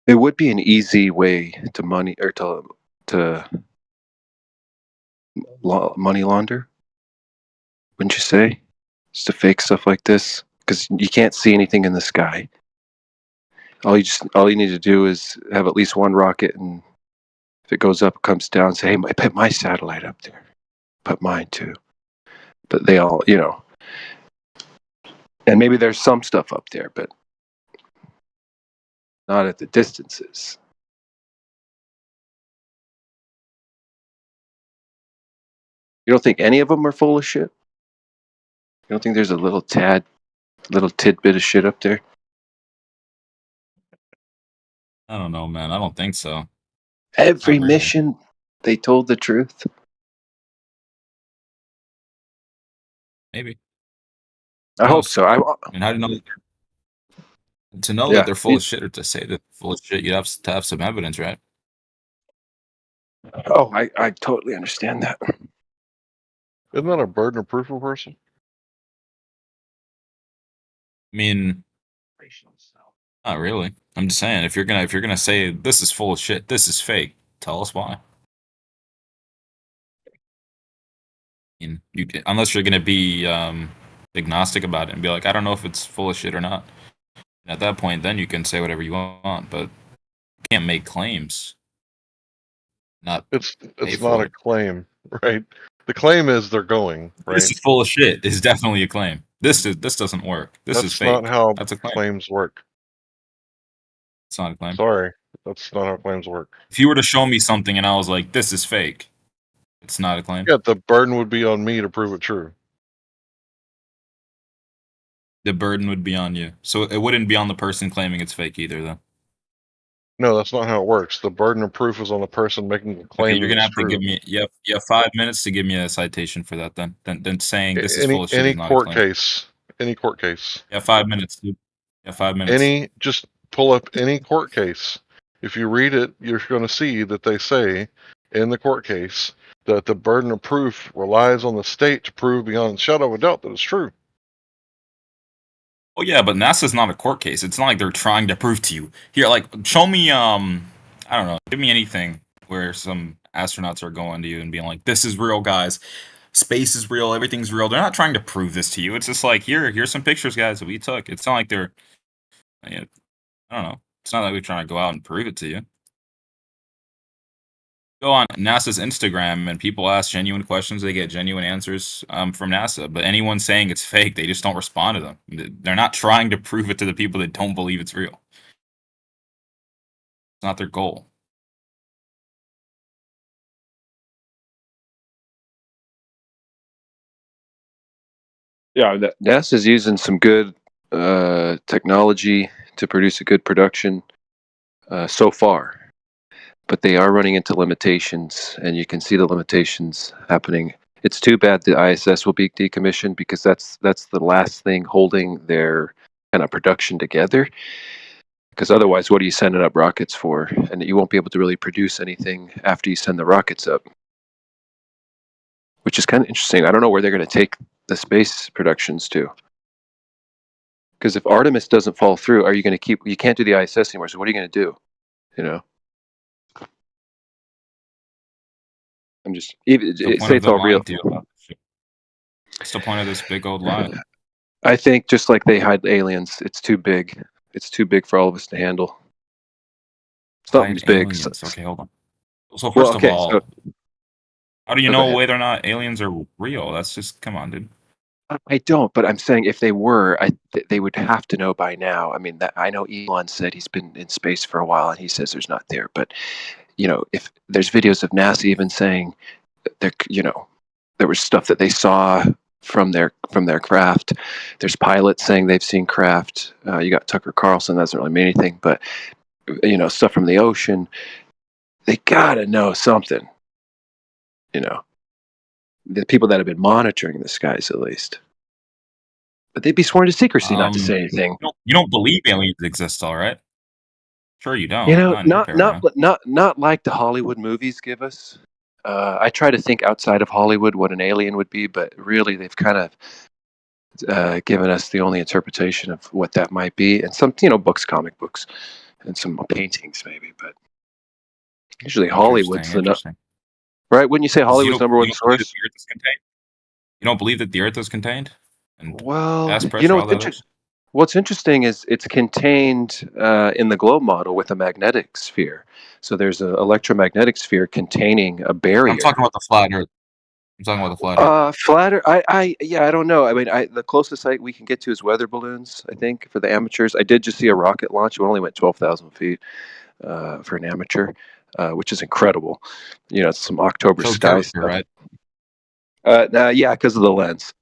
It would be an easy way to money launder, wouldn't you say? Just to fake stuff like this, because you can't see anything in the sky. All you need to do is have at least one rocket, and if it goes up, it comes down. Say, hey, put my satellite up there. Put mine too. But they all, you know, and maybe there's some stuff up there, but not at the distances. You don't think any of them are full of shit? You don't think there's a little tidbit of shit up there? I don't know, man. I don't think so. Every mission, they told the truth. Maybe. I hope so. I mean, how do you know? To know that they're full of shit, or to say they're full of shit, you have to have some evidence, right? Oh, I totally understand that. Isn't that a burden of proof for a person? I mean, not really. I'm just saying, if you're gonna say this is full of shit, this is fake, tell us why. I mean, unless you're gonna be agnostic about it and be like, I don't know if it's full of shit or not. And at that point, then you can say whatever you want, but you can't make claims. It's not a claim, right? The claim is they're going, right? This is full of shit is definitely a claim. This doesn't work. This is fake. That's not how That's a claim. Claims work. It's not a claim. Sorry, that's not how claims work. If you were to show me something and I was like, this is fake, it's not a claim. Yeah, the burden would be on me to prove it true. The burden would be on you. So it wouldn't be on the person claiming it's fake either, though. No, that's not how it works. The burden of proof is on the person making the claim. Okay, you're gonna have to give me you have 5 minutes to give me a citation for that. Then saying this is full of shit is not a claim. Any court case. Yeah, 5 minutes, dude. Yeah, 5 minutes. Just pull up any court case. If you read it, you're going to see that they say in the court case that the burden of proof relies on the state to prove beyond a shadow of a doubt that it's true. Oh yeah, but NASA's not a court case. It's not like they're trying to prove to you. Here, like, show me, I don't know, give me anything where some astronauts are going to you and being like, this is real, guys. Space is real. Everything's real. They're not trying to prove this to you. It's just like, here's some pictures, guys, that we took. It's not like they're, I don't know. It's not like we're trying to go out and prove it to you. Go on NASA's Instagram and people ask genuine questions, they get genuine answers from NASA. But anyone saying it's fake, they just don't respond to them. They're not trying to prove it to the people that don't believe it's real. It's not their goal. Yeah, NASA's using some good technology to produce a good production so far. but they are running into limitations, and you can see the limitations happening. It's too bad the ISS will be decommissioned, because that's the last thing holding their kind of production together. Because otherwise, what are you sending up rockets for? And you won't be able to really produce anything after you send the rockets up, which is kind of interesting. I don't know where they're going to take the space productions to. Because if Artemis doesn't fall through, are you going to keep? You can't do the ISS anymore. So what are you going to do? You know. I'm just say it's all real. What's the point of this big old lie? I think just like they hide aliens, it's too big. It's too big for all of us to handle. Something's big. Aliens. Okay, hold on. So first of all, how do you know whether or not aliens are real? That's just, come on, dude. I don't, but I'm saying if they were, they would have to know by now. I mean, I know Elon said he's been in space for a while, and he says there's not there. But you know, if there's videos of NASA even saying there, you know, there was stuff that they saw from their craft. There's pilots saying they've seen craft. You got Tucker Carlson. That doesn't really mean anything, but you know, stuff from the ocean. They gotta know something. You know, the people that have been monitoring the skies, at least. But they'd be sworn to secrecy not to say anything. You don't believe aliens exist, all right? Sure, you don't. You know, not like the Hollywood movies give us. I try to think outside of Hollywood what an alien would be, but really they've kind of given us the only interpretation of what that might be, and some, you know, books, comic books, and some paintings maybe. But usually Hollywood's the right. Wouldn't you say Hollywood's number one source? You don't believe that the Earth is contained? And well, you know what's interesting is it's contained in the globe model with a magnetic sphere. So there's an electromagnetic sphere containing a barrier. I'm talking about the flat Earth. Flat Earth. I don't know. I mean, the closest we can get to is weather balloons. I think for the amateurs. I did just see a rocket launch. It only went 12,000 feet for an amateur, which is incredible. You know, it's some October sky stuff. Right? Yeah, because of the lens.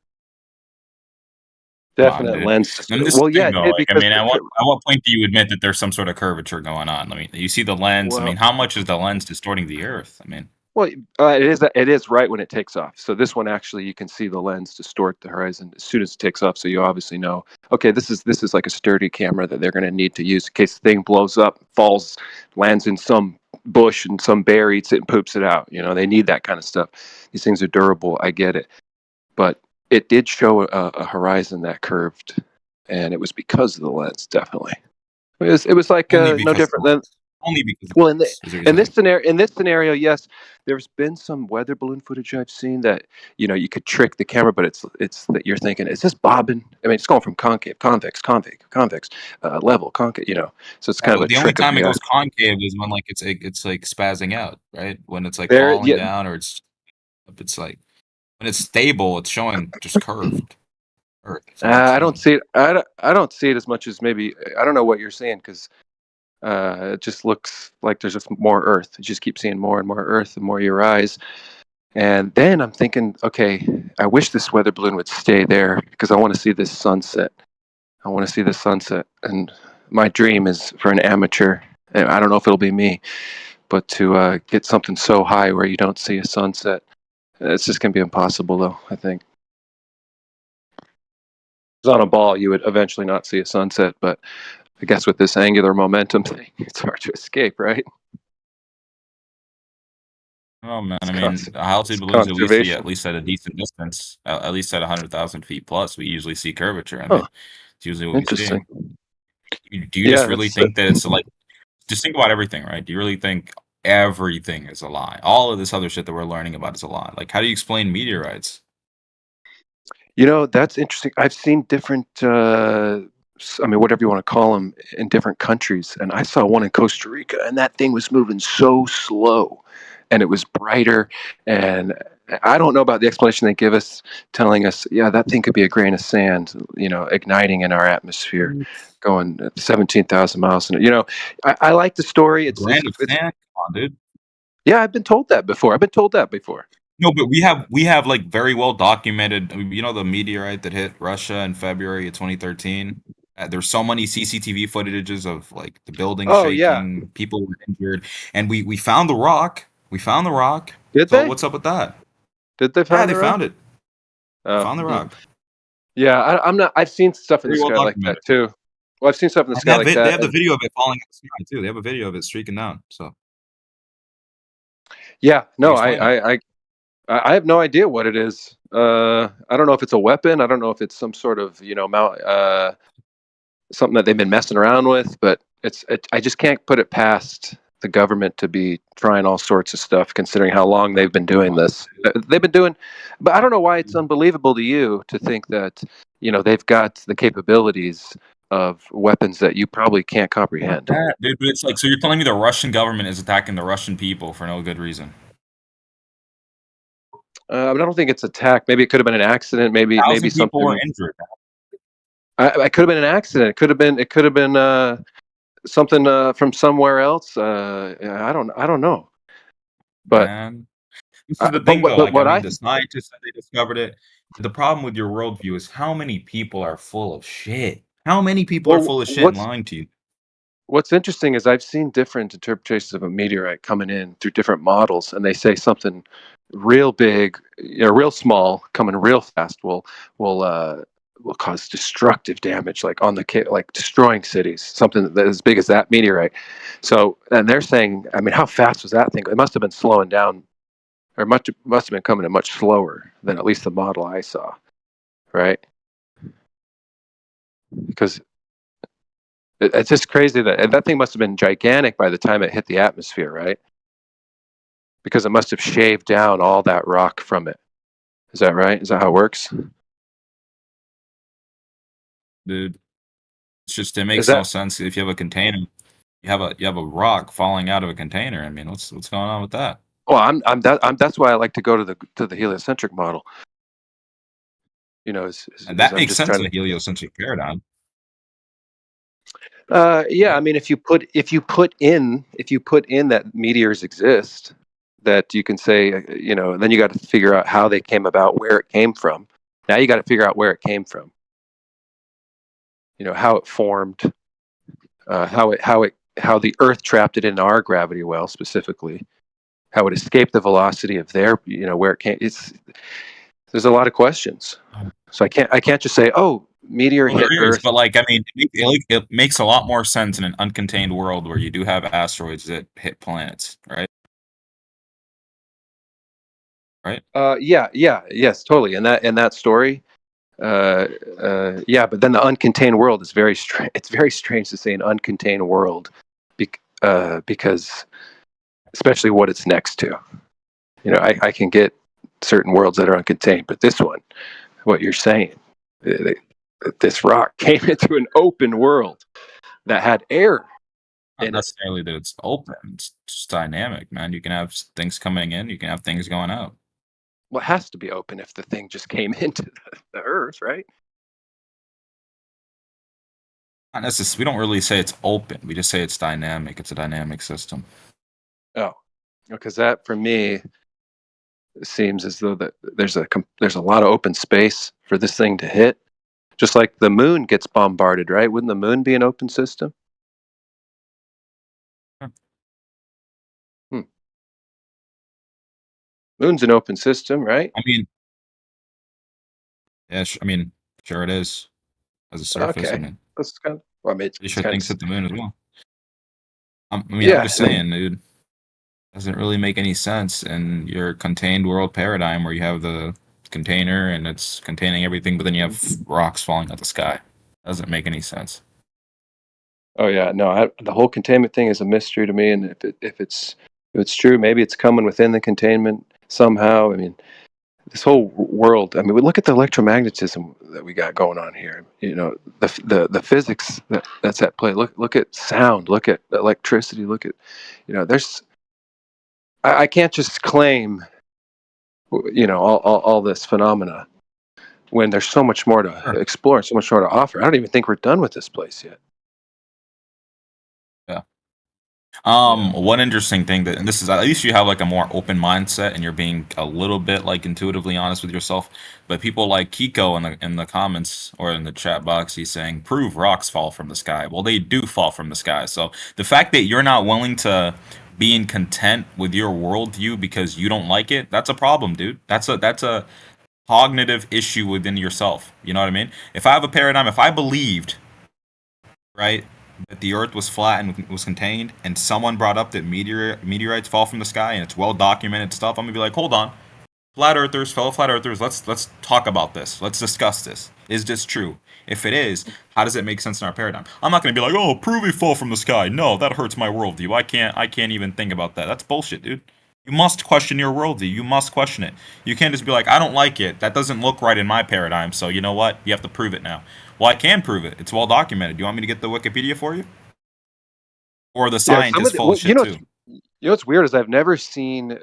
Definite lens. Well, yeah. I mean, at what point do you admit that there's some sort of curvature going on? I mean, you see the lens. Well, I mean, how much is the lens distorting the Earth? I mean, well, it is right when it takes off. So this one actually, you can see the lens distort the horizon as soon as it takes off. So you obviously know, okay, this is like a sturdy camera that they're going to need to use in case the thing blows up, falls, lands in some bush and some bear eats it and poops it out. You know, they need that kind of stuff. These things are durable. I get it, but it did show a horizon that curved, and it was because of the lens. Definitely, it was like no different than only because. Well, in this scenario, yes, there's been some weather balloon footage I've seen that, you know, you could trick the camera, but it's that you're thinking, is this bobbing? I mean, it's going from concave, convex, level, concave. You know, so it's kind of a the trick. Only time it goes concave is when like it's like spazzing out, right? When it's like falling down, or it's like. When it's stable, it's showing just curved. I don't see it. I don't see it as much as maybe. I don't know what you're saying, because it just looks like there's just more Earth. You just keep seeing more and more Earth the more you rise. And then I'm thinking, okay, I wish this weather balloon would stay there because I want to see this sunset. And my dream is for an amateur. And I don't know if it'll be me, but to get something so high where you don't see a sunset. It's just going to be impossible, though, I think. On a ball, you would eventually not see a sunset, but I guess with this angular momentum thing, it's hard to escape, right? Oh, man. I mean, altitude balloons at least at a decent distance, at least at 100,000 feet plus, we usually see curvature. I mean, it's usually what we see. Do you just really think that it's like, just think about everything, right? Do you really think everything is a lie? All of this other shit that we're learning about is a lie. Like, how do you explain meteorites? You know, that's interesting. I've seen different, I mean, whatever you want to call them, in different countries. And I saw one in Costa Rica, and that thing was moving so slow, and it was brighter. And I don't know about the explanation they give us, telling us, yeah, that thing could be a grain of sand, you know, igniting in our atmosphere, going 17,000 miles. You know, I like the story. It's sand. Come on, dude. Yeah, I've been told that before. No, but we have like very well documented. You know, the meteorite that hit Russia in February of 2013, There's so many CCTV footages of like the building Oh yeah. shaking, people were injured, and we found the rock. We found the rock. Did So they? what's up with that? Did they Yeah, find they the rock? found it. Found the rock. Yeah, I'm not. I've seen stuff in the Very well sky like that documented. too. Well, I've seen stuff in the And sky like they that. have the video of it falling out the sky too. They have a video of it streaking down. So yeah, no, explain it. I have no idea what it is. I don't know if it's a weapon. I don't know if it's some sort of something that they've been messing around with. But I just can't put it past the government to be trying all sorts of stuff, considering how long they've been doing this. They've been doing, but I don't know why it's unbelievable to you to think that they've got the capabilities of weapons that you probably can't comprehend. Dude, but it's like, so you're telling me the Russian government is attacking the Russian people for no good reason? I don't think it's attack. Maybe it could have been an accident. Maybe people something. were injured. I could have been an accident. It could have been something from somewhere else. I don't know. But Man, this is the thing, though. But Like, I mean, the scientists said they discovered it. The problem with your worldview is how many people are full of shit. How many people are full of shit and lying to you? What's interesting is I've seen different interpretations of a meteorite coming in through different models, and they say something real big, real small, coming real fast will cause destructive damage, like like destroying cities. Something that as big as that meteorite. So, and they're saying, I mean, how fast was that thing? It must have been slowing down, or must have been coming in much slower than at least the model I saw, right? Because it's just crazy that thing must have been gigantic by the time it hit the atmosphere, right? Because it must have shaved down all that rock from it. Is that right? Is that how it works? Dude, it's just, it makes no sense. If you have a container, you have a rock falling out of a container. I mean, what's going on with that? Well, that's why I like to go to the heliocentric model. And that makes sense in a heliocentric paradigm. Yeah, I mean, if you put in that meteors exist, that you can say, then you got to figure out how they came about, where it came from. Now you got to figure out where it came from. How it formed, how the Earth trapped it in our gravity well, specifically, how it escaped the velocity of their, where it came. There's a lot of questions, so I can't just say, oh, meteor hit Earth. But like, I mean, it makes a lot more sense in an uncontained world where you do have asteroids that hit planets, right? Right? Yes, totally. And that story, yeah. But then the uncontained world is very strange. It's very strange to say an uncontained world, because especially what it's next to. I can get certain worlds that are uncontained, but this one, what you're saying, this rock came into an open world that had air. Not necessarily that it's open. It's just dynamic, man. You can have things coming in. You can have things going out. Well, it has to be open if the thing just came into the Earth, right? Not necessarily. We don't really say it's open. We just say it's dynamic. It's a dynamic system. Oh, because that for me seems as though that there's a lot of open space for this thing to hit, just like the moon gets bombarded, right? Wouldn't the moon be an open system? Moon's an open system, right? I mean, yeah, sure it is. As a surface, okay. I mean, That's kind of. Well, I mean, pretty sure things hit the moon as well. I'm just saying, dude. Doesn't really make any sense in your contained world paradigm where you have the container and it's containing everything, but then you have rocks falling out the sky. Doesn't make any sense. Oh yeah, no. The whole containment thing is a mystery to me, and if it's true, maybe it's coming within the containment somehow. I mean, this whole world. I mean, we look at the electromagnetism that we got going on here. The physics that's at play. Look at sound. Look at electricity. Look at, there's. I can't just claim, all this phenomena when there's so much more to explore, so much more to offer. I don't even think we're done with this place yet. Yeah. One interesting thing that, and this is, at least you have like a more open mindset and you're being a little bit like intuitively honest with yourself. But people like Kiko in the comments or in the chat box, he's saying, prove rocks fall from the sky. Well, they do fall from the sky. So the fact that you're not willing to be in content with your worldview because you don't like it, that's a problem, dude. That's a cognitive issue within yourself. You know what I mean? If I have a paradigm, if I believed, right, that the Earth was flat and was contained, and someone brought up that meteorites fall from the sky, and it's well documented stuff, I'm gonna be like, hold on, flat earthers, fellow flat earthers, let's talk about this. Let's discuss this. Is this true? If it is, how does it make sense in our paradigm? I'm not gonna be like, oh, prove it fall from the sky. No, that hurts my worldview. I can't even think about that. That's bullshit, dude. You must question your worldview. You must question it. You can't just be like, I don't like it. That doesn't look right in my paradigm. So you know what? You have to prove it now. Well, I can prove it. It's well documented. Do you want me to get the Wikipedia for you? Or the scientists full of shit too? You know what's weird is I've never seen.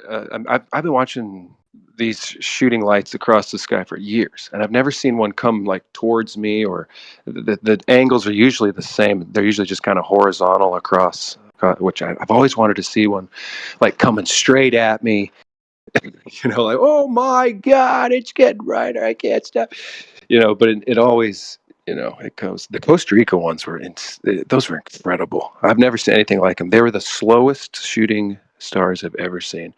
I've been watching these shooting lights across the sky for years, and I've never seen one come like towards me, or the angles are usually the same. They're usually just kind of horizontal across, which I've always wanted to see one like coming straight at me. You know, like, oh my God, it's getting brighter. I can't stop. You know, but it always, you know, it goes. The Costa Rica ones those were incredible. I've never seen anything like them. They were the slowest shooting stars I've ever seen,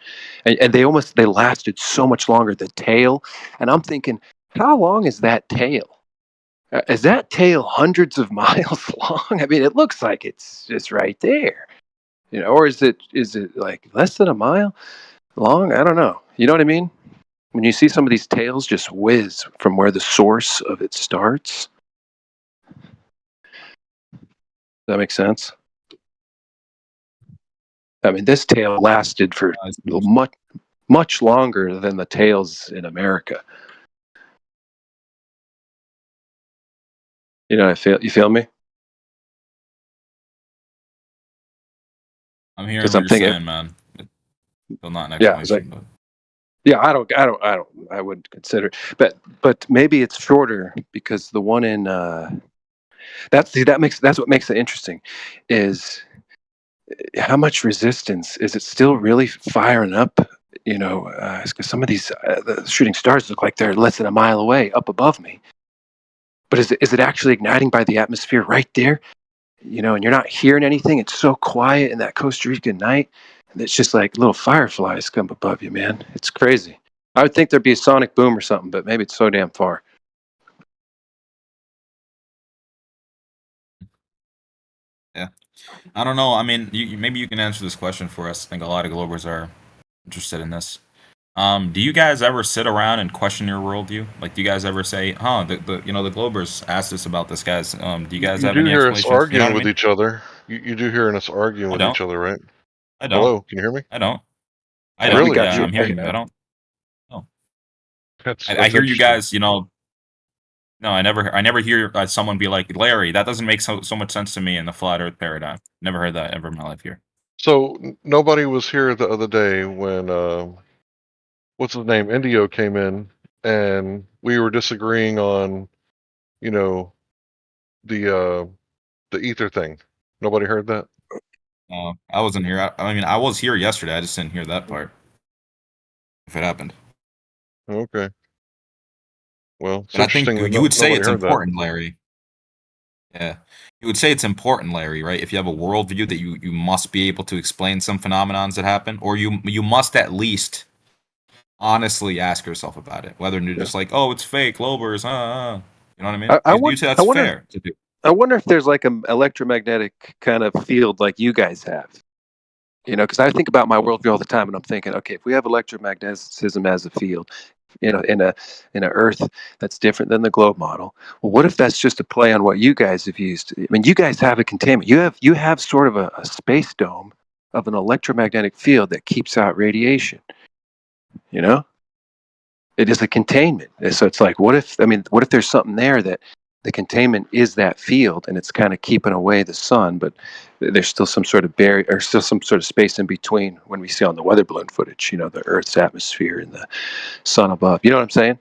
and they lasted so much longer. The tail, and I'm thinking, how long is that tail? Is that tail hundreds of miles long? I mean, it looks like it's just right there, you know, or is it like less than a mile long? I don't know. You know what I mean? When you see some of these tails just whiz from where the source of it starts. Does that make sense? I mean, this tail lasted for much longer than the tails in America. You know, you feel me? I'm hearing what you're saying, man. Still not an explanation. Yeah, yeah, I would consider it. But maybe it's shorter because the one in that's what makes it interesting is how much resistance is it still really firing up? You know, because some of these the shooting stars look like they're less than a mile away up above me. But is it actually igniting by the atmosphere right there? You know, and you're not hearing anything. It's so quiet in that Costa Rican night. And it's just like little fireflies come above you, man. It's crazy. I would think there'd be a sonic boom or something, but maybe it's so damn far. Yeah. I don't know. I mean, maybe you can answer this question for us. I think a lot of Globers are interested in this. Do you guys ever sit around and question your worldview? Like, do you guys ever say, "Huh, the Globers asked us about this, guys. Do you guys have any hear explanations?" us arguing you know with each other. You do hear us arguing with each other, right? I don't. Hello, can you hear me? I don't. Really? Yeah, I'm hearing you. I don't. No. I hear you guys. You know. No, I never hear someone be like, Larry, that doesn't make so much sense to me in the flat Earth paradigm. Never heard that ever in my life here. So nobody was here the other day when what's his name, Indio came in, and we were disagreeing on, you know, the ether thing. Nobody heard that? I wasn't here. I mean, I was here yesterday. I just didn't hear that part. If it happened. Okay. Well, but I think you would say it's important, Larry. Yeah, you would say it's important, Larry, right? If you have a worldview that you must be able to explain some phenomenons that happen, or you must at least honestly ask yourself about it, whether you're just like, oh, it's fake, Lobers, you know what I mean? You say that's fair to do. I wonder if there's like an electromagnetic kind of field like you guys have. You know, because I think about my worldview all the time, and I'm thinking, okay, if we have electromagnetism as a field, you know, in a Earth that's different than the globe model, well, what if that's just a play on what you guys have used? I mean, you guys have a containment. You have sort of a space dome of an electromagnetic field that keeps out radiation. You know, it is a containment. So it's like, what if there's something there that the containment is that field, and it's kind of keeping away the sun, but there's still some sort of barrier, or still some sort of space in between when we see on the weather balloon footage, you know, the Earth's atmosphere and the sun above. You know what I'm saying?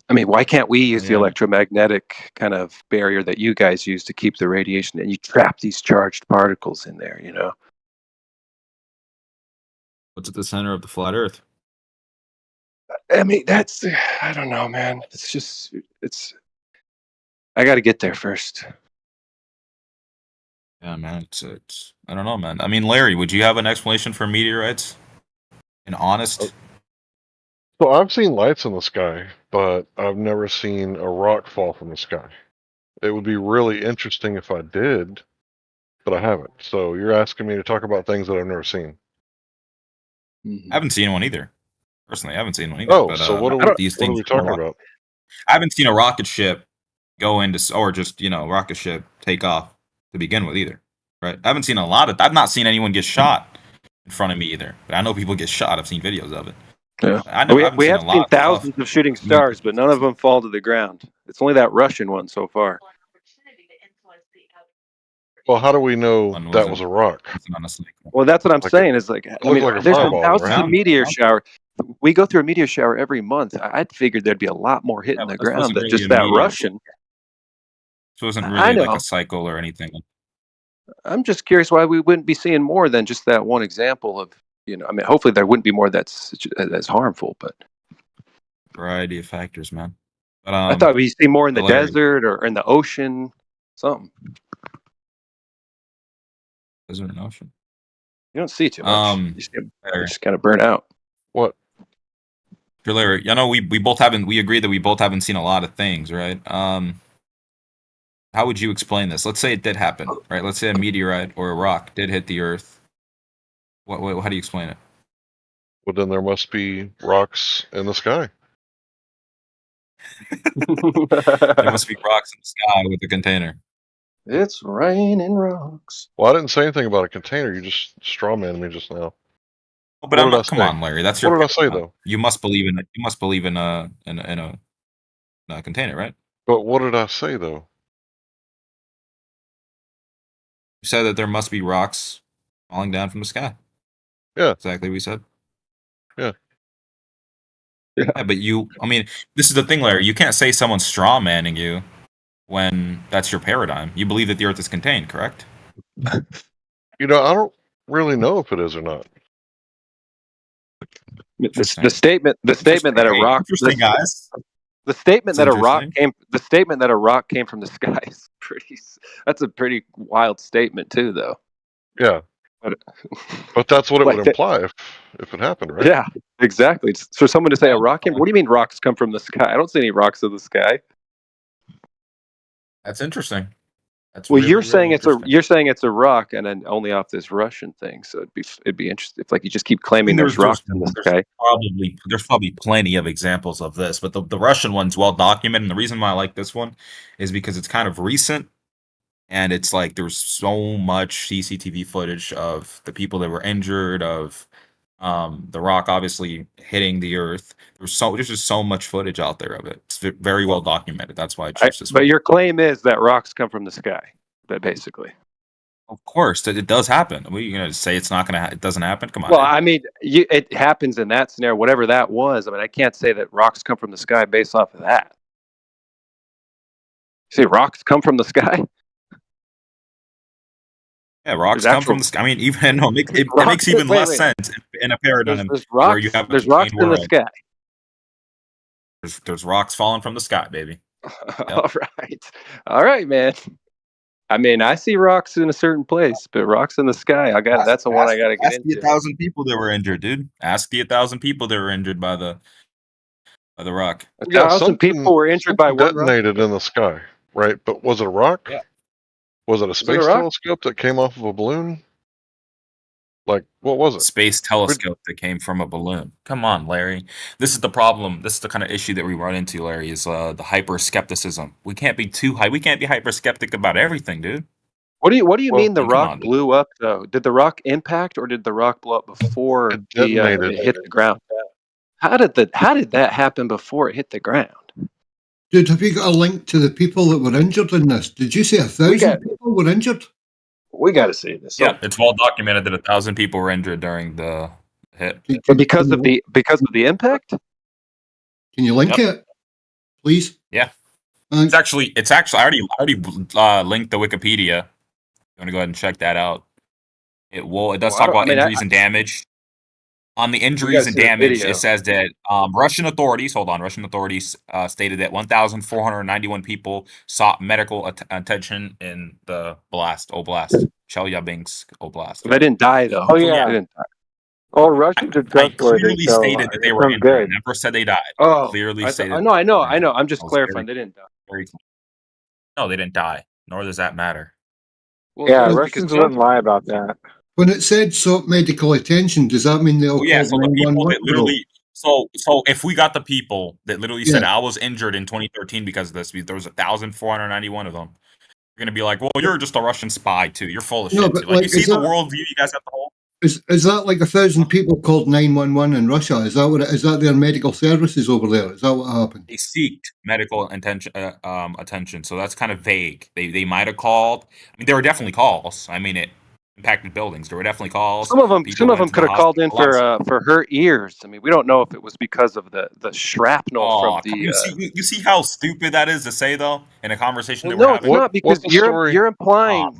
I mean, why can't we use the electromagnetic kind of barrier that you guys use to keep the radiation, and you trap these charged particles in there, What's at the center of the flat Earth? I mean, I don't know, man. I got to get there first. Yeah, man. It's I don't know, man. I mean, Larry, would you have an explanation for meteorites? An honest? So I've seen lights in the sky, but I've never seen a rock fall from the sky. It would be really interesting if I did, but I haven't. So you're asking me to talk about things that I've never seen. I haven't seen one either. Personally, I haven't seen one either. Oh, but, so what are we talking about? I haven't seen a rocket ship go into, or just, rocket ship take off to begin with either. Right? I haven't seen I've not seen anyone get shot in front of me either. But I know people get shot. I've seen videos of it. Yeah. We have seen thousands of shooting stars, but none of them fall to the ground. It's only that Russian one so far. Well, how do we know that was a rock? Well, that's what I'm saying. Is there's been thousands of meteor shower. We go through a meteor shower every month. I'd figured there'd be a lot more hitting the ground than just that Russian. So it wasn't really like a cycle or anything. I'm just curious why we wouldn't be seeing more than just that one example of, I mean, hopefully there wouldn't be more that's harmful, but variety of factors, man. But, I thought we'd see more in the desert or in the ocean, something. Desert and ocean. You don't see too much. You just kind of burn out. What? Larry, I know we agree that we both haven't seen a lot of things, right? How would you explain this? Let's say it did happen, right? Let's say a meteorite or a rock did hit the Earth. How do you explain it? Well, then there must be rocks in the sky. There must be rocks in the sky with the container. It's raining rocks. Well, I didn't say anything about a container. You just strawmanned me just now. Oh, but come on, Larry. That's your. What did I say though? You must believe in it. You must believe in a container, right? But what did I say though? You said that there must be rocks falling down from the sky. Yeah. Exactly what you said. Yeah. Yeah, but this is the thing, Larry. You can't say someone's straw manning you when that's your paradigm. You believe that the Earth is contained, correct? I don't really know if it is or not. The statement that a rock. The statement that a rock came from the sky is that's a pretty wild statement too, though. Yeah. But that's what it would imply if it happened, right? Yeah, exactly. For someone to say a rock came, what do you mean rocks come from the sky? I don't see any rocks in the sky. That's interesting. You're saying it's a rock, and then only off this Russian thing. So it'd be interesting if you just keep claiming there's rocks in the sky. There's probably plenty of examples of this, but the Russian one's well documented. And the reason why I like this one is because it's kind of recent, and it's like there's so much CCTV footage of the people that were injured, of the rock obviously hitting the Earth. There's just so much footage out there of it. It's very well documented. That's why I chose this one. But your claim is that rocks come from the sky, basically. Of course, it does happen. Are you going to say it's not going to? It doesn't happen? Come on. Well, I mean, it happens in that scenario, whatever that was. I mean, I can't say that rocks come from the sky based off of that. You say rocks come from the sky? Yeah, rocks come from the sky. I mean, even it makes even less sense in a paradigm where you have there's rocks in the sky. There's rocks falling from the sky, baby. Yep. All right, man. I mean, I see rocks in a certain place, but rocks in the sky, that's the one I got to get into. Ask the 1,000 people that were injured, dude. Ask the 1,000 people that were injured by the rock. 1,000 people were injured by what? Detonated in the sky, right? But was it a rock? Yeah. Was it a space telescope that came off of a balloon? Like, what was it? Space telescope that came from a balloon. Come on, Larry. This is the problem. This is the kind of issue that we run into, Larry, is the hyper skepticism. We can't be too high. We can't be hyper skeptic about everything, dude. What do you mean the rock blew up though? Did the rock impact or did the rock blow up before it hit the ground? How did that happen before it hit the ground? Dude, have you got a link to the people that were injured in this? Did you say 1,000 people were injured? We got to see this. Yeah, it's well documented that 1,000 people were injured during the hit. Because of the impact? Can you link it? please? Yeah. Thanks. It's actually I already linked the Wikipedia. You want to go ahead and check that out. It does talk about injuries and damage. On the injuries and damage, it says that Russian authorities stated that 1,491 people sought medical attention in the Oblast, Chelyabinsk Oblast. They didn't die, though. Oh, yeah. They didn't die. Oh, Russians are I trustworthy. clearly So stated that they were sounds injured. I good. never said they died. Oh, Clearly stated. I know. I'm just clarifying. They didn't die. No, they didn't die. Nor does that matter. Well, Yeah, Russians wouldn't lie about that. When it said sought medical attention, does that mean they'll Oh, yeah, call so the people 911? that literally so if we got the people that literally said Yeah. I was injured in 2013 because of this, there was 1,491 of them. You're gonna be like, well, you're just a Russian spy too. You're full of No, shit. but Too. Like you like, see is the that- worldview you guys have to hold. Is that like 1,000 people called 911 in Russia? Is that what? Is that their medical services over there? Is that what happened? They seeked medical attention, so that's kind of vague. They might have called. I mean, there were definitely calls. I mean, it impacted buildings. There were definitely calls. Some of them could have called in hospital. for her ears. I mean, we don't know if it was because of the shrapnel from the. You see how stupid that is to say though in a conversation that no, we're it's having. not because you're implying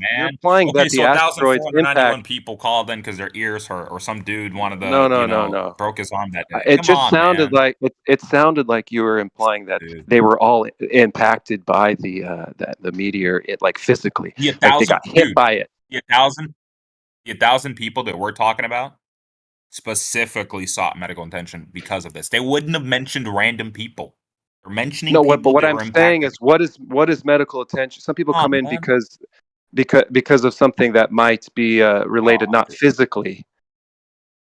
that the asteroids 1,491 impact. people called in because their ears hurt, or some dude wanted to No. broke his arm that day. It Come just on, sounded man. like it sounded like you were implying that they were all impacted by the meteor, like physically, like they got hit by it. The 1,000 people that we're talking about specifically sought medical attention because of this. They wouldn't have mentioned random people. They're mentioning people. But what that I'm were saying impacted. is, what is medical attention? Some people come in man. because of something that might be related, not physically.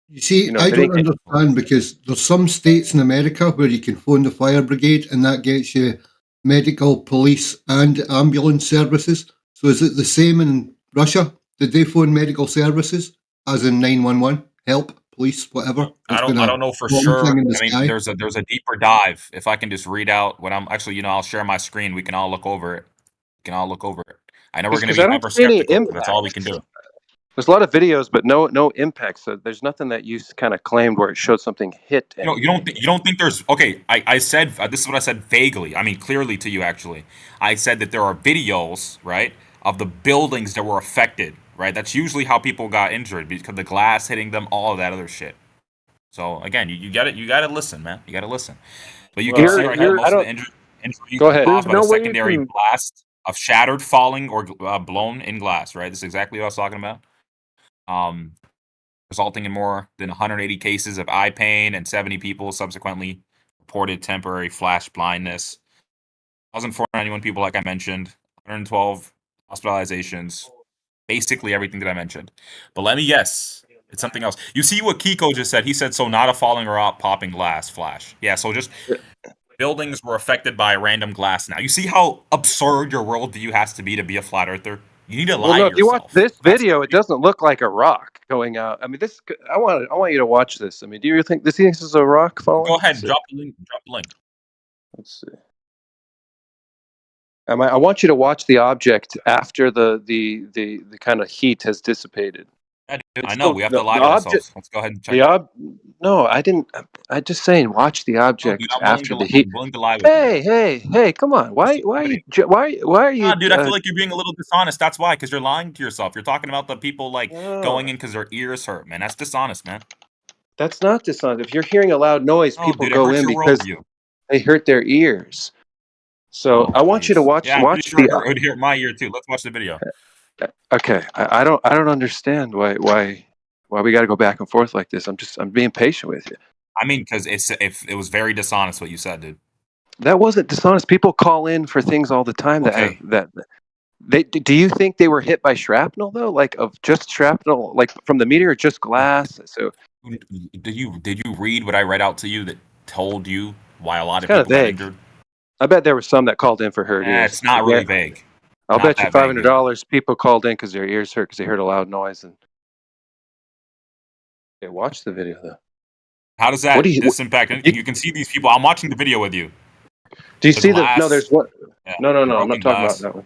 You see, I don't understand, because there's some states in America where you can phone the fire brigade and that gets you medical, police, and ambulance services. So is it the same in Russia? Did they phone medical services, as in 911, help, police, whatever? I don't know for sure. I mean, there's a deeper dive. If I can just read out what I'm actually, I'll share my screen. We can all look over it. I know we're going to be ever skeptical, but that's all we can do. There's a lot of videos, but no impact. So there's nothing that you kind of claimed where it showed something hit. You don't think there's okay? I said this is what I said vaguely. I mean clearly to you actually. I said that there are videos, right, of the buildings that were affected. Right, that's usually how people got injured because the glass hitting them, all of that other shit. So again, you got to listen, man. You got to listen. But you can see right now most of the injuries caused by the secondary blast of shattered, falling, or blown in glass. Right, this is exactly what I was talking about. Resulting in more than 180 cases of eye pain, and 70 people subsequently reported temporary flash blindness. 1,491 people, like I mentioned, 112 hospitalizations, basically everything that I mentioned. But let me guess, it's something else. You see what Kiko just said? He said, so not a falling or popping glass flash. Yeah, so just buildings were affected by random glass now. You see how absurd your worldview has to be a flat earther? You need to lie to yourself. If you watch this video, it doesn't look like a rock going out. I mean, I want you to watch this. I mean, do you think this is a rock falling? Go ahead, drop the link. Let's see. I want you to watch the object after the kind of heat has dissipated. I know we have to lie to ourselves. Let's go ahead and check. No, I didn't. I just saying, watch the object after the heat. I'm willing to lie with Hey! Come on. Why are you? Dude, I feel like you're being a little dishonest. That's why, because you're lying to yourself. You're talking about the people going in because their ears hurt, man. That's dishonest, man. That's not dishonest. If you're hearing a loud noise, people go in because they hurt their ears. So I want you to watch. Yeah, I'm pretty sure it would hurt my ear too. Let's watch the video. Okay, I don't understand why we got to go back and forth like this. I'm being patient with you. I mean, because it was very dishonest what you said, dude. That wasn't dishonest. People call in for things all the time do you think they were hit by shrapnel though? Like of just shrapnel, like from the meteor, just glass? So did you read what I read out to you that told you why a lot of people got injured? I bet there were some that called in for hurt ears. It's not really vague. I'll bet you $500 people called in because their ears hurt because they heard a loud noise. And watch the video though. How does that impact? You can see these people. I'm watching the video with you. Do you see no? There's one. No. I'm not talking about that one.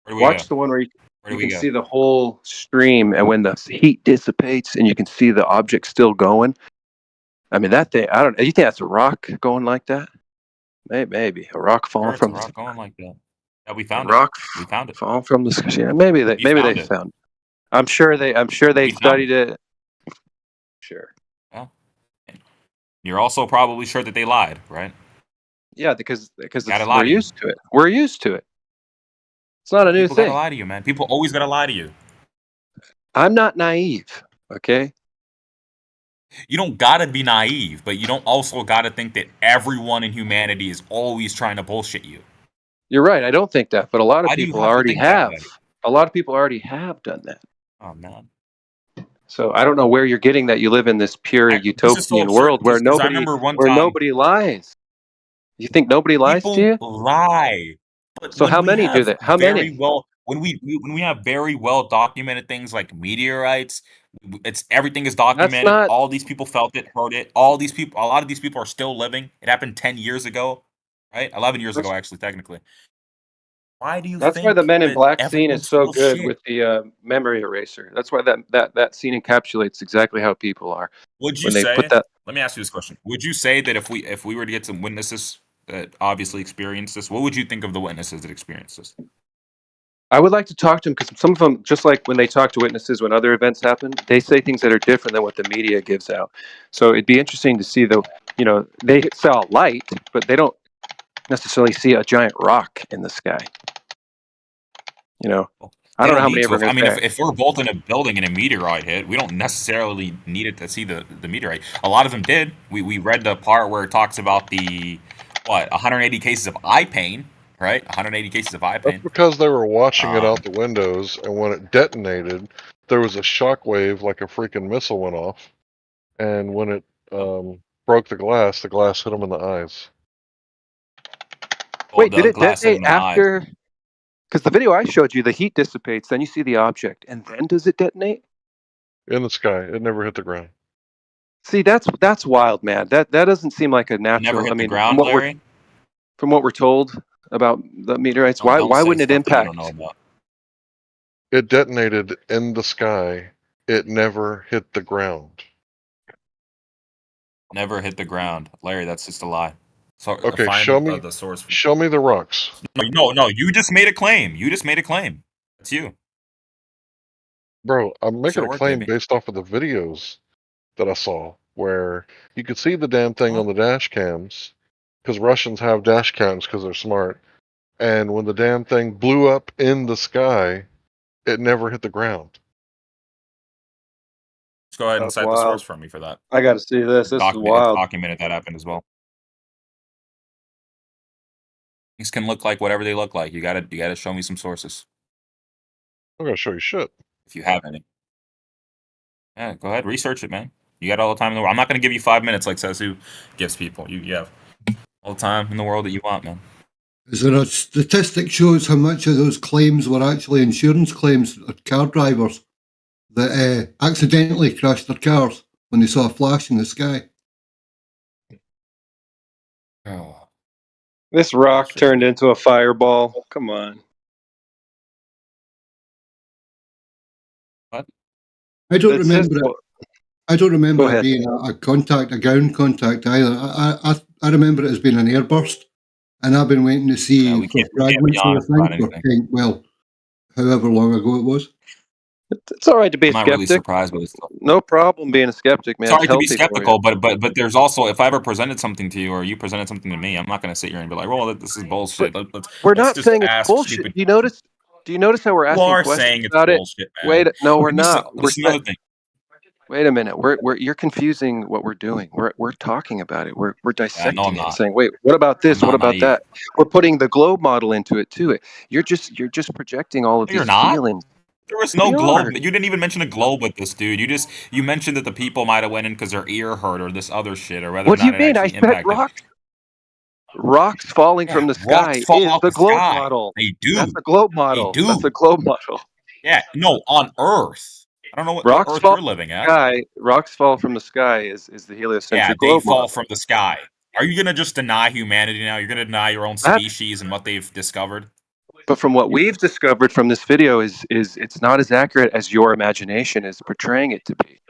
Watch the one where you can see the whole stream, and when the heat dissipates, and you can see the object still going. I mean that thing. I don't. You think that's a rock going like that? Maybe a rock falling Sure, it's a from rock going like that. Yeah, we a found it. rock We found it. falling from the sky. Yeah, maybe they found it. found it. I'm sure they studied it. Sure. Yeah. You're also probably sure that they lied, right? Yeah, because lie we're to you. used to it. We're used to it. It's not a new People gotta thing. lie to you, man. People always gotta lie to you. I'm not naive, okay? You don't gotta be naive, but you don't also gotta think that everyone in humanity is always trying to bullshit you. You're right. I don't think that, but a lot of Why do you people have to already think that have. way? A lot of people already have done that. Oh man. So I don't know where you're getting that. You live in this pure This is so utopian absurd world where because I remember one time nobody lies. You think nobody lies to people you? lie. But So when how we many do have they? How very many? well when we have very well documented things like meteorites, it's everything is That's documented. not. All these people felt it, heard it. A lot of these people are still living. It happened 10 years ago, right? 11 years ago, actually, technically. Why do you That's why the think Men in that Black scene is everyone's so full of good shit? with the memory eraser. That's why that scene encapsulates exactly how people are. Would you When they put say? that. Let me ask you this question: would you say that if we were to get some witnesses that obviously experienced this, what would you think of the witnesses that experienced this? I would like to talk to them because some of them, just like when they talk to witnesses when other events happen, they say things that are different than what the media gives out. So it'd be interesting to see, though, they saw light, but they don't necessarily see a giant rock in the sky. I don't know how many ever. I mean, if we're both in a building and a meteorite hit, we don't necessarily need it to see the meteorite. A lot of them did. We read the part where it talks about the 180 cases of eye pain, right? 180 cases of eye That's pain. because they were watching it out the windows, and when it detonated, there was a shockwave like a freaking missile went off, and when it broke the glass hit them in the eyes. Wait, did it detonate after? Because the video I showed you, the heat dissipates, then you see the object, and then does it detonate? In the sky. It never hit the ground. See, that's wild, man. That doesn't seem like a natural. Never hit the ground, Larry? From what we're told about the meteorites, why wouldn't it impact? It detonated in the sky. It never hit the ground. Never hit the ground, Larry. That's just a lie. So okay, show me the source. Show me the rocks. No. You just made a claim. That's you. Bro, I'm making a claim based off of the videos that I saw, where you could see the damn thing on the dash cams, because Russians have dash cams because they're smart. And when the damn thing blew up in the sky, it never hit the ground. Let's go ahead and cite the source for me for that. I got to see this. This is wild. It's documented that happened as well. Things can look like whatever they look like. You gotta show me some sources. I'm gonna show you shit. If you have any. Yeah, go ahead, research it, man. You got all the time in the world. I'm not gonna give you 5 minutes like Sasu gives people. You have all the time in the world that you want, man. Is there a statistic shows how much of those claims were actually insurance claims of car drivers that accidentally crashed their cars when they saw a flash in the sky? Oh. This rock turned into a fireball. Come on. What? I don't remember it. I don't remember it being a ground contact either. I remember it as being an airburst, and I've been waiting to see fragments of the thing for however long ago it was. It's all right to be a I'm not skeptic. really surprised by this stuff. No problem being a skeptic, man. It's all right to be skeptical, but there's also, if I ever presented something to you or you presented something to me, I'm not going to sit here and be like, well, this is bullshit. We're not saying it's bullshit. Do you notice how we're asking questions about it? Wait, no, we're not. This is another thing. Wait a minute. You're confusing what we're doing. We're talking about it. We're dissecting it and saying, wait, what about this? What about that? We're putting the globe model into it too. You're just projecting all of these feelings. There was no globe. You didn't even mention a globe with this, dude. You mentioned that the people might have went in because their ear hurt or this other shit or whether what or not do you mean? I said rocks falling from the sky is the globe model. They do. That's a globe model. They do. That's a globe model. Yeah, no, on Earth. I don't know what Earth you're living at. Rocks fall from the sky is the heliocentric globe they fall model. from the sky. Are you gonna just deny humanity now? You're gonna deny your own species and what they've discovered? But from what we've discovered from this video is it's not as accurate as your imagination is portraying it to be.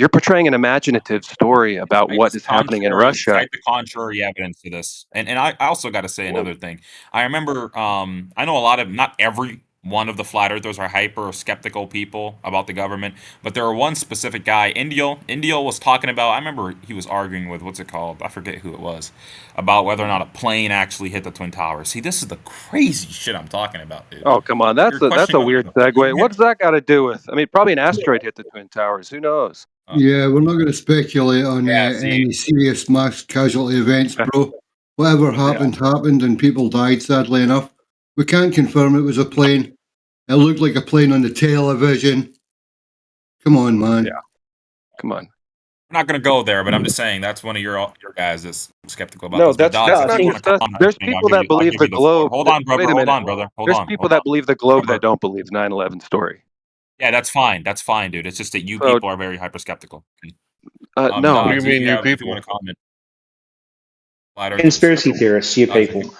You're portraying an imaginative story about what is happening in Russia. Cite the contrary evidence to this. And I also got to say another thing. I remember, I know a lot of, not every one of the flat earthers are hyper skeptical people about the government, but there were one specific guy, Indio was talking about, I remember he was arguing with, what's it called? I forget who it was, about whether or not a plane actually hit the Twin Towers. See, this is the crazy shit I'm talking about, dude. Oh, come on. That's a weird segue. What does that got to do with? I mean, probably an asteroid hit the Twin Towers. Who knows? Yeah, we're not going to speculate on any serious mass casualty events, bro. Whatever happened, happened, and people died, sadly enough. We can't confirm it was a plane. It looked like a plane on the television. Come on, man. Yeah. Come on. I'm not going to go there, but I'm just saying that's one of your guys that's skeptical about No, this. that's not. There's people that believe the globe. Hold on, brother. Hold on, brother. There's people that believe the globe that don't believe the 9/11 story. Yeah, that's fine. That's fine, dude. It's just that you people are very hyper skeptical. No. What do you mean, you people? If you want to comment. Conspiracy theorists, you people.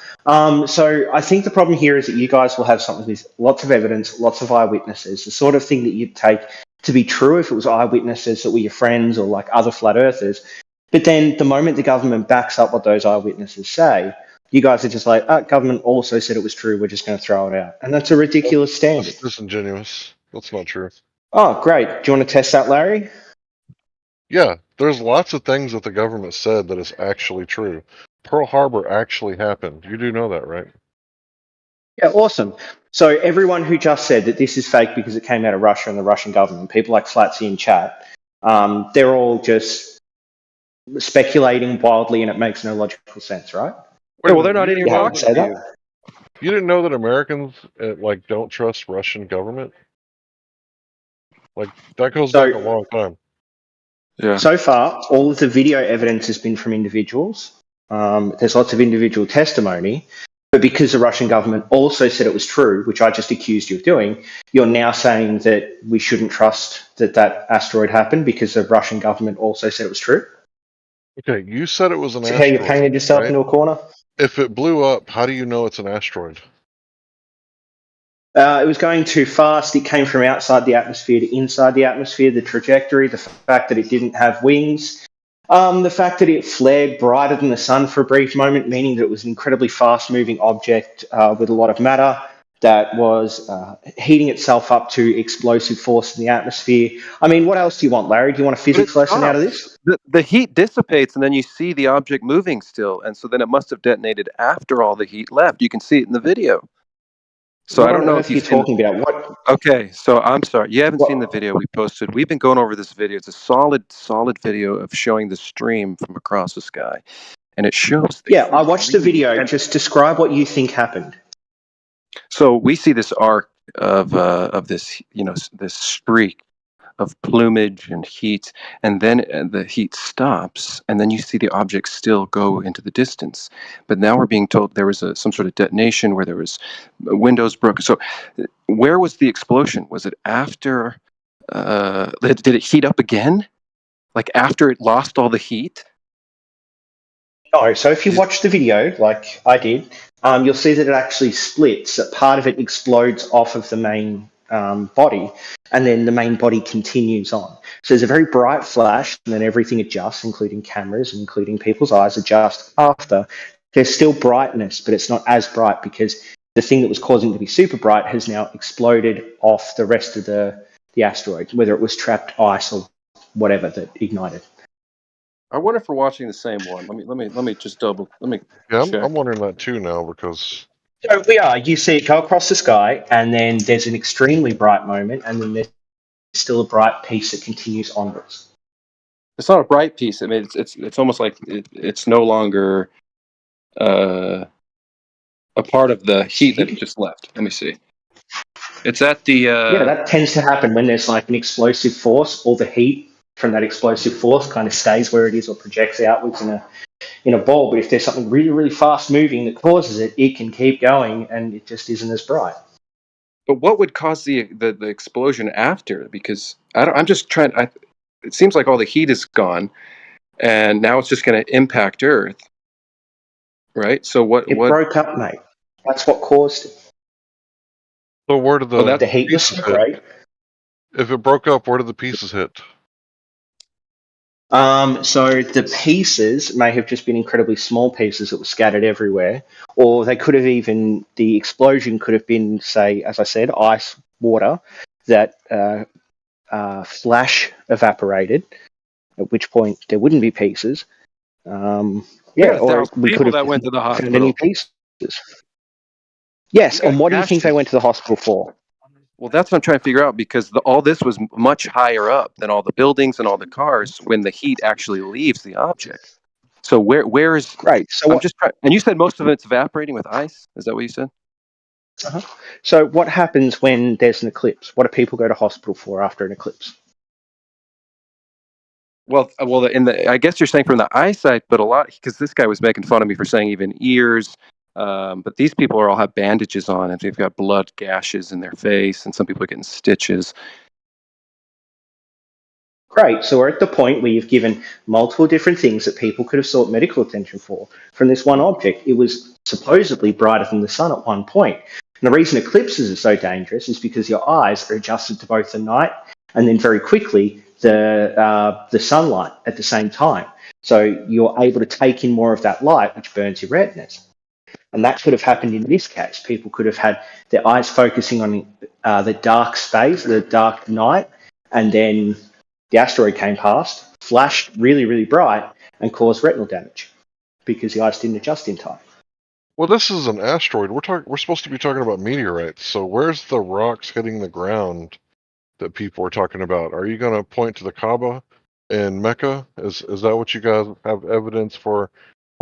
So I think the problem here is that you guys will have something with lots of evidence, lots of eyewitnesses, the sort of thing that you'd take to be true if it was eyewitnesses that were your friends or like other flat earthers. But then the moment the government backs up what those eyewitnesses say, you guys are just like, government also said it was true, we're just going to throw it out. And that's a ridiculous standard. That's disingenuous. That's not true. Oh, great. Do you want to test that, Larry? Yeah, there's lots of things that the government said that is actually true. Pearl Harbor actually happened. You do know that, right? Yeah, awesome. So everyone who just said that this is fake because it came out of Russia and the Russian government, people like Flatsy in chat, they're all just speculating wildly and it makes no logical sense, right? Yeah, well, they're not in here talking to you. You didn't know that Americans don't trust Russian government? Like, that goes back a long time. Yeah. So far, all of the video evidence has been from individuals. There's lots of individual testimony. But because the Russian government also said it was true, which I just accused you of doing, you're now saying that we shouldn't trust that asteroid happened because the Russian government also said it was true? Okay, you said it was an So asteroid. how you painted yourself into a corner? If it blew up, how do you know it's an asteroid? It was going too fast. It came from outside the atmosphere to inside the atmosphere. The trajectory, the fact that it didn't have wings, the fact that it flared brighter than the sun for a brief moment, meaning that it was an incredibly fast-moving object with a lot of matter that was heating itself up to explosive force in the atmosphere. I mean, what else do you want, Larry? Do you want a physics lesson out of this? The heat dissipates, and then you see the object moving still, and so then it must have detonated after all the heat left. You can see it in the video. So I don't know if you're talking about. What? Okay, so I'm sorry. You haven't seen the video we posted. We've been going over this video. It's a solid video of showing the stream from across the sky, and it shows. Yeah, I watched the video. Just describe what you think happened. So we see this arc of this, this streak of plumage and heat, and then the heat stops, and then you see the object still go into the distance. But now we're being told there was some sort of detonation where there was windows broken. So where was the explosion? Was it after? Did it heat up again? Like after it lost all the heat? No, so if you watch the video, like I did, you'll see that it actually splits. That part of it explodes off of the main body, and then the main body continues on. So there's a very bright flash, and then everything adjusts, including cameras, including people's eyes adjust after. There's still brightness, but it's not as bright because the thing that was causing it to be super bright has now exploded off the rest of the asteroid, whether it was trapped ice or whatever that ignited. I wonder if we're watching the same one. Let me just double. Yeah, check. I'm wondering that too now because. So we are. You see it go across the sky, and then there's an extremely bright moment, and then there's still a bright piece that continues onwards. It's not a bright piece. I mean, it's almost like it's no longer a part of the heat that it just left. Let me see. It's at the. Yeah, that tends to happen when there's like an explosive force. All the heat from that explosive force kind of stays where it is or projects outwards in a ball. But if there's something really, really fast moving that causes it, it can keep going, and it just isn't as bright. But what would cause the explosion after? Because I'm just trying. It seems like all the heat is gone, and now it's just going to impact Earth, right? So what? It broke up, mate. That's what caused it. So where did the heat was pieces hit? If it broke up, where did the pieces hit? So the pieces may have just been incredibly small pieces that were scattered everywhere, or they could have even, the explosion could have been, say, as I said, ice, water, that flash evaporated, at which point there wouldn't be pieces. Yeah, or we could have that went to the found any hospital. pieces. Yes, and what do you think they went to the hospital for? Well, that's what I'm trying to figure out, because all this was much higher up than all the buildings and all the cars when the heat actually leaves the object. So where is... Great. So I'm just trying... And you said most of it's evaporating with ice? Is that what you said? Uh-huh. So what happens when there's an eclipse? What do people go to hospital for after an eclipse? Well, I guess you're saying from the eyesight, but a lot, because this guy was making fun of me for saying even ears. But these people all have bandages on, and they've got blood gashes in their face, and some people are getting stitches. Great. So we're at the point where you've given multiple different things that people could have sought medical attention for from this one object. It was supposedly brighter than the sun at one point. And the reason eclipses are so dangerous is because your eyes are adjusted to both the night and then very quickly the sunlight at the same time. So you're able to take in more of that light, which burns your retinas. And that could have happened in this case. People could have had their eyes focusing on the dark space, the dark night, and then the asteroid came past, flashed really, really bright, and caused retinal damage because the eyes didn't adjust in time. Well, this is an asteroid. We're supposed to be talking about meteorites. So where's the rocks hitting the ground that people are talking about? Are you going to point to the Kaaba in Mecca? Is that what you guys have evidence for?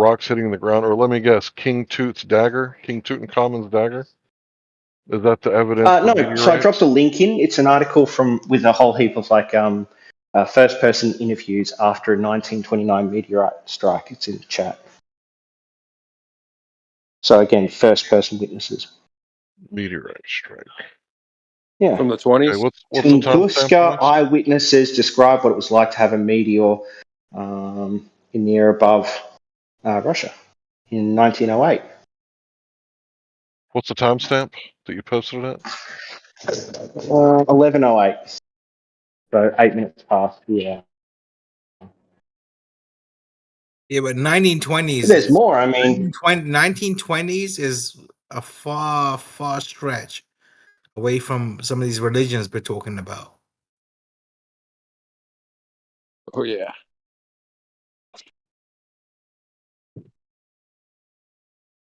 Rocks hitting the ground? Or let me guess, King Tut's dagger? King Tutankhamun's dagger? Is that the evidence for No, meteorites? so I dropped a link in. It's an article with a whole heap of first-person interviews after a 1929 meteorite strike. It's in the chat. So again, first-person witnesses. Meteorite strike. Yeah. From the 20s? Okay, what's the Tunguska eyewitnesses describe what it was like to have a meteor in the air above Russia in 1908. What's the timestamp that you posted it at? 11:08. So 8 minutes past. Yeah. Yeah, but 1920s. There's more. I mean, 1920s is a far stretch away from some of these religions we're talking about. Oh yeah.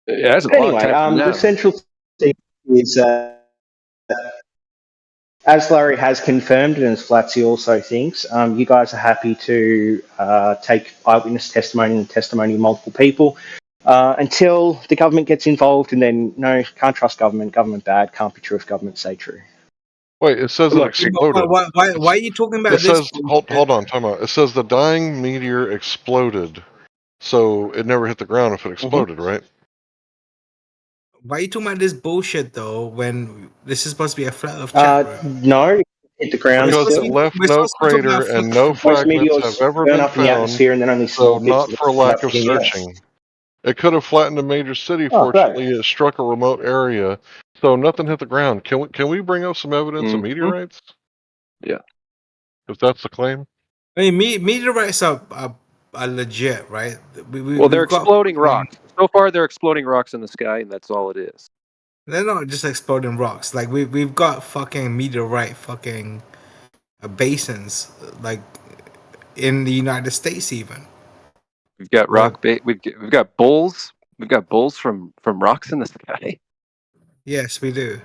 Yeah, that's a long time from now. The central thing is, as Larry has confirmed, and as Flatsy also thinks, you guys are happy to take eyewitness testimony and testimony of multiple people until the government gets involved, and then, no, can't trust government, government bad, can't be true if government say true. Wait, it says it exploded. Why are you talking about it this? Says, hold on, time out. It says the dying meteor exploded, so it never hit the ground if it exploded, right? Why are you talking about this bullshit though? When this is supposed to be a flat Earth chat room? No, it hit the ground. Because it left no crater and no fragments have ever been up in the atmosphere, and then only so small not bits for lack of hitting the Earth. searching. It could have flattened a major city. Oh, Fortunately, it struck a remote area, so nothing hit the ground. Can we bring up some evidence of meteorites? Yeah. If that's the claim. I mean, meteorites are legit, right? Well, they're exploding rocks. So far, they're exploding rocks in the sky, and that's all it is. They're not just exploding rocks. Like we've got fucking meteorite fucking basins, like in the United States even. We've got we've got bulls. We've got bulls from rocks in the sky. Yes, we do.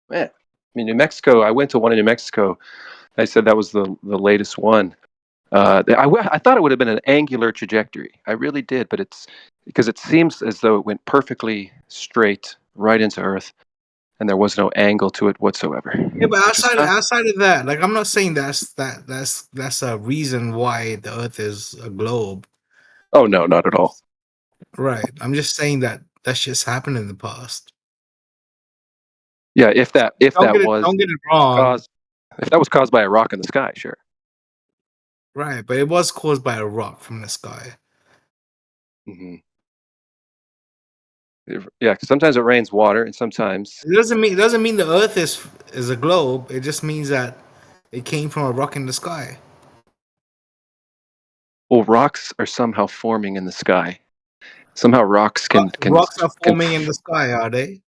Man, I mean, New Mexico. I went to one in New Mexico. I said that was the latest one. I thought it would have been an angular trajectory. I really did, but it's because it seems as though it went perfectly straight right into Earth, and there was no angle to it whatsoever. Yeah, but outside of that, like I'm not saying that's a reason why the Earth is a globe. Oh no, not at all. Right. I'm just saying that just happened in the past. Yeah, if that was don't get it wrong. If that was caused by a rock in the sky, sure. Right, but it was caused by a rock from the sky. Mm-hmm. Yeah, because sometimes it rains water, and sometimes it doesn't mean the Earth is a globe. It just means that it came from a rock in the sky. Well, rocks are somehow forming in the sky. Somehow rocks can Rocks are forming in the sky, are they?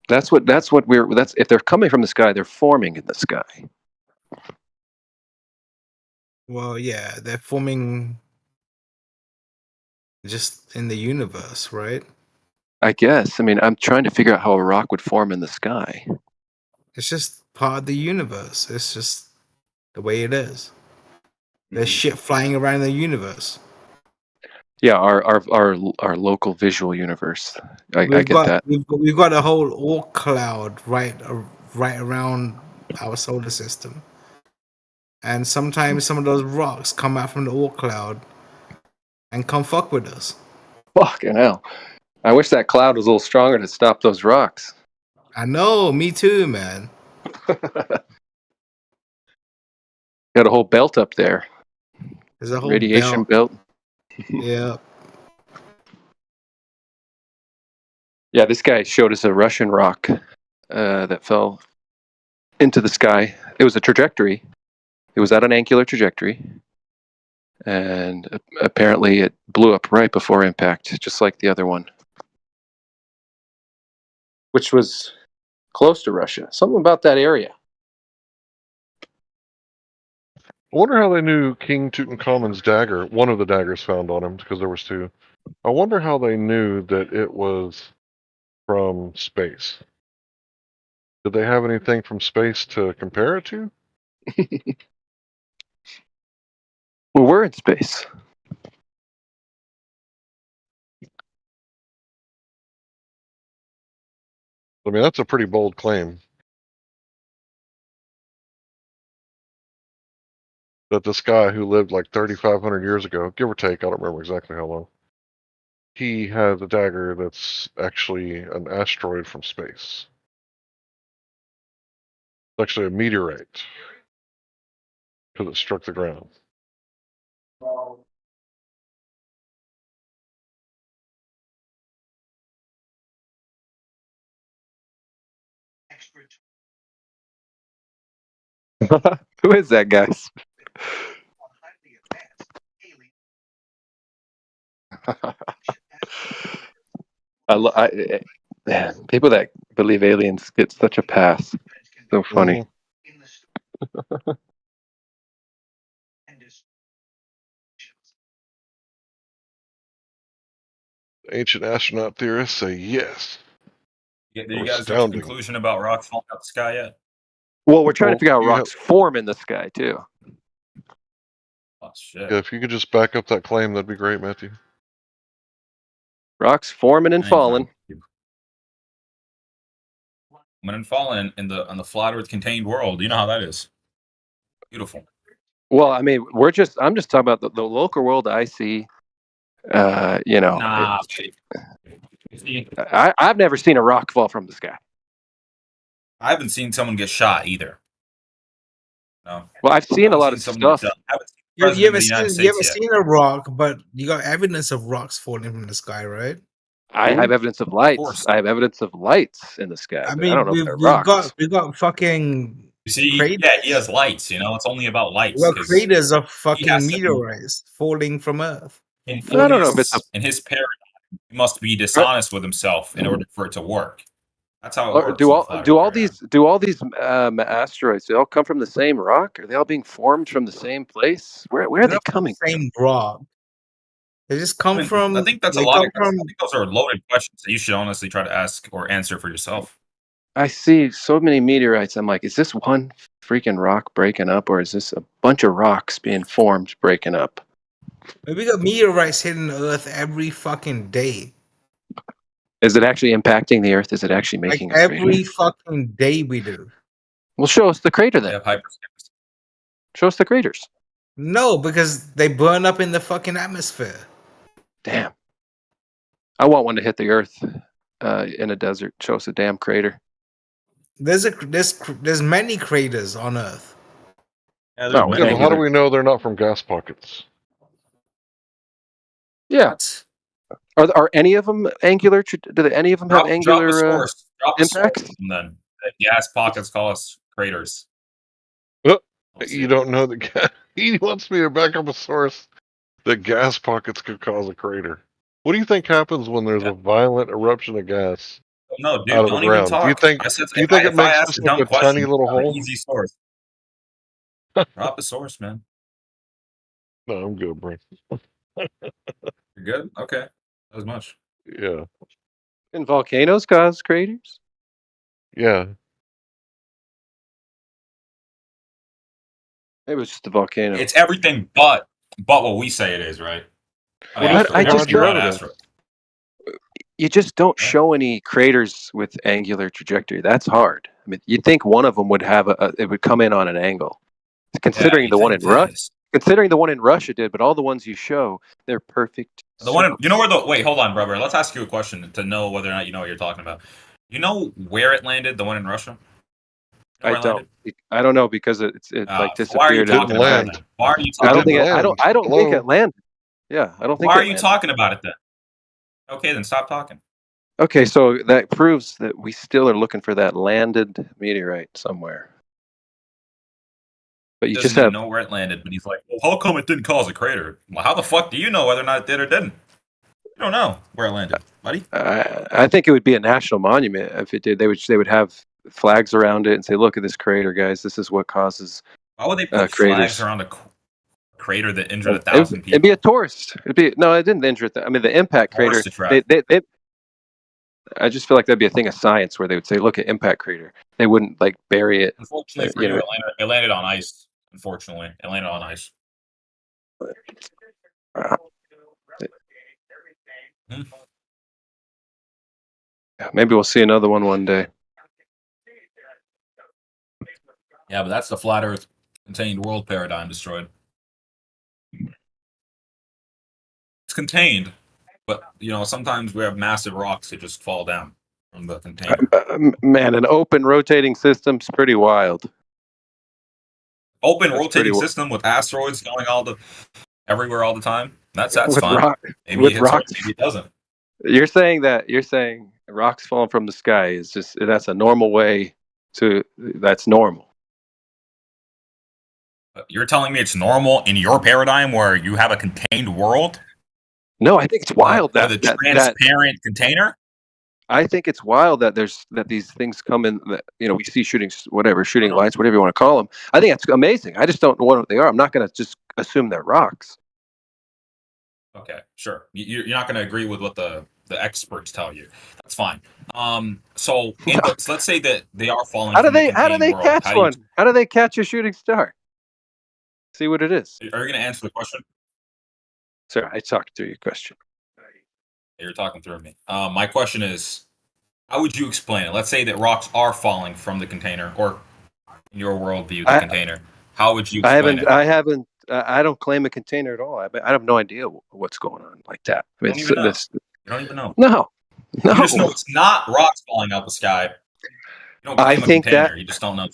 That's if they're coming from the sky, they're forming in the sky. Well, yeah, they're forming just in the universe, right? I guess. I mean, I'm trying to figure out how a rock would form in the sky. It's just part of the universe. It's just the way it is. There's shit flying around the universe. Yeah, our local visual universe. I get that. We've got a whole Oort cloud right around our solar system, and sometimes some of those rocks come out from the Oort cloud and come fuck with us. Fucking hell! I wish that cloud was a little stronger to stop those rocks. I know, me too, man. Got a whole belt up there. There's a whole radiation belt. Yeah. Yeah, this guy showed us a Russian rock that fell into the sky. It was a trajectory. It was at an angular trajectory. And apparently it blew up right before impact, just like the other one. Which was close to Russia. Something about that area. I wonder how they knew King Tutankhamun's dagger, one of the daggers found on him, because there was two. I wonder how they knew that it was from space. Did they have anything from space to compare it to? Well, we're in space. I mean, that's a pretty bold claim. That this guy who lived like 3,500 years ago, give or take, I don't remember exactly how long, he has a dagger that's actually an asteroid from space. It's actually a meteorite. Because it struck the ground. Who is that, guys? Man, people that believe aliens get such a pass. So funny. Ancient astronaut theorists say yes. Did you guys reach a conclusion about rocks falling out the sky yet? Well, we're trying to figure out how rocks form in the sky, too. Oh, shit. Yeah, if you could just back up that claim, that'd be great, Matthew. Rocks forming and falling. Forming and falling on the flat Earth contained world. You know how that is. Beautiful. Well, I mean, I'm just talking about the local world I see. You know, nah, I've never seen a rock fall from the sky. I haven't seen someone get shot either. No. Well, I've seen a lot of stuff. You haven't seen a rock, but you got evidence of rocks falling from the sky, right? I have evidence of lights. I have evidence of lights in the sky. I mean, I don't know if they're rocks. we got fucking. You see, craters. yeah, he has lights. You know, it's only about lights. Well, craters of fucking meteorites falling from Earth. I don't know if it's in his paradigm. He must be dishonest with himself in order for it to work. That's how it works. Do all these asteroids? They all come from the same rock? Are they all being formed from the same place? Where are they coming from? Same rock. They just come from. I think that's a lot. I think those are loaded questions that you should honestly try to ask or answer for yourself. I see so many meteorites. I'm like, is this one freaking rock breaking up, or is this a bunch of rocks being formed breaking up? We got meteorites hitting Earth every fucking day. Is it actually impacting the Earth? Is it actually making like every fucking day we do? Well, show us the crater then. Show us the craters. No, because they burn up in the fucking atmosphere. Damn. I want one to hit the Earth in a desert. Show us a damn crater. There's many craters on Earth. Yeah, how do we know they're not from gas pockets? Yeah. Are any of them angular? Do any of them have angular impacts? Then gas pockets call us craters. Oh, you don't know the guy. He wants me to back up a source that gas pockets could cause a crater. What do you think happens when there's a violent eruption of gas No, dude, out of the don't even ground? Do you talk. think I said it if I makes ask this a like dumb a question, tiny little have an hole? easy source. Drop a source, man. No, I'm good, bro. You're good? Okay. Not as much. Yeah. And volcanoes cause craters? Yeah. Maybe it was just a volcano. It's everything but what we say it is, right? I just don't. You just don't show any craters with angular trajectory. That's hard. I mean, you'd think one of them would have it would come in on an angle. Considering the one in Russia did, but all the ones you show, they're perfect. The one, you know where the wait, hold on, brother. Let's ask you a question to know whether or not you know what you're talking about. You know where it landed? The one in Russia. I don't. I don't know because it like disappeared. Why are you talking about it? Why are you talking? I don't think. I don't think it landed. Yeah, I don't think. Why are you talking about it then? Okay, then stop talking. Okay, so that proves that we still are looking for that landed meteorite somewhere. But you doesn't just even know where it landed, but he's like, well, how come it didn't cause a crater? Well, how the fuck do you know whether or not it did or didn't? You don't know where it landed, buddy. I think it would be a national monument if it did. They would have flags around it and say, "Look at this crater, guys. This is what causes." Why would they put flags around a crater that injured 1,000 people? It'd be a tourist. It didn't injure. I mean, the impact crater. I just feel like that'd be a thing of science where they would say, "Look at impact crater." They wouldn't like bury it. Unfortunately for you, it landed on ice. Unfortunately, it landed on ice. Maybe we'll see another one day. Yeah, but that's the flat Earth contained world paradigm destroyed. It's contained, but sometimes we have massive rocks that just fall down from the container. Man, an open rotating system's pretty wild. Open rotating system with asteroids going everywhere all the time. That's fine. Maybe it hits Earth, maybe it doesn't. You're saying rocks falling from the sky is that's a normal way that's normal. You're telling me it's normal in your paradigm where you have a contained world? No, I think it's wild that a transparent container. I think it's wild that these things come in. That, we see shooting lights, whatever you want to call them. I think that's amazing. I just don't know what they are. I'm not going to just assume they're rocks. Okay, sure. You're not going to agree with what the experts tell you. That's fine. So let's say that they are falling. How do they catch one? How do they catch a shooting star? See what it is. Are you going to answer the question? Sir, I talked through your question. You're talking through me. My question is, how would you explain it? Let's say that rocks are falling from the container, or in your worldview, the container. How would you explain it? I don't claim a container at all. I have no idea what's going on like that. You don't even know. No. You just know it's not rocks falling out the sky. You don't claim a container. You just don't know.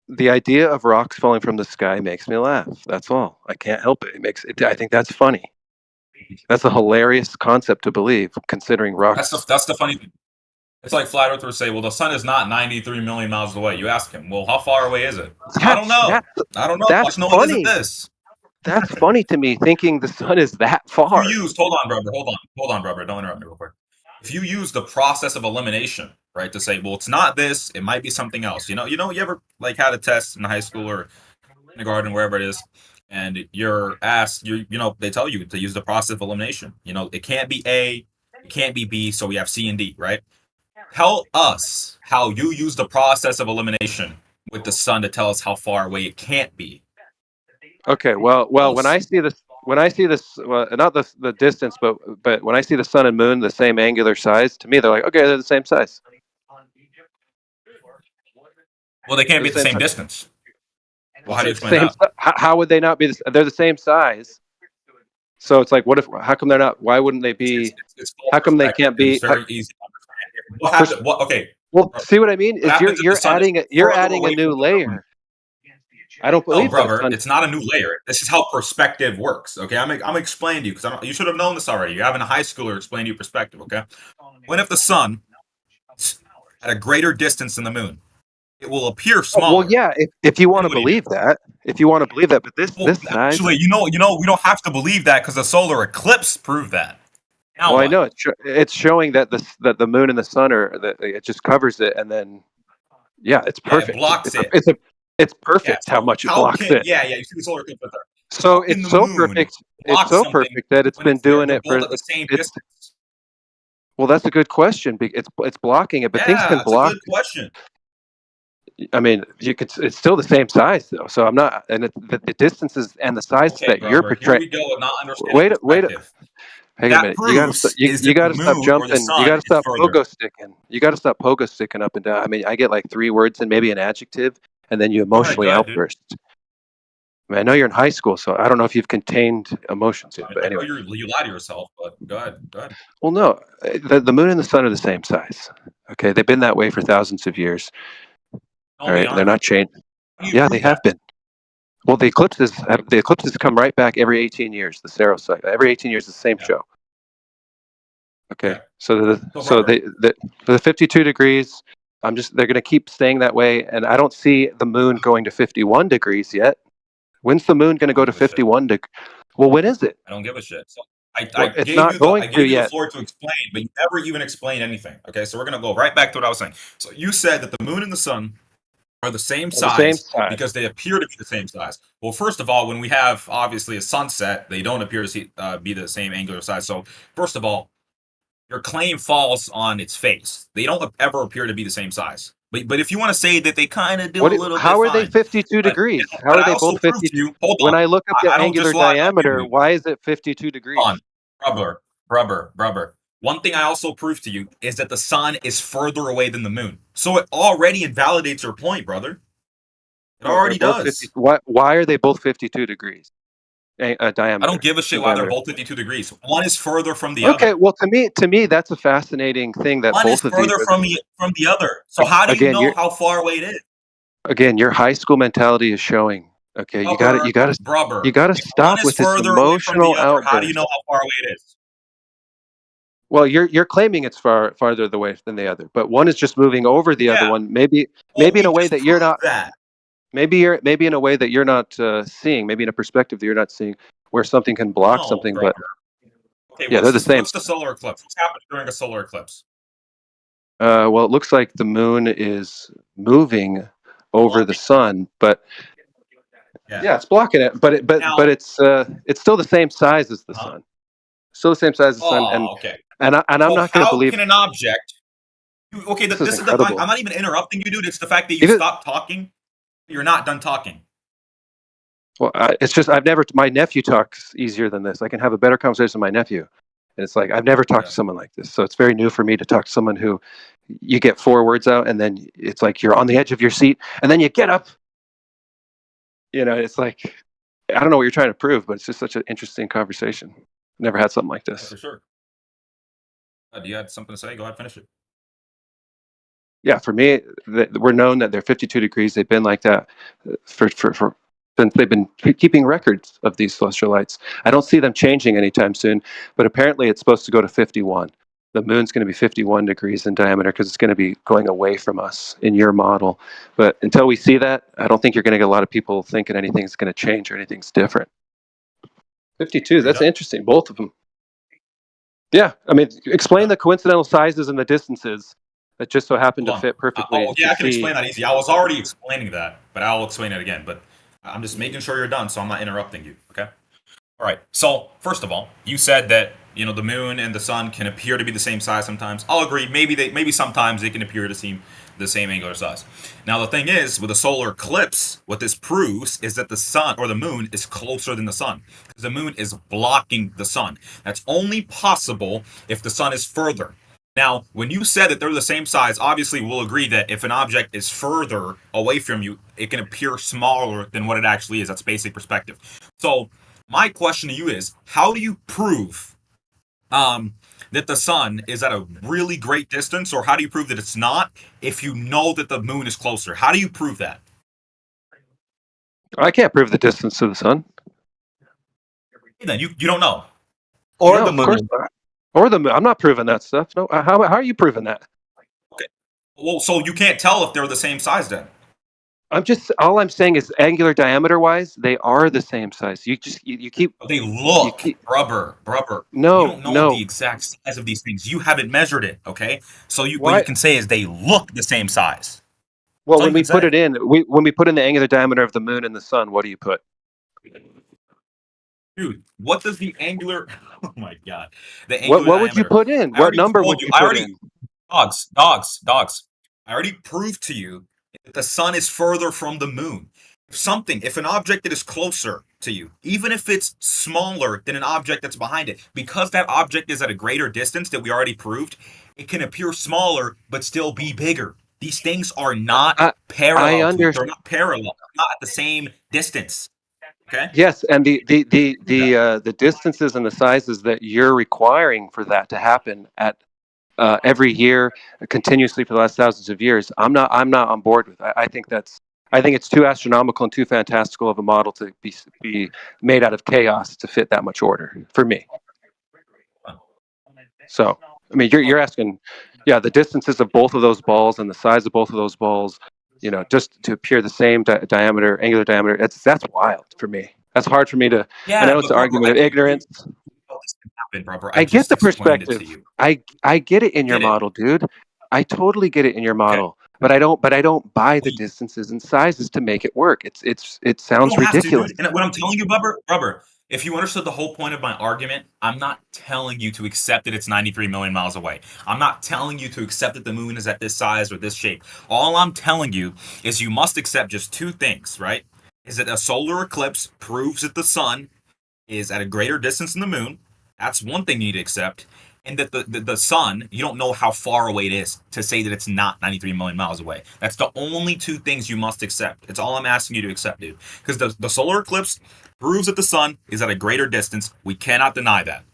The idea of rocks falling from the sky makes me laugh. That's all. I can't help it. I think that's funny. That's a hilarious concept to believe, considering rocks. That's the funny thing. It's like flat earthers say, well, the sun is not 93 million miles away. You ask him, well, how far away is it? I don't know. That's funny. That's funny to me, thinking the sun is that far. Hold on, brother. Don't interrupt me real quick. If you use the process of elimination, right, to say, well, it's not this, it might be something else. You ever had a test in high school or kindergarten, wherever it is, and you're asked, they tell you to use the process of elimination. It can't be A, it can't be B, so we have C and D, right? Tell us how you use the process of elimination with the sun to tell us how far away it can't be. Okay, well, when I see this, not the distance, but when I see the sun and moon the same angular size, to me they're like, okay, they're the same size. Well, they can't be at the same distance. Well, how do you explain that? How would they not be? They're the same size. So it's like, how come they're not? Why wouldn't they be? How come they can't be? It's very easy to understand. Okay. Well, see what I mean? Is you're adding a new layer. I don't believe brother. It's not a new layer. This is how perspective works. Okay, I'm explaining to you because you should have known this already. You're having a high schooler explain to you perspective. Okay, what if the sun is at a greater distance than the moon? It will appear smaller. Well, yeah, if you want to believe that, if you want to believe that. But this size. Actually, we don't have to believe that because the solar eclipse proved that. Now well, I know it's showing that the moon and the sun it just covers it, and then it's perfect. It blocks it. It's perfect how much it blocks it. Yeah. You see the solar eclipse right there. So it's so perfect. It's so perfect that it's been doing it for at the same distance. Well, that's a good question. It's blocking it, but things can block. That's a good question. I mean, it's still the same size though. So I'm not, and the distances and the size that you're portraying. Here we go. Not understanding wait a minute. You gotta stop jumping. You gotta stop pogo sticking. You gotta stop pogo sticking up and down. I mean, I get like 3 words and maybe an adjective, and then you emotionally outburst. I mean, I know you're in high school, so I don't know if you've contained emotions yet. But anyway, you lie to yourself. But go ahead. Well, no, the moon and the sun are the same size. Okay, they've been that way for thousands of years. All right, they're not changed. Yeah, they have been. Well, the eclipses come right back every 18 years. The Saros cycle every 18 years, the same show. Okay, so the 52 degrees. They're going to keep staying that way, and I don't see the moon going to 51 degrees yet. When's the moon going to go to 51 degrees? Well, when is it? I don't give a shit. So I it's gave not you going I gave you yet. the floor to explain, but you never even explained anything. Okay, so we're gonna go right back to what I was saying. So you said that the moon and the sun are the same size because they appear to be the same size. Well, first of all, when we have obviously a sunset, they don't appear to be the same angular size. So first of all, your claim falls on its face. They don't ever appear to be the same size. But if you want to say that they kind of do a little bit, how are they 52 degrees? How are they both 52? When I look up the angular diameter, why is it 52 degrees? Rubber. One thing I also proved to you is that the sun is further away than the moon. So it already invalidates your point, brother. It already does. Why are they both 52 degrees? Diameter. I don't give a shit why they're both 52 degrees. One is further from the other. Okay, well, to me, that's a fascinating thing that one both is of these further from the other. So how do you know how far away it is? Again, your high school mentality is showing. Okay, you got to stop with this emotional outburst. How do you know how far away it is? Well, you're claiming it's farther away than the other, but one is just moving over the other one. Maybe in a way that you're not. Maybe in a way that you're not seeing. Maybe in a perspective that you're not seeing, where something can block something. But they're the same. What's the solar eclipse? What's happening during a solar eclipse? Well, it looks like the moon is moving over the sun, but it's blocking it. But it's still the same size as the sun. Still the same size as the sun. And I'm not going to believe. How can an object? Okay, this is I'm not even interrupting you, dude. It's the fact that you stopped talking. You're not done talking. Well, it's just my nephew talks easier than this. I can have a better conversation with my nephew. And it's like, I've never talked to someone like this. So it's very new for me to talk to someone who you get 4 words out and then it's like you're on the edge of your seat and then you get up. It's like, I don't know what you're trying to prove, but it's just such an interesting conversation. Never had something like this. Yeah, for sure. Do you have something to say? Go ahead, finish it. Yeah, for me, we're known that they're 52 degrees. They've been like that for since they've been keeping records of these celestial lights. I don't see them changing anytime soon, but apparently it's supposed to go to 51. The moon's going to be 51 degrees in diameter because it's going to be going away from us in your model. But until we see that, I don't think you're going to get a lot of people thinking anything's going to change or anything's different. 52, that's interesting, both of them. Yeah, I mean, explain the coincidental sizes and the distances that just so happen to fit perfectly. I can explain that easy. I was already explaining that, but I'll explain it again. But I'm just making sure you're done, so I'm not interrupting you. Okay. All right. So first of all, you said that the moon and the sun can appear to be the same size sometimes. I'll agree. Maybe sometimes they can appear to seem the same angular size. Now the thing is, with a solar eclipse, what this proves is that the sun or the moon is closer than the sun because the moon is blocking the sun. That's only possible if the sun is further. Now, when you said that they're the same size, obviously we'll agree that if an object is further away from you, it can appear smaller than what it actually is. That's basic perspective. So my question to you is, how do you prove that the sun is at a really great distance, or how do you prove that it's not if you know that the moon is closer? How do you prove that? I can't prove the distance to the sun. Then you don't know. Or the moon. Or the moon. I'm not proving that stuff. No. How are you proving that? Okay. Well, so you can't tell if they're the same size then. all I'm saying is angular diameter wise, they are the same size. You keep. They look rubber. No, you don't know the exact size of these things. You haven't measured it, okay? So what you can say is they look the same size. Well, when we put it in, when we put in the angular diameter of the moon and the sun, what do you put? Dude, what does the angular? Oh my god, the angular. What would you put in? What number would you put in? Dogs. I already proved to you that the sun is further from the moon. If an object that is closer to you, even if it's smaller than an object that's behind it, because that object is at a greater distance that we already proved, it can appear smaller but still be bigger. These things are not parallel. They're not parallel. They're not at the same distance. Okay. Yes, and the distances and the sizes that you're requiring for that to happen at every year, continuously for the last thousands of years, I'm not on board with. I think it's too astronomical and too fantastical of a model to be made out of chaos to fit that much order for me. So, I mean, you're asking, the distances of both of those balls and the size of both of those balls, just to appear the same diameter, angular diameter. That's wild for me. That's hard for me to. I know it's an argument of ignorance. I get the perspective. I get it in your model, dude. I totally get it in your model, but I don't buy the distances and sizes to make it work. It sounds ridiculous. And what I'm telling you, Rubber, if you understood the whole point of my argument, I'm not telling you to accept that it's 93 million miles away. I'm not telling you to accept that the moon is at this size or this shape. All I'm telling you is you must accept just two things, right? Is that a solar eclipse proves that the sun is at a greater distance than the moon. That's one thing you need to accept. And that the sun, you don't know how far away it is to say that it's not 93 million miles away. That's the only two things you must accept. It's all I'm asking you to accept, dude. Because the solar eclipse proves that the sun is at a greater distance. We cannot deny that.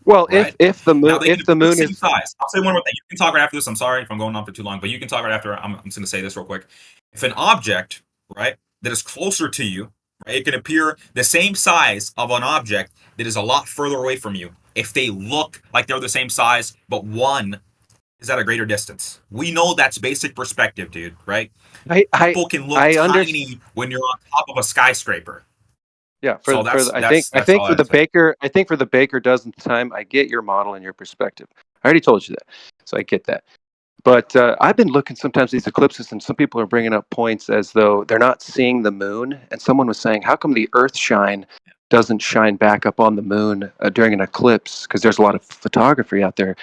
Well, right? if the moon is size, I'll say one more thing. You can talk right after this. I'm sorry if I'm going on for too long, but you can talk right after. I'm just going to say this real quick. If an object, right, that is closer to you, right, it can appear the same size of an object that is a lot further away from you if they look like they're the same size, but one is at a greater distance. We know that's basic perspective, dude, right? People can look tiny when you're on top of a skyscraper. Yeah, I think for the Baker dozenth time, I get your model and your perspective. I already told you that, so I get that. But I've been looking sometimes at these eclipses, and some people are bringing up points as though they're not seeing the moon. And someone was saying, how come the Earth shine doesn't shine back up on the moon during an eclipse? Because there's a lot of photography out there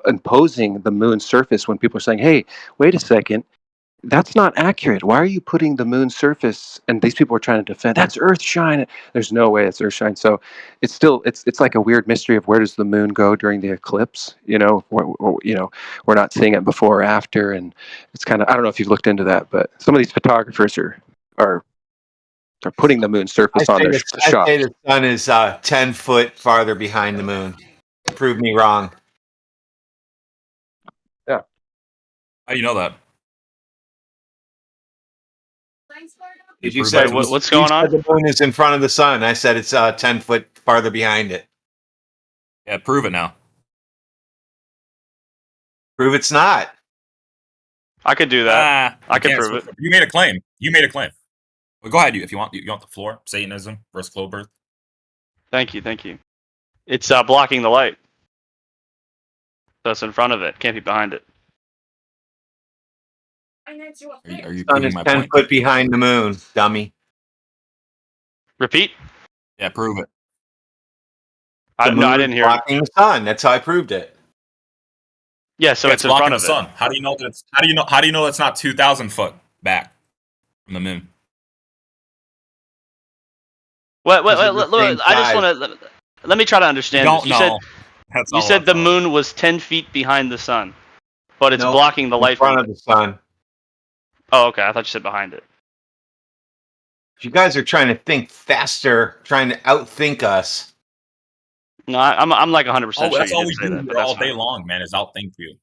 imposing the moon's surface when people are saying, hey, wait a second, that's not accurate. Why are you putting the moon's surface? And these people are trying to defend, that's Earth shine. There's no way it's Earth shine. So it's still, it's like a weird mystery of where does the moon go during the eclipse? We're not seeing it before or after. And it's kind of, I don't know if you've looked into that, but some of these photographers are putting the moon's surface on their shot. I say the sun is 10 foot farther behind the moon. Prove me wrong. Yeah. How do you know that? You said what's going on? The moon is in front of the sun. I said it's 10 foot farther behind it. Yeah, prove it now. Prove it's not. I could do that. I can prove it. You made a claim. Well, go ahead, if you want. You want the floor? Satanism versus Clover. Thank you. It's blocking the light. That's in front of it. Can't be behind it. Are you sun is 10 foot behind the moon, dummy. Repeat? Yeah, prove it. I didn't hear blocking the sun. That's how I proved it. Yeah, so it's in front of the sun. How do you know that? How do you know that's not 2,000 foot back from the moon? Wait, I just want to let me try to understand this. You said the moon was 10 feet behind the sun, but it's blocking the light in front of the sun. Oh, okay. I thought you said behind it. You guys are trying to think faster, trying to outthink us. No, I'm like 100% sure that's you all did we say do that, but all that's day fine. long, man, is outthink you.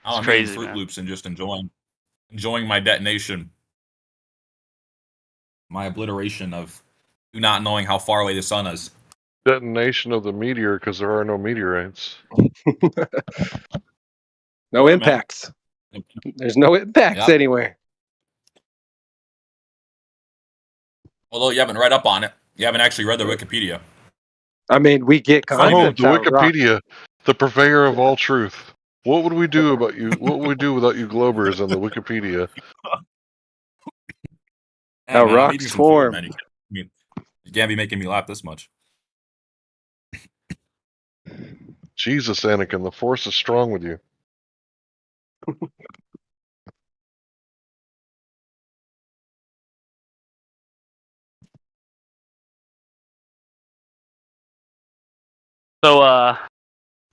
I'm crazy, Fruit man. Loops and just enjoying my detonation, my obliteration of you not knowing how far away the sun is. Detonation of the meteor because there are no meteorites. No impacts. There's no impacts anywhere. Although you haven't read up on it, you haven't actually read the Wikipedia. I mean, we get concepts the Wikipedia, the purveyor of all truth. What would we do about you? What would we do without you Globers on the Wikipedia? How rocks form. You can't be making me laugh this much. Jesus, Anakin, the Force is strong with you. So,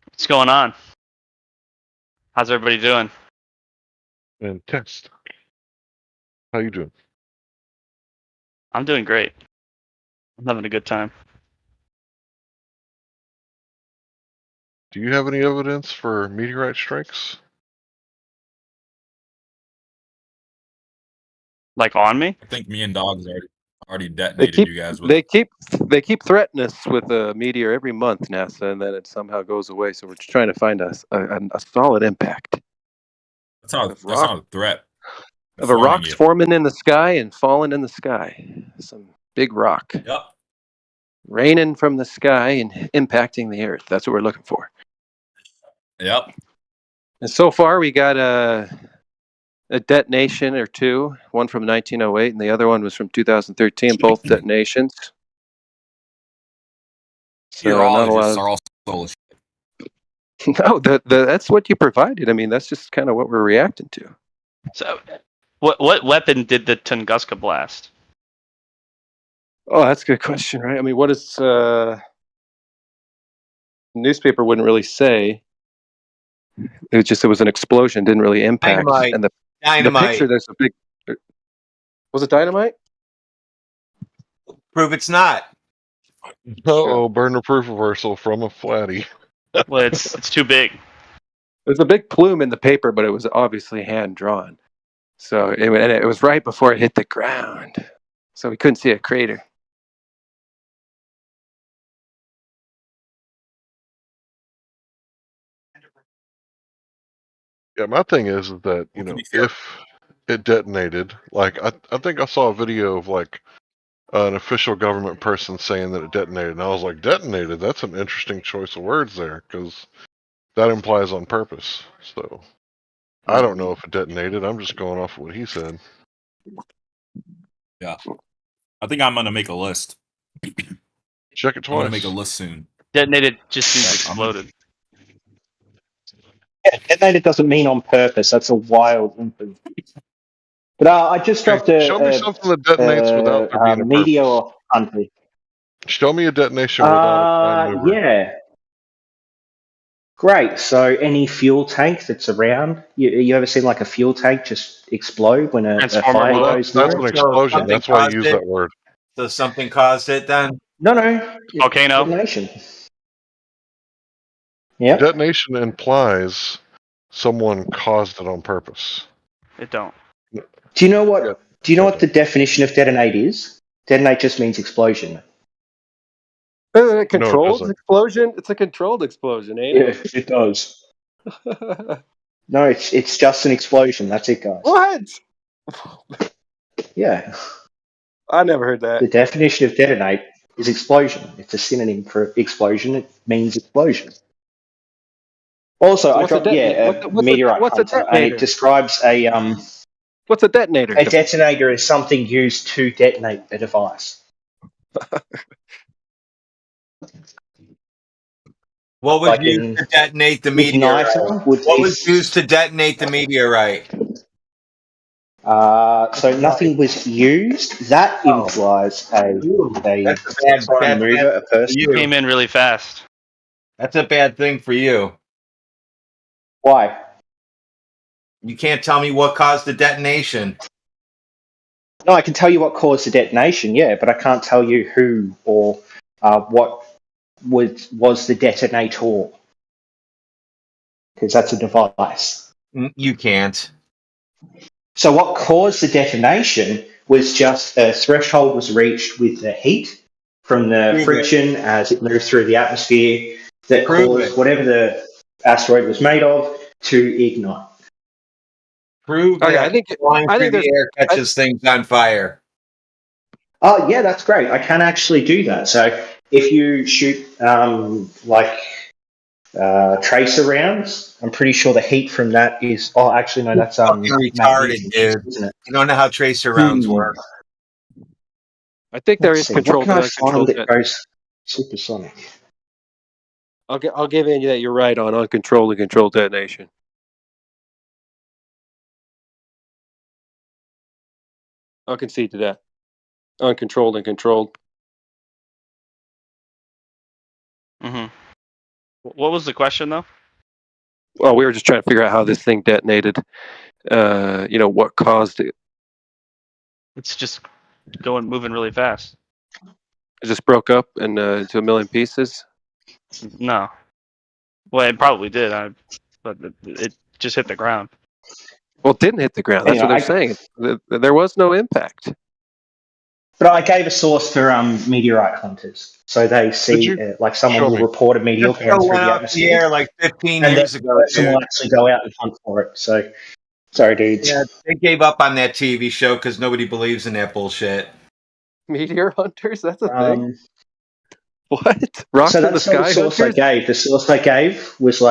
what's going on? How's everybody doing? Fantastic. How you doing? I'm doing great. I'm having a good time. Do you have any evidence for meteorite strikes? Like on me? I think me and Dogs already detonated you guys with. They keep threatening us with a meteor every month, NASA, and then it somehow goes away. So we're just trying to find a solid impact. That's not a threat. Of a rock's forming in the sky and falling in the sky. Some big rock. Yep. Raining from the sky and impacting the Earth. That's what we're looking for. Yep. And so far, we got a detonation or two. One from 1908, and the other one was from 2013. Both detonations. Meteorologists are all full of shit. No, that's what you provided. I mean, that's just kind of what we're reacting to. So, what weapon did the Tunguska blast? Oh, that's a good question, right? I mean, what is newspaper wouldn't really say. It was an explosion, didn't really impact. Dynamite. And the picture, there's a big. Was it dynamite? Prove it's not. Uh-oh, burner proof reversal from a flatty. Well, it's too big. There's a big plume in the paper, but it was obviously hand drawn. So it was right before it hit the ground, so we couldn't see a crater. Yeah, my thing is that, you know, if it detonated, like, I think I saw a video of, like, an official government person saying that it detonated, and I was like, detonated? That's an interesting choice of words there, because that implies on purpose, so I don't know if it detonated, I'm just going off of what he said. Yeah. I think I'm going to make a list. Check it twice. I'm going to make a list soon. Detonated just means exploded. Yeah, detonated doesn't mean on purpose. That's a wild inference. But I just dropped show me something that detonates without there being a meteor hunter. Show me a detonation without a prime mover. Yeah. Great. So any fuel tank that's around, you ever seen like a fuel tank just explode when a fire goes? That's an explosion. That's why I use that word. So something caused it then? No. Volcano. Detonation. Yeah. Detonation implies someone caused it on purpose. It don't. Do you know what? Yeah. Do you know what the definition of detonate is? Detonate just means explosion. A controlled explosion? It's a controlled explosion, ain't it? Yeah, it does. No, it's just an explosion. That's it, guys. What? Yeah. I never heard that. The definition of detonate is explosion. It's a synonym for explosion. It means explosion. Also, I dropped meteorite hunter, and it describes a What's a detonator? A detonator is something used to detonate a device. What was used to detonate the meteorite? What was used to detonate the meteorite? So nothing was used. That implies a prime mover, a person. You came in really fast. That's a bad thing for you. Why? You can't tell me what caused the detonation. No, I can tell you what caused the detonation, yeah, but I can't tell you who or what was the detonator. Because that's a device. You can't. So what caused the detonation was just a threshold was reached with the heat from the friction as it moves through the atmosphere that caused whatever the asteroid was made of to ignite. Prove that I think flying through the air catches things on fire. Oh, yeah, that's great. I can actually do that. So if you shoot tracer rounds, I'm pretty sure the heat from that is. Oh, actually, no, that's fucking retarded, dude. isn't it? You don't know how tracer rounds work. I think there is control. What can I find that goes supersonic? I'll give in that you're right on uncontrolled and controlled detonation. I'll concede to that. Uncontrolled and controlled. Mm-hmm. What was the question, though? Well, we were just trying to figure out how this thing detonated. What caused it? It's just moving really fast. It just broke up into a million pieces? No. Well, it probably did, but it just hit the ground. Well, it didn't hit the ground. That's what they're saying. There was no impact. But I gave a source for meteorite hunters, so they see someone will report a meteor going through the atmosphere. Like 15 years ago, someone will actually go out and hunt for it. So, sorry, dudes. Yeah, they gave up on that TV show because nobody believes in that bullshit. Meteor hunters? That's a thing. What? Rocks so in the sky? The source I gave. The source I gave was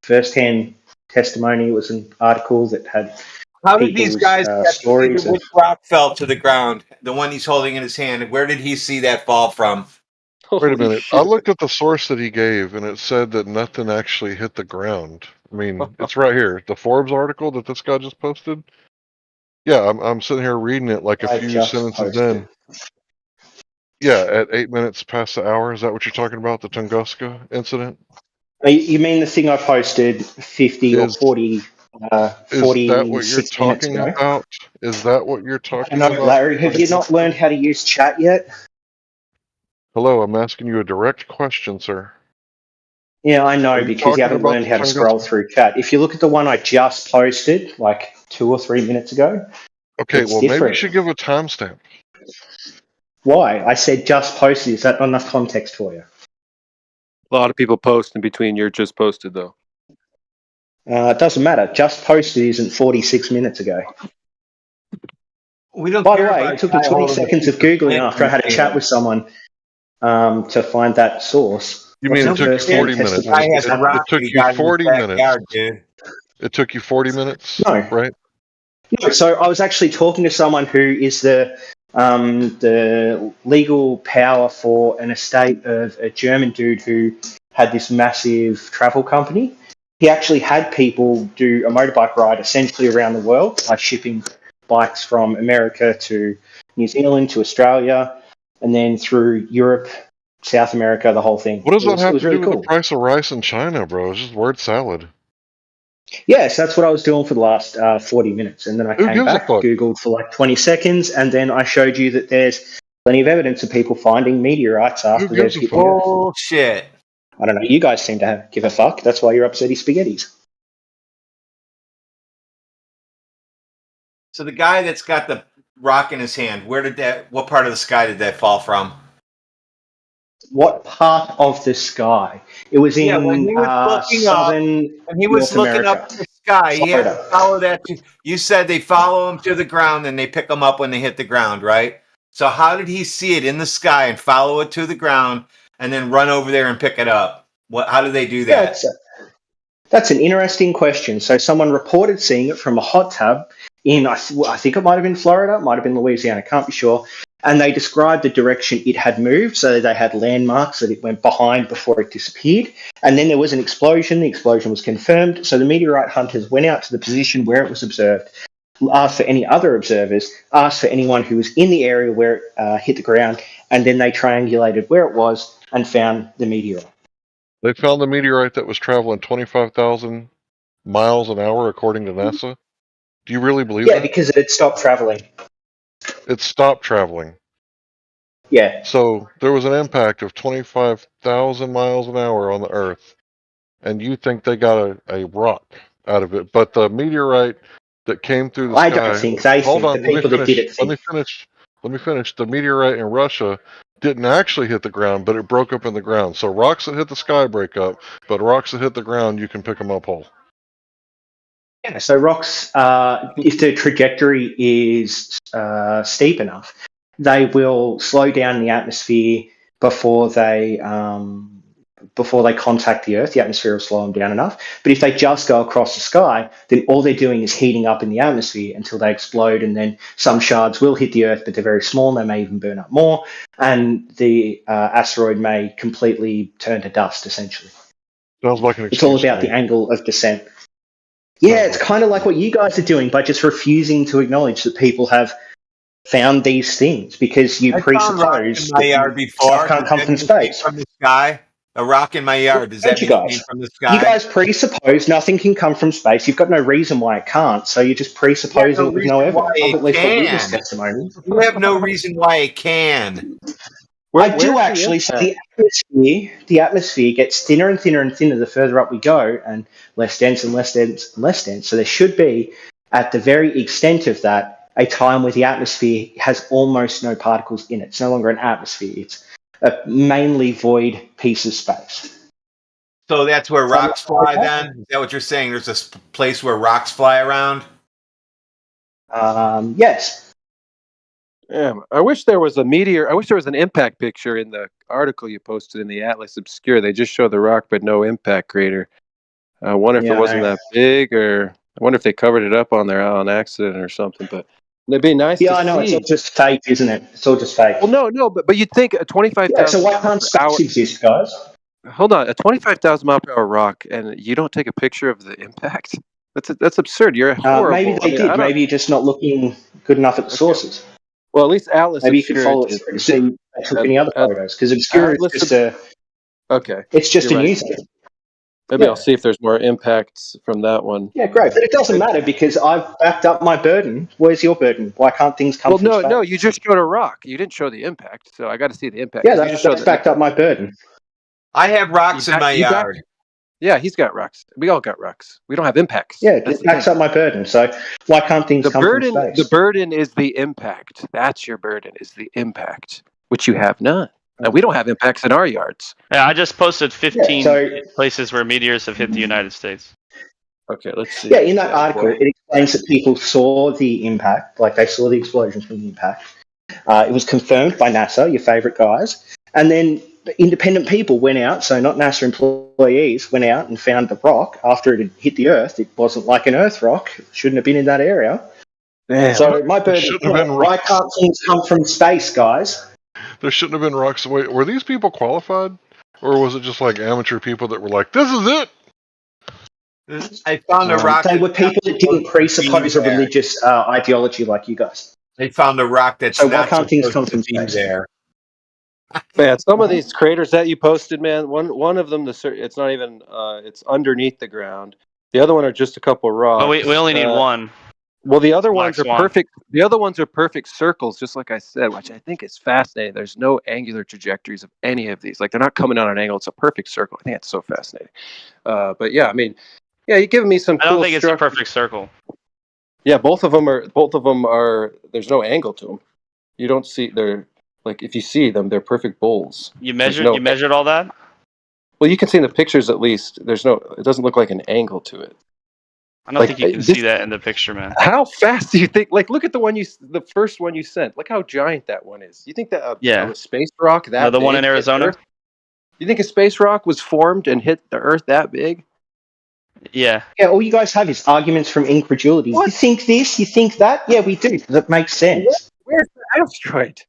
first-hand testimony. It was an article that had. How did these guys stories? Which rock fell to the ground? The one he's holding in his hand. Where did he see that fall from? Wait a minute. I looked at the source that he gave, and it said that nothing actually hit the ground. I mean, it's right here. The Forbes article that this guy just posted. Yeah, I'm sitting here reading it like a few sentences in. Yeah, at 8 minutes past the hour. Is that what you're talking about? The Tunguska incident? You mean the thing I posted 50 or 40? 40 is that what you're talking about? Is that what you're talking about? Larry, have you not learned how to use chat yet? Hello, I'm asking you a direct question, sir. Yeah, I know, because you haven't learned how to scroll through chat. If you look at the one I just posted, like 2 or 3 minutes ago. Okay, well, different. Maybe you should give a timestamp. Why? I said just posted. Is that not enough context for you? A lot of people post in between your just posted, though. It doesn't matter. Just posted isn't 46 minutes ago. We don't. By the way, it took me 20 seconds of Googling after I had a chat with someone to find that source. You mean it took 40 minutes? It took you 40 minutes. It took you 40 minutes? No. Right? No, so I was actually talking to someone who is the legal power for an estate of a German dude who had this massive travel company. He actually had people do a motorbike ride essentially around the world by shipping bikes from America to New Zealand to Australia and then through Europe, South America, the whole thing. What does that have to do with the price of rice in China, bro? It's just word salad. Yes, that's what I was doing for the last 40 minutes. And then I came back, Googled for like 20 seconds, and then I showed you that there's plenty of evidence of people finding meteorites after they've hit the Earth. Bullshit. I don't know. You guys seem to give a fuck. That's why you're upsetty spaghettis. So the guy that's got the rock in his hand, what part of the sky did that fall from? What part of the sky? It was in southern when he was looking up the sky, he had to follow that. You said they follow him to the ground and they pick them up when they hit the ground, right? So how did he see it in the sky and follow it to the ground and then run over there and pick it up? How do they do that? That's an interesting question. So someone reported seeing it from a hot tub in, I think it might have been Florida, it might have been Louisiana, can't be sure. And they described the direction it had moved, so they had landmarks that it went behind before it disappeared. And then there was an explosion. The explosion was confirmed. So the meteorite hunters went out to the position where it was observed, asked for any other observers, asked for anyone who was in the area where it hit the ground, and then they triangulated where it was and found the meteorite. They found the meteorite that was traveling 25,000 miles an hour, according to NASA. Do you really believe that? Yeah, because it had stopped traveling. It stopped traveling. Yeah. So there was an impact of 25,000 miles an hour on the Earth, and you think they got a rock out of it. But the meteorite that came through the sky... I don't think they think. The people that did it think. Let me finish. The meteorite in Russia didn't actually hit the ground, but it broke up in the ground. So rocks that hit the sky break up, but rocks that hit the ground, you can pick them up whole. Yeah, so rocks, if the trajectory is steep enough, they will slow down in the atmosphere before they contact the Earth. The atmosphere will slow them down enough. But if they just go across the sky, then all they're doing is heating up in the atmosphere until they explode, and then some shards will hit the Earth, but they're very small, and they may even burn up more, and the asteroid may completely turn to dust, essentially. Sounds like an excuse. It's all about the angle of descent. Yeah, it's kind of like what you guys are doing by just refusing to acknowledge that people have found these things because you presuppose that stuff can't come from space. From the sky? A rock in my yard, does that mean it came from the sky? You guys presuppose nothing can come from space. You've got no reason why it can't, so you're just presupposing it with no evidence. At least what witness testimony. You have no reason why it can. I do actually. So the atmosphere gets thinner and thinner and thinner the further up we go, and less dense and less dense and less dense. So there should be, at the very extent of that, a time where the atmosphere has almost no particles in it. It's no longer an atmosphere. It's a mainly void piece of space. So that's where rocks fly then? Is that what you're saying? There's a place where rocks fly around? Yes. Yeah, I wish there was a meteor. I wish there was an impact picture in the article you posted in the Atlas Obscure. They just show the rock, but no impact crater. I wonder if it wasn't that big, or I wonder if they covered it up on accident or something. But it'd be nice. Yeah, I know. It's all just fake, isn't it? It's all just fake. Well, no, but you'd think a 25,000. So why can't space exist, guys? Hold on, a 25,000 mile per hour rock, and you don't take a picture of the impact? That's absurd. You're horrible. Maybe they did. Maybe you're just not looking good enough at the sources. Well, at least Atlas. Maybe you could follow it through to see if they took any other photos, because Obscure is just it's just a news. Maybe I'll see if there's more impacts from that one. Yeah, great. But it doesn't matter because I've backed up my burden. Where's your burden? Why can't things come from space? No, you just showed a rock. You didn't show the impact, so I got to see the impact. Yeah, that's backed up my burden. I have rocks in my yard. Yeah, he's got rocks. We all got rocks. We don't have impacts. Yeah, it backs up my burden. So why can't things come from space? The burden is the impact. That's your burden, is the impact, which you have none. Now, we don't have impacts in our yards. Yeah, I just posted 15 places where meteors have hit the United States. Okay, let's see. Yeah, in that article, it explains that people saw the impact, like they saw the explosions from the impact. It was confirmed by NASA, your favorite guys. And then independent people went out, so not NASA employees, went out and found the rock after it had hit the Earth. It wasn't like an Earth rock. It shouldn't have been in that area. Damn. So my burden, why can't things come from space, guys? There shouldn't have been rocks. Wait, were these people qualified? Or was it just like amateur people that were like, this is it? I found a rock. They were people that didn't presuppose a religious ideology like you guys. They found a rock that's so why can't things come from space? There. Man, some of these craters that you posted, man, one of them, it's not even, it's underneath the ground. The other one are just a couple of rocks. Oh, we only need one. Well, the other ones are perfect. The other ones are perfect circles, just like I said, which I think is fascinating. There's no angular trajectories of any of these. Like, they're not coming on an angle. It's a perfect circle. I think it's so fascinating. But yeah, I mean, yeah, you're giving me some. I don't think it's a perfect circle. Yeah, both of them are. There's no angle to them. You don't see. They're like, if you see them, they're perfect bowls. You measured all that? Well, you can see in the pictures at least. It doesn't look like an angle to it. I don't think you can see that in the picture, man. How fast do you think? Like, look at the first one you sent. Look how giant that one is. You think that a space rock that the big one in Arizona? You think a space rock was formed and hit the Earth that big? Yeah. Yeah, all you guys have is arguments from incredulity. What? You think this? You think that? Yeah, we do. That makes sense. Where's the asteroid?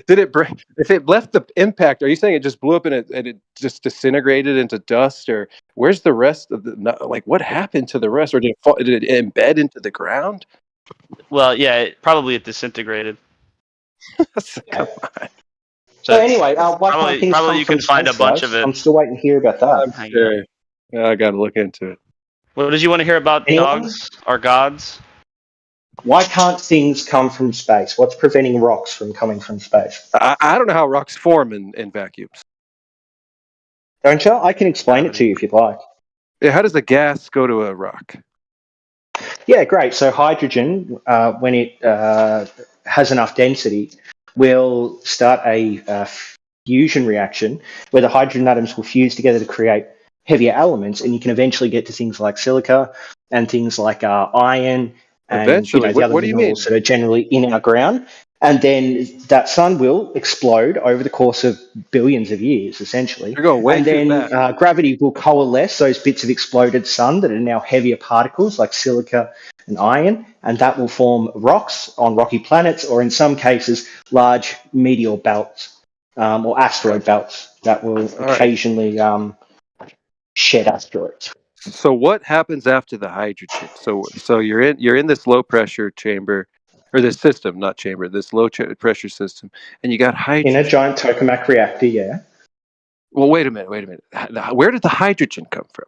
Did it break? If it left the impact, are you saying it just blew up and it just disintegrated into dust, or where's the rest of the? Like, what happened to the rest, or did it embed into the ground? Well, yeah, probably it disintegrated. Come on. So anyway, probably you can find a bunch of it. I'm still waiting to hear about that. I'm sure. Yeah, I got to look into it. What did you want to hear about dogs or gods? Why can't things come from space? What's preventing rocks from coming from space? I don't know how rocks form in vacuums. Don't you? I can explain it to you if you'd like. Yeah, how does the gas go to a rock? Yeah, great. So hydrogen, when it has enough density, will start a fusion reaction where the hydrogen atoms will fuse together to create heavier elements, and you can eventually get to things like silica and things like iron and Eventually, the other what do you mean? minerals that are generally in our ground. And then that sun will explode over the course of billions of years, essentially. You're going way and too then fast. Gravity will coalesce those bits of exploded sun that are now heavier particles like silica and iron, and that will form rocks on rocky planets, or in some cases, large meteor belts or asteroid belts that will occasionally shed asteroids. So what happens after the hydrogen? So you're in this low pressure chamber, or this system, not chamber, this low pressure system, and you got hydrogen in a giant tokamak reactor. Yeah. Well, wait a minute. Where did the hydrogen come from?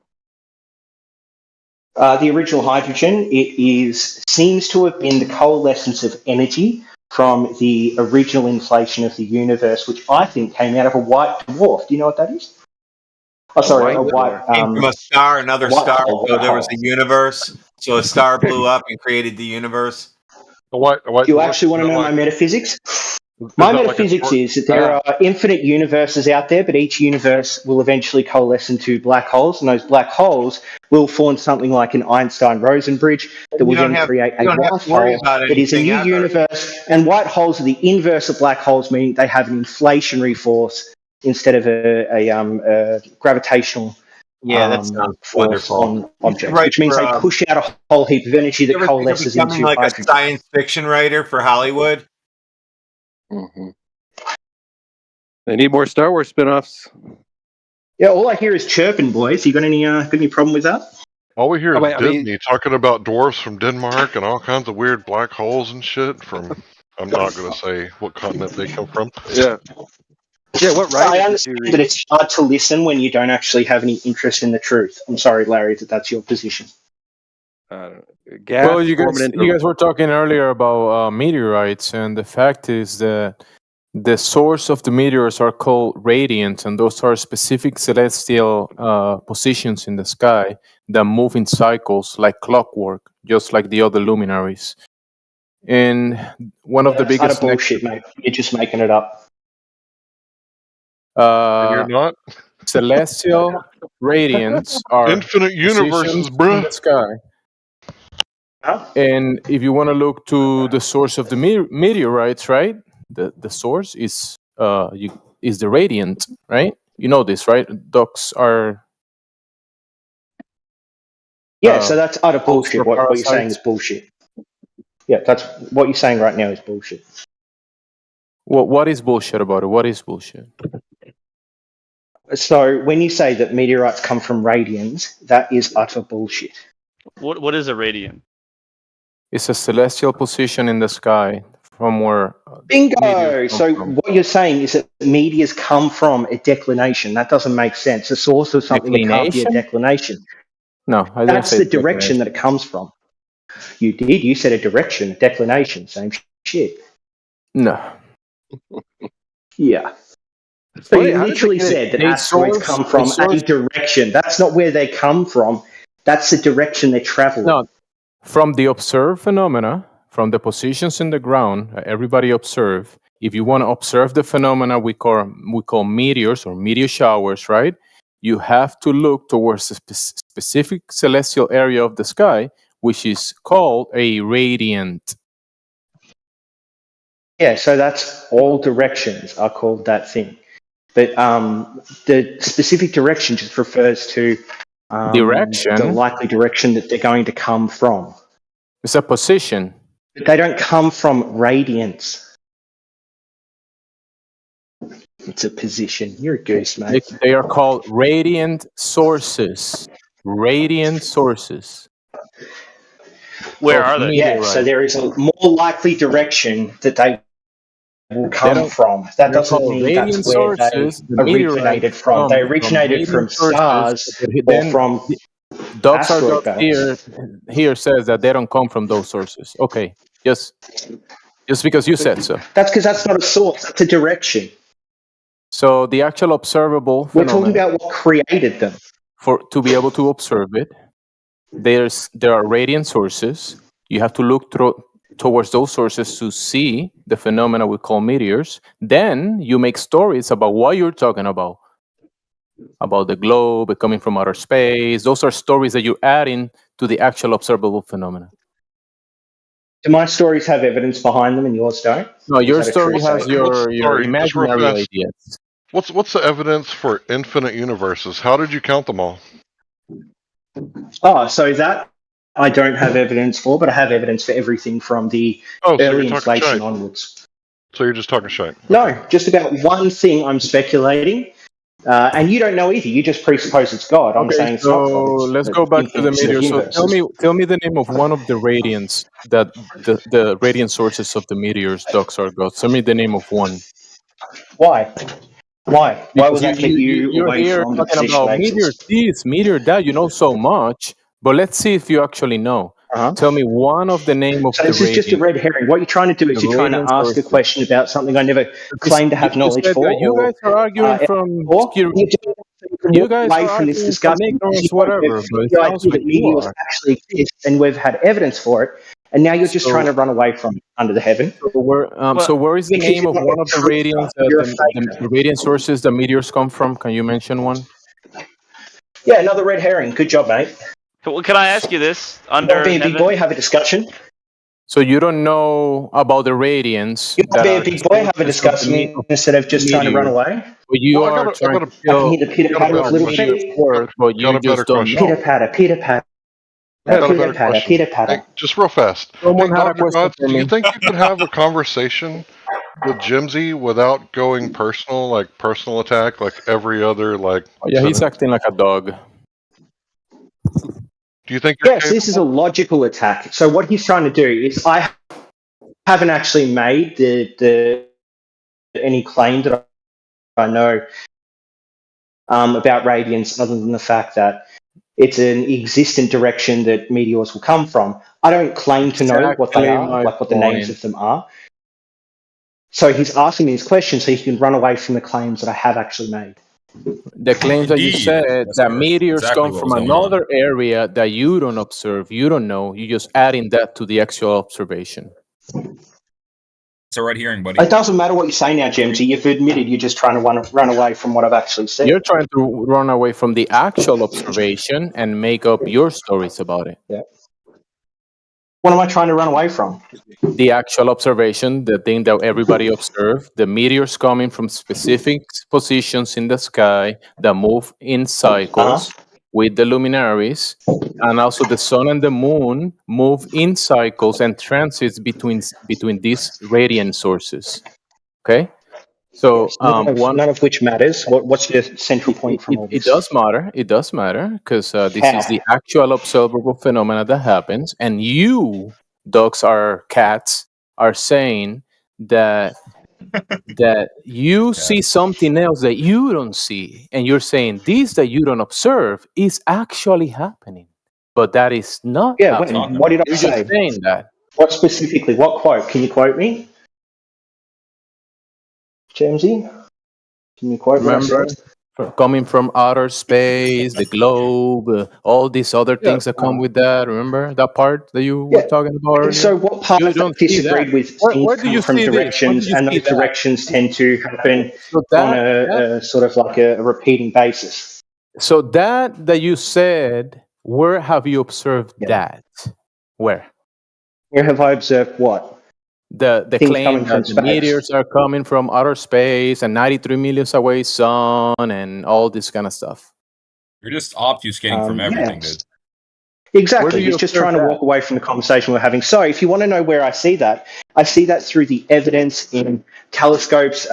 The original hydrogen, seems to have been the coalescence of energy from the original inflation of the universe, which I think came out of a white dwarf. Do you know what that is? Oh, sorry, a white. Came from a star, another star. Hole, so there was a universe. So a star blew up and created the universe. A white Do you actually want to know my metaphysics? My metaphysics is that there are infinite universes out there, but each universe will eventually coalesce into black holes, and those black holes will form something like an Einstein-Rosen bridge that will then create a white hole that is a new universe. And white holes are the inverse of black holes, meaning they have an inflationary force instead of a gravitational force on objects, which means they push out a whole heap of energy that coalesces into like hydrogen. a science fiction writer for Hollywood. Mm-hmm. They need more Star Wars spinoffs. Yeah, all I hear is chirping, boys. You got any problem with that? All we hear is Disney talking about dwarfs from Denmark and all kinds of weird black holes and shit from, I'm not going to say what continent they come from. Yeah. Yeah, what writers I understand that it's hard to listen when you don't actually have any interest in the truth. I'm sorry, Larry, that's your position. Well, you guys were talking earlier about meteorites, and the fact is that the source of the meteors are called radiant, and those are specific celestial positions in the sky that move in cycles like clockwork, just like the other luminaries. And one of the biggest bullshit, mate. You're just making it up. You're not? Celestial radiants are infinite universes, bro. In the sky. And if you want to look to the source of the meteorites, right? The source is the radiant, right? You know this, right? Ducks are. Yeah, so that's utter bullshit. What you're saying is bullshit. Yeah, that's what you're saying right now is bullshit. What is bullshit about it? What is bullshit? So when you say that meteorites come from radians, that is utter bullshit. What is a radian? It's a celestial position in the sky from where. Bingo! So what you're saying is that meteors come from a declination. That doesn't make sense. The source of something can't be a declination. No, I didn't That's say the direction that it comes from. You did. You said a direction, a declination. Same shit. No. Yeah. So you literally said that asteroids come from a direction. That's not where they come from. That's the direction they travel. No, from the observed phenomena, from the positions in the ground, everybody observe. If you want to observe the phenomena we call meteors or meteor showers, right? You have to look towards a specific celestial area of the sky, which is called a radiant. Yeah, so that's all directions are called that thing. But the specific direction just refers to the likely direction that they're going to come from. It's a position. But they don't come from radiance. It's a position. You're a goose, mate. They are called radiant sources. Radiant sources. Where are they? Yeah, so there is a more likely direction that they will come from. That doesn't mean that's where they originated from. They originated from stars or from Dogs here says that they don't come from those sources. Okay, just because you said so. That's because that's not a source. That's a direction. So the actual observable We're talking about what created them. To be able to observe it, there are radiant sources. You have to look towards those sources to see the phenomena we call meteors, then you make stories about what you're talking about the globe coming from outer space. Those are stories that you're adding to the actual observable phenomena. Do my stories have evidence behind them and yours don't? No, your story has your imaginary ideas. What's the evidence for infinite universes? How did you count them all? Oh, so that I don't have evidence for, but I have evidence for everything from the early inflation onwards. So you're just talking shite? No, just about one thing I'm speculating, and you don't know either. You just presuppose it's God. I'm saying it's not God. Let's go back to the meteor. So tell me the name of one of the radiants that the radiant sources of the meteors ducks are gods. Tell me the name of one. Why? Why would that take you you're away here from the talking position about meteor this, meteor that? You know so much, but let's see if you actually know. Tell me one of the name of so the this is just a red herring. What you're trying to do is you're trying to ask a question about something I never claimed to have knowledge for. You guys are arguing from you guys are from this arguing discussion. from ignorance, whatever. But it the sounds idea like that meteors actually exist, and we've had evidence for it, and now you're just trying to run away from it under the heaven. So where is the name of one of the radiants, the radiant sources the meteors come from? Can you mention one? Yeah, another red herring. Good job, mate. Can I ask you this? Under be a big boy, have a discussion. So you don't know about the radiants. You be a big boy, have a discussion instead of just trying to run away. But you are trying to kill the pitter patter of little feet. But you just don't know. Pitter patter, pitter patter. Pitter patter, pitter patter. Hey, just real fast. Someone hey, had a Dr. question Gods, for do me. you think you could have a conversation with Jimsy without going personal, like personal attack, like every other like? Oh, yeah, he's acting like a dog. Do you think you're Yes, this is a logical attack. So what he's trying to do is, I haven't actually made any claim that I know about radiance, other than the fact that it's an existent direction that meteors will come from. I don't claim to know what they are, like what the names of them are. So he's asking me these questions so he can run away from the claims that I have actually made. The claims that you said that meteors come from another area that you don't observe, you don't know, you're just adding that to the actual observation. It's a red herring, buddy. It doesn't matter what you say now, Jemsy. You've admitted you're just trying to run away from what I've actually said. You're trying to run away from the actual observation and make up your stories about it. Yeah. What am I trying to run away from? The actual observation, the thing that everybody observed, the meteors coming from specific positions in the sky that move in cycles with the luminaries, and also the sun and the moon move in cycles and transits between these radiant sources. Okay? So none of which matters. What's your central point from all this? It does matter. It does matter because this is the actual observable phenomena that happens, and you, dogs or cats, are saying that you see something else that you don't see, and you're saying this that you don't observe is actually happening, but that is not. Yeah. Happening. What did I You're say? just saying that. What specifically? What quote? Can you quote me, Jamesy? Can you quote what I said? Coming from outer space, the globe, all these other things that come with that. Remember that part that you were talking about earlier? So what part of that disagreed with things come from directions, and those directions tend to happen on a sort of like a repeating basis? So that you said, where have you observed that? Where? Where have I observed what? The claim that the meteors are coming from outer space and 93 million away sun and all this kind of stuff. You're just obfuscating from everything, dude. Exactly. He's just trying to walk away from the conversation we're having. So if you want to know where I see that through the evidence in telescopes,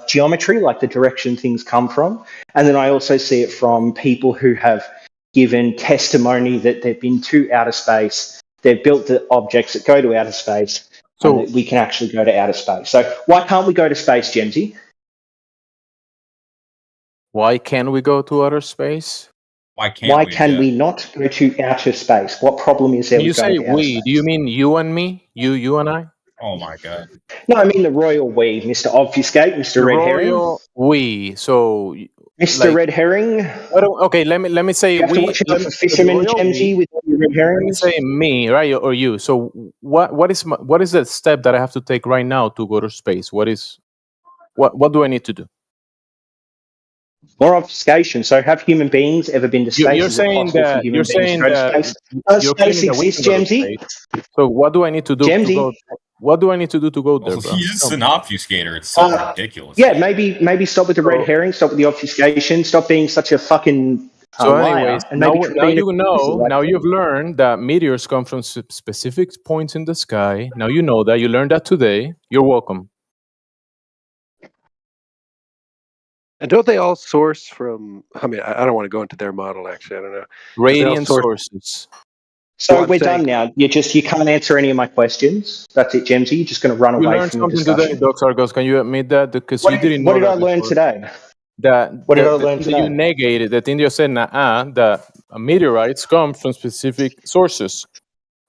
geometry, like the direction things come from. And then I also see it from people who have given testimony that they've been to outer space. They've built the objects that go to outer space. So we can actually go to outer space. So why can't we go to space, Jemsy? Why can't we go to outer space? Why can we not go to outer space? What problem is there? You say we? Do you mean you and me? You and I? Oh my god! No, I mean the royal we, Mr. Obfuscate, Mr. Red Herring. Royal we. So Mr. Red Herring. Okay, let me say you have we. to watch out for fishermen, Jemsy, with your red herring is? Say me, right, or you. So what is the step that I have to take right now to go to space? What do I need to do? More obfuscation. So, have human beings ever been to space? You're Is it saying possible for that human beings to go to space? you're Space claiming that we exists, can go to Gemsy. space. So what do I need to do to go? What do I need to do to go there, bro? He's just an obfuscator. It's so ridiculous. Yeah, maybe stop with the red herring, stop with the obfuscation, stop being such a fucking so, liar, anyways, and now maybe you know. Now you've learned that meteors come from specific points in the sky. Now you know that. You learned that today. You're welcome. And don't they all source from? I mean, I don't want to go into their model. Actually, I don't know. Radiant sources. So we're done now. You can't answer any of my questions. That's it, Gemsy. You're just going to run You away learned from the something discussion. today, Doc Sargos. Can you admit that? Because you didn't know What did that I learn before. today? What did I learn today? You negated the thing you said, that meteorites come from specific sources,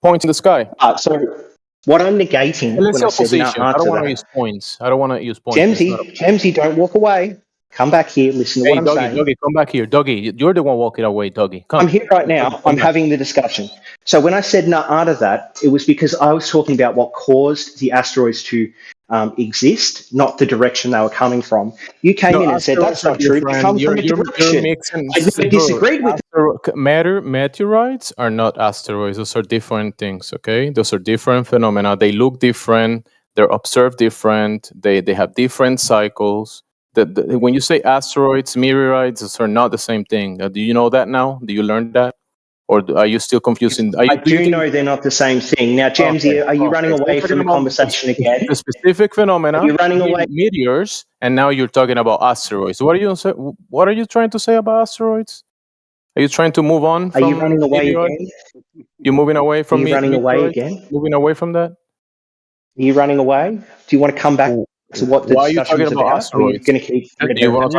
points in the sky. So what I'm negating when I said position. I don't want to use points. I don't want to use points. Gemsy, don't walk away. Come back here. Listen to what I'm saying. Doggy, come back here. Doggy, you're the one walking away, Doggy. Come. I'm here right now. I'm having the discussion. So when I said nah to that, it was because I was talking about what caused the asteroids to exist, not the direction they were coming from. You came in and said that's not true. They come from a direction. I never disagreed with Meteorites are not asteroids. Those are different things, okay? Those are different phenomena. They look different. They're observed different. They have different cycles. When you say asteroids, meteorites, those are not the same thing. Do you know that now? Do you learn that? Or are you still confusing? I do know they're not the same thing. Now, Jamesy, are you running away from the conversation again? The specific phenomena. You're running away. Meteors, and now you're talking about asteroids. What are you trying to say about asteroids? Are you trying to move on from Are you running away again? You're moving away from me? Are you running away again? Moving away from that? Are you running away? Do you want to come back to what the discussion is about? Or are you going to keep Can you guys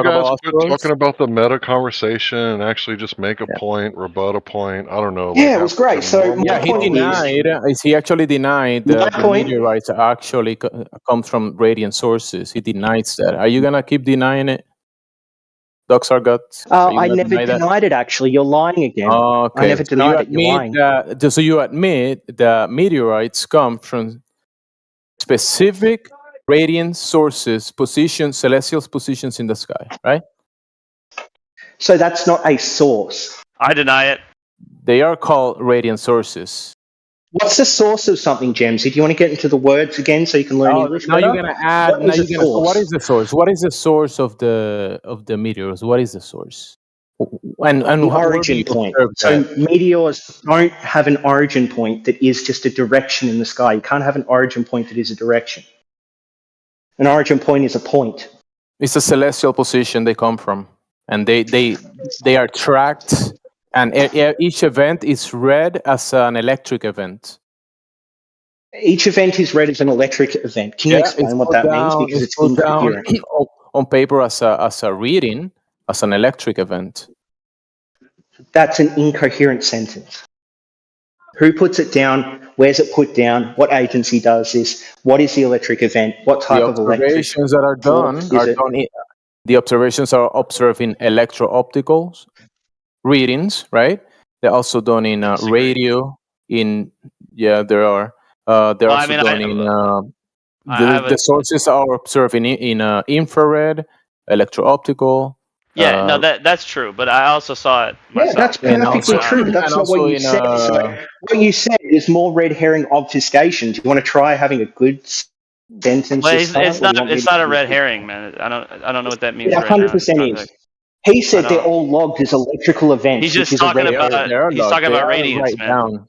quit talking about the meta conversation and actually just make a point, rebut a point? I don't know. Yeah, it was great. So he denied. He actually denied that the meteorites actually come from radiant sources. He denies that. Are you gonna keep denying it? Doc Sargot? I never denied it. Actually, you're lying again. Okay. I never denied it. You're lying. So you admit that meteorites come from specific radiant sources, celestial positions in the sky, right? So that's not a source. I deny it. They are called radiant sources. What's the source of something, Jamesy? Do you want to get into the words again so you can learn English better? Now you're gonna add. What is the source? What is the source of the meteors? What is the source? And the origin point. So meteors don't have an origin point that is just a direction in the sky. You can't have an origin point that is a direction. An origin point is a point. It's a celestial position they come from, and they are tracked, and each event is read as an electric event. Each event is read as an electric event. Can you explain what that means? Because it's incoherent. On paper as a reading, as an electric event. That's an incoherent sentence. Who puts it down? Where's it put down? What agency does this? What is the electric event? What type of electric? The observations that are done the observations are observed in electro-optical readings, right? They're also done in radio. There are. They're also done in. The sources are observed in infrared, electro-optical. Yeah, no, that's true. But I also saw it myself. Yeah, that's perfectly true. But that's not what you said. So what you said is more red herring obfuscation. Do you want to try having a good sentence? Well, it's not a red herring, man. I don't know what that means. 100% is. He said they're all logged as electrical events. He's just talking about radiance, man.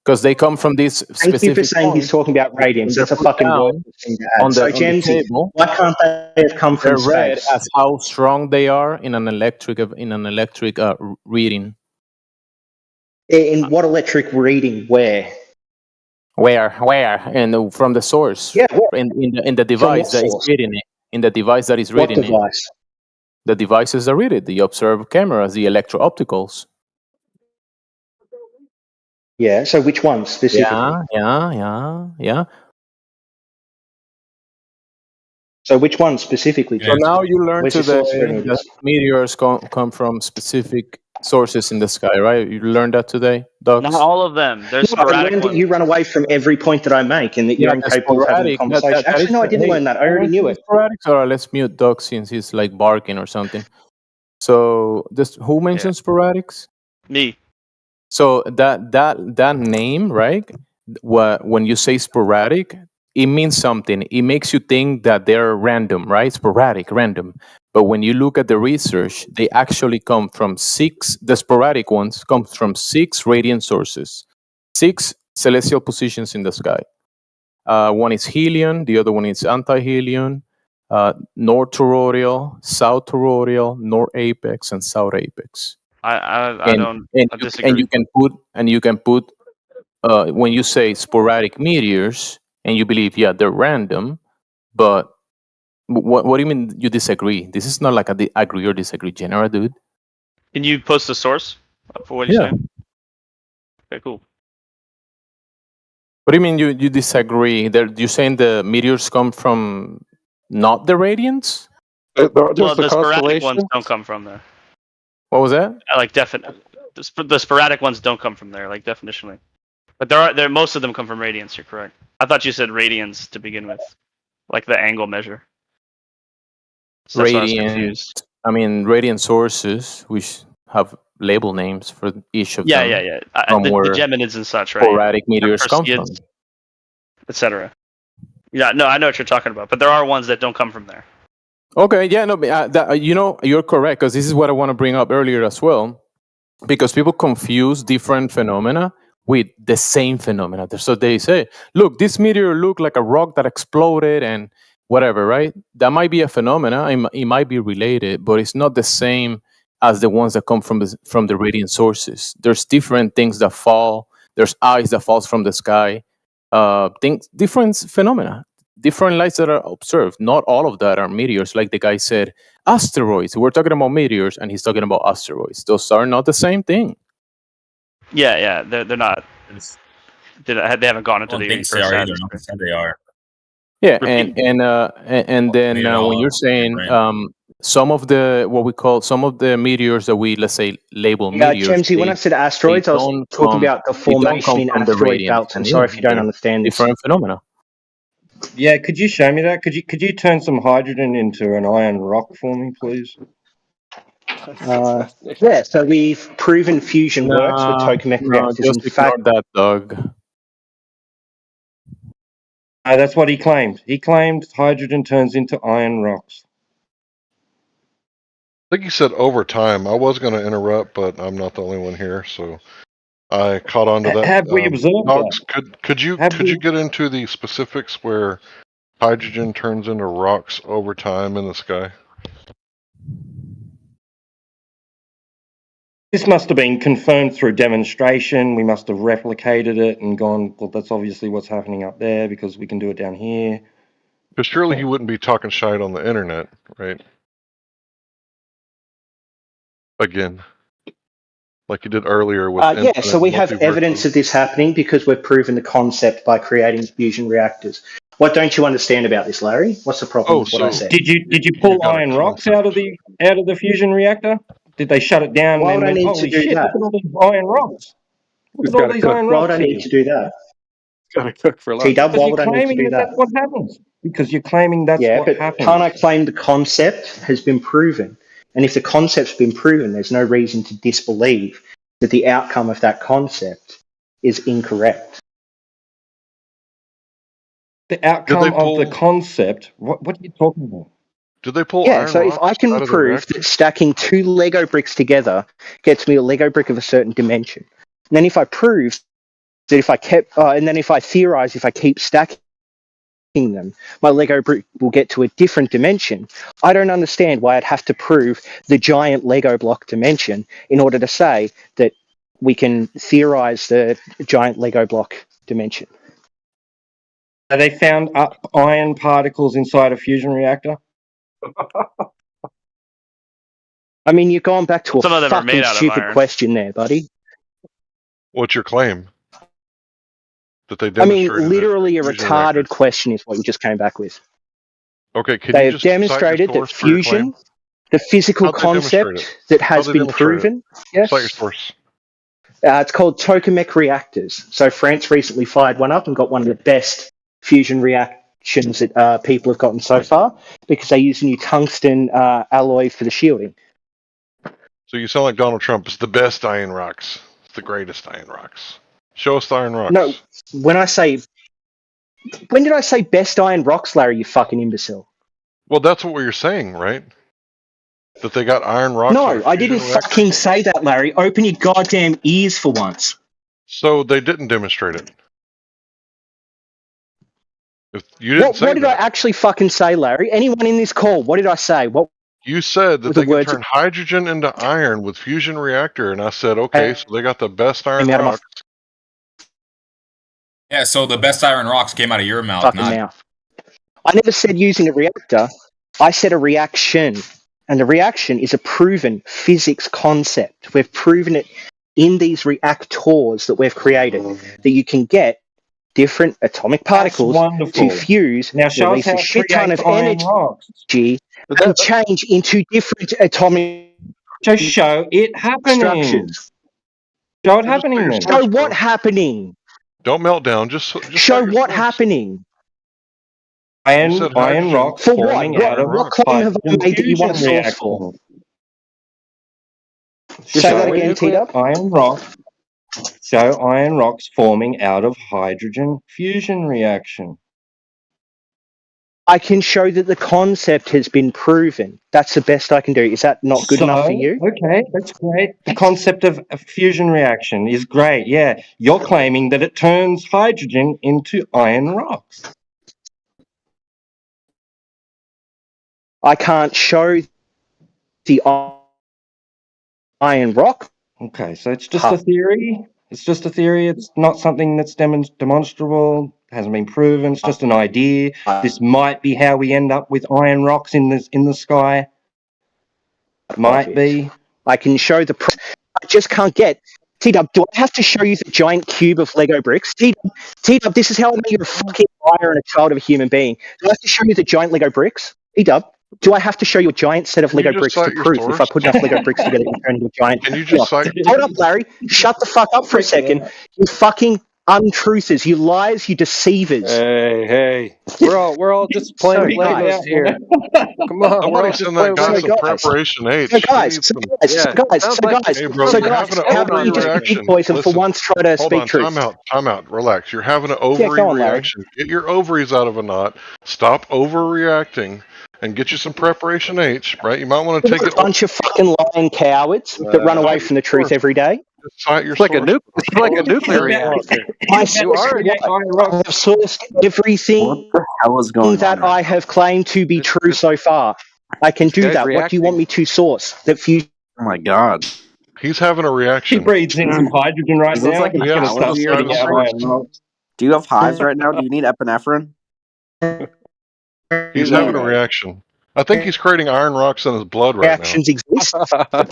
Because they come from these specific. Thank you for saying he's talking about radiance. That's a fucking word thing to add. So, Jamesy, why can't they have come from space? Read as how strong they are in an electric reading. In what electric reading? Where? And from the source. Yeah. In the device that is reading it. In the device that is reading it. What device? The devices that read it. The observed cameras, the electro-opticals. Yeah, so which ones specifically? Yeah. So which one specifically? So now you learned Where's your source for today any of that this? meteors come from specific sources in the sky, right? You learned that today, Not Docs? all of them. There's No, I sporadic learned that ones. you run away from every point that I make and that Yeah, you're the incapable of having a sporadic. conversation. That Actually, is, no, I didn't hey, learn that. I already knew the it. sporadic. All right, let's mute Doc since he's like barking or something. So this, who mentioned sporadics? Me. So that name, right? When you say sporadic, it means something. It makes you think that they're random, right? Sporadic, random. But when you look at the research, they actually come from the sporadic ones come from 6 radiant sources, 6 celestial positions in the sky. One is Helion, the other one is anti-Helion, North Toroidal, South Toroidal, North Apex, and South Apex. I disagree. And you can put when you say sporadic meteors and you believe they're random, but what do you mean you disagree? This is not like a agree or disagree genre, dude. Can you post the source for what you're saying? Okay, cool. What do you mean you disagree? You're saying the meteors come from not the radiants? Well, the sporadic ones don't come from there. What was that? Like the sporadic ones don't come from there, like definitionally. But there most of them come from radiance. You're correct. I thought you said radiance to begin with, like the angle measure. So that's why I was confused. I mean, radiant sources, which have label names for each of them. Yeah. From The where Geminids and such, right? sporadic meteors come from. Etc. Yeah, no, I know what you're talking about, but there are ones that don't come from there. Okay, yeah, no, you're correct, because this is what I want to bring up earlier as well, because people confuse different phenomena with the same phenomena. So they say, look, this meteor looked like a rock that exploded and whatever, right? That might be a phenomena, it might be related, but it's not the same as the ones that come from the radiant sources. There's different things that fall. There's ice that falls from the sky. Different phenomena, different lights that are observed. Not all of that are meteors. Like the guy said, asteroids. We're talking about meteors, and he's talking about asteroids. Those are not the same thing. Yeah, they're not. They haven't gone into the Earth's atmosphere. I said they are. Yeah, and then when you're saying some of the meteors that we, let's say, label meteors. Gemsy, when I said asteroids, I was talking about the formation in asteroid belts. I'm sorry if you don't understand this. Different phenomena. Yeah, could you show me that? Could you turn some hydrogen into an iron rock for me, please? Yeah, so we've proven fusion works with tokamak reactors. Just ignore that, Doug. That's what he claimed. He claimed hydrogen turns into iron rocks. I think you said over time. I was going to interrupt, but I'm not the only one here, so I caught on to that. Have we observed Dogs, that? could you get into the specifics where hydrogen turns into rocks over time in the sky? This must have been confirmed through demonstration. We must have replicated it and gone, well, that's obviously what's happening up there because we can do it down here. Because surely you wouldn't be talking shite on the internet, right? Again, like you did earlier with yeah, so we have evidence of this happening because we've proven the concept by creating fusion reactors. What don't you understand about this, Larry? What's the problem with what I said? Did you pull iron rocks out of the fusion reactor? Did they shut it down? Why and would I then need went, to holy do shit, that? look at all these iron rocks. Look at all these iron Why rocks. would I need to do that? Got to cook for lunch. T-Dub, why would I need to claiming do that? that's what happens. Because you're claiming that's Yeah, what but happens. can't I claim the concept has been proven? And if the concept's been proven, there's no reason to disbelieve that the outcome of that concept is incorrect. The outcome of the concept? What are you talking about? Did they pull Yeah, iron so if I rocks can out of the prove reactor? that stacking 2 Lego bricks together gets me a Lego brick of a certain dimension, and then if I prove that if I theorize if I keep stacking them, my Lego brick will get to a different dimension, I don't understand why I'd have to prove the giant Lego block dimension in order to say that we can theorize the giant Lego block dimension. They found iron particles inside a fusion reactor? I mean, you're going back to Some of a them are made fucking out of stupid iron. question there, buddy. What's your claim? That they I mean, demonstrated literally a fusion retarded reactors? question is what you just came back with. Okay, can They you have just cite your demonstrated that source for your claim? fusion, the physical How'd they demonstrate concept it? that has How'd they been demonstrate it? proven. Cite your Yes. source. It's called tokamak reactors. So France recently fired one up and got one of the best fusion reactions that people have gotten so far because they use a new tungsten alloy for the shielding. So you sound like Donald Trump. It's the best iron rocks. It's the greatest iron rocks. Show us the iron rocks. No, when did I say best iron rocks, Larry, you fucking imbecile? Well, that's what you're saying, right? That they got iron rocks. No, I didn't fucking say that, Larry. Open your goddamn ears for once. So they didn't demonstrate it. If you didn't say what did that. I actually fucking say, Larry? Anyone in this call, what did I say? What you said that they could turn hydrogen into iron with fusion reactor, and I said, okay, so they got the best iron rocks. Yeah, so the best iron rocks came out of your mouth, mouth. I never said using a reactor. I said a reaction. And the reaction is a proven physics concept. We've proven it in these reactors that we've created, that you can get different atomic particles to fuse, now show release us how a shit ton of iron rocks. energy, and change into different atomic Just show it happening. structures. Show it happening then. Show what happening? Don't melt down. Just show what happening. Iron rocks for forming what? out of What claim have I made that you want a source for? Say that again, T-Dub. Iron rock. Show iron rocks forming out of hydrogen fusion reaction. I can show that the concept has been proven. That's the best I can do. Is that not good enough for you? Okay, that's great. The concept of a fusion reaction is great. Yeah, you're claiming that it turns hydrogen into iron rocks. I can't show the iron rock. Okay, so it's just a theory. It's just a theory. It's not something that's demonstrable. Hasn't been proven. It's just an idea. This might be how we end up with iron rocks in the sky. Might be. I can show the. I just can't get. T-Dub, do I have to show you the giant cube of Lego bricks? T-Dub, this is how I know you're a fucking liar and a child of a human being. Do I have to show you the giant Lego bricks? T-Dub, do I have to show you a giant set of Lego bricks to prove if I put enough Lego bricks together you turn into a giant? Can you just cite? Hold up, Larry. Shut the fuck up for a second. You fucking untruthers. You liars. You deceivers. Hey. We're all just playing Legos here. Come on. Somebody send that guy some preparation H. So guys, Hey, bro, you're having an overreaction. Poison for once try to speak truth. Time out. Relax. You're having an overreaction. Get your ovaries out of a knot. Stop overreacting. And get you some preparation H, right? You might want to take a bunch of fucking lying cowards that run away from the truth every day. It's like a nuclear reactor. I have sourced everything what the hell is going that on I have claimed to be true so far. I can do that. What do you want me to source? That fusion. Oh my god. He's having a reaction. He breathes in some hydrogen right now. Like do you have hives right now? Do you need epinephrine? He's having a reaction. I think he's creating iron rocks in his blood right Reactions exist.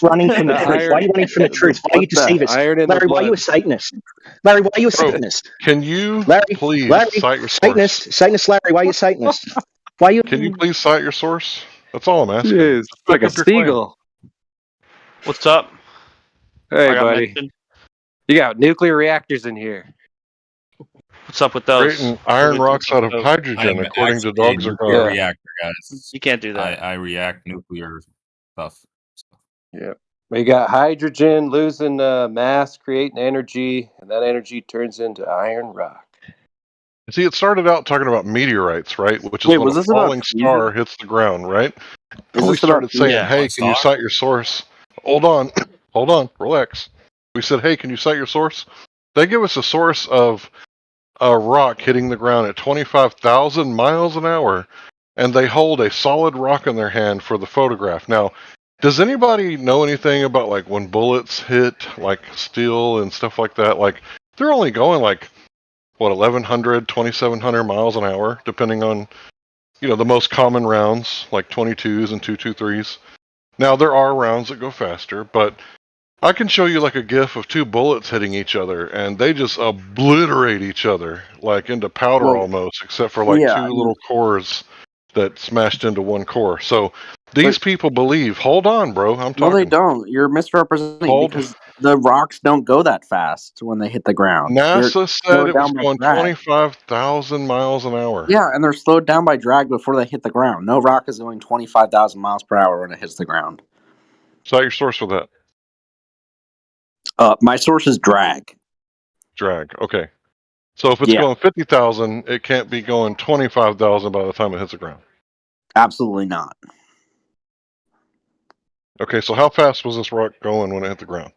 Running from the truth. Why are you running from the truth? Why are you deceivers? Larry, why are you a Satanist? Larry, why are you a Satanist? Can you please cite your source? Satanist Larry, why are you a Satanist? Why you? Can you please cite your source? That's all I'm asking. Jeez, like a seagull. What's up? Hey, buddy. You got nuclear reactors in here. What's up with those? Creating iron rocks out of hydrogen, according to Dogs Are Gone. Reactor, guys. You can't do that. I react nuclear stuff. Yeah. We got hydrogen losing mass, creating energy, and that energy turns into iron rock. See, it started out talking about meteorites, right? Which is when a falling star hits the ground, right? And we started saying, hey, can you cite your source? Hold on, relax. We said, hey, can you cite your source? They give us a source of a rock hitting the ground at 25,000 miles an hour, and they hold a solid rock in their hand for the photograph. Now, does anybody know anything about like when bullets hit like steel and stuff like that? Like they're only going like 1,100, 2,700 miles an hour, depending on the most common rounds like 22s and 223s. Now there are rounds that go faster, but I can show you like a GIF of two bullets hitting each other, and they just obliterate each other, like into powder almost, except for like two little cores that smashed into one core. So these people believe. Hold on, bro. I'm talking. No, they don't. You're misrepresenting because the rocks don't go that fast when they hit the ground. NASA said it was going 25,000 miles an hour. Yeah, and they're slowed down by drag before they hit the ground. No rock is going 25,000 miles per hour when it hits the ground. Cite your source for that. My source is drag. Drag. Okay. So if it's going 50,000, it can't be going 25,000 by the time it hits the ground. Absolutely not. Okay, so how fast was this rock going when it hit the ground?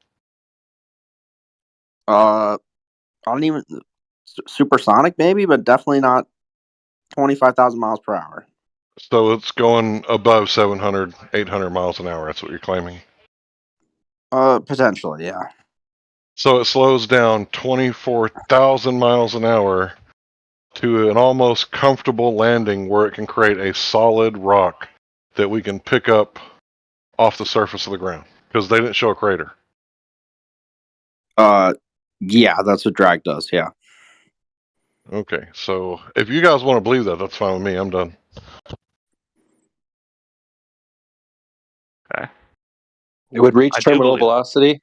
I don't even supersonic maybe, but definitely not 25,000 miles per hour. So it's going above 700, 800 miles an hour. That's what you're claiming. Potentially, yeah. So it slows down 24,000 miles an hour to an almost comfortable landing where it can create a solid rock that we can pick up off the surface of the ground, because they didn't show a crater. Yeah, that's what drag does, yeah. Okay, so if you guys want to believe that, that's fine with me. I'm done. Okay. It would reach terminal velocity?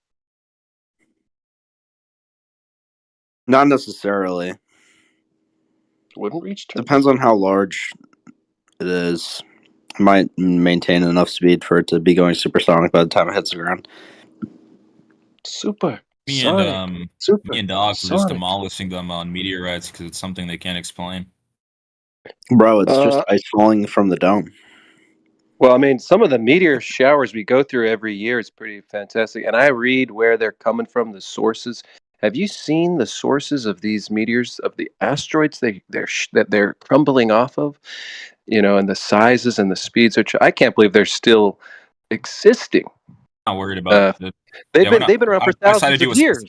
Not necessarily. Wouldn't reach terminal. Depends on how large it is. It might maintain enough speed for it to be going supersonic by the time it hits the ground. Me and Doc were just demolishing them on meteorites because it's something they can't explain. Bro, it's just ice falling from the dome. Well, I mean, some of the meteor showers we go through every year is pretty fantastic. And I read where they're coming from, the sources. Have you seen the sources of these meteors, of the asteroids that they're crumbling off of? You know, and the sizes and the speeds. I can't believe they're still existing. Not worried about it. They've been around for thousands of years.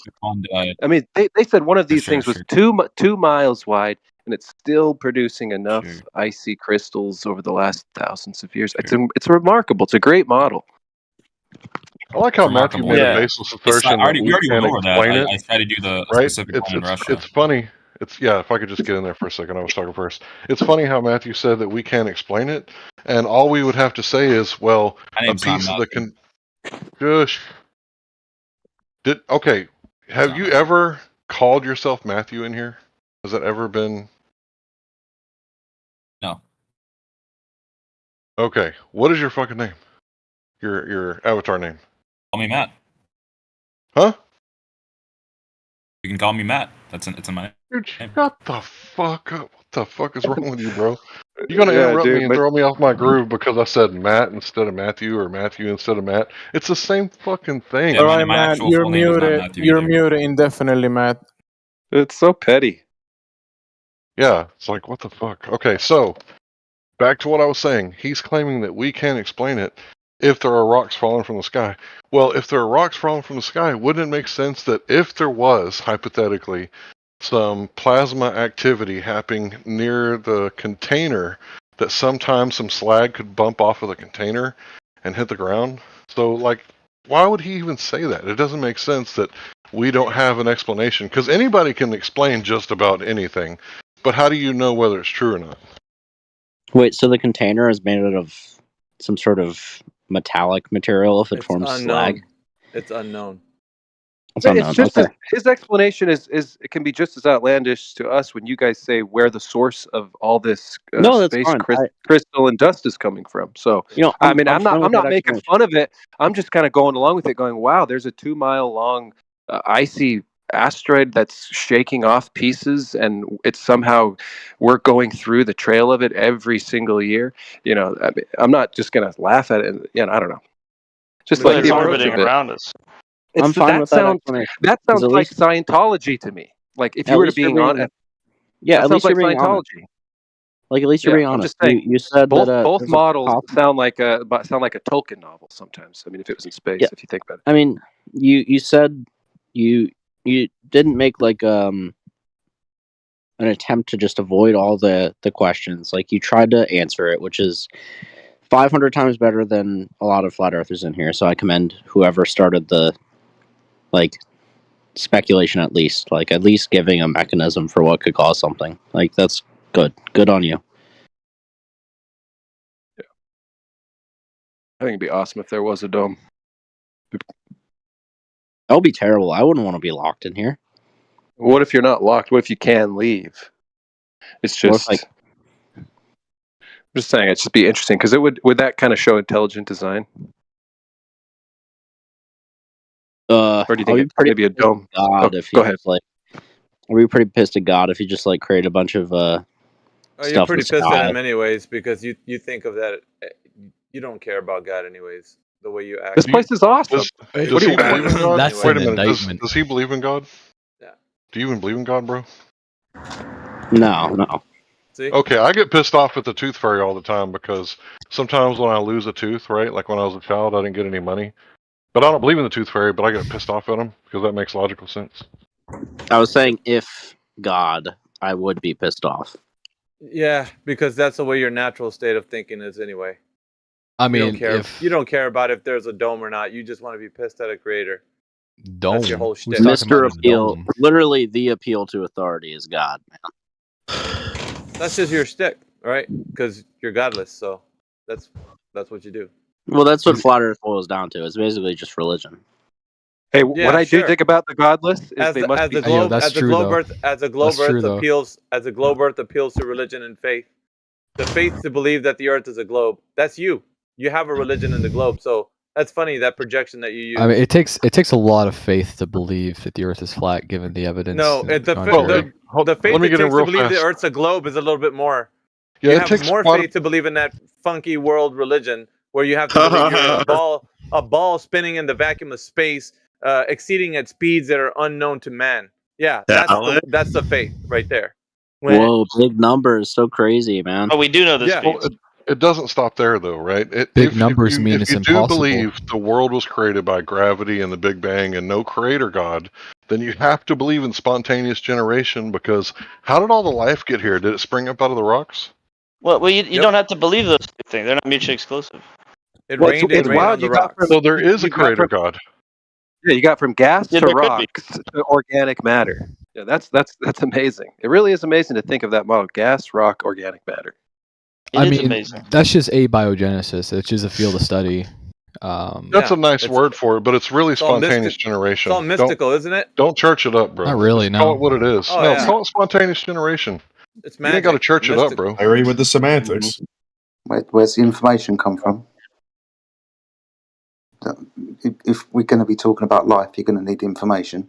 I mean, they said one of these things was 2 miles wide, and it's still producing enough icy crystals over the last thousands of years. It's remarkable. It's a great model. I like how Matthew made a baseless assertion that we can't explain it. I tried to do the right? specific one in Russia. It's funny. If I could just get in there for a second, I was talking first. It's funny how Matthew said that we can't explain it, and all we would have to say is, well, a piece of the have you ever called yourself Matthew in here? Has that ever been? No. Okay, what is your fucking name? Your avatar name? Call me Matt. Huh? You can call me Matt. It's in my Dude, shut the fuck up. What the fuck is wrong with you, bro? You're gonna interrupt me and throw me off my groove because I said Matt instead of Matthew or Matthew instead of Matt. It's the same fucking thing. All right, Matt, you're muted. You're muted indefinitely, Matt. It's so petty. Yeah, it's like, what the fuck? Okay, so back to what I was saying. He's claiming that we can't explain it if there are rocks falling from the sky. Well, if there are rocks falling from the sky, wouldn't it make sense that if there was, hypothetically, some plasma activity happening near the container, that sometimes some slag could bump off of the container and hit the ground? So, like, why would he even say that? It doesn't make sense that we don't have an explanation, because anybody can explain just about anything, but how do you know whether it's true or not? Wait, so the container is made out of some sort of metallic material if it forms slag? It's unknown. It's just his explanation is it can be just as outlandish to us when you guys say where the source of all this space crystal and dust is coming from. So I'm not making fun of it. I'm just kind of going along with it, going, wow, there's a 2 mile long icy asteroid that's shaking off pieces, and it's somehow we're going through the trail of it every single year. I'm not just gonna laugh at it. I don't know. Just like it's orbiting around us. I'm fine with that explanation. That sounds like Scientology to me. Like if you were being honest, at least like you're being Scientology. honest. Like at least you're being honest. I'm just saying, you said both models sound like a Tolkien novel sometimes. I mean, if it was in space, if you think about it. I mean, you said you didn't make like an attempt to just avoid all the questions. Like you tried to answer it, which is 500 times better than a lot of flat earthers in here. So I commend whoever started the speculation, at least giving a mechanism for what could cause something. Like that's good on you. I think it'd be awesome if there was a dome. That would be terrible. I wouldn't want to be locked in here. What if you're not locked? What if you can leave? It's just. I'm just saying, it'd just be interesting because would that kind of show intelligent design? Or do you think maybe a dome? God, if go ahead. Like, are we pretty pissed at God if he just like created a bunch of you're pretty pissed at him anyways because you think of that. You don't care about God anyways. The way you act. This place is awesome. Does he believe in God? That's Wait a an minute. indictment. Does he believe in God? Yeah. Do you even believe in God, bro? No. See? Okay, I get pissed off at the tooth fairy all the time because sometimes when I lose a tooth, right, like when I was a child, I didn't get any money. But I don't believe in the tooth fairy, but I get pissed off at him because that makes logical sense. I was saying if God, I would be pissed off. Yeah, because that's the way your natural state of thinking is anyway. I mean, you don't care about if there's a dome or not. You just want to be pissed at a creator. Dome. That's your whole shtick. Mr. Appeal, literally the appeal to authority is God, man. That's just your shtick, right? Because you're godless, so that's what you do. Well, that's what flat Earth boils down to. It's basically just religion. Hey, what I do think about the godless is they must be. As a globe Earth appeals to religion and faith. The faith to believe that the Earth is a globe. That's you. You have a religion in the globe, so that's funny, that projection that you use. I mean, it takes a lot of faith to believe that the Earth is flat, given the evidence. No, the faith it takes to believe the Earth's a globe is a little bit more. Yeah, you have more faith to believe in that funky world religion where you have to believe you're a ball spinning in the vacuum of space, exceeding at speeds that are unknown to man. Yeah, that's the faith right there. Whoa, big numbers, so crazy, man. Oh, we do know this. Yeah, well, it doesn't stop there though, right? Big numbers mean it's impossible. If you do believe the world was created by gravity and the Big Bang and no creator God, then you have to believe in spontaneous generation, because how did all the life get here? Did it spring up out of the rocks? Well, you don't have to believe those things. They're not mutually exclusive. It rained on the rocks. So there is a creator God. Yeah, you got from gas to rocks to organic matter. Yeah, that's amazing. It really is amazing to think of that model: gas, rock, organic matter. I mean, that's just abiogenesis. It's just a field of study. That's a nice word for it, but it's really spontaneous generation. It's all mystical, isn't it? Don't church it up, bro. Not really, Just call it what it is. Oh, no, call it spontaneous generation. It's magic. You ain't got to church it up, bro. I agree with the semantics. Where's the information come from? If we're going to be talking about life, you're going to need information.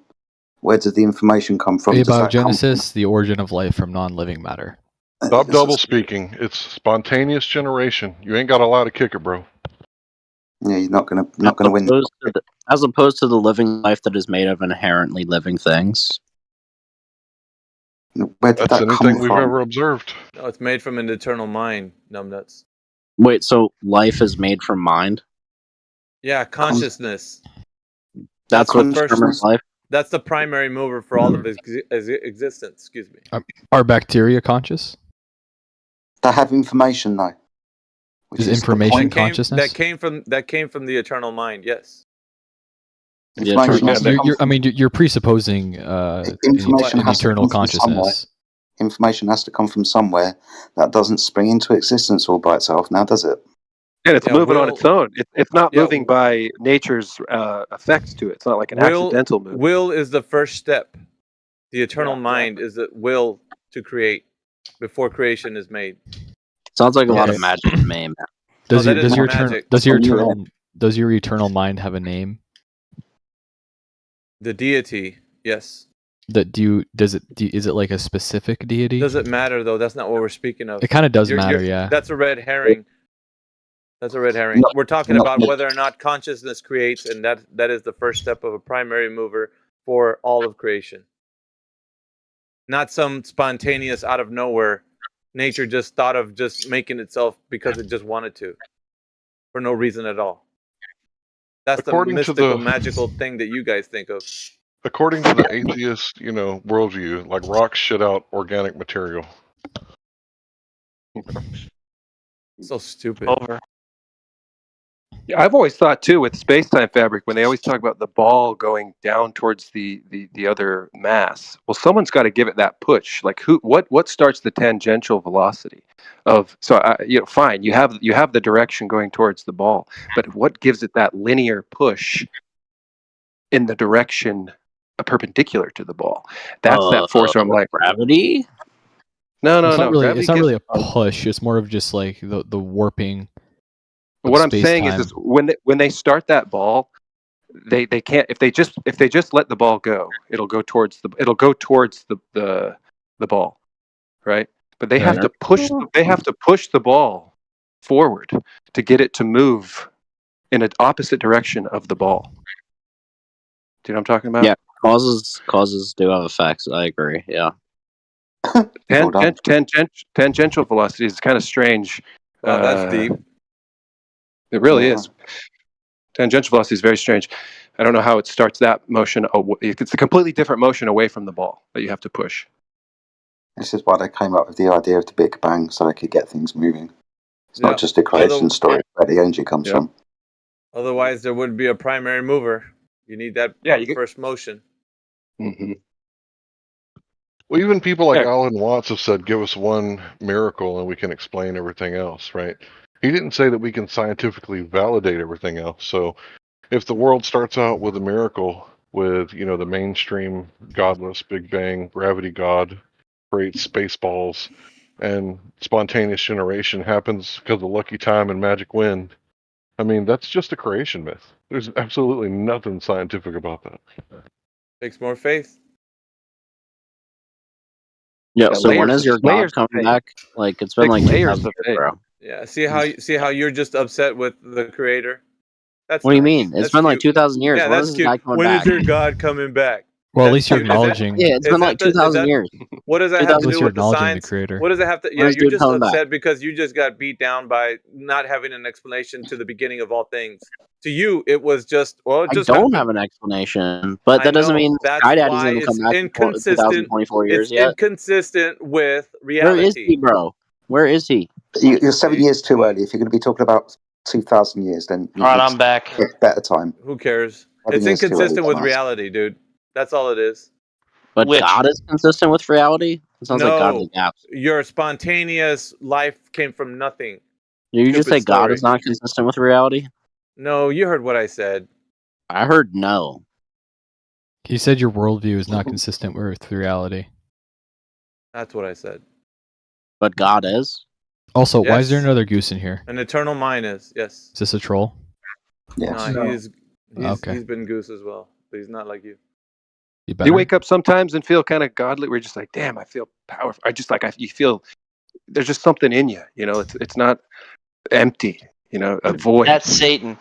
Where does the information come from? Abiogenesis, the origin of life from non-living matter. Stop double speaking. It's spontaneous generation. You ain't got a lot to kick it, bro. Yeah, you're not gonna win. As opposed to the living life that is made of inherently living things. Where did That's that anything come we've from? ever observed. No, it's made from an eternal mind, numbnuts. Wait, so life is made from mind? Yeah, consciousness. That's what determines life? That's the primary mover for all of existence. Excuse me. Are bacteria conscious? They have information, though. Is information consciousness? That came from the eternal mind. Yes. You're presupposing an eternal consciousness. Information has to come from somewhere. That doesn't spring into existence all by itself, now does it? And it's moving on its own. It's not moving by nature's effects to it. It's not like an accidental move. Will is the first step. The eternal mind is the will to create before creation is made. Sounds like a lot of magic to me, man. Does your eternal mind have a name? The deity, yes. Is it like a specific deity? Does it matter though? That's not what we're speaking of. It kind of does matter, yeah. That's a red herring. That's a red herring. We're talking about whether or not consciousness creates, and that is the first step of a primary mover for all of creation. Not some spontaneous out of nowhere. Nature just thought of just making itself because it just wanted to, for no reason at all. That's the mystical, magical thing that you guys think of. According to the atheist, worldview, like rocks shit out organic material. So stupid. Over. Yeah, I've always thought too with space-time fabric when they always talk about the ball going down towards the other mass. Well, someone's got to give it that push. Like what starts the tangential velocity of? So fine, you have the direction going towards the ball, but what gives it that linear push in the direction perpendicular to the ball? That's that force where I'm like gravity. No. It's not Gravity really a gives push. It's more of just like the warping. What I'm saying is when they start that ball, they can't if they just let the ball go, it'll go towards the ball, right? But they have to push the ball forward to get it to move in an opposite direction of the ball. Do you know what I'm talking about? Yeah, causes do have effects. I agree. Yeah. Tangential velocity is kind of strange. Wow, that's deep. It really is. Tangential velocity is very strange. I don't know how it starts that motion. It's a completely different motion away from the ball that you have to push. This is why they came up with the idea of the Big Bang, so they could get things moving. It's not just a creation story where the energy comes from. Otherwise, there wouldn't be a primary mover. You need that first motion. Mm-hmm. Well, even people like Alan Watts have said, give us one miracle and we can explain everything else, right? He didn't say that we can scientifically validate everything else. So if the world starts out with a miracle with, the mainstream godless Big Bang, gravity god, creates space balls, and spontaneous generation happens because of lucky time and magic wind, I mean, that's just a creation myth. There's absolutely nothing scientific about that. Takes more faith. Yeah, so when is your God coming back? Like it's been like 2,000 years, bro. Yeah, see how you're just upset with the creator? That's what do you mean? It's been like 2,000 years. Yeah, when that's is cute. Guy coming when back? is your God coming back? Well, at least you're acknowledging. Yeah, it's been like 2,000 years. What does that have to do with the science? The creator. What does it have to? When Yeah, is you're dude just coming upset back? because you just got beat down by not having an explanation to the beginning of all things. To you, it was just I don't have an explanation, but that doesn't mean Sky Daddy's going to come back in 2024 years yet. Inconsistent with reality. Where is he, bro? Where is he? You're 7 years too early. If you're going to be talking about 2,000 years, then all right, I'm back. Better time. Who cares? It's inconsistent with reality, dude. That's all it is. But God is consistent with reality? It sounds like God is gaps. Your spontaneous life came from nothing. Did you just say God is not consistent with reality? No, you heard what I said. I heard no. You said your worldview is not consistent with reality. That's what I said. But God is? Also, why is there another goose in here? An eternal mind is, yes. Is this a troll? Yes. He's been goose as well, but he's not like you. You wake up sometimes and feel kind of godly. We're just like, damn, I feel powerful. You feel there's just something in you. It's not empty. A void. That's Satan.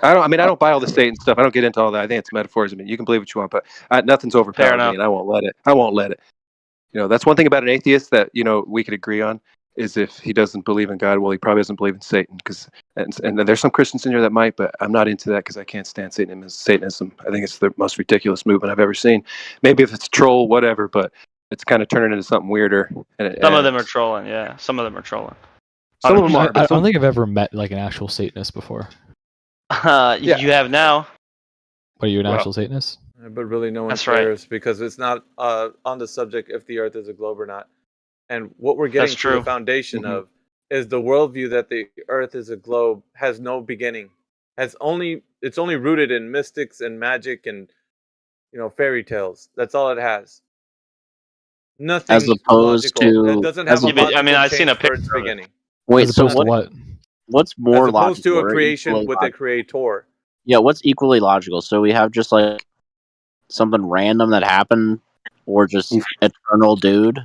I don't buy all the Satan stuff. I don't get into all that. I think it's metaphors. You can believe what you want, but nothing's overpowered me, and I won't let it. That's one thing about an atheist that we could agree on is if he doesn't believe in God, well, he probably doesn't believe in Satan. And there's some Christians in here that might, but I'm not into that because I can't stand Satanism. I think it's the most ridiculous movement I've ever seen. Maybe if it's troll, whatever, but it's kind of turning into something weirder. Some of them are trolling. Yeah, some of them are trolling. Some of them are. I don't think I've ever met like an actual Satanist before. You have now. What, are you an actual Satanist? But really, no one cares because it's not on the subject if the Earth is a globe or not. And what we're getting to the foundation of is the worldview that the Earth is a globe has no beginning. It's only rooted in mystics and magic and fairy tales. That's all it has. Nothing as opposed logical. to That doesn't have a logical I've seen a picture picture its beginning. Wait, so what? What's more logical? As opposed to a creation with a creator. Yeah, what's equally logical? So we have just like something random that happened, or just eternal dude.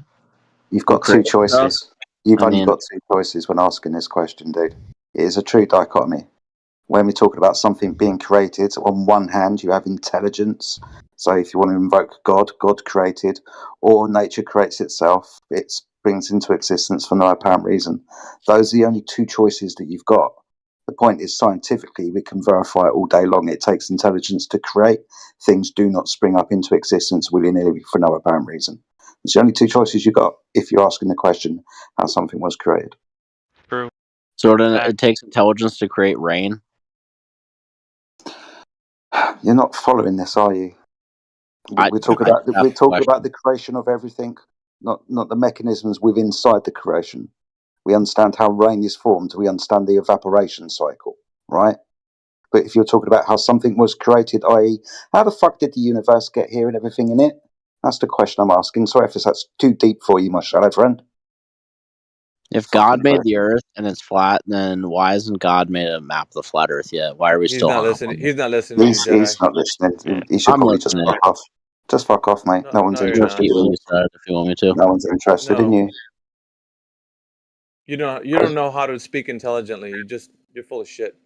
You've got two choices. You've only got two choices when asking this question, dude. It is a true dichotomy. When we're talking about something being created, on one hand, you have intelligence. So if you want to invoke God, God created, or nature creates itself, it brings into existence for no apparent reason. Those are the only two choices that you've got. The point is, scientifically, we can verify it all day long. It takes intelligence to create. Things do not spring up into existence willy-nilly for no apparent reason. It's the only two choices you've got if you're asking the question how something was created. True. So it takes intelligence to create rain? You're not following this, are you? We're talking about the creation of everything, not the mechanisms within inside the creation. We understand how rain is formed. We understand the evaporation cycle, right? But if you're talking about how something was created, i.e., how the fuck did the universe get here and everything in it? That's the question I'm asking. Sorry if that's too deep for you, my shadow friend. If God made the Earth and it's flat, then why hasn't God made a map of the flat Earth yet? Why are we still not hung up listening. on He's not listening. He's not listening. He should I'm probably listening. just fuck off. Just fuck off, mate. No one's you're interested not. in you. If you want me to. No one's interested in No. you. You don't know how to speak intelligently. You're full of shit.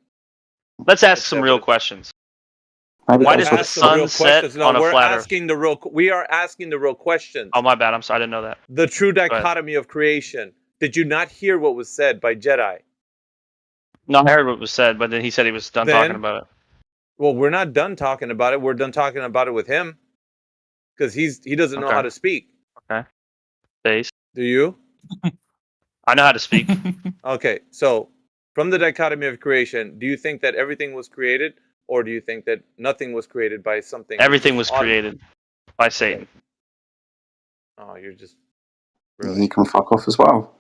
Let's ask some real questions. Why does the sun set on a flat Earth? We are asking the real questions. Oh, my bad. I'm sorry. I didn't know that. The true dichotomy of creation. Did you not hear what was said by Jedi? No, I heard what was said, but then he said he was done talking about it. Well, we're not done talking about it. We're done talking about it with him. Because he doesn't know how to speak. Okay. Base. Do you? I know how to speak. Okay, so from the dichotomy of creation, do you think that everything was created, or do you think that nothing was created by something? Everything was created by Satan. Oh, you're just... He can fuck off as well.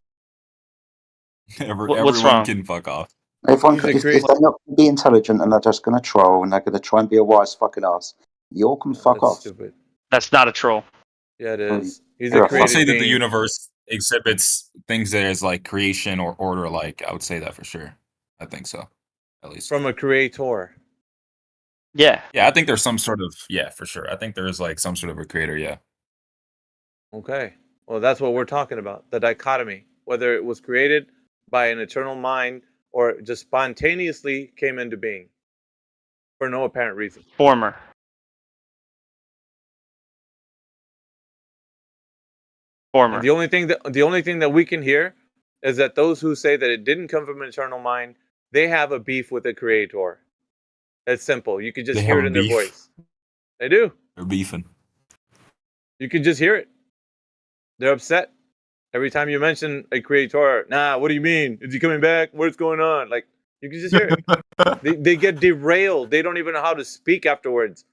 What's wrong? Can fuck off. Everyone, if they're not going to be intelligent and they're just going to troll and they're going to try and be a wise fucking ass, you all can fuck off. Stupid. That's not a troll. Yeah, it is. He's I would say that the universe exhibits things that is like creation or order. Like I would say that for sure. I think so, at least from a creator. Yeah. Yeah, I think there's some sort of for sure. I think there's like some sort of a creator. Yeah. Okay. Well, that's what we're talking about. The dichotomy, whether it was created by an eternal mind or just spontaneously came into being for no apparent reason. Former. And the only thing that we can hear is that those who say that it didn't come from an eternal mind, they have a beef with the creator. It's simple. You can just hear it in their voice. They do. They're beefing. You can just hear it. They're upset every time you mention a creator. Nah, what do you mean? Is he coming back? What's going on? Like, you can just hear it. they get derailed. They don't even know how to speak afterwards.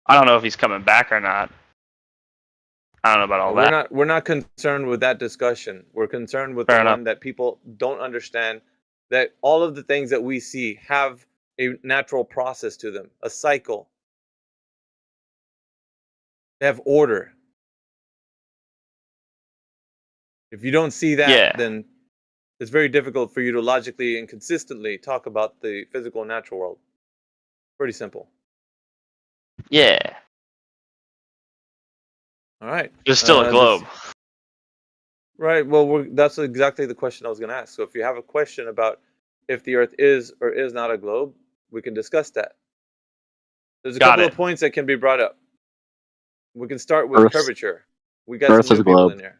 I don't know if he's coming back or not. I don't know about all that. We're not concerned with that discussion. We're concerned with the one that people don't understand, that all of the things that we see have a natural process to them, a cycle. They have order. If you don't see that, then it's very difficult for you to logically and consistently talk about the physical and natural world. Pretty simple. Yeah. All right. There's still a globe. Right. Well, that's exactly the question I was going to ask. So if you have a question about if the Earth is or is not a globe, we can discuss that. There's a couple of points that can be brought up. We can start with curvature. We got some new people in there.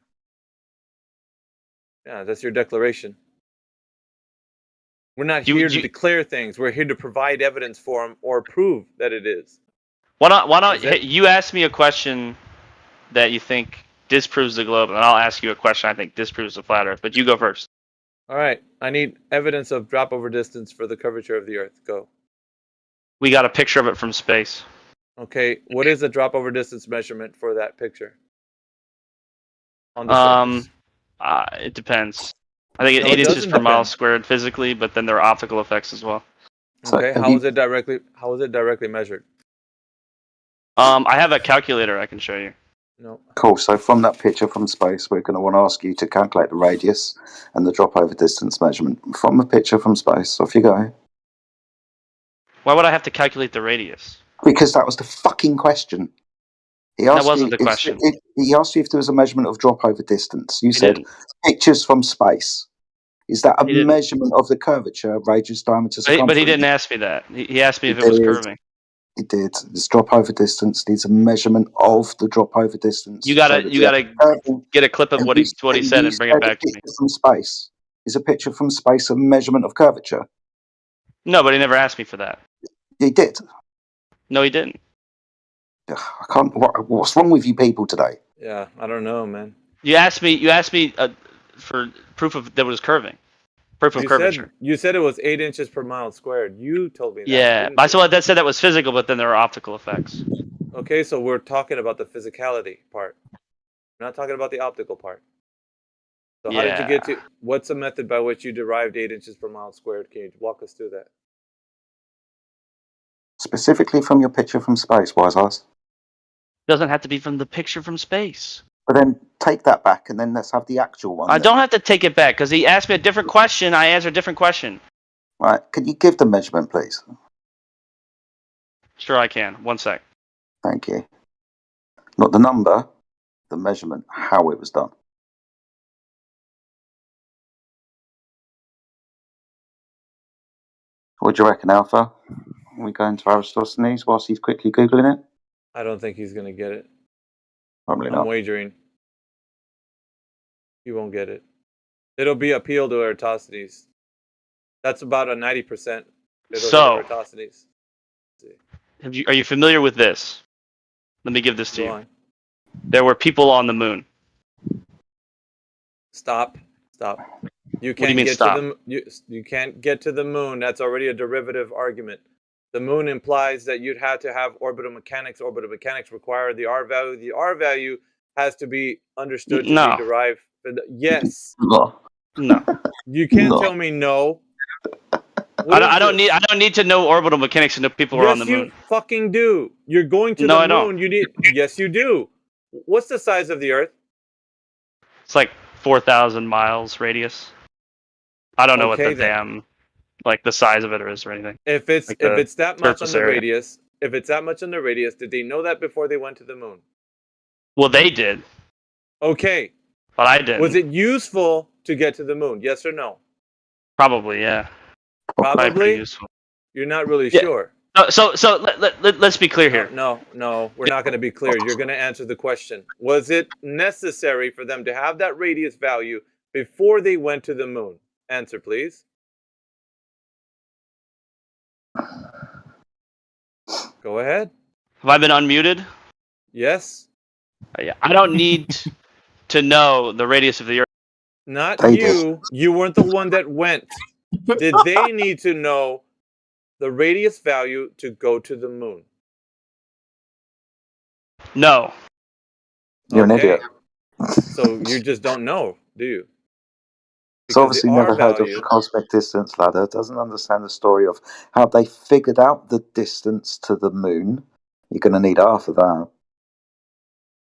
Yeah, that's your declaration. We're not here to declare things. We're here to provide evidence for them or prove that it is. Why not you ask me a question that you think disproves the globe, and I'll ask you a question I think disproves the flat Earth. But you go first. All right. I need evidence of drop over distance for the curvature of the Earth. Go. We got a picture of it from space. Okay. What is the drop over distance measurement for that picture? On the surface? It depends. I think 8 inches per mile squared physically, but then there are optical effects as well. Okay. How is it directly measured? I have a calculator I can show you. No. Cool. So from that picture from space, we're going to want to ask you to calculate the radius and the drop over distance measurement from a picture from space. Off you go. Why would I have to calculate the radius? Because that was the fucking question. That wasn't the question. He asked you if there was a measurement of drop over distance. You said pictures from space. Is that a measurement of the curvature, radius, diameter, circumference? But he didn't ask me that. He asked me if it was curving. It did. This drop over distance needs a measurement of the drop over distance. You gotta get a clip of what he said and bring it back to me. From space. Is a picture from space a measurement of curvature? No, but he never asked me for that. He did. No, he didn't. I can't. What's wrong with you people today? Yeah, I don't know, man. You asked me for proof of that it was curving. Proof of curvature. You said it was 8 inches per mile squared. You told me that. Yeah, I saw that said that was physical, but then there are optical effects. Okay, so we're talking about the physicality part. We're not talking about the optical part. So how did you get to? What's the method by which you derived 8 inches per mile squared? Can you walk us through that? Specifically from your picture from space, Wise Ass. Doesn't have to be from the picture from space. But then take that back, and then let's have the actual one. I then. don't have to take it back because he asked me a different question. I answered a different question. Right? Can you give the measurement, please? Sure, I can. 1 sec. Thank you. Not the number, the measurement, how it was done. What do you reckon, Alpha? Are we going to Aristosthenes whilst he's quickly Googling it? I don't think he's going to get it. Probably I'm not. wagering. He won't get it. It'll be appeal to Eratosthenes. That's about a 90%. So, Eratosthenes. Are you familiar with this? Let me give this to Go you. on. There were people on the moon. Stop. You What do can't you mean get stop? to you can't get to the moon. That's already a derivative argument. The moon implies that you'd have to have orbital mechanics. Orbital mechanics require the R value. The R value has to be understood to No. be derived. Yes. No. You can't No. tell me no. I don't need to know orbital mechanics to know people are on the Yes, moon. you fucking do. You're going to No, the I moon. don't. You need. Yes, you do. What's the size of the Earth? It's like 4,000 miles radius. I don't know what Okay, the then. damn like the size of it is or anything. If it's Like if the it's that much on surface the area. radius, if it's that much on the radius, did they know that before they went to the moon? Well, they did, Okay. but I didn't. Was it useful to get to the moon? Yes or no? Probably, yeah. Probably pretty Probably. useful. You're not really Yeah. sure. So let's be clear here. No, we're not going to be clear. You're going to answer the question. Was it necessary for them to have that radius value before they went to the moon? Answer, please. Go ahead. Have I been unmuted? Yes. I don't need to know the radius of the Earth. Not you. You weren't the one that went. Did they need to know the radius value to go to the moon? No. You're an idiot. So you just don't know, do you? He's obviously never heard of the cosmic distance ladder, doesn't understand the story of how they figured out the distance to the moon. You're going to need half of that.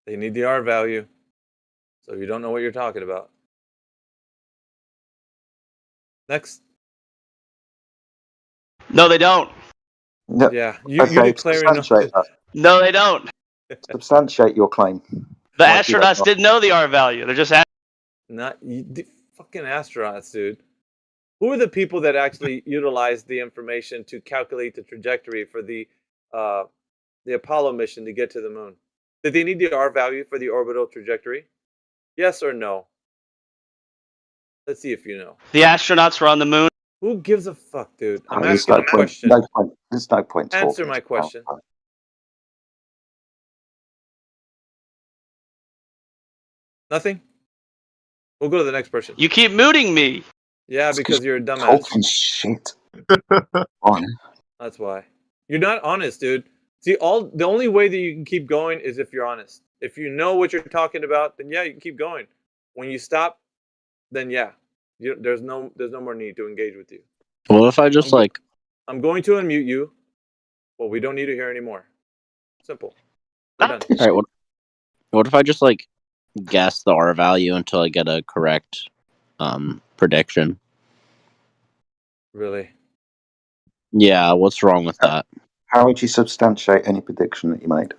They need the R value. So you don't know what you're talking about. Next. No, they don't. No. Yeah, you Okay, declaring substantiate that. No, they don't. Substantiate your claim. The astronauts didn't know the R value. They're just not the fucking astronauts, dude. Who are the people that actually utilized the information to calculate the trajectory for the Apollo mission to get to the moon? Did they need the R value for the orbital trajectory? Yes or no? Let's see if you know. The astronauts were on the moon. Who gives a fuck, dude? I'm There's asking no a question. There's no point. Answer talking my to question. Alpha. Nothing? We'll go to the next person. You keep muting me. Yeah, because you're a dumbass. Talking shit. On. That's why. You're not honest, dude. See, the only way that you can keep going is if you're honest. If you know what you're talking about, then yeah, you can keep going. When you stop, then yeah, there's no more need to engage with you. What if I just I'm going to unmute you. Well, we don't need to hear anymore. Simple. We're done. All right. What if I just guess the R value until I get a correct prediction? Really? Yeah. What's wrong with that? How would you substantiate any prediction that you made?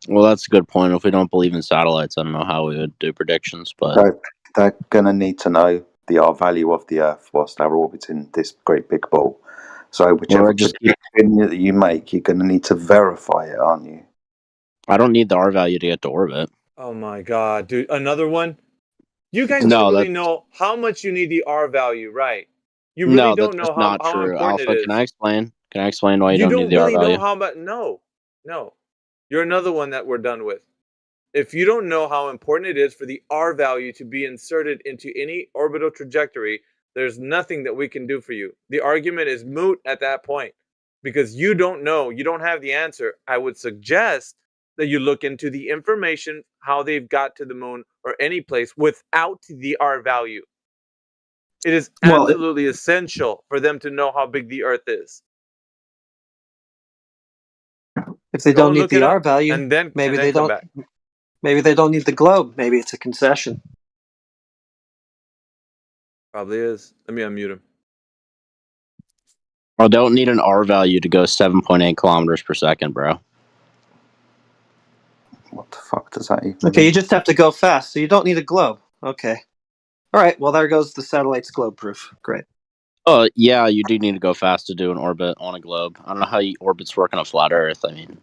Well, that's a good point. If we don't believe in satellites, I don't know how we would do predictions, but They're going to need to know the R value of the Earth whilst they're orbiting this great big ball. So whichever prediction that you make, you're going to need to verify it, aren't you? I don't need the R value to get to orbit. Oh my god, dude! Another one. You guys don't really know how much you need the R value, right? You really don't know how important Alpha, it is. Can I explain why you don't need the R value? Know how much? No. You're another one that we're done with. if you don't know how important it is for the R value to be inserted into any orbital trajectory, there's nothing that we can do for you. The argument is moot at that point because you don't know, you don't have the answer. I would suggest that you look into the information, how they've got to the moon or any place without the R value. It is absolutely essential for them to know how big the Earth is. If they don't need the R value, and then maybe they come don't. back. Maybe they don't need the globe. Maybe it's a concession. Probably is. Let me unmute him. I don't need an R value to go 7.8 kilometers per second, bro. What the fuck does that even Okay, mean? you just have to go fast, so you don't need a globe. Okay. All right, well, there goes the satellite's globe proof. Great. Oh, yeah, you do need to go fast to do an orbit on a globe. I don't know how orbits work on a flat Earth. I mean,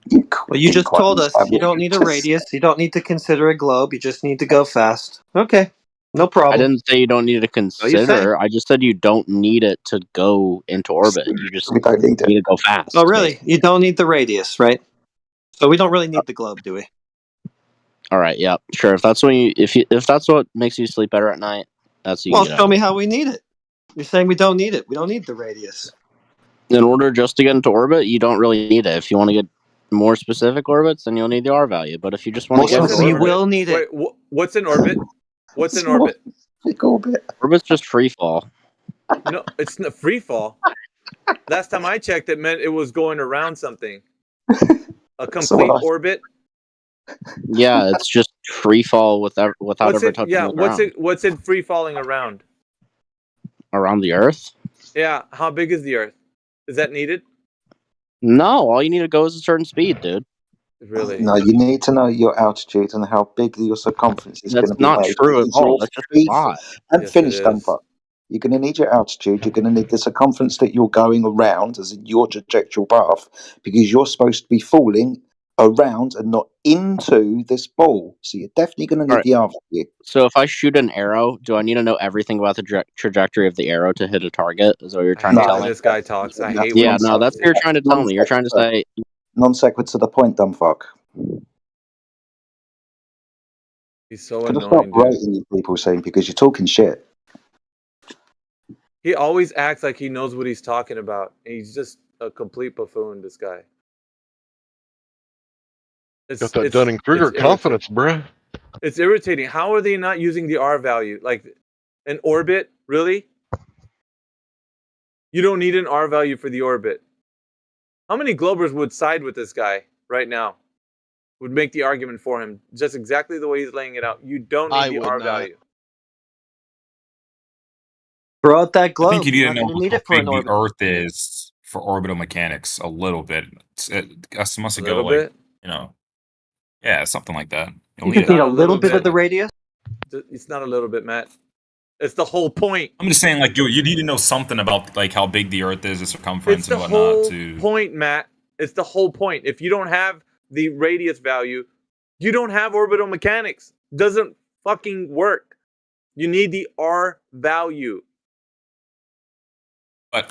Well, you just told us you don't need a radius. You don't need to consider a globe. You just need to go fast. Okay, no problem. I didn't say you don't need to consider. I just said you don't need it to go into orbit. You just need to go fast. Oh, really? You don't need the radius, right? So we don't really need the globe, do we? All right, yeah, sure. If that's if that's what makes you sleep better at night, that's you. Well, show me how we need it. You're saying we don't need it. We don't need the radius. In order just to get into orbit, you don't really need it. If you want to get more specific orbits, then you'll need the R value. But if you just want to get You will need it. Wait, what's in orbit? What's in orbit? Orbit's just free fall. No, it's not free fall. Last time I checked, it meant it was going around something. A complete orbit. Yeah, it's just free fall without ever touching the ground. What's it free falling around? Around the Earth? Yeah, how big is the Earth? Is that needed? No, all you need to go is a certain speed, dude. Really? No, you need to know your altitude and how big your circumference is going to be. That's not true at all. That's just a thought. And Yes, finish, it dumb is. fuck. You're going to need your altitude. You're going to need the circumference that you're going around, as in your trajectory path, because you're supposed to be falling around and not into this ball. So you're definitely going to need the R value. So if I shoot an arrow, do I need to know everything about the trajectory of the arrow to hit a target? Is that what you're trying to tell me? This guy talks. I hate. Yeah, no, that's what you're trying to tell me. You're trying to say non sequitur to the point, dumb fuck. He's so Can I stop annoying, dude. rating you people saying because you're talking shit? He always acts like he knows what he's talking about. He's just a complete buffoon, this guy. Got that Dunning-Kruger confidence, bruh. It's irritating. How are they not using the R value? Like, an orbit? Really? You don't need an R value for the orbit. How many Globers would side with this guy right now? Would make the argument for him. Just exactly the way he's laying it out. You don't need the R value. Throw out that globe. I think you need to know You're not gonna need how it for big an the orbit. Earth is for orbital mechanics a little bit. It must A go little like, bit? you know, yeah, something like that. You just need a little bit of the radius. It's not a little bit, Matt. It's the whole point. I'm just saying, like, you need to know something about like how big the Earth is, the circumference, It's the and whatnot. whole To point, Matt. It's the whole point. If you don't have the radius value, you don't have orbital mechanics. Doesn't fucking work. You need the R value. but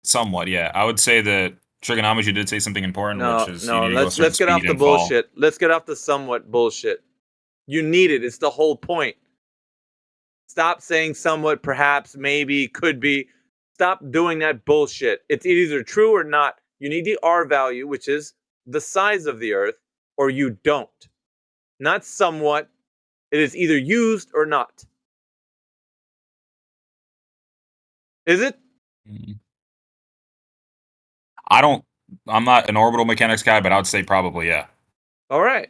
somewhat, yeah. I would say that trigonometry did say something important, which is you need to go a certain Let's get off speed the and fall. bullshit. Let's get off the somewhat bullshit. You need it. It's the whole point. Stop saying somewhat, perhaps, maybe, could be. Stop doing that bullshit. It's either true or not. You need the R value, which is the size of the Earth, or you don't. Not somewhat. It is either used or not. Is it? I'm not an orbital mechanics guy, but I would say probably, yeah. All right.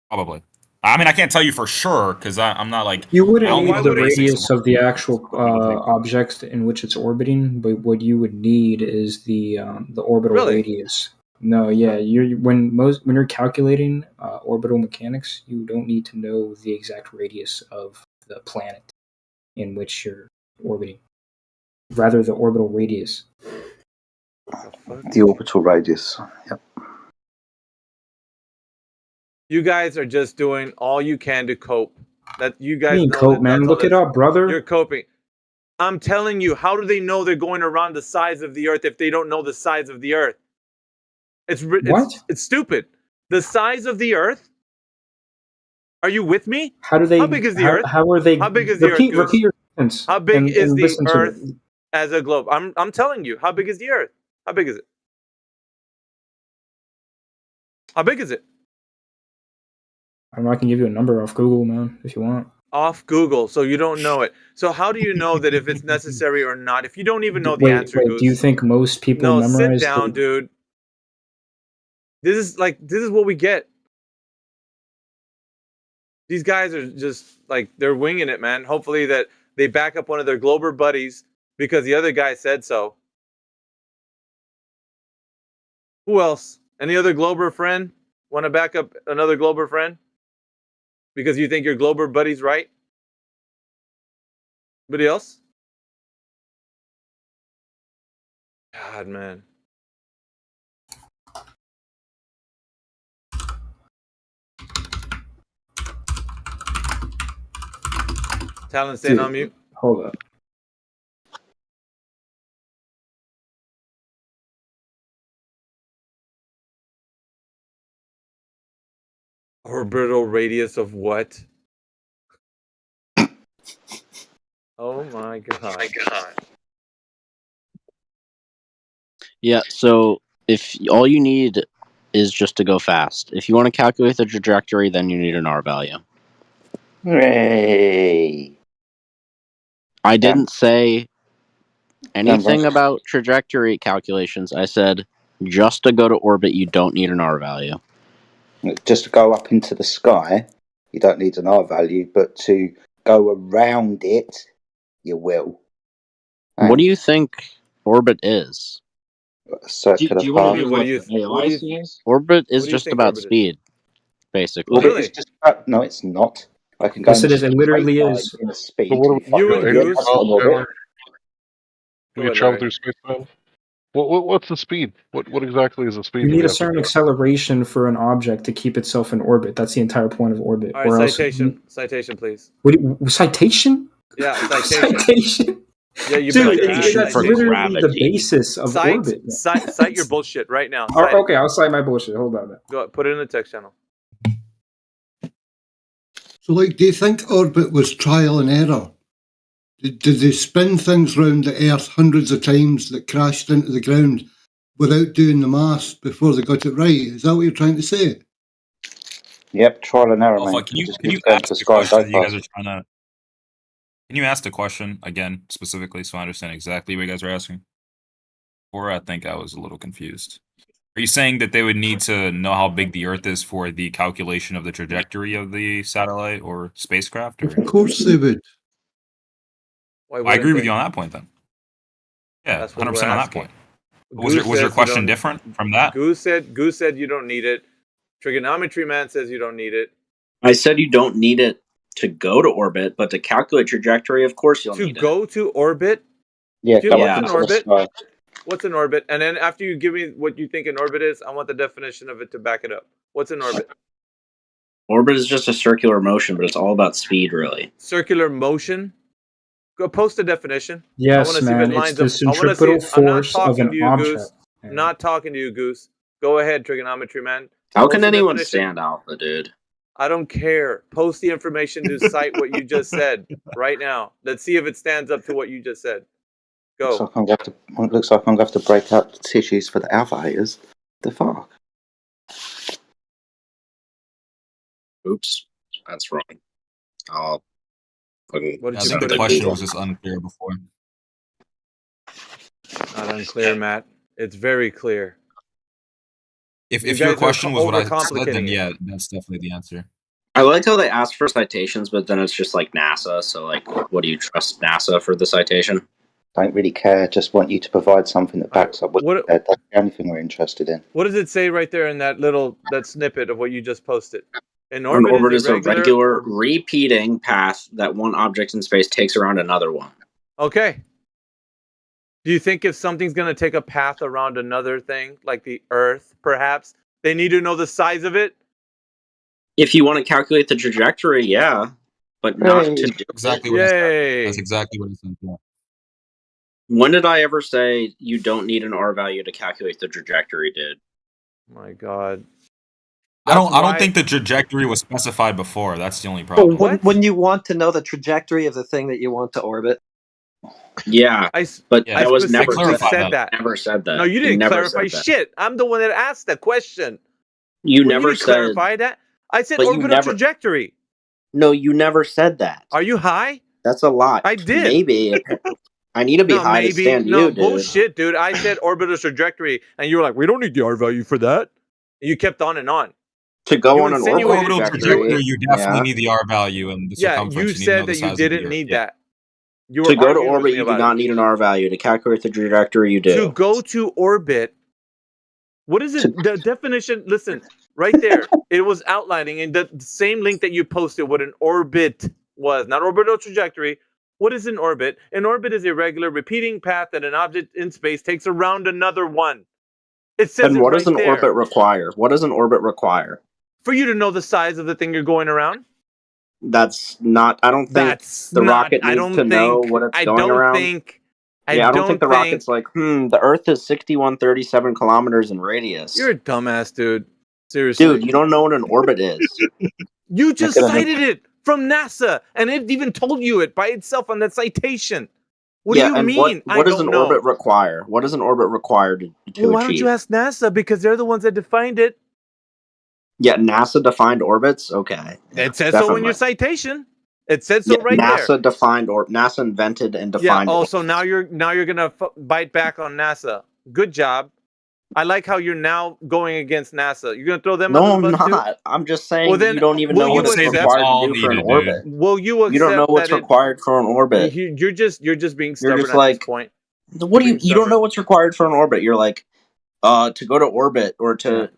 Probably. I mean, I can't tell you for sure because I'm not like You wouldn't I don't need know the the basics radius of the actual object in which it's orbiting, but what you would need is the orbital radius. No, yeah, when you're calculating orbital mechanics, you don't need to know the exact radius of the planet in which you're orbiting. Rather, the orbital radius. The orbital radius. Yep. You guys are just doing all you can to cope. That you guys know cope, that man. that's Look all it up, brother. You're coping. I'm telling you, how do they know they're going around the size of the Earth if they don't know the size of the Earth? It's stupid. The size of the Earth? Are you with me? How do they? How big is the Earth? How are they? How big is the Earth, Goose? Repeat your sentence. How big is the listen to Earth me. as a globe? I'm telling you. How big is the Earth? How big is it? How big is it? I can give you a number off Google, man, if you want. Off Google, so you don't know it. So how do you know that if it's necessary or not? If you don't even know the answer, Goose. Do you think most people memorize? Sit down, dude. This is what we get. These guys are just like, they're winging it, man. Hopefully that they back up one of their Glober buddies because the other guy said so. Who else? Any other Glober friend? Want to back up another Glober friend? Because you think your Glober buddy's right? Anybody else? God, man. Talon staying on mute. Hold up. Orbital radius of what? Oh my god. Yeah, so if all you need is just to go fast. If you want to calculate the trajectory, then you need an R value. Hooray! I didn't say anything about trajectory calculations. I said just to go to orbit, you don't need an R value. Just to go up into the sky, you don't need an R value, but to go around it, you will. What do you think orbit is? Circular path. Orbit is just about speed, basically. Orbit is just about, no, it's not. I can go Yes, it is. It literally is. in a speed. You and Goose. You travel through space time? What's the speed? What exactly is the speed? You need a certain acceleration for an object to keep itself in orbit. That's the entire point of orbit. All right, citation, please. Citation? Yeah, citation. Citation? Yeah, you Dude, better that's literally the basis of orbit. Cite your bullshit right now. Okay, I'll cite my bullshit. Hold on. Go ahead, put it in the text channel. So, do you think orbit was trial and error? Did they spin things round the Earth hundreds of times that crashed into the ground without doing the maths before they got it right? Is that what you're trying to say? Yep, trial and error, Can you ask the question you guys are trying to... Can you ask the question again, specifically, so I understand exactly what you guys are asking? Or I think I was a little confused. Are you saying that they would need to know how big the Earth is for the calculation of the trajectory of the satellite or spacecraft? Or? Of course they would. I agree with you on that point, then. Yeah, 100% on that point. Was your question different from that? Goose said you don't need it. Trigonometry Man says you don't need it. I said you don't need it to go to orbit, but to calculate trajectory, of course you'll need it. To go to orbit? Yeah, what's an orbit? What's an orbit? And then after you give me what you think an orbit is, I want the definition of it to back it up. What's an orbit? Orbit is just a circular motion, but it's all about speed, really. Circular motion? Go post a definition. Yes, I want to man. see if it lines it's the up. centripetal force of an object. Goose. I'm not talking to you, Goose. Go ahead, Trigonometry Man. How can anyone stand Alpha, dude? I don't care. Post the information to cite what you just said right now. Let's see if it stands up to what you just said. Go. Looks like I'm going to have to break out the tissues for the alpha haters. The fuck? Oops. That's wrong. I think the question was just unclear before. Not unclear, Matt. It's very clear. If your question was what I said, then yeah, that's definitely the answer. I like how they ask for citations, but then it's just like NASA. So, what do you trust NASA for the citation? Don't really care. Just want you to provide something that backs up what you said. That's the only thing we're interested in. What does it say right there in that snippet of what you just posted? An orbit is a regular repeating path that one object in space takes around another one. Okay. Do you think if something's going to take a path around another thing, like the Earth, perhaps, they need to know the size of it? If you want to calculate the trajectory, yeah. But not to do exactly what I said. That's exactly what I said. Yeah. When did I ever say you don't need an R value to calculate the trajectory, dude? My God. I don't think the trajectory was specified before. That's the only problem. When you want to know the trajectory of the thing that you want to orbit. Yeah, but that was never said that. Never said that. No, you didn't never clarify said that. shit. I'm the one that asked that question. You Well, never you didn't clarify that. I said orbital trajectory. No, you never said that. Are you high? That's a lie. I did. Maybe. I need to be high to stand you, dude. Bullshit, dude. I said orbital trajectory, and you were like, we don't need the R value for that. And you kept on and on. To go on an orbital trajectory, you definitely need the R value and the circumference. You said that you didn't need that. To go to orbit, you do not need an R value. To calculate the trajectory, you do. To go to orbit, what is it? The definition, listen, right there. It was outlining in the same link that you posted what an orbit was. Not orbital trajectory. What is an orbit? An orbit is a regular repeating path that an object in space takes around another one. It says and what does an there. Orbit require? What does an orbit require? For you to know the size of the thing you're going around? That's not. I don't think the rocket needs to know what it's going around. I don't think the rocket's like, the Earth is 6137 kilometers in radius. You're a dumbass, dude. Seriously. Dude, you don't know what an orbit is. You just cited it from NASA, and it even told you it by itself on that citation. What do you mean? What does an orbit require? What does an orbit require to achieve? Why don't you ask NASA? Because they're the ones that defined it. Yeah, NASA defined orbits? Okay. It says so in your citation. It said so right there. NASA defined NASA invented and defined. Yeah. So now you're gonna bite back on NASA. Good job. I like how you're now going against NASA. You're gonna throw them. No, I'm not. I'm just saying you don't even know what's required to do for an orbit. Will you accept? You don't know what's required for an orbit. You're just being stubborn at this point. What do you don't know what's required for an orbit? You're like, to go to orbit or to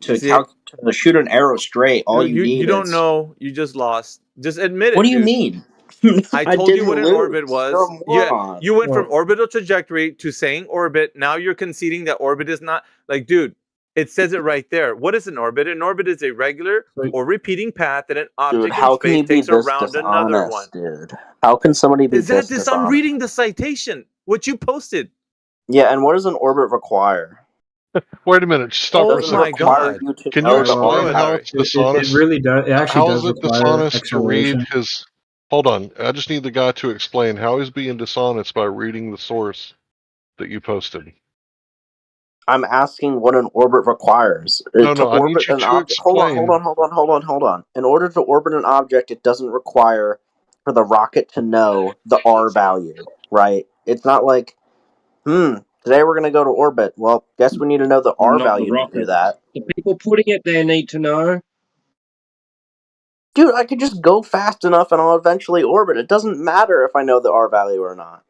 shoot an arrow straight. All you need. You don't know. You just lost. Just admit it. What do you mean? I told you what an orbit was. You went from orbital trajectory to saying orbit. Now you're conceding that orbit is not like, dude. It says it right there. What is an orbit? An orbit is a regular or repeating path that an object in space takes around another one. Dude, how can somebody be this? I'm reading the citation. What you posted. Yeah, and what does an orbit require? Wait a minute. Stop for a second. My God. Can you explain how it's dishonest? It really does. It actually how does is it dishonest to read his... Hold on. I just need the guy to explain how he's being dishonest by reading the source that you posted. I'm asking what an orbit requires. No, I need you to explain. Hold on. In order to orbit an object, it doesn't require for the rocket to know the R value, right? It's not like, today we're going to go to orbit. Well, guess we need to know the R value to do that. The people putting it there need to know. Dude, I could just go fast enough and I'll eventually orbit. It doesn't matter if I know the R value or not.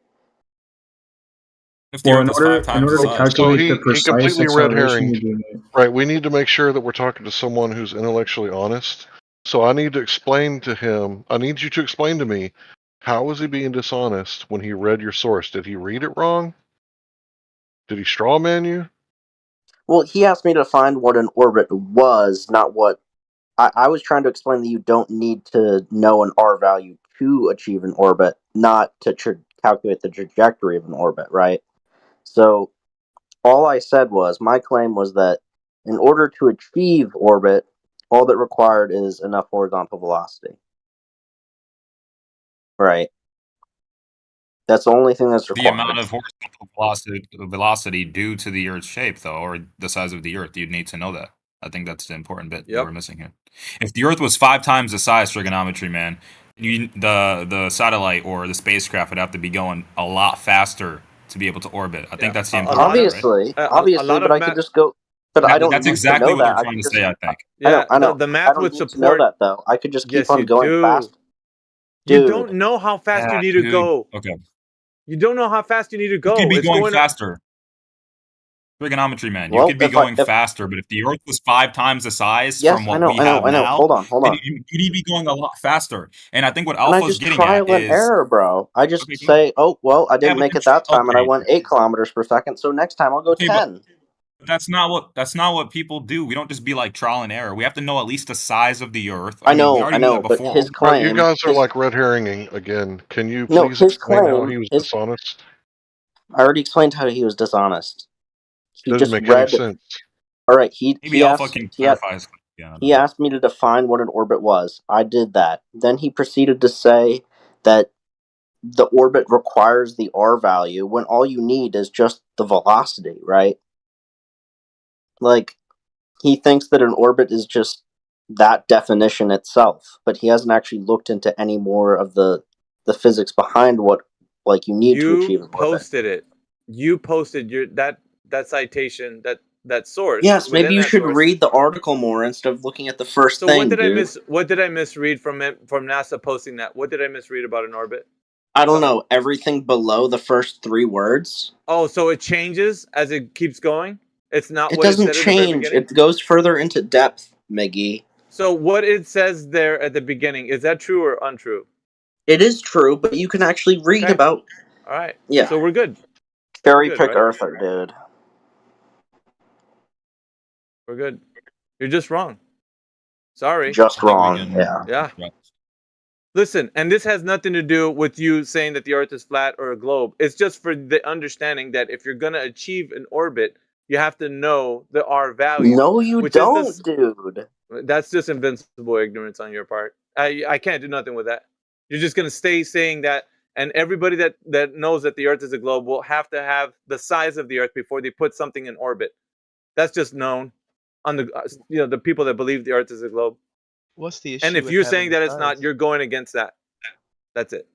If the Earth is 5 times the size. So he completely red herring. Right, we need to make sure that we're talking to someone who's intellectually honest. So I need to explain to him, I need you to explain to me, how was he being dishonest when he read your source? Did he read it wrong? Did he straw man you? Well, he asked me to find what an orbit was, not what... I was trying to explain that you don't need to know an R value to achieve an orbit, not to calculate the trajectory of an orbit, right? So, all I said was, my claim was that in order to achieve orbit, all that required is enough horizontal velocity. Right. That's the only thing that's required. The amount of horizontal velocity due to the Earth's shape, though, or the size of the Earth, you'd need to know that. I think that's the important bit that we're missing here. If the Earth was 5 times the size, trigonometry, man, the satellite or the spacecraft would have to be going a lot faster to be able to orbit. I think that's the important obviously, right? but I could just go. But I don't. That's need exactly to know what that. they're trying to say. I think. Yeah, I know. The math would support that, though. I could just keep on going do. fast. Dude. You don't know how fast you need to go. Okay. You don't know how fast you need to go. You could be going faster. Trigonometry, man. You could be going faster, but if the Earth was 5 times the size from what we have now, hold on. You'd be going a lot faster. And I think what Alpha's getting at is error, bro. I just say, oh well, I didn't make it that time, and I went 8 kilometers per second. So next time I'll go 10. But that's not what people do. We don't just be like trial and error. We have to know at least the size of the Earth. I know. But his claim, you guys are like red herringing again. Can you please explain how he was dishonest? I already explained how he was dishonest. He doesn't make any sense. All right, maybe Alpha can clarify. He asked me to define what an orbit was. I did that. Then he proceeded to say that the orbit requires the R value when all you need is just the velocity, right? Like, he thinks that an orbit is just that definition itself, but he hasn't actually looked into any more of the physics behind what you need to achieve an orbit. Posted it. You posted that citation, that source. Yes, maybe you should read the article more instead of looking at the first thing. So what did I misread from NASA posting that? What did I misread about an orbit? I don't know. Everything below the first 3 words. Oh, so it changes as it keeps going? It's not. It what doesn't it said change. It goes further into depth, Miggy. So what it says there at the beginning, is that true or untrue? It is true, but you can actually read about. All right. Yeah. So we're good. Cherry pick Earther, dude. We're good. You're just wrong. Sorry. Just wrong. Yeah. Yeah. Listen, and this has nothing to do with you saying that the Earth is flat or a globe. It's just for the understanding that if you're going to achieve an orbit, you have to know the R value. No, you don't, dude. That's just invincible ignorance on your part. I can't do nothing with that. You're just going to stay saying that, and everybody that knows that the Earth is a globe will have to have the size of the Earth before they put something in orbit. That's just known on the people that believe the Earth is a globe. What's the issue? And if you're saying that it's not, you're going against that. That's it.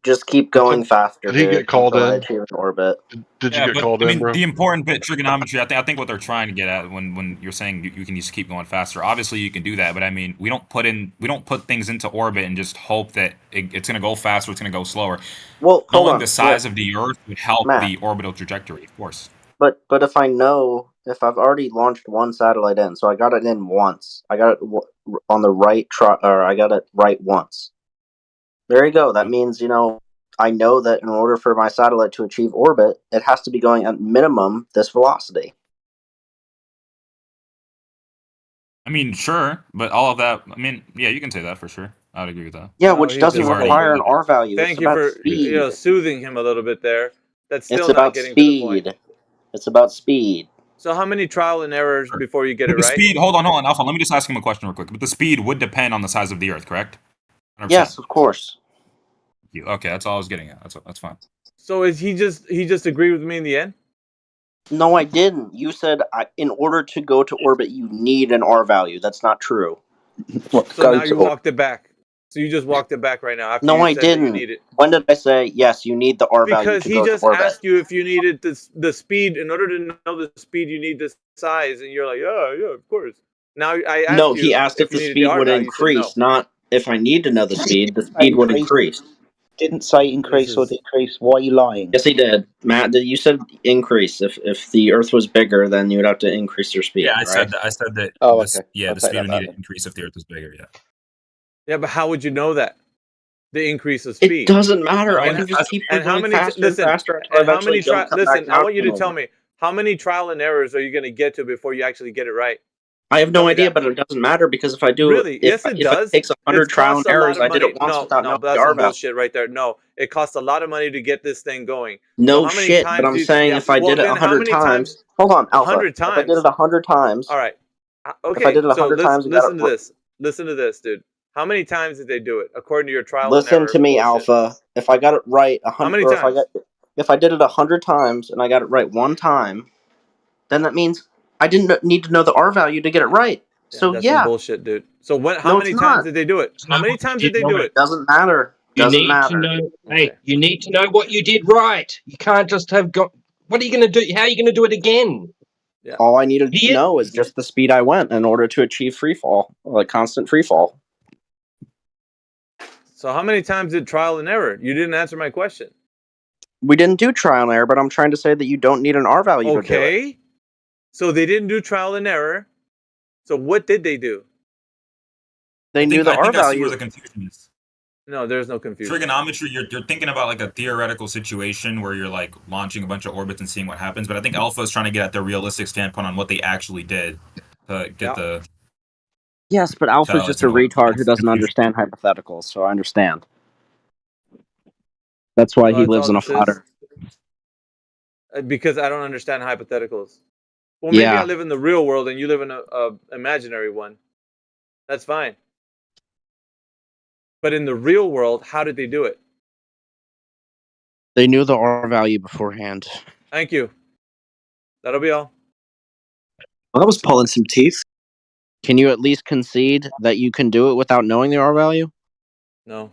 Just keep going faster. Did he get called in? Achieve an orbit. Did you get called in, bro? The important bit, trigonometry. I think what they're trying to get at when you're saying you can just keep going faster. Obviously, you can do that, but I mean, we don't put things into orbit and just hope that it's going to go faster. It's going to go slower. Well, knowing the size of the Earth would help the orbital trajectory, of course. But if I've already launched one satellite in, so I got it in once. I got it on the right or I got it right once. There you go. That means, I know that in order for my satellite to achieve orbit, it has to be going at minimum this velocity. I mean, sure, but all of that, I mean, yeah, you can say that for sure. I would agree with that. Yeah, which doesn't require an R value. Thank you for soothing him a little bit there. That's still not getting speed. To the point. It's about speed. So how many trial and errors before you get it right? Speed, hold on, Alpha. Let me just ask him a question real quick. But the speed would depend on the size of the Earth, correct? 100%. Yes, of course. Okay, that's all I was getting at. That's fine. So is he just agreed with me in the end? No, I didn't. You said in order to go to orbit, you need an R value. That's not true. So now you walked it back. So you just walked it back right now. After no, you I said didn't. That you need it. When did I say yes? You need the R value. Because he just asked you if you needed the speed. In order to know the speed, you need the size, and you're like, yeah, of course. Now I asked no, he asked if the speed would increase, not if I need to know the speed. The speed would increase. Didn't say increase or decrease. Why are you lying? Yes, he did. Matt, you said increase. If the Earth was bigger, then you would have to increase your speed. Yeah, I right? said that. Oh, okay. The speed would need to increase if the Earth was bigger. Yeah. Yeah, but how would you know that? The increase of speed. It doesn't matter. I can just keep going faster and faster. And how many listen, I want you to tell me, how many trial and errors are you going to get to before you actually get it right? I have no idea, but it doesn't matter because if I do really, yes, it does. If it takes 100 trial and errors, I did it once without knowing that's some bullshit right there. No, it costs a lot of money to get this thing going. No shit, but I'm saying if I did it 100 times, hold on, Alpha. 100 times. If I did it 100 times, all right. Okay. If I did it 100 times, listen to this. Listen to this, dude. How many times did they do it according to your trial? Listen to me, Alpha. If I got it right 100, how many times? If I did it 100 times and I got it right one time, then that means I didn't need to know the R value to get it right. So that's some bullshit, dude. So how many times did they do it? How many times did they do it? Doesn't matter. Doesn't matter. Hey, you need to know what you did right. You can't just have got. What are you going to do? How are you going to do it again? Yeah. All I needed to know is just the speed I went in order to achieve free fall, like constant free fall. So how many times did trial and error? You didn't answer my question. We didn't do trial and error, but I'm trying to say that you don't need an R value to do it. So they didn't do trial and error. So what did they do? They knew the R value. Where the confusion is. No, there's no confusion. Trigonometry, you're thinking about like a theoretical situation where you're like launching a bunch of orbits and seeing what happens. But I think Alpha is trying to get at the realistic standpoint on what they actually did to get the. Yes, but Alpha's just a retard who doesn't understand hypotheticals, so I understand. That's why he lives in a flat Earth. Because I don't understand hypotheticals. Well, maybe I live in the real world and you live in a imaginary one. That's fine. But in the real world, how did they do it? They knew the R value beforehand. Thank you. That'll be all. Well, that was pulling some teeth. Can you at least concede that you can do it without knowing the R value? No.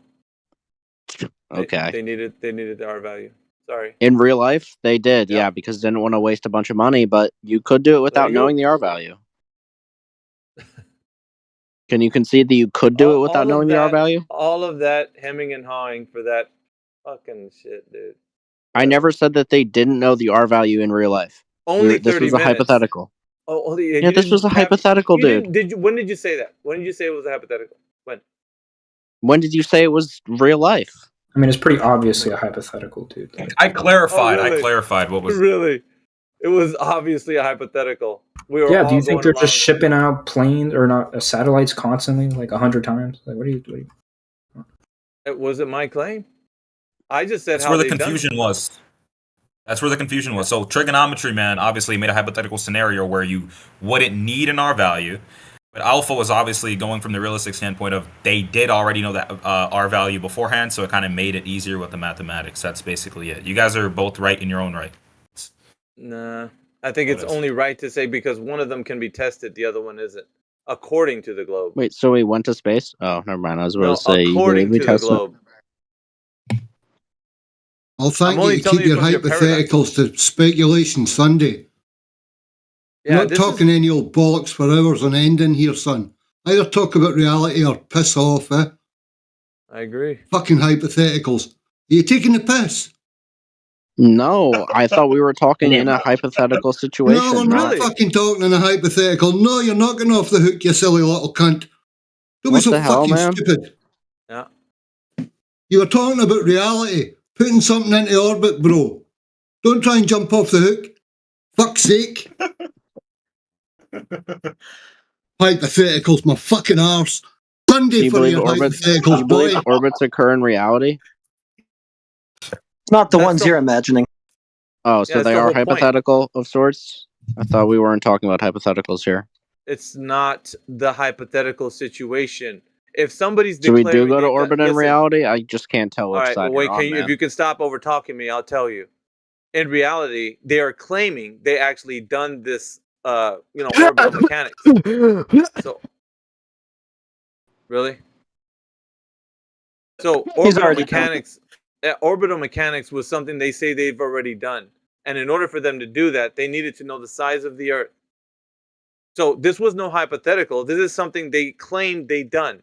Okay. They needed the R value. Sorry. In real life, they did, yeah, because they didn't want to waste a bunch of money, but you could do it without knowing the R value. Can you concede that you could do it without knowing the R value? All of that hemming and hawing for that fucking shit, dude. I never said that they didn't know the R value in real life. Only 30 this was minutes. a hypothetical. Oh, yeah, this was a hypothetical, dude. When did you say that? When did you say it was a hypothetical? When did you say it was real life? I mean, it's pretty obviously a hypothetical, dude. I clarified. Oh, really? I clarified what was. Really? It was obviously a hypothetical. We were Yeah, all do you think going they're around. just shipping out planes or not satellites constantly, like 100 times? Like, what do you? It wasn't my claim. I just said That's how where the they confusion was. That's where the confusion was. So trigonometry, man, obviously made a hypothetical scenario where you wouldn't need an R value. But alpha was obviously going from the realistic standpoint of they did already know that R value beforehand, so it kind of made it easier with the mathematics. That's basically it. You guys are both right in your own right. Nah, I think it's only right to say because one of them can be tested, the other one isn't, according to the globe. Wait, so we went to space? Oh, never mind. I was about to say, according we to the tested. globe. I'll thank you to keep your hypotheticals to Speculation Sunday. Yeah, Not talking any old bollocks for hours on end in here, son. Either talk about reality or piss off, eh? I agree. Fucking hypotheticals. Are you taking the piss? No, I thought we were talking in a hypothetical situation. No, we're not fucking talking in a hypothetical. No, you're not getting off the hook, you silly little cunt. Don't be so fucking stupid. Yeah. You were talking about reality. Putting something into orbit, bro. Don't try and jump off the hook. Fuck's sake. Hypotheticals, my fucking arse. Sunday for your hypotheticals, do you believe orbits occur in reality? It's not the ones you're imagining. Oh, so they are hypothetical of sorts? I thought we weren't talking about hypotheticals here. It's not the hypothetical situation. If somebody's So we declaring do go to orbit in reality? I just can't tell which all right, side well, you're on, if you can stop over talking me, I'll tell you. In reality, they are claiming they actually done this orbital mechanics. So really? So orbital mechanics was something they say they've already done. And in order for them to do that, they needed to know the size of the Earth. So this was no hypothetical. This is something they claimed they done.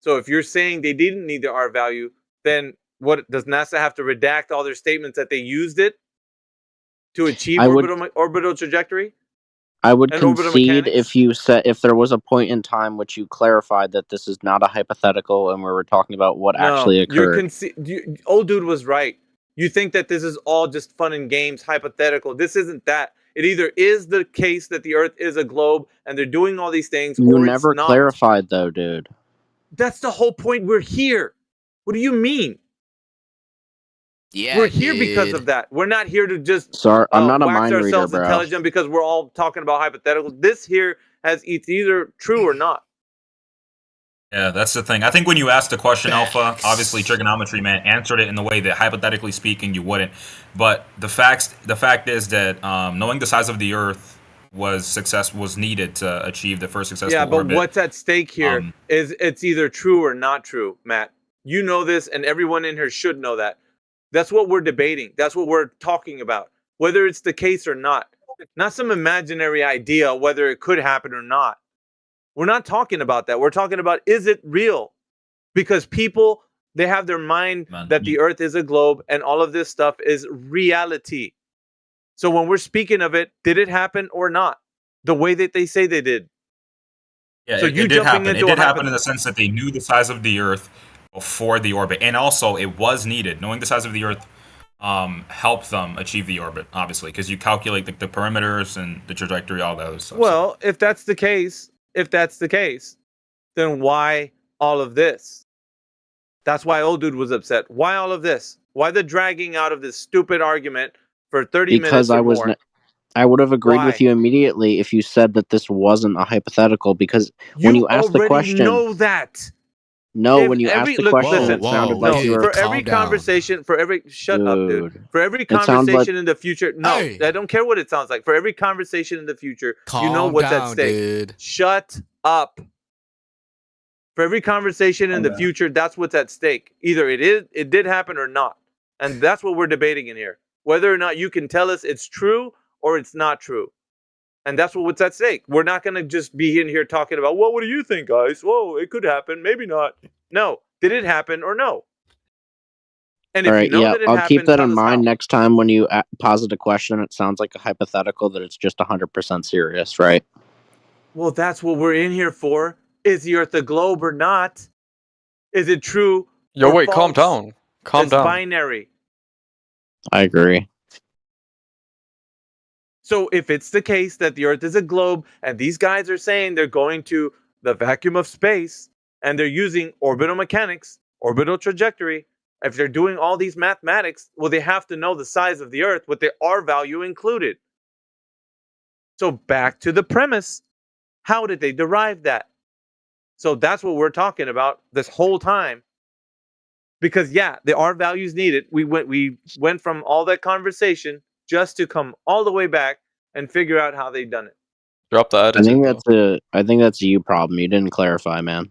So if you're saying they didn't need the R value, then what does NASA have to redact all their statements that they used it to achieve orbital trajectory? I would concede if there was a point in time which you clarified that this is not a hypothetical and we were talking about what actually occurred. Old dude was right. You think that this is all just fun and games, hypothetical. This isn't that. It either is the case that the Earth is a globe and they're doing all these things, You or never it's not. clarified though, dude. That's the whole point. We're here. What do you mean? Yeah, we're here because of that. We're not here to just Sorry, I'm not a wax mind reader, ourselves bro. intelligent because we're all talking about hypotheticals. This here it's either true or not. Yeah, that's the thing. I think when you asked the question, Alpha, obviously trigonometry man answered it in the way that hypothetically speaking you wouldn't. But the fact is that knowing the size of the Earth was needed to achieve the first successful orbit. Yeah, but what's at stake here is it's either true or not true, Matt. You know this, and everyone in here should know that. That's what we're debating. That's what we're talking about. Whether it's the case or not. Not some imaginary idea whether it could happen or not. We're not talking about that. We're talking about, is it real? Because people, they have their mind that the Earth is a globe and all of this stuff is reality. So when we're speaking of it, did it happen or not? The way that they say they did. Yeah, so it did happen. It did happen in the sense that they knew the size of the Earth before the orbit. And also, it was needed. Knowing the size of the Earth helped them achieve the orbit, obviously, because you calculate the perimeters and the trajectory, all that other stuff. Well, if that's the case, then why all of this? That's why old dude was upset. Why all of this? Why the dragging out of this stupid argument for 30 minutes or more? I would have agreed Why? with you immediately if you said that this wasn't a hypothetical, because when you asked the question, know that. no, when you asked the question, it sounded like you were. For every conversation, for every shut up, dude. For every It sounds like conversation in the future, no, I don't care what it sounds like. For every conversation in the future, you know what's at stake. Dude. Shut up. For every conversation in the future, that's what's at stake. Either it did happen or not, and that's what we're debating in here. Whether or not you can tell us it's true or it's not true. And that's what's at stake. We're not going to just be in here talking about, well, what do you think, guys? Whoa, it could happen. Maybe not. No. Did it happen or no? And if all right, you know yeah, that it I'll happened, keep that tell in us mind how. next time when you posit a question. It sounds like a hypothetical, that it's just 100% serious, right? Well, that's what we're in here for. Is the Earth a globe or not? Is it true? Yo, or wait, false? calm down. Calm It's down. binary. I agree. So if it's the case that the Earth is a globe and these guys are saying they're going to the vacuum of space and they're using orbital mechanics, orbital trajectory, if they're doing all these mathematics, well, they have to know the size of the Earth with the R value included. So back to the premise. How did they derive that? So that's what we're talking about this whole time. Because yeah, the R value is needed. We went from all that conversation just to come all the way back and figure out how they've done it. Drop the I attitude. think that's a you problem. You didn't clarify, man.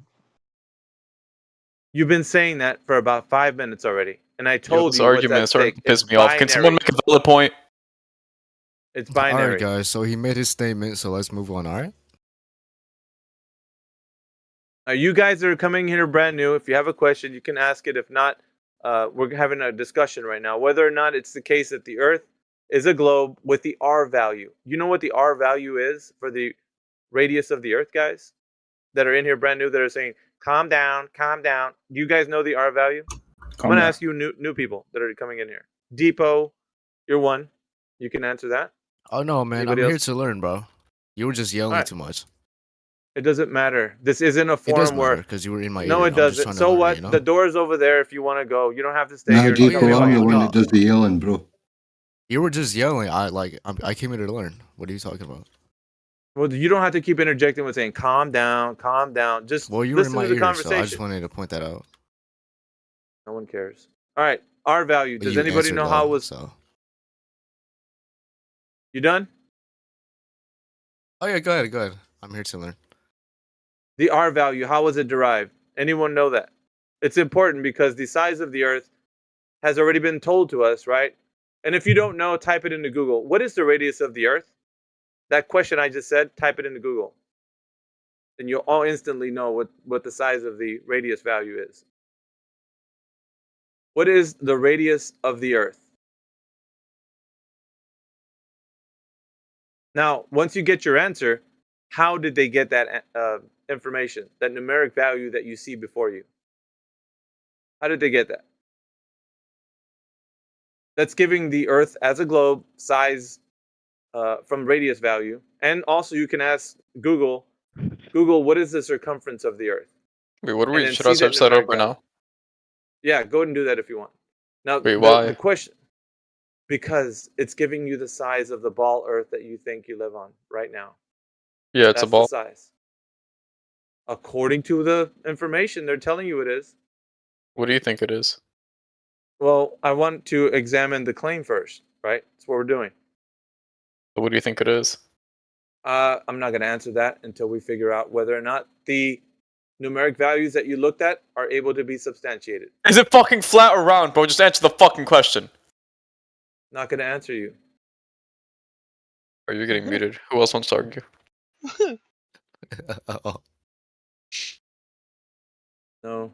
You've been saying that for about 5 minutes already, and I told this you what's argument at started stake. to piss It's me off. Can someone binary. make a valid point? It's binary. Alright, guys, so he made his statement, so let's move on, alright? You guys that are coming here brand new, if you have a question, you can ask it. If not, we're having a discussion right now whether or not it's the case that the Earth is a globe with the R value. You know what the R value is for the radius of the Earth, guys? That are in here brand new that are saying, calm down, calm down. Do you guys know the R value? I'm going to ask you new people that are coming in here. Depot, you're one. You can answer that. Oh no, man, Anybody I'm here else? to learn, bro. You were just yelling too much. It doesn't matter. This isn't a It does forum matter, where... because you were in my ear. No, it I'm just doesn't. trying to So learn, what? you know? The door's over there if you want to go. You don't have to stay Nah, here. Deepo, I'm the one that does the yelling, bro. You were just yelling. I came here to learn. What are you talking about? Well, you don't have to keep interjecting with saying, calm down, calm down. Just Well, you were in listen my to the ear, conversation. so I just wanted to point that out. No one cares. All right. R value. But Does you anybody answered, know how it though, was... So. You done? Oh yeah, go ahead. I'm here to learn. The R value, how was it derived? Anyone know that? It's important because the size of the Earth has already been told to us, right? And if you don't know, type it into Google. What is the radius of the Earth? That question I just said, type it into Google. And you'll all instantly know what the size of the radius value is. What is the radius of the Earth? Now, once you get your answer, how did they get that information, that numeric value that you see before you? How did they get that? That's giving the Earth as a globe size from radius value. And also you can ask Google, what is the circumference of the Earth? Wait, what are And we? then Should I see that search that up numeric right value. now? Yeah, go ahead and do that if you want. Now, Wait, why? The question, because it's giving you the size of the ball Earth that you think you live on right now. Yeah, it's That's a ball. the size. According to the information they're telling you it is. What do you think it is? Well, I want to examine the claim first, right? That's what we're doing. What do you think it is? I'm not going to answer that until we figure out whether or not the numeric values that you looked at are able to be substantiated. Is it fucking flat or round, bro? Just answer the fucking question. Not going to answer you. Are you getting muted? Who else wants to argue? No.